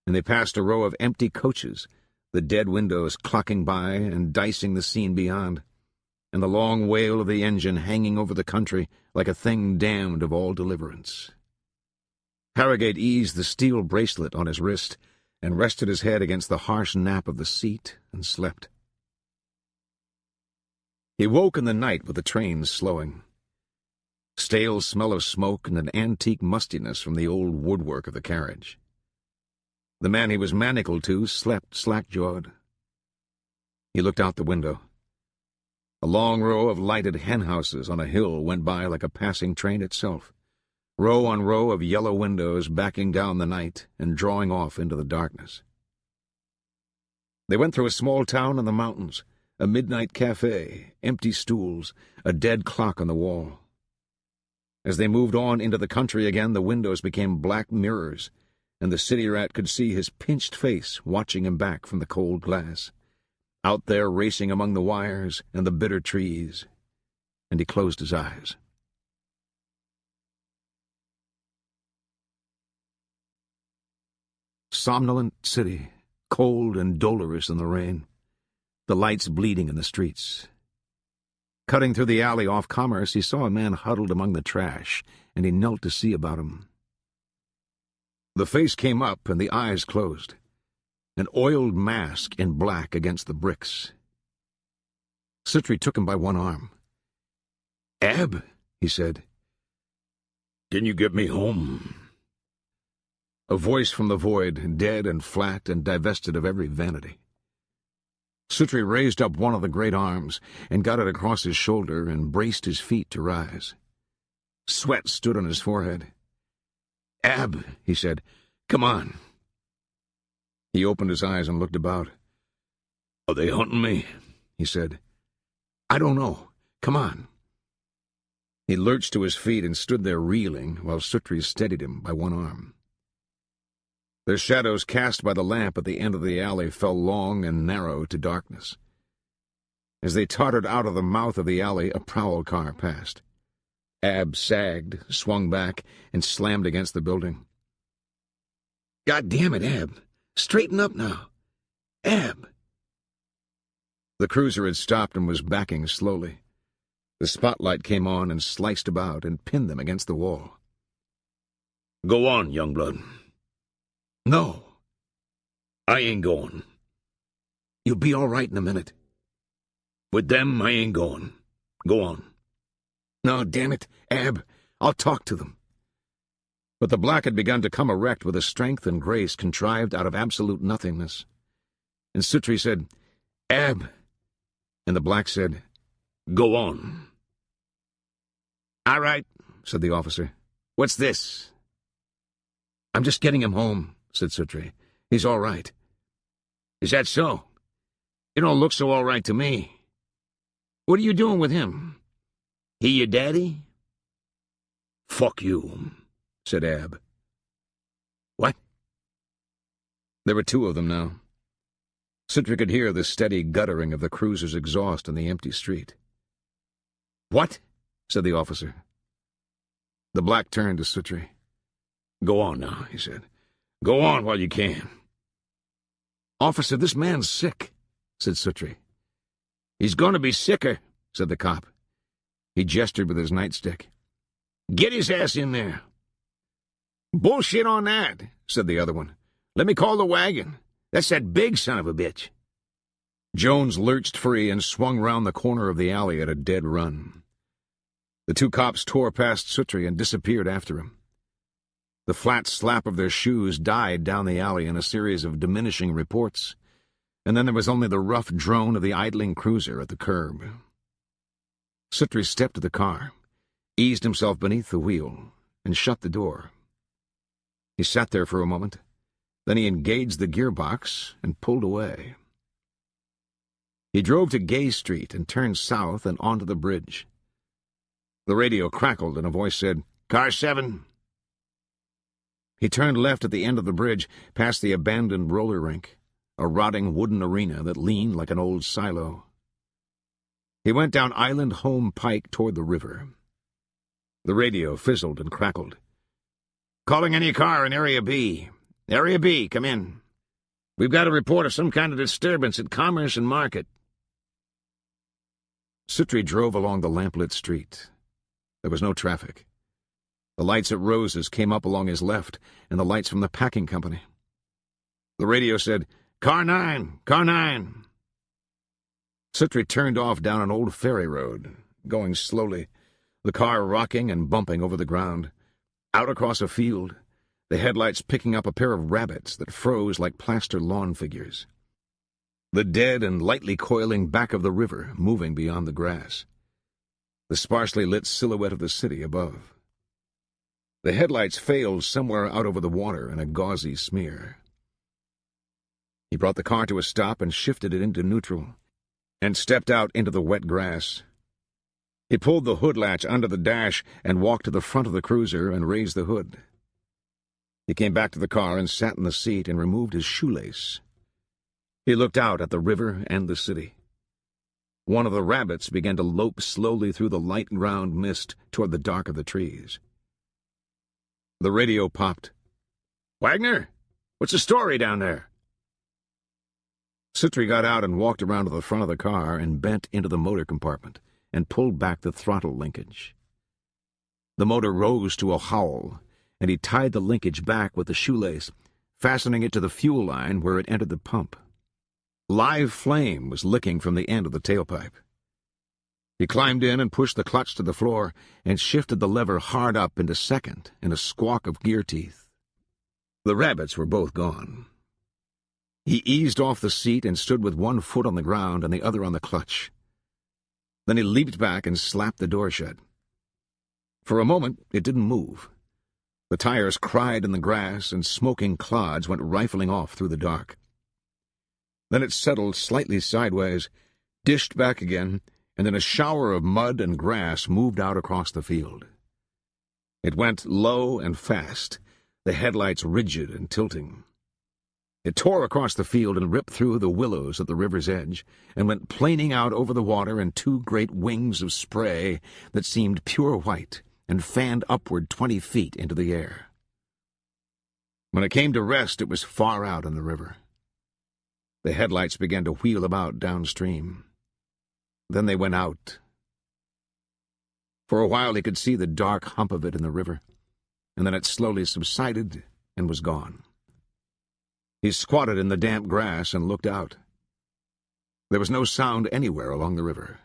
and they passed a row of empty coaches, the dead windows clocking by and dicing the scene beyond, and the long wail of the engine hanging over the country like a thing damned of all deliverance. Harrogate eased the steel bracelet on his wrist and rested his head against the harsh nap of the seat and slept. He woke in the night with the train slowing. Stale smell of smoke and an antique mustiness from the old woodwork of the carriage. The man he was manacled to slept slack-jawed. He looked out the window. A long row of lighted hen-houses on a hill went by like a passing train itself, row on row of yellow windows backing down the night and drawing off into the darkness. They went through a small town in the mountains, a midnight cafe, empty stools, a dead clock on the wall. As they moved on into the country again, the windows became black mirrors, and the city rat could see his pinched face watching him back from the cold glass, out there racing among the wires and the bitter trees, and he closed his eyes. Somnolent city, cold and dolorous in the rain, the lights bleeding in the streets. Cutting through the alley off Commerce, he saw a man huddled among the trash, and he knelt to see about him. The face came up and the eyes closed, an oiled mask in black against the bricks. Suttree took him by one arm. "Ab," he said, "can you get me home?" A voice from the void, dead and flat and divested of every vanity. Suttree raised up one of the great arms and got it across his shoulder and braced his feet to rise. Sweat stood on his forehead. "Ab," he said, "come on." He opened his eyes and looked about. "Are they hunting me?" he said. "I don't know. Come on." He lurched to his feet and stood there reeling while Suttree steadied him by one arm. The shadows cast by the lamp at the end of the alley fell long and narrow to darkness. As they tottered out of the mouth of the alley, a prowl car passed. Ab sagged, swung back, and slammed against the building. "God damn it, Ab! Straighten up now! Ab!" The cruiser had stopped and was backing slowly. The spotlight came on and sliced about and pinned them against the wall. "Go on, young blood." "No." "I ain't going." "You'll be all right in a minute." "With them, I ain't going. Go on." "No, damn it, Ab, I'll talk to them." But the black had begun to come erect with a strength and grace contrived out of absolute nothingness. And Suttree said, "Ab," and the black said, "Go on." "All right," said the officer. "What's this?" "I'm just getting him home," said Suttree. "He's all right." "Is that so? You don't look so all right to me. What are you doing with him? He your daddy?" "Fuck you," said Ab. "What?" There were two of them now. Suttree could hear the steady guttering of the cruiser's exhaust in the empty street. "What?" said the officer. The black turned to Suttree. "Go on now," he said. "Go on while you can." "Officer, this man's sick," said Suttree. "He's going to be sicker," said the cop. He gestured with his nightstick. "Get his ass in there." "Bullshit on that," said the other one. "Let me call the wagon. That's that big son of a bitch." Jones lurched free and swung round the corner of the alley at a dead run. The two cops tore past Suttree and disappeared after him. The flat slap of their shoes died down the alley in a series of diminishing reports, and then there was only the rough drone of the idling cruiser at the curb. Suttree stepped to the car, eased himself beneath the wheel, and shut the door. He sat there for a moment. Then he engaged the gearbox and pulled away. He drove to Gay Street and turned south and onto the bridge. The radio crackled and a voice said, "Car 7." He turned left at the end of the bridge, past the abandoned roller rink, a rotting wooden arena that leaned like an old silo. He went down Island Home Pike toward the river. The radio fizzled and crackled. "Calling any car in Area B. Area B, come in. We've got a report of some kind of disturbance at Commerce and Market." Suttree drove along the lamplit street. There was no traffic. The lights at Rose's came up along his left, and the lights from the packing company. The radio said, "Car 9, Car 9. Suttree turned off down an old ferry road, going slowly, the car rocking and bumping over the ground, out across a field, the headlights picking up a pair of rabbits that froze like plaster lawn figures. The dead and lightly coiling back of the river moving beyond the grass. The sparsely lit silhouette of the city above. The headlights failed somewhere out over the water in a gauzy smear. He brought the car to a stop and shifted it into neutral, and stepped out into the wet grass. He pulled the hood latch under the dash and walked to the front of the cruiser and raised the hood. He came back to the car and sat in the seat and removed his shoelace. He looked out at the river and the city. One of the rabbits began to lope slowly through the light ground mist toward the dark of the trees. The radio popped. "Wagner, what's the story down there?" Suttree got out and walked around to the front of the car and bent into the motor compartment and pulled back the throttle linkage. The motor rose to a howl, and he tied the linkage back with the shoelace, fastening it to the fuel line where it entered the pump. Live flame was licking from the end of the tailpipe. He climbed in and pushed the clutch to the floor and shifted the lever hard up into second in a squawk of gear teeth. The rabbits were both gone. He eased off the seat and stood with one foot on the ground and the other on the clutch. Then he leaped back and slapped the door shut. For a moment, it didn't move. The tires cried in the grass, and smoking clods went rifling off through the dark. Then it settled slightly sideways, dished back again, and then a shower of mud and grass moved out across the field. It went low and fast, the headlights rigid and tilting. It tore across the field and ripped through the willows at the river's edge, and went planing out over the water in two great wings of spray that seemed pure white and fanned upward 20 feet into the air. When it came to rest, it was far out in the river. The headlights began to wheel about downstream. Then they went out. For a while he could see the dark hump of it in the river, and then it slowly subsided and was gone. He squatted in the damp grass and looked out. There was no sound anywhere along the river.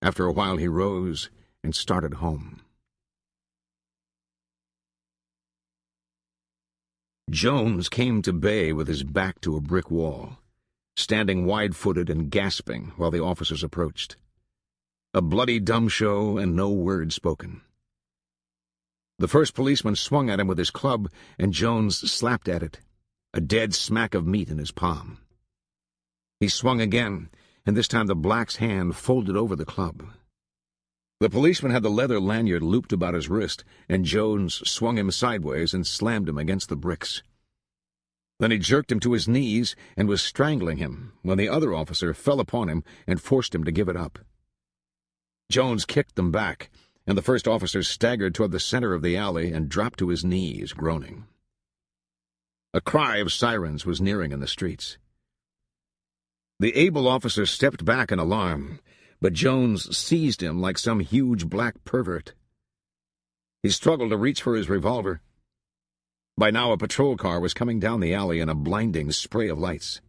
After a while he rose and started home. Jones came to bay with his back to a brick wall, standing wide-footed and gasping while the officers approached. A bloody dumb show and no word spoken. The first policeman swung at him with his club, and Jones slapped at it, a dead smack of meat in his palm. He swung again, and this time the black's hand folded over the club. The policeman had the leather lanyard looped about his wrist, and Jones swung him sideways and slammed him against the bricks. Then he jerked him to his knees and was strangling him when the other officer fell upon him and forced him to give it up. Jones kicked them back, and the first officer staggered toward the center of the alley and dropped to his knees, groaning. A cry of sirens was nearing in the streets. The able officer stepped back in alarm, but Jones seized him like some huge black pervert. He struggled to reach for his revolver. By now a patrol car was coming down the alley in a blinding spray of lights.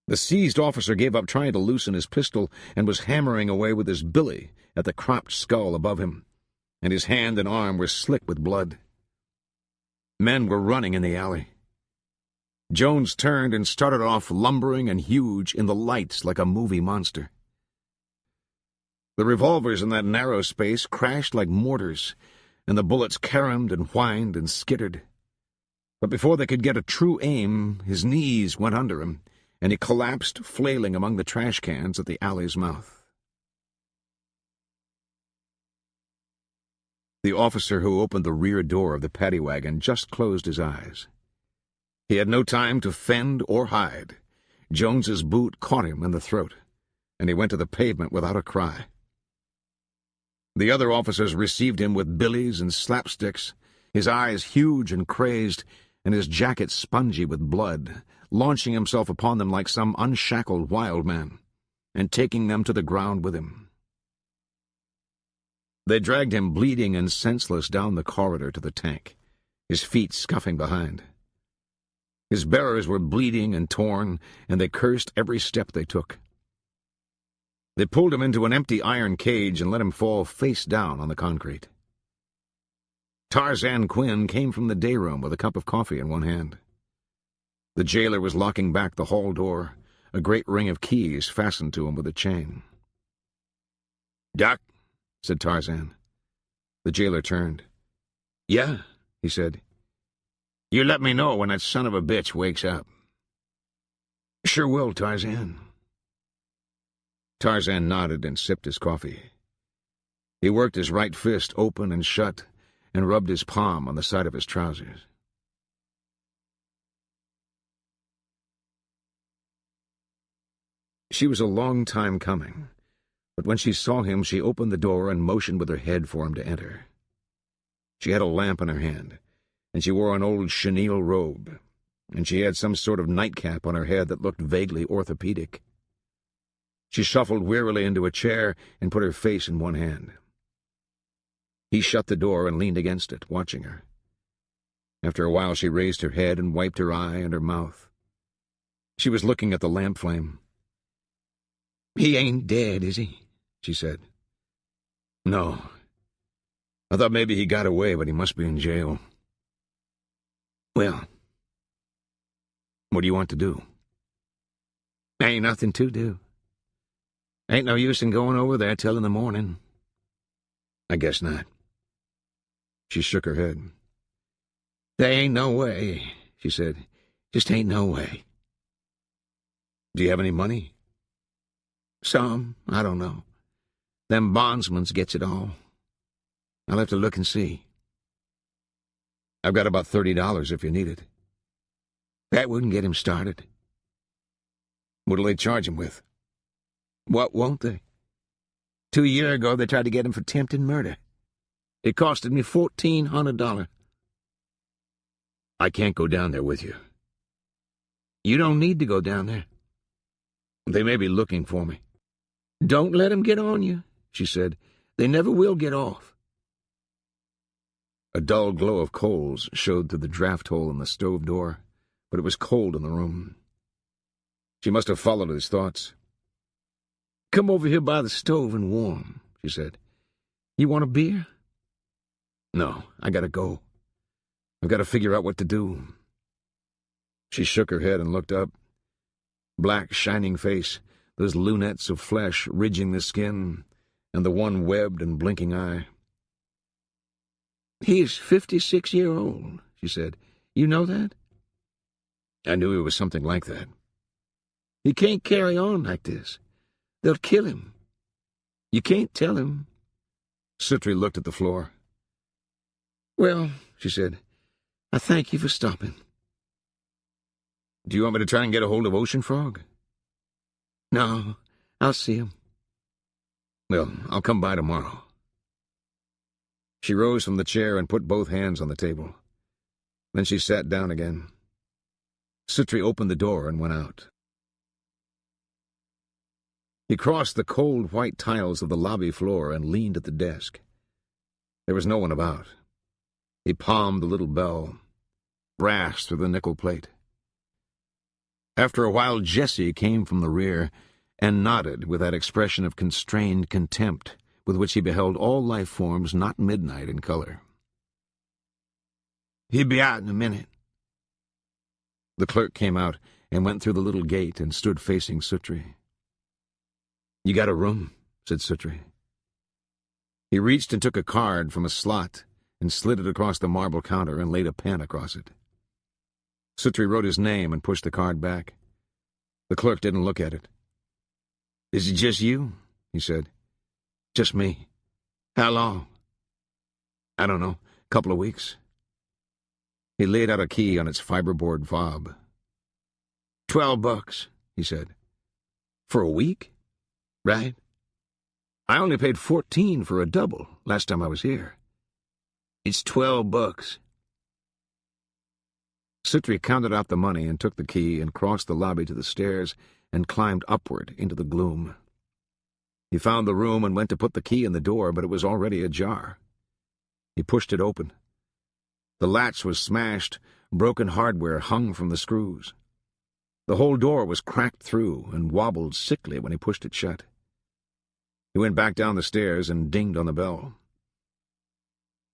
The seized officer gave up trying to loosen his pistol and was hammering away with his billy at the cropped skull above him, and his hand and arm were slick with blood. Men were running in the alley. Jones turned and started off lumbering and huge in the lights like a movie monster. The revolvers in that narrow space crashed like mortars, and the bullets caromed and whined and skittered. But before they could get a true aim, his knees went under him, and he collapsed, flailing among the trash cans at the alley's mouth. The officer who opened the rear door of the paddy wagon just closed his eyes. He had no time to fend or hide. Jones's boot caught him in the throat, and he went to the pavement without a cry. The other officers received him with billies and slapsticks, his eyes huge and crazed, and his jacket spongy with blood, launching himself upon them like some unshackled wild man, and taking them to the ground with him. They dragged him bleeding and senseless down the corridor to the tank, his feet scuffing behind. His bearers were bleeding and torn, and they cursed every step they took. They pulled him into an empty iron cage and let him fall face down on the concrete. Tarzan Quinn came from the day room with a cup of coffee in one hand. The jailer was locking back the hall door, a great ring of keys fastened to him with a chain. "Doc," said Tarzan. The jailer turned. "Yeah," he said. "You let me know when that son of a bitch wakes up." "Sure will, Tarzan." Tarzan nodded and sipped his coffee. He worked his right fist open and shut and rubbed his palm on the side of his trousers. She was a long time coming, but when she saw him, she opened the door and motioned with her head for him to enter. She had a lamp in her hand, and she wore an old chenille robe, and she had some sort of nightcap on her head that looked vaguely orthopedic. She shuffled wearily into a chair and put her face in one hand. He shut the door and leaned against it, watching her. After a while she raised her head and wiped her eye and her mouth. She was looking at the lamp flame. "He ain't dead, is he?" she said. "No. I thought maybe he got away, but he must be in jail." "Well, what do you want to do?" "Ain't nothing to do. Ain't no use in going over there till in the morning." "I guess not." She shook her head. "There ain't no way," she said. "Just ain't no way." "Do you have any money?" "Some. I don't know. Them bondsmans gets it all. I'll have to look and see." "I've got about $30 if you need it." "That wouldn't get him started." "What'll they charge him with?" "What won't they? 2 years ago they tried to get him for attempted murder. It costed me $1,400. "I can't go down there with you." "You don't need to go down there." "They may be looking for me." "Don't let 'em get on you," she said. "They never will get off." A dull glow of coals showed through the draft hole in the stove door, but it was cold in the room. She must have followed his thoughts. "Come over here by the stove and warm," she said. "You want a beer?" "No, I gotta go. I've got to figure out what to do." She shook her head and looked up. Black, shining face, those lunettes of flesh ridging the skin, and the one webbed and blinking eye. "He's 56-year-old, she said. "You know that?" "I knew he was something like that." "He can't carry on like this. They'll kill him. You can't tell him." Suttree looked at the floor. "Well," she said, "I thank you for stopping." "Do you want me to try and get a hold of Ocean Frog?" "No, I'll see him." "Well, I'll come by tomorrow." She rose from the chair and put both hands on the table. Then she sat down again. Suttree opened the door and went out. He crossed the cold white tiles of the lobby floor and leaned at the desk. There was no one about. He palmed the little bell, brass through the nickel plate. After a while, Jessie came from the rear and nodded with that expression of constrained contempt with which he beheld all life forms not midnight in color. "He'll be out in a minute." The clerk came out and went through the little gate and stood facing Suttree. "You got a room?" said Suttree. He reached and took a card from a slot and slid it across the marble counter and laid a pen across it. Suttree wrote his name and pushed the card back. The clerk didn't look at it. "Is it just you?" he said. "Just me." "How long?" "I don't know. Couple of weeks." He laid out a key on its fiberboard fob. $12, he said. "For a week?" "Right. I only paid 14 for a double last time I was here." "It's $12. Suttree counted out the money and took the key and crossed the lobby to the stairs and climbed upward into the gloom. He found the room and went to put the key in the door, but it was already ajar. He pushed it open. The latch was smashed, broken hardware hung from the screws. The whole door was cracked through and wobbled sickly when he pushed it shut. He went back down the stairs and dinged on the bell.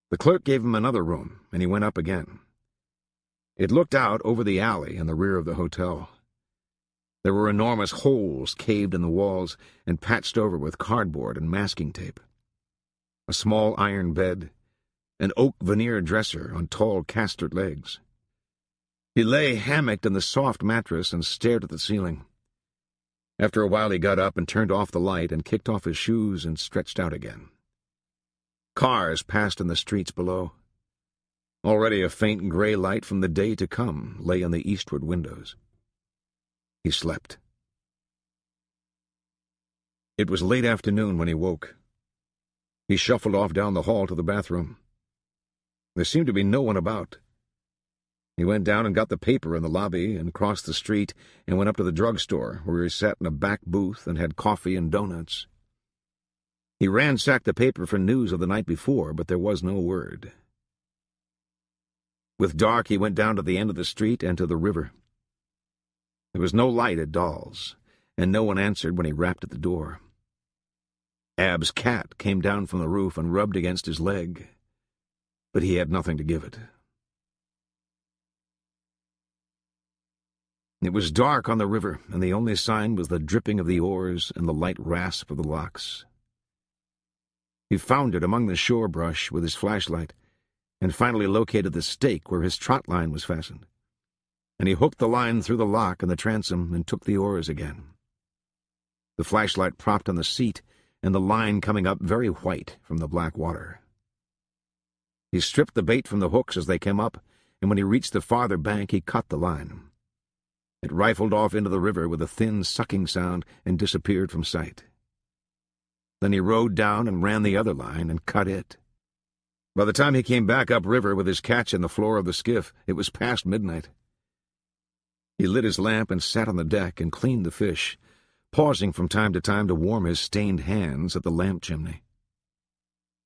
The clerk gave him another room, and he went up again. It looked out over the alley in the rear of the hotel. There were enormous holes caved in the walls and patched over with cardboard and masking tape. A small iron bed, an oak veneer dresser on tall castered legs. He lay hammocked in the soft mattress and stared at the ceiling. After a while he got up and turned off the light and kicked off his shoes and stretched out again. Cars passed in the streets below. Already a faint gray light from the day to come lay in the eastward windows. He slept. It was late afternoon when he woke. He shuffled off down the hall to the bathroom. There seemed to be no one about. He went down and got the paper in the lobby and crossed the street and went up to the drugstore, where he sat in a back booth and had coffee and donuts. He ransacked the paper for news of the night before, but there was no word. With dark, he went down to the end of the street and to the river. There was no light at Dahl's, and no one answered when he rapped at the door. Ab's cat came down from the roof and rubbed against his leg, but he had nothing to give it. It was dark on the river, and the only sign was the dripping of the oars and the light rasp of the locks. He found it among the shore brush with his flashlight, and finally located the stake where his trot line was fastened. And he hooked the line through the lock in the transom and took the oars again. The flashlight propped on the seat, and the line coming up very white from the black water. He stripped the bait from the hooks as they came up, and when he reached the farther bank, he cut the line. It rifled off into the river with a thin sucking sound and disappeared from sight. Then he rowed down and ran the other line and cut it. By the time he came back upriver with his catch in the floor of the skiff, it was past midnight. He lit his lamp and sat on the deck and cleaned the fish, pausing from time to warm his stained hands at the lamp chimney.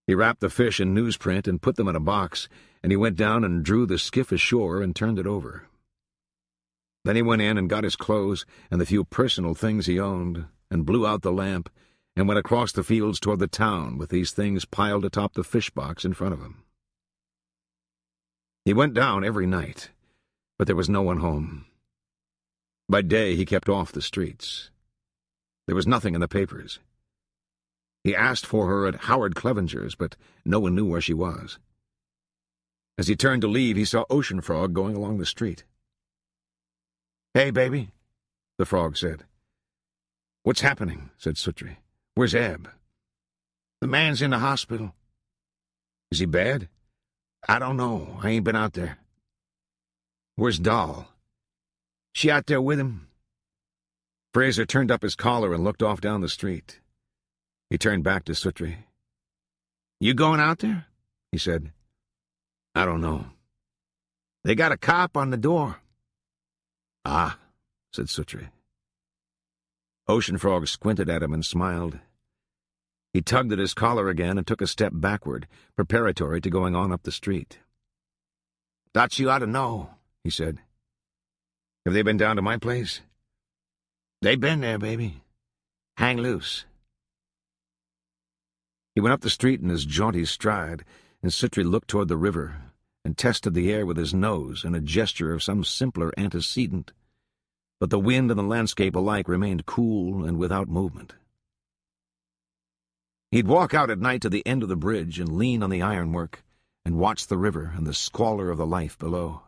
He wrapped the fish in newsprint and put them in a box, and he went down and drew the skiff ashore and turned it over. Then he went in and got his clothes and the few personal things he owned, and blew out the lamp, and went across the fields toward the town with these things piled atop the fish box in front of him. He went down every night, but there was no one home. By day he kept off the streets. There was nothing in the papers. He asked for her at Howard Clevenger's, but no one knew where she was. As he turned to leave, he saw Ocean Frog going along the street. "Hey, baby," the frog said. "What's happening?" said Suttree. "Where's Ab?" "The man's in the hospital." "Is he bad?" "I don't know. I ain't been out there." "Where's Dahl?" "She out there with him." Fraser turned up his collar and looked off down the street. He turned back to Suttree. "You going out there?" he said. "I don't know." "They got a cop on the door." "Ah," said Suttree. Ocean Frog squinted at him and smiled. He tugged at his collar again and took a step backward, preparatory to going on up the street. "Thought you ought to know," he said. "Have they been down to my place?" "They been there, baby. Hang loose." He went up the street in his jaunty stride, and Suttree looked toward the river, and tested the air with his nose in a gesture of some simpler antecedent, but the wind and the landscape alike remained cool and without movement. He'd walk out at night to the end of the bridge and lean on the ironwork and watch the river and the squalor of the life below.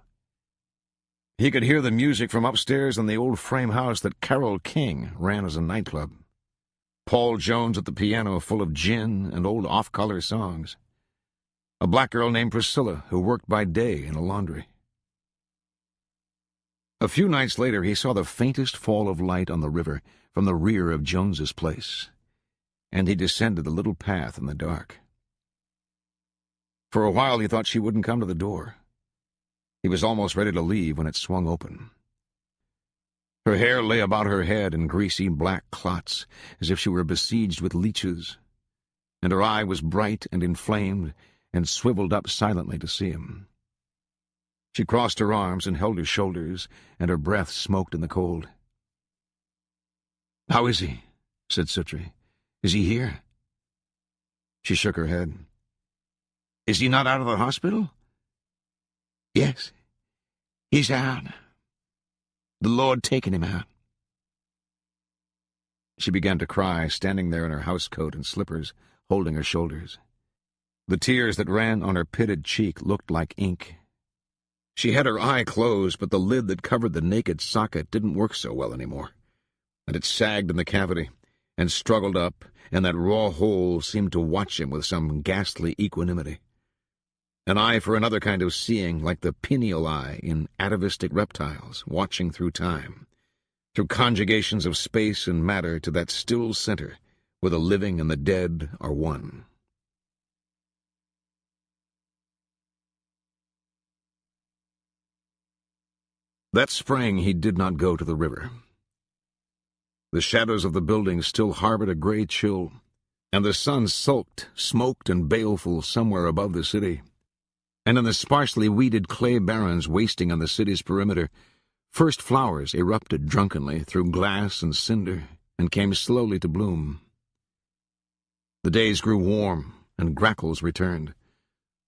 He could hear the music from upstairs in the old frame house that Carole King ran as a nightclub. Paul Jones at the piano full of gin and old off-color songs. A black girl named Priscilla who worked by day in a laundry. A few nights later he saw the faintest fall of light on the river from the rear of Jones's place, and he descended the little path in the dark. For a while he thought she wouldn't come to the door. He was almost ready to leave when it swung open. Her hair lay about her head in greasy black clots, as if she were besieged with leeches, and her eye was bright and inflamed and swiveled up silently to see him. She crossed her arms and held his shoulders, and her breath smoked in the cold. "How is he?" said Suttree. "Is he here?" She shook her head. "Is he not out of the hospital?" "Yes, he's out. The Lord taking him out." She began to cry, standing there in her housecoat and slippers, holding her shoulders. The tears that ran on her pitted cheek looked like ink. She had her eye closed, but the lid that covered the naked socket didn't work so well anymore, and it sagged in the cavity and struggled up, and that raw hole seemed to watch him with some ghastly equanimity. An eye for another kind of seeing, like the pineal eye in atavistic reptiles, watching through time, through conjugations of space and matter to that still center where the living and the dead are one. That spring he did not go to the river. The shadows of the buildings still harbored a gray chill, and the sun sulked, smoked and baleful somewhere above the city. And in the sparsely weeded clay barrens wasting on the city's perimeter, first flowers erupted drunkenly through glass and cinder and came slowly to bloom. The days grew warm, and grackles returned,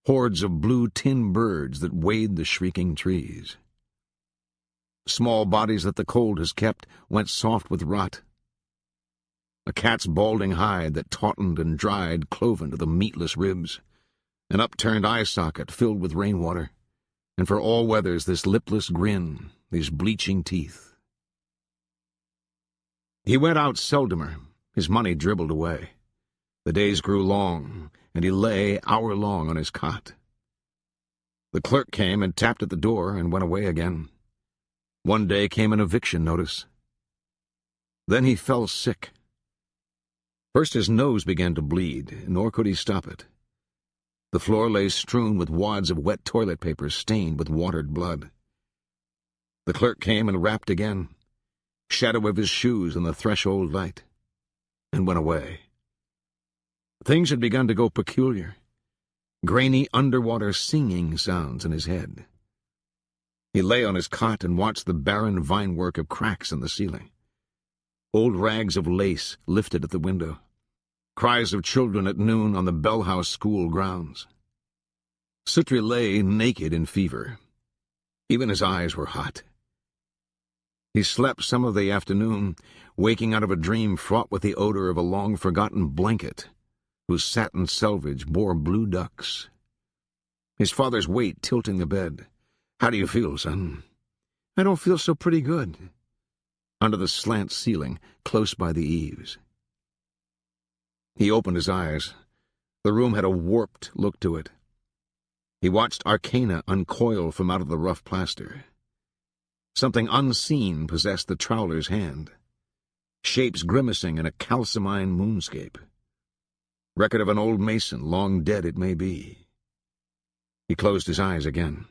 hordes of blue tin birds that wayed the shrieking trees. Small bodies that the cold has kept went soft with rot. A cat's balding hide that tautened and dried clove into the meatless ribs. An upturned eye socket filled with rainwater, and for all weathers this lipless grin, these bleaching teeth. He went out seldomer, his money dribbled away. The days grew long, and he lay hour-long on his cot. The clerk came and tapped at the door and went away again. One day came an eviction notice. Then he fell sick. First his nose began to bleed, nor could he stop it. The floor lay strewn with wads of wet toilet paper stained with watered blood. The clerk came and rapped again, shadow of his shoes in the threshold light, and went away. Things had begun to go peculiar, grainy underwater singing sounds in his head. He lay on his cot and watched the barren vinework of cracks in the ceiling. Old rags of lace lifted at the window. Cries of children at noon on the Bell House school grounds. Suttree lay naked in fever. Even his eyes were hot. He slept some of the afternoon, waking out of a dream fraught with the odor of a long-forgotten blanket, whose satin selvage bore blue ducks. His father's weight tilting the bed. "How do you feel, son?" "I don't feel so pretty good." Under the slant ceiling, close by the eaves. He opened his eyes. The room had a warped look to it. He watched arcana uncoil from out of the rough plaster. Something unseen possessed the trowler's hand. Shapes grimacing in a calcimine moonscape. Record of an old mason, long dead it may be. He closed his eyes again.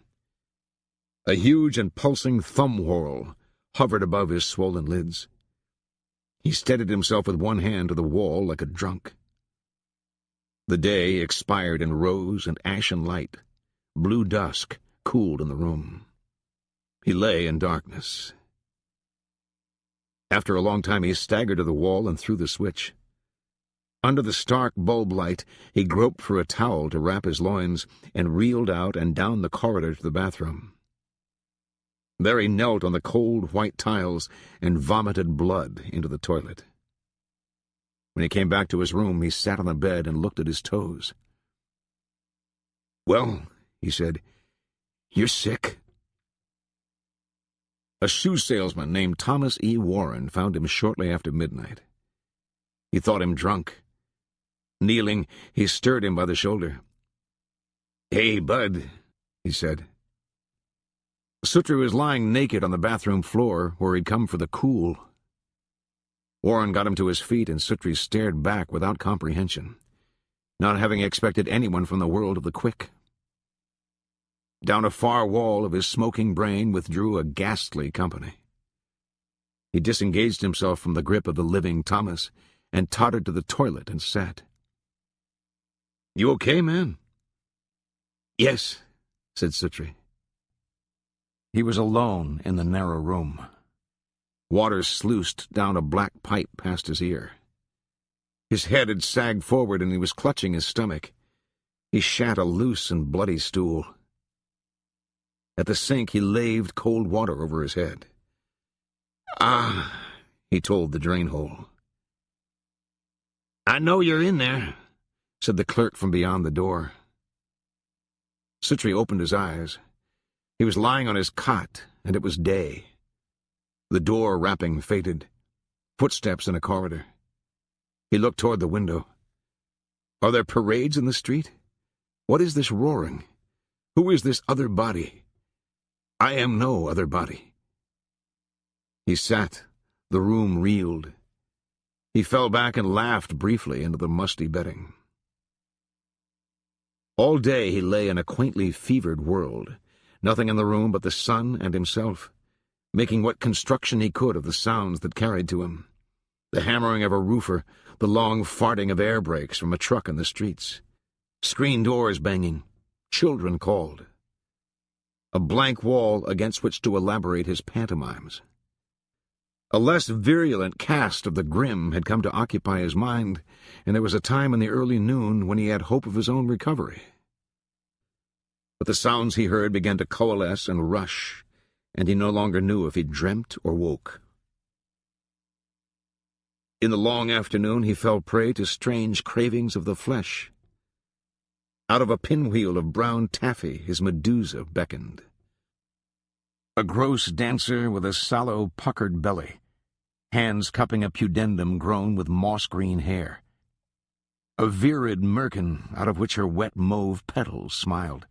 A huge and pulsing thumb whorl hovered above his swollen lids. He steadied himself with one hand to the wall like a drunk. The day expired in rose and ashen light. Blue dusk cooled in the room. He lay in darkness. After a long time he staggered to the wall and threw the switch. Under the stark bulb light, he groped for a towel to wrap his loins and reeled out and down the corridor to the bathroom. There he knelt on the cold white tiles and vomited blood into the toilet. When he came back to his room, he sat on the bed and looked at his toes. "Well," he said, "you're sick." A shoe salesman named Thomas E. Warren found him shortly after midnight. He thought him drunk. Kneeling, he stirred him by the shoulder. "Hey, bud," he said. Suttree was lying naked on the bathroom floor where he'd come for the cool. Warren got him to his feet, and Suttree stared back without comprehension, not having expected anyone from the world of the quick. Down a far wall of his smoking brain withdrew a ghastly company. He disengaged himself from the grip of the living Thomas and tottered to the toilet and sat. "You okay, man?" "Yes," said Suttree. He was alone in the narrow room. Water sluiced down a black pipe past his ear. His head had sagged forward and he was clutching his stomach. He shat a loose and bloody stool. At the sink, he laved cold water over his head. "Ah," he told the drain hole. "I know you're in there," said the clerk from beyond the door. Suttree opened his eyes. He was lying on his cot, and it was day. The door rapping faded. Footsteps in a corridor. He looked toward the window. Are there parades in the street? What is this roaring? Who is this other body? I am no other body. He sat. The room reeled. He fell back and laughed briefly into the musty bedding. All day he lay in a quaintly fevered world, nothing in the room but the sun and himself, making what construction he could of the sounds that carried to him. The hammering of a roofer, the long farting of air brakes from a truck in the streets, screen doors banging, children called. A blank wall against which to elaborate his pantomimes. A less virulent cast of the grim had come to occupy his mind, and there was a time in the early noon when he had hope of his own recovery. But the sounds he heard began to coalesce and rush, and he no longer knew if he dreamt or woke. In the long afternoon he fell prey to strange cravings of the flesh. Out of a pinwheel of brown taffy his Medusa beckoned. A gross dancer with a sallow, puckered belly, hands cupping a pudendum grown with moss-green hair. A virid merkin out of which her wet mauve petals smiled,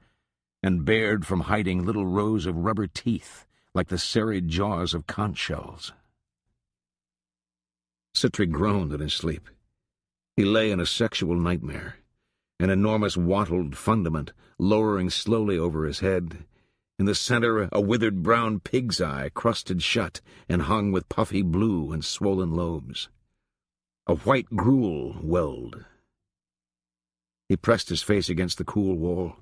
and bared from hiding little rows of rubber teeth like the serried jaws of conch shells. Suttree groaned in his sleep. He lay in a sexual nightmare, an enormous wattled fundament lowering slowly over his head. In the center, a withered brown pig's eye crusted shut and hung with puffy blue and swollen lobes. A white gruel welled. He pressed his face against the cool wall.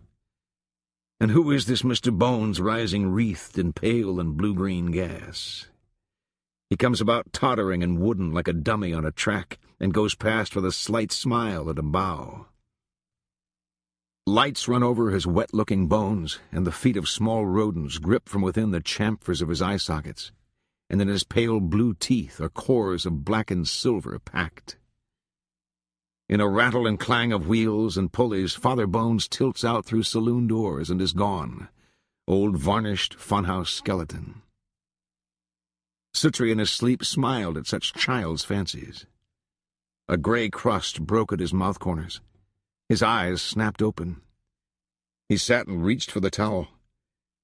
And who is this Mr. Bones rising wreathed in pale and blue-green gas? He comes about tottering and wooden like a dummy on a track and goes past with a slight smile at a bow. Lights run over his wet-looking bones, and the feet of small rodents grip from within the chamfers of his eye sockets, and in his pale blue teeth are cores of blackened silver packed. In a rattle and clang of wheels and pulleys, Father Bones tilts out through saloon doors and is gone, old varnished funhouse skeleton. Suttree in his sleep smiled at such child's fancies. A gray crust broke at his mouth corners. His eyes snapped open. He sat and reached for the towel.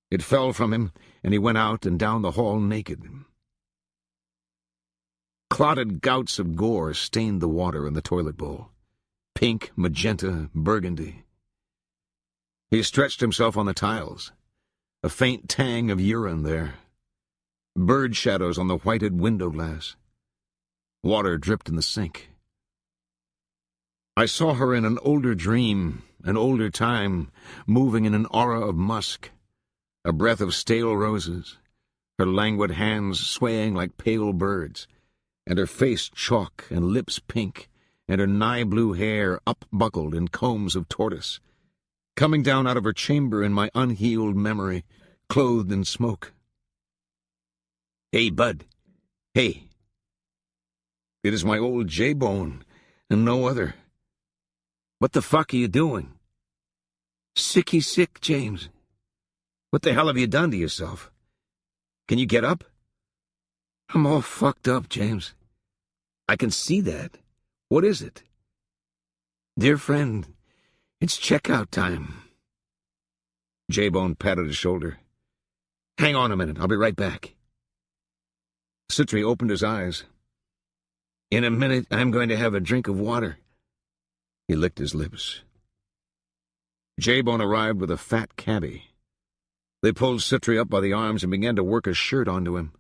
It fell from him, and he went out and down the hall naked. Clotted gouts of gore stained the water in the toilet bowl. Pink, magenta, burgundy. He stretched himself on the tiles. A faint tang of urine there. Bird shadows on the whited window glass. Water dripped in the sink. I saw her in an older dream, an older time, moving in an aura of musk, a breath of stale roses, her languid hands swaying like pale birds, and her face chalk and lips pink, and her nigh-blue hair up-buckled in combs of tortoise, coming down out of her chamber in my unhealed memory, clothed in smoke. "Hey, Bud. Hey." It is my old J-Bone, and no other. "What the fuck are you doing?" "Sicky sick, James." "What the hell have you done to yourself? Can you get up?" "I'm all fucked up, James." "I can see that. What is it?" "Dear friend, it's checkout time." J-Bone patted his shoulder. "Hang on a minute. I'll be right back." Suttree opened his eyes. "In a minute, I'm going to have a drink of water." He licked his lips. J-Bone arrived with a fat cabbie. They pulled Suttree up by the arms and began to work a shirt onto him.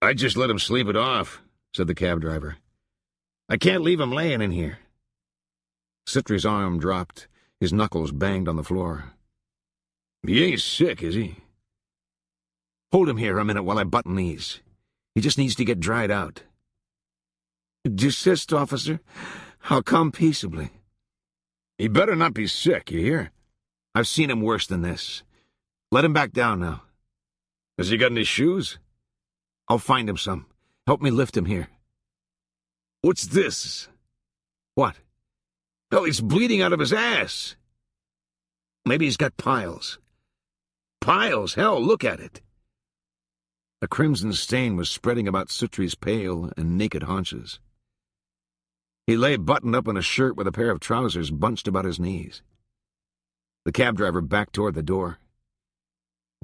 "I just let him sleep it off," said the cab driver. "I can't leave him laying in here." Suttree's arm dropped. His knuckles banged on the floor. "He ain't sick, is he?" "Hold him here a minute while I button these. He just needs to get dried out." "Desist, officer. I'll come peaceably." "He better not be sick, you hear?" "I've seen him worse than this. Let him back down now." "Has he got any shoes?" "I'll find him some. Help me lift him here." "What's this?" "What?" "Hell, he's bleeding out of his ass." "Maybe he's got piles." "Piles? Hell, look at it." A crimson stain was spreading about Suttree's pale and naked haunches. He lay buttoned up in a shirt with a pair of trousers bunched about his knees. The cab driver backed toward the door.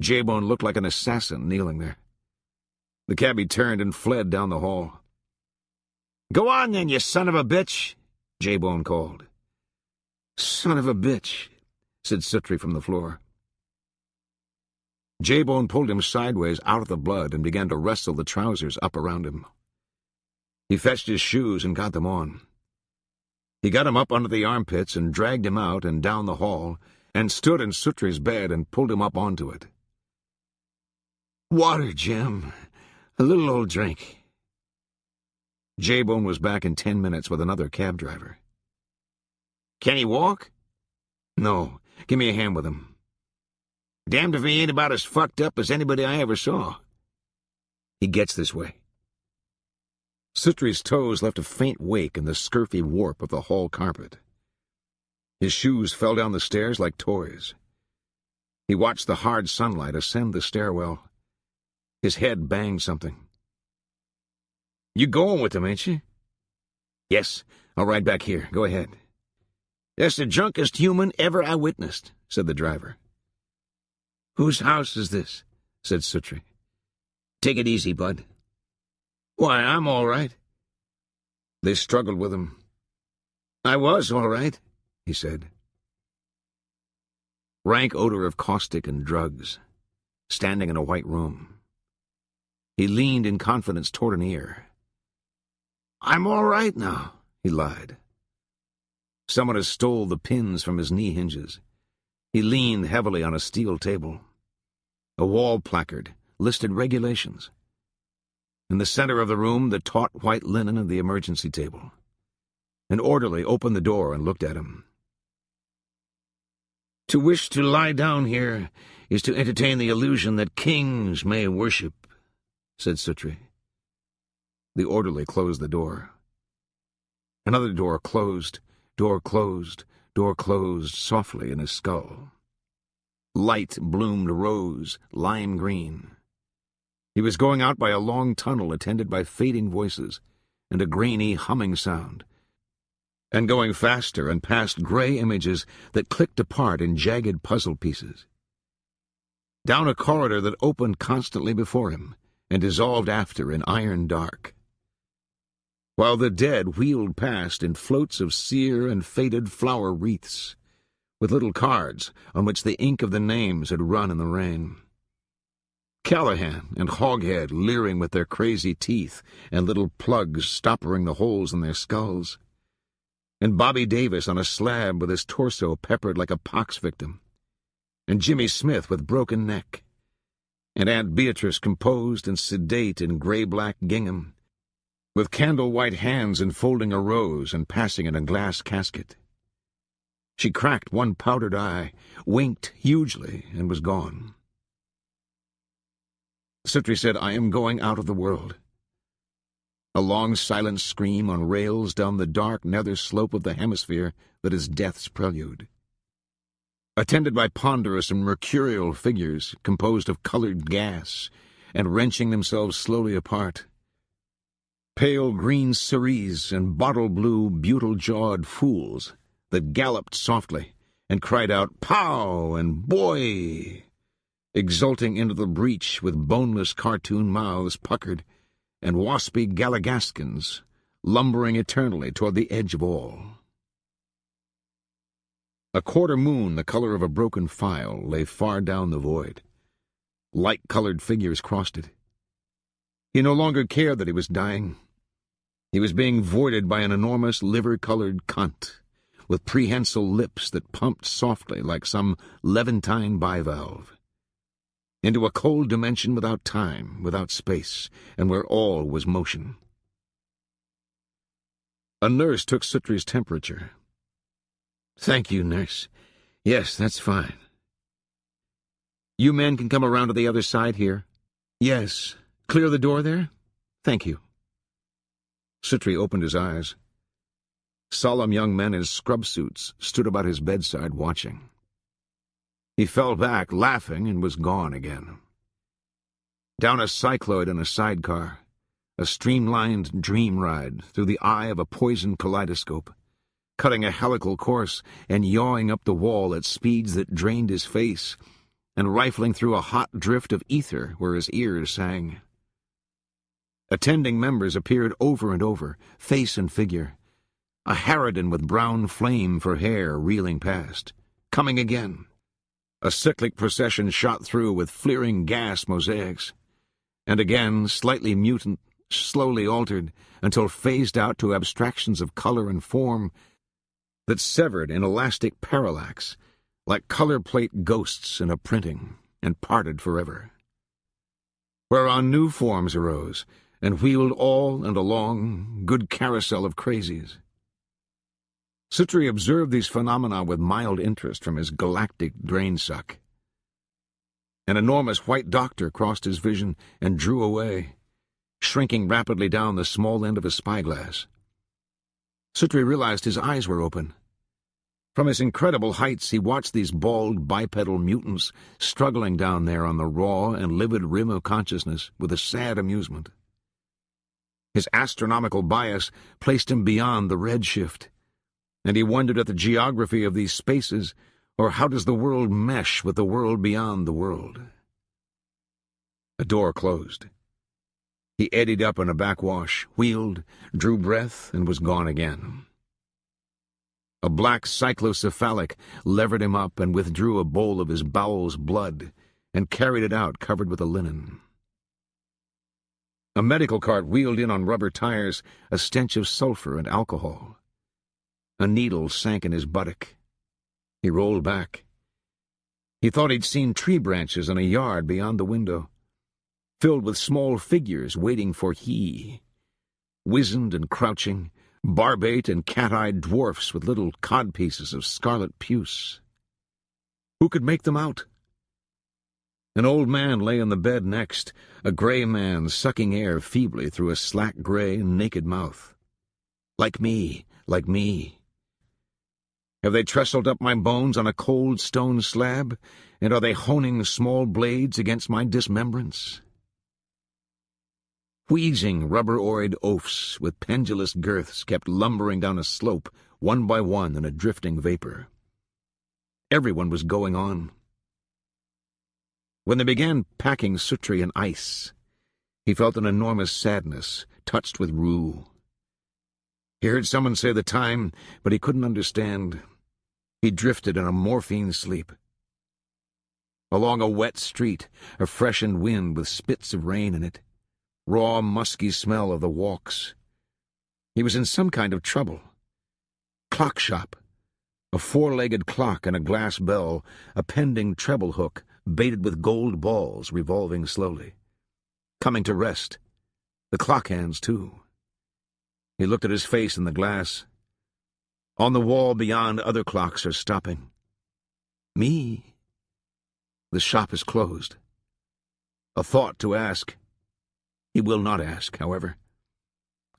J-Bone looked like an assassin kneeling there. The cabbie turned and fled down the hall. "Go on then, you son of a bitch," J-Bone called. "Son of a bitch," said Suttree from the floor. J-Bone pulled him sideways out of the blood and began to wrestle the trousers up around him. He fetched his shoes and got them on. He got him up under the armpits and dragged him out and down the hall and stood in Suttree's bed and pulled him up onto it. "Water, Jim. A little old drink." J-Bone was back in 10 minutes with another cab driver. "Can he walk?" "No. Give me a hand with him." "Damned if he ain't about as fucked up as anybody I ever saw." "He gets this way." Suttree's toes left a faint wake in the scurfy warp of the hall carpet. His shoes fell down the stairs like toys. He watched the hard sunlight ascend the stairwell. His head banged something. "You going with him, ain't you?" "Yes, I'll ride back here. Go ahead." "That's the drunkest human ever I witnessed," said the driver. "Whose house is this?" said Suttree. "Take it easy, Bud." "Why, I'm all right." They struggled with him. "I was all right," he said. Rank odor of caustic and drugs, standing in a white room. He leaned in confidence toward an ear. "I'm all right now," he lied. Someone had stole the pins from his knee hinges. He leaned heavily on a steel table. A wall placard listed regulations. In the center of the room, the taut white linen of the emergency table. An orderly opened the door and looked at him. "To wish to lie down here is to entertain the illusion that kings may worship," said Suttree. The orderly closed the door. Another door closed, door closed, door closed softly in his skull. Light bloomed rose, lime green. He was going out by a long tunnel attended by fading voices and a grainy humming sound, and going faster and past gray images that clicked apart in jagged puzzle pieces. Down a corridor that opened constantly before him and dissolved after in iron dark. While the dead wheeled past in floats of sere and faded flower wreaths, with little cards on which the ink of the names had run in the rain. Callahan and Hoghead leering with their crazy teeth and little plugs stoppering the holes in their skulls. And Bobby Davis on a slab with his torso peppered like a pox victim. And Jimmy Smith with broken neck. And Aunt Beatrice composed and sedate in gray-black gingham. with candle-white hands enfolding a rose and passing in a glass casket. She cracked one powdered eye, winked hugely, and was gone. Suttree said, "I am going out of the world." A long silent scream on rails down the dark nether slope of the hemisphere that is death's prelude. Attended by ponderous and mercurial figures composed of colored gas and wrenching themselves slowly apart. Pale green cerise and bottle-blue, butyl-jawed fools that galloped softly and cried out, "Pow!" and "Boy!" exulting into the breach with boneless cartoon mouths puckered, and waspy galligaskins lumbering eternally toward the edge of all. A quarter moon, the color of a broken file, lay far down the void. Light-colored figures crossed it. He no longer cared that he was dying. He was being voided by an enormous liver-colored cunt, with prehensile lips that pumped softly like some Levantine bivalve, into a cold dimension without time, without space, and where all was motion. A nurse took Suttree's temperature. "Thank you, nurse. Yes, that's fine." "You men can come around to the other side here." "Yes. Clear the door there? Thank you." Suttree opened his eyes. Solemn young men in scrub suits stood about his bedside watching. He fell back, laughing, and was gone again. Down a cycloid in a sidecar, a streamlined dream ride through the eye of a poisoned kaleidoscope, cutting a helical course and yawing up the wall at speeds that drained his face, and rifling through a hot drift of ether where his ears sang. Attending members appeared over and over, face and figure. A harridan with brown flame for hair reeling past. Coming again. A cyclic procession shot through with fleering gas mosaics. And again, slightly mutant, slowly altered, until phased out to abstractions of color and form that severed in elastic parallax, like color plate ghosts in a printing, and parted forever. Whereon new forms arose, and wheeled all and along, good carousel of crazies. Suttree observed these phenomena with mild interest from his galactic drain-suck. An enormous white doctor crossed his vision and drew away, shrinking rapidly down the small end of his spyglass. Suttree realized his eyes were open. From his incredible heights he watched these bald bipedal mutants struggling down there on the raw and livid rim of consciousness with a sad amusement. His astronomical bias placed him beyond the redshift, and he wondered at the geography of these spaces, or how does the world mesh with the world beyond the world. A door closed. He eddied up in a backwash, wheeled, drew breath, and was gone again. A black cyclocephalic levered him up and withdrew a bowl of his bowels' blood and carried it out covered with a linen. A medical cart wheeled in on rubber tires, a stench of sulfur and alcohol. A needle sank in his buttock. He rolled back. He thought he'd seen tree branches in a yard beyond the window, filled with small figures waiting for he. Wizened and crouching, barbate and cat-eyed dwarfs with little codpieces of scarlet puce. Who could make them out? An old man lay on the bed next, a gray man sucking air feebly through a slack gray and naked mouth. Like me, like me. Have they trestled up my bones on a cold stone slab, and are they honing small blades against my dismembrance? Wheezing rubber-oared oafs with pendulous girths kept lumbering down a slope, one by one in a drifting vapor. Everyone was going on. When they began packing Suttree in ice, he felt an enormous sadness, touched with rue. He heard someone say the time, but he couldn't understand. He drifted in a morphine sleep. Along a wet street, a freshened wind with spits of rain in it, raw, musky smell of the walks. He was in some kind of trouble. Clock shop. A four-legged clock and a glass bell, a pending treble hook, baited with gold balls revolving slowly. Coming to rest. The clock hands, too. He looked at his face in the glass. On the wall beyond, other clocks are stopping. Me? The shop is closed. A thought to ask. He will not ask, however.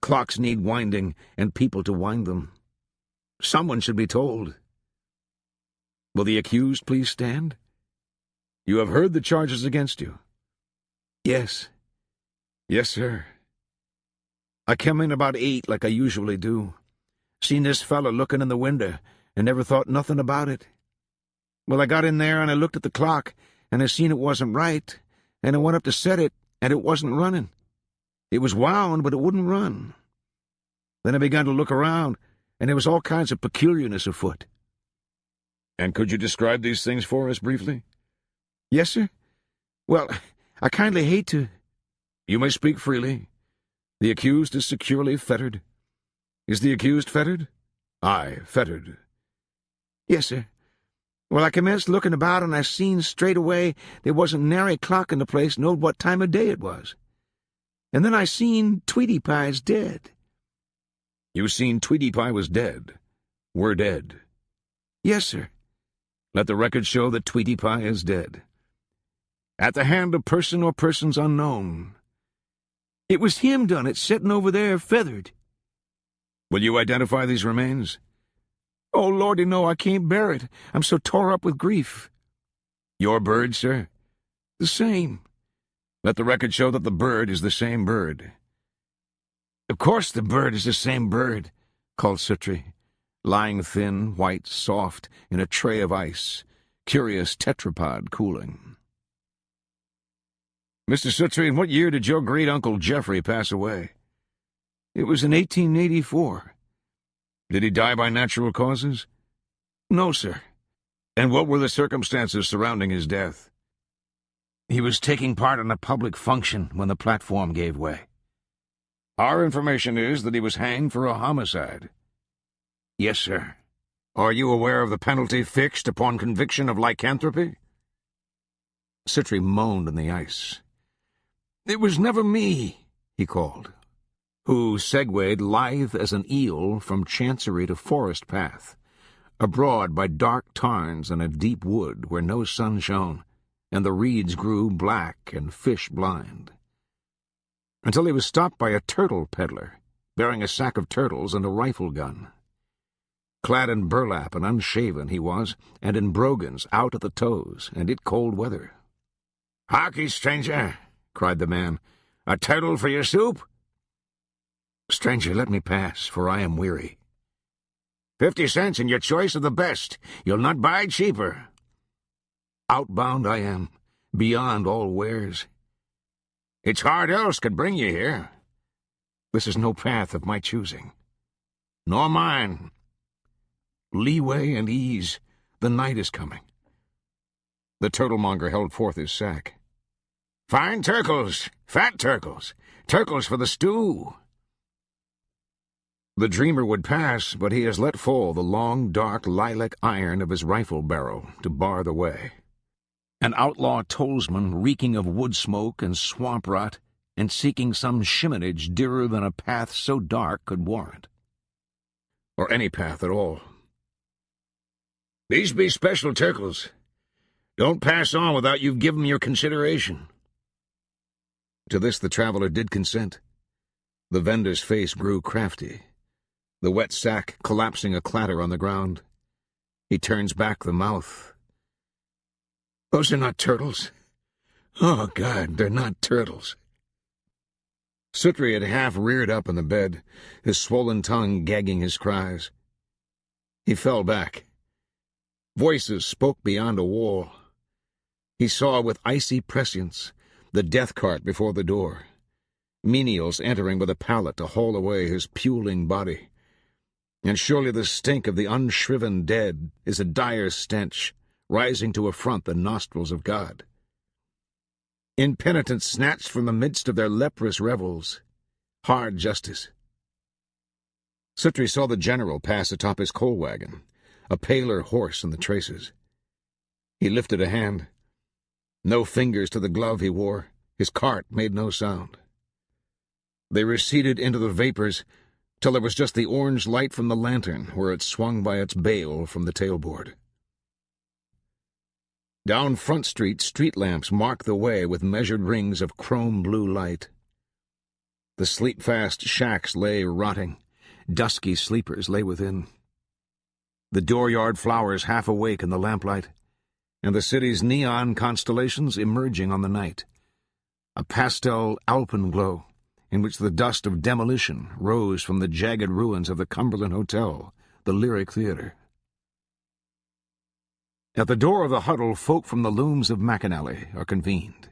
Clocks need winding, and people to wind them. Someone should be told. Will the accused please stand? You have heard the charges against you? Yes. Yes, sir. I came in about 8 like I usually do. Seen this fella looking in the window and never thought nothing about it. Well, I got in there and I looked at the clock and I seen it wasn't right, and I went up to set it and it wasn't running. It was wound, but it wouldn't run. Then I began to look around, and there was all kinds of peculiarness afoot. And could you describe these things for us briefly? Yes, sir. Well, I kindly hate to... You may speak freely. The accused is securely fettered. Is the accused fettered? Aye, fettered. Yes, sir. Well, I commenced looking about, and I seen straight away there wasn't nary clock in the place knowed what time of day it was. And then I seen Tweety Pie's dead. You seen Tweety Pie was dead? Were dead? Yes, sir. Let the record show that Tweety Pie is dead. At the hand of person or persons unknown. It was him done it, sitting over there, feathered. Will you identify these remains? Oh, Lordy, no, I can't bear it. I'm so tore up with grief. Your bird, sir? The same. Let the record show that the bird is the same bird. Of course the bird is the same bird, called Suttree, lying thin, white, soft, in a tray of ice, curious tetrapod cooling. Mr. Suttree, in what year did your great-uncle Geoffrey pass away? It was in 1884. Did he die by natural causes? No, sir. And what were the circumstances surrounding his death? He was taking part in a public function when the platform gave way. Our information is that he was hanged for a homicide. Yes, sir. Are you aware of the penalty fixed upon conviction of lycanthropy? Suttree moaned in the ice. It was never me, he called, who segued lithe as an eel from chancery to forest path, abroad by dark tarns and a deep wood where no sun shone, and the reeds grew black and fish blind, until he was stopped by a turtle peddler, bearing a sack of turtles and a rifle gun. Clad in burlap and unshaven he was, and in brogans out at the toes, and it cold weather. "Harkee, stranger," cried the man, "a turtle for your soup?" "Stranger, let me pass, for I am weary." 50 cents in your choice of the best. You'll not buy cheaper. Outbound I am, beyond all wares. It's hard else could bring you here. This is no path of my choosing. Nor mine. Leeway and ease, the night is coming. The turtlemonger held forth his sack. Fine turkles, fat turkles, turkles for the stew. The dreamer would pass, but he has let fall the long, dark lilac iron of his rifle barrel to bar the way. An outlaw tollsman reeking of wood smoke and swamp rot, and seeking some shimonage dearer than a path so dark could warrant. Or any path at all. These be special turkles. Don't pass on without you've given your consideration. To this the traveler did consent. The vendor's face grew crafty, the wet sack collapsing a clatter on the ground. He turns back the mouth. Those are not turtles. Oh, God, they're not turtles. Suttree had half reared up in the bed, his swollen tongue gagging his cries. He fell back. Voices spoke beyond a wall. He saw with icy prescience the death cart before the door, menials entering with a pallet to haul away his puling body. And surely the stink of the unshriven dead is a dire stench, rising to affront the nostrils of God. Impenitent snatched from the midst of their leprous revels, hard justice. Suttree saw the general pass atop his coal wagon, a paler horse in the traces. He lifted a hand. No fingers to the glove he wore. His cart made no sound. They receded into the vapors, till there was just the orange light from the lantern where it swung by its bail from the tailboard. Down Front Street, street lamps marked the way with measured rings of chrome-blue light. The sleep-fast shacks lay rotting. Dusky sleepers lay within. The dooryard flowers half awake in the lamplight, and the city's neon constellations emerging on the night. A pastel alpenglow in which the dust of demolition rose from the jagged ruins of the Cumberland Hotel, the Lyric Theater. At the door of the huddle, folk from the looms of McAnally are convened.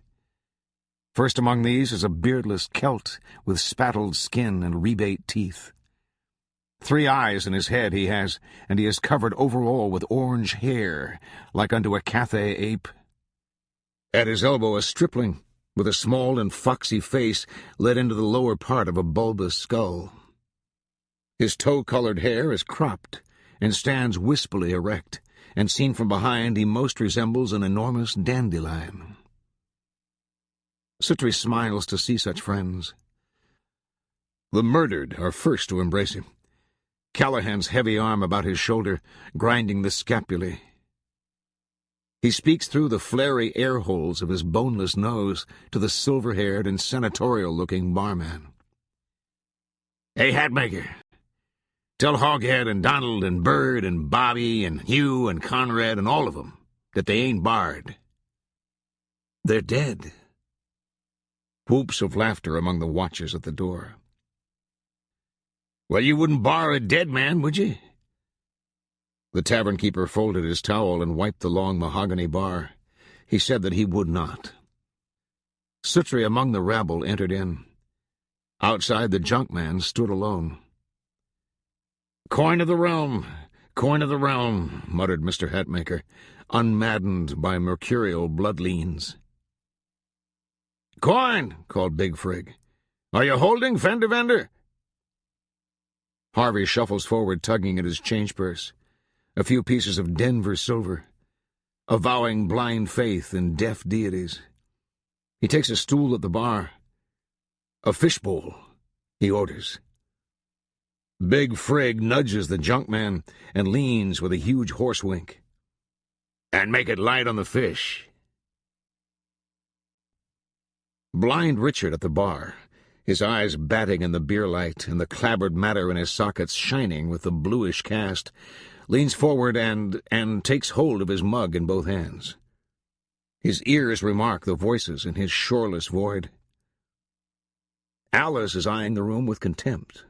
First among these is a beardless Celt with spattled skin and rebate teeth. 3 eyes in his head he has, and he is covered over all with orange hair, like unto a Cathay ape. At his elbow a stripling, with a small and foxy face let into the lower part of a bulbous skull. His tow-colored hair is cropped, and stands wispily erect, and seen from behind he most resembles an enormous dandelion. Suttree smiles to see such friends. The murdered are first to embrace him, Callahan's heavy arm about his shoulder, grinding the scapulae. He speaks through the flary air holes of his boneless nose to the silver-haired and senatorial-looking barman. "Hey, Hatmaker, tell Hoghead and Donald and Bird and Bobby and Hugh and Conrad and all of them that they ain't barred. They're dead." Whoops of laughter among the watchers at the door. "Well, you wouldn't bar a dead man, would you?" The tavern-keeper folded his towel and wiped the long mahogany bar. He said that he would not. Suttree among the rabble entered in. Outside, the junkman stood alone. "Coin of the realm, coin of the realm," muttered Mr. Hatmaker, unmaddened by mercurial blood-leans. "Coin," called Big Frigg. "Are you holding, fender vendor?" Harvey shuffles forward, tugging at his change purse. A few pieces of Denver silver, avowing blind faith in deaf deities. He takes a stool at the bar. "A fishbowl," he orders. Big Frigg nudges the junkman and leans with a huge horse wink. "And make it light on the fish." Blind Richard at the bar, his eyes batting in the beer light and the clabbered matter in his sockets shining with the bluish cast, leans forward and takes hold of his mug in both hands. His ears remark the voices in his shoreless void. Alice is eyeing the room with contempt.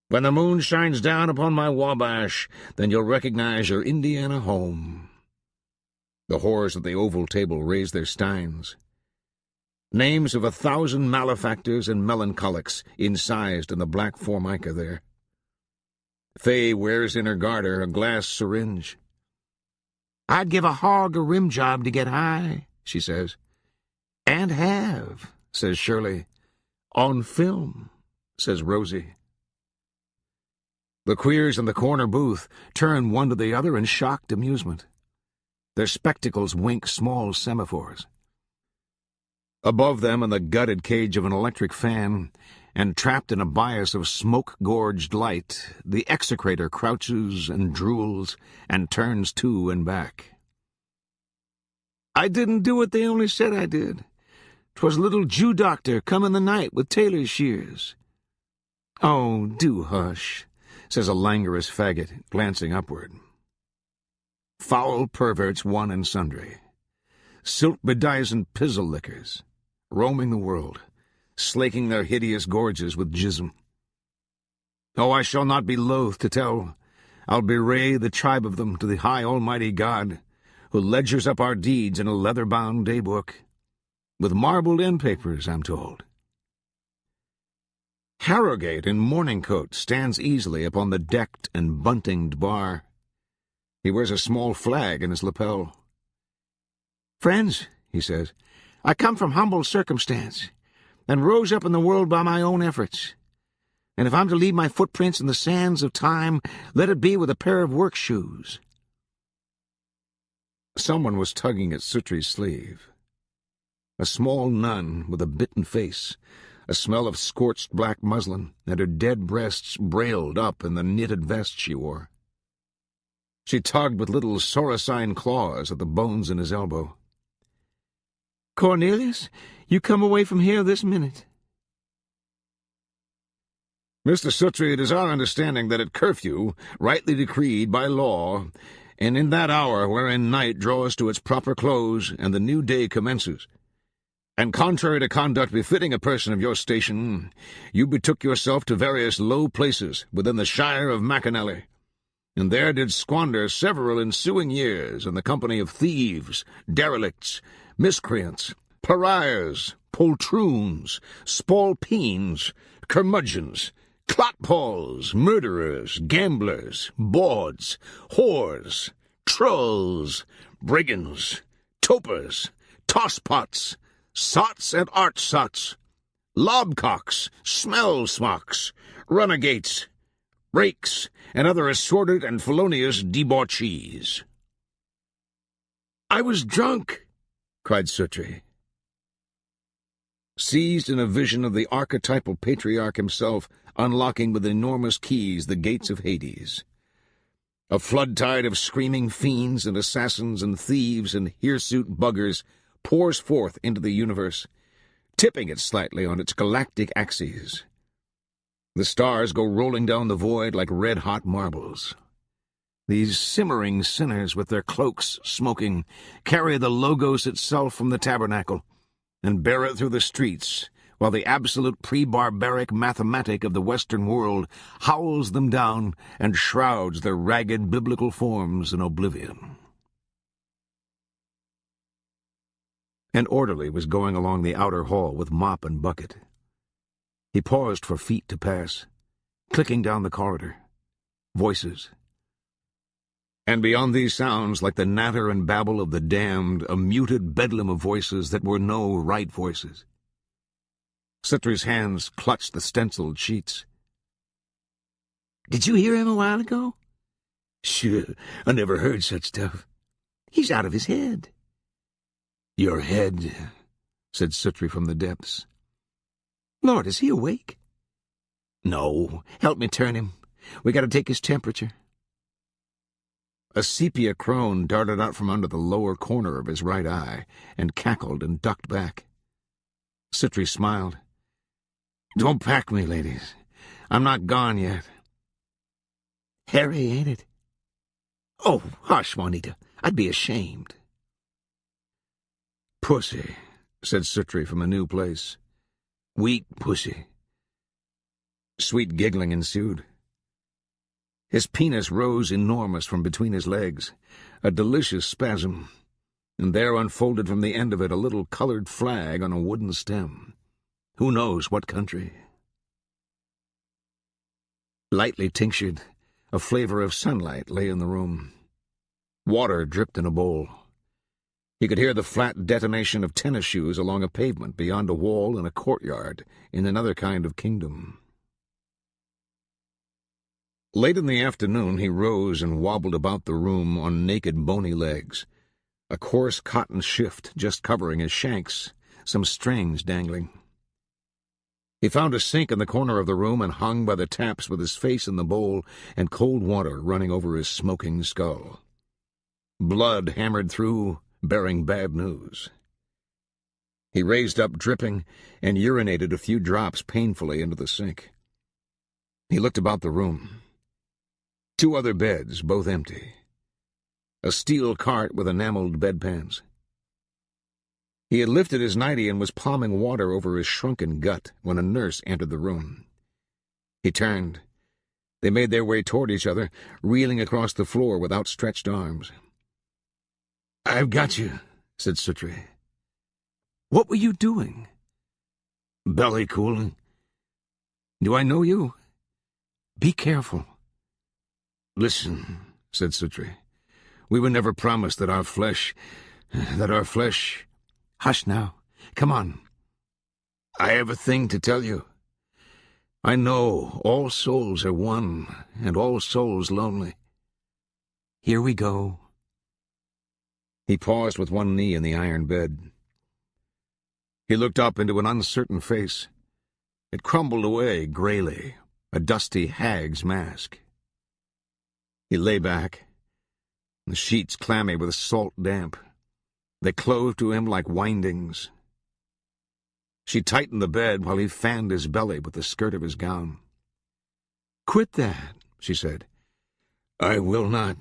"When the moon shines down upon my Wabash, then you'll recognize your Indiana home." The whores at the oval table raise their steins. Names of 1,000 malefactors and melancholics incised in the black formica there. Fay wears in her garter a glass syringe. "I'd give a hog a rim job to get high," she says. "And have," says Shirley. "On film," says Rosie. The queers in the corner booth turn one to the other in shocked amusement. Their spectacles wink small semaphores. Above them, in the gutted cage of an electric fan, and trapped in a bias of smoke-gorged light, the execrator crouches and drools and turns to and back. "I didn't do it, they only said I did. 'Twas a little Jew doctor come in the night with tailor's shears." "Oh, do hush," says a languorous faggot, glancing upward. Foul perverts one and sundry. Silk-bedizened pizzle-lickers, roaming the world, slaking their hideous gorges with jism. Oh, I shall not be loath to tell. I'll bewray the tribe of them to the high almighty God, who ledgers up our deeds in a leather-bound daybook, with marbled end papers, I'm told. Harrogate in morning coat stands easily upon the decked and buntinged bar. He wears a small flag in his lapel. "Friends," he says, "I come from humble circumstance, and rose up in the world by my own efforts. And if I'm to leave my footprints in the sands of time, let it be with a pair of work shoes." Someone was tugging at Suttree's sleeve. A small nun with a bitten face, a smell of scorched black muslin, and her dead breasts brailed up in the knitted vest she wore. She tugged with little soracine claws at the bones in his elbow. "Cornelius, you come away from here this minute." "Mr. Suttree, it is our understanding that at curfew, rightly decreed by law, and in that hour wherein night draws to its proper close and the new day commences, and contrary to conduct befitting a person of your station, you betook yourself to various low places within the shire of Macanelly, and there did squander several ensuing years in the company of thieves, derelicts, miscreants, pariahs, poltroons, spalpeens, curmudgeons, clotpoles, murderers, gamblers, bawds, whores, trolls, brigands, topers, tosspots, sots and archsots, lobcocks, smell-smocks, runagates, rakes, and other assorted and felonious debauchees." "I was drunk," cried Suttree. Seized in a vision of the archetypal patriarch himself unlocking with enormous keys the gates of Hades. A flood tide of screaming fiends and assassins and thieves and hirsute buggers pours forth into the universe, tipping it slightly on its galactic axes. The stars go rolling down the void like red-hot marbles. These simmering sinners with their cloaks smoking carry the Logos itself from the tabernacle and bear it through the streets, while the absolute pre-barbaric mathematic of the Western world howls them down and shrouds their ragged biblical forms in oblivion. An orderly was going along the outer hall with mop and bucket. He paused for feet to pass, clicking down the corridor. Voices. And beyond these sounds, like the natter and babble of the damned, a muted bedlam of voices that were no right voices. Suttree's hands clutched the stenciled sheets. "Did you hear him a while ago?" "Sure, I never heard such stuff." "He's out of his head." "Your head," said Suttree from the depths. "Lord, is he awake?" "No." "Help me turn him. We got to take his temperature." A sepia crone darted out from under the lower corner of his right eye and cackled and ducked back. Suttree smiled. "Don't pack me, ladies. I'm not gone yet." "Hairy, ain't it?" "Oh, hush, Juanita. I'd be ashamed." "Pussy," said Suttree from a new place. "Wheat pussy." Sweet giggling ensued. His penis rose enormous from between his legs, a delicious spasm, and there unfolded from the end of it a little colored flag on a wooden stem. Who knows what country? Lightly tinctured, a flavor of sunlight lay in the room. Water dripped in a bowl. He could hear the flat detonation of tennis shoes along a pavement beyond a wall in a courtyard in another kind of kingdom. Late in the afternoon he rose and wobbled about the room on naked bony legs, a coarse cotton shift just covering his shanks, some strings dangling. He found a sink in the corner of the room and hung by the taps with his face in the bowl and cold water running over his smoking skull. Blood hammered through, bearing bad news. He raised up dripping and urinated a few drops painfully into the sink. He looked about the room. 2 other beds, both empty. A steel cart with enameled bedpans. He had lifted his nightie and was palming water over his shrunken gut when a nurse entered the room. He turned. They made their way toward each other, reeling across the floor with outstretched arms. "I've got you," said Suttree. "What were you doing?" "Belly cooling." "Do I know you?" "Be careful." "Listen," said Suttree. "We were never promised that our flesh... Hush now. Come on." "I have a thing to tell you. I know all souls are one, and all souls lonely." "Here we go." He paused with one knee in the iron bed. He looked up into an uncertain face. It crumbled away grayly, a dusty hag's mask. He lay back, the sheets clammy with salt damp. They clove to him like windings. She tightened the bed while he fanned his belly with the skirt of his gown. "Quit that," she said. "I will not,"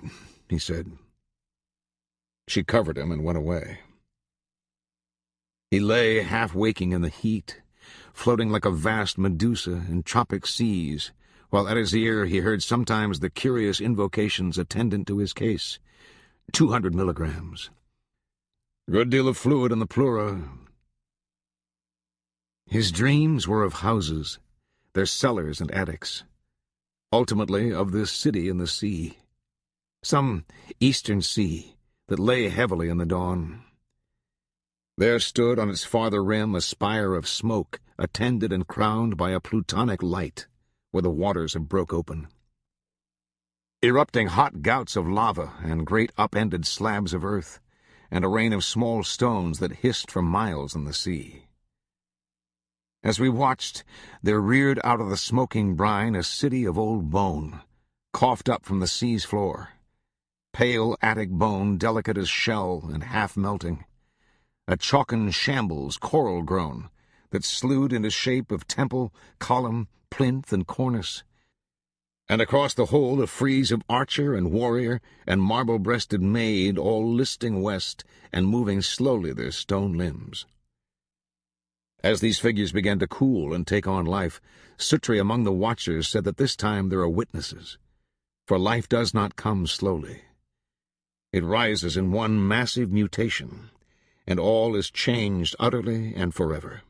he said. She covered him and went away. He lay half-waking in the heat, floating like a vast Medusa in tropic seas, while at his ear he heard sometimes the curious invocations attendant to his case. 200 milligrams. Good deal of fluid in the pleura. His dreams were of houses, their cellars and attics. Ultimately of this city in the sea. Some eastern sea that lay heavily in the dawn. There stood on its farther rim a spire of smoke, attended and crowned by a plutonic light, where the waters have broke open. Erupting hot gouts of lava and great upended slabs of earth, and a rain of small stones that hissed for miles in the sea. As we watched, there reared out of the smoking brine a city of old bone, coughed up from the sea's floor. Pale attic bone, delicate as shell and half-melting. A chalken shambles, coral-grown, that slewed into shape of temple, column, plinth, and cornice. And across the whole a frieze of archer and warrior and marble-breasted maid, all listing west and moving slowly their stone limbs. As these figures began to cool and take on life, Suttree among the watchers said that this time there are witnesses, for life does not come slowly. It rises in one massive mutation, and all is changed utterly and forever.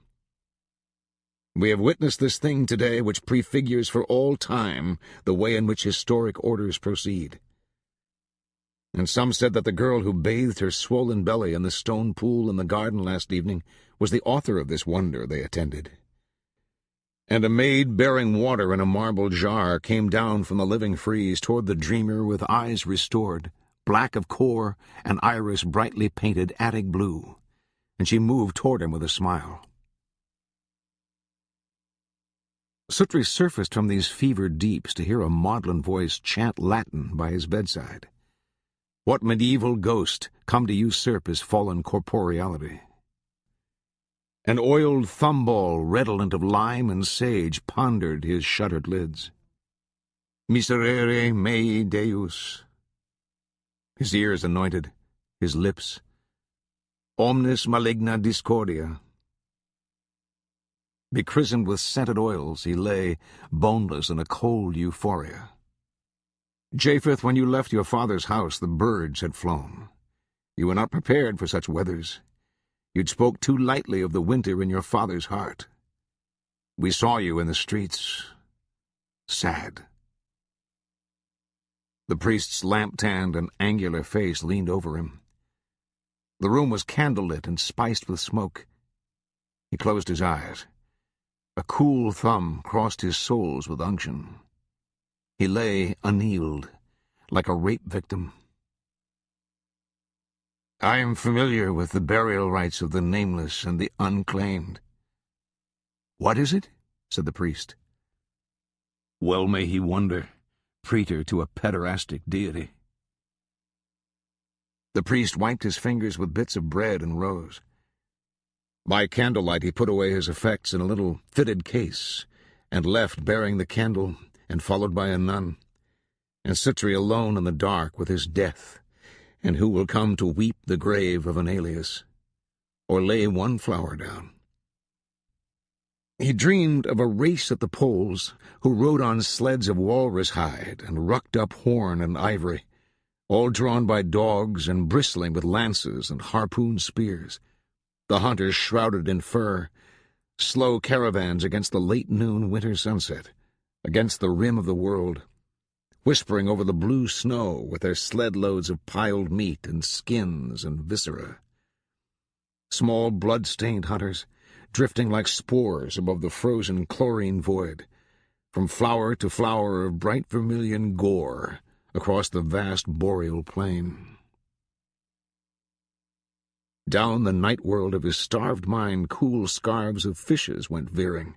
We have witnessed this thing today which prefigures for all time the way in which historic orders proceed. And some said that the girl who bathed her swollen belly in the stone pool in the garden last evening was the author of this wonder they attended. And a maid bearing water in a marble jar came down from the living frieze toward the dreamer with eyes restored, black of core and iris brightly painted attic blue, and she moved toward him with a smile. Suttree surfaced from these fevered deeps to hear a maudlin voice chant Latin by his bedside. What medieval ghost come to usurp his fallen corporeality? An oiled thumball redolent of lime and sage pondered his shuttered lids. Miserere mei Deus. His ears anointed, his lips. Omnis maligna discordia. Bechristened with scented oils, he lay, boneless in a cold euphoria. Japheth, when you left your father's house, the birds had flown. You were not prepared for such weathers. You'd spoke too lightly of the winter in your father's heart. We saw you in the streets, sad. The priest's lamp-tanned and angular face leaned over him. The room was candlelit and spiced with smoke. He closed his eyes. A cool thumb crossed his soles with unction. He lay annealed, like a rape victim. I am familiar with the burial rites of the nameless and the unclaimed. What is it? Said the priest. Well may he wonder, praetor to a pederastic deity. The priest wiped his fingers with bits of bread and rose. By candlelight he put away his effects in a little fitted case, and left bearing the candle, and followed by a nun, and Suttree alone in the dark with his death, and who will come to weep the grave of an alias, or lay one flower down. He dreamed of a race at the polls, who rode on sleds of walrus hide and rucked up horn and ivory, all drawn by dogs and bristling with lances and harpoon spears, the hunters shrouded in fur, slow caravans against the late-noon winter sunset, against the rim of the world, whispering over the blue snow with their sled-loads of piled meat and skins and viscera. Small blood-stained hunters, drifting like spores above the frozen chlorine void, from flower to flower of bright vermilion gore across the vast boreal plain. Down the night world of his starved mind cool scarves of fishes went veering,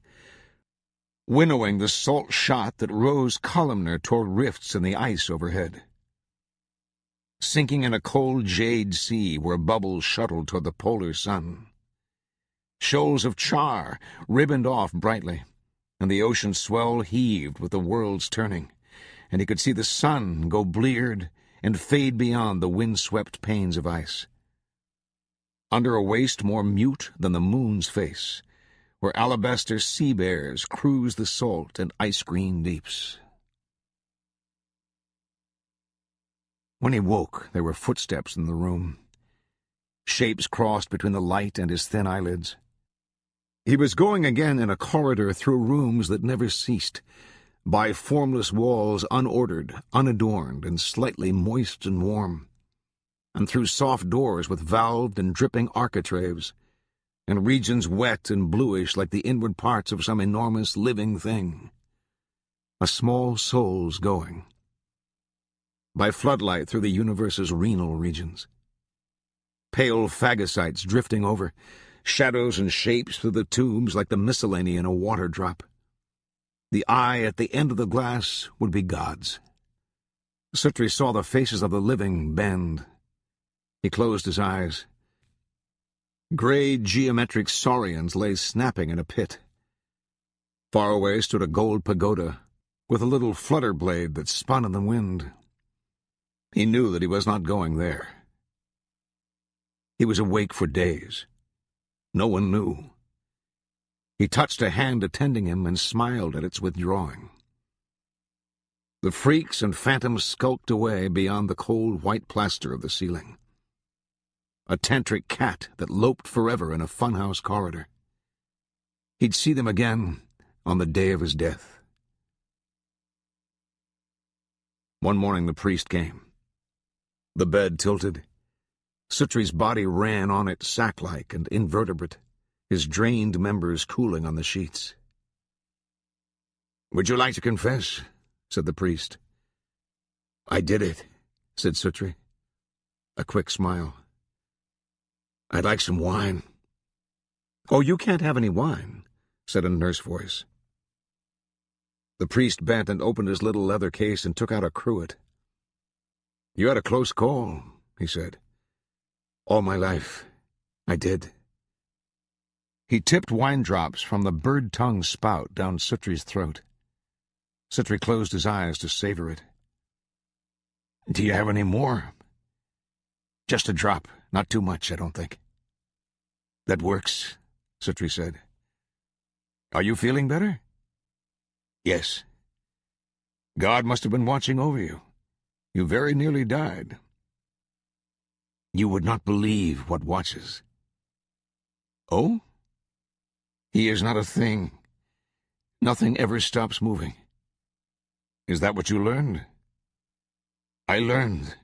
winnowing the salt shot that rose columnar toward rifts in the ice overhead. Sinking in a cold jade sea where bubbles shuttled toward the polar sun. Shoals of char ribboned off brightly, and the ocean swell heaved with the world's turning, and he could see the sun go bleared and fade beyond the wind-swept panes of ice. Under a waste more mute than the moon's face, where alabaster sea bears cruise the salt and ice-green deeps. When he woke, there were footsteps in the room. Shapes crossed between the light and his thin eyelids. He was going again in a corridor through rooms that never ceased, by formless walls unordered, unadorned, and slightly moist and warm, and through soft doors with valved and dripping architraves, and regions wet and bluish like the inward parts of some enormous living thing. A small soul's going. By floodlight through the universe's renal regions. Pale phagocytes drifting over, shadows and shapes through the tubes like the miscellany in a water drop. The eye at the end of the glass would be God's. Suttree saw the faces of the living bend. He closed his eyes. Gray geometric saurians lay snapping in a pit. Far away stood a gold pagoda, with a little flutter blade that spun in the wind. He knew that he was not going there. He was awake for days. No one knew. He touched a hand attending him and smiled at its withdrawing. The freaks and phantoms skulked away beyond the cold white plaster of the ceiling. A tantric cat that loped forever in a funhouse corridor. He'd see them again on the day of his death. One morning the priest came. The bed tilted. Suttree's body ran on it sack-like and invertebrate, his drained members cooling on the sheets. "Would you like to confess?" said the priest. "I did it," said Suttree. A quick smile. "I'd like some wine." "Oh, you can't have any wine," said a nurse voice. The priest bent and opened his little leather case and took out a cruet. "You had a close call," he said. "All my life, I did." He tipped wine drops from the bird-tongue spout down Suttree's throat. Suttree closed his eyes to savor it. "Do you have any more?" "Just a drop, not too much, I don't think." "That works," Suttree said. "Are you feeling better?" "Yes." "God must have been watching over you. You very nearly died." "You would not believe what watches." "Oh?" "He is not a thing. Nothing ever stops moving." "Is that what you learned?" "I learned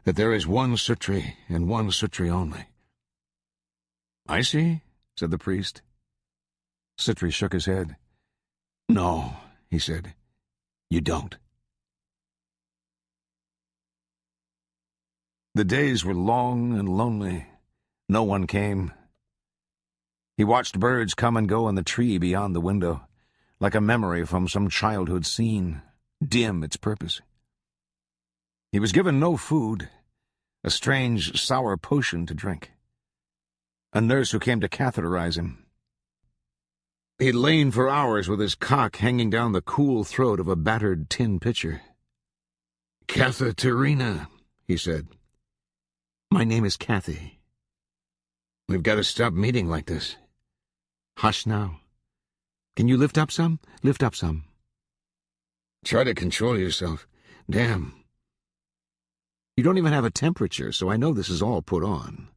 that there is one Suttree and one Suttree only." "I see," said the priest. Suttree shook his head. "No," he said, "you don't." The days were long and lonely. No one came. He watched birds come and go in the tree beyond the window, like a memory from some childhood scene, dim its purpose. He was given no food, a strange sour potion to drink. A nurse who came to catheterize him. He'd lain for hours with his cock hanging down the cool throat of a battered tin pitcher. "Catheterina," he said. "My name is Kathy." "We've got to stop meeting like this." "Hush now. Can you lift up some? Lift up some." "Try to control yourself. Damn. You don't even have a temperature, so I know this is all put on."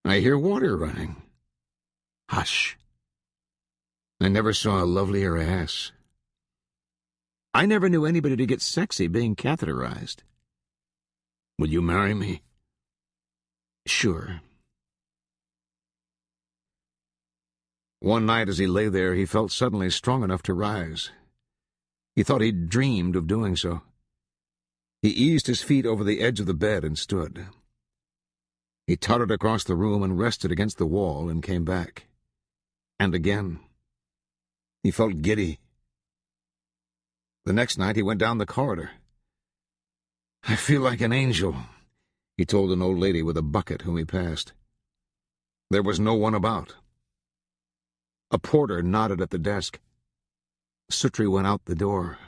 "I hear water running." "Hush." "I never saw a lovelier ass." "I never knew anybody to get sexy being catheterized." "Will you marry me?" "Sure." One night as he lay there, he felt suddenly strong enough to rise. He thought he'd dreamed of doing so. He eased his feet over the edge of the bed and stood. He tottered across the room and rested against the wall and came back. And again. He felt giddy. The next night he went down the corridor. "I feel like an angel," he told an old lady with a bucket whom he passed. There was no one about. A porter nodded at the desk. Suttree went out the door,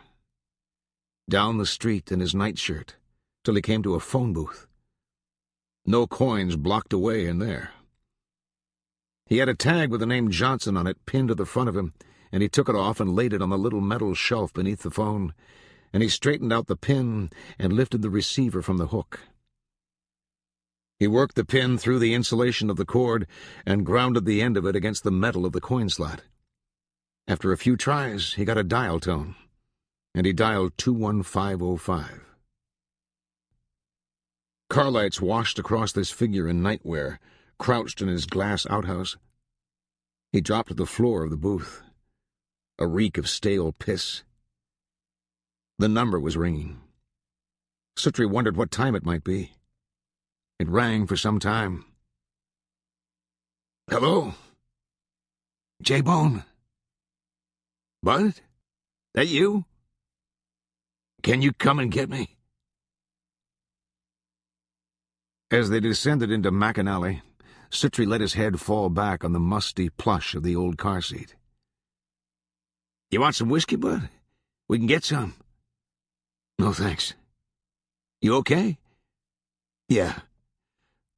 down the street in his nightshirt, till he came to a phone booth. No coins blocked away in there. He had a tag with the name Johnson on it pinned to the front of him, and he took it off and laid it on the little metal shelf beneath the phone, and he straightened out the pin and lifted the receiver from the hook. He worked the pin through the insulation of the cord and grounded the end of it against the metal of the coin slot. After a few tries, he got a dial tone, and he dialed 21505. Car lights washed across this figure in nightwear, crouched in his glass outhouse. He dropped to the floor of the booth, a reek of stale piss. The number was ringing. Suttree wondered what time it might be. It rang for some time. "Hello? J-Bone?" "What? That you? Can you come and get me?" As they descended into McAnally, Suttree let his head fall back on the musty plush of the old car seat. "You want some whiskey, bud? We can get some." "No, thanks. You okay?" "Yeah.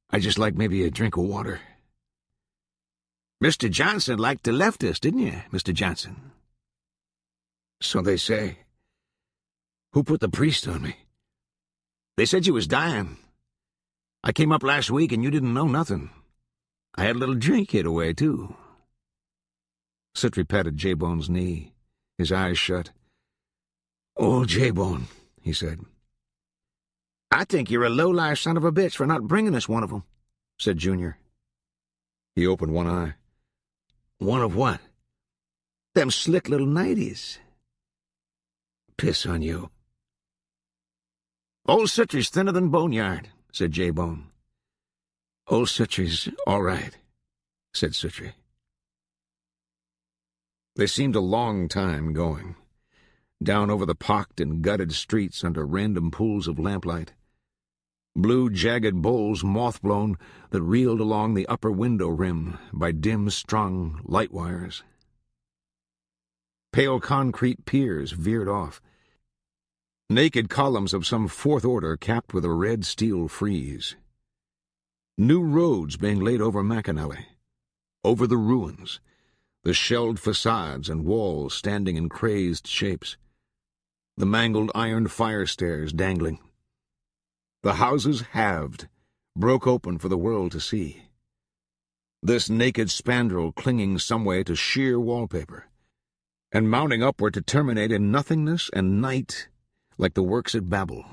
I just like maybe a drink of water." "Mr. Johnson liked to left us, didn't you, Mr. Johnson?" "So they say. Who put the priest on me?" "They said you was dying. I came up last week and you didn't know nothing. I had a little drink hid away, too." Suttree patted J-Bone's knee, his eyes shut. "Old J-Bone," he said. "I think you're a low-life son of a bitch for not bringing us one of them," said Junior. He opened one eye. "One of what?" "Them slick little nighties." "Piss on you." "Old Suttree's thinner than boneyard," said J-Bone. "Old Suttree's all right," said Suttree. They seemed a long time going, down over the pocked and gutted streets under random pools of lamplight. Blue, jagged bowls moth-blown that reeled along the upper window rim by dim-strung light wires. Pale concrete piers veered off. Naked columns of some fourth order capped with a red steel frieze. New roads being laid over McAnally, over the ruins, the shelled facades and walls standing in crazed shapes, the mangled iron fire stairs dangling. The houses halved, broke open for the world to see. This naked spandrel clinging someway to sheer wallpaper, and mounting upward to terminate in nothingness and night like the works at Babel.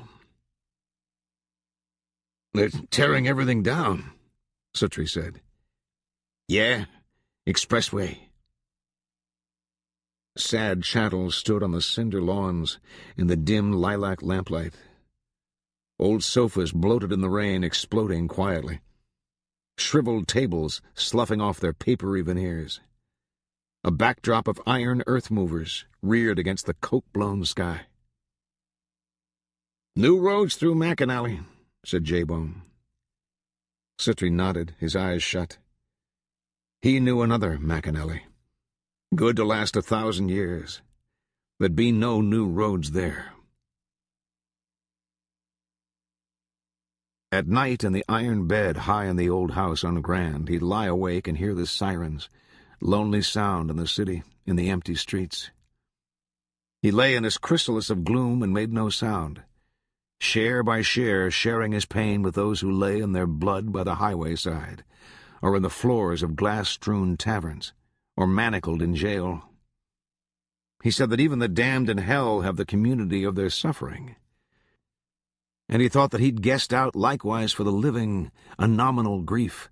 "They're tearing everything down," Suttree said. "Yeah, expressway." Sad chattels stood on the cinder lawns in the dim lilac lamplight. Old sofas bloated in the rain, exploding quietly. Shriveled tables sloughing off their papery veneers. A backdrop of iron earth-movers reared against the coke-blown sky. "New roads through McAnally," said J-Bone. Suttree nodded, his eyes shut. He knew another McAnally, good to last 1,000 years. There'd be no new roads there. At night, in the iron bed high in the old house on Grand, he'd lie awake and hear the sirens, lonely sound in the city, in the empty streets. He lay in his chrysalis of gloom and made no sound, share by share sharing his pain with those who lay in their blood by the highway side, or in the floors of glass-strewn taverns, or manacled in jail. He said that even the damned in hell have the community of their suffering. And he thought that he'd guessed out likewise for the living a nominal grief,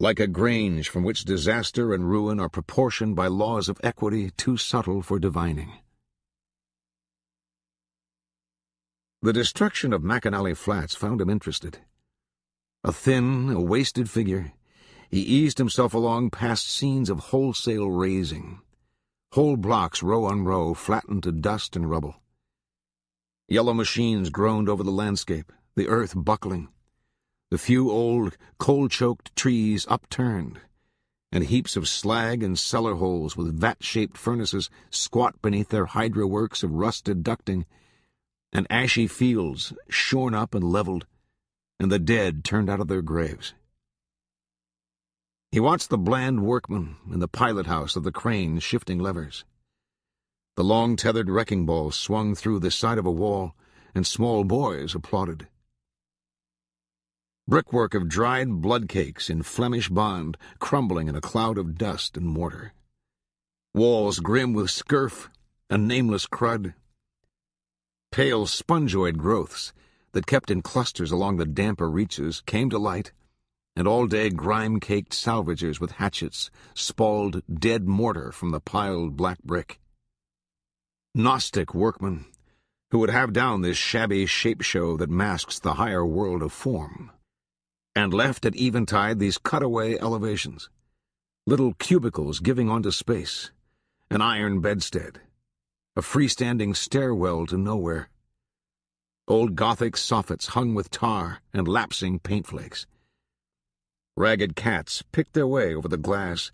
like a grange from which disaster and ruin are proportioned by laws of equity too subtle for divining. The destruction of McAnally Flats found him interested. A thin, a wasted figure, he eased himself along past scenes of wholesale razing, Whole blocks, row on row, flattened to dust and rubble. Yellow machines groaned over the landscape, the earth buckling, the few old, coal-choked trees upturned, and heaps of slag and cellar holes with vat-shaped furnaces squat beneath their hydra works of rusted ducting, and ashy fields shorn up and leveled, and the dead turned out of their graves. He watched the bland workmen in the pilot-house of the crane shifting levers. The long-tethered wrecking ball swung through the side of a wall, and small boys applauded. Brickwork of dried blood cakes in Flemish bond crumbling in a cloud of dust and mortar. Walls grim with scurf and nameless crud. Pale spongoid growths that kept in clusters along the damper reaches came to light, and all-day grime-caked salvagers with hatchets spalled dead mortar from the piled black brick. Gnostic workmen who would have down this shabby shape-show that masks the higher world of form, and left at eventide these cutaway elevations, little cubicles giving onto space, an iron bedstead, a freestanding stairwell to nowhere, old Gothic soffits hung with tar and lapsing paint flakes. Ragged cats picked their way over the glass,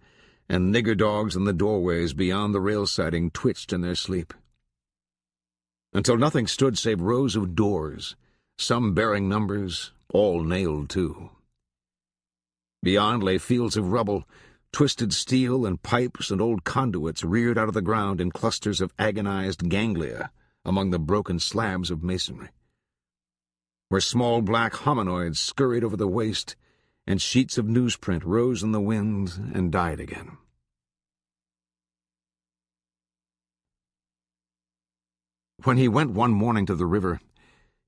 and nigger dogs in the doorways beyond the rail siding twitched in their sleep. Until nothing stood save rows of doors, some bearing numbers, all nailed too. Beyond lay fields of rubble, twisted steel and pipes and old conduits reared out of the ground in clusters of agonized ganglia among the broken slabs of masonry, where small black hominoids scurried over the waste, and sheets of newsprint rose in the wind and died again. When he went one morning to the river,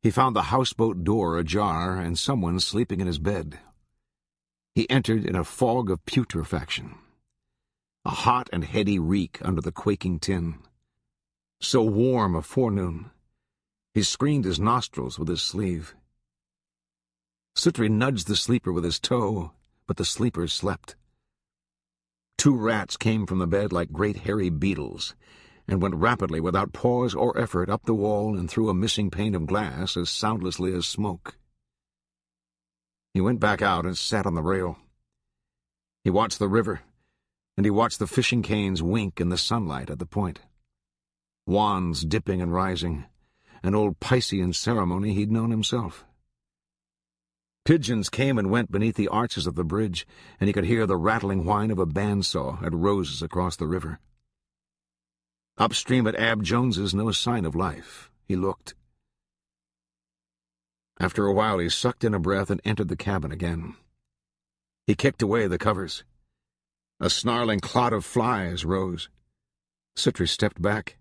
he found the houseboat door ajar and someone sleeping in his bed. He entered in a fog of putrefaction, a hot and heady reek under the quaking tin. So warm a forenoon, he screened his nostrils with his sleeve. Suttree nudged the sleeper with his toe, but the sleeper slept. 2 rats came from the bed like great hairy beetles, and went rapidly without pause or effort up the wall and through a missing pane of glass as soundlessly as smoke. He went back out and sat on the rail. He watched the river, and he watched the fishing canes wink in the sunlight at the point. Wands dipping and rising, an old Piscean ceremony he'd known himself. Pigeons came and went beneath the arches of the bridge, and he could hear the rattling whine of a bandsaw at Rose's across the river. Upstream at Ab Jones's, no sign of life. He looked. After a while he sucked in a breath and entered the cabin again. He kicked away the covers. A snarling clot of flies rose. Suttree stepped back.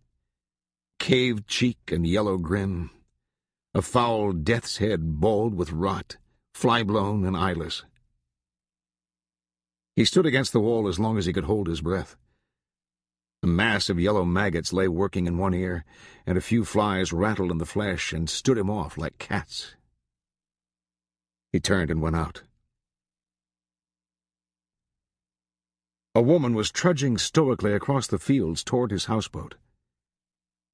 Caved cheek and yellow grin. A foul death's head bald with rot, fly-blown and eyeless. He stood against the wall as long as he could hold his breath. A mass of yellow maggots lay working in one ear, and a few flies rattled in the flesh and stood him off like cats. He turned and went out. A woman was trudging stoically across the fields toward his houseboat.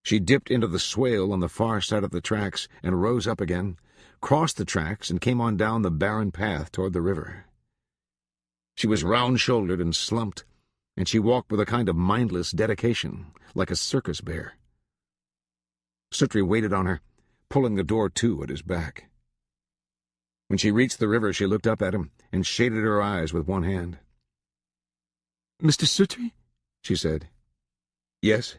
She dipped into the swale on the far side of the tracks and rose up again, crossed the tracks, and came on down the barren path toward the river. She was round-shouldered and slumped, and she walked with a kind of mindless dedication, like a circus bear. Suttree waited on her, pulling the door to at his back. When she reached the river, she looked up at him and shaded her eyes with one hand. "Mr. Suttree?" she said. "Yes."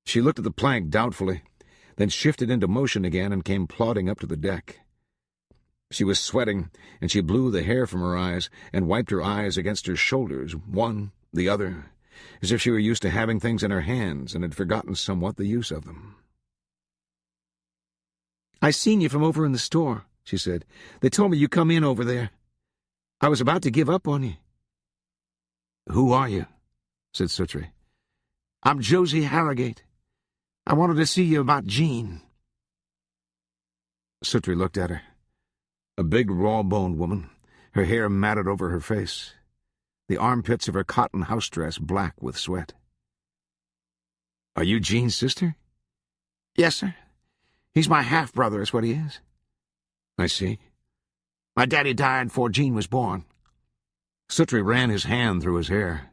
She looked at the plank doubtfully, then shifted into motion again and came plodding up to the deck. She was sweating, and she blew the hair from her eyes and wiped her eyes against her shoulders, one, the other, as if she were used to having things in her hands and had forgotten somewhat the use of them. "I seen you from over in the store," she said. "They told me you come in over there. I was about to give up on you." "Who are you?" said Suttree. "I'm Josie Harrogate. I wanted to see you about Jean." Suttree looked at her. A big, raw-boned woman, her hair matted over her face, the armpits of her cotton house dress black with sweat. Are you Gene's sister? Yes, sir. He's my half-brother is what he is. I see. My daddy died before Gene was born. Suttree ran his hand through his hair.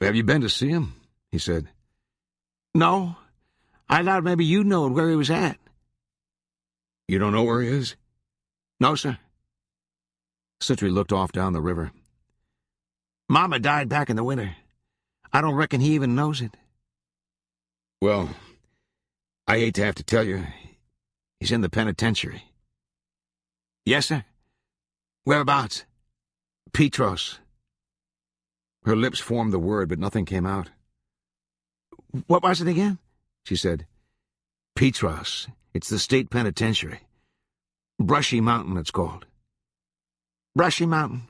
Have you been to see him? He said. No. I thought maybe you knowed where he was at. You don't know where he is? No, sir. Suttree looked off down the river. Mama died back in the winter. I don't reckon he even knows it. Well, I hate to have to tell you, he's in the penitentiary. Yes, sir. Whereabouts? Petros. Her lips formed the word, but nothing came out. What was it again? She said. Petros. It's the state penitentiary. Brushy Mountain, it's called. Brushy Mountain.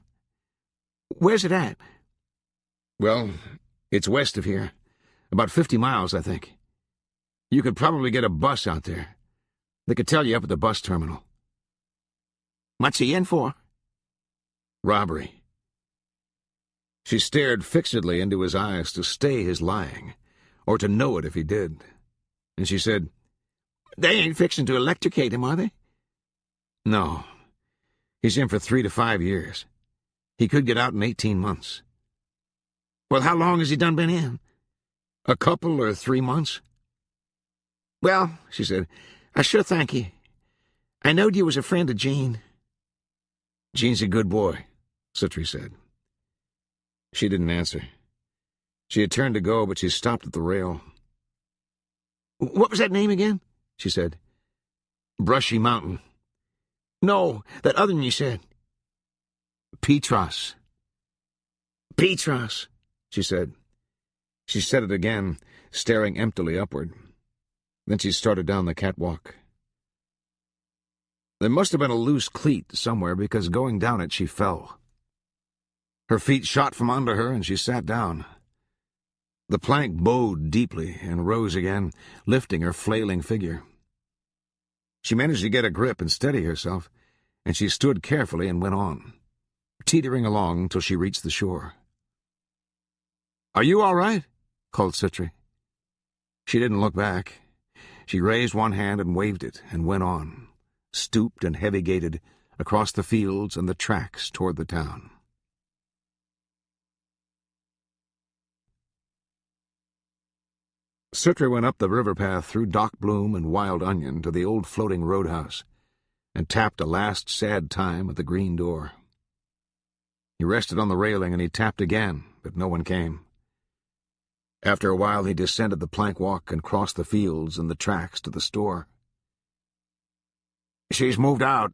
Where's it at? Well, it's west of here. About 50 miles, I think. You could probably get a bus out there. They could tell you up at the bus terminal. What's he in for? Robbery. She stared fixedly into his eyes to stay his lying, or to know it if he did. And she said, They ain't fixing to electrocute him, are they? No. He's in for 3 to 5 years. He could get out in 18 months. Well, how long has he done been in? A couple or 3 months. Well, she said, I sure thank you. I knowed you was a friend of Gene. Gene's a good boy, Suttree said. She didn't answer. She had turned to go, but she stopped at the rail. What was that name again? She said. Brushy Mountain. No, that other one you said. Petros. Petros, she said. She said it again, staring emptily upward. Then she started down the catwalk. There must have been a loose cleat somewhere, because going down it she fell. Her feet shot from under her, and she sat down. The plank bowed deeply and rose again, lifting her flailing figure. She managed to get a grip and steady herself, and she stood carefully and went on, teetering along till she reached the shore. "Are you all right?" called Suttree. She didn't look back. She raised one hand and waved it, and went on, stooped and heavy-gaited, across the fields and the tracks toward the town. Suttree went up the river path through dock bloom and wild onion to the old floating roadhouse, and tapped a last sad time at the green door. He rested on the railing, and he tapped again, but no one came. After a while he descended the plank walk and crossed the fields and the tracks to the store. "She's moved out,"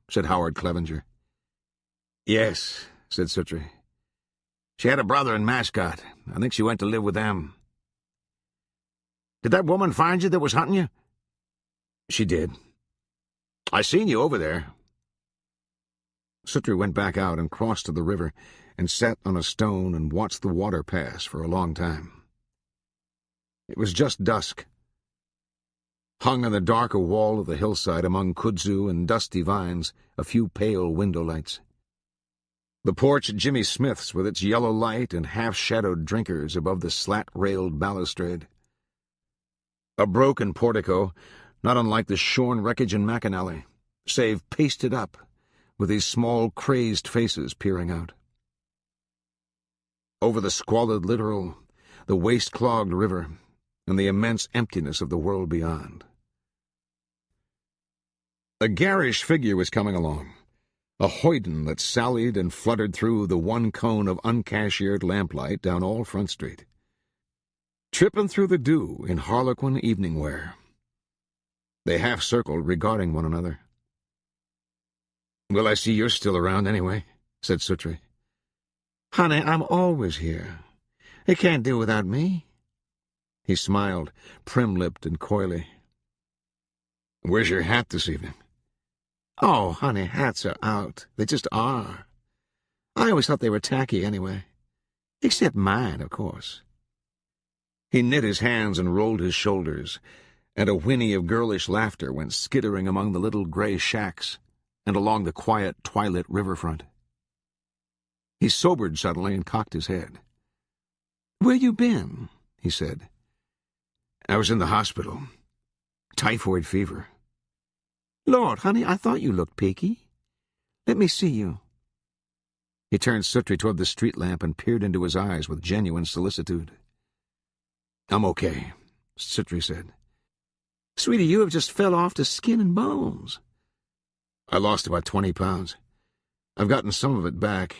said Howard Clevenger. "Yes," said Suttree. "She had a brother in Mascot. I think she went to live with them." "Did that woman find you that was hunting you?" "She did. I seen you over there." Suttree went back out and crossed to the river and sat on a stone and watched the water pass for a long time. It was just dusk. Hung on the darker wall of the hillside among kudzu and dusty vines, a few pale window lights. The porch at Jimmy Smith's with its yellow light and half-shadowed drinkers above the slat-railed balustrade. A broken portico, not unlike the shorn wreckage in McAnally, save pasted up, with these small, crazed faces peering out. Over the squalid littoral, the waste-clogged river, and the immense emptiness of the world beyond. A garish figure was coming along, a hoyden that sallied and fluttered through the one cone of uncashiered lamplight down all Front Street, tripping through the dew in harlequin evening wear. They half-circled, regarding one another. "Well, I see you're still around anyway," said Suttree. "Honey, I'm always here. They can't do without me." He smiled, prim-lipped and coyly. "Where's your hat this evening?" "Oh, honey, hats are out. They just are. I always thought they were tacky anyway. Except mine, of course." He knit his hands and rolled his shoulders, and a whinny of girlish laughter went skittering among the little gray shacks and along the quiet, twilit riverfront. He sobered suddenly and cocked his head. "Where you been?" he said. was in the hospital. Typhoid fever. Lord, honey, I thought you looked peaky. Let me see you. He turned Suttree toward the street lamp and peered into his eyes with genuine solicitude. I'm okay, Suttree said. Sweetie, you have just fell off to skin and bones. I lost about 20 pounds. I've gotten some of it back.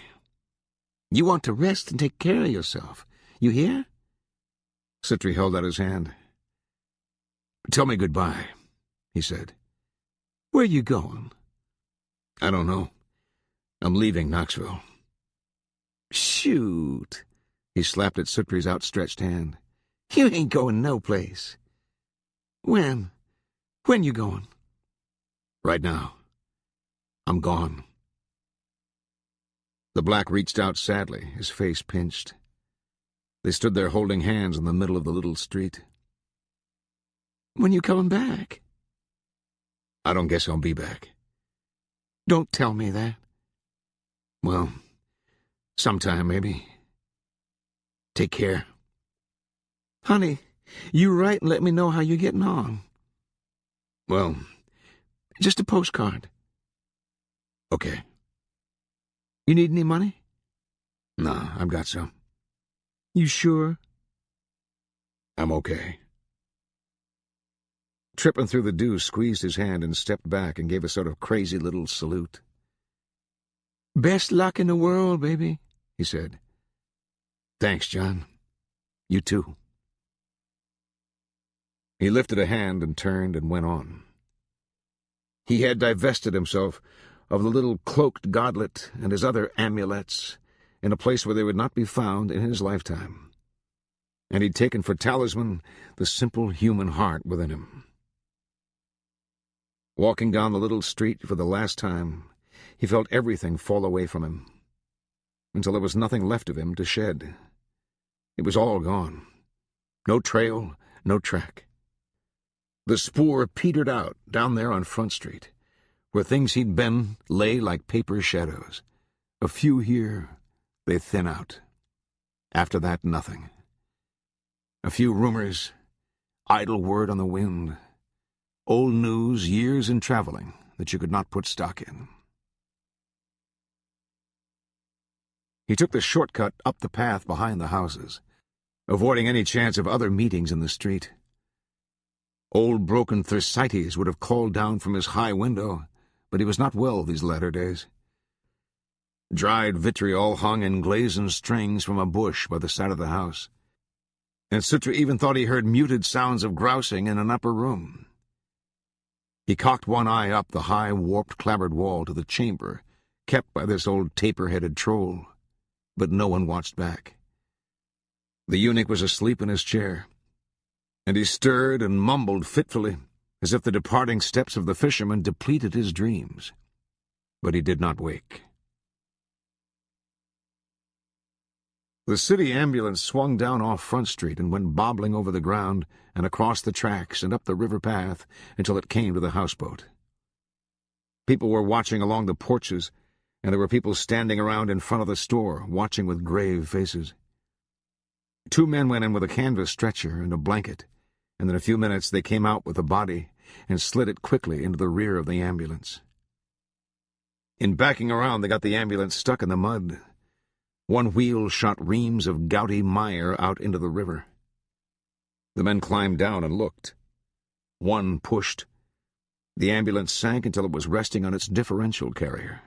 You want to rest and take care of yourself. You hear? Suttree held out his hand. Tell me goodbye, he said. Where are you going? I don't know. I'm leaving Knoxville. Shoot. He slapped at Suttree's outstretched hand. You ain't going no place. When? When you going? Right now. I'm gone. The black reached out sadly, his face pinched. They stood there holding hands in the middle of the little street. When you coming back? I don't guess I'll be back. Don't tell me that. Well, sometime maybe. Take care. Honey, you write and let me know how you're getting on. Well, just a postcard. Okay. You need any money? Nah, I've got some. You sure? I'm okay. Tripping through the dew squeezed his hand and stepped back and gave a sort of crazy little salute. Best luck in the world, baby, he said. Thanks, John. You too. He lifted a hand and turned and went on. He had divested himself of the little cloaked godlet and his other amulets in a place where they would not be found in his lifetime. And he'd taken for talisman the simple human heart within him. Walking down the little street for the last time, he felt everything fall away from him, until there was nothing left of him to shed. It was all gone. No trail, no track. The spoor petered out down there on Front Street, where things he'd been lay like paper shadows. A few here, they thin out. After that, nothing. A few rumors, idle word on the wind, old news, years in traveling that you could not put stock in. He took the shortcut up the path behind the houses, avoiding any chance of other meetings in the street. Old broken Thersites would have called down from his high window, but he was not well these latter days. Dried vitriol hung in glazed strings from a bush by the side of the house, and Suttree even thought he heard muted sounds of grousing in an upper room. He cocked one eye up the high, warped, clapboard wall to the chamber kept by this old taper-headed troll, but no one watched back. The eunuch was asleep in his chair, and he stirred and mumbled fitfully, as if the departing steps of the fisherman depleted his dreams. But he did not wake. The city ambulance swung down off Front Street and went bobbling over the ground and across the tracks and up the river path until it came to the houseboat. People were watching along the porches, and there were people standing around in front of the store, watching with grave faces. 2 men went in with a canvas stretcher and a blanket, and in a few minutes they came out with the body and slid it quickly into the rear of the ambulance. In backing around, they got the ambulance stuck in the mud. One wheel shot reams of gouty mire out into the river. The men climbed down and looked. One pushed. The ambulance sank until it was resting on its differential carrier.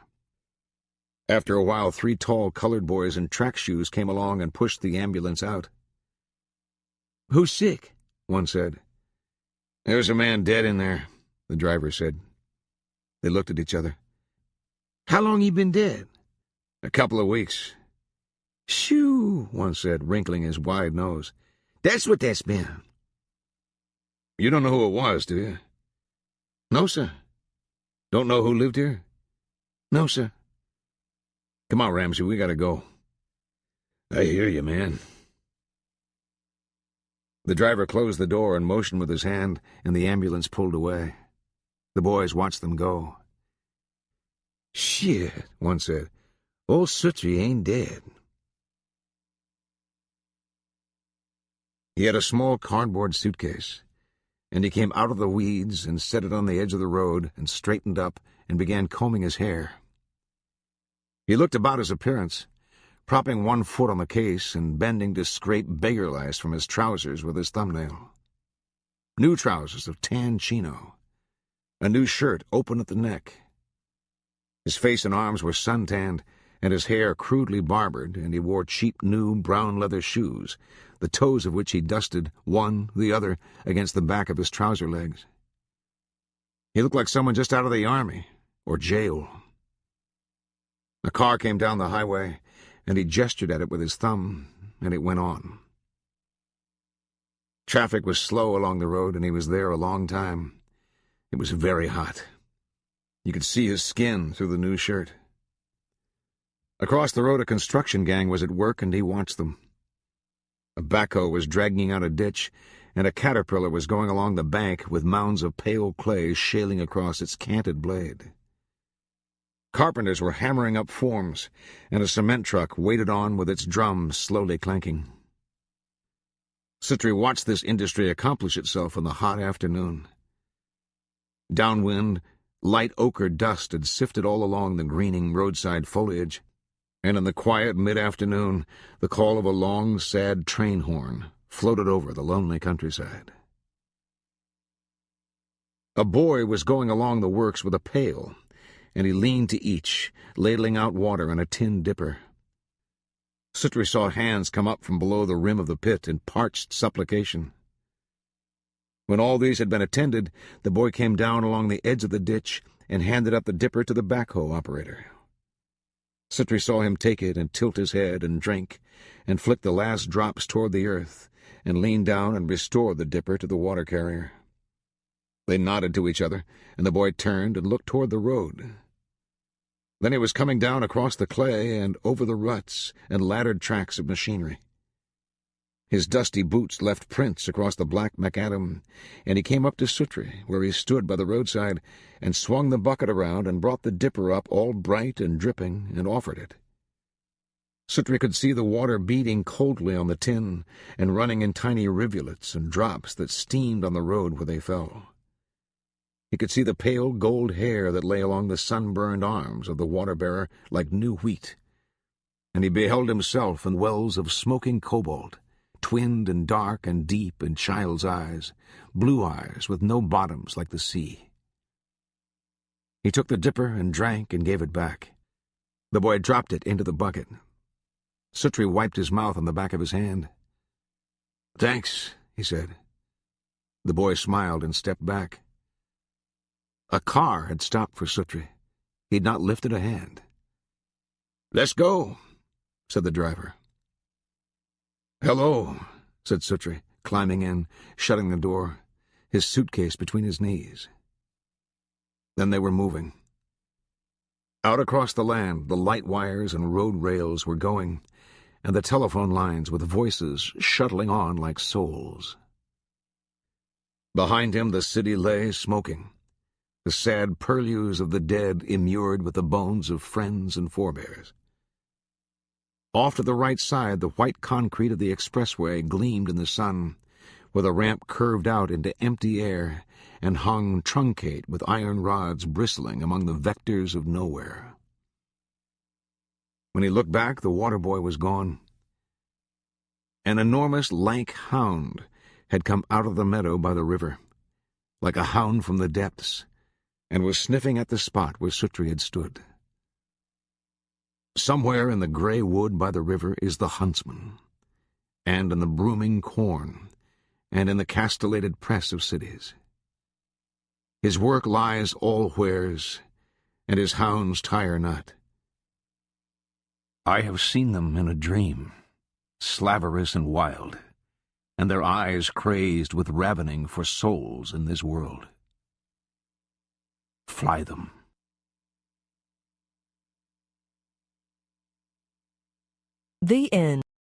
After a while, 3 tall colored boys in track shoes came along and pushed the ambulance out. "Who's sick?" one said. "There's a man dead in there," the driver said. They looked at each other. "How long he been dead?" "A couple of weeks." "Shoo," one said, wrinkling his wide nose. "That's what that's been." "You don't know who it was, do you?" "No, sir." "Don't know who lived here?" "No, sir." "Come on, Ramsey, we gotta go." "I hear you, man." The driver closed the door and motioned with his hand, and the ambulance pulled away. The boys watched them go. "Shit," one said. "Old Suttree ain't dead." He had a small cardboard suitcase, and he came out of the weeds and set it on the edge of the road and straightened up and began combing his hair. He looked about his appearance, propping one foot on the case and bending to scrape beggar lice from his trousers with his thumbnail. New trousers of tan chino, a new shirt open at the neck. His face and arms were suntanned, and his hair crudely barbered, and he wore cheap new brown leather shoes, the toes of which he dusted, one, the other, against the back of his trouser legs. He looked like someone just out of the army, or jail. A car came down the highway, and he gestured at it with his thumb, and it went on. Traffic was slow along the road, and he was there a long time. It was very hot. You could see his skin through the new shirt. Across the road, a construction gang was at work, and he watched them. A backhoe was dragging out a ditch, and a caterpillar was going along the bank with mounds of pale clay shaling across its canted blade. Carpenters were hammering up forms, and a cement truck waited on with its drums slowly clanking. Suttree watched this industry accomplish itself in the hot afternoon. Downwind, light ochre dust had sifted all along the greening roadside foliage, and in the quiet mid-afternoon, the call of a long, sad train horn floated over the lonely countryside. A boy was going along the works with a pail, and he leaned to each, ladling out water in a tin dipper. Suttree saw hands come up from below the rim of the pit in parched supplication. When all these had been attended, the boy came down along the edge of the ditch and handed up the dipper to the backhoe operator. Suttree saw him take it and tilt his head and drink, and flick the last drops toward the earth, and lean down and restore the dipper to the water carrier. They nodded to each other, and the boy turned and looked toward the road. Then he was coming down across the clay and over the ruts and laddered tracks of machinery. His dusty boots left prints across the black macadam, and he came up to Suttree, where he stood by the roadside, and swung the bucket around and brought the dipper up all bright and dripping and offered it. Suttree could see the water beating coldly on the tin and running in tiny rivulets and drops that steamed on the road where they fell. He could see the pale gold hair that lay along the sunburned arms of the water-bearer like new wheat, and he beheld himself in wells of smoking cobalt, twinned and dark and deep in child's eyes, blue eyes with no bottoms like the sea. He took the dipper and drank and gave it back. The boy dropped it into the bucket. Suttree wiped his mouth on the back of his hand. "Thanks," he said. The boy smiled and stepped back. A car had stopped for Suttree. He had not lifted a hand. "Let's go," said the driver. "Hello," said Suttree, climbing in, shutting the door, his suitcase between his knees. Then they were moving. Out across the land, the light wires and road rails were going, and the telephone lines with voices shuttling on like souls. Behind him the city lay smoking, the sad purlieus of the dead immured with the bones of friends and forebears. Off to the right side, the white concrete of the expressway gleamed in the sun, where the ramp curved out into empty air and hung truncate with iron rods bristling among the vectors of nowhere. When he looked back, the water boy was gone. An enormous lank hound had come out of the meadow by the river, like a hound from the depths, and was sniffing at the spot where Suttree had stood. Somewhere in the gray wood by the river is the huntsman, and in the brooming corn, and in the castellated press of cities. His work lies all wheres, and his hounds tire not. I have seen them in a dream, slaverous and wild, and their eyes crazed with ravening for souls in this world. Fly them. The end.